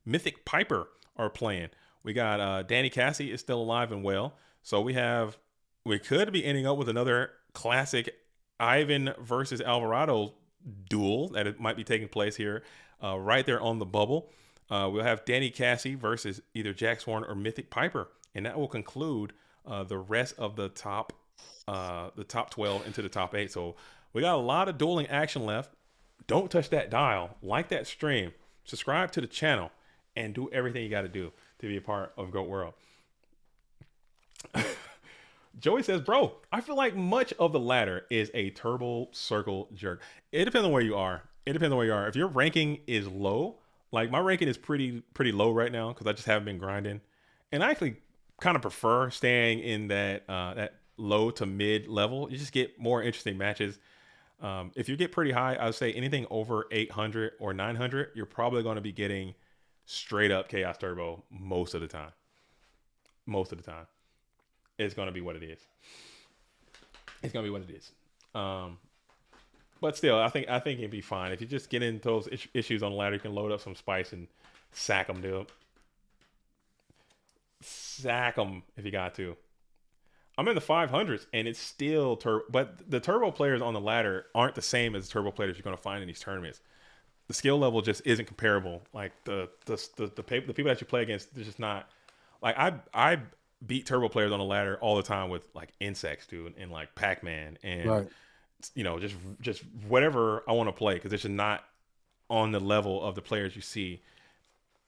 Mythic Piper are playing. We got Danny Cassie is still alive and well. So we could be ending up with another classic Ivan versus Alvarado duel that it might be taking place here right there on the bubble. We'll have Danny Cassie versus either Jax Horn or Mythic Piper, and that will conclude the rest of the top 12 into the top 8. So we got a lot of dueling action left. Don't touch that dial, like that stream, subscribe to the channel, and do everything you got to do to be a part of GOAT World. Joey says, bro, I feel like much of the ladder is a turbo circle jerk. It depends on where you are. If your ranking is low, like my ranking is pretty low right now because I just haven't been grinding. And I actually kind of prefer staying in that low to mid level. You just get more interesting matches. If you get pretty high, I would say anything over 800 or 900, you're probably going to be getting straight up Chaos Turbo most of the time. most of the time. It's going to be what it is. It's going to be what it is. But still, I think it'd be fine. If you just get into those issues on the ladder, you can load up some spice and sack them, dude. Sack them if you got to. I'm in the 500s, and it's still turbo. But the turbo players on the ladder aren't the same as the turbo players you're going to find in these tournaments. The skill level just isn't comparable. Like the people that you play against, they're just not. Like I beat turbo players on the ladder all the time with like insects, dude, and like Pac-Man, and just whatever I want to play, because it's just not on the level of the players you see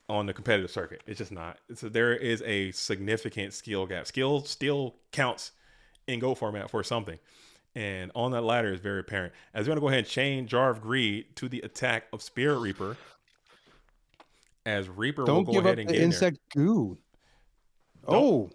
on the competitive circuit. It's just not. There is a significant skill gap. Skill still counts in Go format for something. And on that ladder is very apparent. As we're going to go ahead and chain Jar of Greed to the attack of Spirit Reaper. As Reaper will go ahead and get in there. Insect goo. You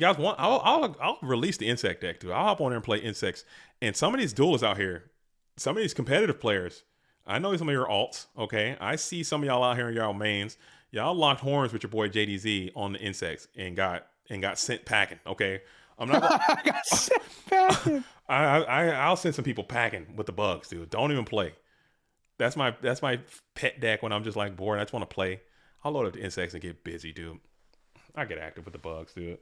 guys want, I'll release the insect deck too. I'll hop on there and play insects. And some of these duelists out here, some of these competitive players, I know some of your alts, okay? I see some of y'all out here in y'all mains. Y'all locked horns with your boy JDZ on the insects and got sent packing, okay? I'm not gonna, I got sent packing. I'll send some people packing with the bugs, dude. Don't even play. That's my pet deck when I'm just like bored. I just want to play. I'll load up the insects and get busy, dude. I get active with the bugs, dude.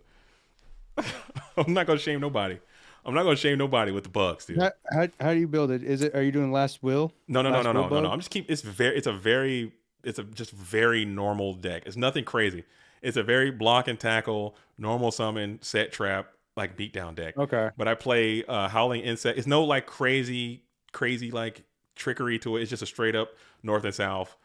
I'm not gonna shame nobody. I'm not gonna shame nobody with the bugs, dude. How do you build it? Are you doing Last Will? No. I'm just it's a just very normal deck. It's nothing crazy. It's a very block and tackle, normal summon, set trap, like beatdown deck. Okay. But I play Howling Insect. It's no like crazy like trickery to it. It's just a straight up north and south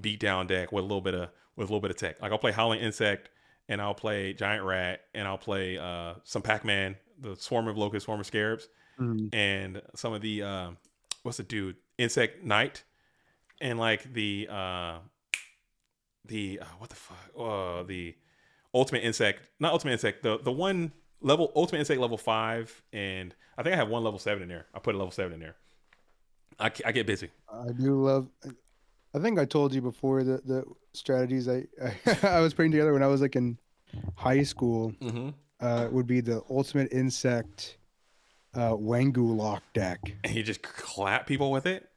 beatdown deck with a little bit of tech. Like I'll play Howling Insect, and I'll play Giant Rat, and I'll play some Pac-Man, the Swarm of Locusts, Swarm of Scarabs, and some of the what's the dude? Insect Knight, and like the what the fuck? The Ultimate Insect, not Ultimate Insect, the one level Ultimate Insect level 5, and I think I have one level 7 in there. I put a level 7 in there. I get busy. I do love. I think I told you before the strategies I was putting together when I was like in high school. Would be the Ultimate Insect Wangu lock deck. And you just clap people with it.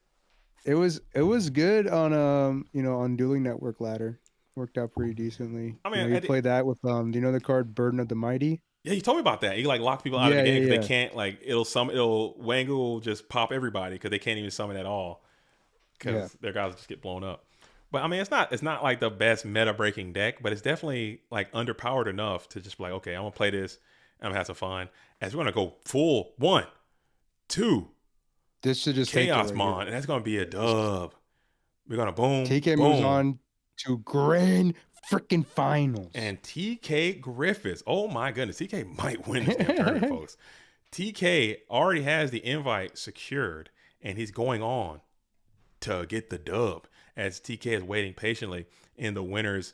It was good on on Dueling Network ladder. Worked out pretty decently. I mean, you play that with do you know the card Burden of the Mighty? Yeah, you told me about that. You like lock people out of the game because they can't like Wangu will just pop everybody because they can't even summon at all because their guys just get blown up. But I mean, it's not like the best meta breaking deck, but it's definitely like underpowered enough to just be like, okay, I'm gonna play this and I'm gonna have some fun. As we're gonna go full 1, 2. This should just Chaos Mon, and that's gonna be a dub. We're gonna boom. TK moves on to grand freaking finals. And TK Griffiths. Oh my goodness. TK might win this damn tournament, folks. TK already has the invite secured, and he's going on to get the dub as TK is waiting patiently in the winners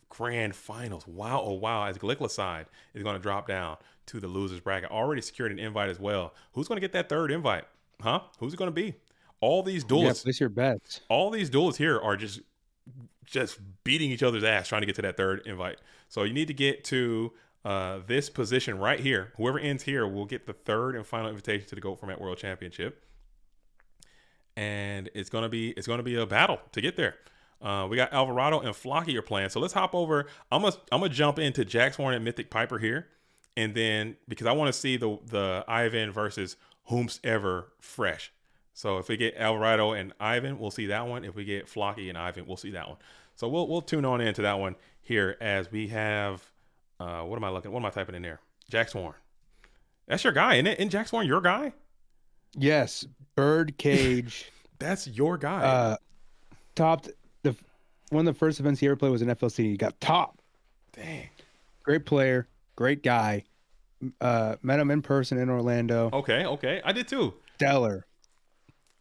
grand finals. Wow, oh wow, as Glycoside is going to drop down to the losers bracket. Already secured an invite as well. Who's going to get that third invite? Huh? Who's it going to be? All these duelists. Yeah, place your bets. All these duelists here are just beating each other's ass trying to get to that third invite. So you need to get to this position right here. Whoever ends here will get the third and final invitation to the Go Format World Championship. And it's gonna be a battle to get there. We got Alvarado and Flocky are playing. So let's hop over. I'm gonna jump into Jax Horn and Mythic Piper here, and then because I want to see the Ivan versus whomsoever fresh. So if we get Alvarado and Ivan, we'll see that one. If we get Flocky and Ivan, we'll see that one. So we'll tune on into that one here as we have what am I typing in there? Jax Horn. That's your guy, isn't it? Isn't Jax Horn your guy? Yes, Birdcage. That's your guy. Topped one of the first events he ever played was an FLC. He got top. Dang. Great player, great guy. Met him in person in Orlando. Okay. I did too. Stellar.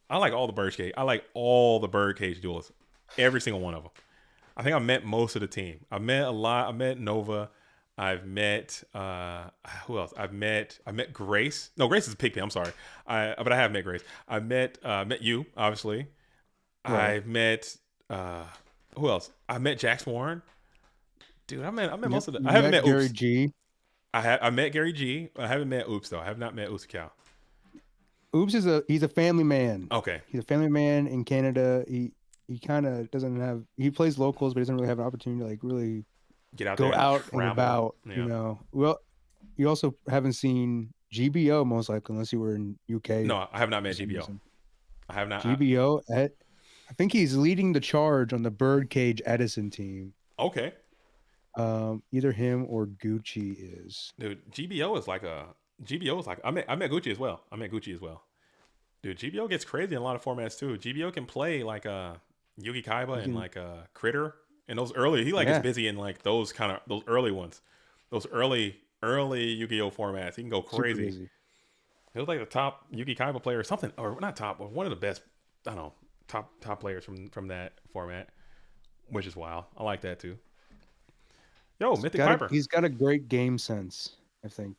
I like all the Birdcage. I like all the Birdcage duelists. Every single one of them. I think I met most of the team. I met a lot. I met Nova. I've met who else? I've met Grace. No, Grace is a pigpen. I'm sorry. But I have met Grace. I met you, obviously. Right. I've met who else? I met Jax Warren. Dude, I met most of the. You I haven't met Gary Oops. G. I met Gary G. I haven't met Oops though. I have not met Oops Cow. Oops he's a family man. Okay. He's a family man in Canada. He kind of doesn't have. He plays locals, but he doesn't really have an opportunity to like really Get out go there and out and travel. about. Yeah. You know. Well, you also haven't seen GBO most likely unless you were in UK. No, I have not met for some GBO. reason. I have not. GBO. I think he's leading the charge on the Birdcage Edison team. Okay. Either him or Gucci is. Dude, GBO is like I met Gucci as well. Dude, GBO gets crazy in a lot of formats too. GBO can play like Yugi Kaiba and like Critter and those early. He gets busy in like those early ones, those early Yu-Gi-Oh formats. He can go crazy. He was like the top Yugi Kaiba player or something, or not top, but one of the best. I don't know, top players from that format, which is wild. I like that too. Yo, Mythic Piper. He's got a great game sense, I think.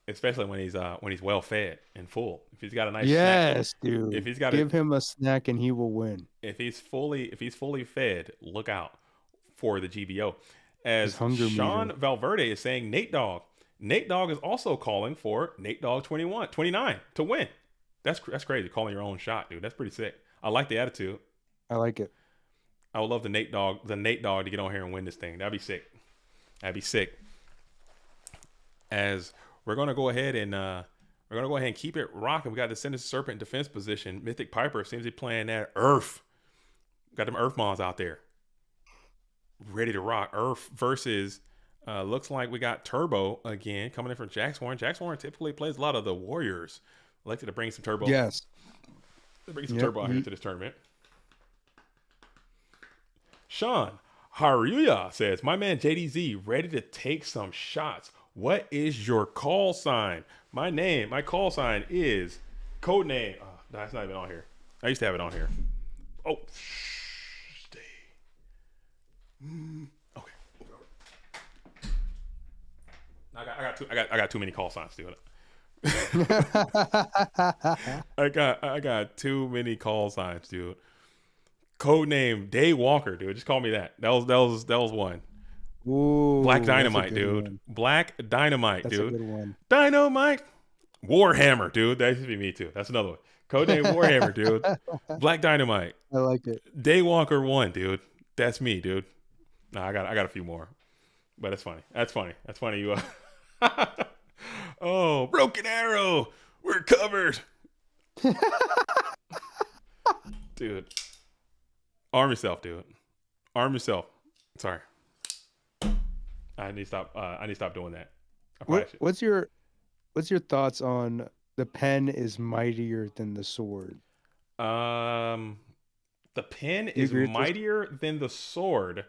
Especially when he's well fed and full. If he's got a nice snack, dude. If he's got give him a snack and he will win. If he's fully fed, look out for the GBO. As Sean Valverde is saying, Nate Dogg is also calling for Nate Dogg 29 to win. That's crazy. Calling your own shot, dude. That's pretty sick. I like the attitude. I like it. I would love the Nate Dogg to get on here and win this thing. That'd be sick. As we're gonna go ahead and keep it rocking. We got the Sinister Serpent in defense position. Mythic Piper seems to be playing that Earth. Got them Earth Mons out there, ready to rock. Earth versus looks like we got Turbo again coming in from Jax Warren. Jax Warren typically plays a lot of the Warriors. Elected to bring some Turbo. Yes. Bring some Turbo out here to this tournament. Sean Haruya says, my man JDZ ready to take some shots. What is your call sign? My call sign is codename. Oh, that's not even on here. I used to have it on here. Oh, stay. Okay. I got too many call signs, dude. I got too many call signs, dude. Codename Day Walker, dude. Just call me that. That was one. Ooh, Black Dynamite, dude. One. Black Dynamite, that's dude. A good one. Dynamite. Warhammer, dude. That should be me too. That's another one. Codename Warhammer, dude. Black Dynamite. I like it. Daywalker 1, dude. That's me, dude. Nah, I got a few more. But it's funny. That's funny. You oh, Broken Arrow. We're covered. Dude. Arm yourself, dude. Arm yourself. Sorry. I need to stop doing that. What's your thoughts on the pen is mightier than the sword? The pen is mightier than the sword.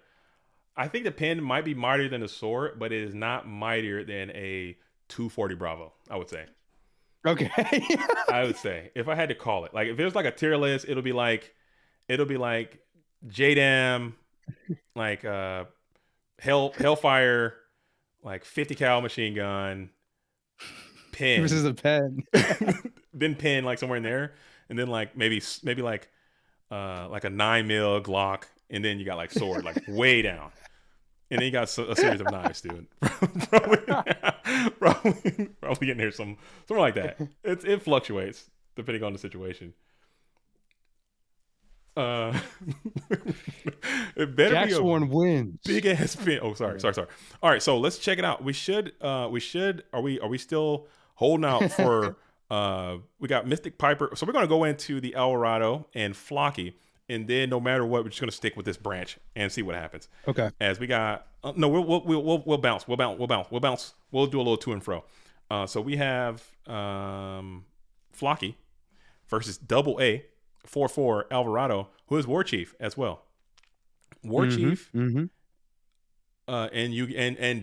I think the pen might be mightier than the sword, but it is not mightier than a 240 Bravo, I would say. Okay. I would say, if I had to call it, like if there's like a tier list, it'll be like JDAM, like Hellfire, like 50 cal machine gun, pen. This is a pen. Then pen like somewhere in there, and then like maybe like a 9mm Glock, and then you got like sword like way down, and then you got a series of knives, dude. probably getting there something like that. It fluctuates depending on the situation. It better Jax be a Warren wins. Big ass pin. Oh, sorry. All right, so let's check it out. We should. Are we still holding out for? We got Mystic Piper. So we're gonna go into the Eldorado and Flocky, and then no matter what, we're just gonna stick with this branch and see what happens. Okay. As we got. No, we'll bounce. We'll bounce. We'll do a little to and fro. So we have Flocky versus Double A. 4-4 Alvarado, who is War Chief as well. War Chief and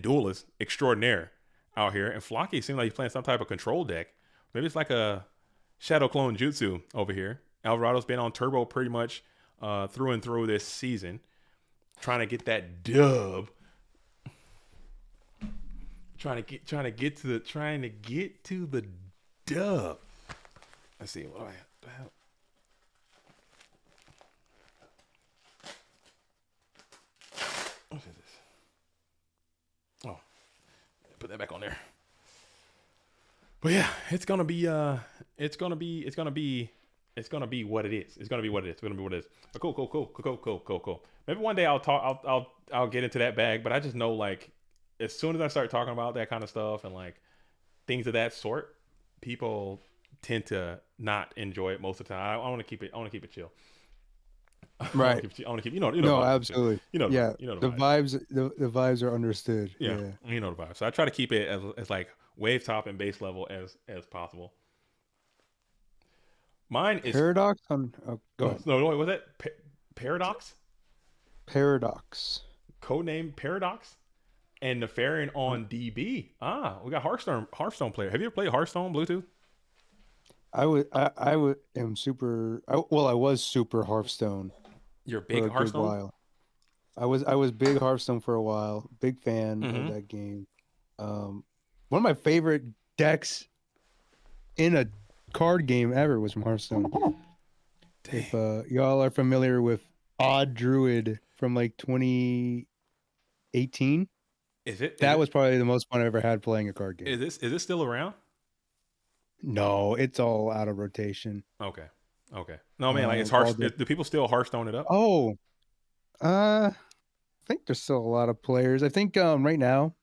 Duelist extraordinaire out here. And Flocky seems like he's playing some type of control deck. Maybe it's like a Shadow Clone Jutsu over here. Alvarado's been on Turbo pretty much through and through this season, trying to get that dub. Trying to get to the dub. Let's see what the hell. What is this? put that back on there. But yeah, it's gonna be what it is. It's gonna be what it is. It's gonna be what it is. But cool. Maybe one day I'll get into that bag. But I just know like as soon as I start talking about that kind of stuff and like things of that sort, people tend to not enjoy it most of the time. I want to keep it chill. Right. I want to keep No, vibes, absolutely. yeah, the vibes. The vibes are understood. yeah, you know the vibe. So I try to keep it as like wave top and base level as possible. Mine is Paradox on. Oh, go ahead. no, wait, was that Paradox? Paradox. Codename Paradox and Nefarian on DB. We got Hearthstone player. Have you ever played Hearthstone Bluetooth? I was super Hearthstone You're a for big a good Hearthstone. while. I was big Hearthstone for a while. Big fan Mhm. of that game. One of my favorite decks in a card game ever was from Hearthstone. If y'all are familiar with Odd Druid from like 2018, that was probably the most fun I ever had playing a card game. Is this still around? No, it's all out of rotation. Okay. No man, like it's all Hearthstone. Do people still Hearthstone it up? Oh, I think there's still a lot of players. I think right now,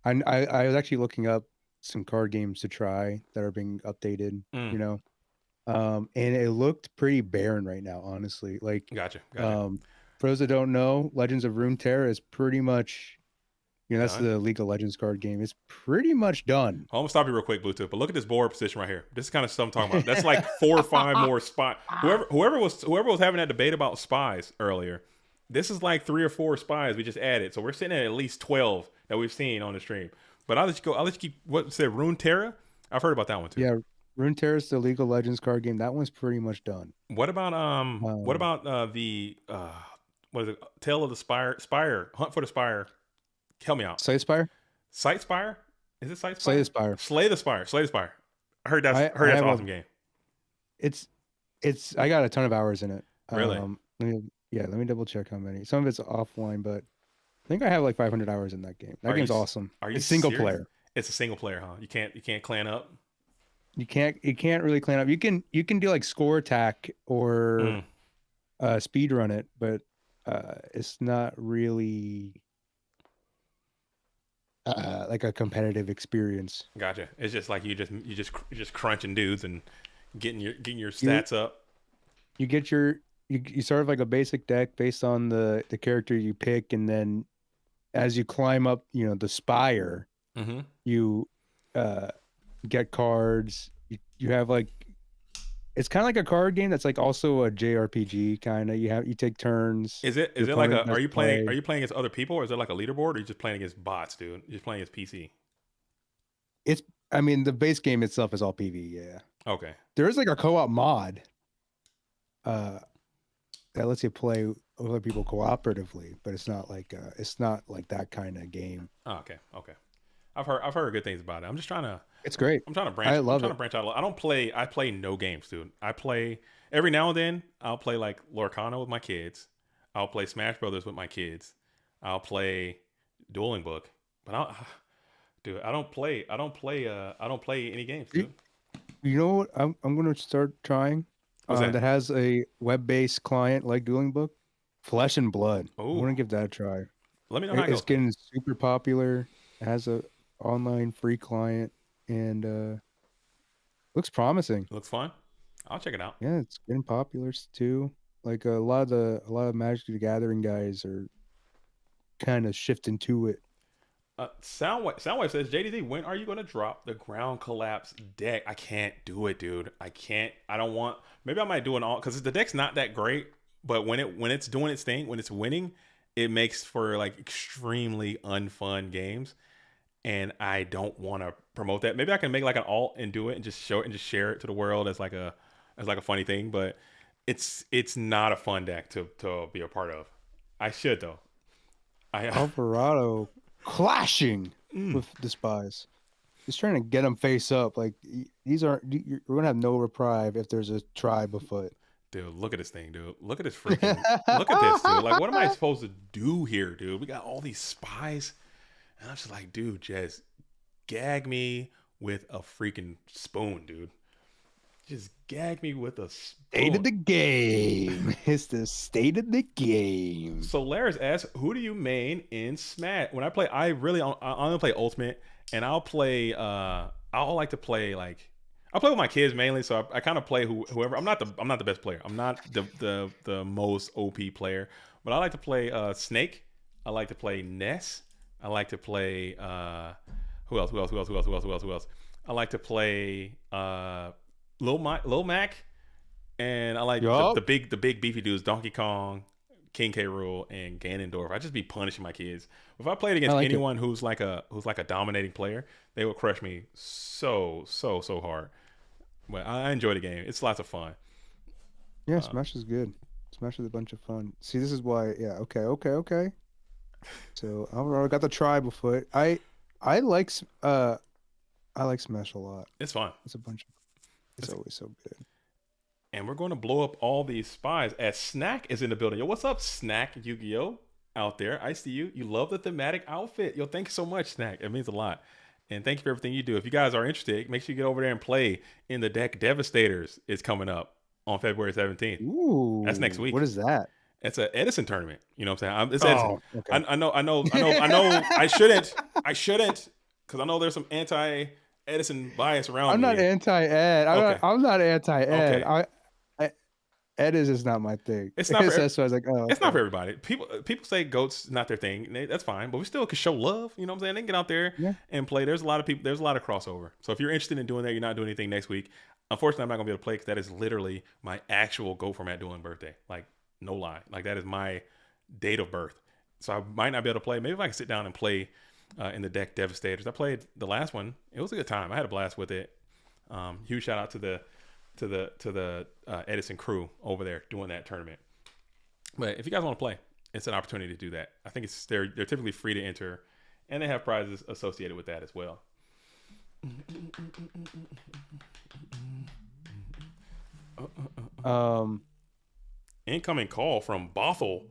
I was actually looking up some card games to try that are being updated. You know, and it looked pretty barren right now, honestly. Like, Gotcha. for those that don't know, Legends of Runeterra is pretty much, that's Done. the League of Legends card game. It's pretty much done. I'm gonna stop you real quick, Bluetooth. But look at this board position right here. This is kind of stuff I'm talking about. That's like 4 or 5 more spies. Whoever was having that debate about spies earlier. This is like 3 or 4 spies we just added. So we're sitting at least 12 that we've seen on the stream. But I'll let you go. I'll let you keep what said Runeterra. I've heard about that one too. Yeah, Runeterra is the League of Legends card game. That one's pretty much done. What about the what is it? Tale of the Spire, Hunt for the Spire. Help me out. Sightspire? Sightspire? Is it Sightspire? Slay the Spire. Slay the Spire. I heard that's an awesome game. It's I got a ton of hours in it. Really? Let me double check how many. Some of it's offline, but I think I have like 500 hours in that game. That game's awesome. It's single player. It's a single player, huh? You can't clan up. You can't really clan up. You can do like score attack or speed run it, but it's not really like a competitive experience. Gotcha. It's just like you just crunching dudes and getting your stats up. You get you sort of like a basic deck based on the character you pick, and then as you climb up, the spire, you get cards. You have like, it's kind of like a card game that's like also a JRPG kind of. You take turns. Is it like are you playing against other people, or is it like a leaderboard, or are you just playing against bots, dude? You're just playing against PC. The base game itself is all PvE, yeah. Okay. There is like a co-op mod that lets you play with other people cooperatively, but it's not like that kind of game. Oh, okay. I've heard good things about it. I'm just trying to. It's great. I'm trying to branch. I'm trying to branch out. I play no games, dude. I play every now and then. I'll play like Lorcana with my kids. I'll play Smash Brothers with my kids. I'll play Dueling Book, but I don't play any games, dude. You know what? I'm going to start trying. That has a web-based client like Dueling Book, Flesh and Blood. I want to give that a try. Let me know how it goes. It's getting super popular. It has a online free client and looks promising. Looks fun. I'll check it out. Yeah, it's getting popular too. Like a lot of Magic the Gathering guys are kind of shifting to it. Soundwave says, JDZ, when are you going to drop the Ground Collapse deck? I can't do it, dude. I don't want. Maybe I might do it all because the deck's not that great. But when it's doing its thing, when it's winning, it makes for like extremely unfun games. And I don't want to promote that. Maybe I can make like an alt and do it and just show it and just share it to the world as like a funny thing. But it's not a fun deck to be a part of. I should though. Alvarado clashing with the spies. He's trying to get them face up. Like we're gonna have no reprieve if there's a tribe afoot. Dude, look at this thing, dude. Look at this freaking. Look at this, dude. Like, what am I supposed to do here, dude? We got all these spies, and I'm just like, dude, Jez, gag me with a freaking spoon, dude. Just gag me with a State spoon. of the game. It's the state of the game. So Laris asks, who do you main in Smash? When I play, I only play Ultimate, and I'll like to play like I play with my kids mainly, so I kind of play whoever. I'm not the best player. I'm not the most OP player, but I like to play Snake. I like to play Ness. I like to play who else? I like to play Lil Mac, and I like the big beefy dudes, Donkey Kong, King K. Rool, and Ganondorf. I just be punishing my kids. If I played against anyone who's like a dominating player, they would crush me so hard. But I enjoy the game. It's lots of fun. Yeah, Smash is good. Smash is a bunch of fun. See, this is why. Yeah. Okay. So I got the tribal foot. I like Smash a lot. It's fun. It's always so good. And we're going to blow up all these spies as Snack is in the building. Yo, what's up, Snack Yu-Gi-Oh out there? I see you. You love the thematic outfit. Yo, thank you so much, Snack. It means a lot. And thank you for everything you do. If you guys are interested, make sure you get over there and play in the deck. Devastators is coming up on February 17th. Ooh, that's next week. What is that? It's an Edison tournament. You know what I'm saying? It's Edison. Okay. I know. I shouldn't, because I know there's some anti-Edison bias around me. I'm not anti-Ed. I'm not anti-Ed. Okay. Ed is not my thing. It's not for so I was like, oh, it's not for everybody. People say goats not their thing. That's fine, but we still can show love. You know what I'm saying? They can get out there and play. There's a lot of people. There's a lot of crossover. So if you're interested in doing that, you're not doing anything next week. Unfortunately, I'm not gonna be able to play because that is literally my actual Go Format Dueling birthday. Like, no lie. Like, that is my date of birth. So I might not be able to play. Maybe if I can sit down and play in the deck Devastators. I played the last one. It was a good time. I had a blast with it. Huge shout out to the Edison crew over there doing that tournament. But if you guys want to play, it's an opportunity to do that. I think they're typically free to enter, and they have prizes associated with that as well. Incoming call from Bothell.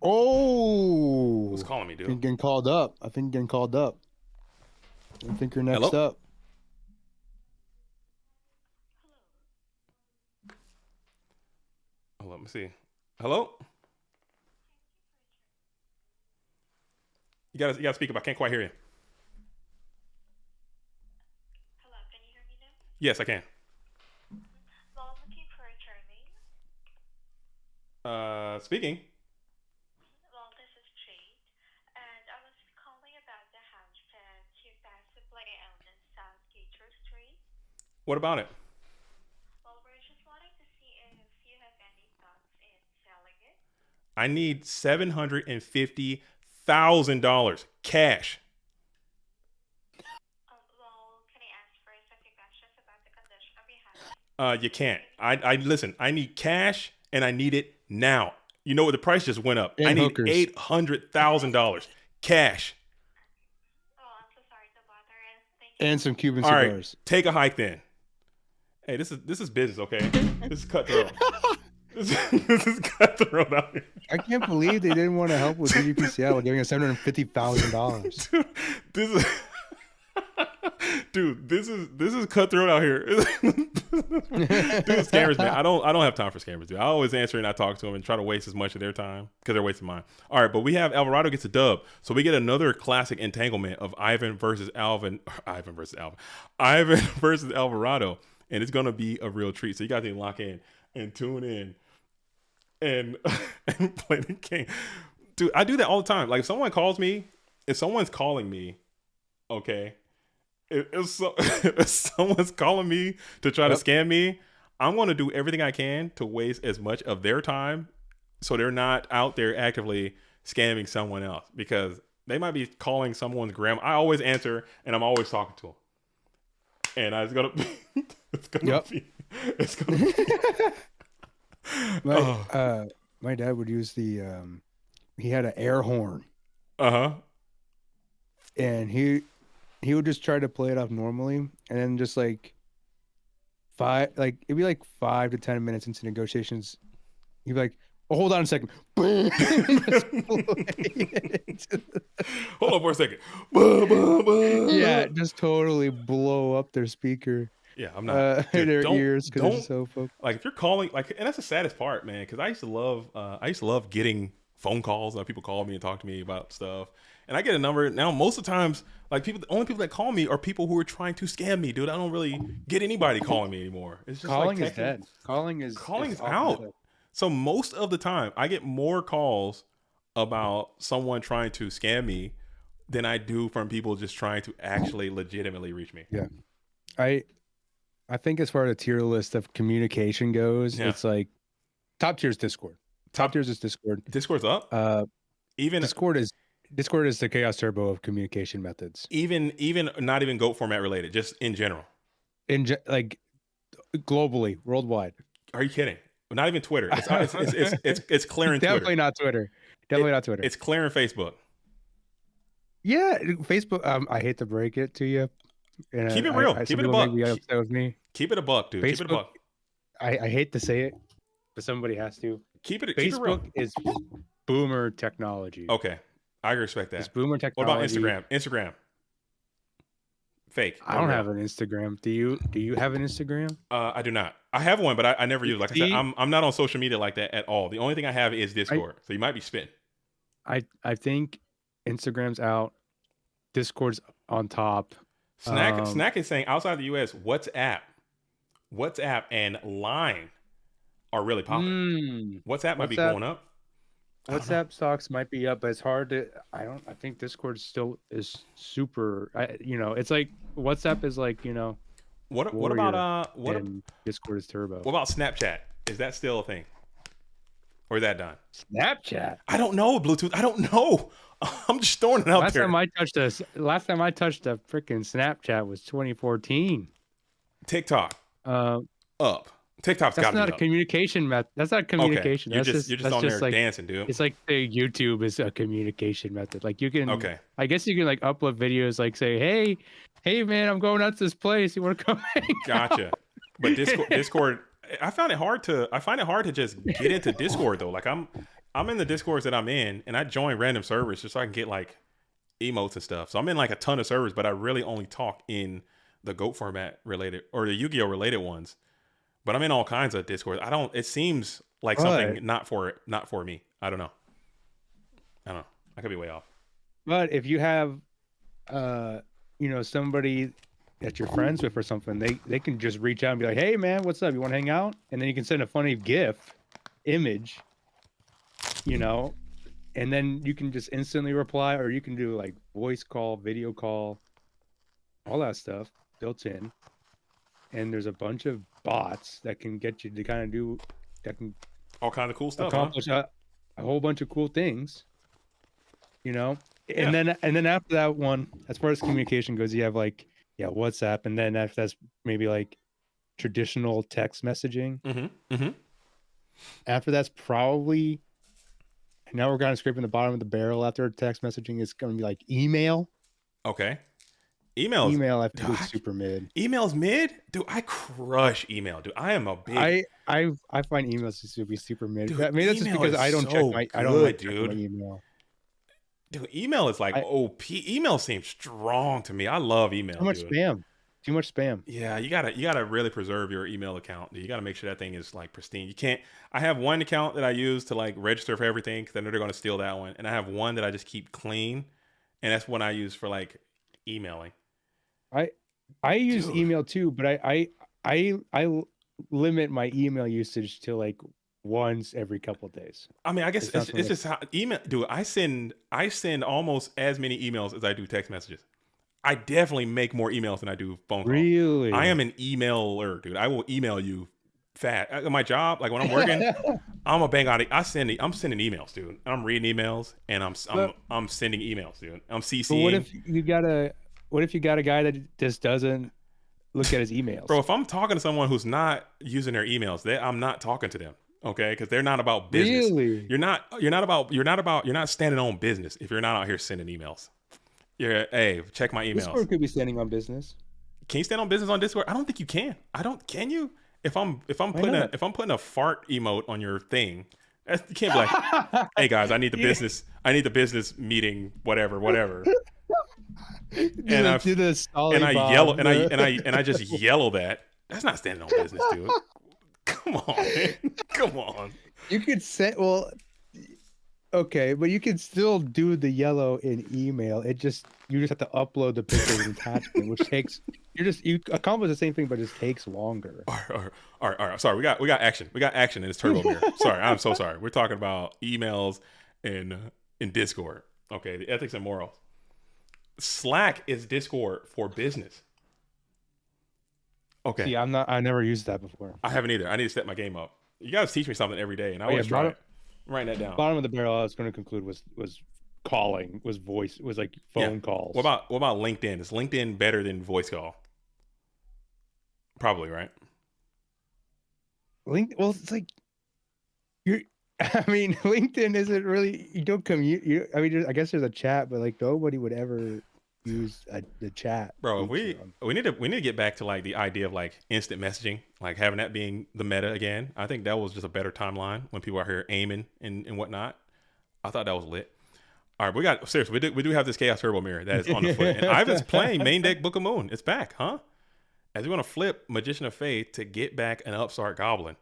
Oh, Who's calling me, dude? I think getting called up. I think you're next up. Let me see. Hello? You gotta speak up. I can't quite hear you. Hello, can you hear me now? Yes, I can. Well, I'm looking for a tournament. Speaking. Well, this is Jade, and I was calling about the house that you possibly own in South Gator Street. What about it? Well, we're just wanting to see if you have any thoughts in selling it. I need $750,000 cash. Well, can I ask first a few questions about the condition of your house? You can't. I listen. I need cash, and I need it now. You know what? The price just went up. And I need hookers. $800,000 cash. Oh, I'm so sorry to bother you. Thank you. And some Cuban All right, cigars. take a hike then. Hey, this is business, okay? This is cutthroat. This is cutthroat out here. I can't believe they didn't want to help with DGPCL by giving us $750,000. Dude, this is cutthroat out here. Dude, scammers, man. I don't have time for scammers, dude. I always answer and I talk to them and try to waste as much of their time because they're wasting mine. All right, but we have Alvarado gets a dub, so we get another classic entanglement of Ivan versus Alvarado, and it's gonna be a real treat. So you guys need to lock in and tune in and play the game, dude. I do that all the time. Like, if someone's calling me, okay. If someone's calling me to try to scam me, I'm going to do everything I can to waste as much of their time so they're not out there actively scamming someone else, because they might be calling someone's grandma. I always answer, and I'm always talking to them. And it's going to be... My dad would use he had an air horn. Uh-huh. And he would just try to play it off normally, and then just it'd be like 5 to 10 minutes into negotiations, he'd be like, Oh, hold on a second. Hold on for a second. Yeah, just totally blow up their speaker. Yeah, I'm not. Dude, Their ears because don't it's so focused. like if you're calling like, and that's the saddest part, man. Because I used to love getting phone calls. People call me and talk to me about stuff, and I get a number now. Most of the times, like the only people that call me are people who are trying to scam me, dude. I don't really get anybody calling me anymore. It's just Calling like is dead. Calling is out. So most of the time, I get more calls about someone trying to scam me than I do from people just trying to actually legitimately reach me. Yeah, I think as far as the tier list of communication goes, it's like top tier is Discord. Top tiers is Discord. Discord's up. Even Discord is the chaos turbo of communication methods. Even not even GOAT format related, just in general. Like globally, worldwide. Are you kidding? Not even Twitter. It's clearing Twitter. Definitely not Twitter. Definitely not Twitter. It's clearing Facebook. Yeah, Facebook. I hate to break it to you. Keep it real. Keep it a buck. Upset with me. Keep it a buck, dude. Facebook, keep it a buck. I hate to say it, but somebody has to. Keep it Facebook real. is boomer technology. Okay, I respect that. It's boomer technology. What about Instagram? Instagram. Fake. I don't have an Instagram. Do you have an Instagram? I do not. I have one, but I never use it. Like I said, I'm not on social media like that at all. The only thing I have is Discord. So you might be spitting. I think Instagram's out. Discord's on top. Snack is saying outside the US, WhatsApp and Line are really popping. WhatsApp might be going up. WhatsApp stocks might be up, but it's hard to. I think Discord still is super. It's like WhatsApp is like What about Discord is turbo. What about Snapchat? Is that still a thing, or is that done? Snapchat. I don't know. Bluetooth. I don't know. I'm just throwing it out there. Last time I touched a freaking Snapchat was 2014. TikTok. Up. TikTok's got to be That's not a communication method. That's not communication. Okay. You're just on there like, dancing, dude. It's like say YouTube is a communication method. Like you can. Okay. I guess you can like upload videos, like say, hey man, I'm going out to this place. You want to come? Gotcha. But Discord. I find it hard to just get into Discord though. Like I'm in the Discords that I'm in, and I join random servers just so I can get like emotes and stuff. So I'm in like a ton of servers, but I really only talk in the GOAT format related or the Yu-Gi-Oh related ones. But I'm in all kinds of Discord. It seems like something not for me. I don't know. I could be way off. But if you have, somebody that you're friends with or something, they can just reach out and be like, hey man, what's up? You want to hang out? And then you can send a funny image, and then you can just instantly reply, or you can do like voice call, video call, all that stuff built in. And there's a bunch of bots that can get you to kind of do that can all kinds of cool stuff, accomplish a whole bunch of cool things, And then after that one, as far as communication goes, you have like WhatsApp, and then after that's maybe like traditional text messaging. After that's probably now we're kind of scraping the bottom of the barrel. After text messaging is going to be like email. Okay. Email I think is super mid. Email's mid? Dude, I crush email. Dude, I am a big I find emails to be super mid. Dude, Maybe that's just because I don't check my email. Dude, email is like OP. Email seems strong to me. I love email. Too much spam. Too much spam. Yeah, you gotta really preserve your email account. Dude. You gotta make sure that thing is like pristine. You can't. I have one account that I use to like register for everything because I know they're gonna steal that one, and I have one that I just keep clean, and that's one I use for like emailing. I use email too, but I limit my email usage to like once every couple of days. I mean, I guess it's just how email. Dude, I send almost as many emails as I do text messages. I definitely make more emails than I do phone calls. Really? I am an emailer, dude. I will email you fat. At my job, like when I'm working, I'm a bang out. I'm sending emails, dude. I'm reading emails and I'm sending emails, dude. I'm CCing. But what if you got a guy that just doesn't look at his emails? Bro, if I'm talking to someone who's not using their emails, I'm not talking to them. Okay, because they're not about business. Really? You're not standing on business if you're not out here sending emails. Hey, check my emails. Discord could be standing on business. Can you stand on business on Discord? I don't think you can. Can you? If I'm putting a fart emote on your thing, You can't be like, hey guys, I need the business. I need the business meeting. Whatever. And I just yellow that. That's not standing on business, dude. Come on, man. Come on. You could say, well, okay, but you can still do the yellow in email. You just have to upload the picture and attachment, which takes you accomplish the same thing, but it just takes longer. All right. Sorry, we got action. We got action in this turbo mirror. Sorry, I'm so sorry. We're talking about emails in Discord. Okay, the ethics and morals. Slack is Discord for business. Okay. See, I never used that before. I haven't either. I need to step my game up. You guys teach me something every day, and I always try it. I'm writing that down. Bottom of the barrel I was going to conclude was calling, was voice, was like phone calls. What about LinkedIn? Is LinkedIn better than voice call? Probably, right? Well, it's like LinkedIn isn't really, you don't commute. I guess there's a chat, but like nobody would ever use the chat. Bro, we need to get back to like the idea of like instant messaging, like having that being the meta again. I think that was just a better timeline when people are here aiming and whatnot. I thought that was lit. All right, we do have this Chaos Turbo Mirror that is on the foot. And Ivan's playing main deck Book of Moon. It's back, huh? As we're going to flip Magician of Faith to get back an Upstart Goblin.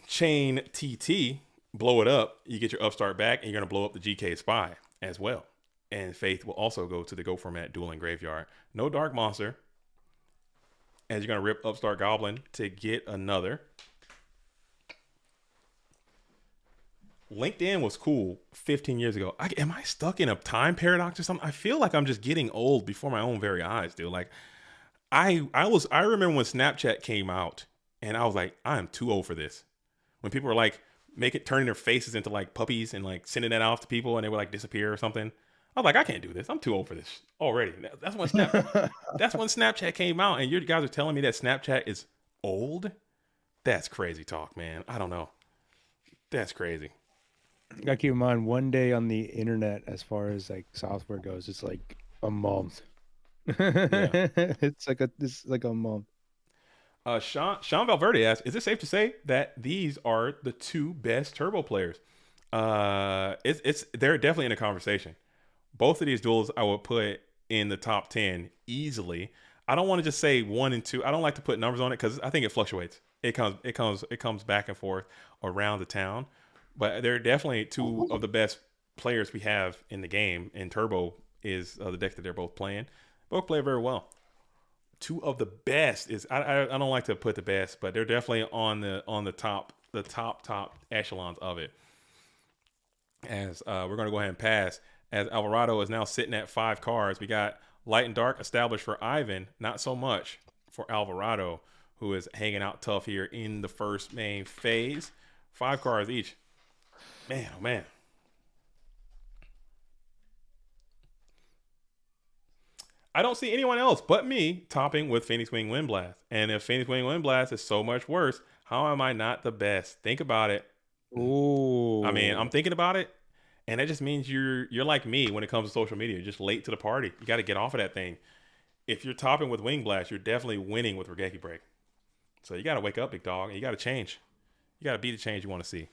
Chain TT, blow it up. You get your Upstart back, and you're going to blow up the GK Spy as well. And Faith will also go to the Go Format Dueling Graveyard. No Dark Monster. As you're going to rip Upstart Goblin to get another. LinkedIn was cool 15 years ago. Am I stuck in a time paradox or something? I feel like I'm just getting old before my own very eyes, dude. Like I remember when Snapchat came out and I was like, I am too old for this. When people were like turning their faces into like puppies and like sending that off to people and they would like disappear or something. I was like, I can't do this. I'm too old for this already. That's when Snapchat came out and you guys are telling me that Snapchat is old? That's crazy talk, man. I don't know. That's crazy. You gotta keep in mind, one day on the internet, as far as like software goes, it's like a month. Yeah. It's like a month. Sean Valverde asks, is it safe to say that these are the two best turbo players? They're definitely in a conversation. Both of these duels I would put in the top 10 easily. I don't want to just say 1 and 2. I don't like to put numbers on it because I think it fluctuates. It comes back and forth around the town. But they're definitely two of the best players we have in the game. And Turbo is the deck that they're both playing. Both play very well. Two of the best is I don't like to put the best, but they're definitely on the top echelons of it. As we're gonna go ahead and pass. As Alvarado is now sitting at 5 cards, we got Light and Dark established for Ivan. Not so much for Alvarado, who is hanging out tough here in the first main phase. 5 cards each. Man, oh man. I don't see anyone else but me topping with Phoenix Wing Windblast. And if Phoenix Wing Windblast is so much worse, how am I not the best? Think about it. Ooh. I mean, I'm thinking about it. And that just means you're like me when it comes to social media. You're just late to the party. You got to get off of that thing. If you're topping with Wing Blast, you're definitely winning with Regeki Break. So you got to wake up, big dog. And you got to change. You got to be the change you want to see.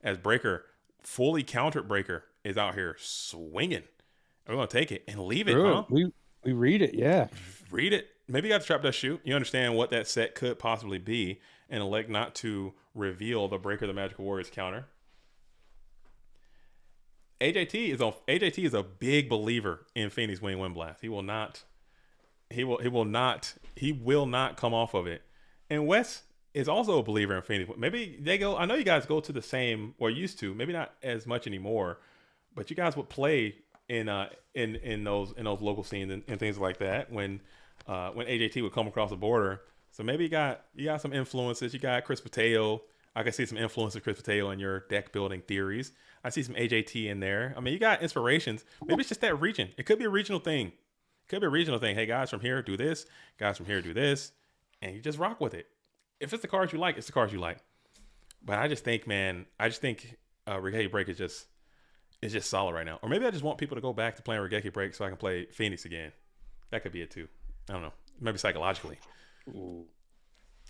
As Breaker, fully countered Breaker, is out here swinging. We're going to take it and leave it, huh? We read it, yeah. Read it. Maybe you got to trap that shoot. You understand what that set could possibly be and elect not to reveal the Breaker the Magical Warriors counter. AJT is a big believer in Phoenix Wing Windblast. He will not come off of it. And Wes is also a believer in Phoenix. Maybe they go. I know you guys go to the same, or used to. Maybe not as much anymore, but you guys would play in those local scenes and things like that when AJT would come across the border. So maybe you got some influences. You got Chris Pateo. I can see some influence of Chris Pateo in your deck building theories. I see some AJT in there. I mean, you got inspirations. Maybe it's just that region. It could be a regional thing. Hey, guys from here, do this. Guys from here, do this. And you just rock with it. If it's the cards you like, it's the cards you like. But I just think Regeki Break is just solid right now. Or maybe I just want people to go back to playing Regeki Break so I can play Phoenix again. That could be it too. I don't know. Maybe psychologically. Ooh,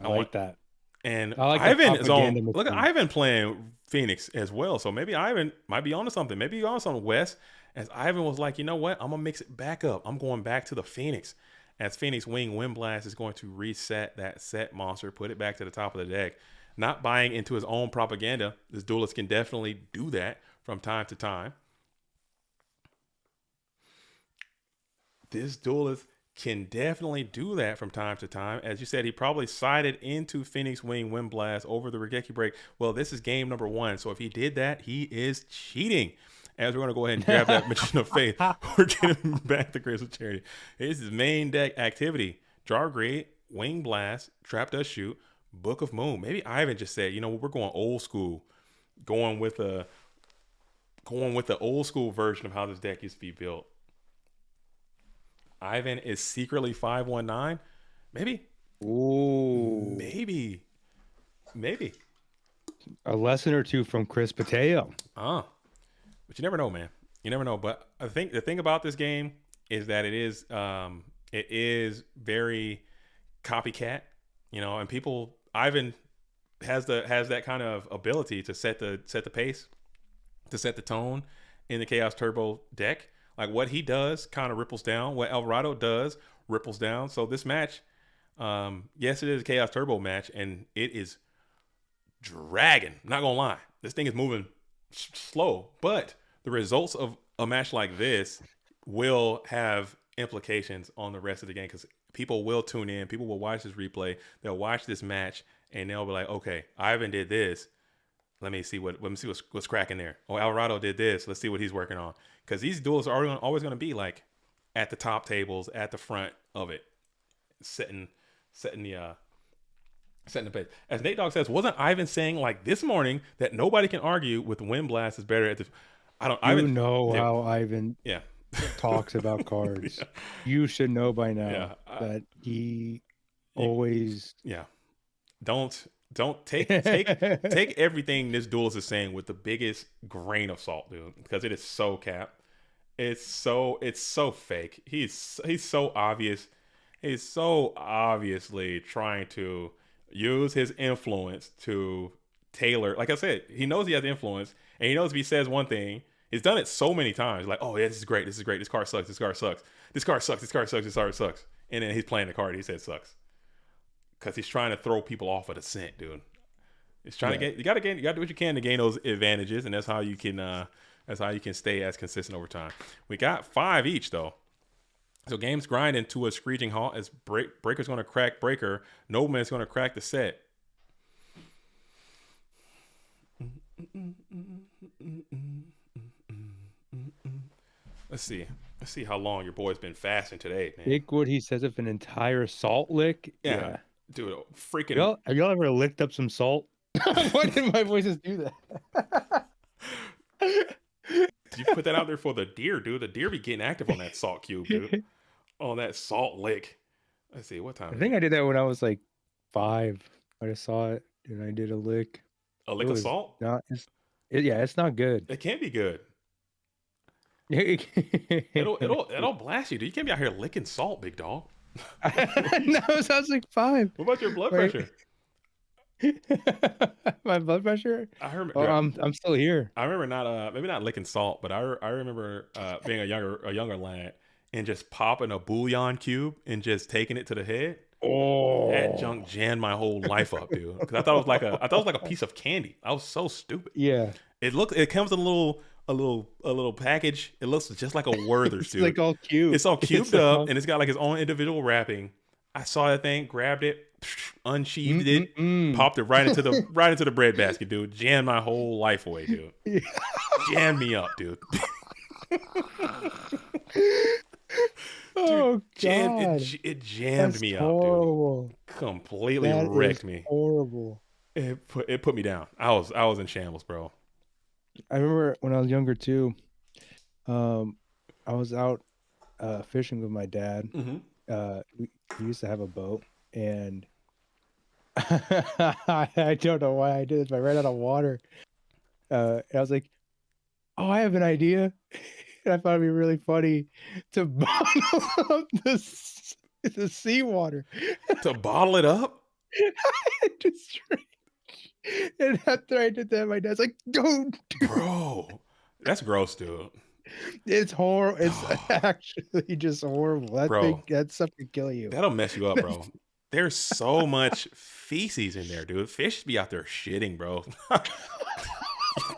I like that. And I like the Ivan is on. propaganda Look at machine. Ivan playing Phoenix as well. So maybe Ivan might be onto something. Maybe he's on something, Wes. As Ivan was like, you know what? I'm gonna mix it back up. I'm going back to the Phoenix. As Phoenix Wing Wind Blast is going to reset that set monster, put it back to the top of the deck. Not buying into his own propaganda. This duelist can definitely do that from time to time. This duelist can definitely do that from time to time. As you said, he probably sided into Phoenix Wing Wind Blast over the Regeki break. Well, this is game number 1. So if he did that, he is cheating. As we're going to go ahead and grab that Machine of Faith, we're getting back to Crystal Charity. This is main deck activity. Draw Grade, Wing Blast, Trap Does Shoot, Book of Moon. Maybe Ivan just said, you know, we're going old school, going with the old school version of how this deck used to be built. Ivan is secretly 519. Maybe. Ooh. Maybe. A lesson or two from Chris Pateo. But you never know, man. You never know. But I think the thing about this game is that it is very copycat, you know, and people, Ivan has that kind of ability to set the pace, to set the tone in the Chaos Turbo deck. Like what he does kind of ripples down. What Alvarado does ripples down. So this match, yes, it is a Chaos Turbo match, and it is dragging. I'm not gonna lie, this thing is moving slow, but the results of a match like this will have implications on the rest of the game because people will tune in. People will watch this replay. They'll watch this match, and they'll be like, "Okay, Ivan did this. Let me see what's cracking there. Oh, Alvarado did this. Let's see what he's working on." Because these duels are always going to be like at the top tables, at the front of it, setting the pace. As Nate Dogg says, wasn't Ivan saying like this morning that nobody can argue with Wind Blast is better at the? You know how Ivan yeah talks about cards. Yeah. You should know by now that he always Don't take everything this duelist is saying with the biggest grain of salt, dude, because it is so cap. It's so fake. He's so obvious. He's so obviously trying to use his influence to tailor. Like I said, he knows he has influence, and he knows if he says one thing, he's done it so many times. Like, oh yeah, this is great. This card sucks. This card sucks. This card sucks. This card sucks. This card sucks. And then he's playing the card he said sucks. Because he's trying to throw people off of the scent, dude. He's trying to get. You got to do what you can to gain those advantages, and that's how you can. Stay as consistent over time. We got 5 each though, so game's grinding to a screeching halt. As Breaker's going to crack Breaker, Nobleman's going to crack the set. Let's see how long your boy's been fasting today, man. Bigwood, he says if an entire salt lick. Yeah. Dude, freaking. Have y'all ever licked up some salt? Why did my voices do that? You put that out there for the deer, dude. The deer be getting active on that salt cube, dude. On that salt lick. Let's see, what time? I think I did that when I was like 5. I just saw it and I did a lick. A lick of salt? It's not good. It can be good. It'll blast you, dude. You can't be out here licking salt, big dog. No, it sounds like 5. What about your blood pressure? My blood pressure? I remember. I'm still here. I remember maybe not licking salt, but I remember being a younger lad and just popping a bouillon cube and just taking it to the head. Oh, that junk jammed my whole life up, dude. Because I thought it was like a piece of candy. I was so stupid. Yeah. It comes in a little package. It looks just like a Werther's, dude. It's like all cubed. It's all cubed up, and it's got like its own individual wrapping. I saw that thing, grabbed it, unsheathed it, popped it right into the bread basket, dude. Jammed my whole life away, dude. Jammed me up, dude. Oh, God. It jammed me up, dude. Completely wrecked me. Horrible. It put me down. I was in shambles, bro. I remember when I was younger too. I was out fishing with my dad. We used to have a boat, and I don't know why I did this, but I ran out of water. And I was like, "Oh, I have an idea." And I thought it'd be really funny to bottle up the seawater. To bottle it up? Just and after I did that, my dad's like, "Don't, Bro, that's gross, dude. it's horrible. It's actually just horrible. That stuff could kill you. That'll mess you up, bro. There's so much feces in there, dude. Fish be out there shitting, bro.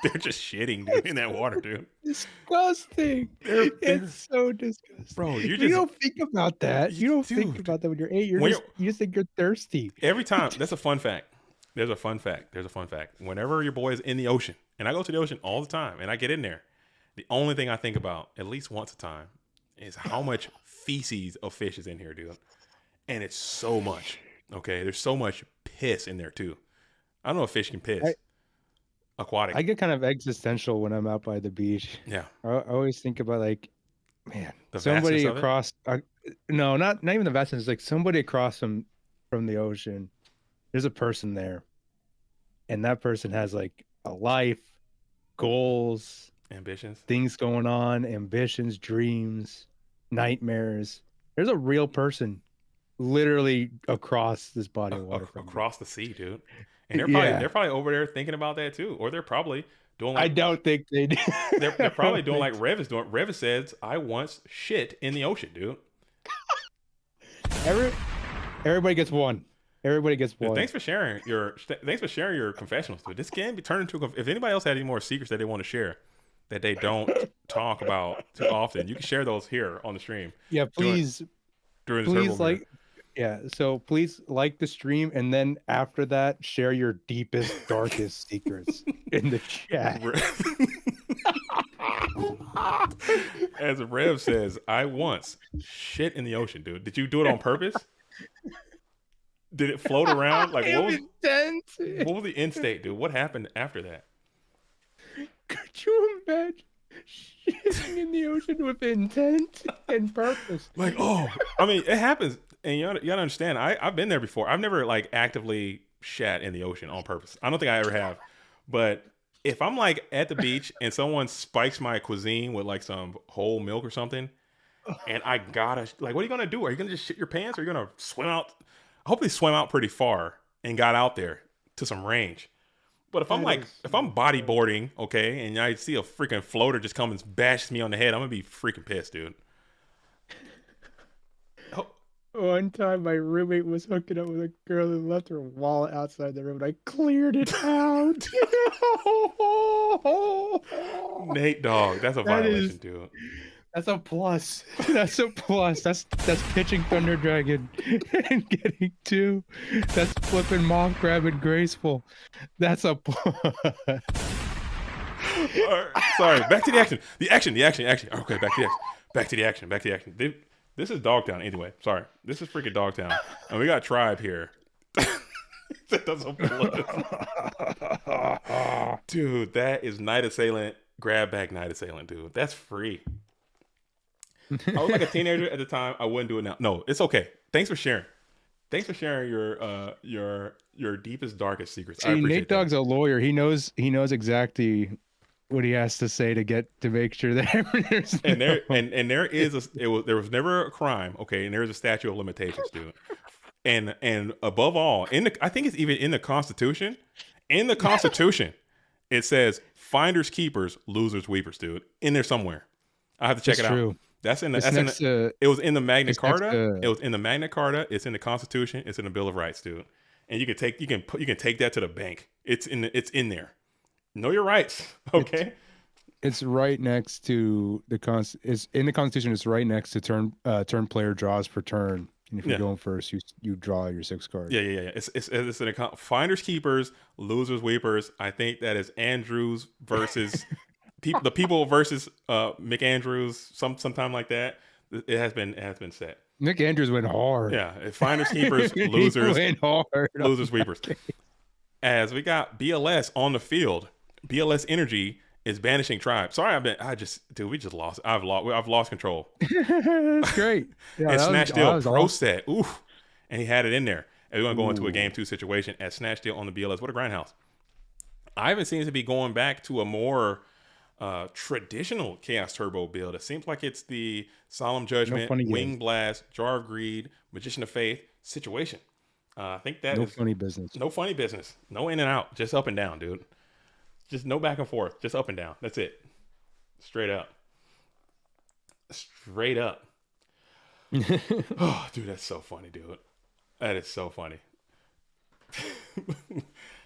They're just shitting, dude, in that water, dude. Disgusting. It's so disgusting. Bro, you don't think about that. You don't think about that when you're 8. You just think you're thirsty. Every time. That's a fun fact. There's a fun fact. Whenever your boy is in the ocean, and I go to the ocean all the time, and I get in there, the only thing I think about, at least once a time, is how much feces of fish is in here, dude. And it's so much. Okay, there's so much piss in there too. I don't know if fish can piss. Aquatic. I get kind of existential when I'm out by the beach. Yeah. I always think about like, man, the somebody across. No, not even the vastness. Like somebody across from the ocean. There's a person there, and that person has like a life, goals, ambitions, things going on, ambitions, dreams, nightmares. There's a real person literally across this body of water across the sea, dude. And they're probably over there thinking about that too, or they're probably doing like, I don't think they do. They're probably doing like Rev is doing. Rev says, "I once shit in the ocean, dude." Everybody gets one. Everybody gets one. Dude, thanks for sharing your confessionals, dude. This can be turned into. If anybody else had any more secrets that they want to share that they don't talk about too often, you can share those here on the stream. Yeah, please. During this Yeah, so please like the stream, and then after that, share your deepest, darkest secrets in the chat. As Rev says, I once shit in the ocean, dude. Did you do it on purpose? Did it float around? Like what was the end state, dude? What happened after that? Could you imagine shitting in the ocean with intent and purpose? Like, oh, I mean, it happens. And you gotta understand, I've been there before. I've never like actively shat in the ocean on purpose. I don't think I ever have. But if I'm like at the beach and someone spikes my cuisine with like some whole milk or something, and I gotta like, what are you gonna do? Are you gonna just shit your pants? Or are you gonna swim out? I hope they swim out pretty far and got out there to some range. But if I'm bodyboarding, okay, and I see a freaking floater just come and bash me on the head, I'm gonna be freaking pissed, dude. One time, my roommate was hooking up with a girl and left her wallet outside the room, and I cleared it out. Nate, dog, that's a violation, dude. That's a plus. That's a plus. That's pitching Thunder Dragon and getting 2. That's flipping moth grabbing graceful. That's a plus. Sorry, back to the action. The action. Okay, back to the action. This is Dogtown anyway. Sorry. This is freaking Dogtown. And we got Tribe here. That doesn't Dude, that is Night Assailant. Grab back Night Assailant, dude. That's free. I was like a teenager at the time. I wouldn't do it now. No, it's okay. Thanks for sharing. Your deepest, darkest secrets. See, Nate Dogg's a lawyer. He knows exactly what he has to say to make sure that there was never a crime, okay, and there is a statute of limitations, dude. And above all, I think it's even in the Constitution. In the Constitution, it says finders keepers, losers weepers, dude. In there somewhere. I have to check it out. That's in the it was in the Magna Carta. It was in the Magna Carta. It's in the Constitution. It's in the Bill of Rights, dude. And you can take that to the bank. It's in there. Know your rights, okay? It's right next to it's in the Constitution. It's right next to turn player draws per turn. And if you're going first, you draw your 6 cards. Yeah. It's an account. Finders keepers, losers weepers. I think that is Andrews versus the people versus McAndrews. Sometime like that. It has been set. Nick Andrews went hard. Yeah, finders keepers, losers, went hard. Losers weepers. As we got BLS on the field. BLS Energy is banishing Tribe. Sorry, we just lost. I've lost control. That's great. Yeah, and Snatch Deal Pro set. Oof. And he had it in there. And we're going to go into a game 2 situation at Snatch Deal on the BLS. What a grindhouse. Ivan seems to be going back to a more traditional Chaos Turbo build. It seems like it's the Solemn Judgment, Wing Blast, Jar of Greed, Magician of Faith situation. I think that no is funny business. no funny business. No in and out. Just up and down, dude. Just no back and forth. Just up and down. That's it. Straight up. Straight up. Oh, dude, that's so funny, dude. That is so funny.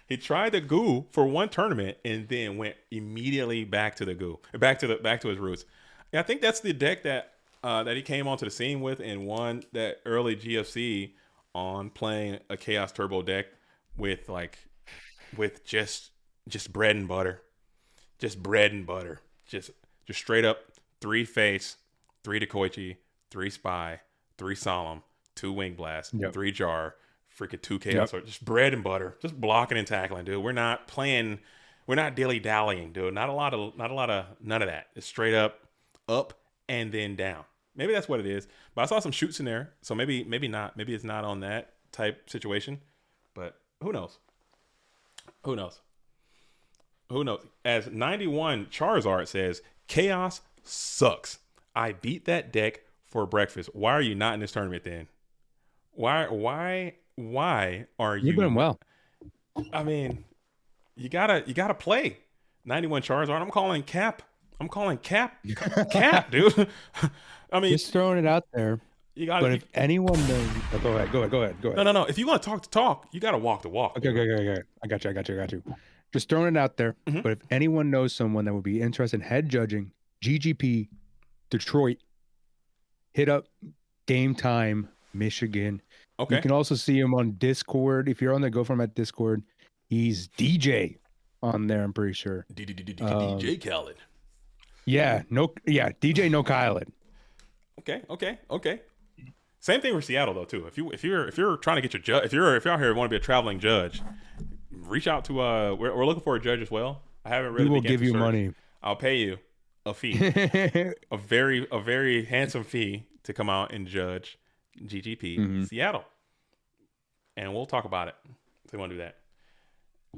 He tried the goo for one tournament and then went immediately back to the goo, back to his roots. Yeah, I think that's the deck that he came onto the scene with and won that early GFC on playing a Chaos Turbo deck with just bread and butter, just straight up 3 face, 3 Dekoichi, 3 Spy, 3 Solemn, 2 Wing Blast, 3 Jar, freaking 2 Chaos. Just bread and butter, just blocking and tackling, dude. We're not dilly dallying, dude. Not a lot of none of that. It's straight up and then down. Maybe that's what it is. But I saw some shoots in there, so maybe not. Maybe it's not on that type situation. But who knows? Who knows? As 91 Charizard says, Chaos sucks. I beat that deck for breakfast. Why are you not in this tournament then? Why are you? You've been well. I mean, you gotta play 91 Charizard. I'm calling cap, dude. I mean, Just throwing it out there. you gotta. But if anyone knows, go ahead. No. If you want to talk, you gotta walk the walk. Okay. I got you. Just throwing it out there. Mm-hmm. But if anyone knows someone that would be interested in head judging GGP Detroit, hit up Game Time Michigan. Okay. You can also see him on Discord. If you're on the Go Format Discord, he's DJ on there, I'm pretty sure. DJ Khaled. DJ No Khaled. Okay. Same thing for Seattle though too. If you're trying to get your judge, if you're out here and want to be a traveling judge, reach out to we're looking for a judge as well. I haven't really. We will give you money. I'll pay you a fee, a very handsome fee to come out and judge GGP Seattle, and we'll talk about it if they want to do that.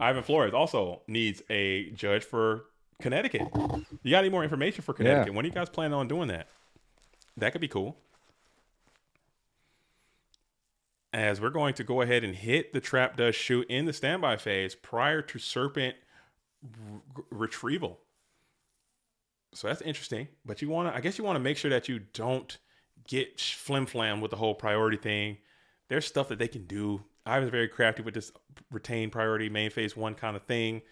Ivan Flores also needs a judge for Connecticut. You got any more information for Connecticut? Yeah. When are you guys planning on doing that? That could be cool. As we're going to go ahead and hit the trap does shoot in the standby phase prior to Serpent retrieval. So that's interesting. But I guess you want to make sure that you don't get flim-flam with the whole priority thing. There's stuff that they can do. I was very crafty with this retain priority main phase 1 kind of thing.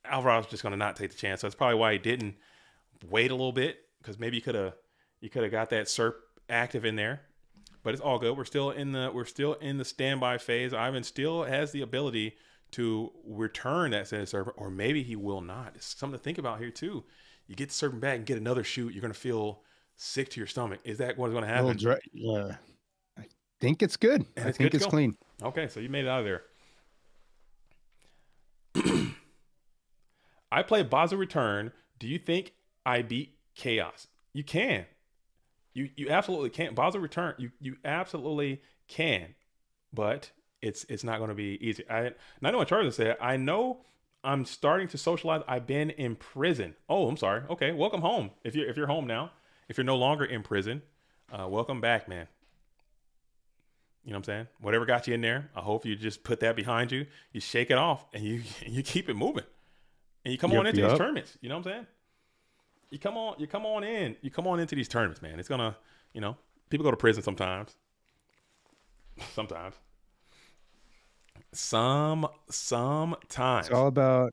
Alvaro's just going to not take the chance. So that's probably why he didn't wait a little bit, because maybe you could have got that SERP active in there. But it's all good. We're still in the standby phase. Ivan still has the ability to return that Senate Serpent, or maybe he will not. It's something to think about here too. You get the Serpent back and get another shoot, you're going to feel sick to your stomach. Is that what's going to happen? Yeah. I think it's good. I think it's clean. Okay, so you made it out of there. I play Baza Return. Do you think I beat Chaos? You can. You absolutely can. Baza Return, you absolutely can. But it's not going to be easy. I know what Charles said. I know I'm starting to socialize. I've been in prison. Oh, I'm sorry. Okay, welcome home. If you're home now, if you're no longer in prison, welcome back, man. You know what I'm saying? Whatever got you in there, I hope you just put that behind you. You shake it off and you keep it moving. And you come on into these tournaments. You know what I'm saying? You come on into these tournaments, man. It's gonna, people go to prison sometimes. Sometimes. It's all about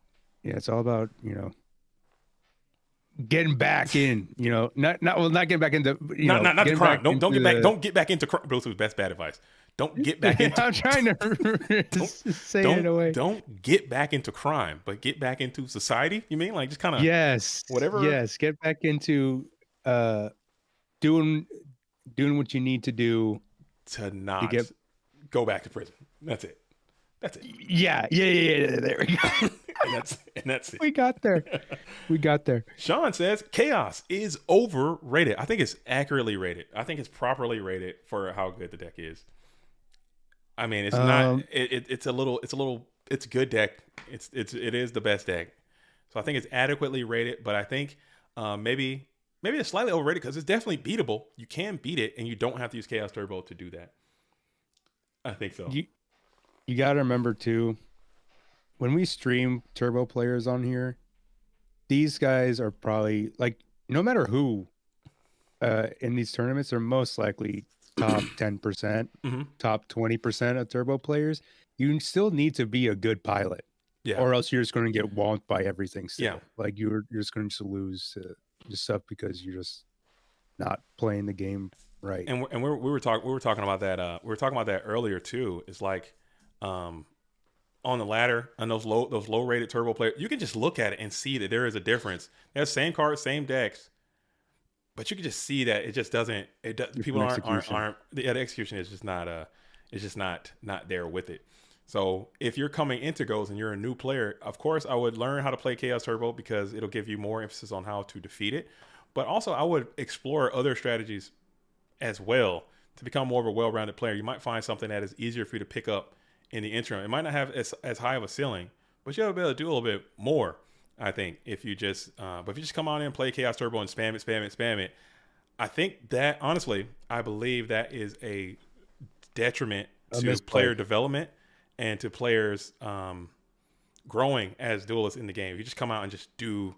getting back in, not getting back into, not the crime. Don't get back into crime. That's bad advice. Don't get back into. I'm trying to say it in a way. Don't get back into crime, but get back into society. You mean just kind of whatever? Yes, get back into doing what you need to do to not go back to prison. That's it. Yeah. There we go. and that's it. We got there. Sean says Chaos is overrated. I think it's accurately rated. I think it's properly rated for how good the deck is. I mean, it's not. It's a good deck. It is the best deck. So I think it's adequately rated. But I think maybe it's slightly overrated because it's definitely beatable. You can beat it, and you don't have to use Chaos Turbo to do that. I think so. You got to remember too, when we stream turbo players on here, these guys are probably like, no matter who in these tournaments, are most likely top 10%, top 20% of turbo players. You still need to be a good pilot, or else you're just going to get whomped by everything. Still, like you're just going to lose just stuff because you're just not playing the game right. And we were talking about that. We were talking about that earlier too. It's like, on the ladder and those low rated turbo players, you can just look at it and see that there is a difference. They're same cards, same decks, but you can just see that it just doesn't. People aren't. The execution is just not. It's just not there with it. So if you're coming into Ghost and you're a new player, of course I would learn how to play Chaos Turbo because it'll give you more emphasis on how to defeat it. But also I would explore other strategies as well to become more of a well-rounded player. You might find something that is easier for you to pick up in the interim. It might not have as high of a ceiling, but you'll be able to do a little bit more, I think, if you just come on in and play Chaos Turbo and spam it. I think that, honestly, I believe that is a detriment to player development and to players growing as duelists in the game. If you just come out and just do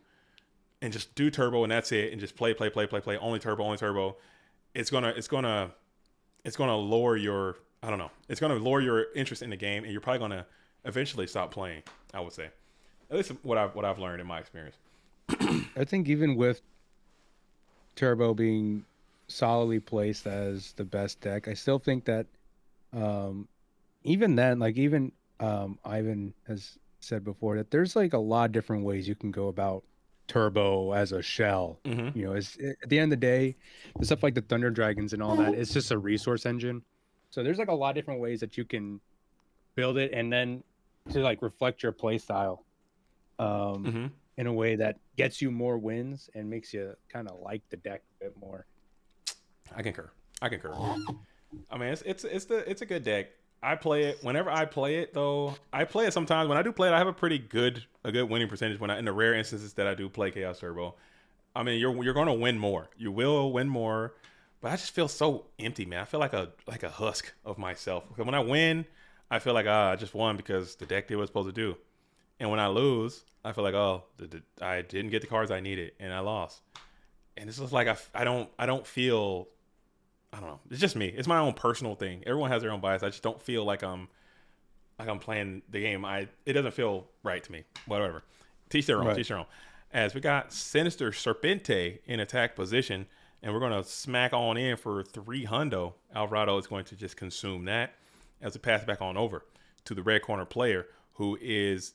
turbo and that's it, and just play only turbo, it's gonna lower your, I don't know, it's gonna lower your interest in the game, and you're probably gonna eventually stop playing, I would say. At least what I've learned in my experience. I think even with turbo being solidly placed as the best deck, I still think that even then, like even Ivan has said before, that there's like a lot of different ways you can go about turbo as a shell. You know, at the end of the day, the stuff like the Thunder Dragons and all that, it's just a resource engine. So there's like a lot of different ways that you can build it, and then to like reflect your play style in a way that gets you more wins and makes you kind of like the deck a bit more. I concur. I mean, it's a good deck. I play it whenever I play it, though. I play it sometimes. When I do play it, I have a good winning percentage in the rare instances that I do play Chaos Turbo. I mean, you're going to win more. You will win more, but I just feel so empty, man. I feel like a husk of myself. When I win, I feel like I just won because the deck did what it's supposed to do. And when I lose, I feel like I didn't get the cards I needed and I lost. And it's just like I don't feel. I don't know. It's just me. It's my own personal thing. Everyone has their own bias. I just don't feel like I'm playing the game. It doesn't feel right to me. Whatever. Teach their own. Teach their own. As we got Sinister Serpente in attack position, and we're gonna smack on in for 300. Alvarado is going to just consume that as we pass back on over to the red corner player, who is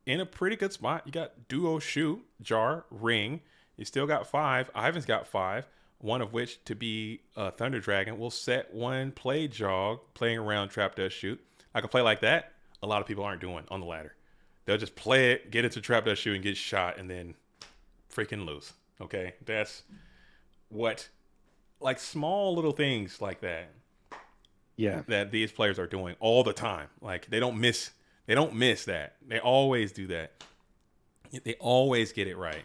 in a pretty good spot. You got Duo Shoot, Jar, Ring. You still got 5. Ivan's got 5. One of which to be a Thunder Dragon will set one play jog, playing around Trap Dust Shoot. I can play like that. A lot of people aren't doing on the ladder. They'll just play it, get into Trap Dust Shoot, and get shot, and then freaking lose. Okay, that's what, like small little things like that. Yeah, that these players are doing all the time. Like they don't miss that. They always do that. They always get it right.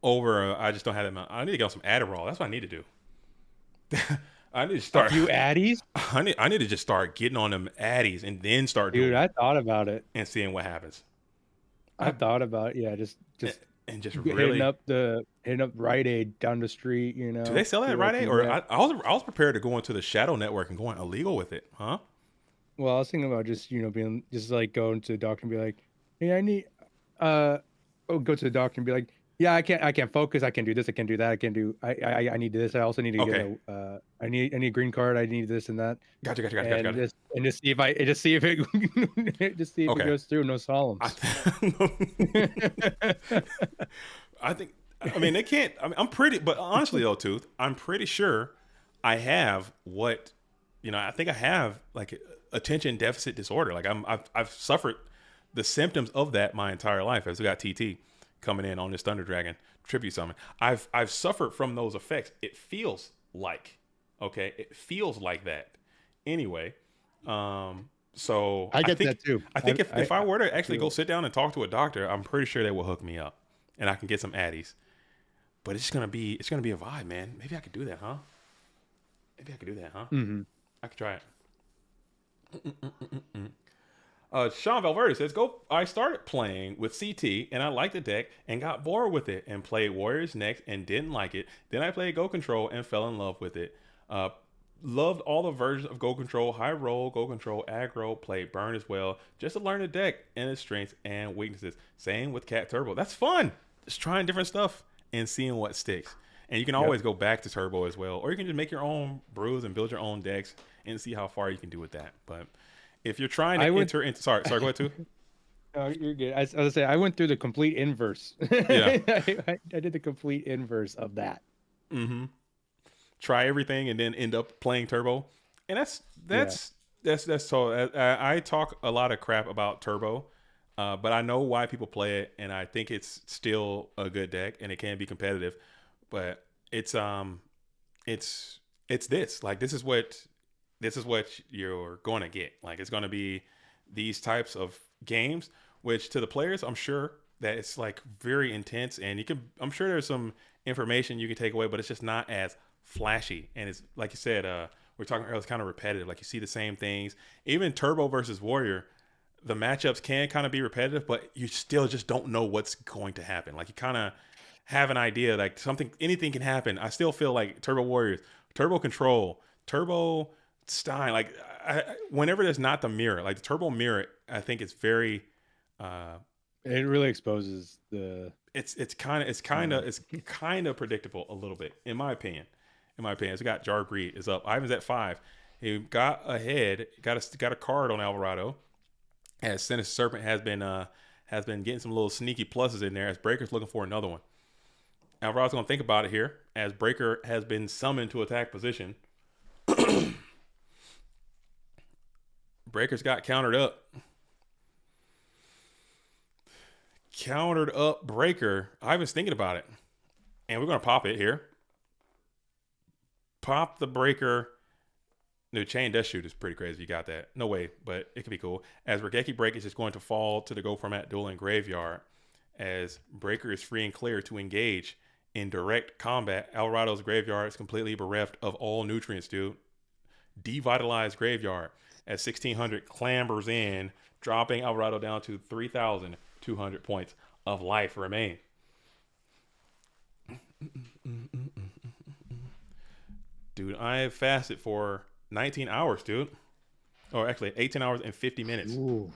I just don't have that amount. I need to get on some Adderall. That's what I need to do. I need to start. A few Addies? I need to just start getting on them Addies and then start doing. Dude, I thought about it and seeing what happens. I thought about just really hitting up Rite Aid down the street. You know, do they sell that at Rite Aid? Or I was prepared to go into the Shadow Network and going illegal with it, huh? Well, I was thinking about just being just like going to the doctor and be like, hey, I need go to the doctor and be like, yeah, I can't focus. I can do this. I can do that. I need this. I also need to get I need a green card. I need this and that. Gotcha. Just see if it goes through. No solemns. I think. I mean, they can't. I mean, but honestly though, Tooth, I'm pretty sure I have what, I think I have like attention deficit disorder. Like I've suffered the symptoms of that my entire life. As we got TT coming in on this Thunder Dragon tribute summon. I've suffered from those effects. It feels like, it feels like that. Anyway, so I get that too. I think if I were to actually go sit down and talk to a doctor, I'm pretty sure they will hook me up and I can get some Addies. But it's gonna be a vibe, man. Maybe I could do that, huh? Mm-hmm. I could try it. Sean Valverde says, "Go." I started playing with CT and I liked the deck and got bored with it and played Warriors next and didn't like it. Then I played Go Control and fell in love with it. Loved all the versions of Go Control, High Roll, Go Control, Aggro, played Burn as well, just to learn the deck and its strengths and weaknesses. Same with Cat Turbo. That's fun. Just trying different stuff and seeing what sticks. And you can always go back to Turbo as well, or you can just make your own brews and build your own decks and see how far you can do with that. But if you're trying to enter into, sorry, go ahead too. Oh, you're good. I was gonna say I went through the complete inverse. Yeah. I did the complete inverse of that. Mm-hmm. Try everything and then end up playing Turbo, and that's so. I talk a lot of crap about Turbo, but I know why people play it, and I think it's still a good deck, and it can be competitive. But it's this, like, this is what you're going to get. Like, it's going to be these types of games, which to the players, I'm sure that it's like very intense, and I'm sure there's some information you can take away, but it's just not as flashy. And it's like you said, we're talking earlier, it's kind of repetitive. Like, you see the same things. Even Turbo versus Warrior, the matchups can kind of be repetitive, but you still just don't know what's going to happen. Like, you kind of have an idea, like anything can happen. I still feel like Turbo Warriors, Turbo Control, Turbo Stein, like whenever there's not the mirror, like the Turbo mirror, I think it's very it really exposes the it's kind of predictable a little bit, in my opinion. So got Jar Greed is up. Ivan's at 5. He got ahead, got a card on Alvarado, as Sinister Serpent has been getting some little sneaky pluses in there, as Breaker's looking for another one. Alvarado's gonna think about it here, as Breaker has been summoned to attack position. Breaker's got countered up. Breaker. Ivan's thinking about it. And we're going to pop it here. Pop the Breaker. The Chain Death Shoot is pretty crazy. You got that. No way, but it could be cool. As Regeki Break is just going to fall to the Go Format Dueling Graveyard. As Breaker is free and clear to engage in direct combat. Alvarado's graveyard is completely bereft of all nutrients, dude. Devitalized graveyard. As 1600 clambers in, dropping Alvarado down to 3,200 points of life remain. Dude, I have fasted for 19 hours, dude. Or actually 18 hours and 50 minutes. Ooh.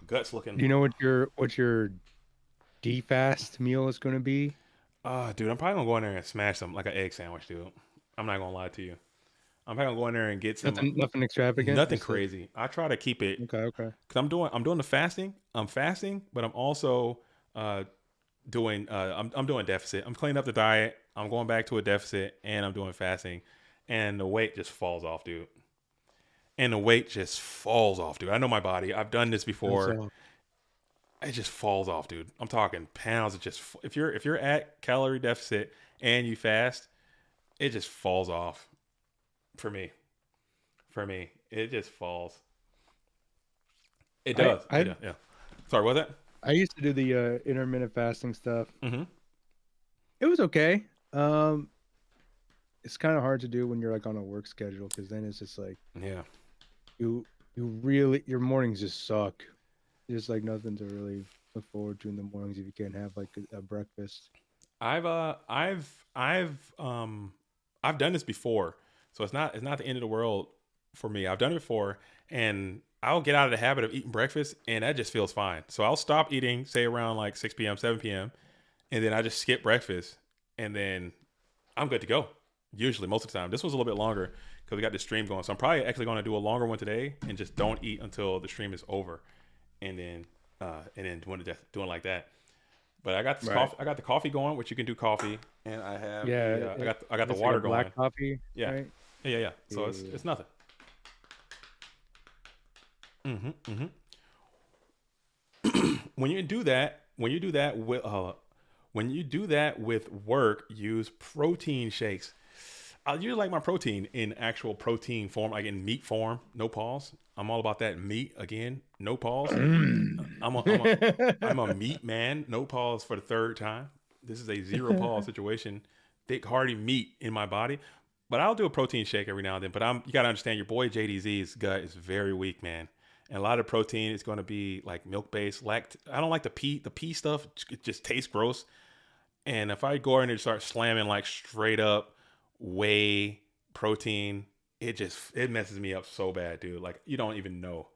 Guts looking. Do you know what your defast meal is going to be? Dude, I'm probably gonna go in there and smash some, like an egg sandwich, dude. I'm not gonna lie to you. I'm probably gonna go in there and get some. Nothing extravagant. Nothing crazy. I try to keep it. Okay. Cause I'm doing the fasting. I'm fasting, but I'm also doing I'm doing deficit. I'm cleaning up the diet. I'm going back to a deficit, and I'm doing fasting, and the weight just falls off, dude. I know my body. I've done this before. It just falls off, dude. I'm talking pounds. It just, if you're at calorie deficit and you fast, it just falls off. For me, it just falls. It does. Yeah. Sorry, what was that? I used to do the intermittent fasting stuff. Mm-hmm. It was okay. It's kind of hard to do when you're like on a work schedule, because then it's just like, yeah, you really, your mornings just suck. There's like nothing to really look forward to in the mornings if you can't have like a breakfast. I've done this before. So it's not the end of the world for me. I've done it before, and I'll get out of the habit of eating breakfast, and that just feels fine. So I'll stop eating, say around like 6 p.m., 7 p.m., and then I just skip breakfast, and then I'm good to go. Usually, most of the time. This was a little bit longer because we got this stream going. So I'm probably actually going to do a longer one today and just don't eat until the stream is over, and then doing it like that. But I got this coffee. I got the coffee going, which you can do coffee, and I have I got the water going. Black coffee. Yeah. Right? Yeah. So it's nothing. When you do that with work, use protein shakes. I usually like my protein in actual protein form, like in meat form. No pause. I'm all about that meat again. No pause. I'm a meat man. No pause for the third time. This is a 0 pause situation. Thick, hearty meat in my body. But I'll do a protein shake every now and then. But you got to understand, your boy JDZ's gut is very weak, man. And a lot of protein is going to be like milk based. I don't like the pea stuff. It just tastes gross. And if I go in and start slamming like straight up whey protein, it messes me up so bad, dude. Like you don't even know.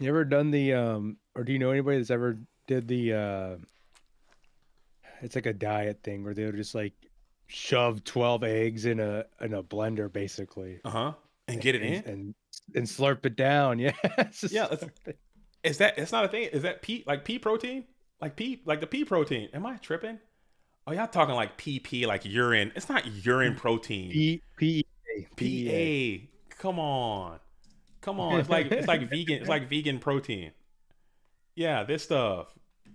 You ever done the or do you know anybody that's ever did the it's like a diet thing where they'll just like shove 12 eggs in a blender basically. And get it in and slurp it down. Yeah. Yeah. It's not a thing. Is that pea protein? Like the pea protein. Am I tripping? Oh, y'all talking like PP, like urine. It's not urine protein. PEA. Come on. It's like vegan. It's like vegan protein. Yeah, this stuff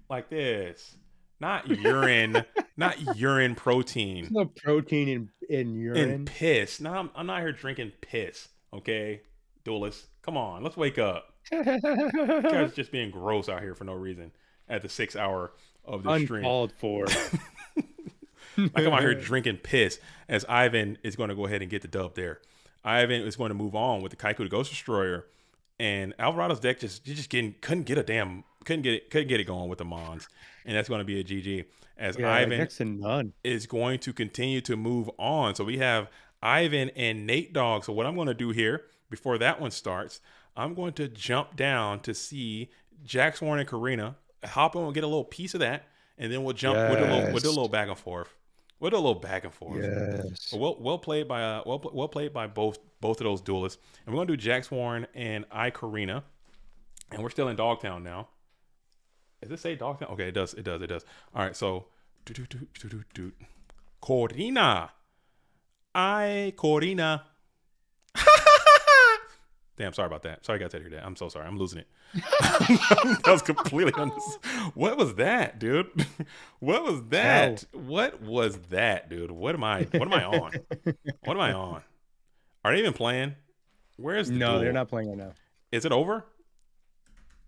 like this. Not urine. Not urine protein. There's no protein in urine. And piss. No, I'm not here drinking piss. Okay, Duelist. Come on, let's wake up. You guys are just being gross out here for no reason at the 6 hour of the stream. Uncalled for. Like I'm out here drinking piss as Ivan is going to go ahead and get the dub there. Ivan is going to move on with the Kaiku the Ghost Destroyer, and Alvarado's deck couldn't get it going with the Mons, and that's going to be a GG as Ivan is going to continue to move on. So we have Ivan and Nate Dogg. So what I'm going to do here before that one starts, I'm going to jump down to see Jack Sworn and Karina. Hop on and get a little piece of that, and then we'll jump. We'll do a little back and forth. Yes. Well played by both of those duelists. And we're gonna do Jack Sworn and Karina, and we're still in Dogtown now. Does it say Dogtown? Okay, it does. All right, so Corina, Corina. Damn, sorry about that. Sorry, I got to hear that. I'm so sorry. I'm losing it. That was completely What was that, dude? What was that? What was that, dude? What am I on? What am I on? Are they even playing? Where's the duel? They're not playing right now. Is it over?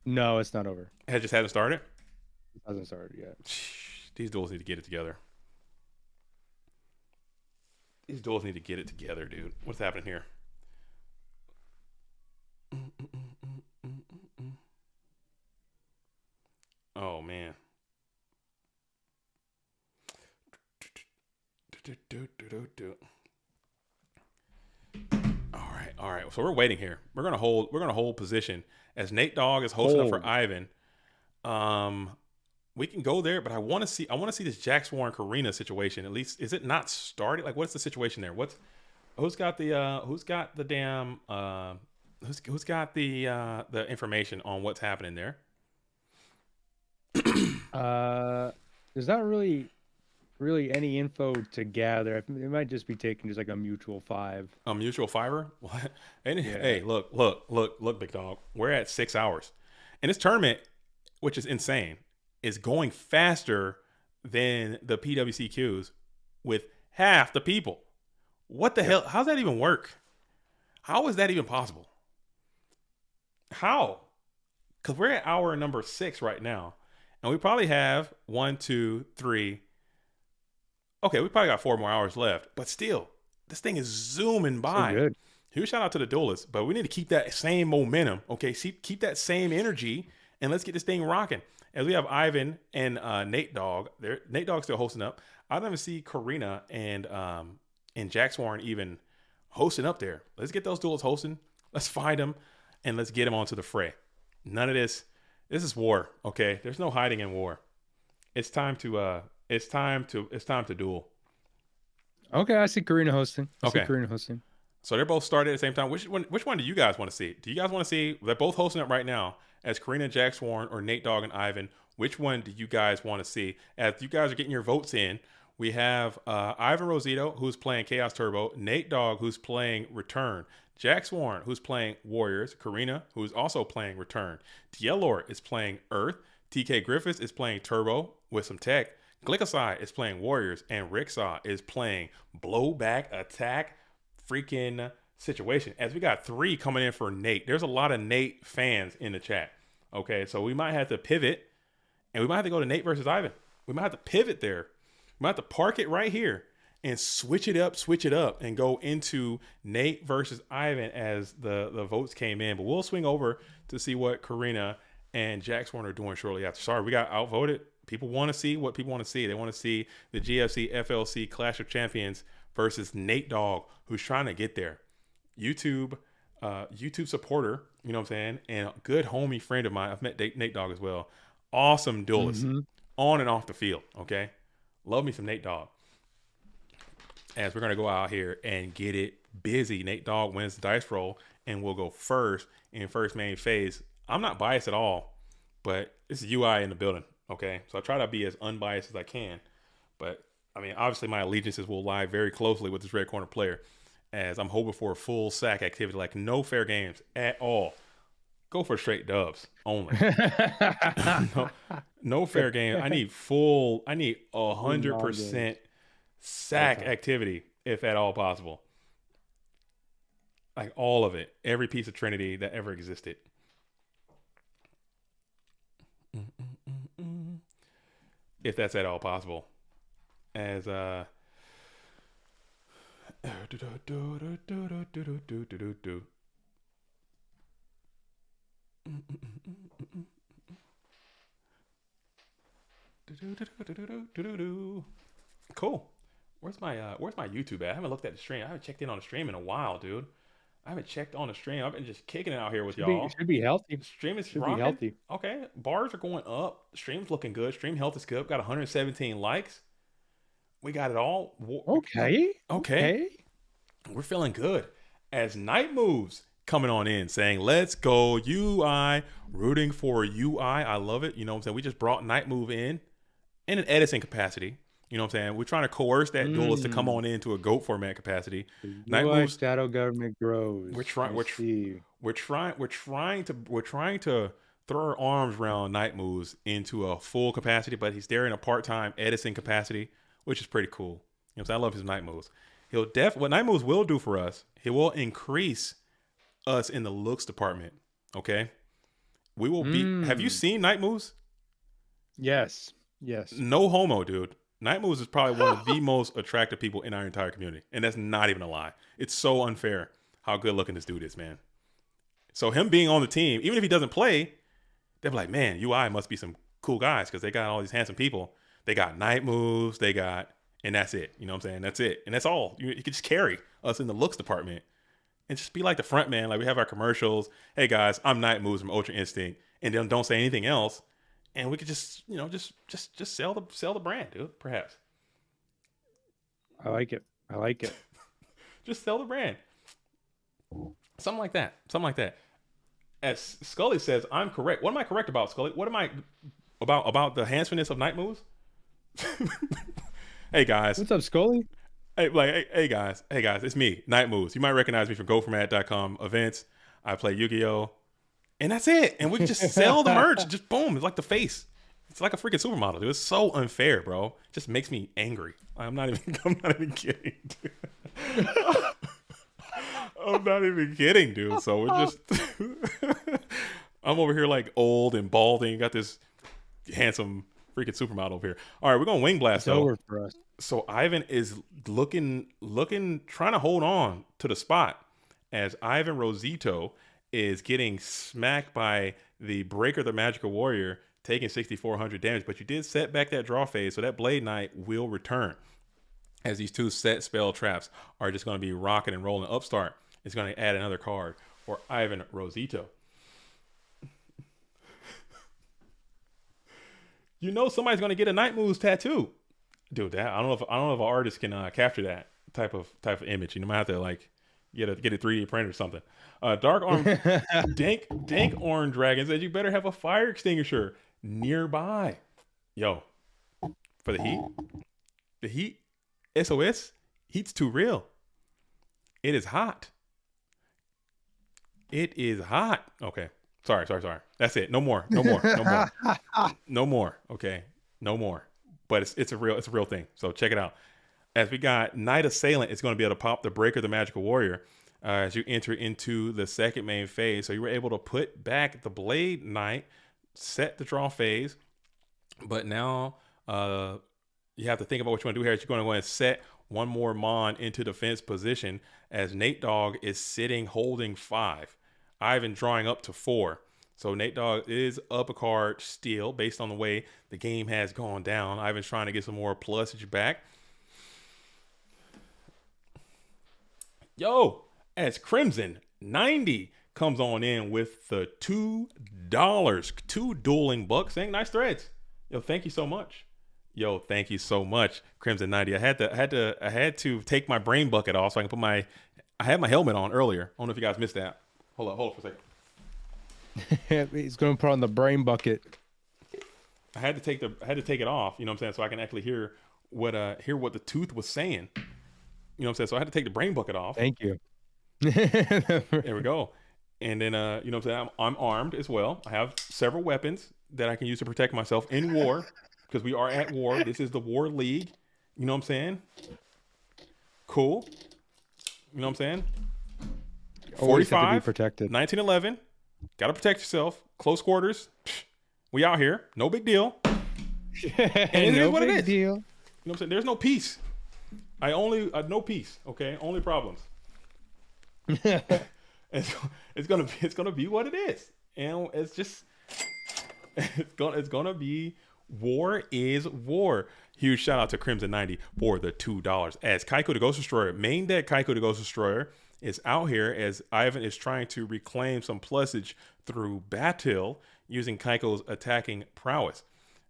No, it's not over. It just hasn't started? It hasn't started yet. These duels need to get it together. Dude. What's happening here? Oh man. All right. So we're waiting here. We're gonna hold position as Nate Dogg is hosting up for Ivan. We can go there, but I want to see this Jack Sworn Karina situation. At least, is it not started? Like, what's the situation there? Who's got the information on what's happening there? There's not really any info to gather. It might just be taking just like a mutual 5. A mutual 5er? What? And hey, look, big dog. We're at 6 hours, and this tournament, which is insane, is going faster than the PWCQs with half the people. What the hell? How's that even work? How is that even possible? How? Because we're at hour number 6 right now. And we probably have 1, 2, 3. Okay, we probably got 4 more hours left. But still, this thing is zooming by. So good. Huge shout out to the duelists. But we need to keep that same momentum. Okay, keep that same energy. And let's get this thing rocking. As we have Ivan and Nate Dogg. Nate Dogg's still hosting up. I don't even see Karina and Jack Sworn even hosting up there. Let's get those duelists hosting. Let's find them. And let's get them onto the fray. None of this. This is war, okay? There's no hiding in war. It's time to duel. Okay, I see Karina hosting. So they're both started at the same time. Which one do you guys want to see? Do you guys want to see they're both hosting up right now as Karina and Jack Sworn or Nate Dogg and Ivan? Which one do you guys want to see? As you guys are getting your votes in, we have Ivan Rosito, who's playing Chaos Turbo, Nate Dogg, who's playing Return, Jack Sworn, who's playing Warriors, Karina, who's also playing Return, Dielor is playing Earth, TK Griffiths is playing Turbo with some tech, Glycoside is playing Warriors, and Ricksaw is playing Blowback Attack freaking situation. As we got 3 coming in for Nate. There's a lot of Nate fans in the chat. Okay, so we might have to pivot, and we might have to go to Nate versus Ivan. We might have to pivot there. We might have to park it right here and switch it up, and go into Nate versus Ivan as the votes came in. But we'll swing over to see what Karina and Jax Warren are doing shortly after. Sorry, we got outvoted. People want to see what people want to see. They want to see the GFC FLC Clash of Champions versus Nate Dogg, who's trying to get there. YouTube supporter, you know what I'm saying, and a good homie friend of mine. I've met Nate Dogg as well. Awesome duelist, on and off the field. Okay, love me some Nate Dogg. As we're gonna go out here and get it busy. Nate Dogg wins the dice roll and will go first in first main phase. I'm not biased at all, but it's UI in the building. Okay, so I try to be as unbiased as I can, but I mean, obviously my allegiances will lie very closely with this red corner player, as I'm hoping for a full sack activity, like no fair games at all. Go for straight dubs only. no fair game. I need 100% sack activity, if at all possible. Like all of it, every piece of Trinity that ever existed. If that's at all possible. As cool. Where's my YouTube at? I haven't looked at the stream. I haven't checked in on the stream in a while, dude. I haven't checked on the stream. I've been just kicking it out here with y'all. Should be healthy. Stream is Should rocking. be healthy. Okay, bars are going up. Stream's looking good. Stream health is good. Got 117 likes. We got it all. Okay. We're feeling good. As Night Moves coming on in, saying, let's go UI, rooting for UI. I love it. You know what I'm saying? We just brought Night Move in an Edison capacity. You know what I'm saying? We're trying to coerce that duelist to come on into a GOAT format capacity. Night Moves, shadow government grows. We're trying to throw our arms around Night Moves into a full capacity, but he's there in a part-time Edison capacity, which is pretty cool. You know what I'm saying? I love his Night Moves. What Night Moves will do for us, he will increase us in the looks department. Okay? We will be. Have you seen Night Moves? Yes. No homo, dude. Night Moves is probably one of the most attractive people in our entire community. And that's not even a lie. It's so unfair how good looking this dude is, man. So him being on the team, even if he doesn't play, they'll be like, man, UI must be some cool guys because they got all these handsome people. They got Night Moves, and that's it. You know what I'm saying? That's it. And that's all. You could just carry us in the looks department and just be like the front man. Like we have our commercials. Hey guys, I'm Night Moves from Ultra Instinct. And then don't say anything else. And we could just, just sell the brand, dude, perhaps. I like it. Just sell the brand. Something like that. As Scully says, I'm correct. What am I correct about, Scully? What am I about the handsomeness of Night Moves? Hey guys. What's up, Scully? Hey guys, it's me, Night Moves. You might recognize me from GoFormat.com events. I play Yu-Gi-Oh! And that's it. And we can just sell the merch. Just boom. It's like the face. It's like a freaking supermodel, dude. It's so unfair, bro. It just makes me angry. I'm not even kidding, dude. I'm not even kidding, dude. So we're just I'm over here like old and balding. Got this handsome freaking supermodel over here. All right, we're gonna wing blast. It's over for us. So Ivan is looking, trying to hold on to the spot as Ivan Rosito is getting smacked by the Breaker, the Magical Warrior, taking 6,400 damage. But you did set back that draw phase, so that Blade Knight will return. As these two set spell traps are just going to be rocking and rolling. Upstart is going to add another card for Ivan Rosito. You know somebody's going to get a Night Moves tattoo. Dude, that I don't know if an artist can capture that type of image. You might have to like get a 3D print or something. Dark Arm Dank Orange Dragon says you better have a fire extinguisher nearby. Yo, for the heat, SOS, heat's too real. It is hot. Okay. Sorry. That's it. No more. No more. Okay. No more. But it's a real thing. So check it out. As we got Night Assailant, it's going to be able to pop the Breaker, the Magical Warrior, as you enter into the second main phase. So you were able to put back the Blade Knight, set the draw phase, but now you have to think about what you want to do here. You're going to go ahead and set one more Mon into defense position as Nate Dogg is sitting holding 5. Ivan drawing up to 4. So Nate Dogg is up a card still based on the way the game has gone down. Ivan's trying to get some more plusage back. Yo, as Crimson 90 comes on in with the $2. 2 dueling bucks. Saying nice threads. Yo, thank you so much. Yo, thank you so much, Crimson 90. I had to take my brain bucket off so I can put I had my helmet on earlier. I don't know if you guys missed that. Hold on for a second. He's going to put on the brain bucket. I had to take it off, you know what I'm saying, so I can actually hear what the tooth was saying. You know what I'm saying? So I had to take the brain bucket off. Thank you. There we go. And then you know what I'm saying, I'm armed as well. I have several weapons that I can use to protect myself in war, because we are at war. This is the War League. You know what I'm saying? Cool. You know what I'm saying? Always have to 45, be protected. 1911. Gotta protect yourself. Close quarters. We out here. No big deal. And it is what it is. Deal. You know what I'm saying? There's no peace. No peace. Okay, only problems. It's gonna be what it is, and it's just it's gonna be war is war. Huge shout out to Crimson 90 for the $2. As Kaiko the Ghost Destroyer, main deck Kaiko the Ghost Destroyer is out here as Ivan is trying to reclaim some plusage through battle using Kaiko's attacking prowess.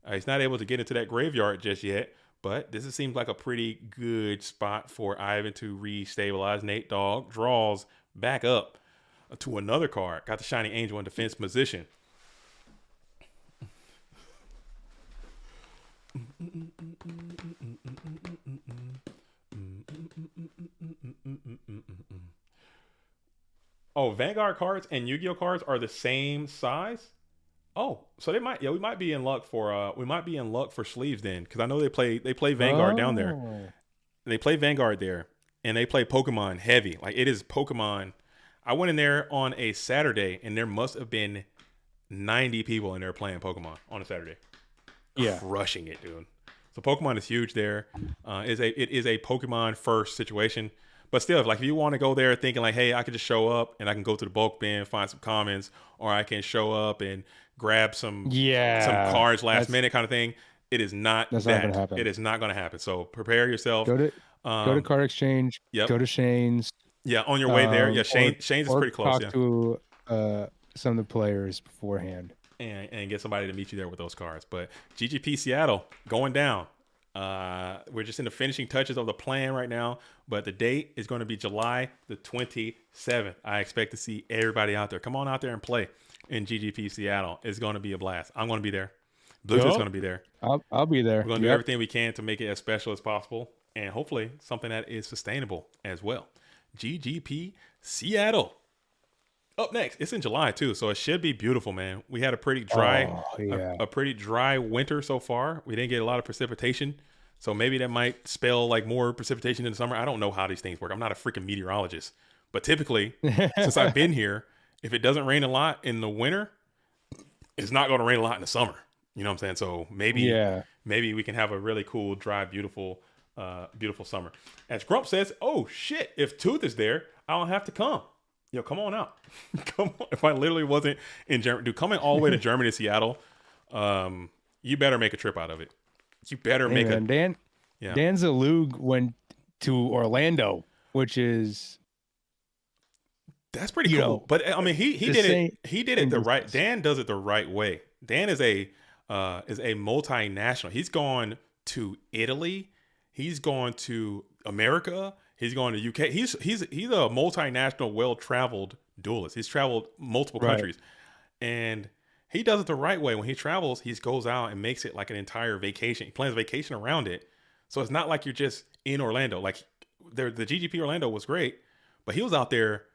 He's not able to get into that graveyard just yet, but this seems like a pretty good spot for Ivan to restabilize. Nate Dogg draws back up to another card. Got the Shining Angel in defense position. Oh, Vanguard cards and Yu-Gi-Oh cards are the same size. Oh, so we might be in luck for sleeves then, because I know they play Vanguard down there. They play Vanguard there, and they play Pokemon heavy. Like, it is Pokemon. I went in there on a Saturday, and there must have been 90 people in there playing Pokemon on a Saturday. Yeah, crushing it, dude. So Pokemon is huge there. It is a Pokemon first situation. But still, if you want to go there thinking like, hey, I can just show up and I can go to the bulk bin, find some commons, or I can show up and grab some cards last minute kind of thing. It is not That's that. not gonna happen. It is not going to happen. So prepare yourself. Go to Card Exchange. Yep. Go to Shane's. Yeah, on your way there. Yeah, Shane's is pretty close. Talk Yeah, to some of the players beforehand. and get somebody to meet you there with those cards. But GGP Seattle going down. We're just in the finishing touches of the plan right now, but the date is going to be July the 27th. I expect to see everybody out there. Come on out there and play in GGP Seattle. It's going to be a blast. I'm going to be there. Bluetooth's going to be there. I'll be there. We're going to do everything we can to make it as special as possible, and hopefully something that is sustainable as well. GGP Seattle. Up next, it's in July too, so it should be beautiful, man. We had a pretty dry, a pretty dry winter so far. We didn't get a lot of precipitation, so maybe that might spell like more precipitation in the summer. I don't know how these things work. I'm not a freaking meteorologist, but typically, since I've been here, if it doesn't rain a lot in the winter, it's not going to rain a lot in the summer. You know what I'm saying? So maybe we can have a really cool, dry, beautiful summer. As Grump says, "Oh shit! If Tooth is there, I don't have to come." Yo, come on out. Come on. If I literally wasn't in Germany, dude, coming all the way to Germany, Seattle, you better make a trip out of it. You better make a... Dan Zalug went to Orlando, which is... That's pretty cool. But I mean, he did it the right... Dan does it the right way. Dan is a multinational. He's gone to Italy. He's gone to America. He's going to UK. He's a multinational, well-traveled duelist. He's traveled multiple countries, and he does it the right way. When he travels, he goes out and makes it like an entire vacation. He plans a vacation around it, so it's not like you're just in Orlando. Like the GGP Orlando was great, but he was out there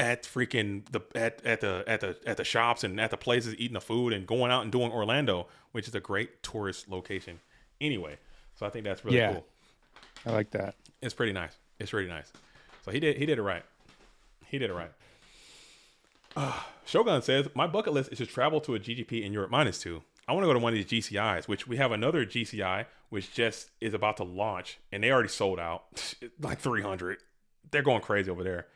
at freaking at the shops and at the places eating the food and going out and doing Orlando, which is a great tourist location. Anyway, so I think that's really cool. I like that. It's pretty nice. It's really nice. So he did it right. He did it right. Shogun says, my bucket list is to travel to a GGP in Europe -2. I want to go to one of these GCIs, which we have another GCI, which just is about to launch, and they already sold out like 300. They're going crazy over there.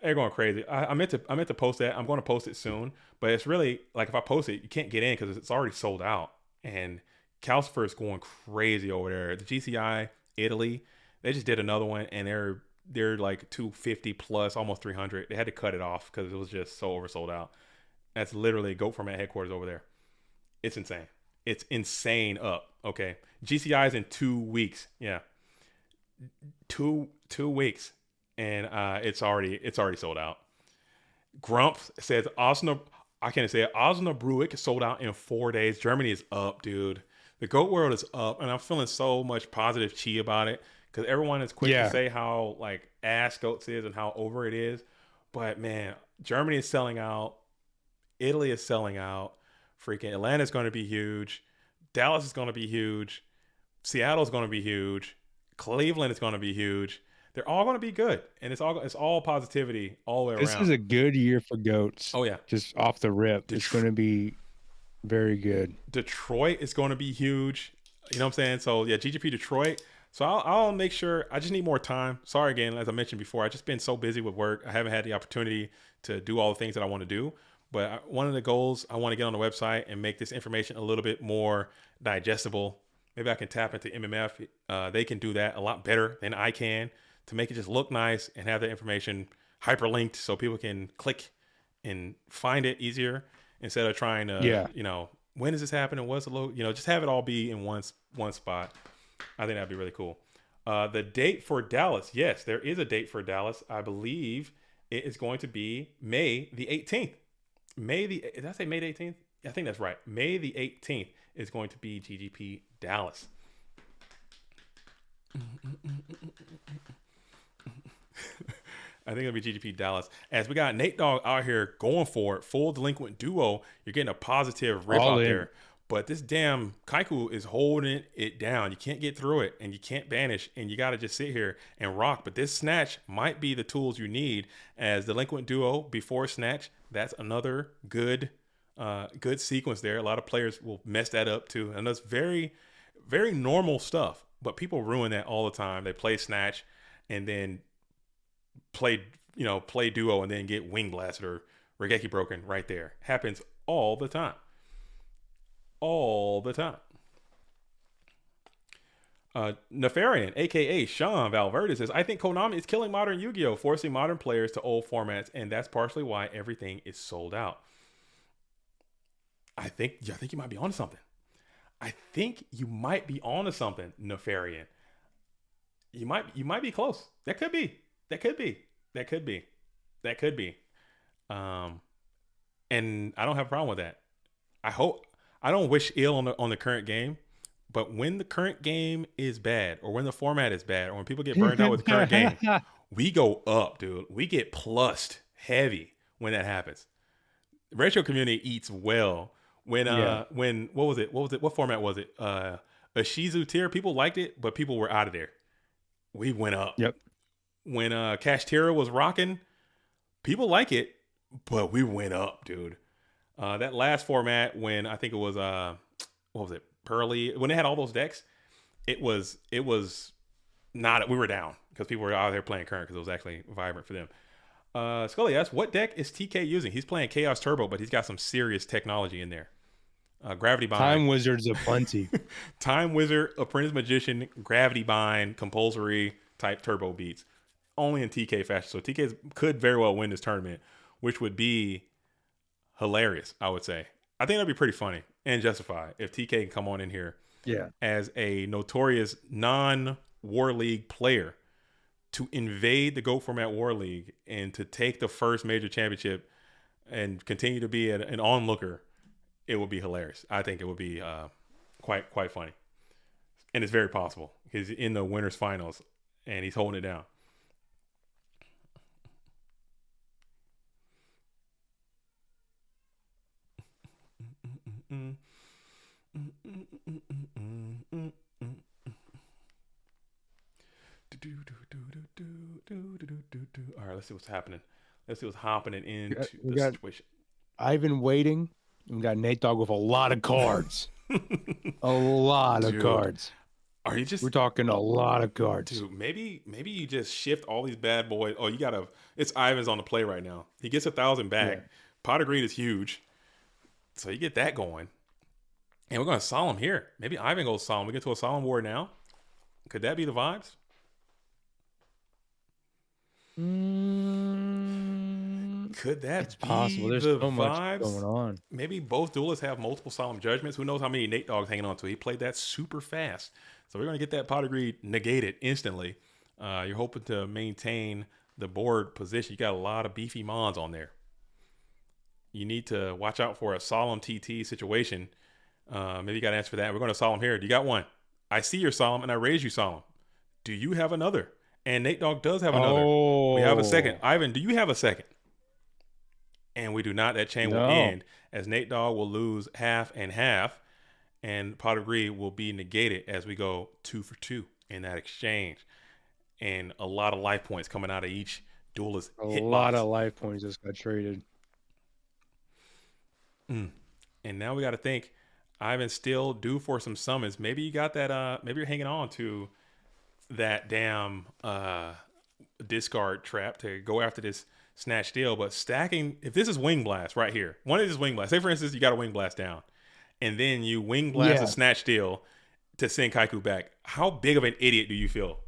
They're going crazy. I meant to post that. I'm going to post it soon, but it's really like if I post it, you can't get in because it's already sold out. And Calcifer is going crazy over there. The GCI Italy, they just did another one, and they're like 250 plus, almost 300. They had to cut it off because it was just so oversold out. That's literally Goat Format headquarters over there. It's insane. It's insane up. Okay, GCI is in 2 weeks. Yeah, two weeks, and it's already sold out. Grump says I can't say it. Osnabrück sold out in 4 days. Germany is up, dude. The GOAT world is up, and I'm feeling so much positive chi about it because everyone is quick to say how like ass GOATs is and how over it is. But man, Germany is selling out. Italy is selling out. Freaking Atlanta is going to be huge. Dallas is going to be huge. Seattle is going to be huge. Cleveland is going to be huge. They're all going to be good, and it's all positivity all the way around. This is a good year for GOATs. Oh yeah, just off the rip, it's going to be very good. Detroit is going to be huge. You know what I'm saying? So yeah, GGP Detroit. So I'll make sure. I just need more time. Sorry again, as I mentioned before, I've just been so busy with work. I haven't had the opportunity to do all the things that I want to do. But one of the goals, I want to get on the website and make this information a little bit more digestible. Maybe I can tap into MMF. They can do that a lot better than I can to make it just look nice and have the information hyperlinked so people can click and find it easier instead of trying to, when does this happen and what's the logo? Just have it all be in one spot. I think that'd be really cool. The date for Dallas. Yes, there is a date for Dallas. I believe it is going to be May the 18th. Did I say May the 18th? I think that's right. May the 18th is going to be GGP Dallas. I think it'll be GGP Dallas. As we got Nate Dogg out here going for it, full delinquent duo. You're getting a positive rip out there. But this damn Kaiku is holding it down. You can't get through it, and you can't banish, and you got to just sit here and rock. But this snatch might be the tools you need as delinquent duo before snatch. That's another good sequence there. A lot of players will mess that up too, and that's very, very normal stuff. But people ruin that all the time. They play snatch and then play duo and then get wing blasted or Regeki broken right there. Happens all the time. All the time. Nefarian, aka Sean Valverde, says, I think Konami is killing modern Yu-Gi-Oh!, forcing modern players to old formats, and that's partially why everything is sold out. I think you might be onto something. I think you might be onto something, Nefarian. You might be close. That could be. And I don't have a problem with that. I don't wish ill on the current game, but when the current game is bad, or when the format is bad, or when people get burned out with the current game, we go up, dude. We get plussed heavy when that happens. The retro community eats well when what was it? What format was it? A Shizu tier, people liked it, but people were out of there. We went up. Yep. When Cash Tira was rocking, people like it, but we went up, dude. That last format when I think it was what was it? Pearly, when they had all those decks, it was not, we were down because people were out there playing current because it was actually vibrant for them. Scully asks, what deck is TK using? He's playing Chaos Turbo, but he's got some serious technology in there. Gravity Bind. Time Wizard's a plenty. Time Wizard, Apprentice Magician, Gravity Bind, compulsory type turbo beats. Only in TK fashion. So TK could very well win this tournament, which would be hilarious, I would say. I think that'd be pretty funny and justified if TK can come on in here as a notorious non-War League player to invade the GOAT Format War League and to take the first major championship and continue to be an onlooker. It would be hilarious. I think it would be quite funny. And it's very possible. He's in the winners finals and he's holding it down. All right, let's see what's happening. Let's see what's happening into the situation. Ivan waiting We got Nate Dogg with a lot of cards. A lot of Dude. cards. Are you just We're talking a lot of cards. Dude, maybe you just shift all these bad boys. Oh, it's Ivan's on the play right now. He gets 1,000 back. Yeah. Pot of Greed is huge. So you get that going. And we're going to solemn here. Maybe Ivan goes solemn. We get to a solemn war now. Could that be the vibes? Could that It's be possible. There's the so much vibes? going on. Maybe both duelists have multiple solemn judgments. Who knows how many Nate Dogg's hanging on to? He played that super fast. So we're going to get that pot of greed negated instantly. You're hoping to maintain the board position. You got a lot of beefy mons on there. You need to watch out for a solemn TT situation. Maybe you got an answer for that. We're going to solemn here. Do you got one? I see your solemn and I raise you solemn. Do you have another? And Nate Dogg does have another. We have a second. Ivan, do you have a second? And we do not. That chain will end as Nate Dogg will lose half and half. And pot of greed will be negated as we go 2 for 2 in that exchange. And a lot of life points coming out of each duelist. A lot of life points just got traded. And now we got to think. Ivan's still due for some summons. Maybe you got that. Maybe you're hanging on to that damn discard trap to go after this snatch steal. But stacking, if this is Wing Blast right here, one of these Wing Blast. Say for instance, you got a Wing Blast down, and then you Wing Blast a snatch steal to send Kaiku back. How big of an idiot do you feel?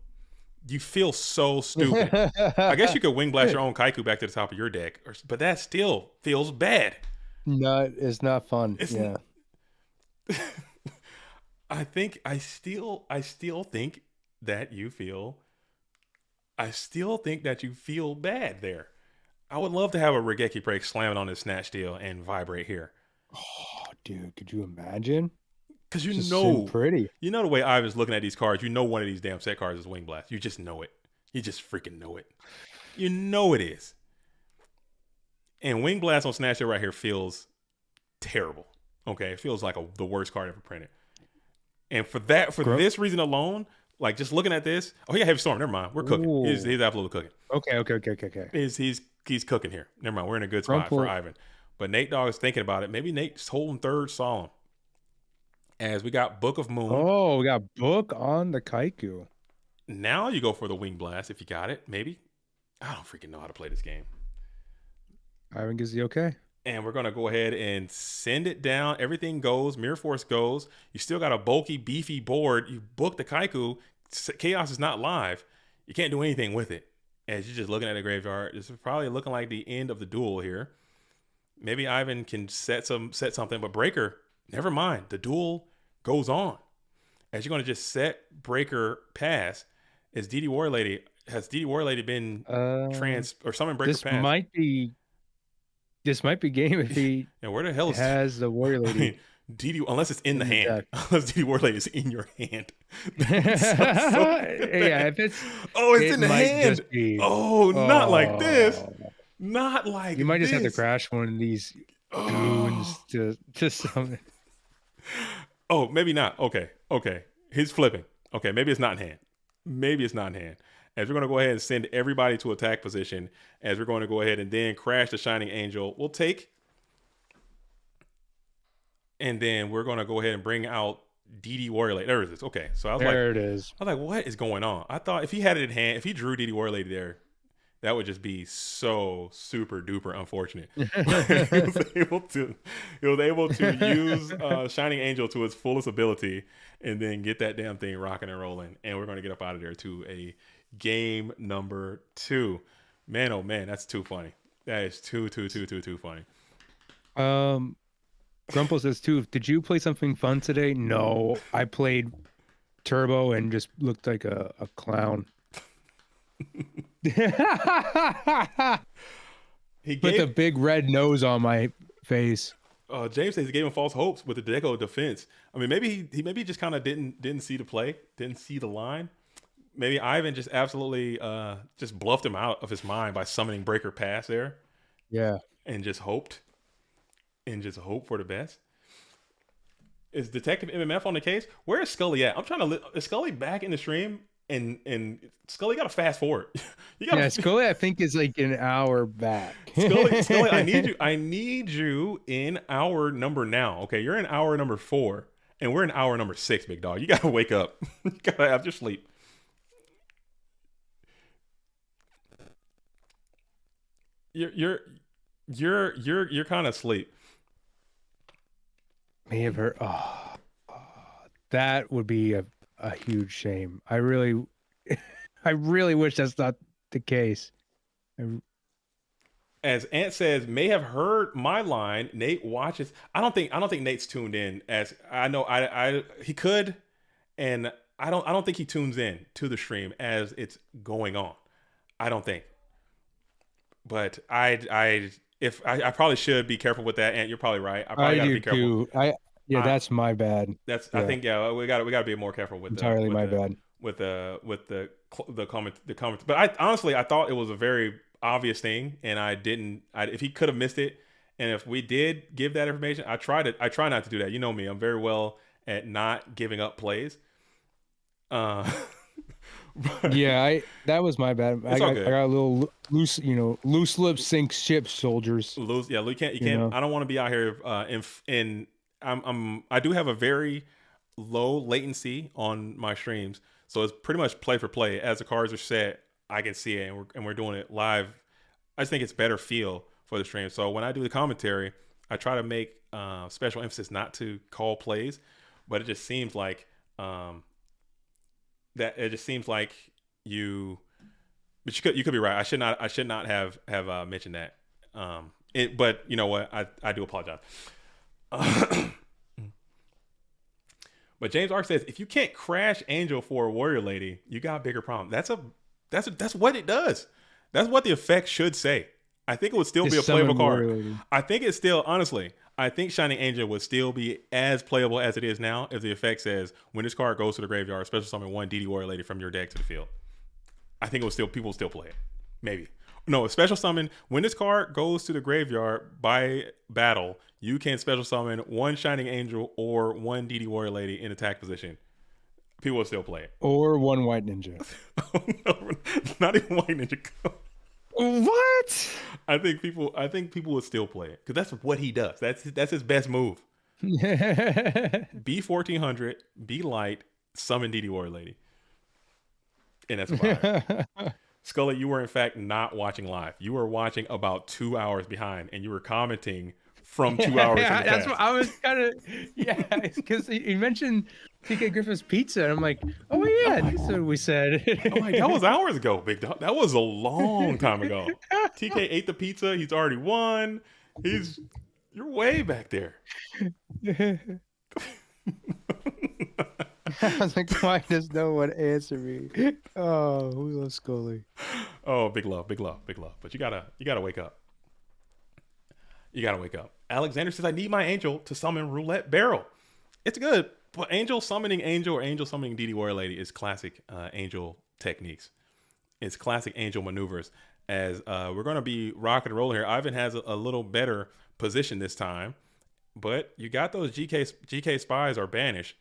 You feel so stupid. I guess you could Wing Blast your own Kaiku back to the top of your deck, but that still feels bad. No, it's not fun. Yeah. I still think that you feel bad there. I would love to have a Regeki break slamming on this snatch steal and vibrate here. Oh, dude, could you imagine? Because Just so pretty. You know the way Ivan's looking at these cards, you know one of these damn set cards is Wing Blast. You just know it. You just freaking know it. You know it is. And Wing Blast on snatch steal right here feels terrible. Okay, it feels like the worst card ever printed. And for this reason alone, like just looking at this, oh yeah, Heavy Storm. Never mind, we're cooking. He's absolutely cooking. Okay. He's cooking here. Never mind, we're in a good spot for Ivan. But Nate Dogg is thinking about it. Maybe Nate's holding third solemn. As we got Book of Moon. Oh, we got Book on the Kaiku. Now you go for the Wing Blast if you got it. Maybe. I don't freaking know how to play this game. Ivan gives the okay. And we're going to go ahead and send it down. Everything goes. Mirror Force goes. You still got a bulky, beefy board. You book the Kaiku. Chaos is not live. You can't do anything with it. As you're just looking at the graveyard, this is probably looking like the end of the duel here. Maybe Ivan can set something, but Breaker, never mind. The duel goes on. As you're going to just set Breaker pass, has DD War Lady been summoned Breaker this pass? This might be game if he and where the hell has the Warrior Lady. I mean, DD, unless it's in the hand. Unless DD War Lady is in your hand. Yeah, if it's in the hand. Not like this. Not like you might just have to crash one of these goons to summon. Oh, maybe not. Okay. He's flipping. Okay, maybe it's not in hand. As we're going to go ahead and send everybody to attack position, as we're going to go ahead and then crash the Shining Angel, we'll take. And then we're going to go ahead and bring out DD Warrior Lady. There it is. Okay, so it is. I was like, what is going on? I thought if he had it in hand, if he drew DD Warrior Lady there, that would just be so super duper unfortunate. He was able to use Shining Angel to its fullest ability and then get that damn thing rocking and rolling. And we're going to get up out of there to a game number 2. Man, oh man, that's too funny. That is too funny. Grumple says too, did you play something fun today? No, I played Turbo and just looked like a clown. He put the big red nose on my face. James says he gave him false hopes with the Deco defense. I mean, maybe he just kind of didn't see the play, didn't see the line. Maybe Ivan just absolutely just bluffed him out of his mind by summoning Breaker Pass there. Yeah, and just hoped for the best. Is Detective MMF on the case? Where is Scully at? I'm trying to. Is Scully back in the stream? and Scully got to fast forward. You got Yeah, to Scully, I think, is like an hour back. Scully, I need you in hour number now. Okay, you're in hour number 4, and we're in hour number 6, big dog. You gotta wake up. You gotta have your sleep. You're kind of asleep. May have heard. Oh, that would be a huge shame. I really, I really wish that's not the case. As Ant says, may have heard my line. Nate watches. I don't think Nate's tuned in. As I know, he could, and I don't think he tunes in to the stream as it's going on. I don't think. But I probably should be careful with that. Ant, you're probably right. I probably got to be careful. Too. That's my bad. I think we got to be more careful with entirely my bad with the comment. But I honestly thought it was a very obvious thing, and if he could have missed it, and if we did give that information, I try not to do that. You know me, I'm very well at not giving up plays. That was my bad. I got a little loose, loose lips sink ships, soldiers. You can't. I don't want to be out here I do have a very low latency on my streams, so it's pretty much play for play. As the cards are set, I can see it, and we're doing it live. I just think it's better feel for the stream. So when I do the commentary, I try to make special emphasis not to call plays, but it just seems like you. But you could be right. I should not have mentioned that. But you know what? I do apologize. But James Ark says, if you can't crash Angel for a Warrior Lady, you got a bigger problem. That's what it does. That's what the effect should say. I think it would still be a playable card. I think it's still, honestly, I think Shining Angel would still be as playable as it is now if the effect says, when this card goes to the graveyard, special summon 1 DD Warrior Lady from your deck to the field. I think people would still play it. Maybe. No, a special summon, when this card goes to the graveyard by battle, you can special summon 1 Shining Angel or 1 DD Warrior Lady in attack position. People will still play it. Or 1 White Ninja. Oh, no, not even White Ninja. What? I think people would still play it because that's what he does. That's his best move. Be 1400, be light, summon DD Warrior Lady, and that's fine. Scully, you were in fact not watching live. You were watching about 2 hours behind, and you were commenting from 2 hours. That's what I was kind of. Yeah, because he mentioned TK Griffith's pizza, and I'm like, oh yeah, that's what we said. I'm like, that was hours ago, big dog. That was a long time ago. TK ate the pizza. He's already won. You're way back there. I was like, why does no one answer me? Oh, we love Scully. Oh, big love. But you gotta wake up. You gotta wake up. Alexander says, I need my Angel to summon Roulette Barrel. It's good, but Angel summoning Angel or Angel summoning DD Warrior Lady is classic Angel techniques. It's classic Angel maneuvers. As we're gonna be rocking and rolling here. Ivan has a little better position this time, but you got those GK spies are banished.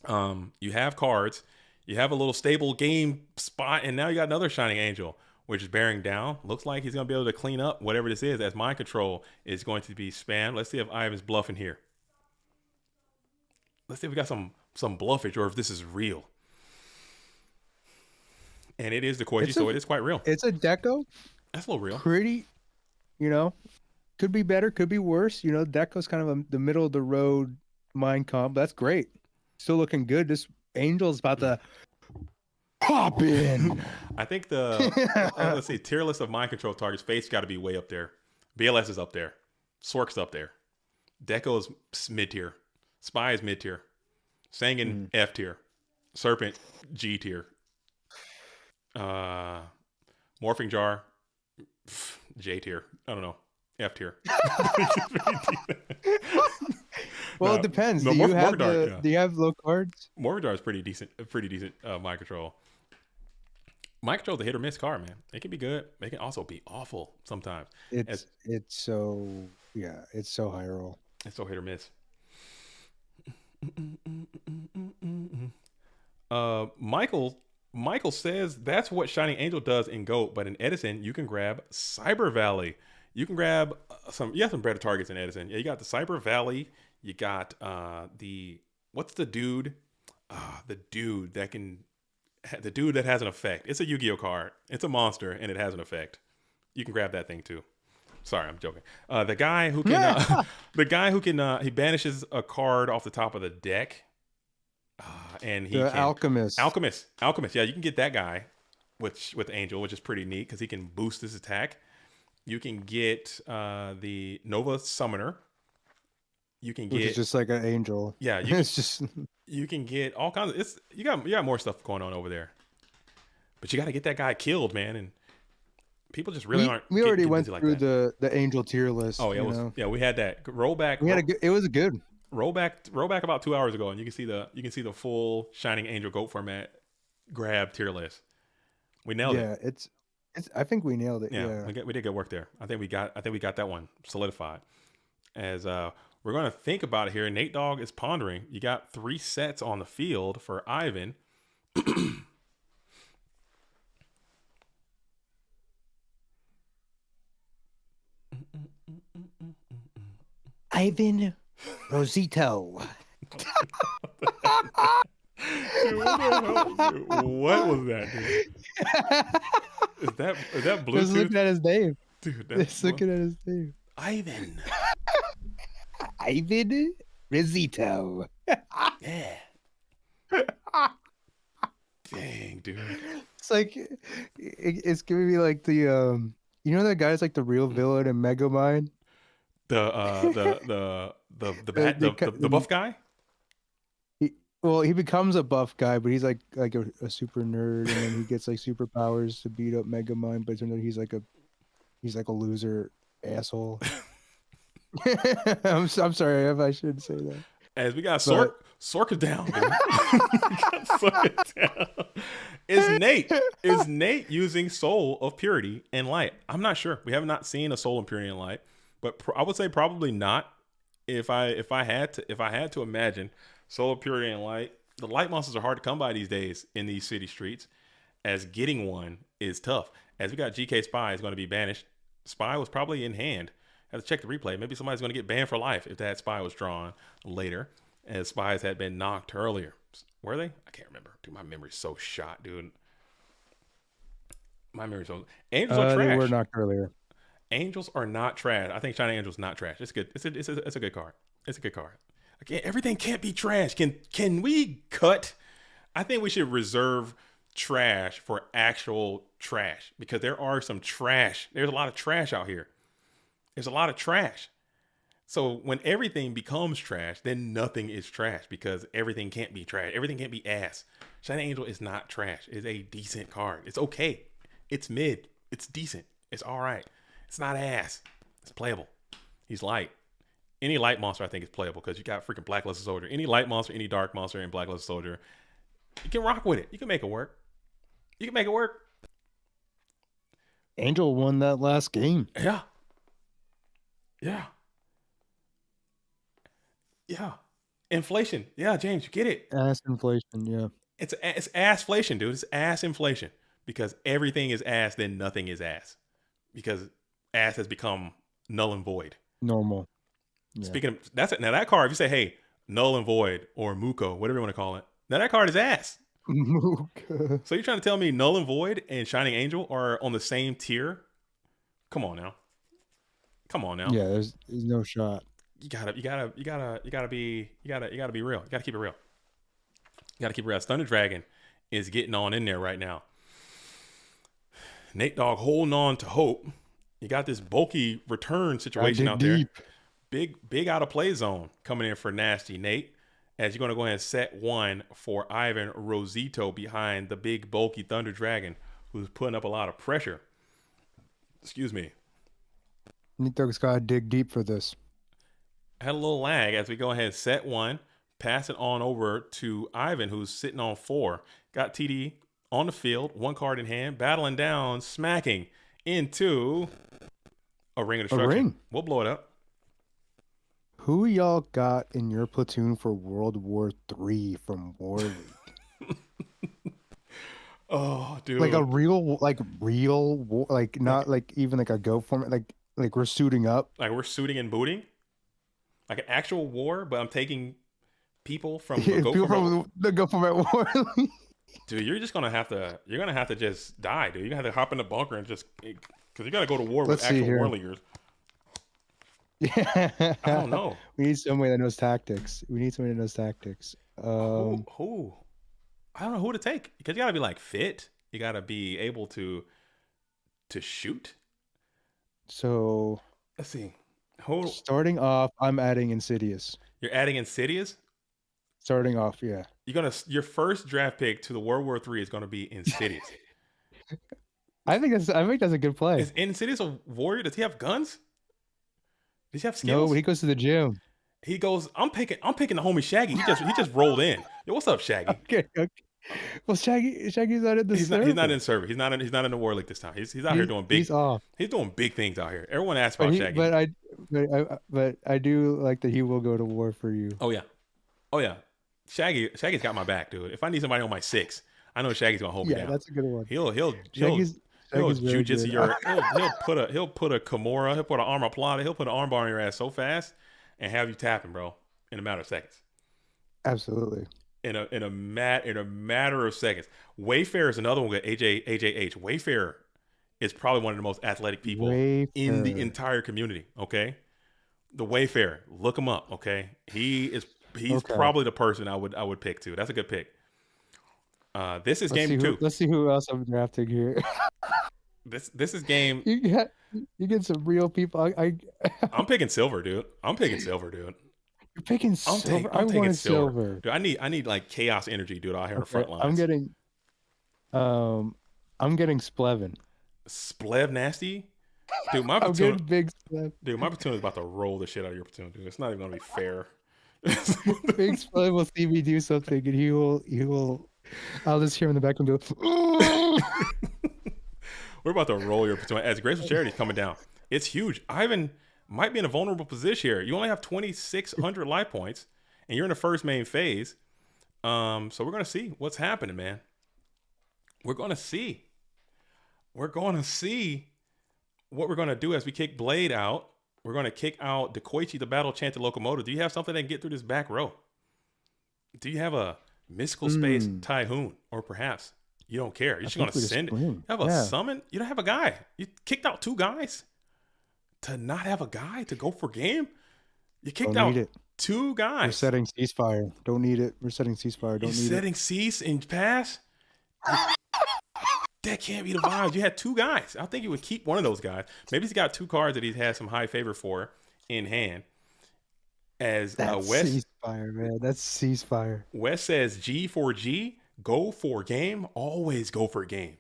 You have cards, you have a little stable game spot, and now you got another Shining Angel, which is bearing down. Looks like he's going to be able to clean up whatever this is, as Mind Control is going to be spammed. Let's see if Ivan's bluffing here. Let's see if we got some bluffage or if this is real. And it is the Koichi, so it is quite real. It's a deco. That's a little real. Pretty, could be better, could be worse. Deco's kind of the middle of the road mind comp. That's great. Still looking good. This Angel's about to pop in. I think let's see, tier list of Mind Control targets. Face got to be way up there. BLS is up there. Sork's up there. Deco is mid tier. Spy is mid tier. Sangan F tier. Serpent G tier. Morphing Jar J tier. I don't know. F tier. Well, it depends. Do you have low cards? Morphing Jar is pretty decent. Mind Control. Mind Control is a hit or miss card, man. It can be good. It can also be awful sometimes. It's so high roll. It's so hit or miss. Michael Michael says that's what Shining Angel does in GOAT, but in Edison, you can grab Cyber Valley. You can grab some better targets in Edison. Yeah, you got the Cyber Valley. You got what's the dude? The dude that has an effect. It's a Yu-Gi-Oh card. It's a monster and it has an effect. You can grab that thing too. Sorry, I'm joking. The guy who can he banishes a card off the top of the deck. And he The Alchemist. Alchemist. Yeah, you can get that guy with Angel, which is pretty neat because he can boost his attack. You can get the Nova Summoner. You can Which get is just like an angel. Yeah, It's just you can get all kinds of you got more stuff going on over there. But you got to get that guy killed, man, and people just really aren't. We already went like through that. the angel tier list. Oh, yeah, we had that rollback. It was good. Roll back about 2 hours ago, and you can see the full Shining Angel GOAT format grab tier list. We nailed it. Yeah, it's. I think we nailed it. Yeah, Yeah. we did good work there. I think we got that one solidified. As we're gonna think about it here, Nate Dogg is pondering. You got 3 sets on the field for Ivan. Ivan Rosito. Dude, what was that, dude? Is that Bluetooth? Just looking at his name. Dude, Just looking at his name. Ivan. Ivan Rosito. Yeah. Dang, dude. It's like it's giving me like the you know that guy's like the real villain in Megamind? The buff guy? He becomes a buff guy, but he's like a super nerd, and then he gets like superpowers to beat up Megamind, but turns out he's like a loser asshole. I'm sorry if I shouldn't say that. As we got Sorka down, dude. We got Sorka down. Is Nate using Soul of Purity and Light? I'm not sure. We have not seen a Soul of Purity and Light, but I would say probably not. If I had to imagine Soul of Purity and Light, the light monsters are hard to come by these days in these city streets. As getting one is tough. As we got GK Spy is going to be banished. Spy was probably in hand. Have to check the replay. Maybe somebody's going to get banned for life if that Spy was drawn later, as Spies had been knocked earlier. Were they? I can't remember. Dude, my memory's so shot, dude. My memory's so. Angels are trash. They were knocked earlier. Angels are not trash. I think Shining Angel's not trash. It's good. It's a good card. It's a good card. Again, everything can't be trash. Can we cut? I think we should reserve trash for actual trash, because there are some trash. There's a lot of trash out here. There's a lot of trash. So when everything becomes trash, then nothing is trash, because everything can't be trash. Everything can't be ass. Shining Angel is not trash. It's a decent card. It's okay. It's mid. It's decent. It's all right. It's not ass. It's playable. He's light. Any light monster I think is playable, because you got freaking Blackluster Soldier. Any light monster, any dark monster, and Blackluster Soldier, you can rock with it. You can make it work. You can make it work. Angel won that last game. Yeah. Yeah. Yeah. Inflation. Yeah, James, you get it. Ass inflation, yeah. It's assflation, dude. It's ass inflation, because everything is ass, then nothing is ass, because ass has become null and void. Normal. Yeah. Speaking of, that's it. Now that card, if you say, hey, null and void or Muko, whatever you want to call it, now that card is ass. Muka. So you're trying to tell me null and void and Shining Angel are on the same tier? Come on now. Come on now. Yeah, there's no shot. You gotta be real. You gotta keep it real. You gotta keep it real. Thunder Dragon is getting on in there right now. Nate Dogg holding on to hope. You got this bulky return situation out there. Big out of play zone coming in for Nasty Nate, as you're going to go ahead and set one for Ivan Rosito behind the big bulky Thunder Dragon, who's putting up a lot of pressure. Excuse me. Nate Dogg's got to dig deep for this. Had a little lag as we go ahead and set one, pass it on over to Ivan, who's sitting on 4. Got TD on the field, 1 card in hand, battling down, smacking into a Ring of Destruction. A ring. We'll blow it up. Who y'all got in your platoon for World War III from Warleague? Oh, dude. Like a real, war, like not like even like a go format, like we're suiting up. Like we're shooting and booting, like an actual war, but I'm taking people from the go People format. from the go format war. Dude, you're gonna have to just die, dude. You're gonna have to hop in the bunker and just because you gotta go to war with Let's see actual here. war leaguers. Yeah. I don't know. We need somebody that knows tactics. Who? I don't know who to take because you gotta be like fit. You gotta be able to shoot. So Let's see. Who starting off, I'm adding Insidious. you're adding Insidious? Starting off, yeah. Your first draft pick to the World War III is gonna be Insidious. I think that's a good play. Is Insidious a warrior? Does he have guns? Does he have No, skills? but he goes to the gym. He goes. I'm picking the homie Shaggy. He just rolled in. Yo, what's up, Shaggy? Okay. Well, Shaggy's not in the He's server. not in server. He's not in the war league this time. He's out here doing big. He's off. He's doing big things out here. Everyone asks about Shaggy. But I do like that he will go to war for you. Oh yeah. Shaggy's got my back, dude. If I need somebody on my 6, I know Shaggy's gonna hold me Yeah, down. that's a good one. He'll Shaggy's very jujitsu good. your. He'll put a Kimura. He'll put an armor plata. He'll put an armbar on your ass so fast and have you tapping, bro, in a matter of seconds. Absolutely. In a matter of seconds. Wayfair is another one with AJH. Wayfair is probably one of the most athletic people in the entire community. Okay, the Wayfair, look him up. Okay, he's Okay. probably the person I would pick too. That's a good pick. This is game 2. Let's see who else I'm drafting here. This is game. you get some real people. I'm picking silver, dude. You're picking silver. I wanted silver. Dude, I need like chaos energy, dude, out here in the front lines. I'm getting Splevin. Splev nasty. Dude, my I'm platoon. getting big Splev. Dude, my platoon is about to roll the shit out of your platoon, dude. It's not even gonna be fair. Big Splev will see me do something, and he will. I'll just hear him in the background go. We're about to roll your platoon as Graceful Charity is coming down. It's huge. Ivan might be in a vulnerable position here. You only have 2,600 life points, and you're in the first main phase. So we're gonna see what's happening, man. We're gonna see what we're gonna do as we kick Blade out. We're gonna kick out Dekoichi, the Battle Chanted Locomotive. Do you have something that can get through this back row? Do you have a Mystical Space Tyhoon, or perhaps you don't care? You're just gonna send it. You have a summon. You don't have a guy. You kicked out 2 guys. To not have a guy to go for game, you kicked out 2 guys. We're setting ceasefire. Don't need it. We're setting ceasefire. Don't need it. Setting cease and pass. That can't be the vibes. You had 2 guys. I think you would keep one of those guys. Maybe he's got 2 cards that he's had some high favor for in hand. As That's West ceasefire, man. That's ceasefire. West says G for G, go for game. Always go for game.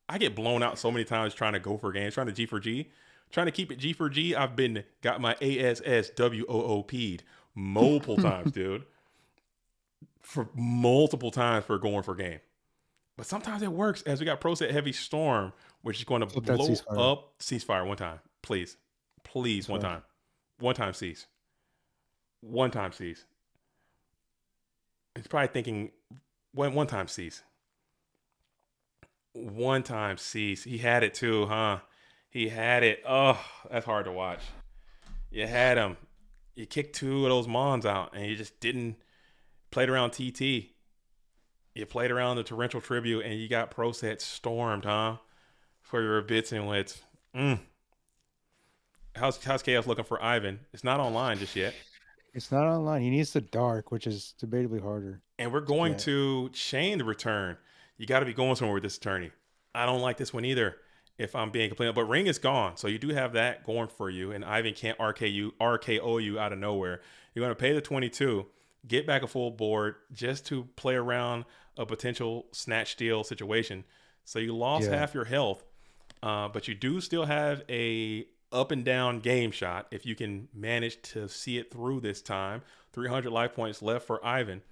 I get blown out so many times trying to go for games, trying to G for G. Trying to keep it G for G, I've got my ASSWOOP'd multiple times, dude. For multiple times for going for game. But sometimes it works as we got Pro Set Heavy Storm, which is going to blow up ceasefire one time. Please. Please, one time. One time cease. One time cease. He's probably thinking one time cease. One time cease. He had it too, huh? He had it. Oh, that's hard to watch. You had him. You kicked 2 of those Mons out, and you just didn't play around TT. You played around the Torrential Tribute, and you got Pro Set stormed, huh? For your bits and wits. How's Chaos looking for Ivan? It's not online just yet. It's not online. He needs the dark, which is debatably harder. And we're going to chain the return. You got to be going somewhere with this attorney. I don't like this one either, if I'm being completely. But Ring is gone, so you do have that going for you. And Ivan can't RKO you out of nowhere. You're going to pay the 22, get back a full board just to play around a potential snatch steal situation. So you lost half your health, but you do still have a up and down game shot if you can manage to see it through this time. 300 life points left for Ivan.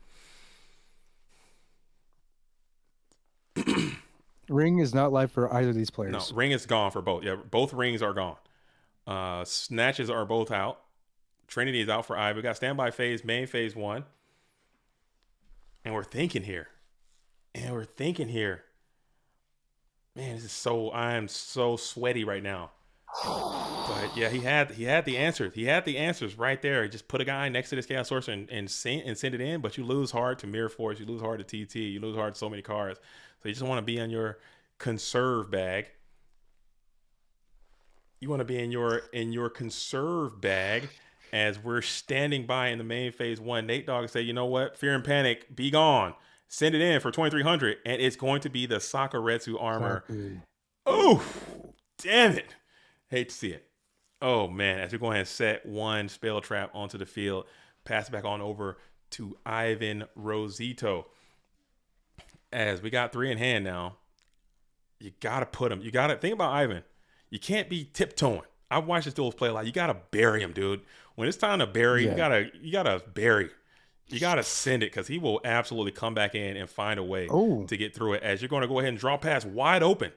Ring is not live for either of these players. No, Ring is gone for both. Yeah, both rings are gone. Snatches are both out. Trinity is out for Ivan. We got standby phase, main phase 1. And we're thinking here. Man, I am so sweaty right now. But yeah, he had the answers. He had the answers right there. He just put a guy next to this Chaos Sorcerer and send it in, but you lose hard to Mirror Force, you lose hard to TT, you lose hard to so many cards. So you just want to be on your conserve bag. You want to be in your conserve bag as we're standing by in the main phase 1. Nate Dogg say, you know what? Fear and Panic, be gone. Send it in for 2,300, and it's going to be the Sakuretsu armor. Oh, damn it. Hate to see it. Oh, man. As we go ahead and set one Spell Trap onto the field, pass it back on over to Ivan Rosito. As we got 3 in hand now, you got to put him. You got to think about Ivan. You can't be tiptoeing. I've watched this duels play a lot. You got to bury him, dude. When it's time to bury, you gotta bury. You got to send it because he will absolutely come back in and find a way to get through it. As you're going to go ahead and draw pass wide open.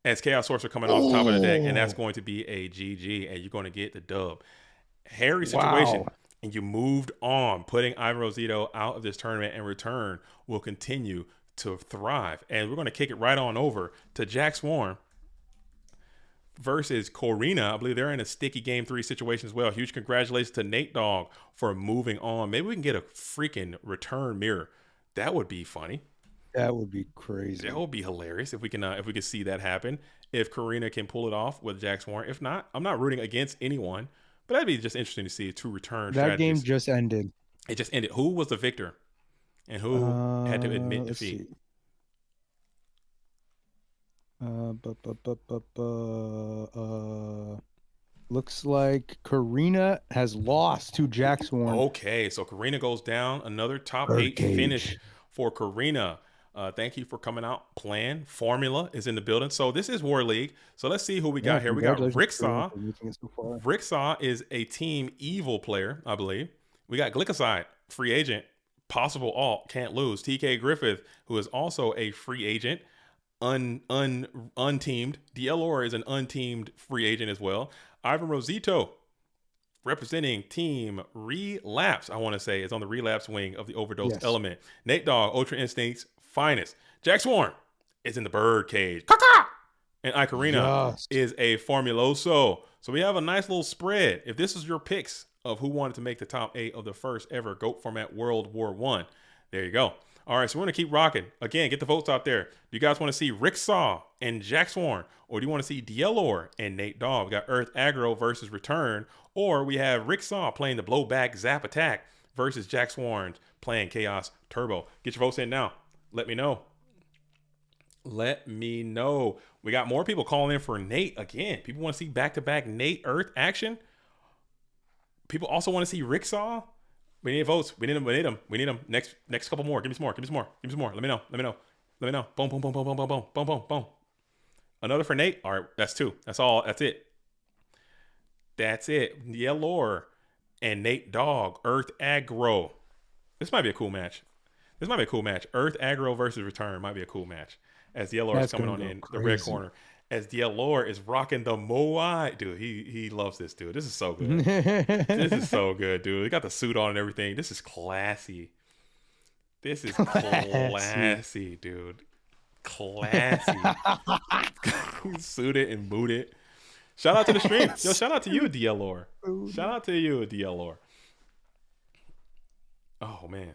As Chaos Sorcerer coming off the top of the deck, and that's going to be a GG, and you're going to get the dub. Hairy situation, and you moved on. Putting Ivan Rosito out of this tournament and return will continue to thrive. And we're going to kick it right on over to Jack Swarm versus Corina. I believe they're in a sticky game 3 situation as well. Huge congratulations to Nate Dogg for moving on. Maybe we can get a freaking return mirror. That would be funny. That would be crazy. That would be hilarious if we can see that happen. If Karina can pull it off with Jack Swarm. If not, I'm not rooting against anyone, but that'd be just interesting to see 2 return that strategies. Game just ended. It just ended. Who was the victor, and who had to admit defeat? Looks like Karina has lost to Jack Swarm. Okay, so Karina goes down. Another top 8 finish for Karina. Thank you for coming out playing. Formula is in the building. So this is War League. So let's see who we got here. We got Ricksaw. Ricksaw is a Team Evil player, I believe. We got Glycoside, free agent, possible alt, can't lose. TK Griffith, who is also a free agent, unteamed. DLR is an unteamed free agent as well. Ivan Rosito, representing Team Relapse, I want to say, is on the Relapse wing of the Overdose element. Nate Dogg, Ultra Instincts, finest. Jack Swarm is in the bird cage. And Icarina is a Formuloso. So we have a nice little spread. If this is your picks of who wanted to make the top 8 of the first ever GOAT Format World War I, there you go. All right, so we're going to keep rocking. Again, get the votes out there. Do you guys want to see Ricksaw and Jack Swarm? Or do you want to see DLR and Nate Dogg? We got Earth Aggro versus Return. Or we have Ricksaw playing the Blowback Zap Attack versus Jack Swarm playing Chaos Turbo. Get your votes in now. Let me know. Let me know. We got more people calling in for Nate again. People want to see back-to-back Nate Earth action. People also want to see Ricksaw. We need votes. We need them. We need them. We need them. Next couple more. Give me some more. Give me some more. Give me some more. Let me know. Let me know. Let me know. Boom, boom, boom, boom, boom, boom, boom, boom, boom, boom. Another for Nate. All right, that's 2. That's all. That's it. That's it. Yellow and Nate Dogg. Earth Aggro. This might be a cool match. This might be a cool match. Earth Aggro versus Return might be a cool match. As Yellow is coming on in the red corner. As Yellow is rocking the Moai. Dude, he loves this, dude. This is so good. This is so good, dude. He got the suit on and everything. This is classy. This is classy, dude. Classy. Suited and booted. Shout out to the stream. Yo, shout out to you, DLR. Shout out to you, DLR. Oh, man.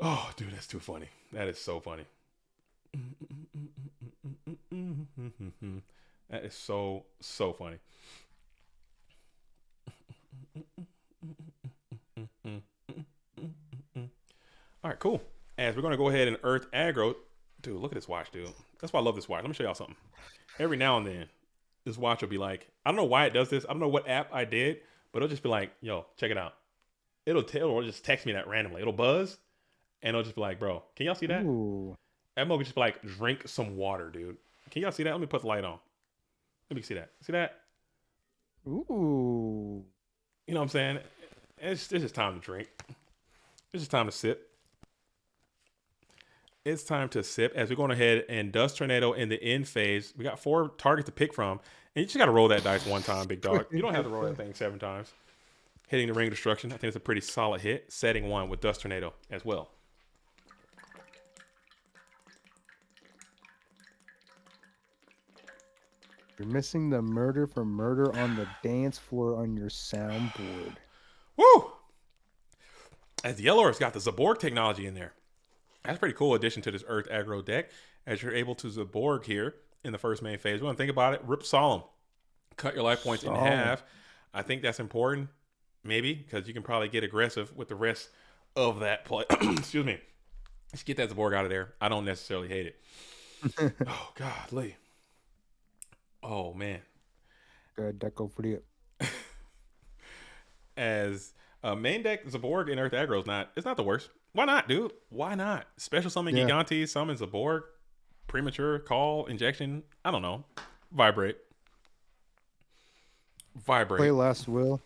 Oh, dude, that's too funny. That is so funny. That is so funny. All right, cool. As we're going to go ahead and Earth Aggro. Dude, look at this watch, dude. That's why I love this watch. Let me show y'all something. Every now and then, this watch will be like, I don't know why it does this. I don't know what app I did, but it'll just be like, yo, check it out. It'll just text me that randomly. It'll buzz, and it'll just be like, bro, can y'all see that? Ooh. That mug just be like, drink some water, dude. Can y'all see that? Let me put the light on. Let me see that. See that? Ooh. You know what I'm saying? It's just time to drink. It's just time to sip. It's time to sip as we're going ahead and Dust Tornado in the end phase. We got 4 targets to pick from. And you just got to roll that dice one time, big dog. You don't have to roll that thing 7 times. Hitting the Ring of Destruction. I think it's a pretty solid hit. Setting 1 with Dust Tornado as well. You're missing the murder for murder on the dance floor on your soundboard. Woo! As the Yellow's got the Zaborg technology in there. That's a pretty cool addition to this Earth aggro deck. As you're able to Zaborg here in the first main phase. We want to think about it. Rip Solemn. Cut your life points in half. I think that's important, maybe, because you can probably get aggressive with the rest of that play. Excuse me. Let's get that Zaborg out of there. I don't necessarily hate it. Oh, godly. Oh, man. Good deco for you. As main deck, Zaborg in Earth aggro it's not the worst. Why not, dude? Why not? Special summon Gigantes, summon Zaborg, premature, call, injection. I don't know. Vibrate. Play Last Will.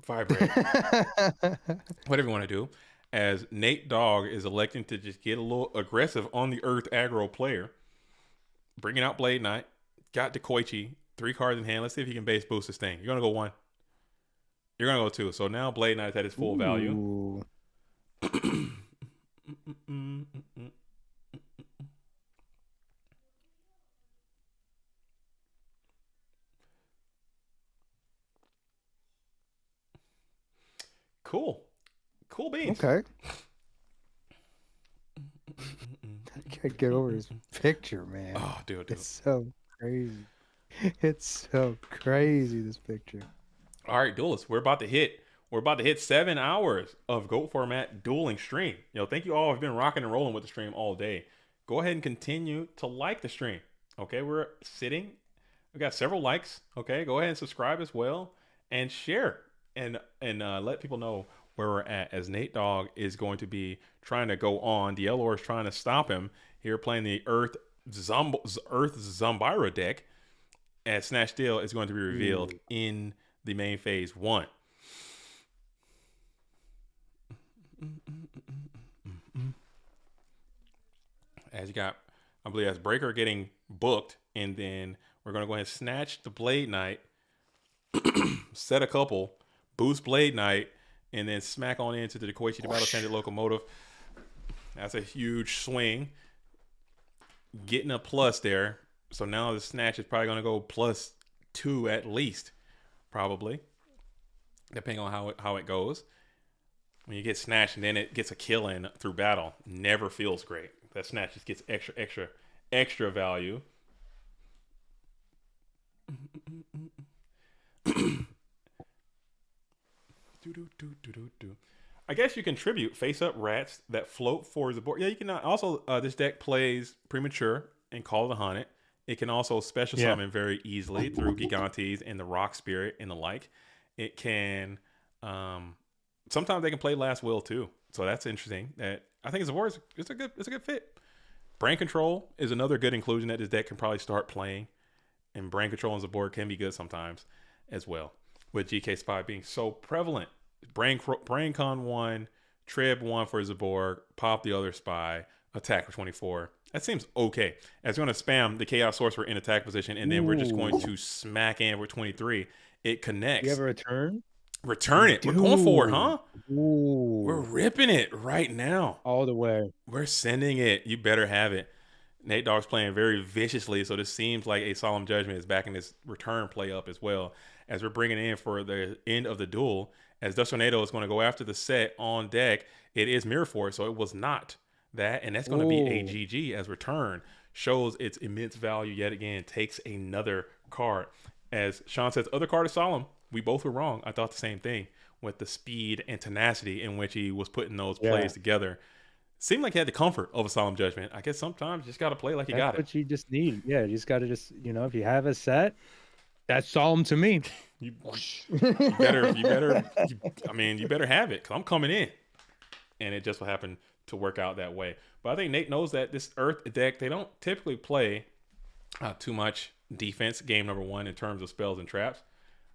Vibrate. Whatever you want to do. As Nate Dogg is electing to just get a little aggressive on the Earth aggro player. Bringing out Blade Knight. Got Dekoichi. 3 cards in hand. Let's see if he can base boost this thing. You're going to go 1. You're going to go 2. So now Blade Knight's at its full value. Cool beans. Okay. I can't get over his picture, man. Oh, dude. It's so crazy. It's so crazy, this picture. All right, duelists, we're about to hit 7 hours of GOAT format dueling stream. Thank you all have been rocking and rolling with the stream all day. Go ahead and continue to like the stream. Okay, we got several likes. Okay, go ahead and subscribe as well and share and let people know where we're at, as Nate Dogg is going to be trying to go on. The Elor is trying to stop him here, playing the Earth Zombira deck, as Snatch Deal is going to be revealed in the main phase 1. As you got, I believe, as Breaker getting booked, and then we're going to go ahead and snatch the Blade Knight, set a couple, boost Blade Knight, and then smack on into the Dekoichi, the Battle Standard Locomotive. That's a huge swing. Getting a plus there. So now the snatch is probably going to go +2 at least, probably, depending on how it goes. When you get snatched and then it gets a kill in through battle, never feels great. That snatch just gets extra value. I guess you contribute face-up rats that float for the board. Yeah, you can also, this deck plays Premature and Call of the Haunted. It can also special summon very easily through Gigantes and the Rock Spirit and the like. It can, sometimes they can play Last Will too. So that's interesting. That I think it's a good fit. Brain Control is another good inclusion that this deck can probably start playing. And Brain Control on the board can be good sometimes as well, with GK Spy being so prevalent. Brain Con 1, Trib 1 for Zaborg, pop the other spy, attack for 24. That seems okay. As we're going to spam the Chaos Sorcerer in attack position, and then we're just going to smack in for 23. It connects. You have a return? Return it. Dude. We're going for it, huh? Ooh. We're ripping it right now. All the way. We're sending it. You better have it. Nate Dogg's playing very viciously, so this seems like a Solemn Judgment is backing this return play up as well, as we're bringing in for the end of the duel. As Dust Tornado is going to go after the set on deck, it is Mirror Force, so it was not that, and that's going to be a GG, as return shows its immense value yet again, takes another card. As Sean says, other card is Solemn. We both were wrong. I thought the same thing with the speed and tenacity in which he was putting those plays together. Seemed like he had the comfort of a Solemn Judgment. I guess sometimes you just got to play like you got it. That's what you just need. Yeah, you just got to if you have a set, that's Solemn to me. You better have it, because I'm coming in. And it just will happen to work out that way. But I think Nate knows that this Earth deck, they don't typically play too much defense game number 1 in terms of spells and traps.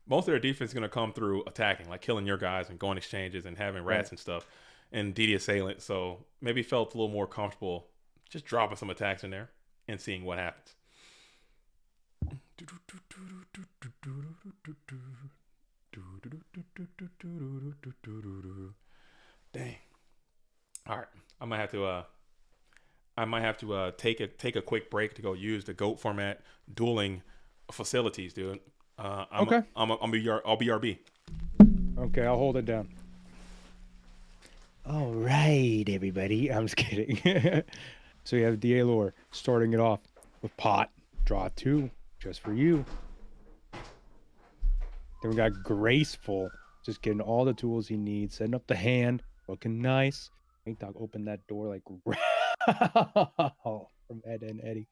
Most of their defense is going to come through attacking, like killing your guys and going exchanges and having rats and stuff, and DD Assailant. So maybe felt a little more comfortable just dropping some attacks in there and seeing what happens. Dang. All right. I might have to I might have to take a quick break to go use the GOAT format dueling facilities, dude. Okay. I'll be RB. Okay, I'll hold it down. All right, everybody. I'm just kidding. So you have Dialor starting it off with pot. Draw 2, just for you. Then we got Graceful, just getting all the tools he needs, setting up the hand, looking nice. Pink Dog opened that door like from Ed and Eddie.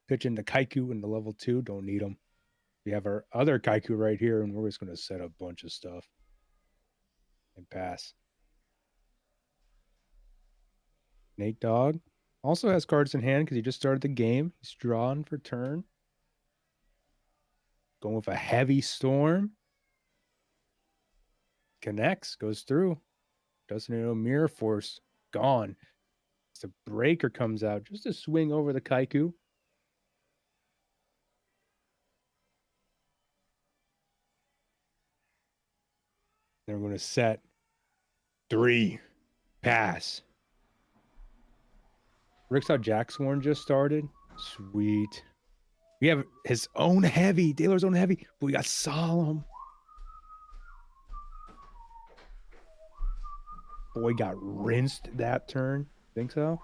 Pitching the Kaiku in the level 2, don't need them. We have our other Kaiku right here, and we're just going to set a bunch of stuff and pass. Nate Dogg also has cards in hand because he just started the game. He's drawn for turn. Going with a Heavy Storm. Connects, goes through. Doesn't know Mirror Force. Gone. The Breaker comes out just to swing over the Kaiku. Then we're going to set 3. Pass. Ricksaw Jacksworn just started. Sweet. We have his own heavy, Taylor's own heavy, but we got Solemn. Boy got rinsed that turn. Think so?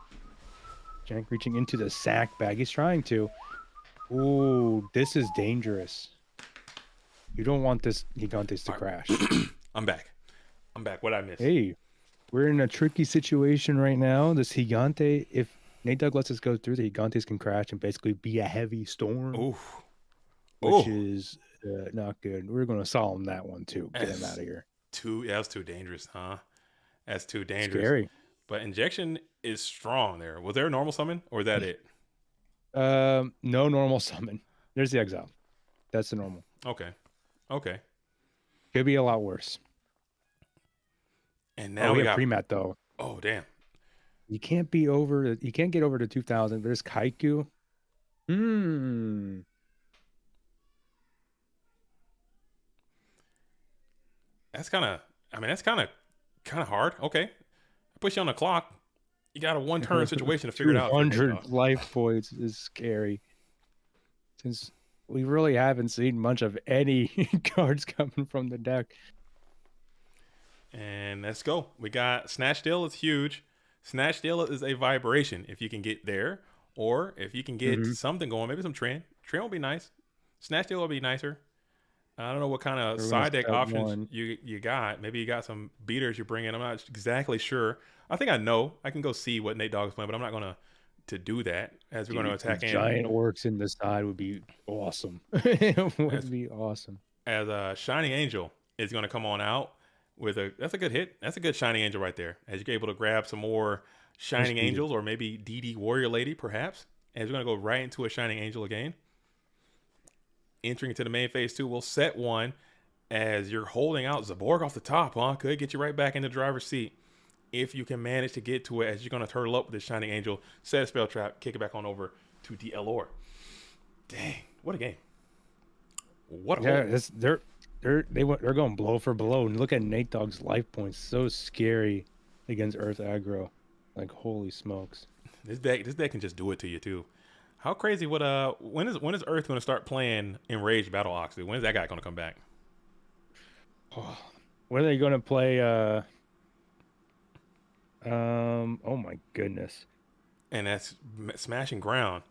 Jank reaching into the sack bag. He's trying to. Ooh, this is dangerous. You don't want this Gigantes to crash. I'm back. What I missed? Hey, we're in a tricky situation right now. This Gigante, if Nate Dogg lets us go through, the Gigantes can crash and basically be a Heavy Storm. Oof. Which is not good. We're going to Solemn that one too. Get him out of here. That's too dangerous, huh? That's too dangerous. Scary. But Injection is strong there. Was there a normal summon or is that it? No normal summon. There's the Exile. That's the normal. Okay. Could be a lot worse. And now we we got got pre-mat though. Oh damn. You can't get over to 2000. There's Kaiku. That's kind of hard. Okay. I put you on the clock. You got a one-turn situation to figure it out. 100 life points is scary. Since we really haven't seen much of any cards coming from the deck. And let's go. We got Snatch Deal is huge. Snatch Deal is a vibration if you can get there, or if you can get something going, maybe some Tran. Tran will be nice. Snatch Deal will be nicer. I don't know what kind of side deck options you got. Maybe you got some beaters you bring in. I'm not exactly sure. I think I know. I can go see what Nate Dogg's playing, but I'm not going to do that as we're going to attack in. Giant orcs in the side would be awesome. It would be awesome. As a Shining Angel is going to come on out with that's a good hit. That's a good Shining Angel right there. As you're able to grab some more Shining Angels or maybe DD Warrior Lady perhaps. As we're going to go right into a Shining Angel again. Entering into the main phase 2, we'll set 1 as you're holding out Zaborg off the top, huh? Could get you right back in the driver's seat. If you can manage to get to it as you're going to turtle up with this Shining Angel, set a spell trap, kick it back on over to DLR. Dang, what a game. What a they're going blow for blow. And look at Nate Dogg's life points. So scary against Earth aggro. Like, holy smokes. This deck can just do it to you, too. How crazy would when is Earth going to start playing Enraged Battle Ox? When is that guy going to come back? When are they going to play? Oh my goodness! And that's Smashing Ground,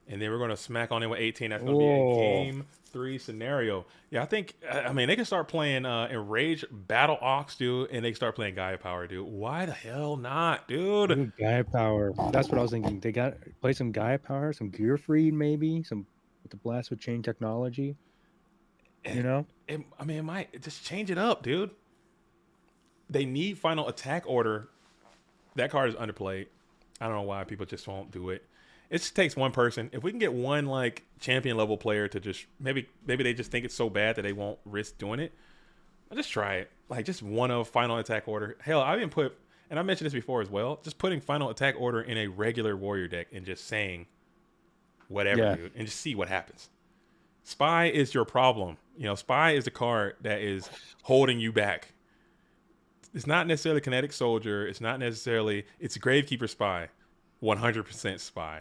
and then we're going to smack on in with 18. That's going to be a game 3 scenario. Yeah, I think they can start playing Enraged Battle Ox, dude, and they can start playing Gaia Power, dude. Why the hell not, dude? Ooh, Gaia Power. That's what I was thinking. They got play some Gaia Power, some Gear Freed, maybe some with the Blast with Chain technology. You know, it might just change it up, dude. They need Final Attack Order. That card is underplayed. I don't know why people just won't do it. It just takes one person. If we can get one like champion level player to just maybe they just think it's so bad that they won't risk doing it. I'll just try it. Like just one of Final Attack Order. Hell, I even put, and I mentioned this before as well, just putting Final Attack Order in a regular warrior deck and just saying whatever, dude, and just see what happens. Spy is your problem. You know, Spy is a card that is holding you back. It's not necessarily Kinetic Soldier. It's not necessarily, it's Gravekeeper Spy. 100% spy.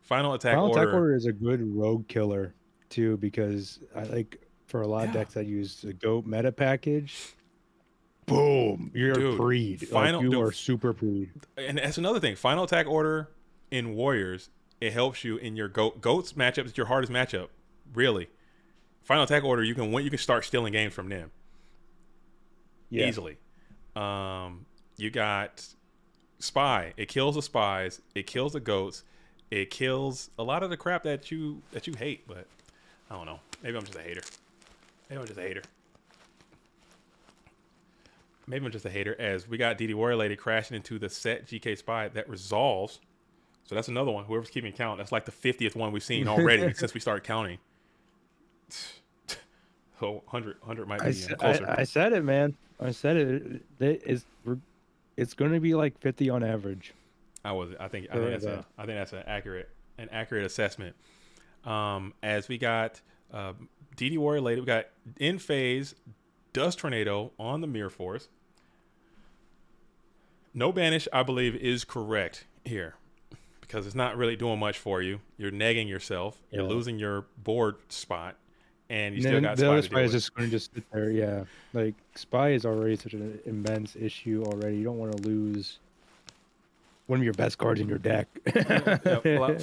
Final attack Final order. Attack Order is a good rogue killer too, because I like for a lot of decks that use the GOAT meta package. Boom, you're Dude, preed. You are super preed. And that's another thing. Final attack order in Warriors, it helps you in your goats matchup. It's your hardest matchup, really. Final attack order, you can win. You can start stealing games from them easily. You got spy. It kills the spies. It kills the goats. It kills a lot of the crap that you hate. But I don't know. Maybe I'm just a hater. As we got DD Warrior Lady crashing into the set GK Spy that resolves. So that's another one. Whoever's keeping count, that's like the 50th one we've seen already since we started counting. So 100 might be closer. I said it, man. I said it. It's going to be like 50 on average. I think that's an accurate assessment. As we got DD Warrior Lady, we got in phase Dust Tornado on the Mirror Force. No banish, I believe, is correct here because it's not really doing much for you. You're negging yourself. You're losing your board spot, and you still got the Spy other to Spy deal is with. just going to just sit there. Yeah, like Spy is already such an immense issue already. You don't want to lose one of your best cards in your deck.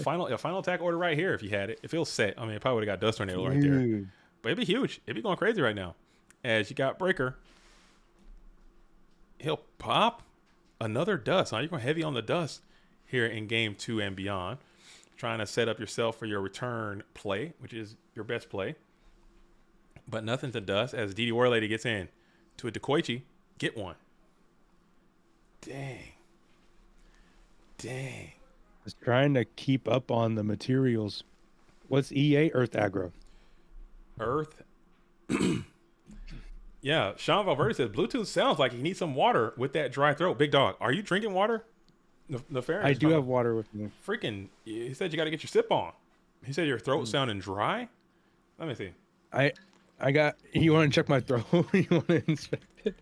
Final attack order right here if you had it. If it was set, I mean, it probably would have got Dust Tornado right there. But it'd be huge. It'd be going crazy right now. As you got Breaker, he'll pop another dust. Now you're going heavy on the dust here in game 2 and beyond. Trying to set up yourself for your return play, which is your best play. But nothing to dust as DD War Lady gets in to a Dekoichi. Get one. Dang. Just trying to keep up on the materials. What's EA? Earth aggro. Earth. Yeah, Sean Valverde says Bluetooth sounds like he needs some water with that dry throat. Big dog, are you drinking water? Nefarious. I do have water with me. Freaking, he said you got to get your sip on. He said your throat sounding dry. Let me see. I got. You want to check my throat? You want to inspect it?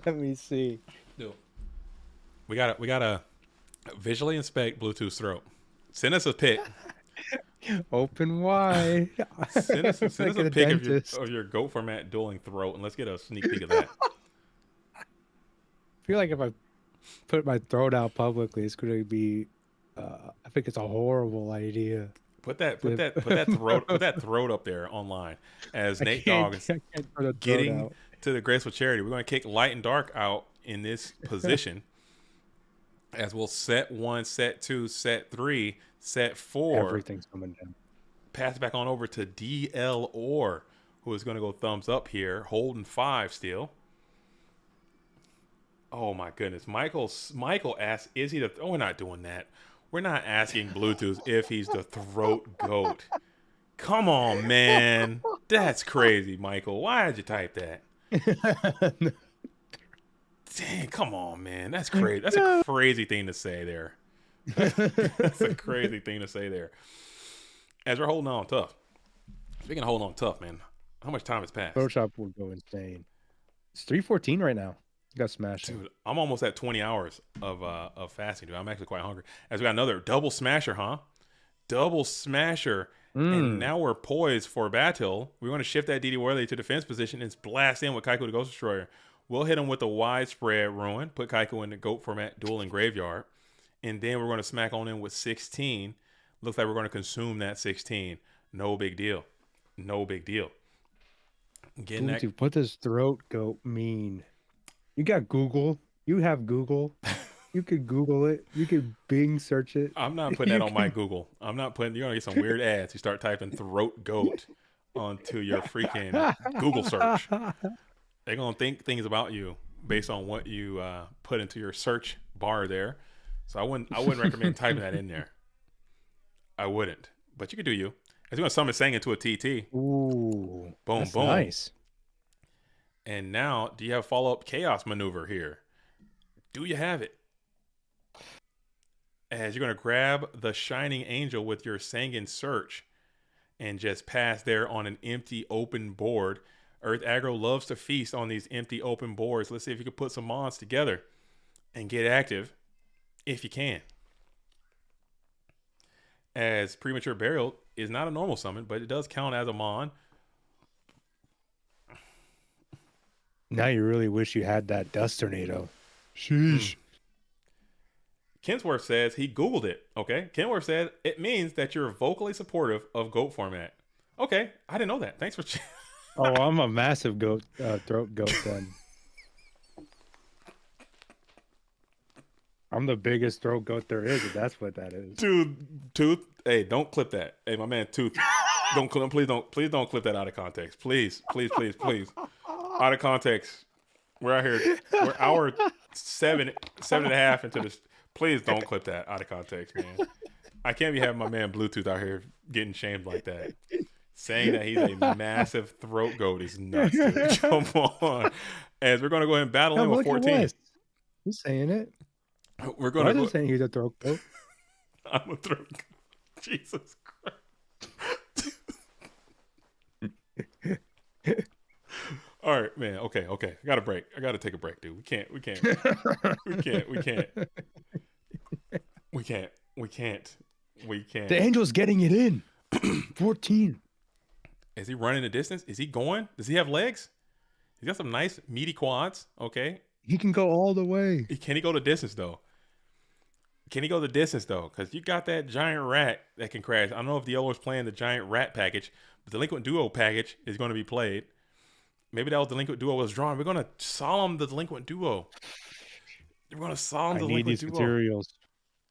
Let me see. No. We gotta visually inspect Bluetooth's throat. Send us a pic. Open wide. Send us Like a a pic dentist. of your GOAT format dueling throat, and let's get a sneak peek of that. I feel like if I put my throat out publicly, it's going to be. I think it's a horrible idea. Put that throat up there online as Nate Dogg is getting to the graceful charity. We're going to kick Light and Dark out in this position. As we'll set 1, set 2, set 3, set 4. Everything's coming down. Pass back on over to DL Orr, who is going to go thumbs up here, holding 5 still. Oh my goodness. Michael asks, is he the... Oh, we're not doing that. We're not asking Bluetooth if he's the throat goat. Come on, man. That's crazy, Michael. Why did you type that? Dang, come on, man. That's crazy. That's a crazy thing to say there. That's a crazy thing to say there. As we're holding on tough. Speaking of holding on tough, man, how much time has passed? Photoshop will go insane. It's 3:14 right now. Got smashed. Dude, I'm almost at 20 hours of fasting, dude. I'm actually quite hungry. As we got another double smasher, huh? Double smasher. And now we're poised for battle. We want to shift that DD Warley to defense position and blast in with Kaiko the Ghost Destroyer. We'll hit him with a widespread ruin, put Kaiko in the GOAT format dueling graveyard. And then we're going to smack on in with 16. Looks like we're going to consume that 16. No big deal. No big deal. Getting that. Dude, what does throat goat mean? You got Google. You have Google. You could Google it. You could Bing search it. I'm not putting that on my Google. I'm not putting. You're gonna get some weird ads. You start typing throat goat onto your freaking Google search. They're gonna think things about you based on what you put into your search bar there. So I wouldn't recommend typing that in there. I wouldn't. But you could do you. It's gonna summon Sang into a TT. Ooh, Boom, that's boom. nice. And now, do you have follow-up chaos maneuver here? Do you have it? As you're going to grab the Shining Angel with your Sanguine Search and just pass there on an empty open board. Earth Aggro loves to feast on these empty open boards. Let's see if you can put some mons together and get active. if you can. As Premature Burial is not a normal summon, but it does count as a Mon. Now you really wish you had that Dust Tornado. Sheesh. Kensworth says he Googled it. Okay. Kensworth says it means that you're vocally supportive of GOAT format. Okay. I didn't know that. Thanks for Oh, I'm a massive throat goat then. I'm the biggest throat goat there is, if that's what that is. Dude, Tooth. Hey, don't clip that. Hey, my man, Tooth. Please don't clip that out of context. Please. Out of context. We're out here. We're hour seven and a half into this. Please don't clip that out of context, man. I can't be having my man Bluetooth out here getting shamed like that. Saying that he's a massive throat goat is nuts, dude. Come on. As we're going to go ahead and battle him with 14. He's saying it. We're going to saying he's a throat goat. I'm a throat goat. Jesus Christ. All right, man. Okay. I got a break. I got to take a break, dude. We can't. The Angel's getting it in. 14. Is he running the distance? Is he going? Does he have legs? He's got some nice meaty quads. Okay. He can go all the way. Can he go the distance though? Because you got that giant rat that can crash. I don't know if the Yellow is playing the giant rat package, but the Delinquent Duo package is going to be played. Maybe that was the Delinquent Duo was drawn. We're going to solemn the Delinquent Duo. We're going to solemn the Delinquent Duo.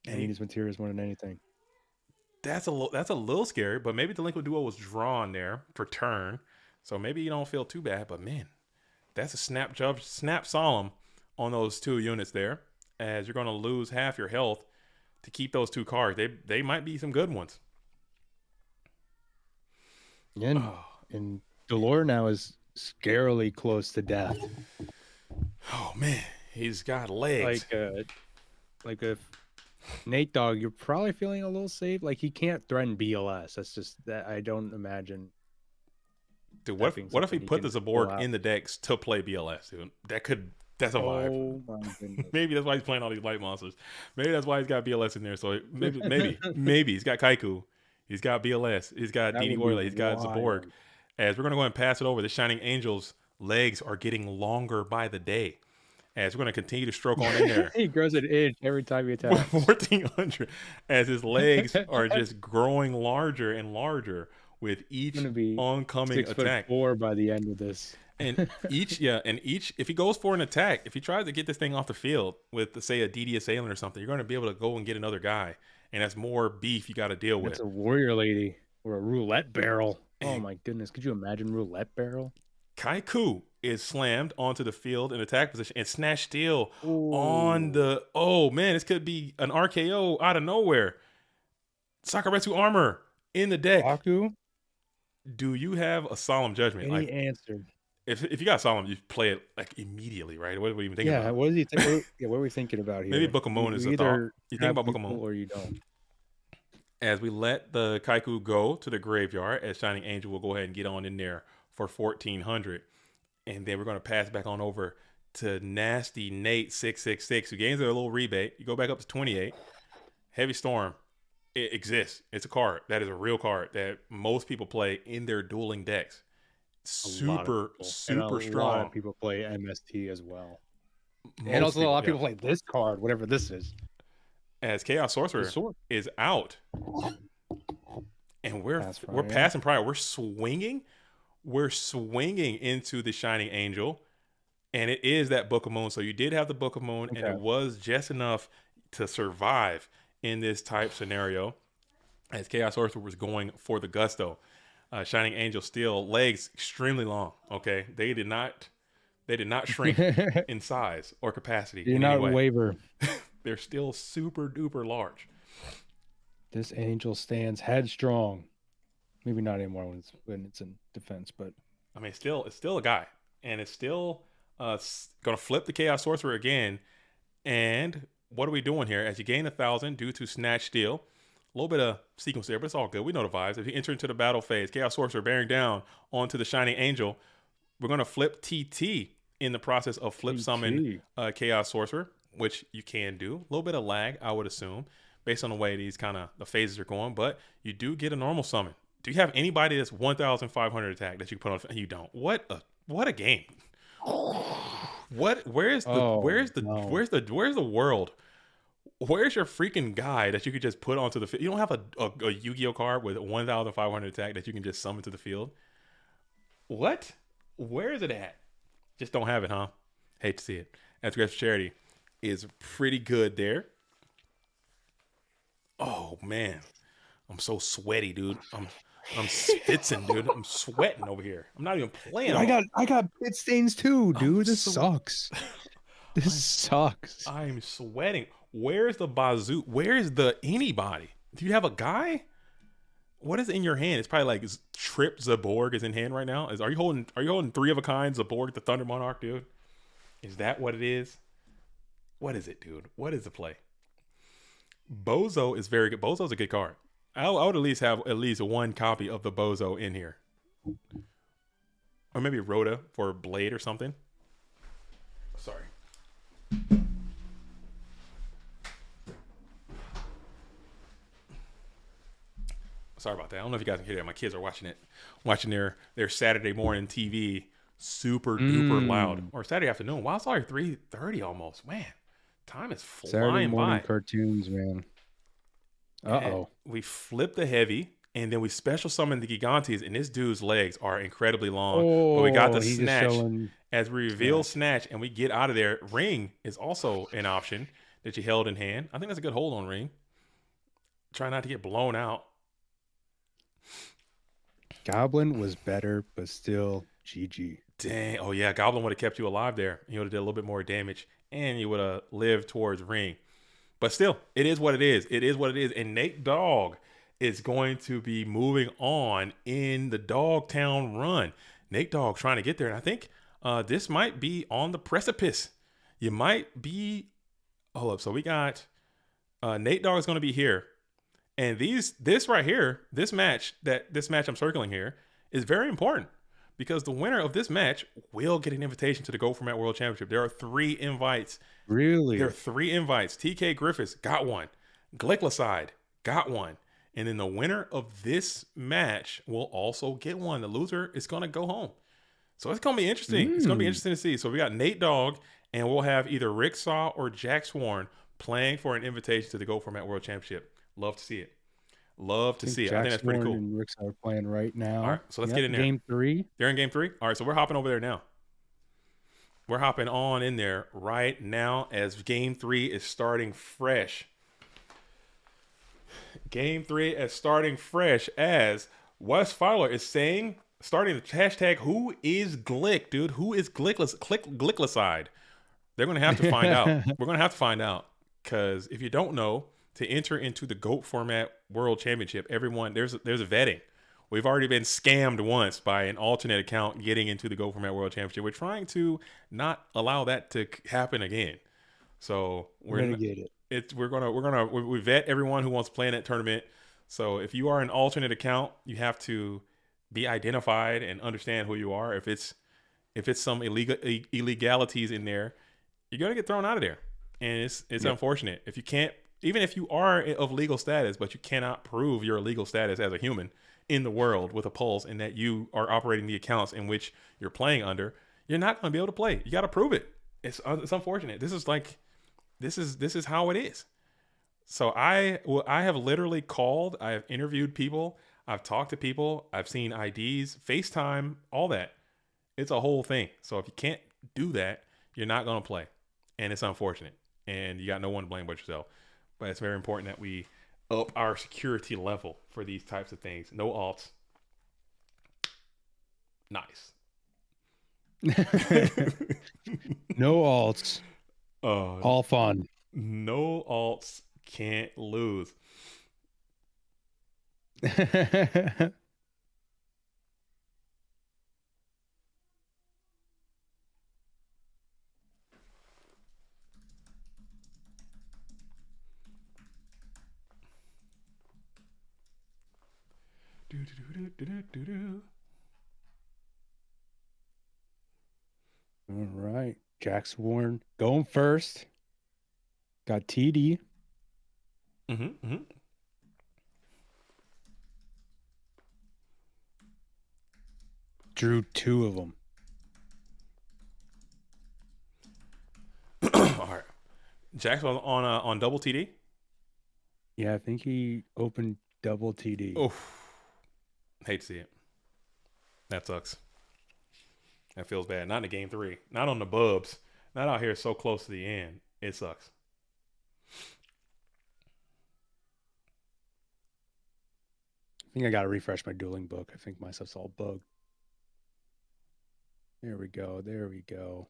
I need these materials more than anything. That's a little scary, but maybe the Delinquent Duo was drawn there for turn, so maybe you don't feel too bad. But man, that's a snap solemn on those 2 units there, as you're going to lose half your health to keep those 2 cards. They might be some good ones. Yeah, and Delore now is scarily close to death. Oh man, he's got legs. Like if Nate Dogg, you're probably feeling a little safe. Like he can't threaten BLS. That's just that I don't imagine. Dude, what if he put the Zaborg in the decks to play BLS, dude? That's a vibe. Oh my goodness. Maybe that's why he's playing all these light monsters. Maybe that's why he's got BLS in there. So maybe he's got Kaiku. He's got BLS. He's got DD Warley. He's got Zaborg. As we're going to go ahead and pass it over, the Shining Angel's legs are getting longer by the day. As we're going to continue to stroke on in there. He grows an inch every time he attacks. 1,400. As his legs are just growing larger and larger with each oncoming attack. 6'4" by the end of this. And each, if he goes for an attack, if he tries to get this thing off the field with, say, a DD Assailant or something, you're going to be able to go and get another guy. And that's more beef you got to deal with. That's a Warrior Lady or a Roulette Barrel. Oh my goodness. Could you imagine Roulette Barrel? Kaiku is slammed onto the field in attack position and Snatch Steel on the... Oh, man, this could be an RKO out of nowhere. Sakaretsu Armor in the deck. Baku? Do you have a Solemn Judgment? Any answer? If you got Solemn, you play it like immediately, right? What are we even thinking about? Yeah, what are we thinking about here? Maybe Book of Moon is a thought. You think about Book of Moon. Or you don't. As we let the Kaiku go to the graveyard, as Shining Angel will go ahead and get on in there for 1,400. And then we're going to pass back on over to Nasty Nate 666, who gains a little rebate. You go back up to 28. Heavy Storm, it exists. It's a card. That is a real card that most people play in their dueling decks. Super strong. A lot of people play MST as well. And also a lot of people play this card, whatever this is. As Chaos Sorcerer is out. And we're passing prior. We're swinging into the Shining Angel, and it is that Book of Moon. So you did have the Book of Moon, and it was just enough to survive in this type scenario. As Chaos Sorcerer was going for the Gusto, Shining Angel still legs extremely long. Okay, they did not shrink in size or capacity. Do not waver. They're still super duper large. This angel stands headstrong. Maybe not anymore when it's in defense, but I mean, it's still a guy, and it's still gonna flip the Chaos Sorcerer again. And what are we doing here? As you gain 1,000 due to Snatch Steel, a little bit of sequence there, but it's all good. We know the vibes. If you enter into the battle phase, Chaos Sorcerer bearing down onto the Shining Angel, we're gonna flip TT in the process of flip summon Chaos Sorcerer. which you can do. A little bit of lag, I would assume, based on the way the phases are going. But you do get a normal summon. Do you have anybody that's 1,500 attack that you can put on? You don't. What a game. Where's the world? Where's your freaking guy that you could just put onto the field? You don't have a Yu-Gi-Oh card with 1,500 attack that you can just summon to the field. What? Where is it at? Just don't have it, huh? Hate to see it. That's Grace for Charity is pretty good there. Oh man, I'm so sweaty, dude. I'm spitzing, dude. I'm sweating over here. I'm not even playing. I got pit stains too, dude. This sucks. This sucks. I'm sweating. Where's the bazoo? Where's the anybody? Do you have a guy? What is in your hand? It's probably like Trip Zaborg is in hand right now. Are you holding 3 of a kind Zaborg, the Thunder Monarch, dude? Is that what it is? What is it, dude? What is the play? Bozo is very good. Bozo's a good card. I would at least have one copy of the Bozo in here. Or maybe Rhoda for Blade or something. Sorry. Sorry about that. I don't know if you guys can hear that. My kids are watching their Saturday morning TV super duper loud. Or Saturday afternoon. Wow, it's already 3:30 almost. Man, time is flying Saturday morning by. cartoons, man. Uh-oh. We flip the heavy, and then we special summon the Gigantes, and this dude's legs are incredibly long. But we got the Snatch. As we reveal Snatch and we get out of there, Ring is also an option that you held in hand. I think that's a good hold on Ring. Try not to get blown out. Goblin was better, but still GG. Dang. Oh, yeah. Goblin would have kept you alive there. You would have did a little bit more damage, and you would have lived towards Ring. But still, it is what it is. It is what it is. And Nate Dogg is going to be moving on in the Dogtown run. Nate Dogg trying to get there. And I think this might be on the precipice. You might be... Hold up. So we got... Nate Dogg is going to be here. And this right here, this match I'm circling here is very important because the winner of this match will get an invitation to the Go Format World Championship. There are 3 invites. Really? There are 3 invites. TK Griffiths got one. Glycoside got one. And then the winner of this match will also get one. The loser is going to go home. So it's going to be interesting. It's going to be interesting to see. So we got Nate Dogg, and we'll have either Rick Saw or Jack Sworn playing for an invitation to the Go Format World Championship. Love to see it. Love to see it. I think that's pretty cool. And Rick are playing right now. All right, so let's get in there. Game 3. They're in game 3? All right, so we're hopping over there now. We're hopping on in there right now as game 3 is starting fresh. Game 3 is starting fresh as Wes Fowler is saying, starting the hashtag, who is Glick, dude? Who is Glycoside? They're going to have to find out. We're going to have to find out because if you don't know, to enter into the GOAT Format World Championship, everyone, there's a vetting. We've already been scammed once by an alternate account getting into the GOAT Format World Championship. We're trying to not allow that to happen again. So we're gonna get it. We vet everyone who wants to play in that tournament. So if you are an alternate account, you have to be identified and understand who you are. If it's some illegalities in there, you're gonna get thrown out of there, and it's unfortunate. If you can't. Even if you are of legal status, but you cannot prove your legal status as a human in the world with a pulse and that you are operating the accounts in which you're playing under, you're not going to be able to play. You got to prove it. It's unfortunate. This is how it is. So I have literally called, I have interviewed people, I've talked to people, I've seen IDs, FaceTime, all that. It's a whole thing. So if you can't do that, you're not going to play. And it's unfortunate. And you got no one to blame but yourself. But it's very important that we up our security level for these types of things. No alts. Nice. No alts. All fun. No alts. Can't lose. All right. Jack Sworn going first. Got TD. Mm-hmm. Drew 2 of them. All right. Jack's on double TD. Yeah, I think he opened double TD. Oh, hate to see it. That sucks. That feels bad. Not in the game 3. Not on the bubs. Not out here so close to the end. It sucks. I think I got to refresh my dueling book. I think my stuff's all bugged. There we go. There we go.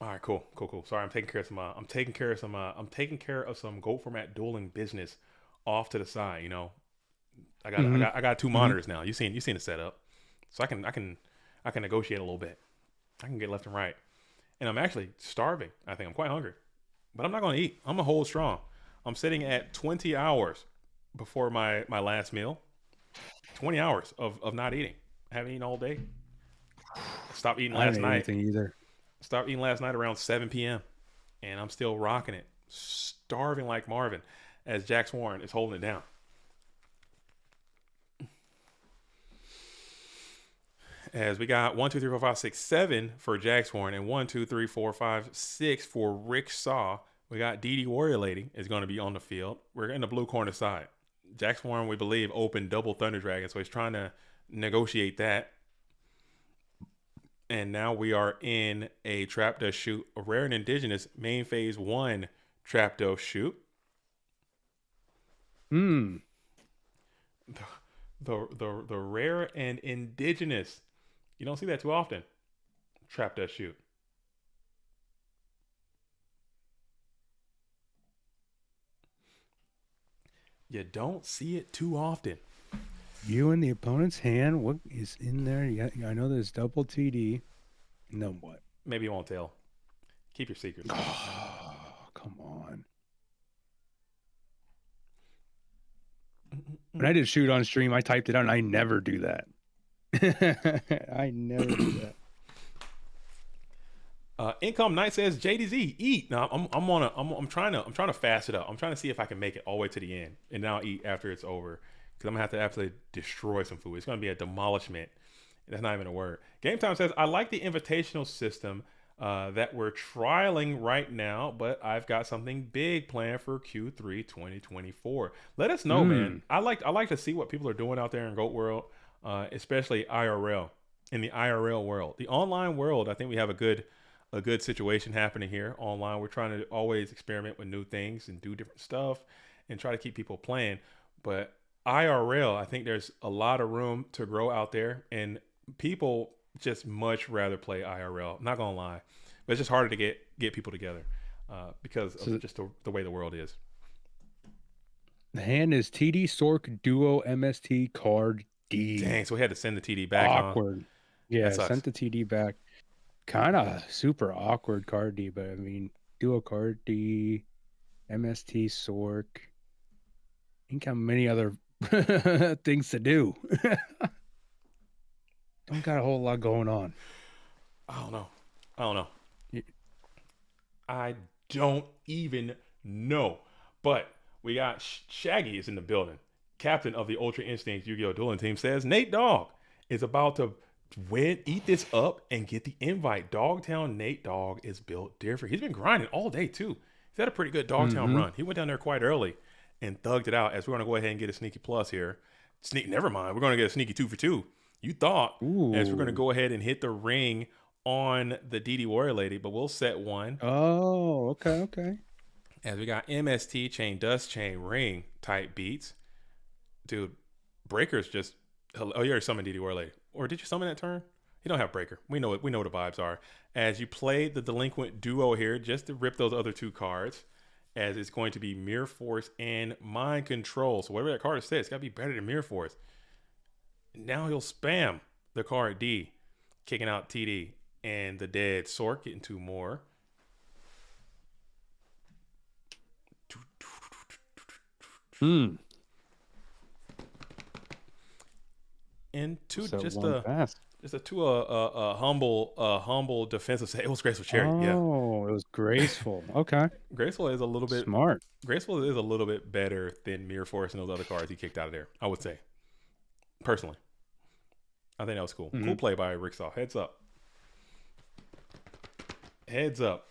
All right, cool. Sorry, I'm taking care of some Gold Format dueling business off to the side. You know, I got 2 monitors now. You seen the setup, so I can negotiate a little bit. I can get left and right, and I'm actually starving. I think I'm quite hungry, but I'm not going to eat. I'm gonna hold strong. I'm sitting at 20 hours before my last meal. 20 hours of not eating. I haven't eaten all day. Stopped eating last night. Anything either. Stopped eating last night around 7 p.m. and I'm still rocking it, starving like Marvin, as Jax Warren is holding it down. As we got 1, 2, 3, 4, 5, 6, 7 for Jax Warren, and 1, 2, 3, 4, 5, 6 for Rick Saw. We got DD Warrior Lady is going to be on the field. We're in the blue corner side. Jax Warren, we believe, opened double Thunder Dragon, so he's trying to negotiate that. And now we are in a Trap Dust Shoot, a rare and indigenous main phase 1 Trap Dust Shoot. The rare and indigenous. You don't see that too often. Trap Dust Shoot. You don't see it too often. You in the opponent's hand. What is in there? Yeah, I know there's double TD. And then what? Maybe you won't tell. Keep your secrets. Oh, come on. When I did shoot on stream, I typed it out, and I never do that. I never do that. Income Knight says JDZ eat. Now I'm trying to fast it up. I'm trying to see if I can make it all the way to the end, and then I'll eat after it's over, because I'm gonna have to absolutely destroy some food. It's gonna be a demolishment. That's not even a word. Game Time says, I like the invitational system that we're trialing right now, but I've got something big planned for Q3 2024. Let us know, man. I like to see what people are doing out there in GOAT World, especially IRL. In the IRL world, the online world, I think we have a good situation happening here. Online, we're trying to always experiment with new things and do different stuff and try to keep people playing. But IRL, I think there's a lot of room to grow out there, and people just much rather play IRL. I'm not gonna lie, but it's just harder to get people together because of just the way the world is. The hand is TD Sork Duo MST card D. Dang, so we had to send the TD back. Awkward. Huh? Yeah, sent the TD back. Kind of super awkward card D, but I mean, Duo card D, MST Sork. Think how many other things to do. Don't got a whole lot going on. I don't know. I don't even know. But we got Shaggy is in the building. Captain of the Ultra Instinct Yu-Gi-Oh! Dueling team says Nate Dogg is about to eat this up and get the invite. Dogtown Nate Dogg is built different. He's been grinding all day too. He's had a pretty good Dogtown run. He went down there quite early and thugged it out. As we're going to go ahead and get a sneaky plus here. Never mind. We're going to get a sneaky 2 for 2. You thought. Ooh. As we're going to go ahead and hit the ring on the DD Warrior Lady, but we'll set one. Oh, okay. As we got MST chain, dust chain, ring type beats. Dude, Breaker's just. Oh, you already summoned DD Warrior Lady. Or did you summon that turn? You don't have Breaker. We know it. We know what the vibes are. As you play the Delinquent Duo here, just to rip those other 2 cards, as it's going to be Mirror Force and Mind Control. So whatever that card says, it's got to be better than Mirror Force. Now he'll spam the card D, kicking out TD, and the dead Sork getting 2 more. to So just one a pass. just a to a humble defensive save. It was graceful cherry. Yeah, Oh, it was graceful. Okay. graceful is a little bit Smart. graceful is a little bit better than Mirror Force and those other cards he kicked out of there. I would say, personally, I think that was cool. Cool play by Ricksaw. Heads up. Heads up.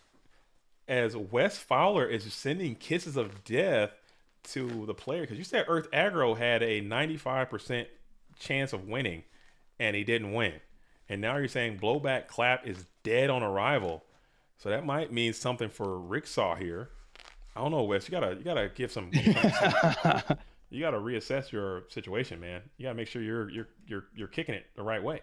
As Wes Fowler is sending kisses of death to the player, because you said Earth Aggro had a 95% chance of winning, and he didn't win. And now you're saying Blowback Clap is dead on arrival. So that might mean something for Ricksaw here. I don't know, Wes. You gotta give some. You gotta reassess your situation, man. You gotta make sure you're kicking it the right way.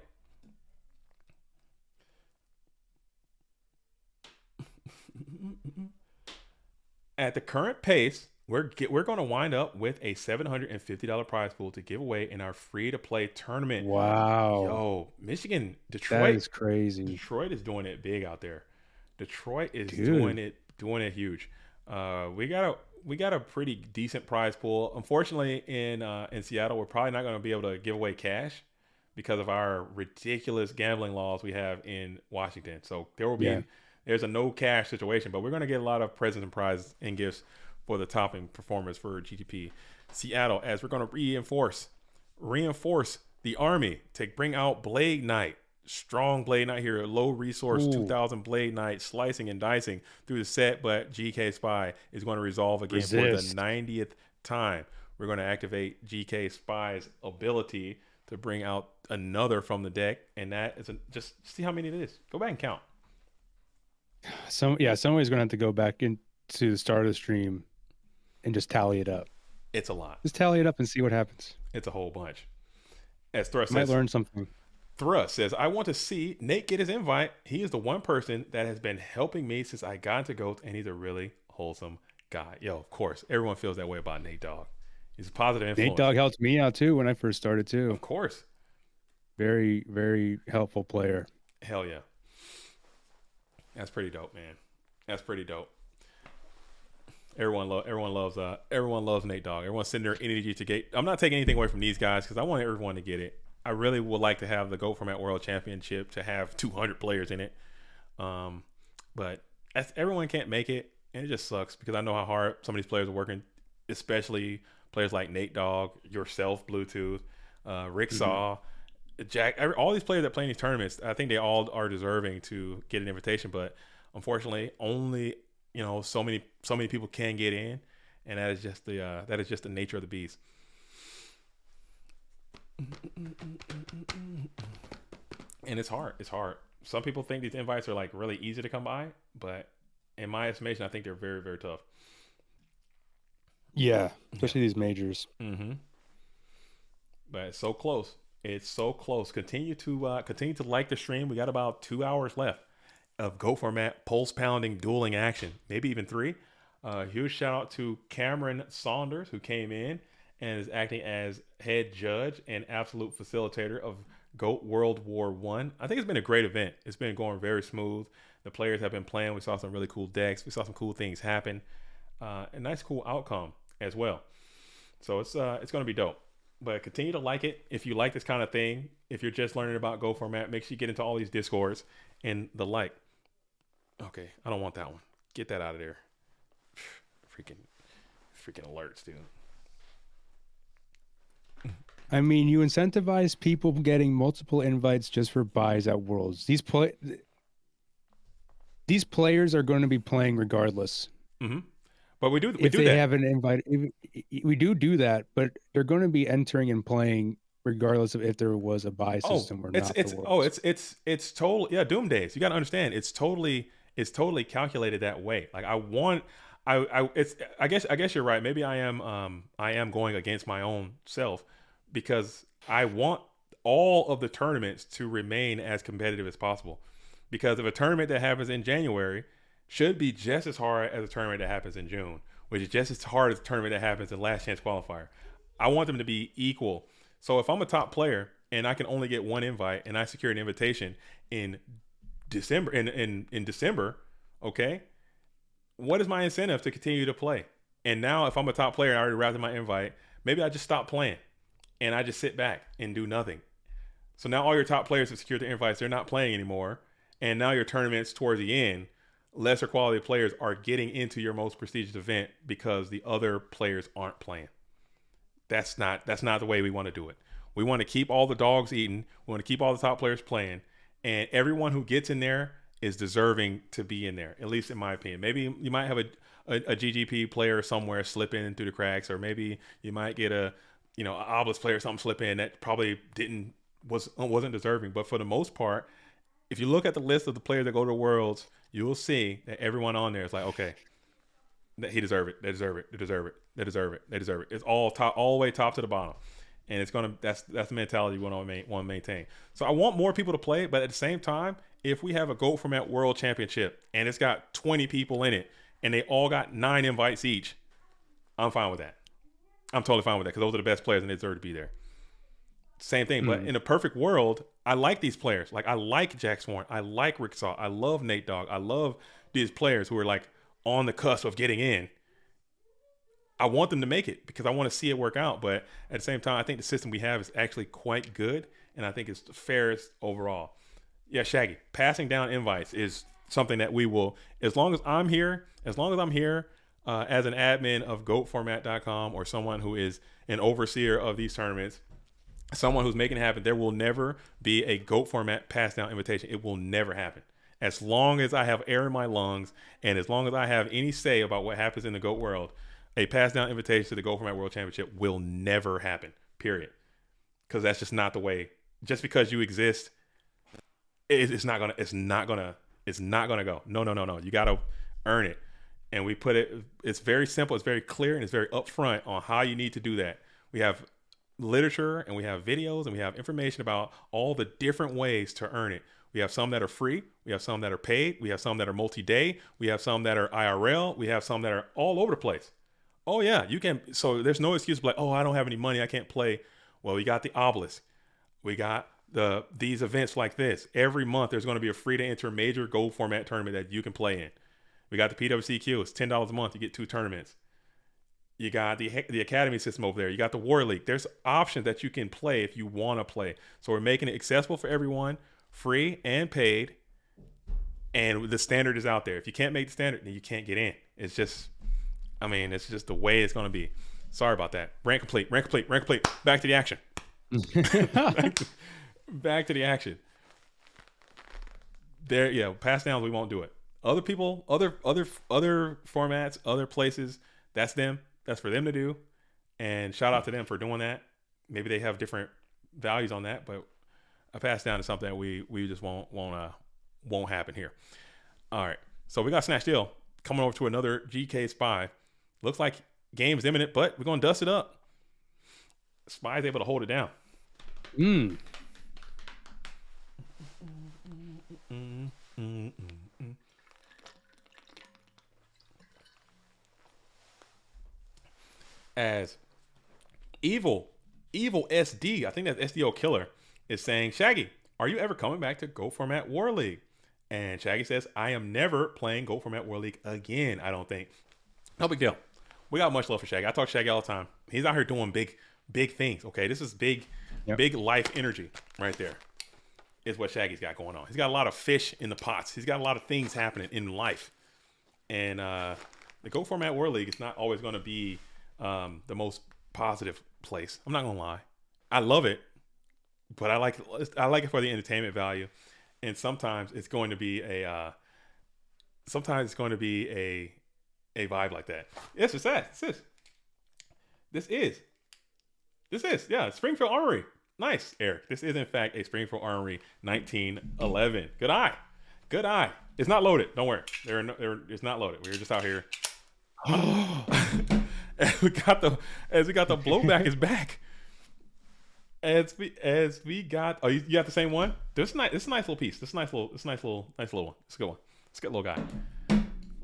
At the current pace, we're going to wind up with a $750 prize pool to give away in our free-to-play tournament. Wow. Yo, Michigan, That Detroit is crazy. Detroit is doing it big out there. Detroit is Dude. doing it huge. We got a pretty decent prize pool. Unfortunately, in Seattle, we're probably not going to be able to give away cash because of our ridiculous gambling laws we have in Washington. So there's a no cash situation, but we're going to get a lot of presents and prizes and gifts for the topping performers for GTP Seattle, as we're going to reinforce the army to bring out Blade Knight. Strong Blade Knight here, low resource 2000 Blade Knight, slicing and dicing through the set, but GK Spy is going to resolve again for the 90th time. We're going to activate GK Spy's ability to bring out another from the deck, and that is just see how many it is. Go back and count. Somebody's gonna have to go back into the start of the stream and just tally it up. It's a lot. Just tally it up and see what happens. It's a whole bunch. As Thrust Might says, learn something. Thrust says, I want to see Nate get his invite. He is the one person that has been helping me since I got into GOAT, and he's a really wholesome guy. Yo, of course, everyone feels that way about Nate Dogg. He's a positive influence. Nate Dogg helped me out too when I first started too. Of course. Very, very helpful player. Hell yeah. That's pretty dope, man. That's pretty dope. Everyone loves Nate Dogg. Everyone's sending their energy to get. I'm not taking anything away from these guys because I want everyone to get it. I really would like to have the Go Format World Championship to have 200 players in it. But everyone can't make it, and it just sucks because I know how hard some of these players are working, especially players like Nate Dogg, yourself, Bluetooth, Ricksaw, Jack. All these players that play in these tournaments, I think they all are deserving to get an invitation, but unfortunately, only so many people can get in, and that is just the nature of the beast. And it's hard. Some people think these invites are like really easy to come by, but in my estimation, I think they're very, very tough. Yeah, especially these majors. But it's so close. It's so close. Continue to like the stream. We got about 2 hours left of Go Format pulse pounding dueling action, maybe even 3. Huge shout out to Cameron Saunders, who came in and is acting as head judge and absolute facilitator of GOAT World War I. I think it's been a great event. It's been going very smooth. The players have been playing. We saw some really cool decks. We saw some cool things happen. A nice, cool outcome as well. So it's going to be dope. But continue to like it. If you like this kind of thing, if you're just learning about Go Format, make sure you get into all these Discords and the like. Okay, I don't want that one. Get that out of there. Freaking alerts, dude. I mean, you incentivize people getting multiple invites just for buys at Worlds. These players are going to be playing regardless. But we do if they that. have an invite. We do that, but they're going to be entering and playing regardless of if there was a buy system or not. It's total. Yeah, Doom Days. You got to understand. It's totally calculated that way. Like I guess you're right. Maybe I am going against my own self because I want all of the tournaments to remain as competitive as possible. Because if a tournament that happens in January should be just as hard as a tournament that happens in June, which is just as hard as a tournament that happens in Last Chance Qualifier. I want them to be equal. So if I'm a top player and I can only get one invite and I secure an invitation in December, in December, okay, what is my incentive to continue to play? And now if I'm a top player and I already wrapped in my invite, maybe I just stop playing and I just sit back and do nothing. So now all your top players have secured their invites. They're not playing anymore. And now your tournaments towards the end, lesser quality players are getting into your most prestigious event because the other players aren't playing. That's not the way we want to do it. We want to keep all the dogs eating. We want to keep all the top players playing. And everyone who gets in there is deserving to be in there, at least in my opinion. Maybe you might have a GGP player somewhere slip in through the cracks, or maybe you might get a Obelisk player or something slip in that probably wasn't deserving. But for the most part, if you look at the list of the players that go to the Worlds, you will see that everyone on there is like, okay, that he deserve it, they deserve it, they deserve it, they deserve it, they deserve it. It's all the way top to the bottom, and that's the mentality we want to maintain. So I want more people to play, but at the same time, if we have a GOAT Format World Championship and it's got 20 people in it and they all got 9 invites each, I'm fine with that. I'm totally fine with that because those are the best players and they deserve to be there. Same thing, but in a perfect world, I like these players. Like I like Jack Swarn, I like Rick Saw, I love Nate Dogg, I love these players who are like on the cusp of getting in. I want them to make it because I want to see it work out. But at the same time, I think the system we have is actually quite good, and I think it's the fairest overall. Yeah, Shaggy, passing down invites is something that we will, as long as I'm here as an admin of GOATformat.com or someone who is an overseer of these tournaments, someone who's making it happen, there will never be a GOAT Format pass down invitation. It will never happen. As long as I have air in my lungs and as long as I have any say about what happens in the GOAT world, a pass down invitation to the GOAT Format World Championship will never happen, period. Because that's just not the way. Just because you exist, it's not gonna go. No. You gotta earn it. And we put it, it's very simple, it's very clear, and it's very upfront on how you need to do that. We have literature and we have videos and we have information about all the different ways to earn it. We have some that are free, we have some that are paid, we have some that are multi-day, we have some that are IRL, we have some that are all over the place. Oh yeah, you can. So there's no excuse like, oh, I don't have any money, I can't play. Well, we got the Obelisk, we got these events like this. Every month there's going to be a free to enter major GOAT Format tournament that you can play in. We got the PWCQ, it's $10 a month, you get 2 tournaments. You got the academy system over there. You got the War League. There's options that you can play if you want to play. So we're making it accessible for everyone, free and paid. And the standard is out there. If you can't make the standard, then you can't get in. It's just the way it's going to be. Sorry about that. Rank complete. Back to the action. Back to the action. There, yeah, pass downs, we won't do it. Other people, other formats, other places, that's them. That's for them to do, and shout out to them for doing that. Maybe they have different values on that, but a pass down is something that we just won't happen here. All right, so we got Snatch Deal coming over to another GK Spy. Looks like game's imminent, but we're gonna dust it up. Spy's able to hold it down. As evil SD, I think that's SDO Killer, is saying, Shaggy, are you ever coming back to GOAT Format Warleague? And Shaggy says, I am never playing GOAT Format Warleague again, I don't think. No big deal. We got much love for Shaggy. I talk to Shaggy all the time. He's out here doing big things, okay? This is big life energy right there is what Shaggy's got going on. He's got a lot of fish in the pots. He's got a lot of things happening in life. And the GOAT Format Warleague is not always going to be the most positive place. I'm not gonna lie, I love it, but I like it for the entertainment value, and sometimes it's going to be a vibe like that. Yes, it's that. This is Springfield Armory. Nice, Eric. This is in fact a Springfield Armory 1911. Good eye. It's not loaded. Don't worry. It's not loaded. We were just out here. As we got the blowback is back. As we got you got the same one. This is nice. This is a nice little piece. This is a nice little one. It's a good one. It's a good little guy.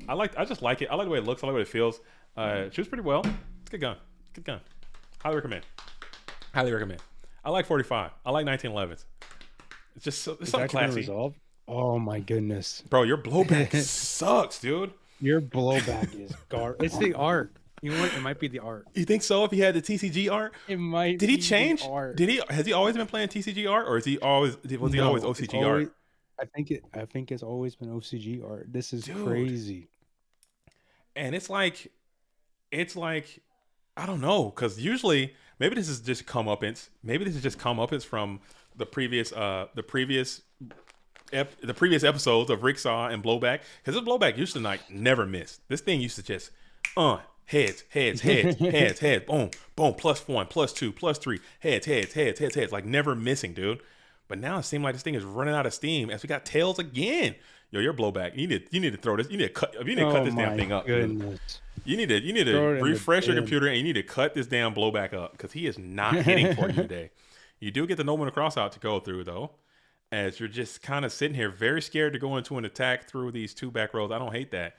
I just like it. I like the way it looks. I like the way it feels. It shoots pretty well. It's a good gun. Highly recommend. I like 45. I like 1911s. It's just it's something classy. Resolve? Oh my goodness, bro, your blowback sucks, dude. Your blowback is garbage. It's the art. You know what? It might be the art. You think so? If he had the TCG art, It might. did he be the change? art. Has he always been playing TCG art, or was he always No, it's OCG always- art? I think it's always been OCG art. This is Dude. crazy. And it's like I don't know, because usually maybe this is just comeuppance. Maybe this is just comeuppance from the previous episodes of Ricksaw and Blowback, because this Blowback used to like never miss. This thing used to just heads, boom, boom, +1, +2, +3, heads, like never missing, dude. But now it seems like this thing is running out of steam as we got tails again. Yo, your Blowback. You need to throw this. You need to cut this damn thing up. Goodness. You need to Throw it in the refresh your bin. computer, and you need to cut this damn Blowback up, because he is not hitting for you today. You do get the Noble Cross out to go through though, as you're just kind of sitting here very scared to go into an attack through these 2 back rows. I don't hate that,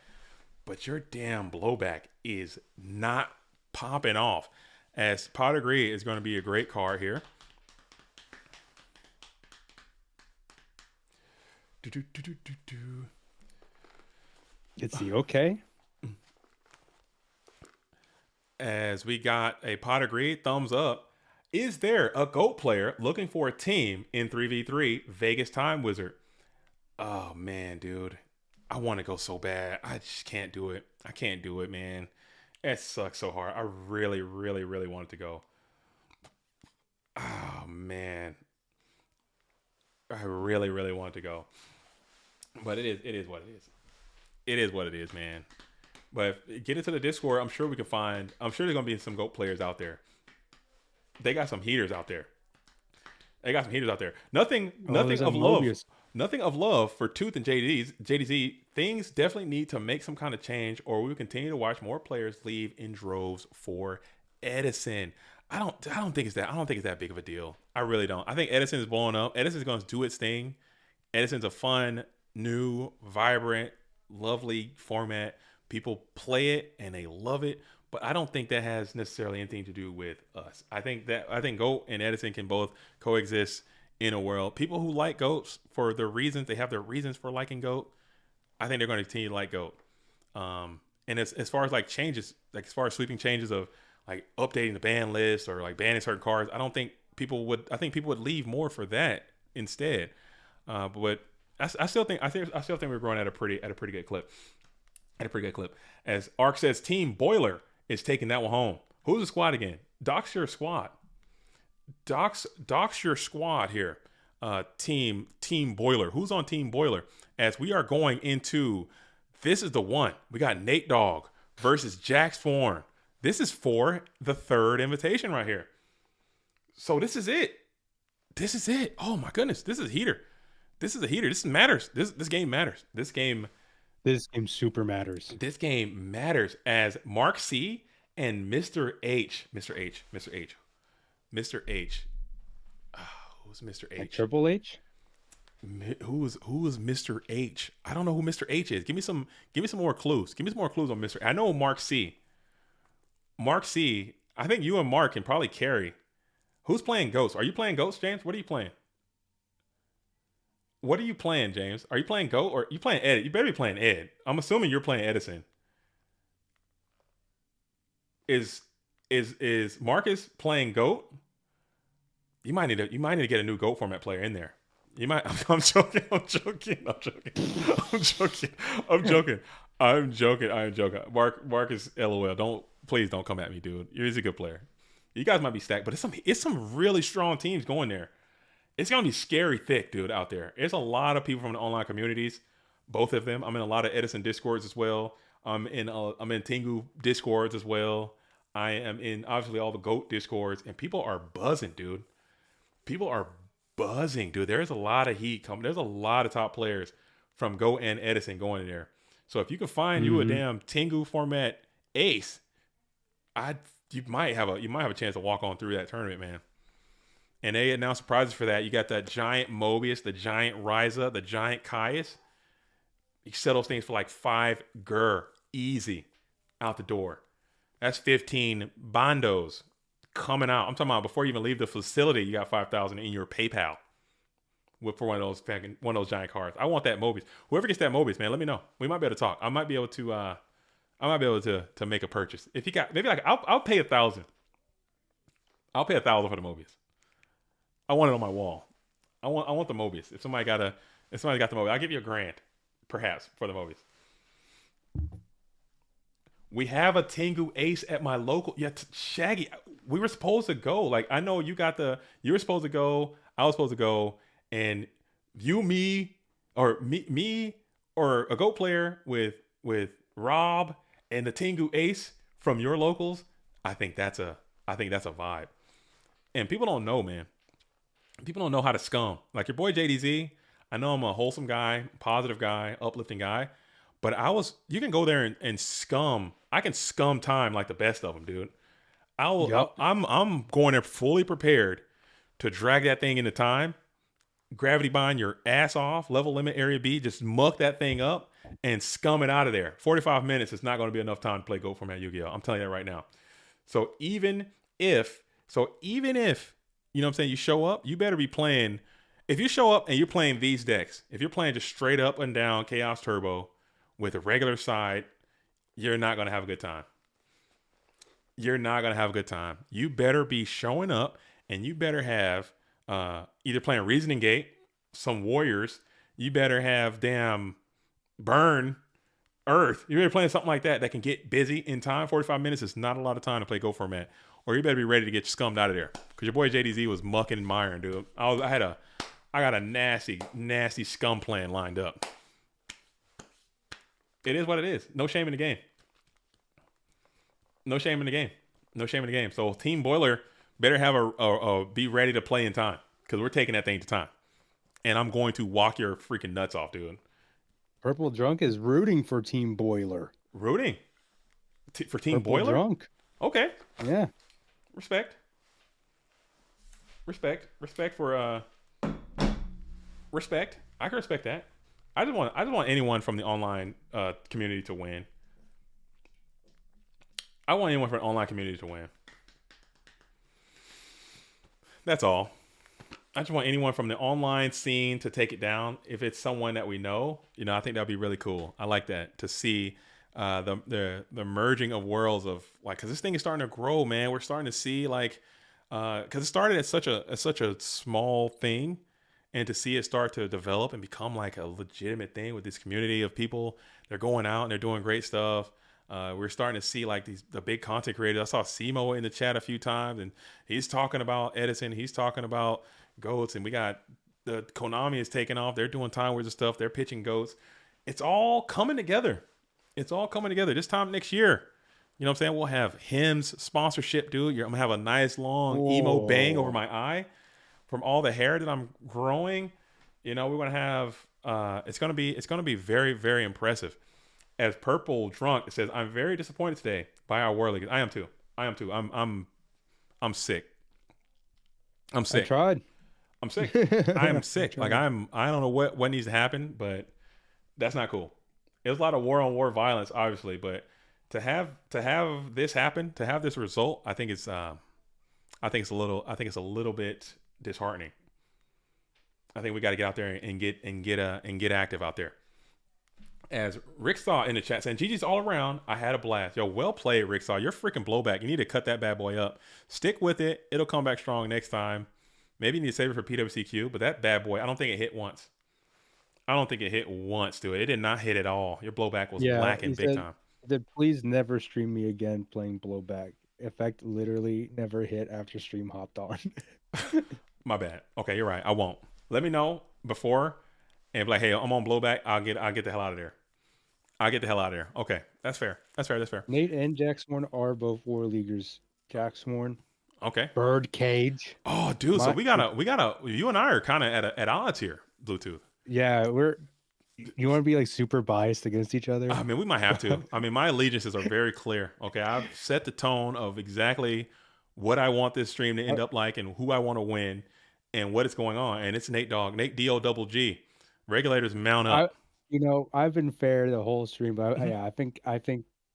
but your damn Blowback is not popping off. As Pot Agree is going to be a great card here. It's the okay. As we got a Pot Agree thumbs up. Is there a GOAT player looking for a team in 3v3 Vegas Time Wizard? Oh man, dude. I want to go so bad. I just can't do it. I can't do it, man. It sucks so hard. I really, really, really want it to go. Oh man. I really, really want it to go. But it is what it is. It is what it is, man. But get into the Discord. I'm sure we can find. I'm sure there's gonna be some GOAT players out there. They got some heaters out there. Nothing of love. Mobius. Nothing of love for Tooth and JDZ. Things definitely need to make some kind of change, or we will continue to watch more players leave in droves for Edison. I don't think it's that big of a deal. I really don't. I think Edison is blowing up. Edison's going to do its thing. Edison's a fun, new, vibrant, lovely format. People play it and they love it, but I don't think that has necessarily anything to do with us. I think GOAT and Edison can both coexist in a world. People who like GOATs for their reasons, they have their reasons for liking GOAT. I think they're going to continue to like GOAT. And as far as like changes, like as far as sweeping changes of like updating the ban list or like banning certain cards, I think people would leave more for that instead. But I still think we're growing at a pretty good clip. As Ark says, Team Boiler is taking that one home. Who's the squad again? Dox your squad. Dox your squad here. Team Boiler. Who's on Team Boiler? As we are going into, this is the one. We got Nate Dogg versus Jax Forn. This is for the 3rd invitation right here. So this is it. Oh my goodness. This is a heater. This matters. This game matters. This game super matters. This game matters as Mark C and Mr. H. Who's Mr. H? Like Triple H? Who is Mr. H? I don't know who Mr. H is. Give me some more clues. Give me some more clues on Mr. I know Mark C. I think you and Mark can probably carry. Who's playing Ghosts? Are you playing Ghosts, James? What are you playing? What are you playing, James? Are you playing GOAT or are you playing Ed? You better be playing Ed. I'm assuming you're playing Edison. Is Marcus playing GOAT? You might need to get a new GOAT format player in there. You might. I'm joking. Marcus, LOL. Please don't come at me, dude. He's a good player. You guys might be stacked, but it's some really strong teams going there. It's gonna be scary thick, dude, out there. There's a lot of people from the online communities, both of them. I'm in a lot of Edison Discords as well. I'm in Tengu Discords as well. I am in obviously all the GOAT Discords, and people are buzzing, dude. There's a lot of heat coming. There's a lot of top players from GOAT and Edison going in there. So if you can find you a damn Tengu format ace, you might have a chance to walk on through that tournament, man. And they announced prizes for that. You got that giant Mobius, the giant Ryza, the giant Caius. You sell those things for like 5 gur easy out the door. That's 15 bondos coming out. I'm talking about before you even leave the facility, you got 5,000 in your PayPal for one of those giant cards. I want that Mobius. Whoever gets that Mobius, man, let me know. We might be able to talk. I might be able to I might be able to make a purchase. If you got maybe like I'll pay 1,000. I'll pay 1,000 for the Mobius. I want it on my wall. I want the Mobius. If somebody got the Mobius, I'll give you $1,000, perhaps, for the Mobius. We have a Tengu Ace at my local. Yeah, Shaggy, we were supposed to go. Like, I know you were supposed to go. I was supposed to go, and me, or a GOAT player with Rob and the Tengu Ace from your locals. I think that's a vibe. And people don't know, man. People don't know how to scum. Like your boy JDZ, I know I'm a wholesome guy, positive guy, uplifting guy, but you can go there and scum. I can scum time like the best of them, dude. I'm going there fully prepared to drag that thing into time, gravity bind your ass off, level limit area B, just muck that thing up and scum it out of there. 45 minutes is not going to be enough time to play Go Format Yu-Gi-Oh! I'm telling you that right now. So even if, you know what I'm saying, you show up, you better be playing. If you show up and you're playing these decks, if you're playing just straight up and down Chaos Turbo with a regular side, you're not going to have a good time. You're not going to have a good time. You better be showing up and you better have either playing Reasoning Gate, some Warriors. You better have damn Burn, Earth. You better playing something like that can get busy in time. 45 minutes is not a lot of time to play Go Format. Or you better be ready to get scummed out of there. Because your boy JDZ was mucking and miring, dude. I got a nasty, nasty scum plan lined up. It is what it is. No shame in the game. No shame in the game. No shame in the game. So Team Boiler better have be ready to play in time. Because we're taking that thing to time. And I'm going to walk your freaking nuts off, dude. Purple Drunk is rooting for Team Boiler. Rooting? For Team Purple Boiler? Drunk. Okay. Yeah. Respect for respect. I can respect that. I just want anyone from the online community to win. I want anyone from the online community to win. That's all. I just want anyone from the online scene to take it down. If it's someone that we know, I think that'd be really cool. I like that, to see the merging of worlds of, like, because this thing is starting to grow, man. We're starting to see, like, because it started as such a small thing, and to see it start to develop and become like a legitimate thing with this community of people. They're going out and they're doing great stuff. We're starting to see like the big content creators. I saw Simo in the chat a few times, and he's talking about Edison. He's talking about goats, and we got the Konami is taking off. They're doing Time Wars and stuff. They're pitching goats. It's all coming together. It's all coming together. This time next year, you know what I'm saying? We'll have Hims sponsorship, dude. I'm gonna have a nice long emo bang over my eye from all the hair that I'm growing. We're gonna have. It's gonna be very, very impressive. As Purple Drunk says, I'm very disappointed today by our Warleague. I am too. I'm sick. I'm sick. I tried. I'm sick. I am sick. Like I don't know what needs to happen, but that's not cool. It was a lot of war on war violence, obviously, but to have this happen, to have this result, I think it's a little bit disheartening. I think we got to get out there and get active out there. As Rick Saw in the chat saying, GG's all around. I had a blast. Yo, well played, Rick Saw. You're freaking blowback. You need to cut that bad boy up. Stick with it. It'll come back strong next time. Maybe you need to save it for PWCQ, but that bad boy, I don't think it hit once. Dude. It did not hit at all. Your blowback was lacking big time. Said, please never stream me again playing blowback. Effect literally never hit after stream hopped on. My bad. Okay, you're right. I won't. Let me know before and be like, hey, I'm on blowback. I'll get the hell out of there. Okay, that's fair. Nate and Jack Sworn are both War Leaguers. Jack Sworn. Okay. Birdcage. Oh, dude. So we gotta. You and I are kind of at odds here. Bluetooth. Yeah, you want to be like super biased against each other? I mean, we might have to. I mean, my allegiances are very clear. Okay, I've set the tone of exactly what I want this stream to end up like, and who I want to win, and what is going on. And it's Nate Dogg, Nate D-O-double-G. Regulators mount up. I've been fair the whole stream, but I think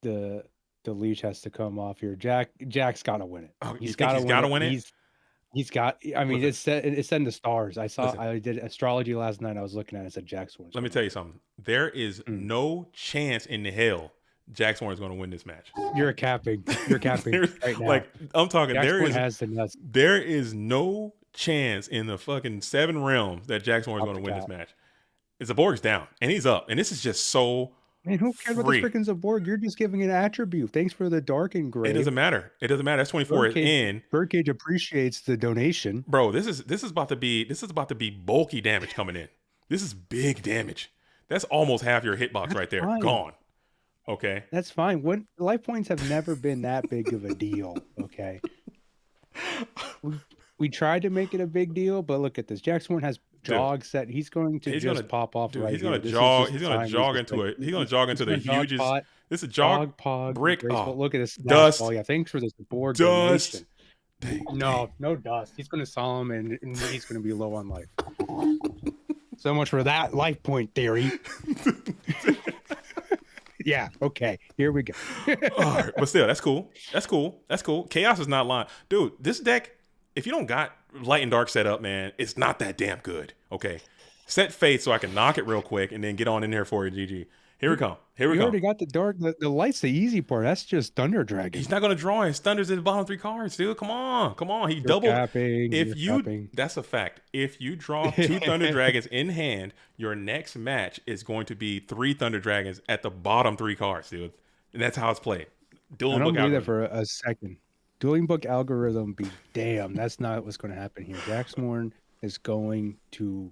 the leash has to come off here. Jack's got to win it. Oh, he's got to win it. He's got. I mean, it's set in the stars. I did astrology last night. I was looking at it. It said Jack Sworn. Let me tell you something. There is no chance in the hell Jack Swarm is going to win this match. You're capping. You're capping right now. Like, I'm talking, Jack Swarm has the nuts. there is no chance in the fucking 7 realms that Jack Swarm is going to win this match. Zaborg's down, and he's up, and this is just so Man, who cares about the freaking Zaborg? You're just giving an attribute. Thanks for the dark and gray. It doesn't matter. It doesn't matter. That's 24 in. Birdcage appreciates the donation. Bro, this is about to be bulky damage coming in. This is big damage. That's almost half your hitbox right there. Fine. Gone. Okay. That's fine. Life points have never been that big of a deal. Okay. We tried to make it a big deal, but look at this. Jack Swarm has jog set. He's going to just pop off right He's here. Gonna jog. He's gonna jog into it. He's gonna jog into the hugest. This is a jog pog brick. Oh, look at this dust. Oh yeah, thanks for this board. Dust. No dust. He's gonna solemn and he's gonna be low on life. So much for that life point theory. Yeah. Okay. Here we go. All right, but still, that's cool. That's cool. That's cool. Chaos is not lying, dude. This deck, if you don't got light and dark set up, man, it's not that damn good. Okay, set Faith so I can knock it real quick and then get on in there for it. GG. Here we come. Here we You go. already got the dark. The light's the easy part. That's just Thunder Dragon. He's not gonna draw his Thunders in the bottom 3 cards, dude. Come on. He doubled. Capping. That's a fact. If you draw 2 Thunder Dragons in hand, your next match is going to be 3 Thunder Dragons at the bottom 3 cards, dude. And that's how it's played. I don't believe that for a second. Dueling Book algorithm be damn. That's not what's going to happen here. Jack Swarm is going to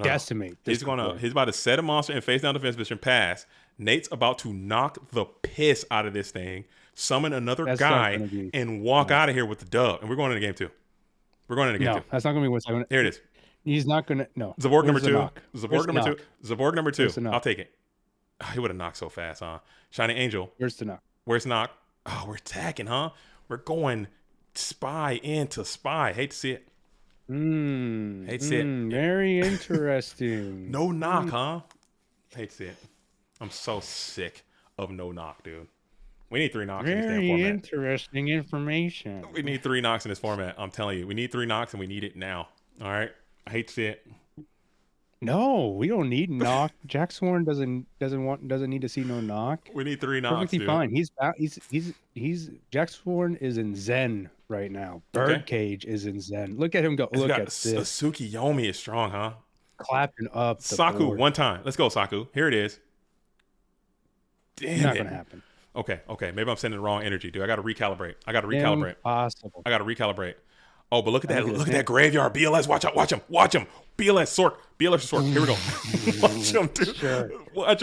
decimate. He's about to set a monster in face down defense position, pass. Nate's about to knock the piss out of this thing, summon another guy, and walk out of here with the dub. And we're going into game 2. We're going into game 2. No, that's not going to be what's happening. Here it is. He's not going to. No. Zaborg number 2. Zaborg number 2. I'll take it. Oh, he would have knocked so fast, huh? Shining Angel. Where's the knock? Where's the knock? Oh, we're attacking, huh? We're going spy into spy. Hate to see it. Hate to see it. Very interesting. No knock, huh? Hate to see it. I'm so sick of no knock, dude. We need 3 knocks in this damn format. Very interesting information. We need 3 knocks in this format. I'm telling you, we need 3 knocks and we need it now. All right. I hate to see it. No, we don't need knock. Jack Swarm doesn't need to see no knock. We need 3 knocks. Perfectly fine. He's Jack Swarm is in Zen right now. Birdcage is in Zen. Look at him go. Look at this. Tsukiyomi is strong, huh? Clapping up. Saku board. one time. Let's go, Saku. Here it is. Damn Not it. gonna happen. Okay. Maybe I'm sending the wrong energy, dude. I got to recalibrate. Impossible. I got to recalibrate. Oh, but look at that. Look at that graveyard. BLS. Watch out. Watch him. BLS Sork. Here we go. Watch him, dude. Sure. Watch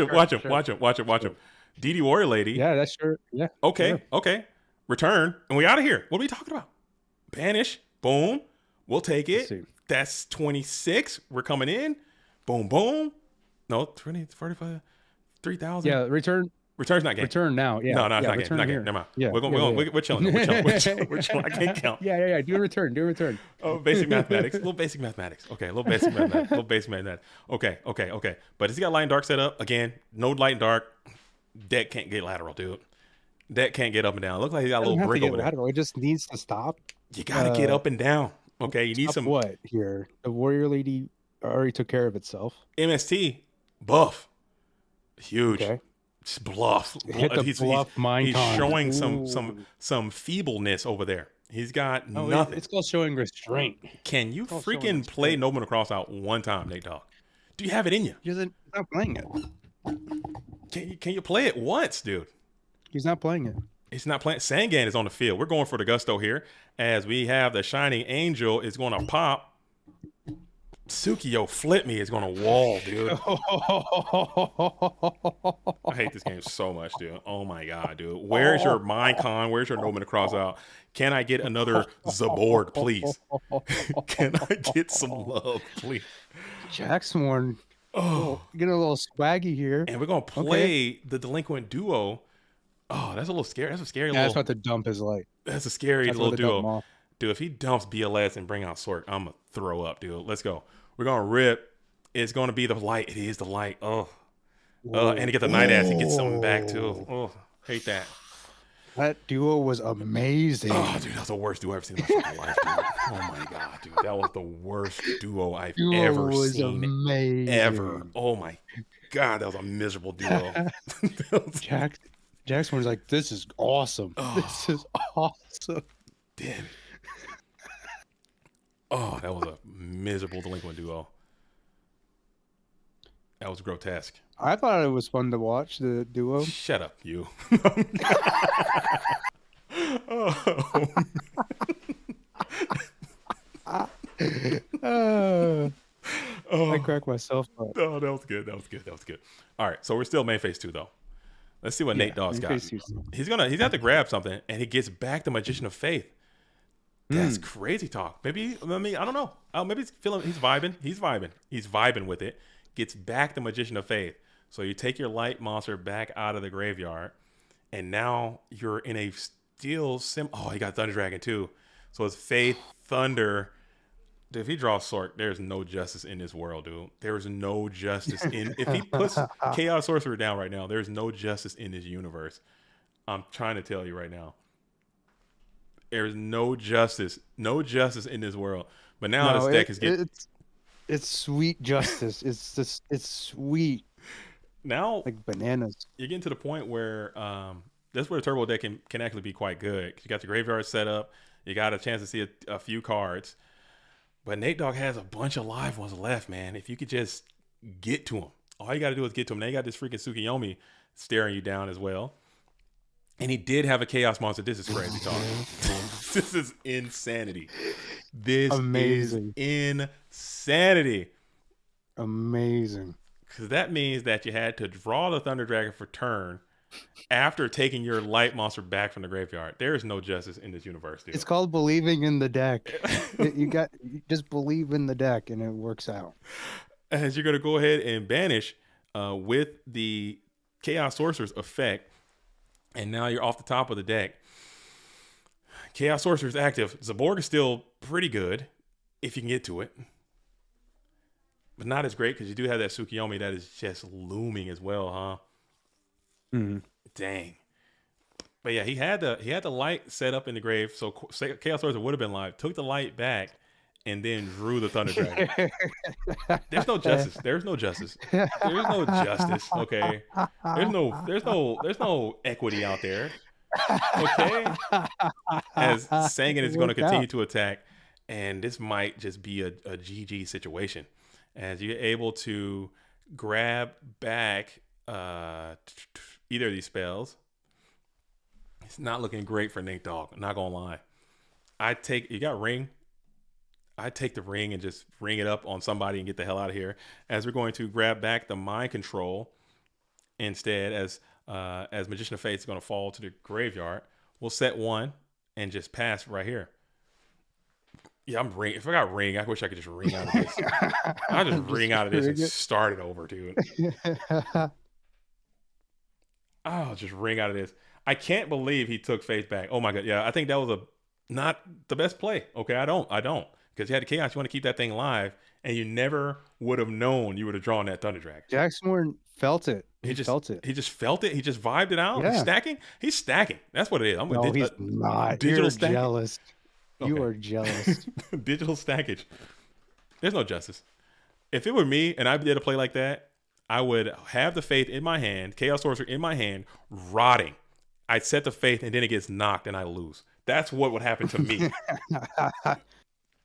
him. DD Warrior Lady. Yeah, that's sure. Yeah. Okay. Sure. Return. And we out of here. What are we talking about? Banish. Boom. We'll take it. That's 26. We're coming in. Boom. No, 20, 45, 3,000. Yeah, return. Return's not game. Return now. Yeah. No, it's not game. Never mind. Yeah. We're chilling. We're chilling. I can't count. Yeah. Do a return. Oh, basic mathematics. Okay, a little basic mathematics. Okay. But has he got light and dark set up? Again, no light and dark. Deck can't get lateral, dude. Deck can't get up and down. Looks like he got a little brick over there. Lateral. It just needs to stop. You got to get up and down. Okay, you need some. What here? The Warrior Lady already took care of itself. MST buff. Huge. Okay. Just bluff. He's showing some feebleness over there. He's got nothing. It's called showing restraint. Can you freaking play Nobleman Cross out one time, Nate Dogg? Do you have it in you? He's not playing it. Can you play it once, dude? He's not playing it. He's not playing. Sangan is on the field. We're going for the gusto here as we have the Shining Angel is going to pop. Tsukiyo Flip Me is going to wall, dude. I hate this game so much, dude. Oh my god, dude. Where's your Minecon? Where's your Nobleman Cross out? Can I get another Zaborg, please? Can I get some love, please? Jack Swarm. Oh, getting a little swaggy here. And we're gonna play the Delinquent Duo. Oh, that's a little scary. That's a scary little. That's what the dump is like. That's a scary little duo. Dude, if he dumps BLS and bring out Sork, I'm gonna throw up, dude. Let's go. We're gonna rip. It's gonna be the light. It is the light. And to get the Night Ass, he gets something back too. Oh, hate that. That duo was amazing. Oh, dude, that was the worst duo I've ever seen in my fucking life, dude. Oh my god, dude, that was the worst duo I've Duo ever was seen. amazing. Ever. Oh my god, that was a miserable duo. That was- Jackson was like, "This is awesome. This is awesome." Damn it. Oh, that was a miserable delinquent duo. That was grotesque. I thought it was fun to watch the duo. Shut up, you. Oh. I cracked myself up. Oh, that was good. That was good. That was good. All right, so we're still main phase 2 though. Let's see what Nate Dogg's got. He's got to grab something, and he gets back the Magician of Faith. That's crazy talk. Maybe I don't know. Maybe he's feeling. He's vibing. He's vibing with it. Gets back the Magician of Faith. So you take your light monster back out of the graveyard, and now you're in a steel Oh, he got Thunder Dragon too. So it's Faith, Thunder. If he draws Sork, there's no justice in this world, dude. There is no justice in. If he puts Chaos Sorcerer down right now, there's no justice in this universe. I'm trying to tell you right now. There's no justice in this world. But now this deck is getting. It's sweet justice. It's sweet. Now, like bananas. You're getting to the point where that's where the turbo deck can actually be quite good. You got the graveyard set up. You got a chance to see a few cards. But Nate Dogg has a bunch of live ones left, man. If you could just get to him. All you got to do is get to him. Now you got this freaking Tsukiyomi staring you down as well. And he did have a Chaos Monster. This is crazy talk. This is insanity. This is insanity. Amazing. Because that means that you had to draw the Thunder Dragon for turn after taking your light monster back from the graveyard. There is no justice in this universe, dude. It's called believing in the deck. You just believe in the deck and it works out. As you're going to go ahead and banish with the Chaos Sorcerer's effect, and now you're off the top of the deck. Chaos Sorcerer is active. Zaborg is still pretty good if you can get to it. But not as great because you do have that Tsukiyomi that is just looming as well, huh? Mm-hmm. Dang. But yeah, he had the light set up in the grave, so Chaos Sorcerer would have been live. Took the light back and then drew the Thunder Dragon. There's no justice. There's no justice. There's no justice. Okay. There's no equity out there. Okay. As Sangan is going to continue to attack, and this might just be a GG situation. As you're able to grab back either of these spells. It's not looking great for Nate Dogg. I'm not gonna lie. You got ring. I take the ring and just ring it up on somebody and get the hell out of here. As we're going to grab back the mind control instead, as Magician of Fate is going to fall to the graveyard. We'll set one and just pass right here. Yeah, I'm ring. If I got ring, I wish I could just ring out of this. I'll just ring out of this and start it over, dude. I'll just ring out of this. I can't believe he took Faith back. Oh my god, yeah. I think that was not the best play. Okay, I don't. Because you had the Chaos, you want to keep that thing live, and you never would have known you would have drawn that Thunder Dragon. Jackson Warren felt it. He just felt it. He just felt it. He just vibed it out. Yeah. He's stacking. That's what it is. He's not. Digital You're jealous. Okay. You are jealous. Digital stackage. There's no justice. If it were me and I did a play like that, I would have the Faith in my hand, Chaos Sorcerer in my hand, rotting. I'd set the Faith and then it gets knocked and I lose. That's what would happen to me.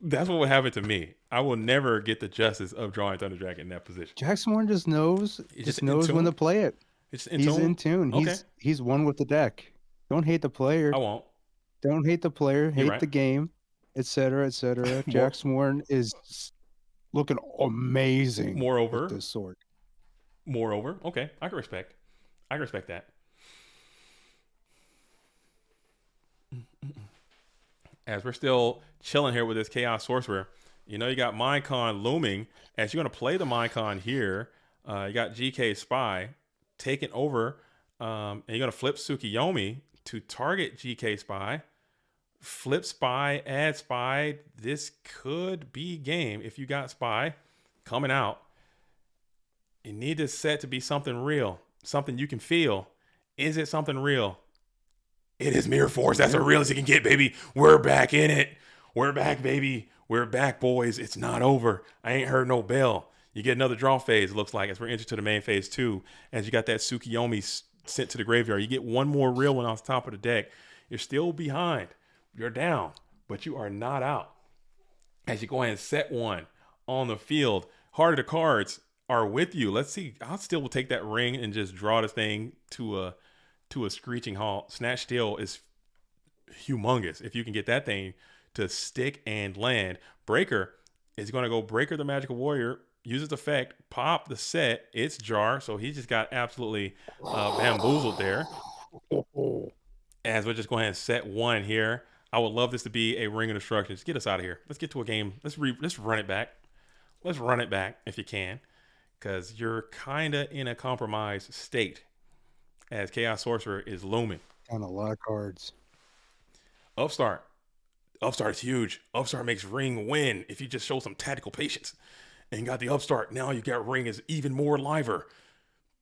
That's what would happen to me. I will never get the justice of drawing Thunder Dragon in that position. Jackson Warren just knows. Just knows when to play it. He's in tune. Okay. He's one with the deck. Don't hate the player. I won't. Don't hate the player. Hate the game, etc., etc. Jackson Warren is looking amazing. Moreover, with this sword. Moreover, okay, I can respect that. As we're still chilling here with this Chaos Sorcerer, you got Minecon looming. As you're going to play the Minecon here, you got GK Spy taking over, and you're going to flip Tsukiyomi to target GK Spy. Flip Spy, add Spy. This could be game if you got Spy coming out. You need this set to be something real, something you can feel. Is it something real? It is Mirror Force. That's the realest you can get, baby. We're back in it. We're back, baby. We're back, boys. It's not over. I ain't heard no bell. You get another draw phase, it looks like, as we're entered to the main phase 2. As you got that Tsukiyomi sent to the graveyard. You get one more real one off the top of the deck. You're still behind. You're down, but you are not out. As you go ahead and set one on the field, Heart of the Cards are with you. Let's see. I still will take that ring and just draw this thing to a screeching halt. Snatch Steal is humongous if you can get that thing to stick and land. Breaker is going to go Breaker the Magical Warrior, use its effect, pop the set, it's Jar. So he just got absolutely bamboozled there. As we're just going ahead and set one here. I would love this to be a Ring of Destruction. Just get us out of here. Let's get to a game. Let's run it back. Let's run it back if you can, because you're kind of in a compromised state as Chaos Sorcerer is looming. On a lot of cards. Upstart. Upstart's huge. Upstart makes Ring win if you just show some tactical patience. And got the Upstart. Now you got Ring is even more liver.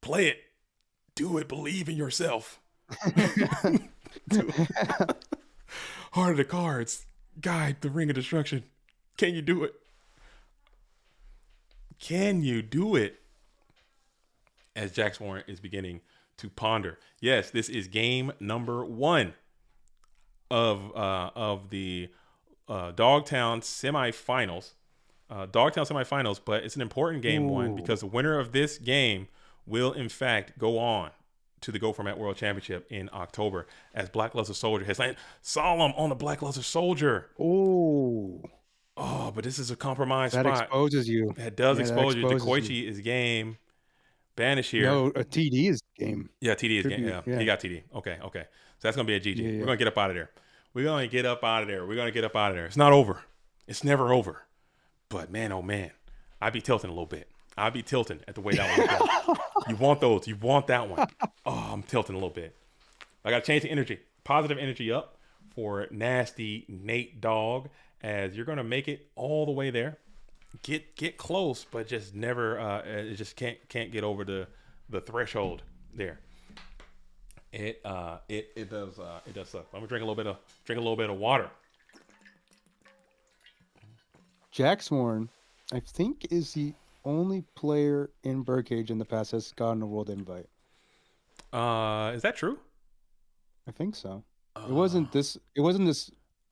Play it. Do it. Believe in yourself. Heart of the Cards. Guide the Ring of Destruction. Can you do it? Can you do it? As Jax Warren is beginning to ponder. Yes, this is game number 1 of the Dogtown semifinals. Dogtown semifinals, but it's an important game. Ooh. 1 because the winner of this game will in fact go on to the Go Format World Championship in October, as Black Luster Soldier has landed solemn on the Black Luster Soldier. Oh, but this is a compromised that spot. Exposes you. That does expose you. Koichi is game. Banish here. No, a TD is game. Yeah, TD is game. Yeah, he got TD. Okay. So that's gonna be a GG. Yeah. We're gonna get up out of there. We're gonna get up out of there. It's not over. It's never over. But man, oh man, I'd be tilting a little bit. I'd be tilting at the way that one goes. You want those. You want that one. Oh, I'm tilting a little bit. I got to change the energy. Positive energy up for nasty Nate Dogg, as you're going to make it all the way there. Get close, but just never, it just can't get over the threshold there. It does suck. I'm going to drink a little bit of water. Jax Warren, I think, is the only player in Birdcage in the past has gotten a world invite. Is that true? I think so. It wasn't this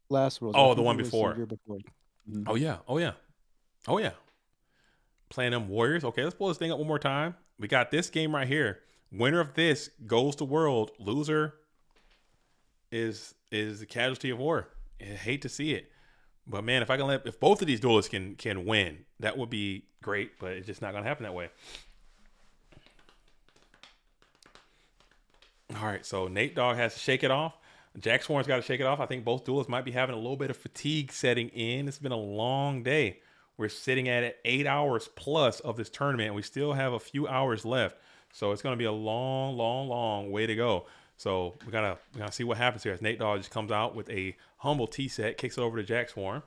last world. Oh, the one before. Mm-hmm. Oh yeah. Playing them Warriors. Okay, let's pull this thing up one more time. We got this game right here. Winner of this goes to World. Loser is the casualty of war. I hate to see it. But man, if both of these duelists can win, that would be great, but it's just not going to happen that way. All right, so Nate Dogg has to shake it off. Jax Warren's got to shake it off. I think both duelists might be having a little bit of fatigue setting in. It's been a long day. We're sitting at 8 hours plus of this tournament, and we still have a few hours left. So it's going to be a long, long, long way to go. So we gotta see what happens here as Nate Dogg just comes out with a humble T set, kicks it over to Jax Warren.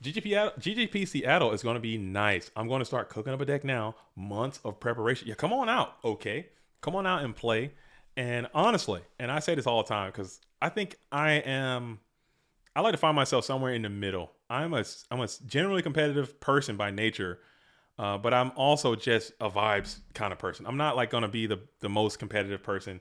GGP Seattle is going to be nice. I'm going to start cooking up a deck now. Months of preparation. Yeah, come on out, okay? Come on out and play. And honestly, and I say this all the time because I think I like to find myself somewhere in the middle. I'm a generally competitive person by nature. But I'm also just a vibes kind of person. I'm not like going to be the most competitive person.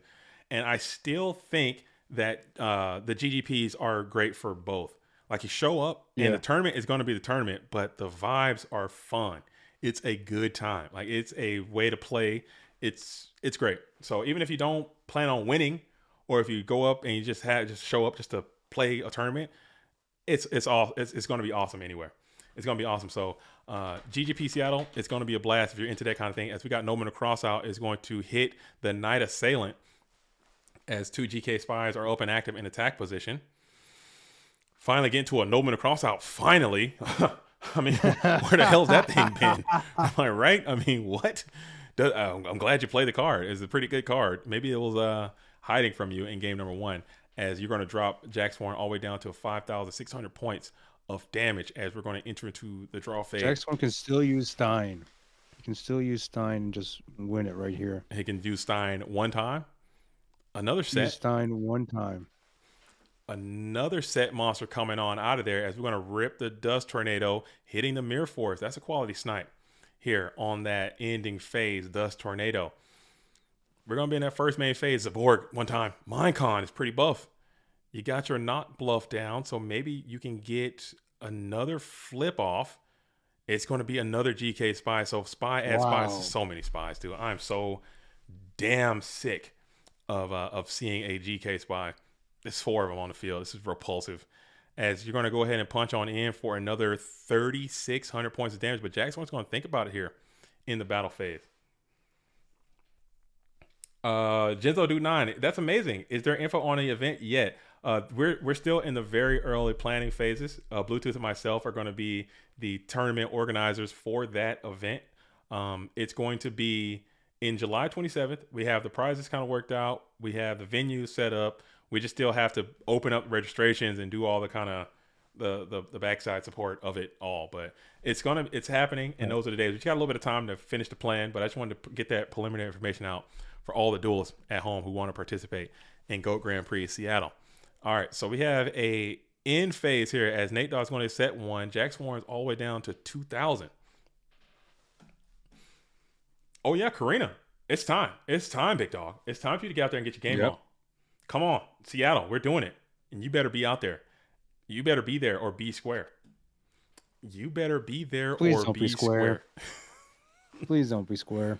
And I still think that the GGPs are great for both. Like you show up and the tournament is going to be the tournament, but the vibes are fun. It's a good time. Like it's a way to play. It's great. So even if you don't plan on winning, or if you go up and you just show up just to play a tournament, it's going to be awesome anywhere. It's going to be awesome. So GGP Seattle, it's going to be a blast if you're into that kind of thing. As we got Noman Crossout is going to hit the Knight Assailant as 2 GK Spies are up and active in attack position. Finally getting to a Noman Crossout. Finally. I mean, where the hell's that thing been? Am I right? I mean, what? I'm glad you played the card. It's a pretty good card. Maybe it was hiding from you in game number 1, as you're going to drop Jax Warren all the way down to 5,600 points of damage as we're going to enter into the draw phase. Jax Warren can still use Stein. He can still use Stein and just win it right here. He can use Stein one time. Another Use set. Stein one time. Another set monster coming on out of there as we're going to rip the Dust Tornado, hitting the Mirror Force. That's a quality snipe here on that ending phase, Dust Tornado. We're going to be in that first main phase. Zaborg, one time. Minecon is pretty buff. You got your knock bluff down, so maybe you can get another flip off. It's going to be another GK spy. So spy adds spies. So many spies, dude. I'm so damn sick of seeing a GK spy. There's 4 of them on the field. This is repulsive. As you're going to go ahead and punch on in for another 3,600 points of damage. But Jackson's going to think about it here in the battle phase. Genzo Dude 9. That's amazing. Is there info on the event yet? We're still in the very early planning phases. Bluetooth and myself are going to be the tournament organizers for that event. It's going to be in July 27th. We have the prizes kind of worked out. We have the venue set up. We just still have to open up registrations and do all the kind of the backside support of it all. But it's happening, and those are the days. We got a little bit of time to finish the plan, but I just wanted to get that preliminary information out for all the duelists at home who want to participate in GOAT Grand Prix Seattle. All right, so we have a end phase here as Nate Dogg's going to set 1. Jax Warren's all the way down to 2,000. Oh yeah, Karina, it's time. It's time, big dog. It's time for you to get out there and get your game on. Come on, Seattle, we're doing it. And you better be out there. You better be there or be square. You better be there. Please or don't be square. Please don't be square.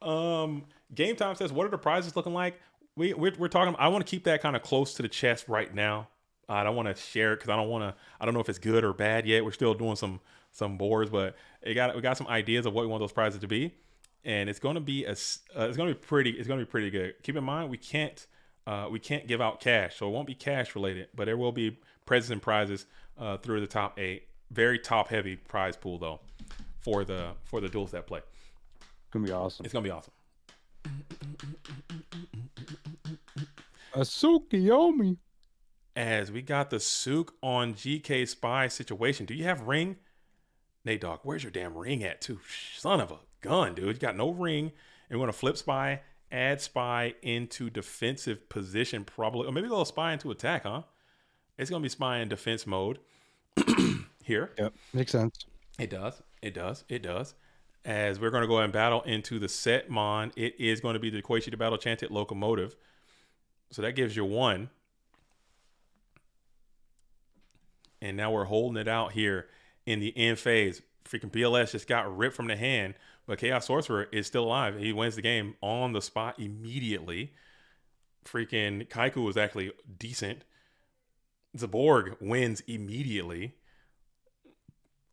Game Time says, what are the prizes looking like? We're talking. I want to keep that kind of close to the chest right now. I don't want to share it because I don't know if it's good or bad yet. We're still doing some boards, but we got some ideas of what we want those prizes to be, and it's going to be pretty good. Keep in mind we can't give out cash, so it won't be cash related, but there will be prizes and prizes through the top 8. Very top heavy prize pool though for the duels that play. It's gonna be awesome. It's gonna be awesome. Asukiyomi. As we got the Sook on GK Spy situation. Do you have ring? Nate Dogg, where's your damn ring at too? Son of a gun, dude. You got no ring. And we're going to flip spy, add spy into defensive position probably. Or maybe a little spy into attack, huh? It's going to be spy in defense mode here. Yep, makes sense. It does. As we're going to go and battle into the set mon. It is going to be the Koichi to battle chanted locomotive. So that gives you 1. And now we're holding it out here in the end phase. Freaking BLS just got ripped from the hand, but Chaos Sorcerer is still alive. He wins the game on the spot immediately. Freaking Kaiku was actually decent. Zaborg wins immediately.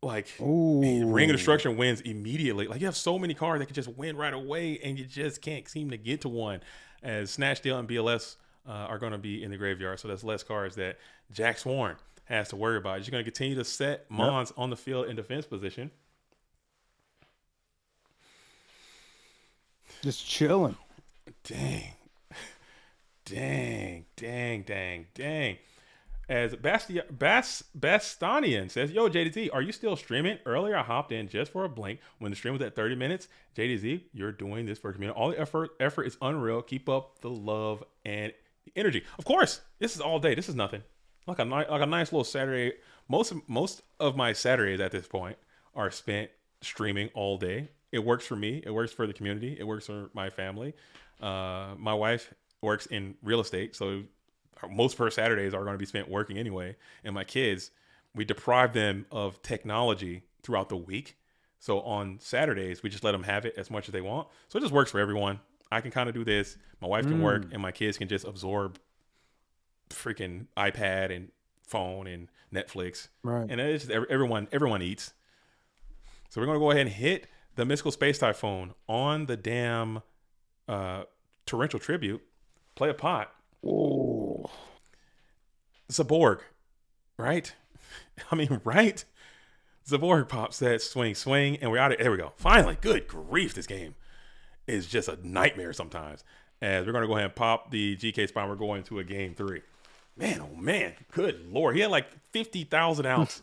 Like, Ring of Destruction wins immediately. Like, you have so many cards that can just win right away, and you just can't seem to get to one. As Snatch, Steal, and BLS are going to be in the graveyard, so that's less cards that Jack Swarn has to worry about. You're going to continue to set Mons on the field in defense position. Just chilling. Dang. As Bastonian says, yo, JDZ, are you still streaming? Earlier, I hopped in just for a blink when the stream was at 30 minutes. JDZ, you're doing this for the community. All the effort is unreal. Keep up the love and the energy. Of course, this is all day. This is nothing. Like a nice little Saturday. Most of my Saturdays at this point are spent streaming all day. It works for me. It works for the community. It works for my family. My wife works in real estate, so most of her Saturdays are going to be spent working anyway. And my kids, we deprive them of technology throughout the week. So on Saturdays, we just let them have it as much as they want. So it just works for everyone. I can kind of do this. My wife can work, and my kids can just absorb freaking iPad and phone and Netflix. Right. And it's just everyone eats. So we're going to go ahead and hit the Mystical Space Typhoon on the damn Torrential Tribute. Play a pot. Oh. Zaborg, right? I mean, right? Zaborg pops that swing, and we're out of there. We go. Finally, good grief, this game is just a nightmare sometimes. As we're going to go ahead and pop the GK Spine, we're going to a game 3. Man, oh man, good Lord. He had like 50,000 outs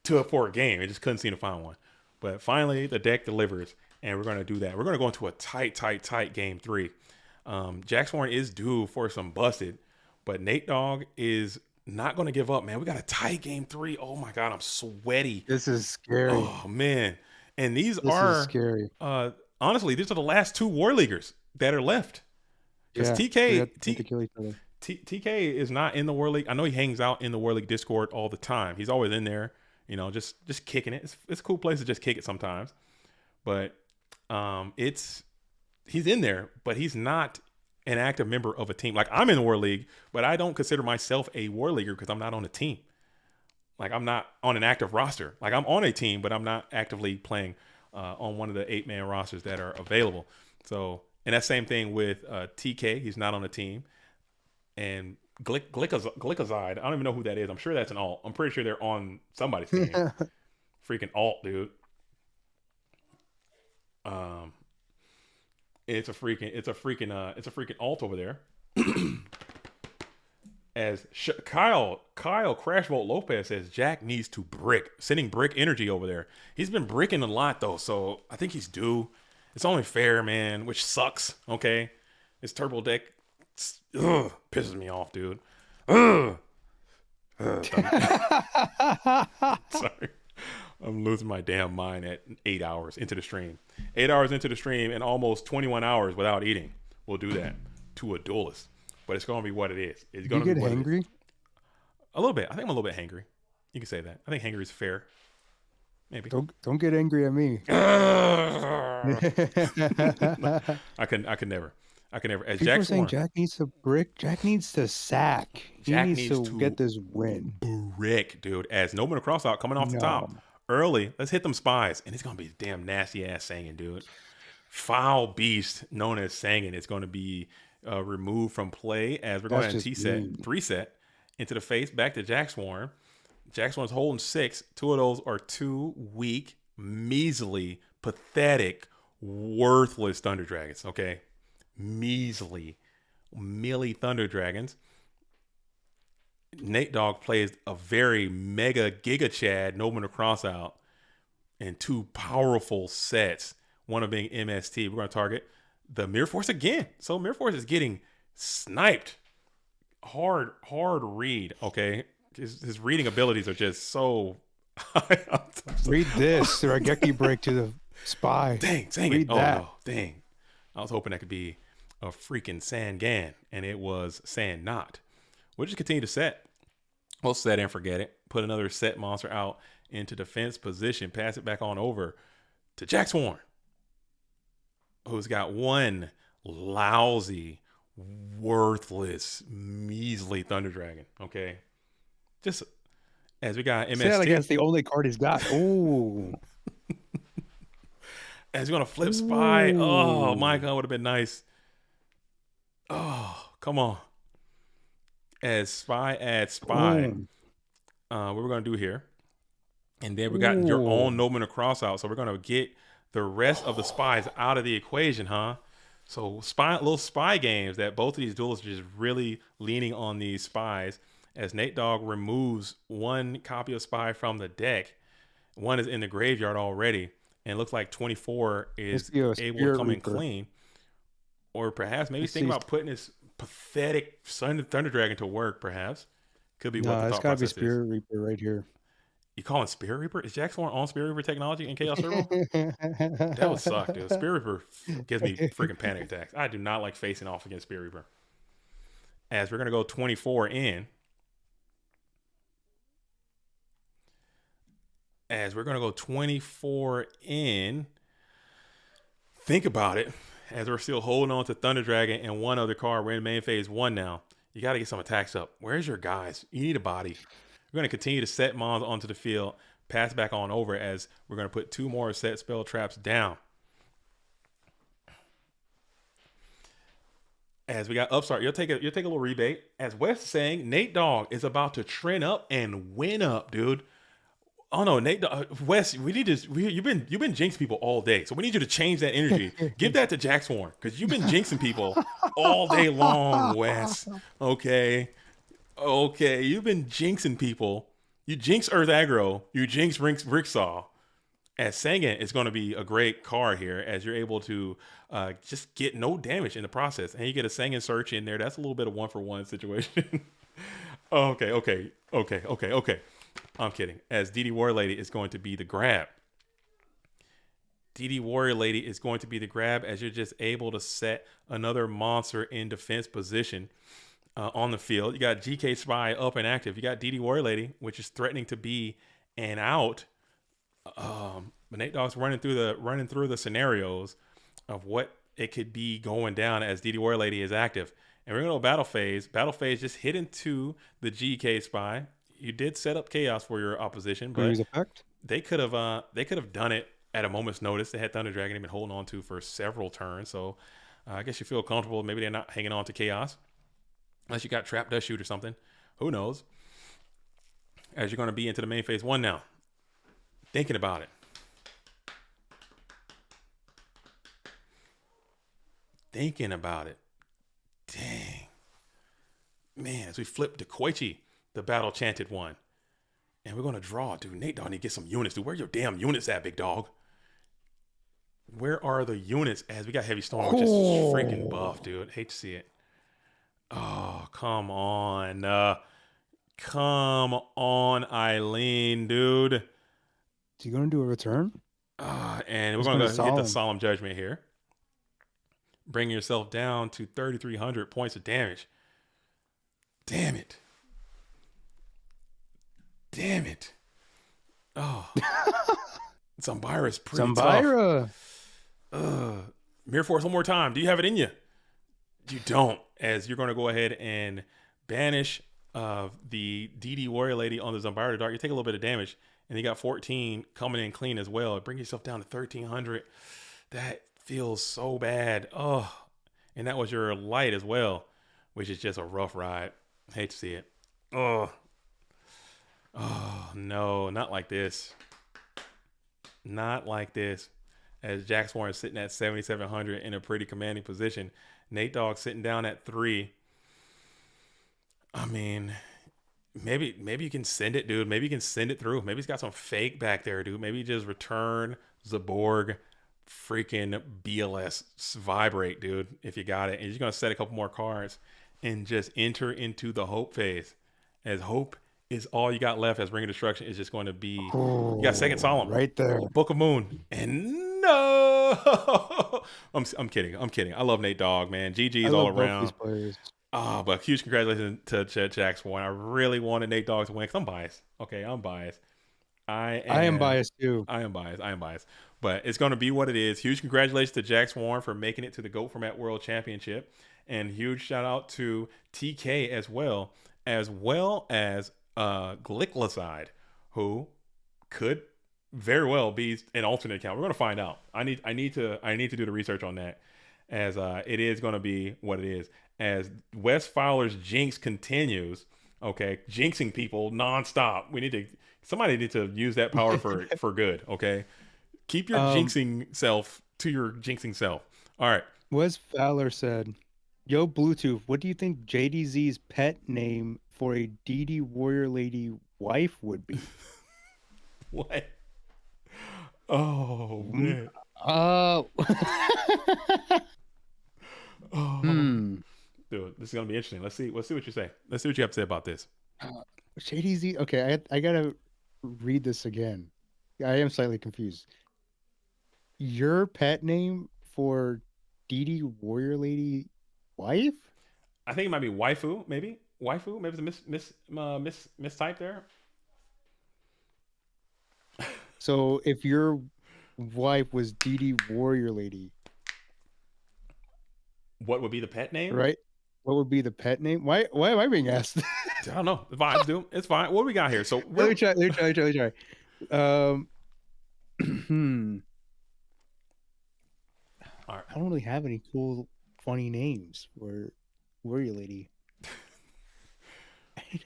for a game. He just couldn't seem to find one. But finally, the deck delivers, and we're going to do that. We're going to go into a tight game 3. Jax Warren is due for some busted, but Nate Dogg is not going to give up, man. We got a tight game 3. Oh my God, I'm sweaty. This is scary. Oh man. And these This are is scary. Honestly, these are the last 2 War Leaguers that are left. Because Yeah, TK they have to kill each other. TK is not in the War League. I know he hangs out in the War League Discord all the time. He's always in there, you know, just kicking it. It's a cool place to just kick it sometimes. But he's in there, but he's not an active member of a team. Like, I'm in the War League, but I don't consider myself a War Leaguer because I'm not on a team. Like, I'm not on an active roster. Like, I'm on a team, but I'm not actively playing on one of the 8-man rosters that are available. So, and that same thing with TK. He's not on a team. And Glycoside, I don't even know who that is. I'm sure that's an alt. I'm pretty sure they're on somebody's team. Freaking alt, dude. It's a freaking alt over there. As Kyle Crashvolt Lopez says, Jack needs to brick, sending brick energy over there. He's been bricking a lot though, so I think he's due. It's only fair, man, which sucks. Okay, this turbo deck pisses me off, dude. Sorry, I'm losing my damn mind at 8 hours into the stream. 8 hours into the stream and almost 21 hours without eating. We'll do that to a duelist. But it's going to be what it is. It's going to be what hangry? it is. A little bit. I think I'm a little bit hangry. You can say that. I think hangry is fair. Maybe. Don't get angry at me. I can never. As People Jack are saying Warren, Jack needs to brick. Jack needs to sack. Jack he needs needs to to get this win. brick, dude. As Nobin across out coming off the top early. Let's hit them spies, and it's going to be damn nasty ass Sangin, dude. Foul beast known as Sangin. It's going to be removed from play as we're going to T-set, 3-set into the face, back to Jax Warren. Jax Warren's holding 6. 2 of those are 2 weak, measly, pathetic, worthless Thunder Dragons, okay? Measly, mealy Thunder Dragons. Nate Dogg plays a very mega giga Chad, Nobin across out, and 2 powerful sets, one of being MST. We're going to target the Mirror Force again. So Mirror Force is getting sniped. Hard read, okay? His reading abilities are just so Read this. The Raigeki break to the spy. Dang Read it. Oh, that. no. Dang. I was hoping that could be a freaking Sangan, and it was San Not. We'll just continue to set. We'll set and forget it. Put another set monster out into defense position. Pass it back on over to Jax Warren, who's got 1 lousy, worthless, measly Thunder Dragon. Okay, just as we got MST. Say that like that's the only card he's got. Ooh. As we're gonna flip spy. Ooh. Oh my God, would have been nice. Oh, come on. As spy adds spy. What we're gonna do here, and then we got your own Nobin across out. So we're gonna get the rest of the spies out of the equation, huh? So little spy games that both of these duelists are just really leaning on these spies. As Nate Dogg removes 1 copy of spy from the deck, 1 is in the graveyard already, and it looks like 24 is able to come in clean. Or perhaps maybe think about putting this pathetic Thunder Dragon to work. Perhaps could be what the thought it's gotta be process Spirit is. Reaper right here. You calling Spirit Reaper? Is Jax Warren on Spirit Reaper technology in Chaos Turbo? That would suck, dude. Spirit Reaper gives me freaking panic attacks. I do not like facing off against Spirit Reaper. As we're going to go 24 in. As we're going to go 24 in. Think about it. As we're still holding on to Thunder Dragon and 1 other card. We're in main phase 1 now. You got to get some attacks up. Where's your guys? You need a body. We're going to continue to set mons onto the field, pass back on over as we're going to put 2 more set spell traps down. As we got upstart, you'll take a little rebate. As Wes is saying, Nate Dogg is about to trend up and win up, dude. Oh no, Nate Dogg, Wes, you've been jinxing people all day, so we need you to change that energy. Give that to Jax Warren because you've been jinxing people all day long, Wes. Okay, you've been jinxing people. You jinx Earth Aggro. You jinx Ricksaw. as Sangan is going to be a great card here, as you're able to just get no damage in the process, and you get a Sangan search in there. That's a little bit of 1-for-1 situation. Okay. I'm kidding. As DD Warrior Lady is going to be the grab. DD Warrior Lady is going to be the grab, as you're just able to set another monster in defense position on the field. You got GK Spy up and active. You got DD Warrior Lady, which is threatening to be an out. But Nate Dogg's running through the scenarios of what it could be going down as DD Warrior Lady is active. And we're going to battle phase. Battle phase just hit into the GK Spy. You did set up chaos for your opposition, but they could have done it at a moment's notice. They had Thunder Dragon they've been holding on to for several turns, so I guess you feel comfortable. Maybe they're not hanging on to chaos, unless you got Trap Dust Shoot or something. Who knows? As you're going to be into the main phase 1 now, thinking about it. Dang. Man, as we flip to Koichi, the battle chanted one. And we're going to draw, dude. Nate Dogg need to get some units, dude. Where your damn units at, big dog? Where are the units? As we got Heavy Storm, which is freaking buff, dude. Hate to see it. Oh, come on. Come on, Eileen, dude. Is he going to do a return? And we're going to hit the Solemn Judgment here. Bring yourself down to 3,300 points of damage. Damn it. Oh. Zambira's pretty tough. Mirror Force one more time. Do you have it in you? You don't, as you're going to go ahead and banish the DD Warrior Lady on the Zambira Dart. You take a little bit of damage, and you got 14 coming in clean as well. Bring yourself down to 1,300. That feels so bad. Oh, and that was your light as well, which is just a rough ride. Hate to see it. Oh, no, not like this. Not like this. As Jax Warren is sitting at 7,700 in a pretty commanding position. Nate Dogg sitting down at 3. I mean, maybe you can send it, dude. Maybe you can send it through. Maybe he's got some fake back there, dude. Maybe just return Zaborg, freaking BLS vibrate, dude, if you got it. And you're just going to set a couple more cards and just enter into the hope phase. As hope is all you got left, as Ring of Destruction is just going to be, you got second Solemn. Right there. Book of Moon. And no! I'm kidding. I love Nate Dogg, man. GG's all around. But huge congratulations to Jax Warren. I really wanted Nate Dogg to win because I'm biased. Okay, I'm biased. I am biased too. I am biased. But it's going to be what it is. Huge congratulations to Jax Warren for making it to the GOAT Format World Championship. And huge shout out to TK as well as Gliclazide, who could very well be an alternate account. We're going to find out. I need to do the research on that, as it is going to be what it is. As Wes Fowler's jinx continues, okay, jinxing people nonstop. Somebody need to use that power for good. Okay, keep your jinxing self to your jinxing self. All right. Wes Fowler said, "Yo, Bluetooth, what do you think JDZ's pet name for a DD Warrior Lady wife would be?" What? Oh man. Dude, this is gonna be interesting. Let's see what you say. Let's see what you have to say about this. JDZ. Okay, I gotta read this again. I am slightly confused. Your pet name for DD Warrior Lady wife? I think it might be waifu. Maybe waifu. Maybe it's a mistype there. So if your wife was DD Warrior Lady, what would be the pet name? Right. What would be the pet name? Why am I being asked? I don't know. The vibes, dude. It's fine. What do we got here? So let me try. All right. I don't really have any cool, funny names for Warrior Lady.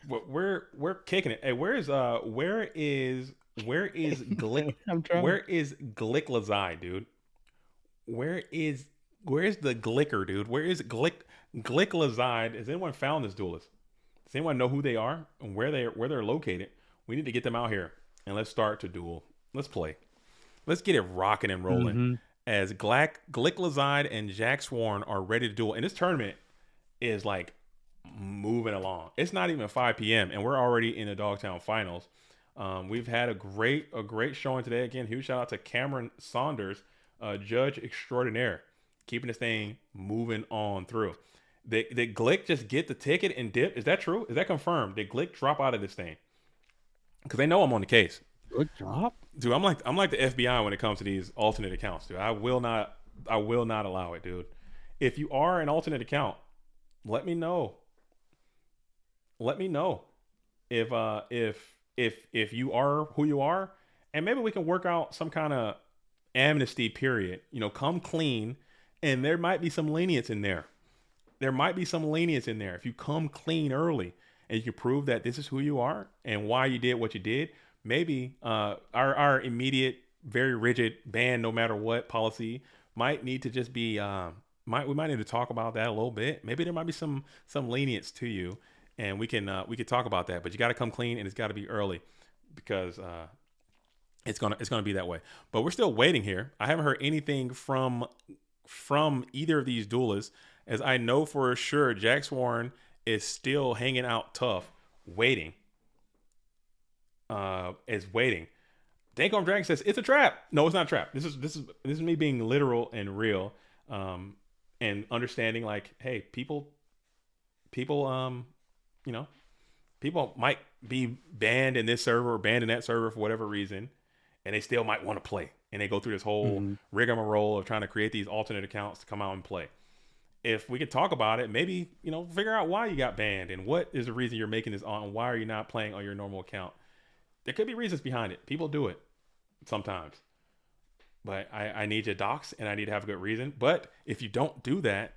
We're kicking it. Hey, where is Glick? Where is Gliclazide, dude? Where is the Glicker, dude? Where is Gliclazide? Has anyone found this duelist? Does anyone know who they are and where they're located? We need to get them out here and let's start to duel. Let's play. Let's get it rocking and rolling. As Glicklazide and Jack Swarn are ready to duel. And this tournament is like moving along. It's not even 5 p.m. and we're already in the Dogtown finals. We've had a great showing today. Again, huge shout out to Cameron Saunders, judge extraordinaire, keeping this thing moving on through. Did Glick just get the ticket and dip? Is that true? Is that confirmed? Did Glick drop out of this thing? Because they know I'm on the case. Good job. Dude, I'm like the FBI when it comes to these alternate accounts, dude. I will not allow it, dude. If you are an alternate account, let me know. Let me know if you are who you are, and maybe we can work out some kind of amnesty period. You know, come clean, and there might be some lenience in there. There might be some lenience in there if you come clean early and you can prove that this is who you are and why you did what you did. Maybe our immediate, very rigid ban, no matter what policy might need to just be. We might need to talk about that a little bit. Maybe there might be some lenience to you, and we could talk about that. But you got to come clean, and it's got to be early, because it's gonna be that way. But we're still waiting here. I haven't heard anything from either of these duelists, as I know for sure Jack Swarn is still hanging out tough, waiting. Is waiting. Dankom Dragon says it's a trap. No, it's not a trap. This is me being literal and real, and understanding, like, hey, people, you know, people might be banned in this server or banned in that server for whatever reason, and they still might want to play, and they go through this whole rigmarole of trying to create these alternate accounts to come out and play. If we could talk about it, maybe, you know, figure out why you got banned and what is the reason you're making this on, and why are you not playing on your normal account. There could be reasons behind it. People do it sometimes. But I need your docs, and I need to have a good reason. But if you don't do that,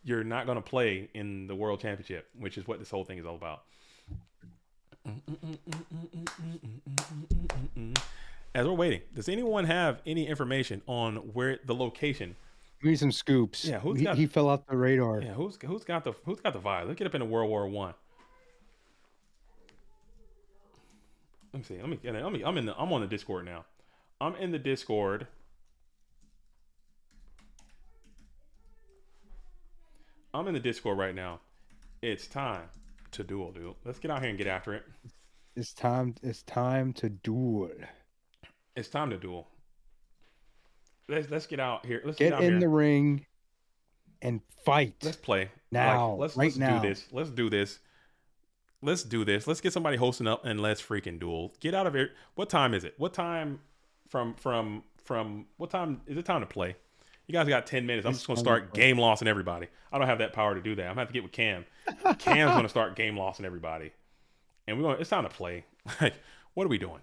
you're not going to play in the World Championship, which is what this whole thing is all about. As we're waiting, does anyone have any information on where the location? Give me some scoops. Yeah, he fell off the radar. Yeah, who's got the vibe? Let's get up into World War I. Let me see. I'm on the Discord now. I'm in the Discord. I'm in the Discord right now. It's time to duel, dude. Let's get out here and get after it. It's time to duel. It's time to duel. Let's get out here. Let's get in the ring and fight. Let's play now. Let's now. do this. Let's do this. Let's do this. Let's get somebody hosting up and let's freaking duel. Get out of here. What time is it? What time from what time is it time to play? You guys got 10 minutes. I'm just going to start game lossing everybody. I don't have that power to do that. I'm going to have to get with Cam. Cam's going to start game lossing everybody. And it's time to play. Like, what are we doing?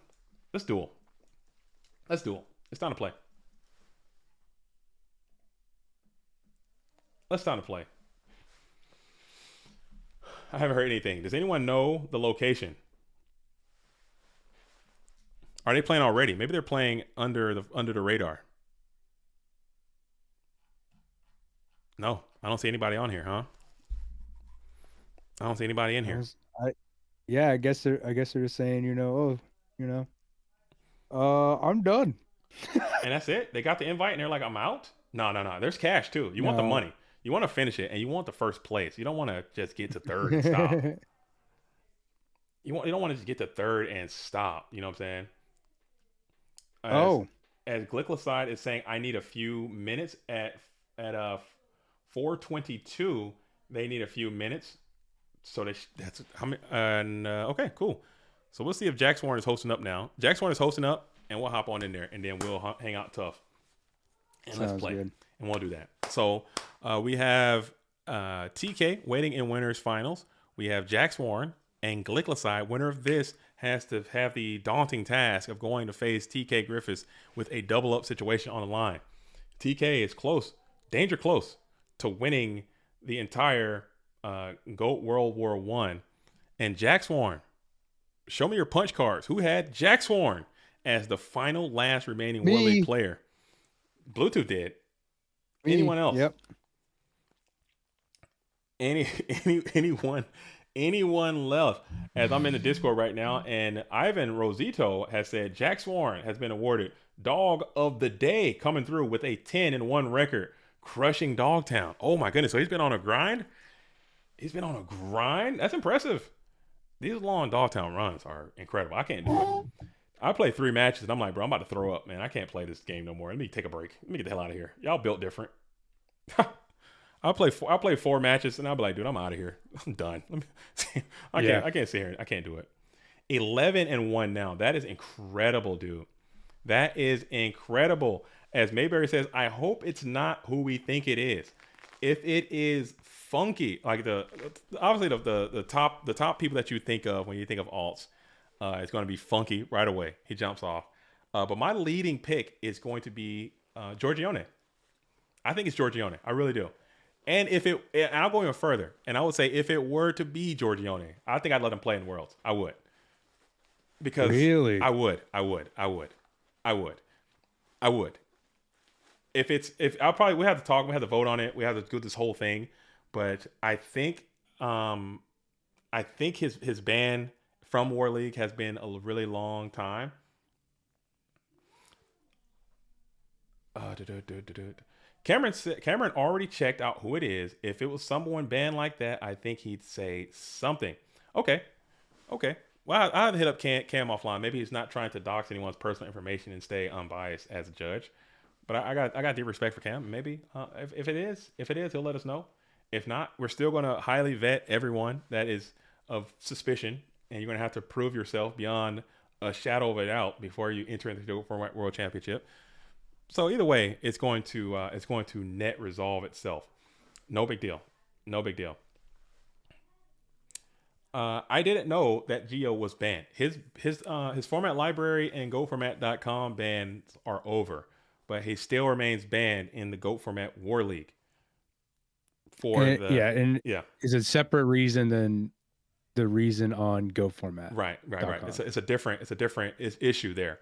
Let's duel. Let's duel. It's time to play. Let's time to play. I haven't heard anything. Does anyone know the location? Are they playing already? Maybe they're playing under the radar. No, I don't see anybody on here, huh? I don't see anybody in here. I guess they're just saying, I'm done. And that's it? They got the invite and they're like, I'm out? No. There's cash too. You want the money. You want to finish it, and you want the first place. You don't want to just get to third and stop. You don't want to just get to third and stop. You know what I'm saying? As Glicklazide is saying, I need a few minutes at 4:22. They need a few minutes. So that's how many? Okay, cool. So we'll see if Jack Swarn is hosting up now. Jack Swarn is hosting up, and we'll hop on in there, and then we'll hang out tough. And let's play. Good. And we'll do that. So we have TK waiting in winners finals. We have Jack Swarn and Glicklazide. Winner of this has to have the daunting task of going to face TK Griffiths with a double up situation on the line. TK is close, danger close to winning the entire GOAT World War I. And Jack Swarn, show me your punch cards. Who had Jack Swarn as the final last remaining Warleague player? Bluetooth did. Anyone else? Yep. Anyone anyone left. As I'm in the Discord right now, and Ivan Rosito has said Jax Warren has been awarded Dog of the Day, coming through with a 10-1 record, crushing Dogtown. Oh my goodness! So he's been on a grind. He's been on a grind. That's impressive. These long Dogtown runs are incredible. I can't do it. I play 3 matches and I'm like, bro, I'm about to throw up, man. I can't play this game no more. Let me take a break. Let me get the hell out of here. Y'all built different. I play 4 matches and I'll be like, dude, I'm out of here. I'm done. I can't sit here. I can't do it. 11-1 now. That is incredible, dude. That is incredible. As Mayberry says, I hope it's not who we think it is. If it is funky, like obviously the top people that you think of when you think of alts, it's going to be funky right away. He jumps off. But my leading pick is going to be Giorgione. I think it's Giorgione. I really do. And and I'll go even further. And I would say if it were to be Giorgione, I think I'd let him play in Worlds. I would. Because really? I would. If I'll probably, we have to talk, we have to vote on it. We have to do this whole thing. But I think his ban from War League has been a really long time. Cameron already checked out who it is. If it was someone banned like that, I think he'd say something. Okay. Well, I have to hit up Cam offline. Maybe he's not trying to dox anyone's personal information and stay unbiased as a judge. But I got deep respect for Cam. Maybe if it is, he'll let us know. If not, we're still going to highly vet everyone that is of suspicion, and you're going to have to prove yourself beyond a shadow of a doubt before you enter into the Format World Championship. So either way, it's going to net resolve itself. No big deal. I didn't know that Geo was banned. His format library and GoFormat.com bans are over, but he still remains banned in the Go Format War League. Is a separate reason than the reason on Go Format. Right. It's a different issue there.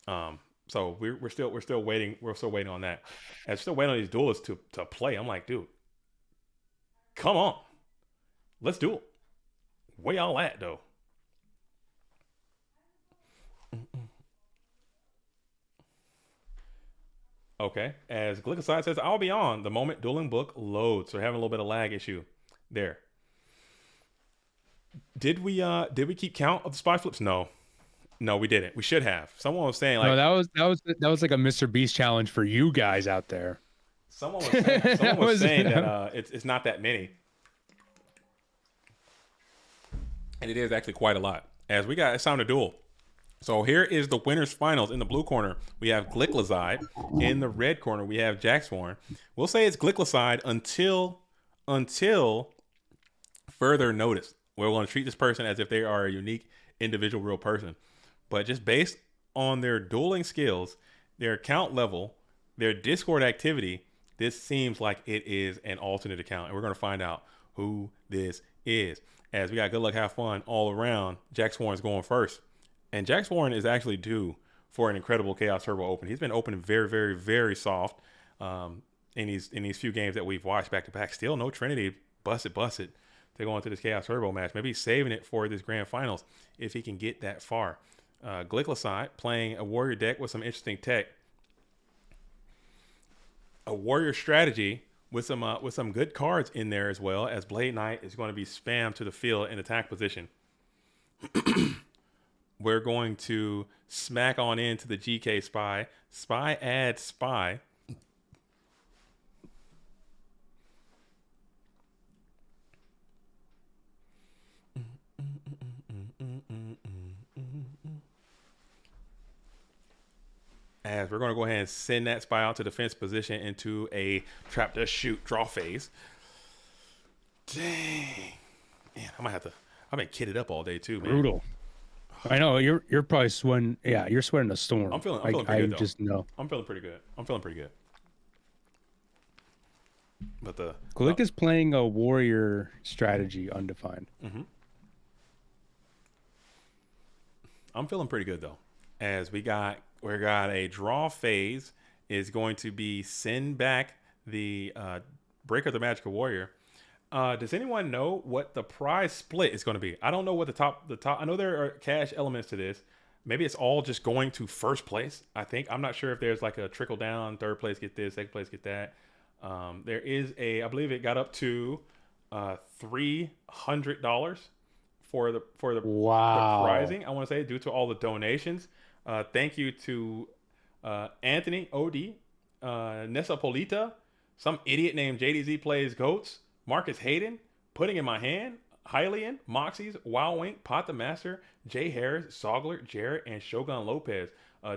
So we're still waiting. We're still waiting on that. And still waiting on these duelists to play. I'm like, dude, come on, let's do it. Where y'all at though? Okay. As Glycoside says, I'll be on the moment dueling book loads. So we're having a little bit of lag issue there. Did we keep count of the spy flips? No, we didn't. We should have. Someone was saying like, no, that was like a Mr. Beast challenge for you guys out there. Someone was saying that it's not that many. And it is actually quite a lot. As we got, it's time to duel. So here is the winners finals. In the blue corner, we have Glycoside. In the red corner, we have Jax Warren. We'll say it's Glycoside until further notice. We're going to treat this person as if they are a unique individual real person. But just based on their dueling skills, their account level, their Discord activity, this seems like it is an alternate account. And we're going to find out who this is. As we got good luck, have fun all around. Jax Warren's going first. And Jax Warren is actually due for an incredible Chaos Turbo Open. He's been opening very, very, very soft in these few games that we've watched back to back. Still no Trinity. Bust it. To go into this Chaos Turbo match. Maybe he's saving it for this grand finals if he can get that far. Glycoside playing a warrior deck with some interesting tech. A warrior strategy with some good cards in there as well, as Blade Knight is going to be spammed to the field in attack position. We're going to smack on into the GK Spy. Spy adds Spy. As we're going to go ahead and send that Spy out to defense position into a trap to shoot draw phase. Dang. Man, I've been kitted up all day too, man. Brutal. I know you're probably sweating. Yeah, you're sweating a storm. I'm feeling pretty good, though. Just know. I'm feeling pretty good. But the Glick is playing a warrior strategy undefined. Mm-hmm. I'm feeling pretty good though. As we got a draw phase is going to be send back the Breaker the Magical Warrior. Does anyone know what the prize split is going to be? I don't know what the top. I know there are cash elements to this. Maybe it's all just going to first place. I think I'm not sure if there's like a trickle down. Third place get this, second place get that. There is a. I believe it got up to $300 for the Wow. the prizing. I want to say due to all the donations. Thank you to Anthony Od, Nessa Polita, some idiot named JDZ Plays Goats, Marcus Hayden, Putting in My Hand, Hylian, Moxies, Wow Wink, Pot the Master, Jay Harris, Sogler, Jarrett, and Shogun Lopez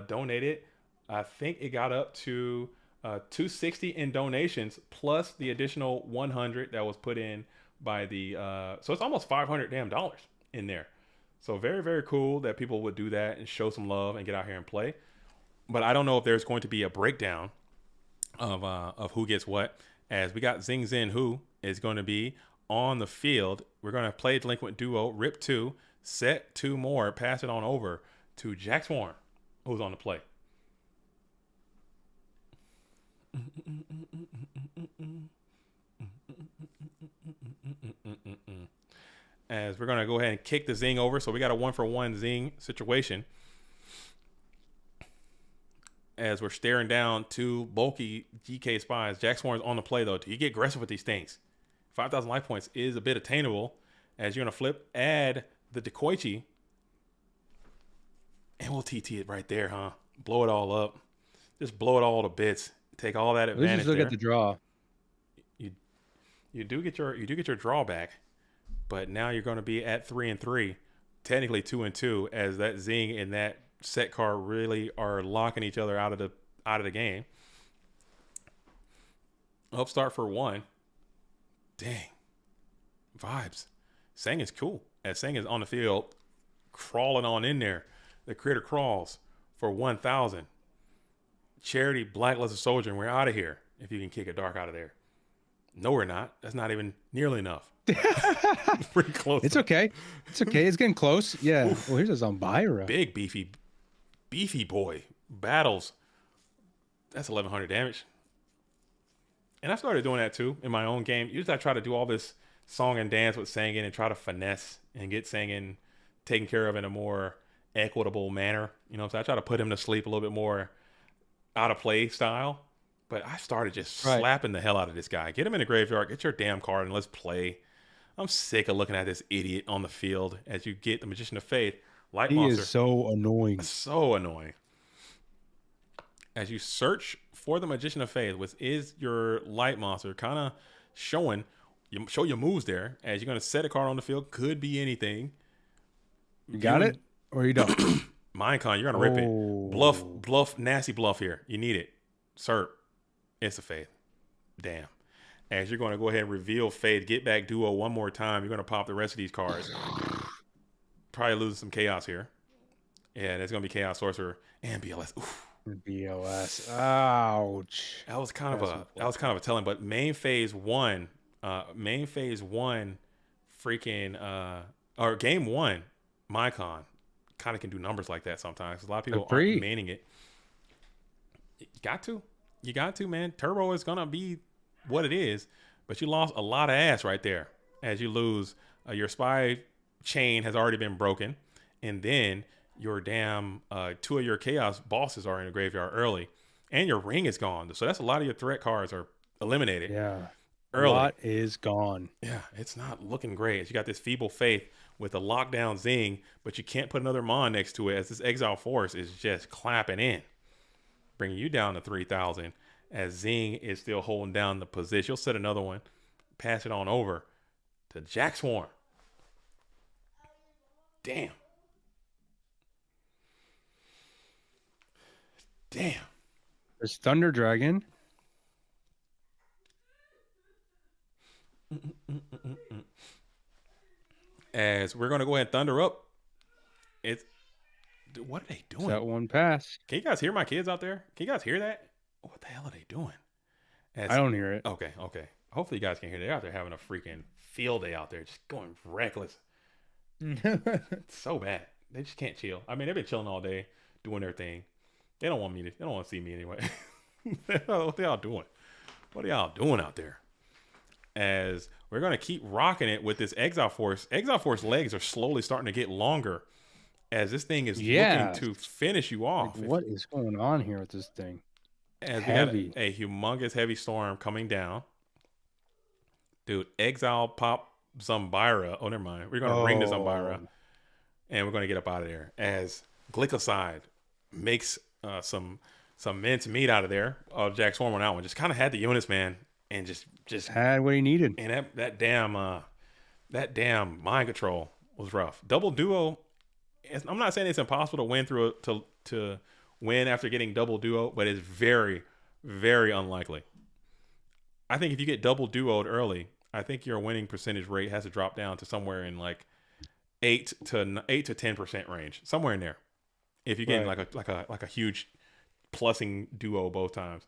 donated. I think it got up to $260 in donations plus the additional $100 that was put in by the. So it's almost $500 damn dollars in there. So very, very cool that people would do that and show some love and get out here and play. But I don't know if there's going to be a breakdown of who gets what. As we got Zing Zin, who is going to be on the field. We're going to play Delinquent Duo, Rip 2, set 2 more, pass it on over to Jack Swarm, who's on the play. As we're going to go ahead and kick the Zing over. So we got a 1-for-1 Zing situation. As we're staring down 2 bulky GK spies. Jack Swarm's on the play, though. You get aggressive with these things. 5,000 life points is a bit attainable. As you're going to flip, add the Dekoichi. And we'll TT it right there, huh? Blow it all up. Just blow it all to bits. Take all that advantage. Let's just look at the draw. You do get your drawback, but now you're going to be at 3-3, technically 2-2, as that Zing and that set card really are locking each other out of the game. Upstart for 1. Dang. Vibes. Sang is cool. As Sang is on the field, crawling on in there. The critter crawls for 1,000. Charity, Blackluster Soldier, and we're out of here. If you can kick a dark out of there. No, we're not. That's not even nearly enough. Pretty close. It's okay. It's okay. It's getting close. Yeah. Oof. Well, here's a Zombira. Big, beefy boy. Battles. That's 1,100 damage. And I started doing that too in my own game. Usually I try to do all this song and dance with Sangin and try to finesse and get Sangin taken care of in a more equitable manner. You know, so I try to put him to sleep a little bit more out of play style. But I started just slapping the hell out of this guy. Get him in the graveyard. Get your damn card and let's play. I'm sick of looking at this idiot on the field as you get the Magician of Faith. Light Monster. Is so annoying. So annoying. As you search for the Magician of Faith, which is your Light Monster, kind of show your moves there. As you're going to set a card on the field. Could be anything. You got it? Or you don't? Minecon, you're going to rip it. Bluff, nasty bluff here. You need it. Sir. It's a Faith. Damn. As you're going to go ahead and reveal Faith, get back Duo one more time. You're going to pop the rest of these cards. Probably losing some chaos here. Yeah, there's going to be Chaos Sorcerer and BLS. Oof. BLS. Ouch. That was kind of a telling. But main phase one, freaking or game 1, Mycon kind of can do numbers like that sometimes. A lot of people aren't maining it. You got to, man. Turbo is going to be what it is, but you lost a lot of ass right there as you lose. Your spy chain has already been broken, and then your damn 2 of your chaos bosses are in the graveyard early, and your ring is gone. So that's a lot of your threat cards are eliminated. Yeah. Early. A lot is gone. Yeah, it's not looking great. As you got this Feeble Faith with a lockdown Zing, but you can't put another Mon next to it as this Exile Force is just clapping in. Bringing you down to 3,000 as Zing is still holding down the position. You'll set another one. Pass it on over to Jack Swarm. Damn. There's Thunder Dragon. As we're going to go ahead and thunder up. What are they doing? That one pass. Can you guys hear my kids out there? Can you guys hear that? What the hell are they doing? I don't hear it. Okay. Hopefully you guys can hear. They're out there having a freaking field day out there, just going reckless. It's so bad. They just can't chill. I mean, they've been chilling all day, doing their thing. They don't want to see me anyway. What y'all doing? What are y'all doing out there? as we're going to keep rocking it with this Exile Force. Exile Force legs are slowly starting to get longer as this thing is looking to finish you off. Like, what is going on here with this thing? As Heavy. we got a humongous heavy storm coming down. Dude, Exile pop Zumbira. Oh, never mind. We're going to ring the Zumbira. And we're going to get up out of there. As Glycoside makes some mince meat out of there. Jack Swarm on that one. Just kind of had the units, man. And just had what he needed. And that damn mind control was rough. Double duo. I'm not saying it's impossible to win through to win after getting double duo, but it's very, very unlikely. I think if you get double duoed early, I think your winning percentage rate has to drop down to somewhere in like 8 to 10% range, somewhere in there. If you're getting like a huge plussing duo both times,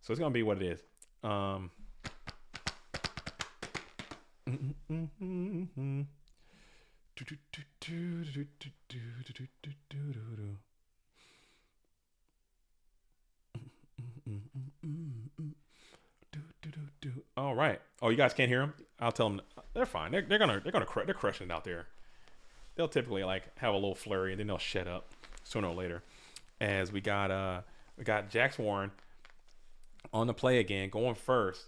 so it's gonna be what it is. All right. Oh, you guys can't hear them? I'll tell them they're fine. They're crushing it out there. They'll typically like have a little flurry and then they'll shut up sooner or later. As we got Jax Warren on the play again, going first.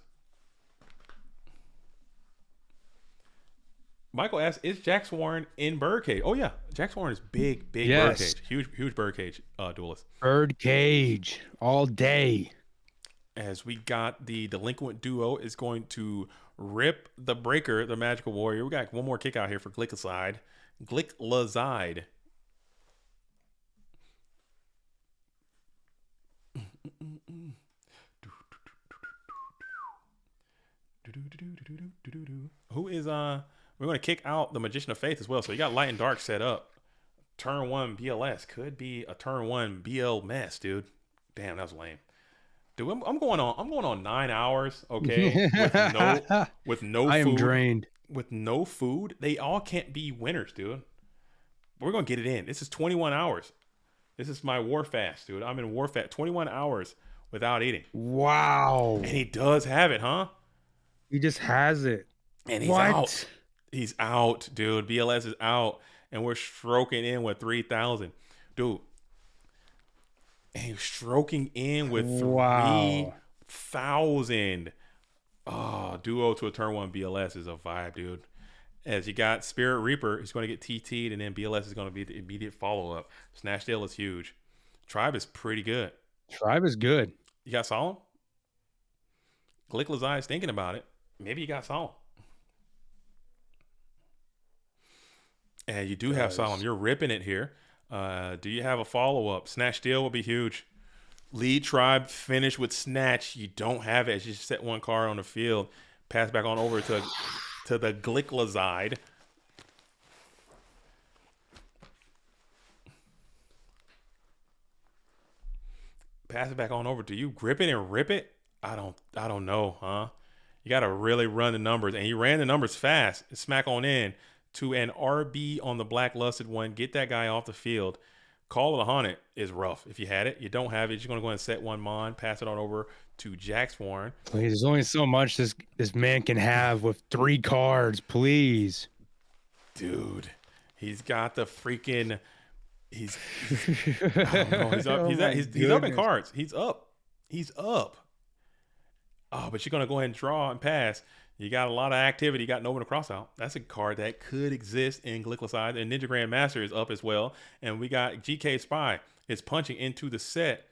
Michael asks, is Jax Warren in birdcage? Oh yeah, Jax Warren is big birdcage, huge birdcage duelist. Birdcage all day. As we got the delinquent duo is going to rip the breaker, the magical warrior. We got one more kick out here for Glycoside. Glyclazide. Who is we're going to kick out the Magician of Faith as well. So you got Light and Dark set up. Turn 1 BLS could be a turn 1 BL mess, dude. Damn, that was lame. Dude, I'm going on 9 hours, okay? with no food. I am drained. With no food, they all can't be winners, dude. We're gonna get it in. This is 21 hours. This is my war fast, dude. I'm in war fast. 21 hours without eating. Wow. And he does have it, huh? He just has it. And he's out. He's out, dude. BLS is out, and we're stroking in with 3,000, dude. And he's stroking in with 3,000. Oh, duo to a turn 1 BLS is a vibe, dude. As you got Spirit Reaper, he's going to get TT'd, and then BLS is going to be the immediate follow-up. Snatch Deal is huge. Tribe is pretty good. Tribe is good. You got Solemn? Glyclazide is thinking about it. Maybe you got Solemn. And you do have Solemn. You're ripping it here. Do you have a follow-up? Snatch Deal will be huge. Lead Tribe finish with Snatch. You don't have it. As you set one card on the field. Pass back on over to the Glyclazide. Pass it back on over. Do you grip it and rip it? I don't know, huh? You got to really run the numbers. And you ran the numbers fast. Smack on in to an RB on the Black Lusted one. Get that guy off the field. Call of the Haunted is rough. If you had it, you don't have it. You're going to go and set one Mon. Pass it on over to Jax Warren. Please, there's only so much this man can have with 3 cards. Please. Dude, he's got the freaking... He's I don't know. He's up. He's up in cards. He's up. Oh, but you're going to go ahead and draw and pass. You got a lot of activity. You got Nova to cross out. That's a card that could exist in Glycoside. And Ninja Grandmaster is up as well. And we got GK Spy. It's punching into the set.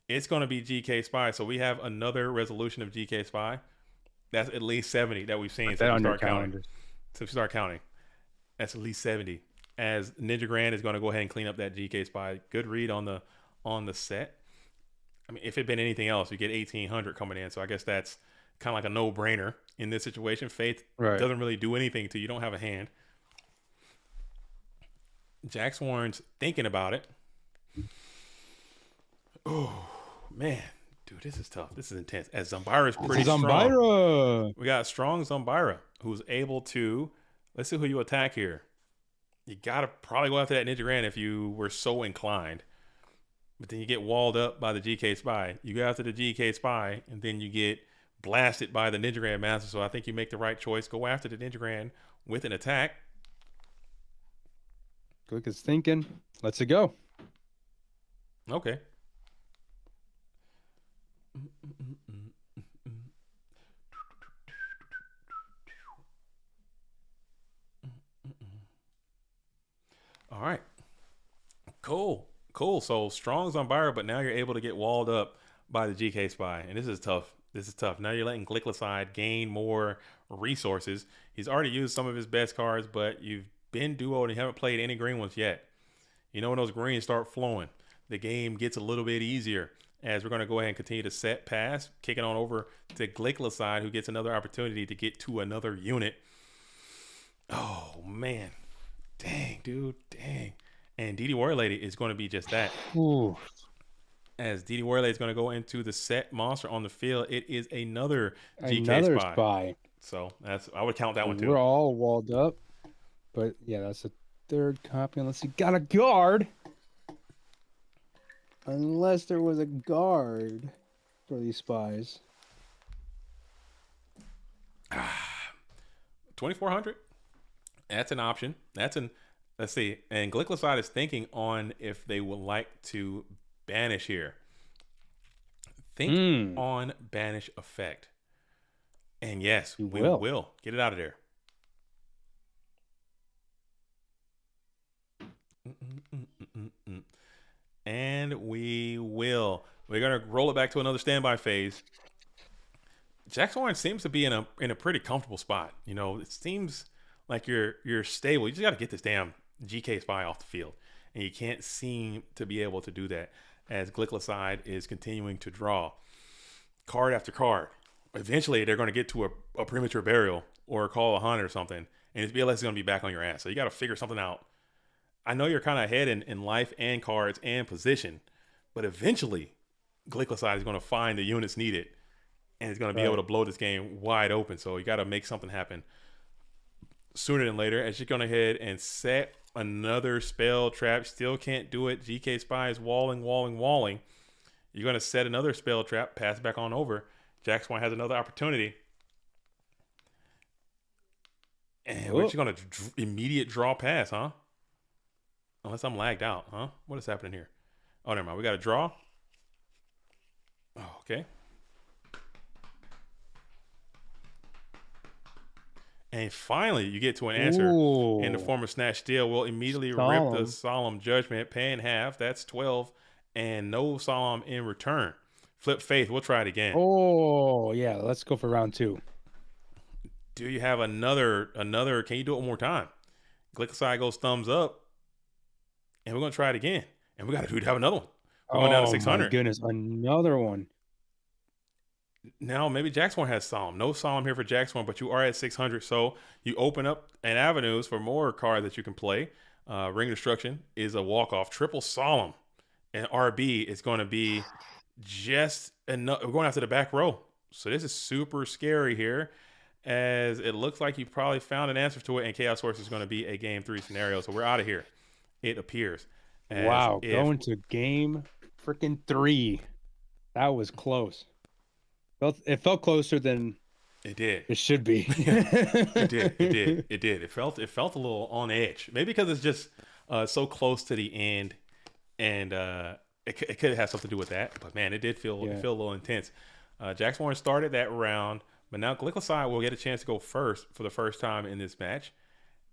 It's going to be GK Spy. So we have another resolution of GK Spy. That's at least 70 that we've seen since we start counting. That's at least 70. As Ninja Grand is going to go ahead and clean up that GK Spy. Good read on the set. I mean, if it had been anything else, you get 1,800 coming in. So I guess that's kind of like a no-brainer in this situation. Faith doesn't really do anything to you. You don't have a hand. Jax Warren's thinking about it. Oh, man. Dude, this is tough. This is intense. As Zumbira is pretty strong. We got strong Zumbira who's able to... Let's see who you attack here. You got to probably go after that Ninja Grand if you were so inclined. But then you get walled up by the GK Spy. You go after the GK Spy, and then you get blasted by the Ninja Grandmaster. So I think you make the right choice. Go after the Ninja Grand with an attack. Glick is thinking. Let's go. Okay. All right. Cool. So Strong's on Byron, but now you're able to get walled up by the GK Spy. And this is tough. Now you're letting Glicklicide gain more resources. He's already used some of his best cards, but you've been duoed and you haven't played any green ones yet. You know, when those greens start flowing, the game gets a little bit easier. As we're going to go ahead and continue to set pass, kicking on over to Glicklicide, who gets another opportunity to get to another unit. Oh, man. Dang, dude. Dang. And DD Warrior Lady is going to be just that. Ooh. As DD Warrior Lady is going to go into the set monster on the field, it is another GK spy. So I would count that one too. We're all walled up. But yeah, that's a third copy unless you got a guard. Unless there was a guard for these spies. 2,400. That's an option. Let's see. And Glicklicide is thinking on if they would like to banish here. Think on banish effect. And yes, we will. Get it out of there. And we will. We're gonna roll it back to another standby phase. Jax Warren seems to be in a pretty comfortable spot. You know, it seems like you're stable. You just got to get this damn GK Spy off the field, and you can't seem to be able to do that as Glicklicide is continuing to draw card after card. Eventually, they're going to get to a premature burial or a call 100 or something, and his BLS is going to be back on your ass. So you got to figure something out. I know you're kind of ahead in life and cards and position, but eventually Glicklicide is going to find the units needed and is going to be able to blow this game wide open. So you got to make something happen sooner than later. As you're going ahead and set another spell trap, still can't do it. GK Spy is walling. You're going to set another spell trap, pass back on over. Jax One has another opportunity. And we're just going to immediate draw pass, huh? Unless I'm lagged out, huh? What is happening here? Oh, never mind. We got a draw. Oh, okay. And finally, you get to an answer in the form of Snatch Steal. We'll immediately rip the Solemn Judgment, pay in half. That's 12. And no Solemn in return. Flip Faith. We'll try it again. Oh, yeah. Let's go for round 2. Do you have another? Can you do it one more time? Glicklicide goes thumbs up. And we're going to try it again. And we got to have another one. We're going down to 600. Oh, my goodness. Another one. Now, maybe Jaxhorn has Solemn. No Solemn here for Jaxhorn, but you are at 600. So you open up an avenues for more cards that you can play. Ring Destruction is a walk-off. Triple Solemn. And RB is going to be just enough. We're going after the back row. So this is super scary here, as it looks like you probably found an answer to it, and Chaos Source is going to be a game 3 scenario. So we're out of here. It appears. Wow, going to game freaking 3. That was close. It felt closer than it did. It should be. It did. It felt a little on edge. Maybe because it's just so close to the end, and it could have something to do with that. But man, it did feel a little intense. Jax Warren started that round, but now Glicklicide will get a chance to go first for the first time in this match.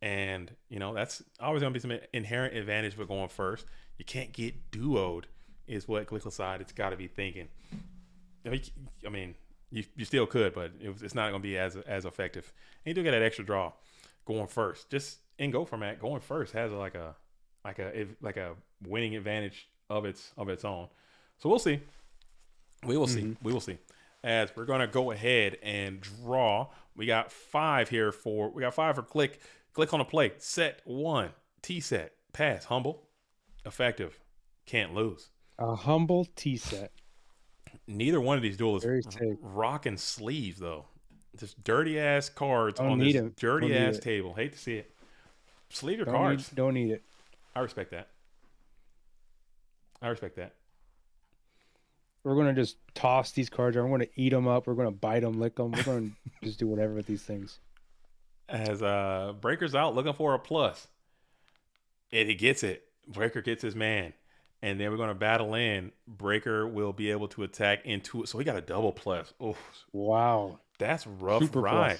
And, you know, that's always going to be some inherent advantage for going first. You can't get duoed is what Glicklicide has got to be thinking. I mean, you still could, but it's not going to be as effective. And you do get that extra draw going first. Just in Go format, going first has like a winning advantage of its own. So we'll see. We will see. As we're going to go ahead and draw. We got 5 for Click. Click on the play. Set 1. T-set. Pass. Humble. Effective. Can't lose. A humble T-set. Neither one of these duelists rocking sleeves, though. Just dirty-ass cards on this dirty-ass table. Hate to see it. Sleeve your cards. Don't need it. I respect that. we're gonna just toss these cards. We're gonna eat them up. We're gonna bite them, lick them. We're gonna just do whatever with these things. As Breaker's out looking for a plus. And he gets it. Breaker gets his man. And then we're going to battle in. Breaker will be able to attack into it. So he got a double plus. Oh, Wow. that's rough Super ride.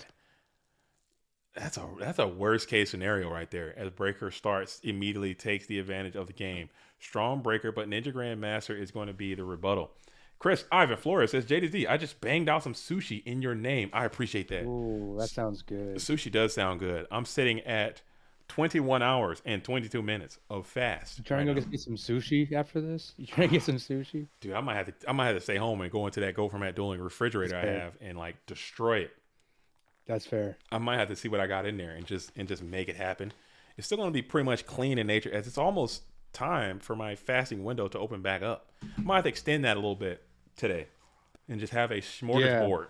plus. That's a worst case scenario right there. As Breaker starts, immediately takes the advantage of the game. Strong Breaker, but Ninja Grandmaster is going to be the rebuttal. Chris Ivan Flores says, JDZ, I just banged out some sushi in your name. I appreciate that. Ooh, that sounds good. Sushi does sound good. I'm sitting at 21 hours and 22 minutes of fast. You trying to go get some sushi after this? You trying to get some sushi? Dude, I might have to stay home and go into that Go Format Dueling refrigerator I have and like destroy it. That's fair. I might have to see what I got in there and just make it happen. It's still going to be pretty much clean in nature, as it's almost time for my fasting window to open back up. I might have to extend that a little bit today and just have a smorgasbord.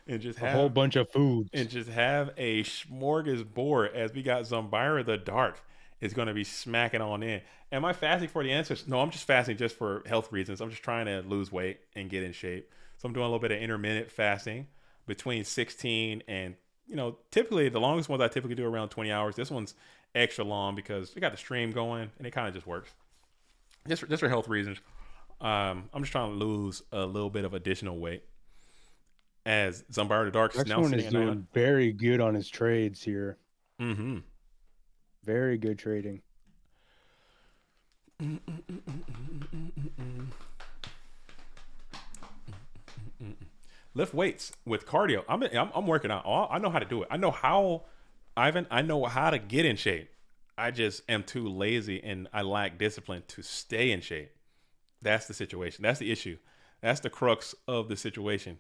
And just have a whole bunch of food. And just have a smorgasbord, as we got Zombira the Dark is going to be smacking on in. Am I fasting for the answers? No, I'm just fasting just for health reasons. I'm just trying to lose weight and get in shape. So I'm doing a little bit of intermittent fasting between 16 and, typically the longest ones I typically do around 20 hours. This one's extra long because we got the stream going and it kind of just works. Just for health reasons. I'm just trying to lose a little bit of additional weight. As Zombira the Dark is now one sitting is doing very good on his trades here. Mm-hmm. Very good trading. Lift weights with cardio. I'm working out. I know how to do it. I know how, Ivan. I know how to get in shape. I just am too lazy and I lack discipline to stay in shape. That's the situation. That's the issue. That's the crux of the situation.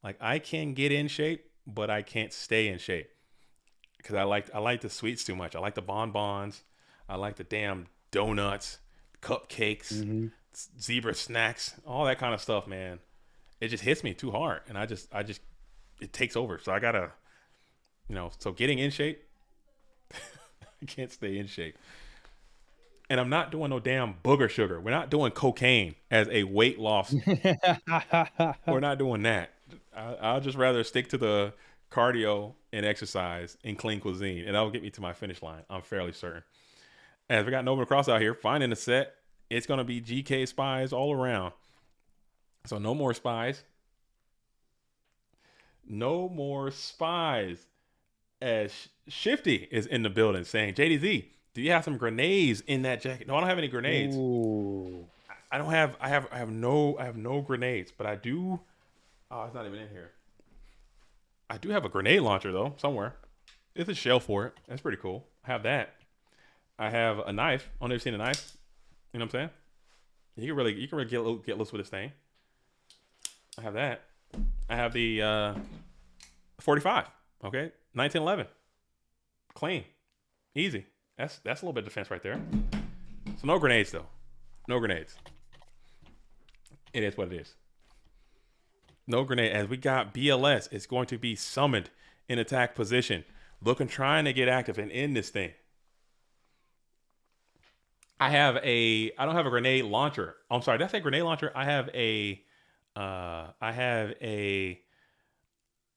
Like, I can get in shape, but I can't stay in shape because I like the sweets too much. I like the bonbons. I like the damn donuts, cupcakes, zebra snacks, all that kind of stuff, man. It just hits me too hard, and I just it takes over. So I gotta, so getting in shape, I can't stay in shape. And I'm not doing no damn booger sugar. We're not doing cocaine as a weight loss. We're not doing that. I'll just rather stick to the cardio and exercise and clean cuisine, and that'll get me to my finish line. I'm fairly certain. As we got Nova Cross out here, finding the set, it's going to be GK spies all around. So no more spies. No more spies. As Shifty is in the building saying, JDZ, do you have some grenades in that jacket? No, I don't have any grenades. Ooh. I have no grenades, but I do. Oh, it's not even in here. I do have a grenade launcher though, somewhere. There's a shell for it. That's pretty cool. I have that. I have a knife. I've never seen a knife. You know what I'm saying? You can really get loose with this thing. I have that. I have the 45. Okay, 1911. Clean, easy. That's a little bit of defense right there. So no grenades though. No grenades. It is what it is. No grenade. As we got BLS, it's going to be summoned in attack position, trying to get active and end this thing. I don't have a grenade launcher. I'm sorry, did I say grenade launcher? I have a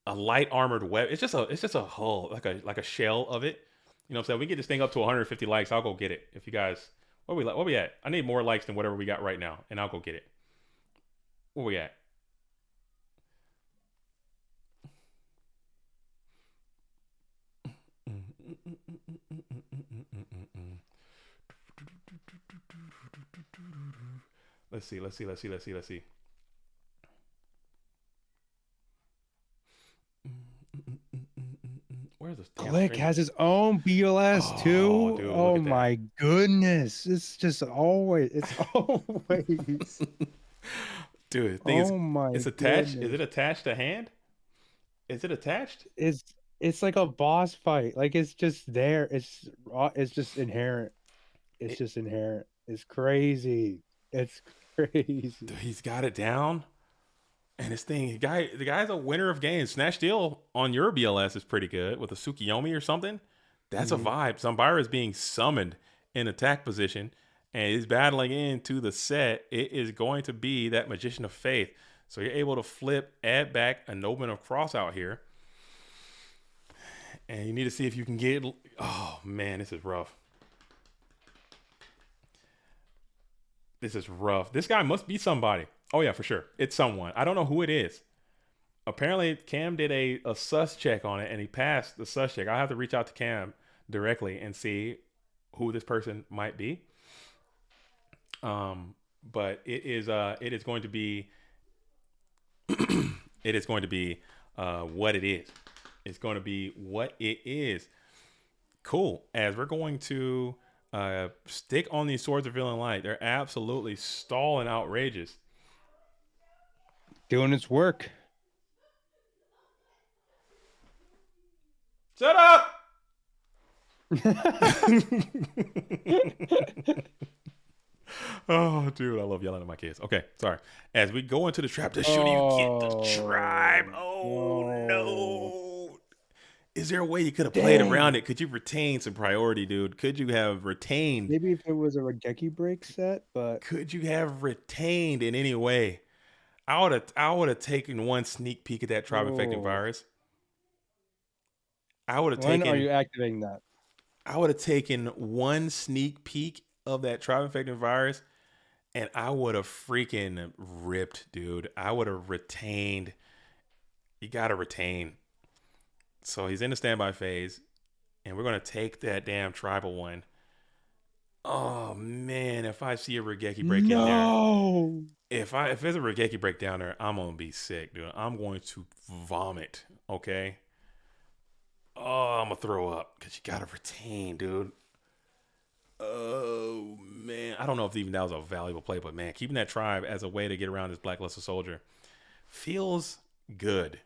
light armored weapon. It's just a hull, like a shell of it. You know what I'm saying? We get this thing up to 150 likes. I'll go get it. If you guys, what we at? I need more likes than whatever we got right now, and I'll go get it. Where we at? Let's see. Where's this? Click has his own BLS too. Dude, oh my goodness. It's always. Dude, the thing it's attached. Goodness. Is it attached to hand? Is it attached? It's like a boss fight. Like, it's just there. It's just inherent. Just inherent. It's crazy. It's crazy. Dude, he's got it down. And this thing, the guy's a winner of games. Snatch Steal on your BLS is pretty good with a Tsukiyomi or something. That's a vibe. Zombira is being summoned in attack position and is battling into the set, it is going to be that Magician of Faith. So you're able to flip, add back a Nobleman of Cross out here. And you need to see if you can get... Oh, man, this is rough. This is rough. This guy must be somebody. Oh, yeah, for sure. It's someone. I don't know who it is. Apparently, Cam did a sus check on it, and he passed the sus check. I'll have to reach out to Cam directly and see who this person might be. But it is going to be it is going to be what it is. It's going to be what it is. Cool. As we're going to stick on these Swords of Villain Light, they're absolutely stalling outrageous. Doing its work. Shut up! Oh, dude, I love yelling at my kids. Okay, sorry. As we go into the trap, the shooting, you get the tribe. Oh, no. Is there a way you could have played around it? Could you retain some priority, dude? Could you have retained? Maybe if it was a Regeki break set, but could you have retained in any way? I would have taken one sneak peek at that tribe infected virus. I would have taken. When are you activating that? I would have taken one sneak peek of that tribe infected virus, and I would have freaking ripped, dude. I would have retained. You gotta retain. So he's in the standby phase, and we're gonna take that damn tribal one. Oh man, if I see a Regeki break in there, if there's a Regeki break down there, I'm gonna be sick, dude. I'm going to vomit. Okay. Oh, I'm gonna throw up because you gotta retain, dude. Oh man, I don't know if even that was a valuable play, but man, keeping that tribe as a way to get around this Blackluster Soldier feels good.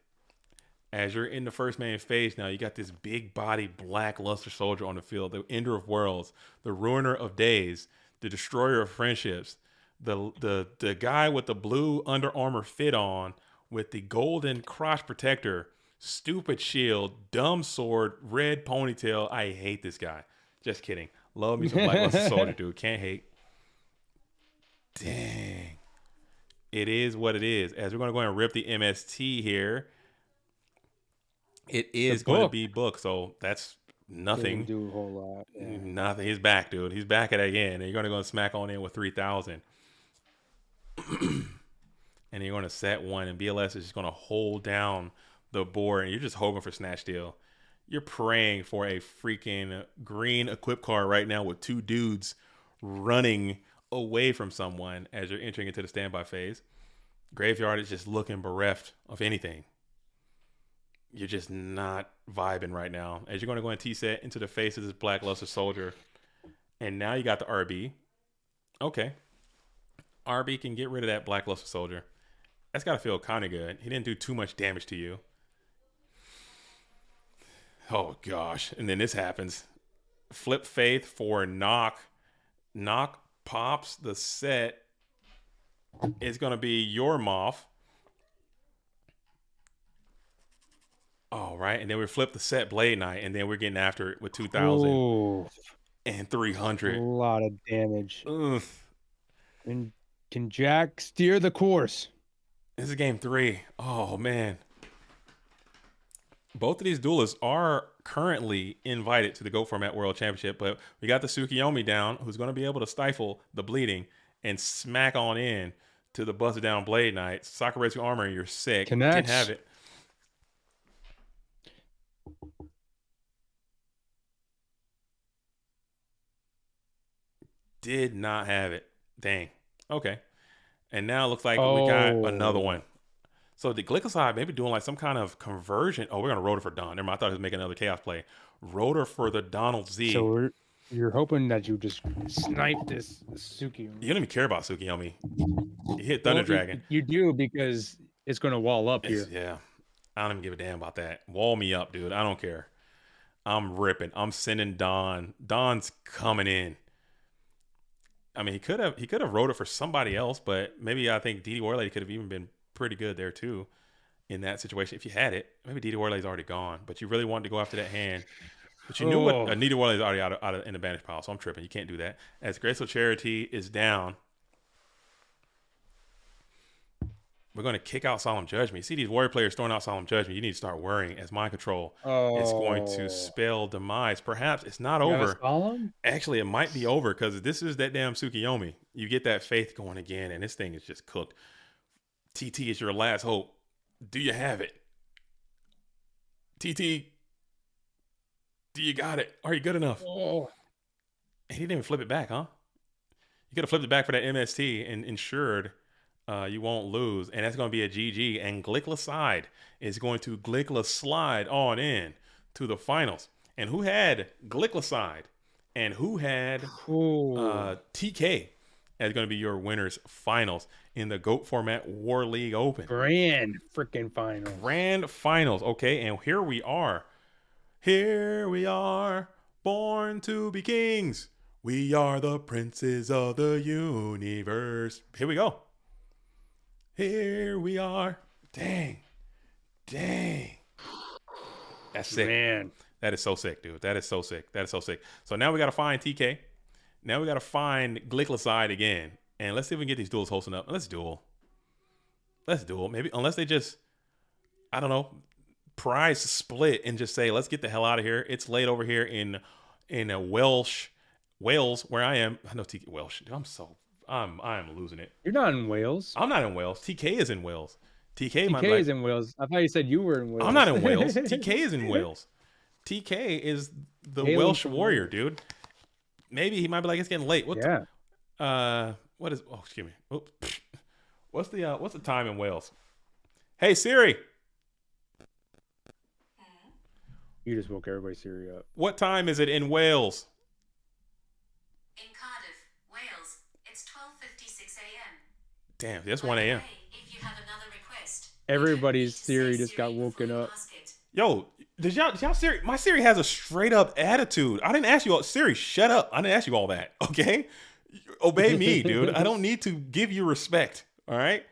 As you're in the first main phase now, you got this big body Blackluster Soldier on the field, the Ender of Worlds, the Ruiner of Days, the Destroyer of Friendships, the guy with the blue Under Armour fit on with the golden crotch protector, stupid shield, dumb sword, red ponytail. I hate this guy. Just kidding. Love me some Blackluster Soldier, dude. Can't hate. Dang. It is what it is. As we're going to go and rip the MST here. It is going to be book, so that's nothing. Didn't do a whole lot. Yeah. Nothing. He's back, dude. He's back at it again. And you're going to go and smack on in with 3,000. And you're going to set one, and BLS is just going to hold down the board, and you're just hoping for snatch steal. You're praying for a freaking green equip card right now with two dudes running away from someone as you're entering into the standby phase. Graveyard is just looking bereft of anything. You're just not vibing right now. As you're going to go and T-set into the face of this Blackluster Soldier. And now you got the RB. Okay. RB can get rid of that Blackluster Soldier. That's got to feel kind of good. He didn't do too much damage to you. Oh, gosh. And then this happens. Flip Faith for Knock. Knock pops the set. It's going to be your Moth. All right. And then we flip the set Blade Knight. And then we're getting after it with 2,000 and 300. A lot of damage. Ugh. And can Jack steer the course? This is game 3. Oh, man. Both of these duelists are currently invited to the Go Format World Championship, but we got the Tsukiyomi down, who's going to be able to stifle the bleeding and smack on in to the busted down Blade Knight. Sakuretsu Armor, you're sick. Connects. Didn't have it. Did not have it. Dang. Okay. And now it looks like we got another one. So the Glycoside maybe doing like some kind of conversion. Oh, we're going to Rotor for Don. Never mind. I thought he was making another Chaos play. Rotor for the Donald Z. So you're hoping that you just snipe this Tsukiyomi. You don't even care about Tsukiyomi. You hit Thunder Dragon. You do because it's going to wall up here. Yeah. I don't even give a damn about that. Wall me up, dude. I don't care. I'm ripping. I'm sending Don. Don's coming in. I mean, he could have wrote it for somebody else, but maybe I think DD Warlady could have even been pretty good there too in that situation. If you had it, maybe DD Warlady's already gone, but you really wanted to go after that hand. But you knew what neither one is already out of in the banish pile, so I'm tripping. You can't do that. As Graceful Charity is down, we're going to kick out Solemn Judgment. You see these warrior players throwing out Solemn Judgment. You need to start worrying as Mind Control is going to spell demise. Perhaps it's not over. Actually, it might be over because this is that damn Tsukiyomi. You get that faith going again, and this thing is just cooked. TT is your last hope. Do you have it? TT, do you got it? Are you good enough? And he didn't even flip it back, huh? You could have flipped it back for that MST and ensured you won't lose. And that's going to be a GG. And Gliclacide is going to Gliclaslide on in to the finals. And who had Gliclacide? And who had TK as going to be your winners finals in the GOAT Format Warleague Open. Grand freaking finals. Grand finals. Okay, and here we are. Here we are, born to be kings. We are the princes of the universe. Here we go. Here we are. Dang. That's sick. Man. That is so sick, dude. That is so sick. So now we got to find TK. Now we got to find Gliclacide again. And let's see if we can get these duels hosting up. Let's duel. Maybe, unless they just, I don't know, prize split and just say, let's get the hell out of here. It's late over here in Wales, where I am. I know TK Welsh. Dude, I'm losing it. You're not in Wales. I'm not in Wales. TK is in Wales. TK is in Wales. I thought you said you were in Wales. I'm not in Wales. TK is in Wales. TK is the Welsh warrior, dude. Maybe he might be like, it's getting late. What is? Oh, excuse me. Oops. What's the time in Wales? Hey Siri. You just woke everybody's Siri up. What time is it in Wales? In Cardiff, Wales, it's 12:56 a.m. Damn, that's 1 a.m. If you have another request, Everybody's Siri just got woken up. Yo, did y'all Siri? My Siri has a straight up attitude. I didn't ask you all. Siri, shut up. I didn't ask you all that. Okay, obey me, dude. I don't need to give you respect. All right.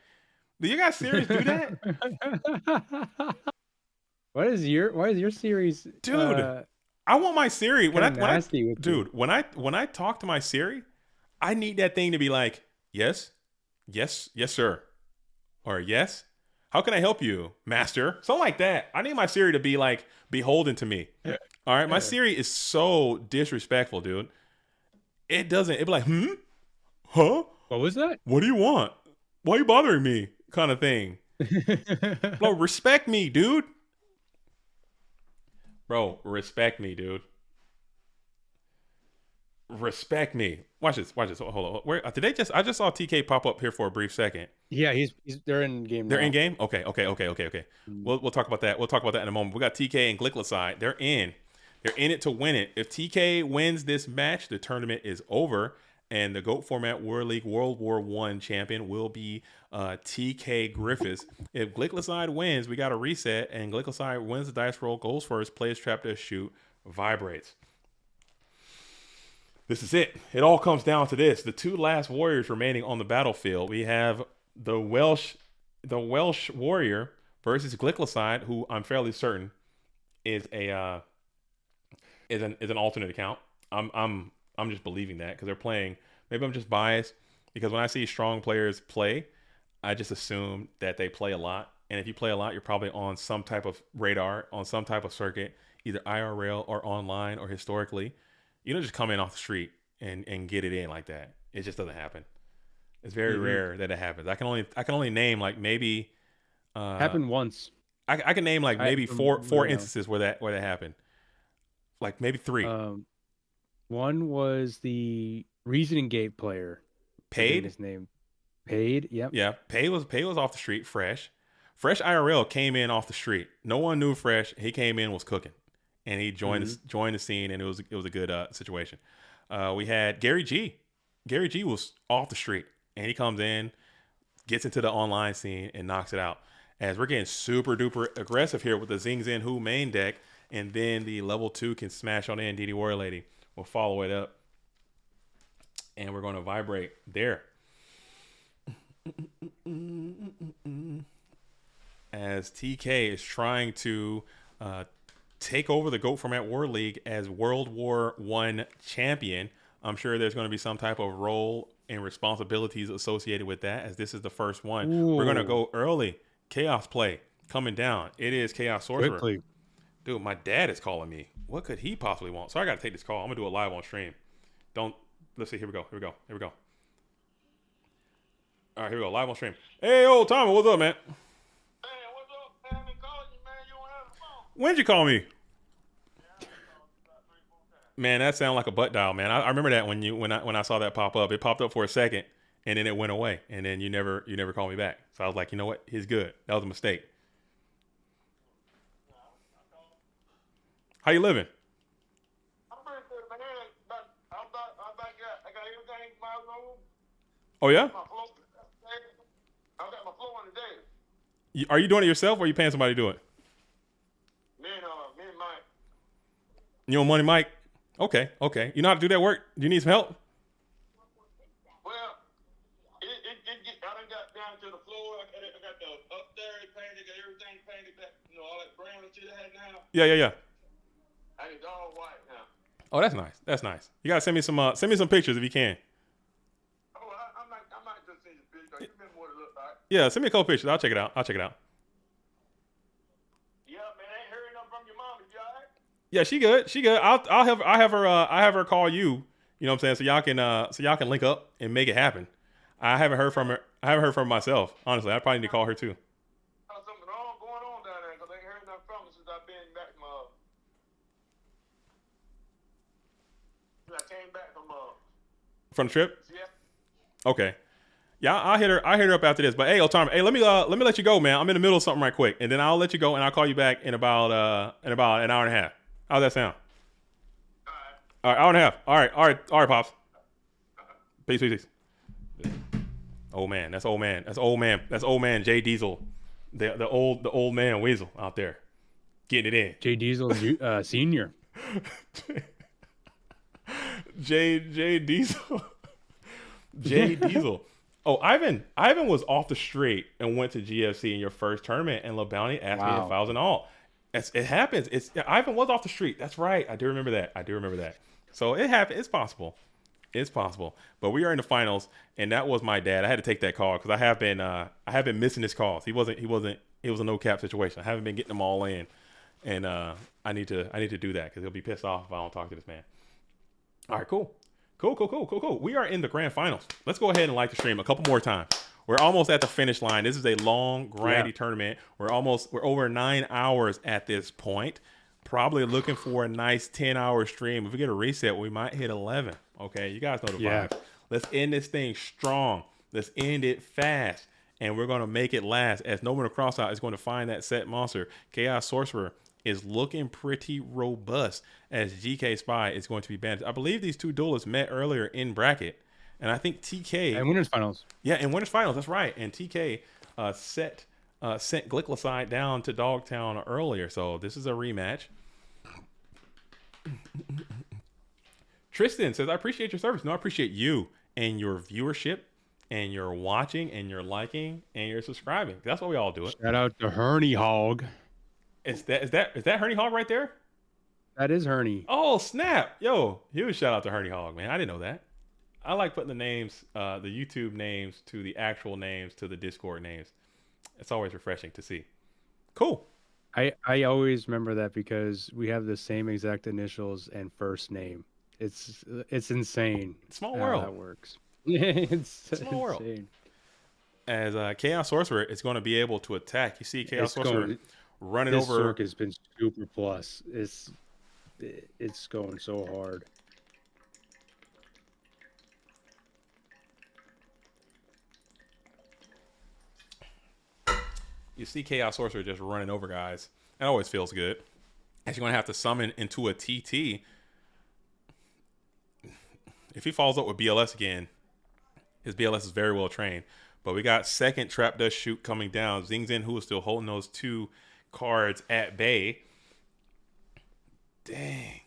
Do you guys Siri do that? Why is your Siri's dude? I want my Siri when I talk to my Siri, I need that thing to be like, yes, sir, or yes. How can I help you, master? Something like that. I need my Siri to be like beholden to me. All right, my Siri is so disrespectful, dude. It doesn't. It'd be like, huh? What was that? What do you want? Why are you bothering me? Kind of thing. Bro, respect me, dude. Bro, respect me, dude. Respect me. Watch this. Hold on. Where did they just? I just saw TK pop up here for a brief second. Yeah, they're in game. They're in game. Okay. We'll talk about that. We'll talk about that in a moment. We got TK and Gliclacide. They're in it to win it. If TK wins this match, the tournament is over, and the GOAT Format Warleague World War I champion will be TK Griffiths. If Gliclacide wins, we got a reset, and Gliclacide wins the dice roll, goes first, plays trap to shoot, vibrates. This is it. It all comes down to this. The two last warriors remaining on the battlefield. We have the Welsh warrior versus Gliclacide, who I'm fairly certain is an alternate account. I'm just believing that because they're playing. Maybe I'm just biased because when I see strong players play, I just assume that they play a lot. And if you play a lot, you're probably on some type of radar, on some type of circuit, either IRL or online or historically. You don't just come in off the street and get it in like that. It just doesn't happen. It's very rare that it happens. I can only name like maybe happened once. I can name like maybe four instances where that happened. Like maybe three. One was the Reasoning Gate player. Paid? His name. Paid, yep. Yeah. Paid was off the street, fresh. Fresh IRL came in off the street. No one knew Fresh. He came in, was cooking. And he joined the scene, and it was a good situation. We had Gary G. Gary G was off the street, and he comes in, gets into the online scene, and knocks it out. As we're getting super duper aggressive here with the Zing Zin Hu main deck, and then the level 2 can smash on in. DD Warrior Lady will follow it up, and we're going to vibrate there. As TK is trying to take over the GOAT Format War League as World War I champion. I'm sure there's going to be some type of role and responsibilities associated with that, as this is the first one. Ooh. We're going to go early. Chaos play coming down. It is Chaos Sorcerer. Quickly. Dude, my dad is calling me. What could he possibly want? So I got to take this call. I'm going to do it live on stream. Let's see. Here we go. All right, here we go. Live on stream. Hey, old Tommy, what's up, man? Hey, what's up, man? I've been calling you, man. You don't have the phone. When'd you call me? Man, that sounded like a butt dial, man. I remember that when I saw that pop up. It popped up for a second, and then it went away, and then you never called me back. So I was like, you know what? He's good. That was a mistake. How you living? I'm pretty good, man. I got everything my room. Oh yeah? My floor. I got my floor on the day. Are you doing it yourself, or are you paying somebody to do it? Me and Mike. You know, Money Mike. Okay. You know how to do that work? Do you need some help? Well, I done got down to the floor. I got the upstairs painted, got everything painted back. You know, all that brown and shit I had now. Yeah. I it's all white now. Oh, that's nice. You gotta send me some pictures if you can. Oh, I might just see the picture. You remember what it looked like? Yeah, send me a couple pictures. I'll check it out. Yeah, man. I ain't heard nothing from your mom. You all right? Yeah, she good. I'll have her call you. You know what I'm saying? So y'all can link up and make it happen. I haven't heard from her myself. Honestly, I probably need to call her too. Something wrong going on down there because I ain't heard nothing from her since I've been back I came back From the trip? yeah. Okay. Yeah, I'll hit her up after this. But hey, Tom, hey, let me let you go, man. I'm in the middle of something right quick, and then I'll let you go, and I'll call you back in about an hour and a half. How's that sound? All right, hour and a half. All right, pops. Peace. Old man, that's old man. Jay Diesel, the old man Weasel out there, getting it in. Jay Diesel Senior. Jay Diesel. Jay Diesel. Oh, Ivan was off the straight and went to GFC in your first tournament, and LeBounty asked me if I was in all. It happens. Ivan was off the street. That's right. I do remember that. So it happened. It's possible. But we are in the finals, and that was my dad. I had to take that call because I have been missing his calls. It was a no cap situation. I haven't been getting them all in, and I need to do that because he'll be pissed off if I don't talk to this man. All right, cool. We are in the grand finals. Let's go ahead and like the stream a couple more times. We're almost at the finish line. This is a long, grindy tournament. We're over 9 hours at this point. Probably looking for a nice 10-hour stream. If we get a reset, we might hit 11. Okay, you guys know the vibes. Let's end this thing strong. Let's end it fast. And we're going to make it last, as No One Across Out is going to find that set monster. Chaos Sorcerer is looking pretty robust, as GK Spy is going to be banned. I believe these two duelists met earlier in bracket, and I think TK and winners finals. Yeah, in winners finals. That's right. And TK sent Glycoside down to Dogtown earlier, so this is a rematch. Tristan says, "I appreciate your service." No, I appreciate you and your viewership, and your watching, and your liking, and your subscribing. That's why we all do it. Shout out to Herney Hog. Is that Herney Hog right there? That is Herney. Oh snap! Yo, huge shout out to Herney Hog, man. I didn't know that. I like putting the names, the YouTube names to the actual names to the Discord names. It's always refreshing to see. Cool. I always remember that because we have the same exact initials and first name. It's insane. Small how world. That works. It's small world. insane. As Chaos Sorcerer is going to be able to attack. You see Chaos Sorcerer running this over. Circ has been super plus. It's going so hard. You see Chaos Sorcerer just running over guys. That always feels good. As you're going to have to summon into a TT. If he follows up with BLS again, his BLS is very well trained. But we got second Trap Dust Shoot coming down. Zing Zin, who is still holding those two cards at bay. Dang.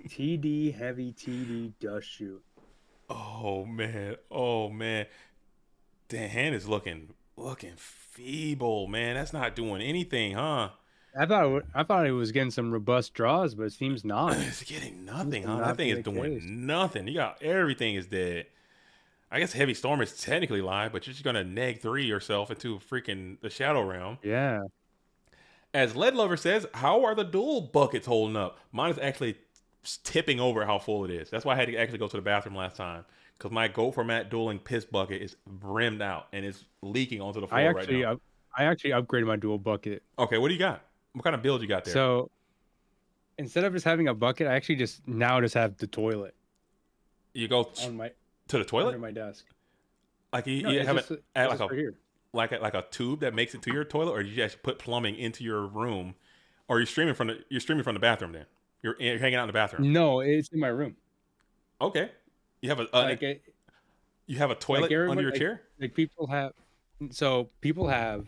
TD, heavy TD, Dust Shoot. Oh, man. The hand is looking looking feeble, man. That's not doing anything, huh? I thought it was getting some robust draws, but it seems not. It's getting nothing, to huh? That not thing be is the doing case. nothing. You got everything is dead. I guess Heavy Storm is technically live, but you're just gonna neg 3 yourself into freaking the Shadow Realm. Yeah. As Lead Lover says, how are the dual buckets holding up? Mine is actually tipping over how full it is. That's why I had to actually go to the bathroom last time, because my Go Format dueling piss bucket is brimmed out and it's leaking onto the floor right now. I actually upgraded my dual bucket. Okay, what do you got? What kind of build you got there? So instead of just having a bucket, I actually just have the toilet You go on my to the toilet under my desk. like you No, have it's it just, at it's like just right here. like a tube that makes it to your toilet, or you actually put plumbing into your room, or you're streaming from the bathroom. Then you're hanging out in the bathroom. No, it's in my room. Okay, you have you have a toilet under your chair. Like people have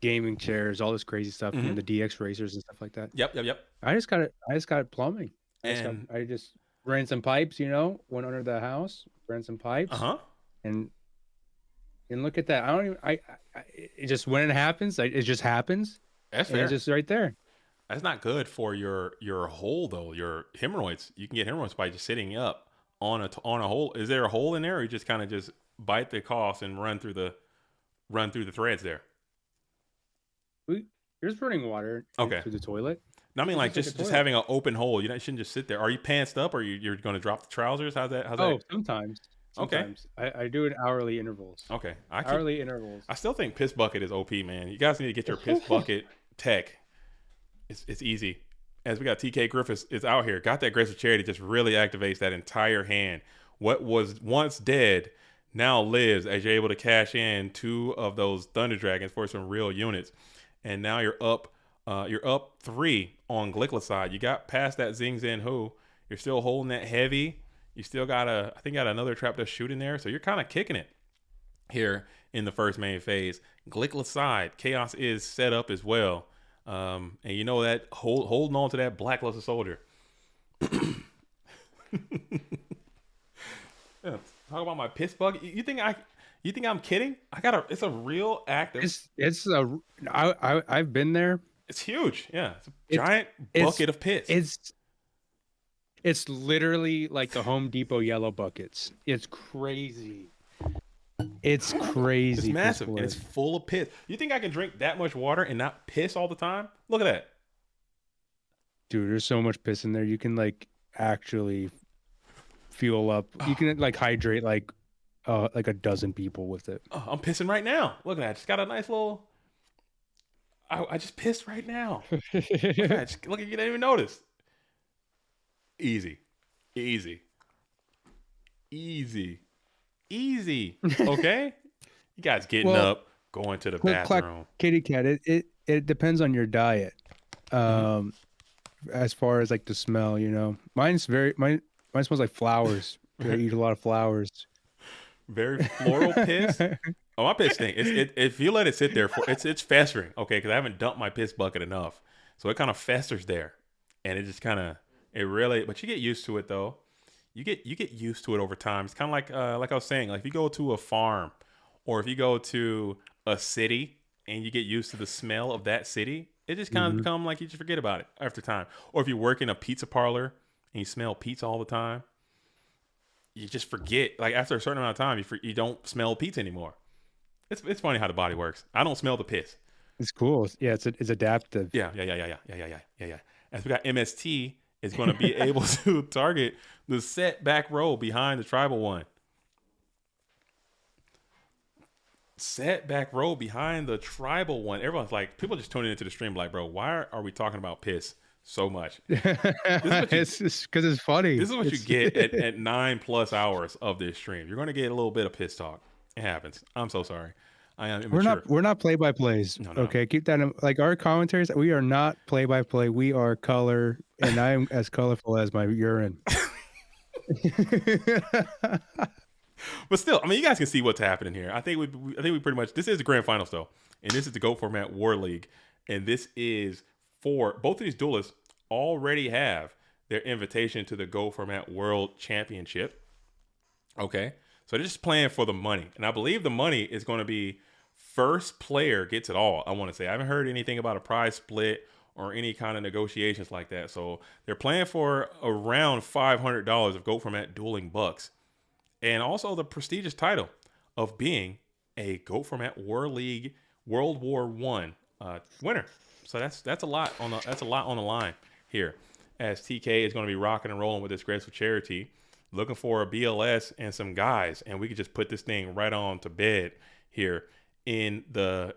gaming chairs, all this crazy stuff, Mm-hmm. the DX racers and stuff like that. Yep. I just got it plumbing. I just ran some pipes, went under the house, ran some pipes, and look at that. I don't even. It just when it happens, it just happens. That's and fair. It's just right there. That's not good for your hole though. Your hemorrhoids. You can get hemorrhoids by just sitting up on a hole. Is there a hole in there, or you just kind of just bite the cost and run through the threads there? There's running water through the toilet. No, I mean like just having an open hole. You shouldn't just sit there. Are you pantsed up, or you're going to drop the trousers? How's that? Sometimes. Okay. I do it hourly intervals. Okay. Hourly intervals. I still think piss bucket is OP, man. You guys need to get your piss bucket tech. It's easy. As we got TK Griffiths is out here, got that Grace of Charity, just really activates that entire hand. What was once dead now lives as you're able to cash in 2 of those Thunder Dragons for some real units. And now you're up 3 on Glycoside. You got past that Zing Zen Hu. You're still holding that heavy. You still got another trap to shoot in there. So you're kind of kicking it here in the first main phase. Glycoside, Chaos is set up as well. And you know that holding on to that Blackluster Soldier. Yeah, talk about my piss bug. You think I'm kidding? It's a real active. I've been there. It's huge. Yeah, it's a giant bucket of piss. It's literally like the Home Depot yellow buckets. It's crazy. It's crazy. It's massive and it's full of piss. You think I can drink that much water and not piss all the time? Look at that. Dude, there's so much piss in there. You can actually fuel up. You can hydrate like a dozen people with it. Oh, I'm pissing right now. Look at that. Just got a nice little. I just pissed right now. Look at that. Look, you didn't even notice. Easy. Okay? You guys getting up, going to the bathroom. Kitty cat, it depends on your diet. As far as the smell, mine smells like flowers. I eat a lot of flowers. Very floral piss. Oh, my piss stink. If you let it sit there it's festering, okay? Because I haven't dumped my piss bucket enough, so it kind of festers there, and it just kind of but you get used to it though. You get used to it over time. It's kind of like I was saying, if you go to a farm or if you go to a city and you get used to the smell of that city, it just kind of become like you just forget about it after time. Or if you work in a pizza parlor and you smell pizza all the time, you just forget. After a certain amount of time, you don't smell pizza anymore. It's funny how the body works. I don't smell the piss. It's cool. Yeah, it's adaptive. Yeah. As we got MST is going to be able to target the set back row behind the tribal one. Set back row behind the tribal one. Everyone's people just tuning into the stream bro, why are we talking about piss so much? It's because it's funny. This is what you get at 9+ hours of this stream. You're going to get a little bit of piss talk. It happens. I'm so sorry. I am immature. We're not play-by-plays. No. Okay, keep that in, our commentaries. We are not play-by-play. We are color, and I am as colorful as my urine. But still, you guys can see what's happening here. I think we pretty much. This is the grand finals though, and this is the Go Format Warleague, and this is for both of these duelists already have their invitation to the Go Format World Championship. Okay, so they're just playing for the money, and I believe the money is going to be first player gets it all. I want to say I haven't heard anything about a prize split or any kind of negotiations like that. So they're playing for around $500 of Goat Format Dueling Bucks, and also the prestigious title of being a Goat Format Warleague World War One winner. So that's a lot on the line here, as TK is going to be rocking and rolling with this graceful charity, looking for a BLS and some guys, and we could just put this thing right on to bed here in the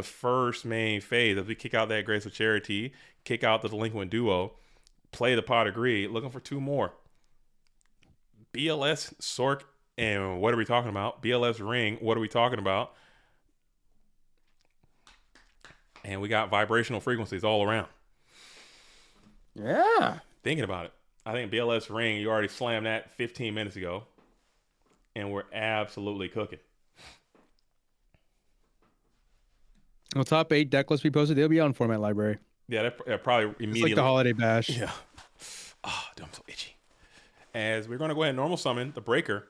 first main phase as we kick out that graceful charity, kick out the delinquent duo, play the pot of greed, looking for 2 more. BLS Sork, and what are we talking about? BLS Ring, what are we talking about? And we got vibrational frequencies all around. Yeah. Thinking about it, I think BLS Ring, you already slammed that 15 minutes ago, and we're absolutely cooking. Well, top 8 deck lists we posted, they'll be on Format Library. Yeah, that probably immediately. It's like the holiday bash. Yeah. Ah, dude, I'm so itchy. As we're going to go ahead and normal summon the Breaker.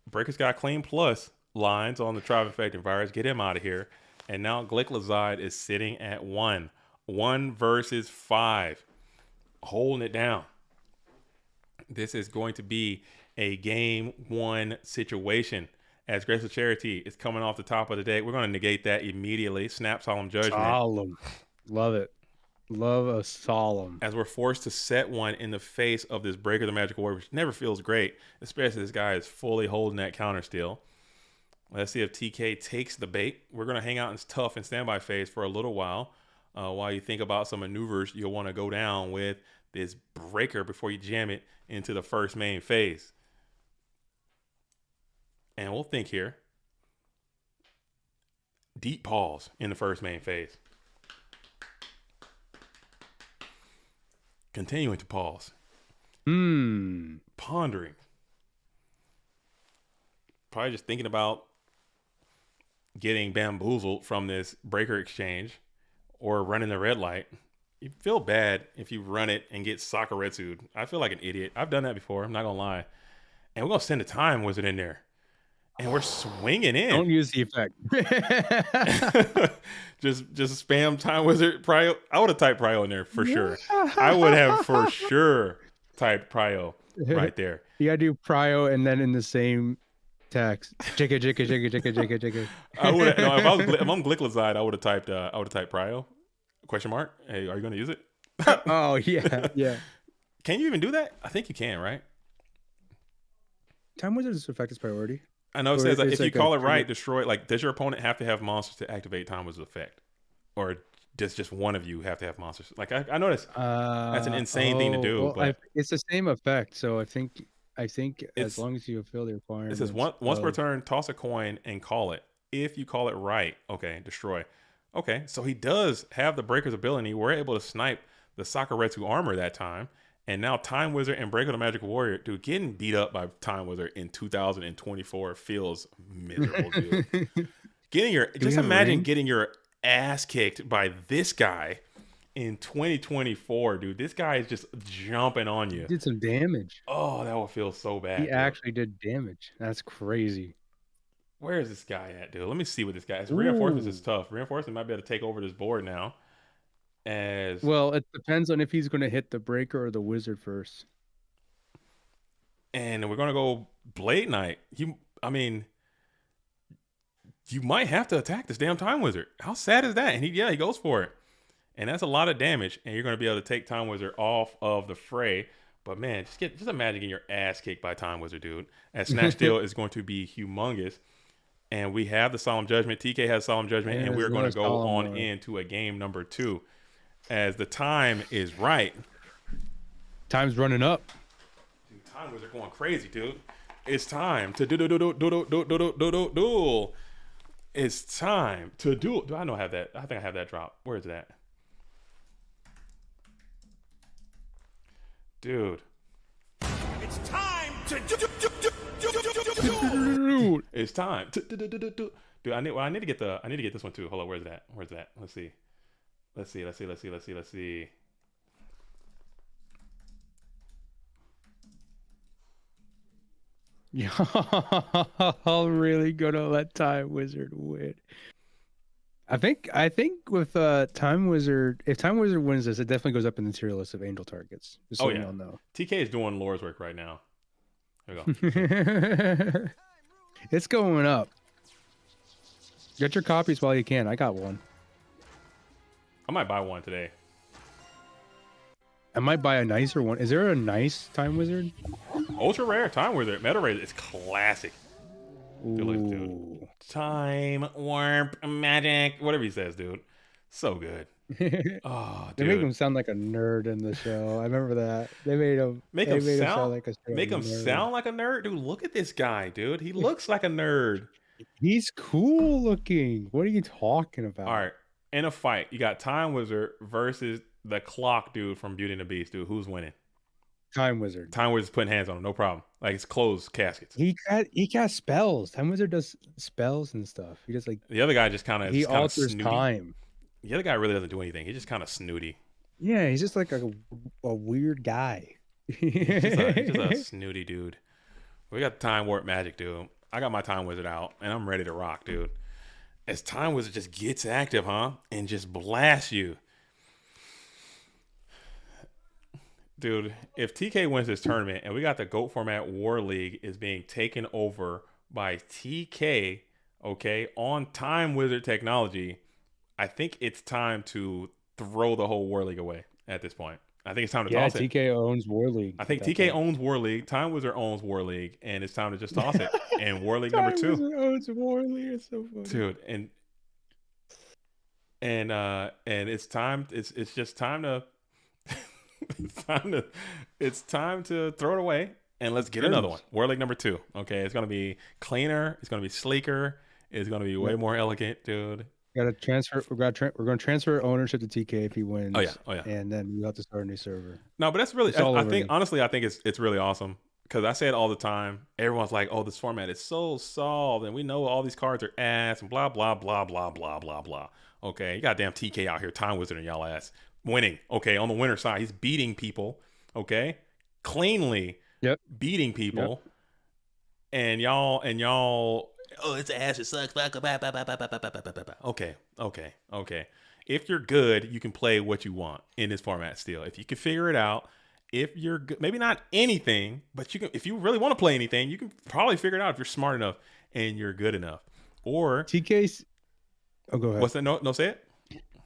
Breaker's got clean plus lines on the Tribe Infected Virus. Get him out of here. And now Glyclazide is sitting at 1. 1 versus 5. Holding it down. This is going to be a game 1 situation. As Graceful Charity is coming off the top of the deck, we're going to negate that immediately. Snap Solemn Judgment. Solemn. Love it. Love a solemn. As we're forced to set one in the face of this Breaker the Magical Warrior, which never feels great, especially this guy is fully holding that counter still. Let's see if TK takes the bait. We're going to hang out in tough and standby phase for a little while you think about some maneuvers you'll want to go down with this Breaker before you jam it into the first main phase. And we'll think here. Deep pause in the first main phase. Continuing to pause. Pondering. Probably just thinking about getting bamboozled from this Breaker exchange or running the red light. You feel bad if you run it and get Sakuretsu'd. I feel like an idiot. I've done that before. I'm not going to lie. And we're going to send a Time Wizard in there. And we're swinging in. Don't use the effect. just spam Time Wizard Prio. I would have typed Prio in there for sure. I would have for sure typed Prio right there. You gotta do Prio and then in the same text. Jigga jigga jigga jigga jigga jigga. I would no, if I'm Glyclazide, I would have typed Prio. Question mark. Hey, are you gonna use it? Oh yeah, yeah. Can you even do that? I think you can, right? Time Wizard's effect is priority. I know it Or says it's if you like call a it right, destroy. Like, does your opponent have to have monsters to activate Time Wizard's effect, or does just one of you have to have monsters? Like, I noticed that's an insane thing to do. Well, but it's the same effect, so I think as long as you fulfill the it requirements. says once per turn, toss a coin and call it. If you call it right, okay, destroy. Okay, so he does have the Breaker's ability. We're able to snipe the Sakuretsu armor that time. And now Time Wizard and Breaker the Magic Warrior, dude, getting beat up by Time Wizard in 2024 feels miserable, dude. Imagine getting your ass kicked by this guy in 2024, dude. This guy is just jumping on you. He did some damage. Oh, that would feel so bad. He dude. actually did damage. That's crazy. Where is this guy at, dude? Let me see what this guy is. Reinforcements is tough. Reinforcement might be able to take over this board now. Well, it depends on if he's going to hit the Breaker or the Wizard first. And we're going to go Blade Knight. You might have to attack this damn Time Wizard. How sad is that? And he goes for it. And that's a lot of damage. And you're going to be able to take Time Wizard off of the fray. But man, just imagine getting your ass kicked by Time Wizard, dude. And Snatch Steal is going to be humongous. And we have the Solemn Judgment. TK has Solemn Judgment. And we're going to go on into a game number 2. As the time is right. Time's running up. Dude, Time Wizard going crazy, dude. It's time to duel. It's time to duel. Do I know I have that? I think I have that drop. Where is that? Dude. It's time to It's time to dude. I need to get this one too. Hold on, where's that? Let's see. Y'all really gonna let Time Wizard win? I think with Time Wizard, if Time Wizard wins this, it definitely goes up in the tier list of angel targets. Just so you all know. TK is doing Lore's work right now. There we go. It's going up. Get your copies while you can. I got one. I might buy one today. I might buy a nicer one. Is there a nice Time Wizard? Ultra rare Time Wizard. Meta Raid is classic. Dude. Time, warp, magic, whatever he says, dude. So good. Oh, dude. They make him sound like a nerd in the show. I remember that. They made him sound like a nerd. Dude, look at this guy, dude. He looks like a nerd. He's cool looking. What are you talking about? All right. In a fight, you got Time Wizard versus the clock dude from Beauty and the Beast, dude. Who's winning? Time Wizard. Time Wizard's putting hands on him, no problem. Like, it's closed caskets. He got spells. Time Wizard does spells and stuff. He just like the other guy just kind of alters time. The other guy really doesn't do anything. He's just kind of snooty. Yeah, he's just like a weird guy. he's just a snooty dude. We got Time Warp Magic, dude. I got my Time Wizard out, and I'm ready to rock, dude. As Time Wizard just gets active, and just blasts you. Dude, if TK wins this tournament and we got the GOAT Format War League is being taken over by TK, okay, on Time Wizard technology, I think it's time to throw the whole War League away at this point. I think it's time to toss it. TK owns War League. I think TK owns War League. Time Wizard owns War League, and it's time to just toss it. And War League number 2. Time Wizard owns War League. It's so funny. Dude, and it's time. It's just time to. It's time to throw it away and let's get another one. War League number 2. Okay, it's gonna be cleaner. It's gonna be sleeker. It's gonna be way more elegant, dude. We're gonna transfer ownership to TK if he wins. Oh yeah. And then we have to start a new server. No, but that's really. I think honestly, I think it's really awesome because I say it all the time. Everyone's like, "Oh, this format is so solved, and we know all these cards are ass and blah blah blah blah blah blah blah." Okay, you got damn TK out here, Time Wizard, and y'all ass. Winning, okay, on the winner side, he's beating people, okay, cleanly, beating people, and y'all, oh, it's ass, it sucks, okay. If you're good, you can play what you want in this format still. If you can figure it out, if you're good, maybe not anything, but you can. If you really want to play anything, you can probably figure it out if you're smart enough and you're good enough. Or TK's. Oh, go ahead. What's that? No, say it.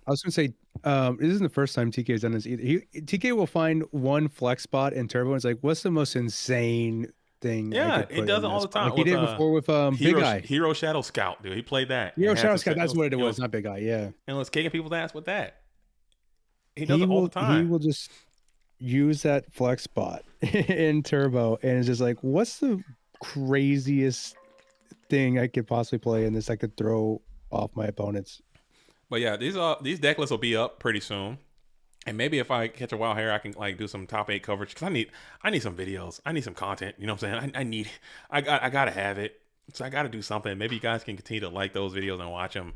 I was gonna say, this isn't the first time TK has done this either. TK will find one flex spot in Turbo and it's like, what's the most insane thing? Yeah, he does it all the time. Like he did before with Big Eye. Hero Shadow Scout, dude. He played that. Hero Shadow Scout, that's what it was, not Big Eye, yeah. And let's kicking people's ass with that. He does it all the time. He will just use that flex spot in Turbo and it's just like, what's the craziest thing I could possibly play in this I could throw off my opponents? But yeah, these deck lists will be up pretty soon, and maybe if I catch a wild hair, I can like do some top 8 coverage because I need some videos, I need some content. You know what I'm saying? I gotta have it, so I gotta do something. Maybe you guys can continue to like those videos and watch them,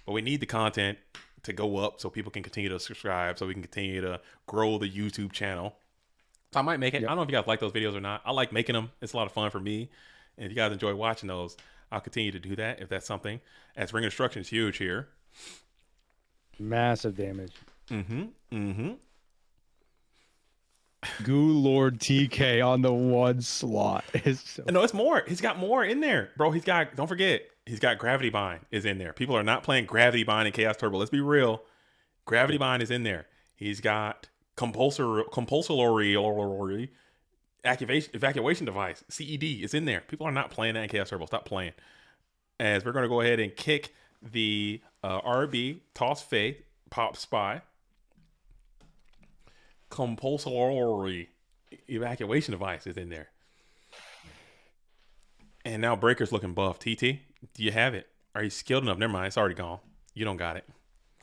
but we need the content to go up so people can continue to subscribe, so we can continue to grow the YouTube channel. So I might make it. I don't know if you guys like those videos or not. I like making them. It's a lot of fun for me, and if you guys enjoy watching those, I'll continue to do that if that's something. As Ring of Destruction is huge here. Massive damage. Mm-hmm. Goo Lord TK on the one slot. No, it's more. He's got more in there, bro. Don't forget, he's got Gravity Bind is in there. People are not playing Gravity Bind in Chaos Turbo. Let's be real. Gravity Bind is in there. He's got compulsory evacuation device, CED, is in there. People are not playing that in Chaos Turbo. Stop playing. As we're going to go ahead and kick the RB, Toss Faith, Pop Spy, compulsory evacuation device is in there. And now Breaker's looking buff. TT, do you have it? Are you skilled enough? Never mind, it's already gone. You don't got it.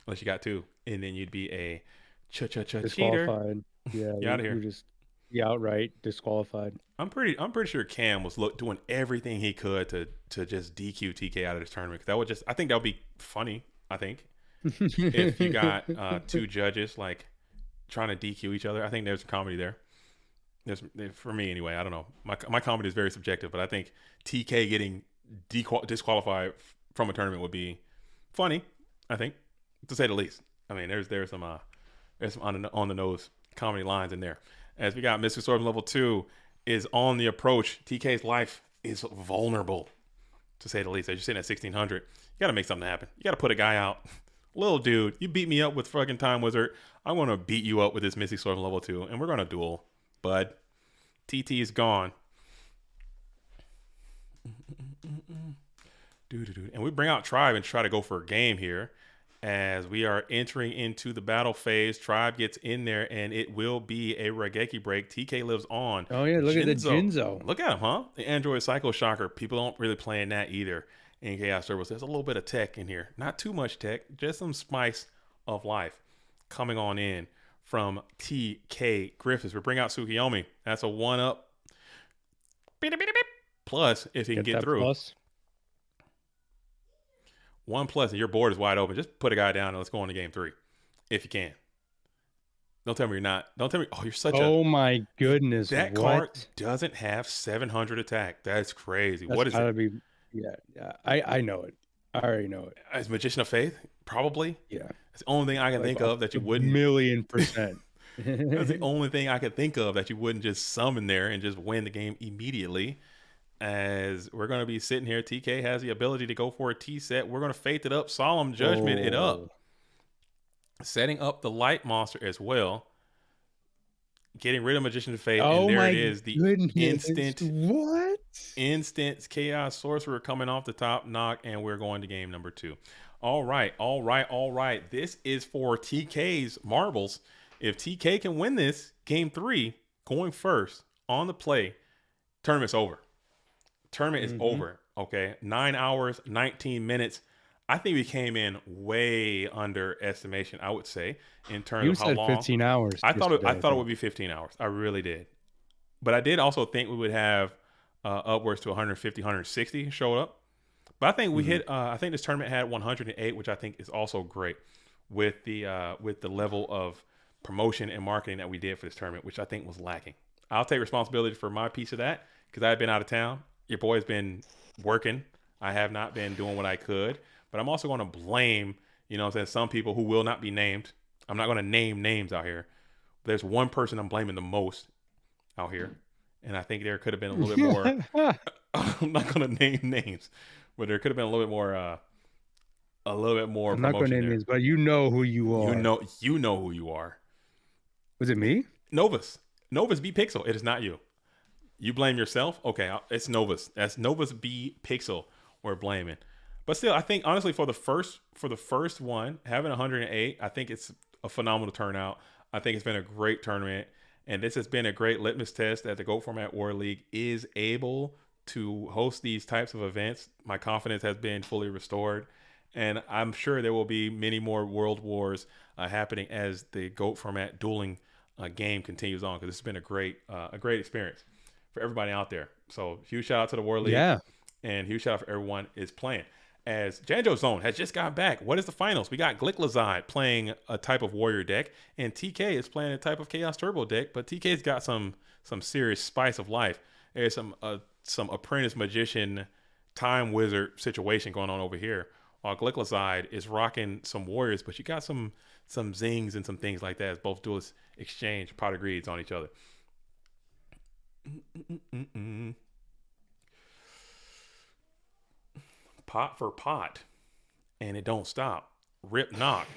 Unless you got 2. And then you'd be a cheater. Yeah, you out of here. You're just outright disqualified. I'm pretty sure Cam was doing everything he could to just DQ TK out of this tournament. I think that would be funny. I think if you got 2 judges like trying to DQ each other, I think there's a comedy there. For me anyway, I don't know. My comedy is very subjective, but I think TK getting disqualified from a tournament would be funny. I think, to say the least. I mean, there's some on the nose comedy lines in there. As we got Mr. Swordsman level 2 is on the approach. TK's life is vulnerable, to say the least. As you're sitting at 1600, you got to make something happen. You got to put a guy out. Little dude, you beat me up with fucking Time Wizard. I'm going to beat you up with this Mystic Swordsman level 2, and we're going to duel. Bud, TT is gone. And we bring out Tribe and try to go for a game here. As we are entering into the battle phase, Tribe gets in there, and it will be a Raigeki break. TK lives on. Oh, yeah, look at the Jinzo. Look at him, huh? The Android Psycho Shocker. People don't really play in that either in Chaos Turbos. There's a little bit of tech in here. Not too much tech, just some spice of life coming on in from TK Griffiths. We bring out Tsukiyomi. That's a 1-up. Plus, if he can get through. Plus. 1+, and your board is wide open. Just put a guy down and let's go on to game 3, if you can. Don't tell me you're not. Don't tell me. Oh, you're such a. Oh my goodness! That card doesn't have 700 attack. That's crazy. What is it? Yeah. I know it. I already know it. Is Magician of Faith? Probably. Yeah. It's the only thing I can think of that you wouldn't. 1,000,000%. That's the only thing I could think of that you wouldn't just summon there and just win the game immediately. As we're going to be sitting here, TK has the ability to go for a T set. We're going to faith it up, Solemn Judgment it up. Setting up the Light Monster as well. Getting rid of Magician of Faith. And there it is. The instant Chaos Sorcerer coming off the top knock. And we're going to game number 2. All right. This is for TK's marbles. If TK can win this, game 3, going first on the play, tournament's over. Tournament is over. Okay. 9 hours, 19 minutes. I think we came in way under estimation, I would say, in terms of how long. 15 hours. I thought it would be 15 hours. I really did. But I did also think we would have upwards to 150, 160 show up. But I think we hit. I think this tournament had 108, which I think is also great with the level of promotion and marketing that we did for this tournament, which I think was lacking. I'll take responsibility for my piece of that because I had been out of town. Your boy's been working. I have not been doing what I could, but I'm also going to blame, some people who will not be named. I'm not going to name names out here. There's one person I'm blaming the most out here. And I think there could have been a little bit more. I'm not going to name names, but there could have been a little bit more. I'm not going to name names, but you know who you are. You know who you are. Was it me? Novus B Pixel. It is not you. You blame yourself? Okay, it's Novus. That's Novus B Pixel we're blaming. But still, I think honestly for the first one, having 108, I think it's a phenomenal turnout. I think it's been a great tournament, and this has been a great litmus test that the Go Format War League is able to host these types of events. My confidence has been fully restored, and I'm sure there will be many more World Wars happening as the GOAT Format dueling game continues on, because this has been a great experience for everybody out there. So huge shout out to the War League. Yeah. And huge shout out for everyone is playing. As Janjo Zone has just got back. What is the finals? We got Glicklazide playing a type of warrior deck, and TK is playing a type of Chaos Turbo deck, but TK's got some serious spice of life. There's some apprentice magician time wizard situation going on over here. While Glicklazide is rocking some warriors, but you got some zings and some things like that as both duelists exchange pot of greeds on each other. Pot for pot, and it don't stop. Rip knock,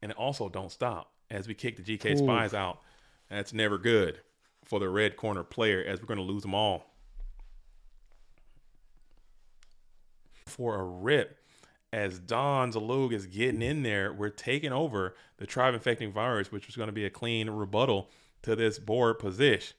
and it also don't stop as we kick the GK Spies out. That's never good for the red corner player, as we're going to lose them all. For a rip, as Don Zalug is getting in there, we're taking over the Tribe Infecting Virus, which was going to be a clean rebuttal to this board position.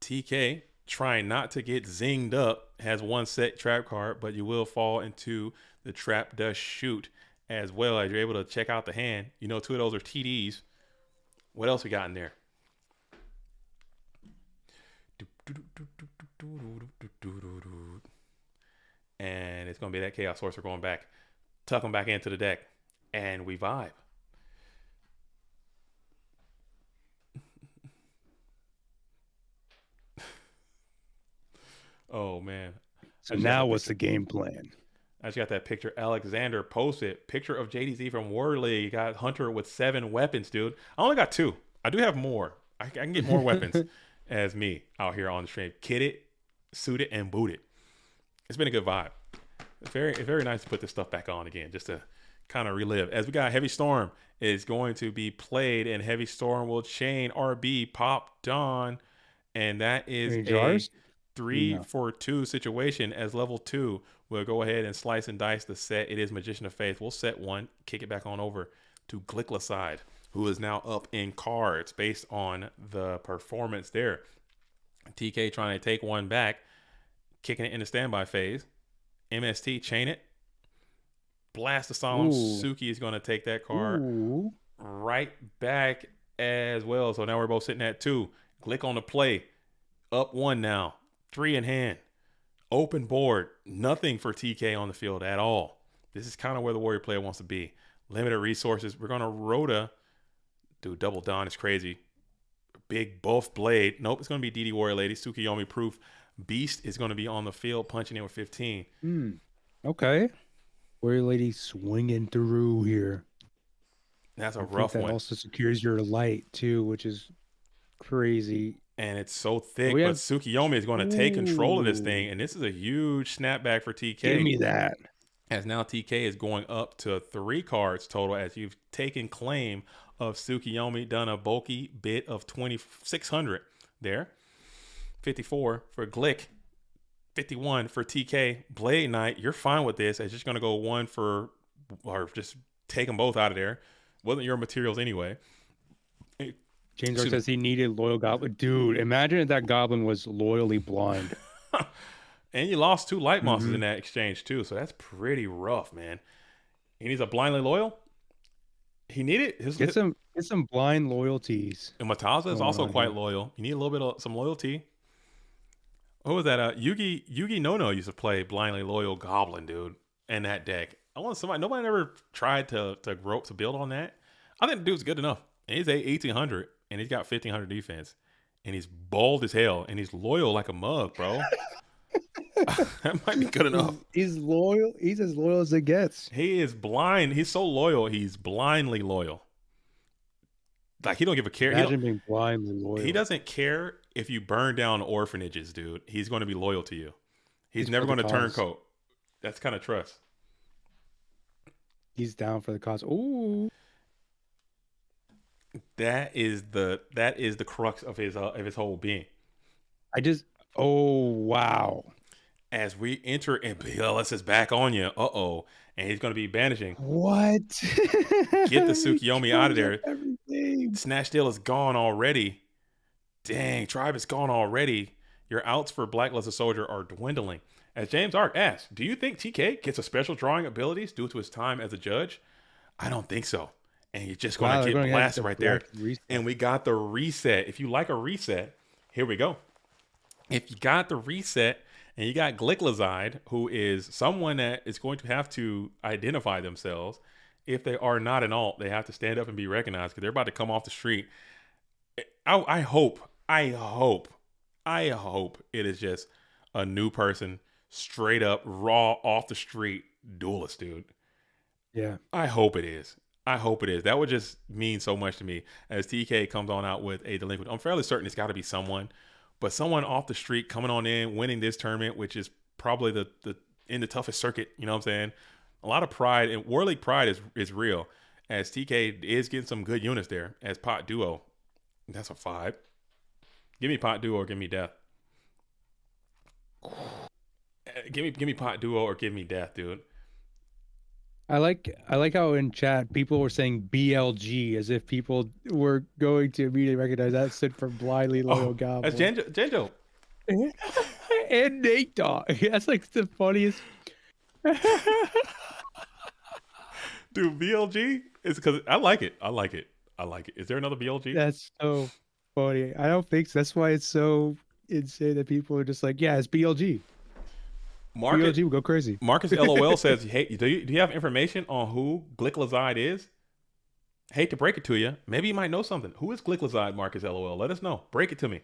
TK, trying not to get zinged up, has one set trap card, but you will fall into the trap dust shoot as well, as you're able to check out the hand. Two of those are TDs. What else we got in there? And it's going to be that Chaos Sorcerer going back, tuck them back into the deck, and we vibe. Oh man. So I just got now that what's picture. the game plan? I just got that picture. Alexander posted picture of JDZ from Warleague. Got Hunter with 7 weapons, dude. I only got 2. I do have more. I can get more weapons as me out here on the stream. Kitted, suited, and booted. It's been a good vibe. It's very nice to put this stuff back on again, just to kind of relive. As we got Heavy Storm is going to be played, and Heavy Storm will chain RB Pop Dawn, and that is Any a jars? 3-for-2 situation. As level 2, we'll go ahead and slice and dice the set. It is Magician of Faith. We'll set 1, kick it back on over to Glicklicide, who is now up in cards based on the performance there. TK trying to take 1 back, kicking it in the standby phase. MST, chain it. Blast the Solemn. Ooh. Suki is going to take that card Ooh. right back as well. So now we're both sitting at 2. Glick on the play. Up 1 now. 3 in hand. Open board. Nothing for TK on the field at all. This is kind of where the Warrior player wants to be. Limited resources. We're going to Rhoda. Dude, Double Dawn is crazy. Big buff blade. Nope, it's going to be DD Warrior Lady. Tsukiyomi proof. Beast is going to be on the field punching in with 15. Okay. Warrior Lady swinging through here. That's a I think rough that one. also secures your light too, which is crazy. And it's so thick, We but have- Tsukiyomi is going to take control of this Ooh. thing. And this is a huge snapback for TK. Give me that. As now TK is going up to 3 cards total as you've taken claim of Tsukiyomi, done a bulky bit of 2,600 there. 54 for Glick. 51 for TK. Blade Knight, you're fine with this. It's just going to go 1 for, or just take them both out of there. Wasn't your materials anyway. Chainsaw says he needed loyal goblin. Dude, imagine if that goblin was loyally blind. And you lost 2 light monsters in that exchange too, so that's pretty rough, man. He needs a blindly loyal. He needed Get some blind loyalties. and Mataza is going also on quite here. loyal. You need a little bit of some loyalty. What was that? Yugi No used to play blindly loyal goblin, dude, in that deck. I want somebody. Nobody ever tried to build on that. I think the dude's good enough. And he's 1800 and he's got 1500 defense, and he's bold as hell, and he's loyal like a mug, bro. That might be good enough. He's loyal. He's as loyal as it gets. He is blind. He's so loyal. He's blindly loyal. Like he don't give a care. Imagine being blindly loyal. He doesn't care if you burn down orphanages, dude. He's going to be loyal to you. He's never for going the to cause. turncoat. That's kind of trust. He's down for the cause. Ooh. That is the crux of his whole being. Oh wow. As we enter and BLS is back on you. Uh-oh. And he's going to be banishing. What? Get the Tsukiyomi out of there. Everything. Snatch Deal is gone already. Dang, Tribe is gone already. Your outs for Blacklisted Soldier are dwindling. As James Ark asks, do you think TK gets a special drawing abilities due to his time as a judge? I don't think so. And you're just going to get blasted right there. And we got the reset. If you like a reset, here we go. If you got the reset and you got Glicklicide, who is someone that is going to have to identify themselves. If they are not an alt, they have to stand up and be recognized because they're about to come off the street. I hope it is just a new person, straight up, raw, off the street duelist, dude. Yeah. I hope it is. That would just mean so much to me as TK comes on out with a delinquent. I'm fairly certain it's got to be someone, but someone off the street coming on in, winning this tournament, which is probably the in the toughest circuit. You know what I'm saying? A lot of pride, and Warleague pride is real. As TK is getting some good units there as Pot Duo. That's a 5. Give me Pot Duo or give me death. Give me Pot Duo or give me death, dude. I like how in chat people were saying BLG as if people were going to immediately recognize that stood for blindly loyal goblin. That's Janjo. And Nate Dogg. That's like the funniest. Dude, BLG is because I like it. Is there another BLG? That's so funny. I don't think so. That's why it's so insane that people are just like, yeah, it's BLG. BLG will go crazy. Marcus LOL says, hey, do you have information on who Glicklicide is? Hate to break it to you. Maybe you might know something. Who is Glicklicide, Marcus LOL? Let us know. Break it to me.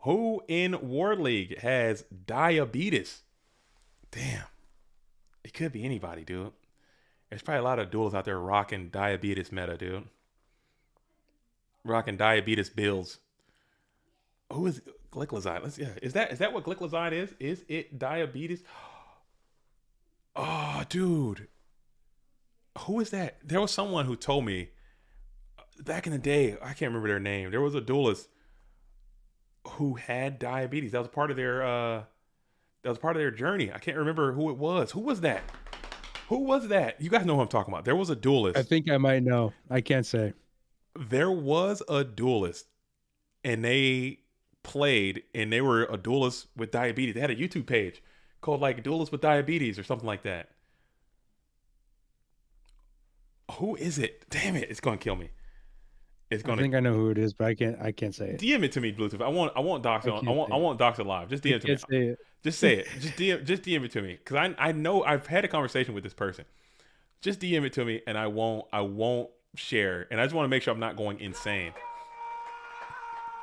Who in War League has diabetes? Damn. It could be anybody, dude. There's probably a lot of duels out there rocking diabetes meta, dude. Rocking diabetes builds. Who is glycoside? Is that what glycoside is? Is it diabetes? Oh, dude. Who is that? There was someone who told me back in the day. I can't remember their name. There was a duelist who had diabetes. That was part of their journey. I can't remember who it was. Who was that? Who was that? You guys know who I'm talking about. There was a duelist. I think I might know. I can't say. There was a duelist, and they played, and they were a duelist with diabetes. They had a YouTube page called like Duelist with Diabetes or something like that. Who is it? Damn it! It's gonna kill me. It's gonna. I think I know who it is, but I can't say it. DM it to me, Bluetooth. I want Docs on. I want Docs live. Just DM it to me. Say it. Just say it. Just DM it to me, because I know I've had a conversation with this person. Just DM it to me, and I won't share. And I just want to make sure I'm not going insane.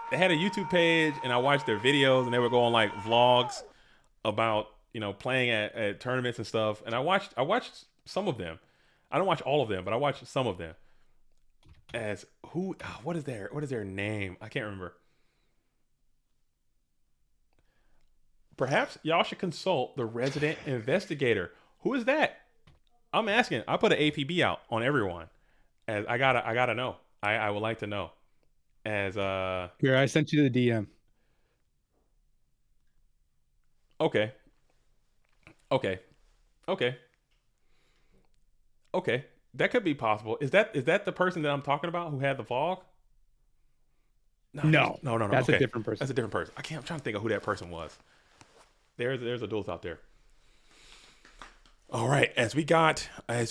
They had a YouTube page, and I watched their videos, and they were going like vlogs about playing at tournaments and stuff. And I watched some of them. I don't watch all of them, but I watched some of them. As who? What is their name? I can't remember. Perhaps y'all should consult the resident investigator. Who is that? I'm asking. I put an APB out on everyone. As I gotta know. I would like to know. As Here, I sent you the DM. Okay. That could be possible. Is that the person that I'm talking about who had the vlog? No. That's okay. a different person. That's a different person. I'm trying to think of who that person was. There's a duelist out there. All right, as we got a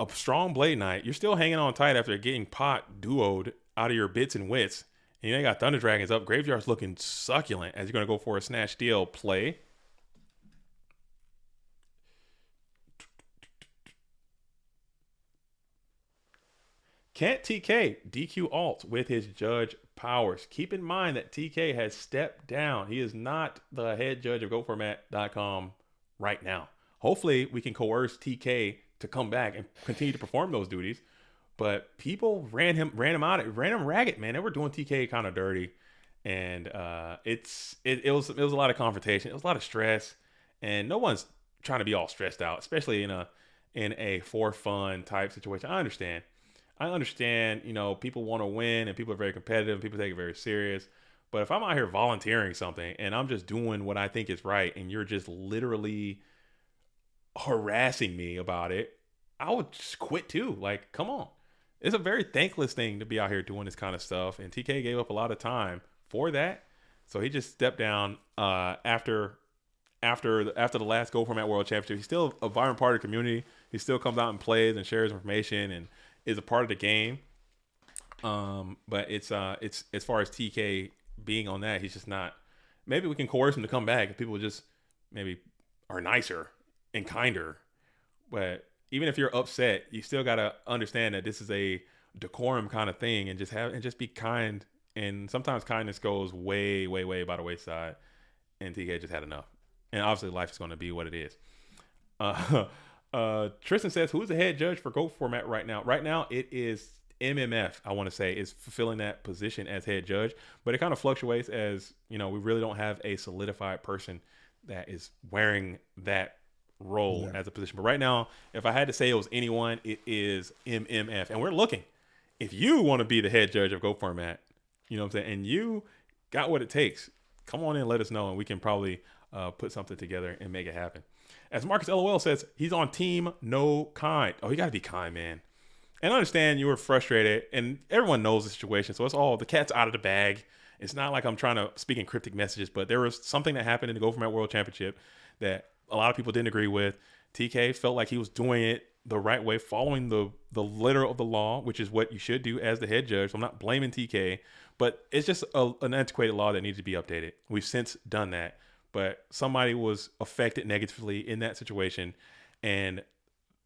strong Blade Knight, you're still hanging on tight after getting pot duoed out of your bits and wits. And you got Thunder Dragons up. Graveyard's looking succulent as you're going to go for a Snatch Steal play. Can't TK DQ alt with his judge powers? Keep in mind that TK has stepped down. He is not the head judge of GoFormat.com right now. Hopefully, we can coerce TK to come back and continue to perform those duties. But people ran him ragged, man. They were doing TK kind of dirty, and it was a lot of confrontation. It was a lot of stress, and no one's trying to be all stressed out, especially in a for fun type situation. I understand. People want to win, and people are very competitive, and people take it very serious. But if I'm out here volunteering something and I'm just doing what I think is right, and you're just literally harassing me about it, I would just quit too. Like, come on. It's a very thankless thing to be out here doing this kind of stuff. And TK gave up a lot of time for that. So he just stepped down after the last Go Format World Championship. He's still a vibrant part of the community. He still comes out and plays and shares information and is a part of the game. But it's as far as TK being on that, he's just not. Maybe we can coerce him to come back if people just maybe are nicer and kinder. But even if you're upset, you still gotta understand that this is a decorum kind of thing, and just be kind. And sometimes kindness goes way, way, way by the wayside. And TK just had enough. And obviously, life is going to be what it is. Tristan says, "Who's the head judge for Go Format right now?" Right now, it is MMF. I want to say is fulfilling that position as head judge, but it kind of fluctuates as we really don't have a solidified person that is wearing that role as a position. But right now, if I had to say it was anyone, it is MMF, and we're looking. If you want to be the head judge of Go Format, you know what I'm saying, and you got what it takes, come on in, let us know, and we can probably put something together and make it happen. As Marcus LOL says, he's on team no kind. Oh, you got to be kind, man. And I understand you were frustrated, and everyone knows the situation, so it's all, the cat's out of the bag. It's not like I'm trying to speak in cryptic messages, but there was something that happened in the Go Format World Championship that a lot of people didn't agree with. TK felt like he was doing it the right way, following the letter of the law, which is what you should do as the head judge. So I'm not blaming TK, but it's just an antiquated law that needs to be updated. We've since done that, but somebody was affected negatively in that situation, and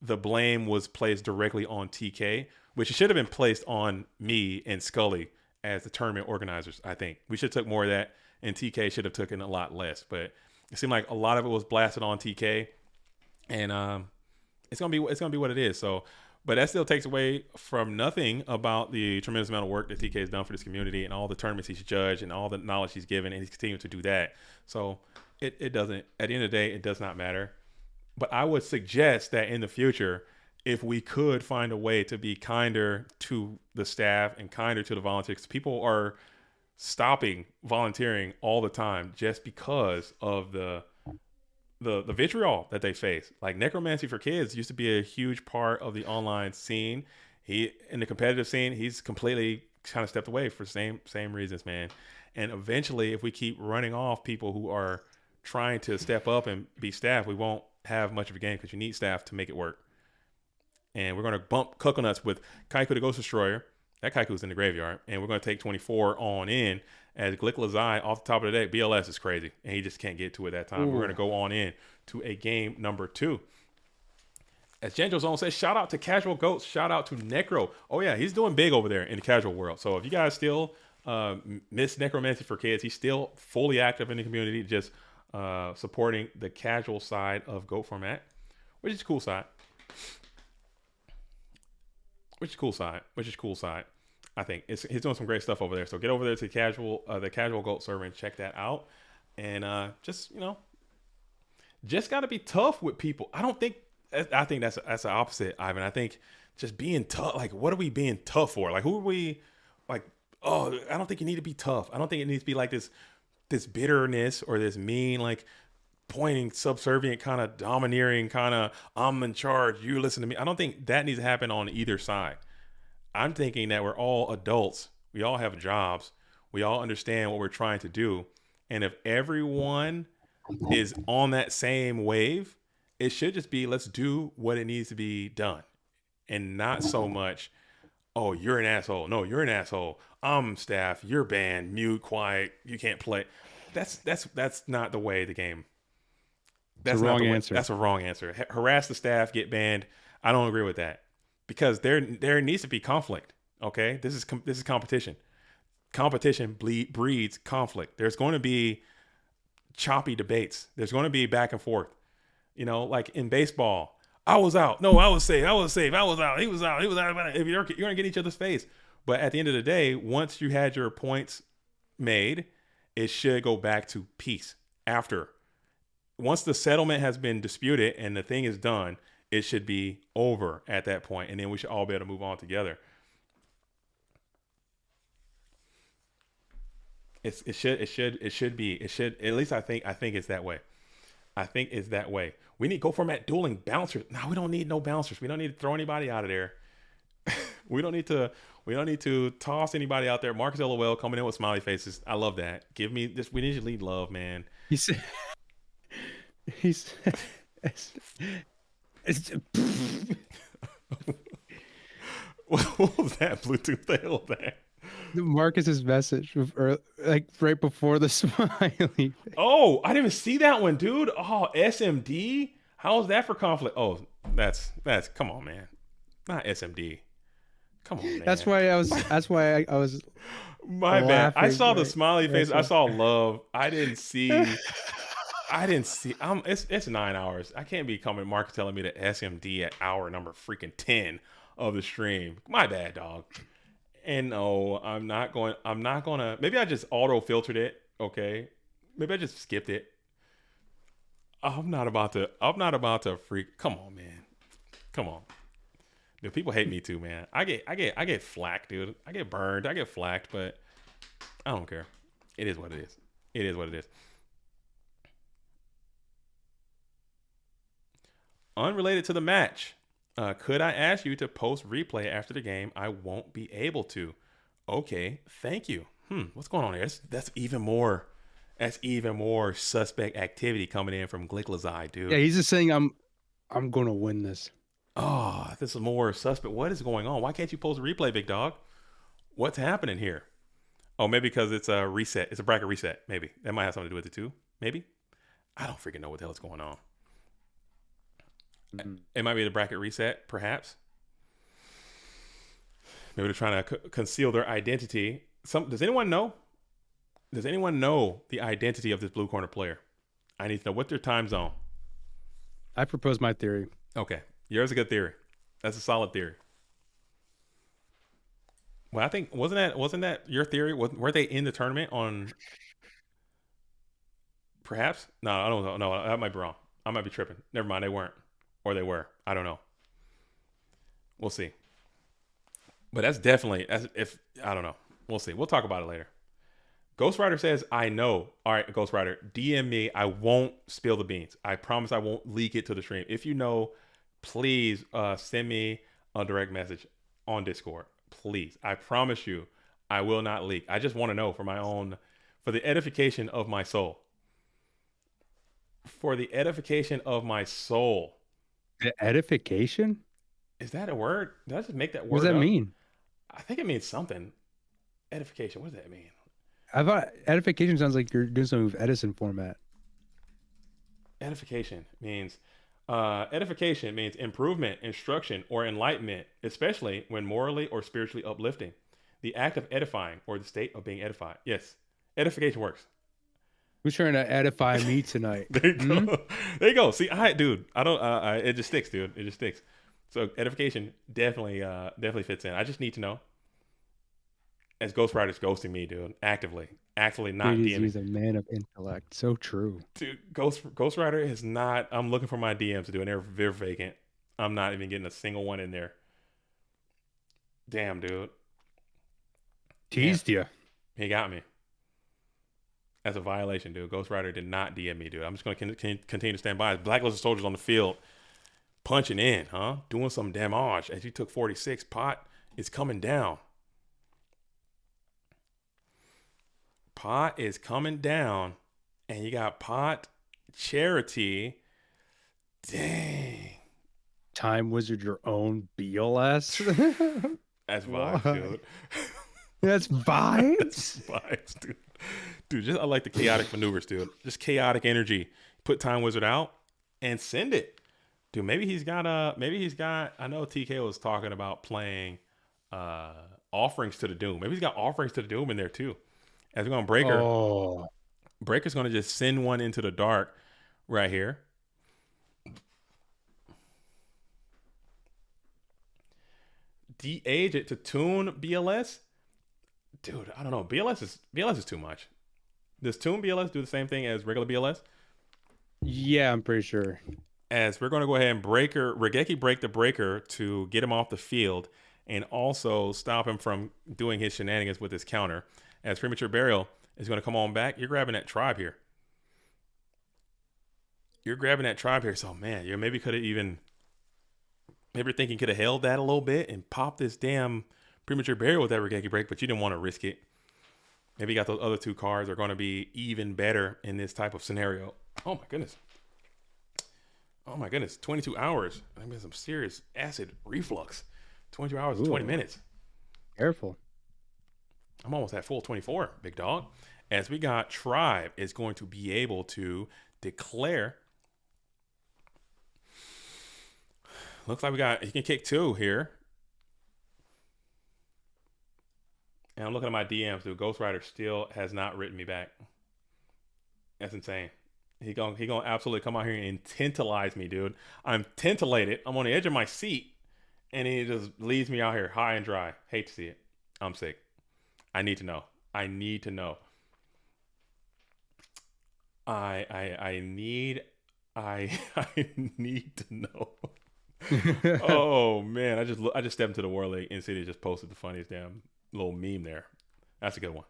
the blame was placed directly on TK, which should have been placed on me and Scully as the tournament organizers. I think we should have took more of that, and TK should have taken a lot less. But it seemed like a lot of it was blasted on TK, and it's gonna be what it is. So, but that still takes away from nothing about the tremendous amount of work that TK has done for this community and all the tournaments he's judged and all the knowledge he's given, and he's continuing to do that. So it doesn't, at the end of the day, it does not matter. But I would suggest that in the future, if we could find a way to be kinder to the staff and kinder to the volunteers, people are stopping volunteering all the time just because of the vitriol that they face. Like necromancy for kids used to be a huge part of the online scene. In the competitive scene, he's completely kind of stepped away for the same reasons, man. And eventually, if we keep running off people who are trying to step up and be staff, we won't have much of a game because you need staff to make it work. And we're going to bump Coconuts with Kaiku the Ghost Destroyer. That Kaiku's in the graveyard. And we're going to take 24 on in as Glick Lazai off the top of the deck. BLS is crazy. And he just can't get to it that time. Ooh. We're going to go on in to a game number 2. As Janjo Zone says, shout out to Casual Goats. Shout out to Necro. Oh, yeah, he's doing big over there in the casual world. So if you guys still miss Necromancy for Kids, he's still fully active in the community, just supporting the casual side of Goat Format, which is a cool side. Which is cool side. I think he's doing some great stuff over there. So get over there to the casual Goat server and check that out. And just got to be tough with people. I think that's the opposite, Ivan. I think just being tough. Like, what are we being tough for? Like, who are we? Like, oh, I don't think you need to be tough. I don't think it needs to be like this bitterness or this mean, like, pointing, subservient, kind of domineering, kind of I'm in charge, you listen to me. I don't think that needs to happen on either side. I'm thinking that we're all adults. We all have jobs. We all understand what we're trying to do. And if everyone is on that same wave, it should just be, let's do what it needs to be done. And not so much, oh, you're an asshole. No, you're an asshole. I'm staff. You're banned. Mute, quiet. You can't play. That's not the way the game. That's the wrong answer. That's a wrong answer. Harass the staff, get banned. I don't agree with that, because there needs to be conflict. Okay, this is competition. Competition breeds conflict. There's going to be choppy debates. There's going to be back and forth. Like in baseball, I was out. No, I was safe. I was out. He was out. If you're going to get each other's face. But at the end of the day, once you had your points made, it should go back to peace. Once the settlement has been disputed and the thing is done, it should be over at that point, and then we should all be able to move on together. It should be. At least I think it's that way. I think it's that way. We need Go Format dueling bouncers. No, we don't need no bouncers. We don't need to throw anybody out of there. We don't need to toss anybody out there. Marcus LOL coming in with smiley faces. I love that. Give me this. We need to lead love, man. He's What was that? Bluetooth? The hell was that? Marcus's message, like right before the smiley. Oh, I didn't even see that one, dude. Oh, SMD. How is that for conflict? Oh, that's come on, man. Not SMD. Come on, man. That's why I was. My bad. I saw the smiley face. I saw love. I didn't see. It's 9 hours. I can't be coming. Marcus telling me that SMD at hour number freaking 10 of the stream. My bad, dog. And no, I'm not gonna. Maybe I just auto filtered it. Okay. Maybe I just skipped it. I'm not about to freak. Come on, man. Come on. Dude, people hate me too, man. I get flack, dude. I get burned. I get flacked, but I don't care. It is what it is. It is what it is. Unrelated to the match, could I ask you to post replay after the game? I won't be able to. Okay, thank you. What's going on here? That's even more suspect activity coming in from Glick Lazai, dude. Yeah, he's just saying I'm gonna win this. Oh, this is more suspect. What is going on? Why can't you post a replay, big dog? What's happening here? Oh, maybe because it's a reset. It's a bracket reset. Maybe that might have something to do with it too. Maybe. I don't freaking know what the hell is going on. It might be the bracket reset, perhaps. Maybe they're trying to conceal their identity Does anyone know? Does anyone know the identity of this blue corner player? I need to know what's their time zone. I propose my theory. Okay, yours is a good theory. That's a solid theory. Well, I think wasn't that your theory? Were they in the tournament on? Perhaps no, I don't know. No, that might be wrong. I might be tripping. Never mind, they weren't, or they were. I don't know. We'll see. But that's definitely if I don't know. We'll see. We'll talk about it later. Ghost Rider says, I know. All right, Ghost Rider, DM me. I won't spill the beans. I promise I won't leak it to the stream. If you know, please send me a direct message on Discord. Please. I promise you I will not leak. I just want to know for the edification of my soul. For the edification of my soul. The edification? Is that a word? Did I just make that word What does that up? mean? I think it means something. Edification. What does that mean? I thought edification sounds like you're doing something with Edison format. Edification means improvement, instruction, or enlightenment, especially when morally or spiritually uplifting. The act of edifying or the state of being edified. Yes, edification works. Who's trying to edify me tonight? There you go. There you go. See, dude, I don't. It just sticks, dude. It just sticks. So edification definitely fits in. I just need to know. As Ghost Rider's ghosting me, dude, actively not DMing. He's a man of intellect. So true. Dude, Ghost Rider is not. I'm looking for my DMs to do, and they're vacant. I'm not even getting a single one in there. Damn, dude. Teased you. He got me. That's a violation, dude. Ghost Rider did not DM me, dude. I'm just going to continue to stand by. Blacklisted soldiers on the field, punching in, doing some damage. As you took 46, Pot is coming down. Pot is coming down, and you got Pot Charity. Dang. Time Wizard your own BLS. That's vibes, dude. That's vibes? That's vibes, dude. Dude, I like the chaotic maneuvers, dude. Just chaotic energy. Put Time Wizard out and send it. Dude, maybe he's got, I know TK was talking about playing Offerings to the Doom. Maybe he's got Offerings to the Doom in there too. As we're going to Breaker. Breaker's going to just send one into the dark right here. De-age it to tune BLS. Dude, I don't know. BLS is too much. Does tune BLS do the same thing as regular BLS? Yeah, I'm pretty sure. As we're going to go ahead and Regeki break the breaker to get him off the field and also stop him from doing his shenanigans with his counter. As Premature Burial is going to come on back, you're grabbing that tribe here. So, man, you maybe could have even... Maybe you're thinking you could have held that a little bit and popped this damn Premature Burial with that Regeki break, but you didn't want to risk it. Maybe you got those other two cards are going to be even better in this type of scenario. Oh, my goodness. 22 hours. I mean, some serious acid reflux. 22 hours and 20 minutes. Careful. I'm almost at full 24, big dog. As we got Tribe is going to be able to declare. Looks like he can kick 2 here. And I'm looking at my DMs, dude. Ghost Rider still has not written me back. That's insane. He gonna absolutely come out here and tantalize me, dude. I'm titillated. I'm on the edge of my seat. And he just leaves me out here high and dry. Hate to see it. I'm sick. I need to know. I need to know. I need to know. Oh man, I just stepped into the Warleague and City just posted the funniest damn little meme there. That's a good one.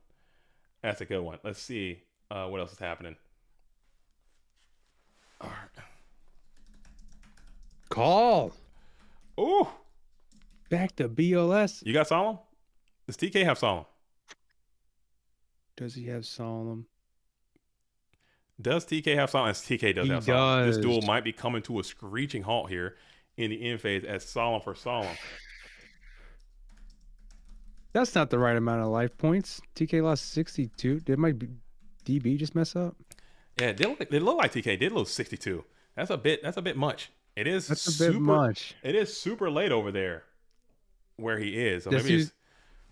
Let's see what else is happening. All right. Call. Ooh. Back to BLS. You got Solemn? Does TK have Solemn? Does he have Solemn? Does TK have Solemn? TK does have Solemn. This duel might be coming to a screeching halt here in the end phase as Solemn for Solemn. That's not the right amount of life points. TK lost 62. Did my DB just mess up? Yeah, it looked like TK did lose 62. That's a bit much. That's a bit much. It is super late over there where he is. So maybe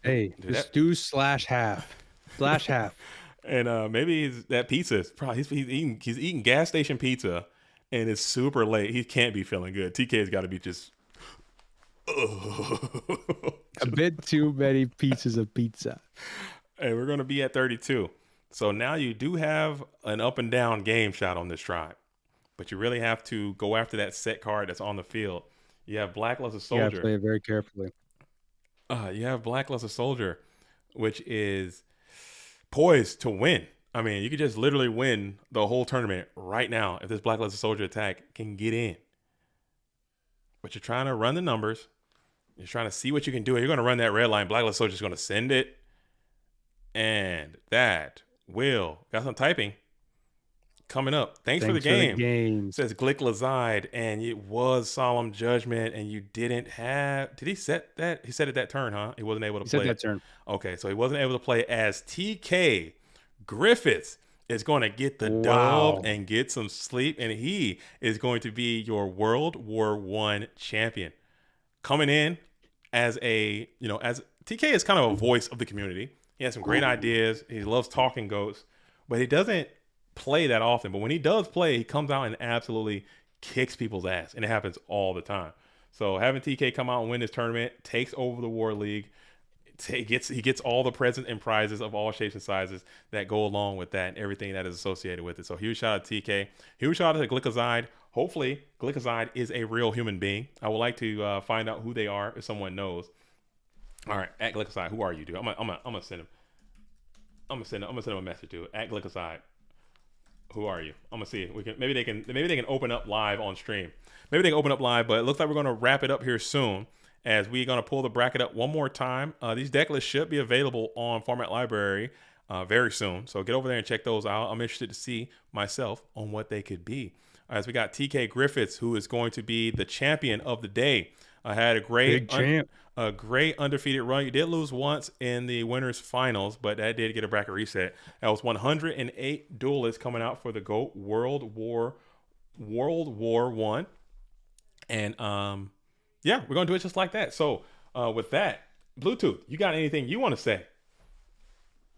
Hey, Dude, just do slash half. Slash half. And maybe that pizza is probably he's eating gas station pizza, and it's super late. He can't be feeling good. TK's got to be just. A bit too many pieces of pizza. Hey, we're gonna be at 32. So now you do have an up and down game shot on this tribe, but you really have to go after that set card that's on the field. You have Blackluster You gotta Soldier. play it very carefully. You have Blackluster Soldier, which is poised to win. I mean, you could just literally win the whole tournament right now if this Blackluster Soldier attack can get in. But you're trying to run the numbers. You're trying to see what you can do. You're going to run that red line. Blackluster Soldier's going to send it. And that will. Got some typing coming up. Thanks for the game. Says Glick Lazide, and it was Solemn Judgment, and you didn't have. Did he set that? He set it that turn, huh? He wasn't able to play. He set that turn. Okay, so he wasn't able to play as TK Griffiths is going to get the dub and get some sleep, and he is going to be your World War I champion. Coming in as a, as TK is kind of a voice of the community. He has some great ideas. He loves talking goats, but he doesn't play that often. But when he does play, he comes out and absolutely kicks people's ass, and it happens all the time. So having TK come out and win this tournament, takes over the War League. He gets all the presents and prizes of all shapes and sizes that go along with that and everything that is associated with it. So huge shout out to TK. Huge shout out to Glycoside. Hopefully, Glycoside is a real human being. I would like to find out who they are if someone knows. All right, at Glycoside, who are you, dude? I'm gonna send him. I'm gonna send him a message, dude. At Glycoside, who are you? I'm gonna see if we can. Maybe they can open up live on stream. Maybe they can open up live, but it looks like we're gonna wrap it up here soon, as we're gonna pull the bracket up one more time. These deck lists should be available on Format Library very soon, so get over there and check those out. I'm interested to see myself on what they could be. As we got TK Griffiths, who is going to be the champion of the day. Had a great undefeated run. You did lose once in the winners finals, but that did get a bracket reset. That was 108 duelists coming out for the GOAT World War I. And yeah, we're gonna do it just like that. So with that, Bluetooth, you got anything you want to say?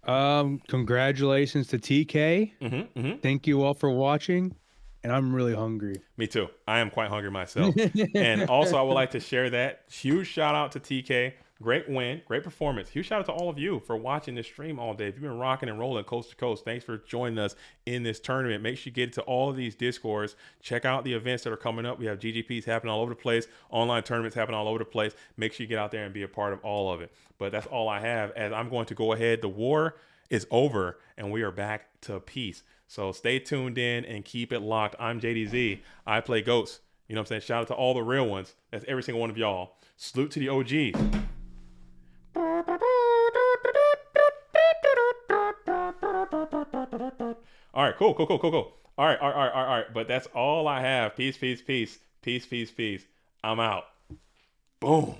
Congratulations to TK. Thank you all for watching. And I'm really hungry. Me too. I am quite hungry myself. And also, I would like to share that. Huge shout out to TK. Great win. Great performance. Huge shout out to all of you for watching this stream all day. If you've been rocking and rolling coast to coast, thanks for joining us in this tournament. Make sure you get to all of these Discords. Check out the events that are coming up. We have GGPs happening all over the place. Online tournaments happening all over the place. Make sure you get out there and be a part of all of it. But that's all I have, as I'm going to go ahead. The war is over, and we are back to peace. So stay tuned in and keep it locked. I'm JDZ. I play Ghosts. You know what I'm saying? Shout out to all the real ones. That's every single one of y'all. Salute to the OGs. All right, cool. All right. But that's all I have. Peace. I'm out. Boom.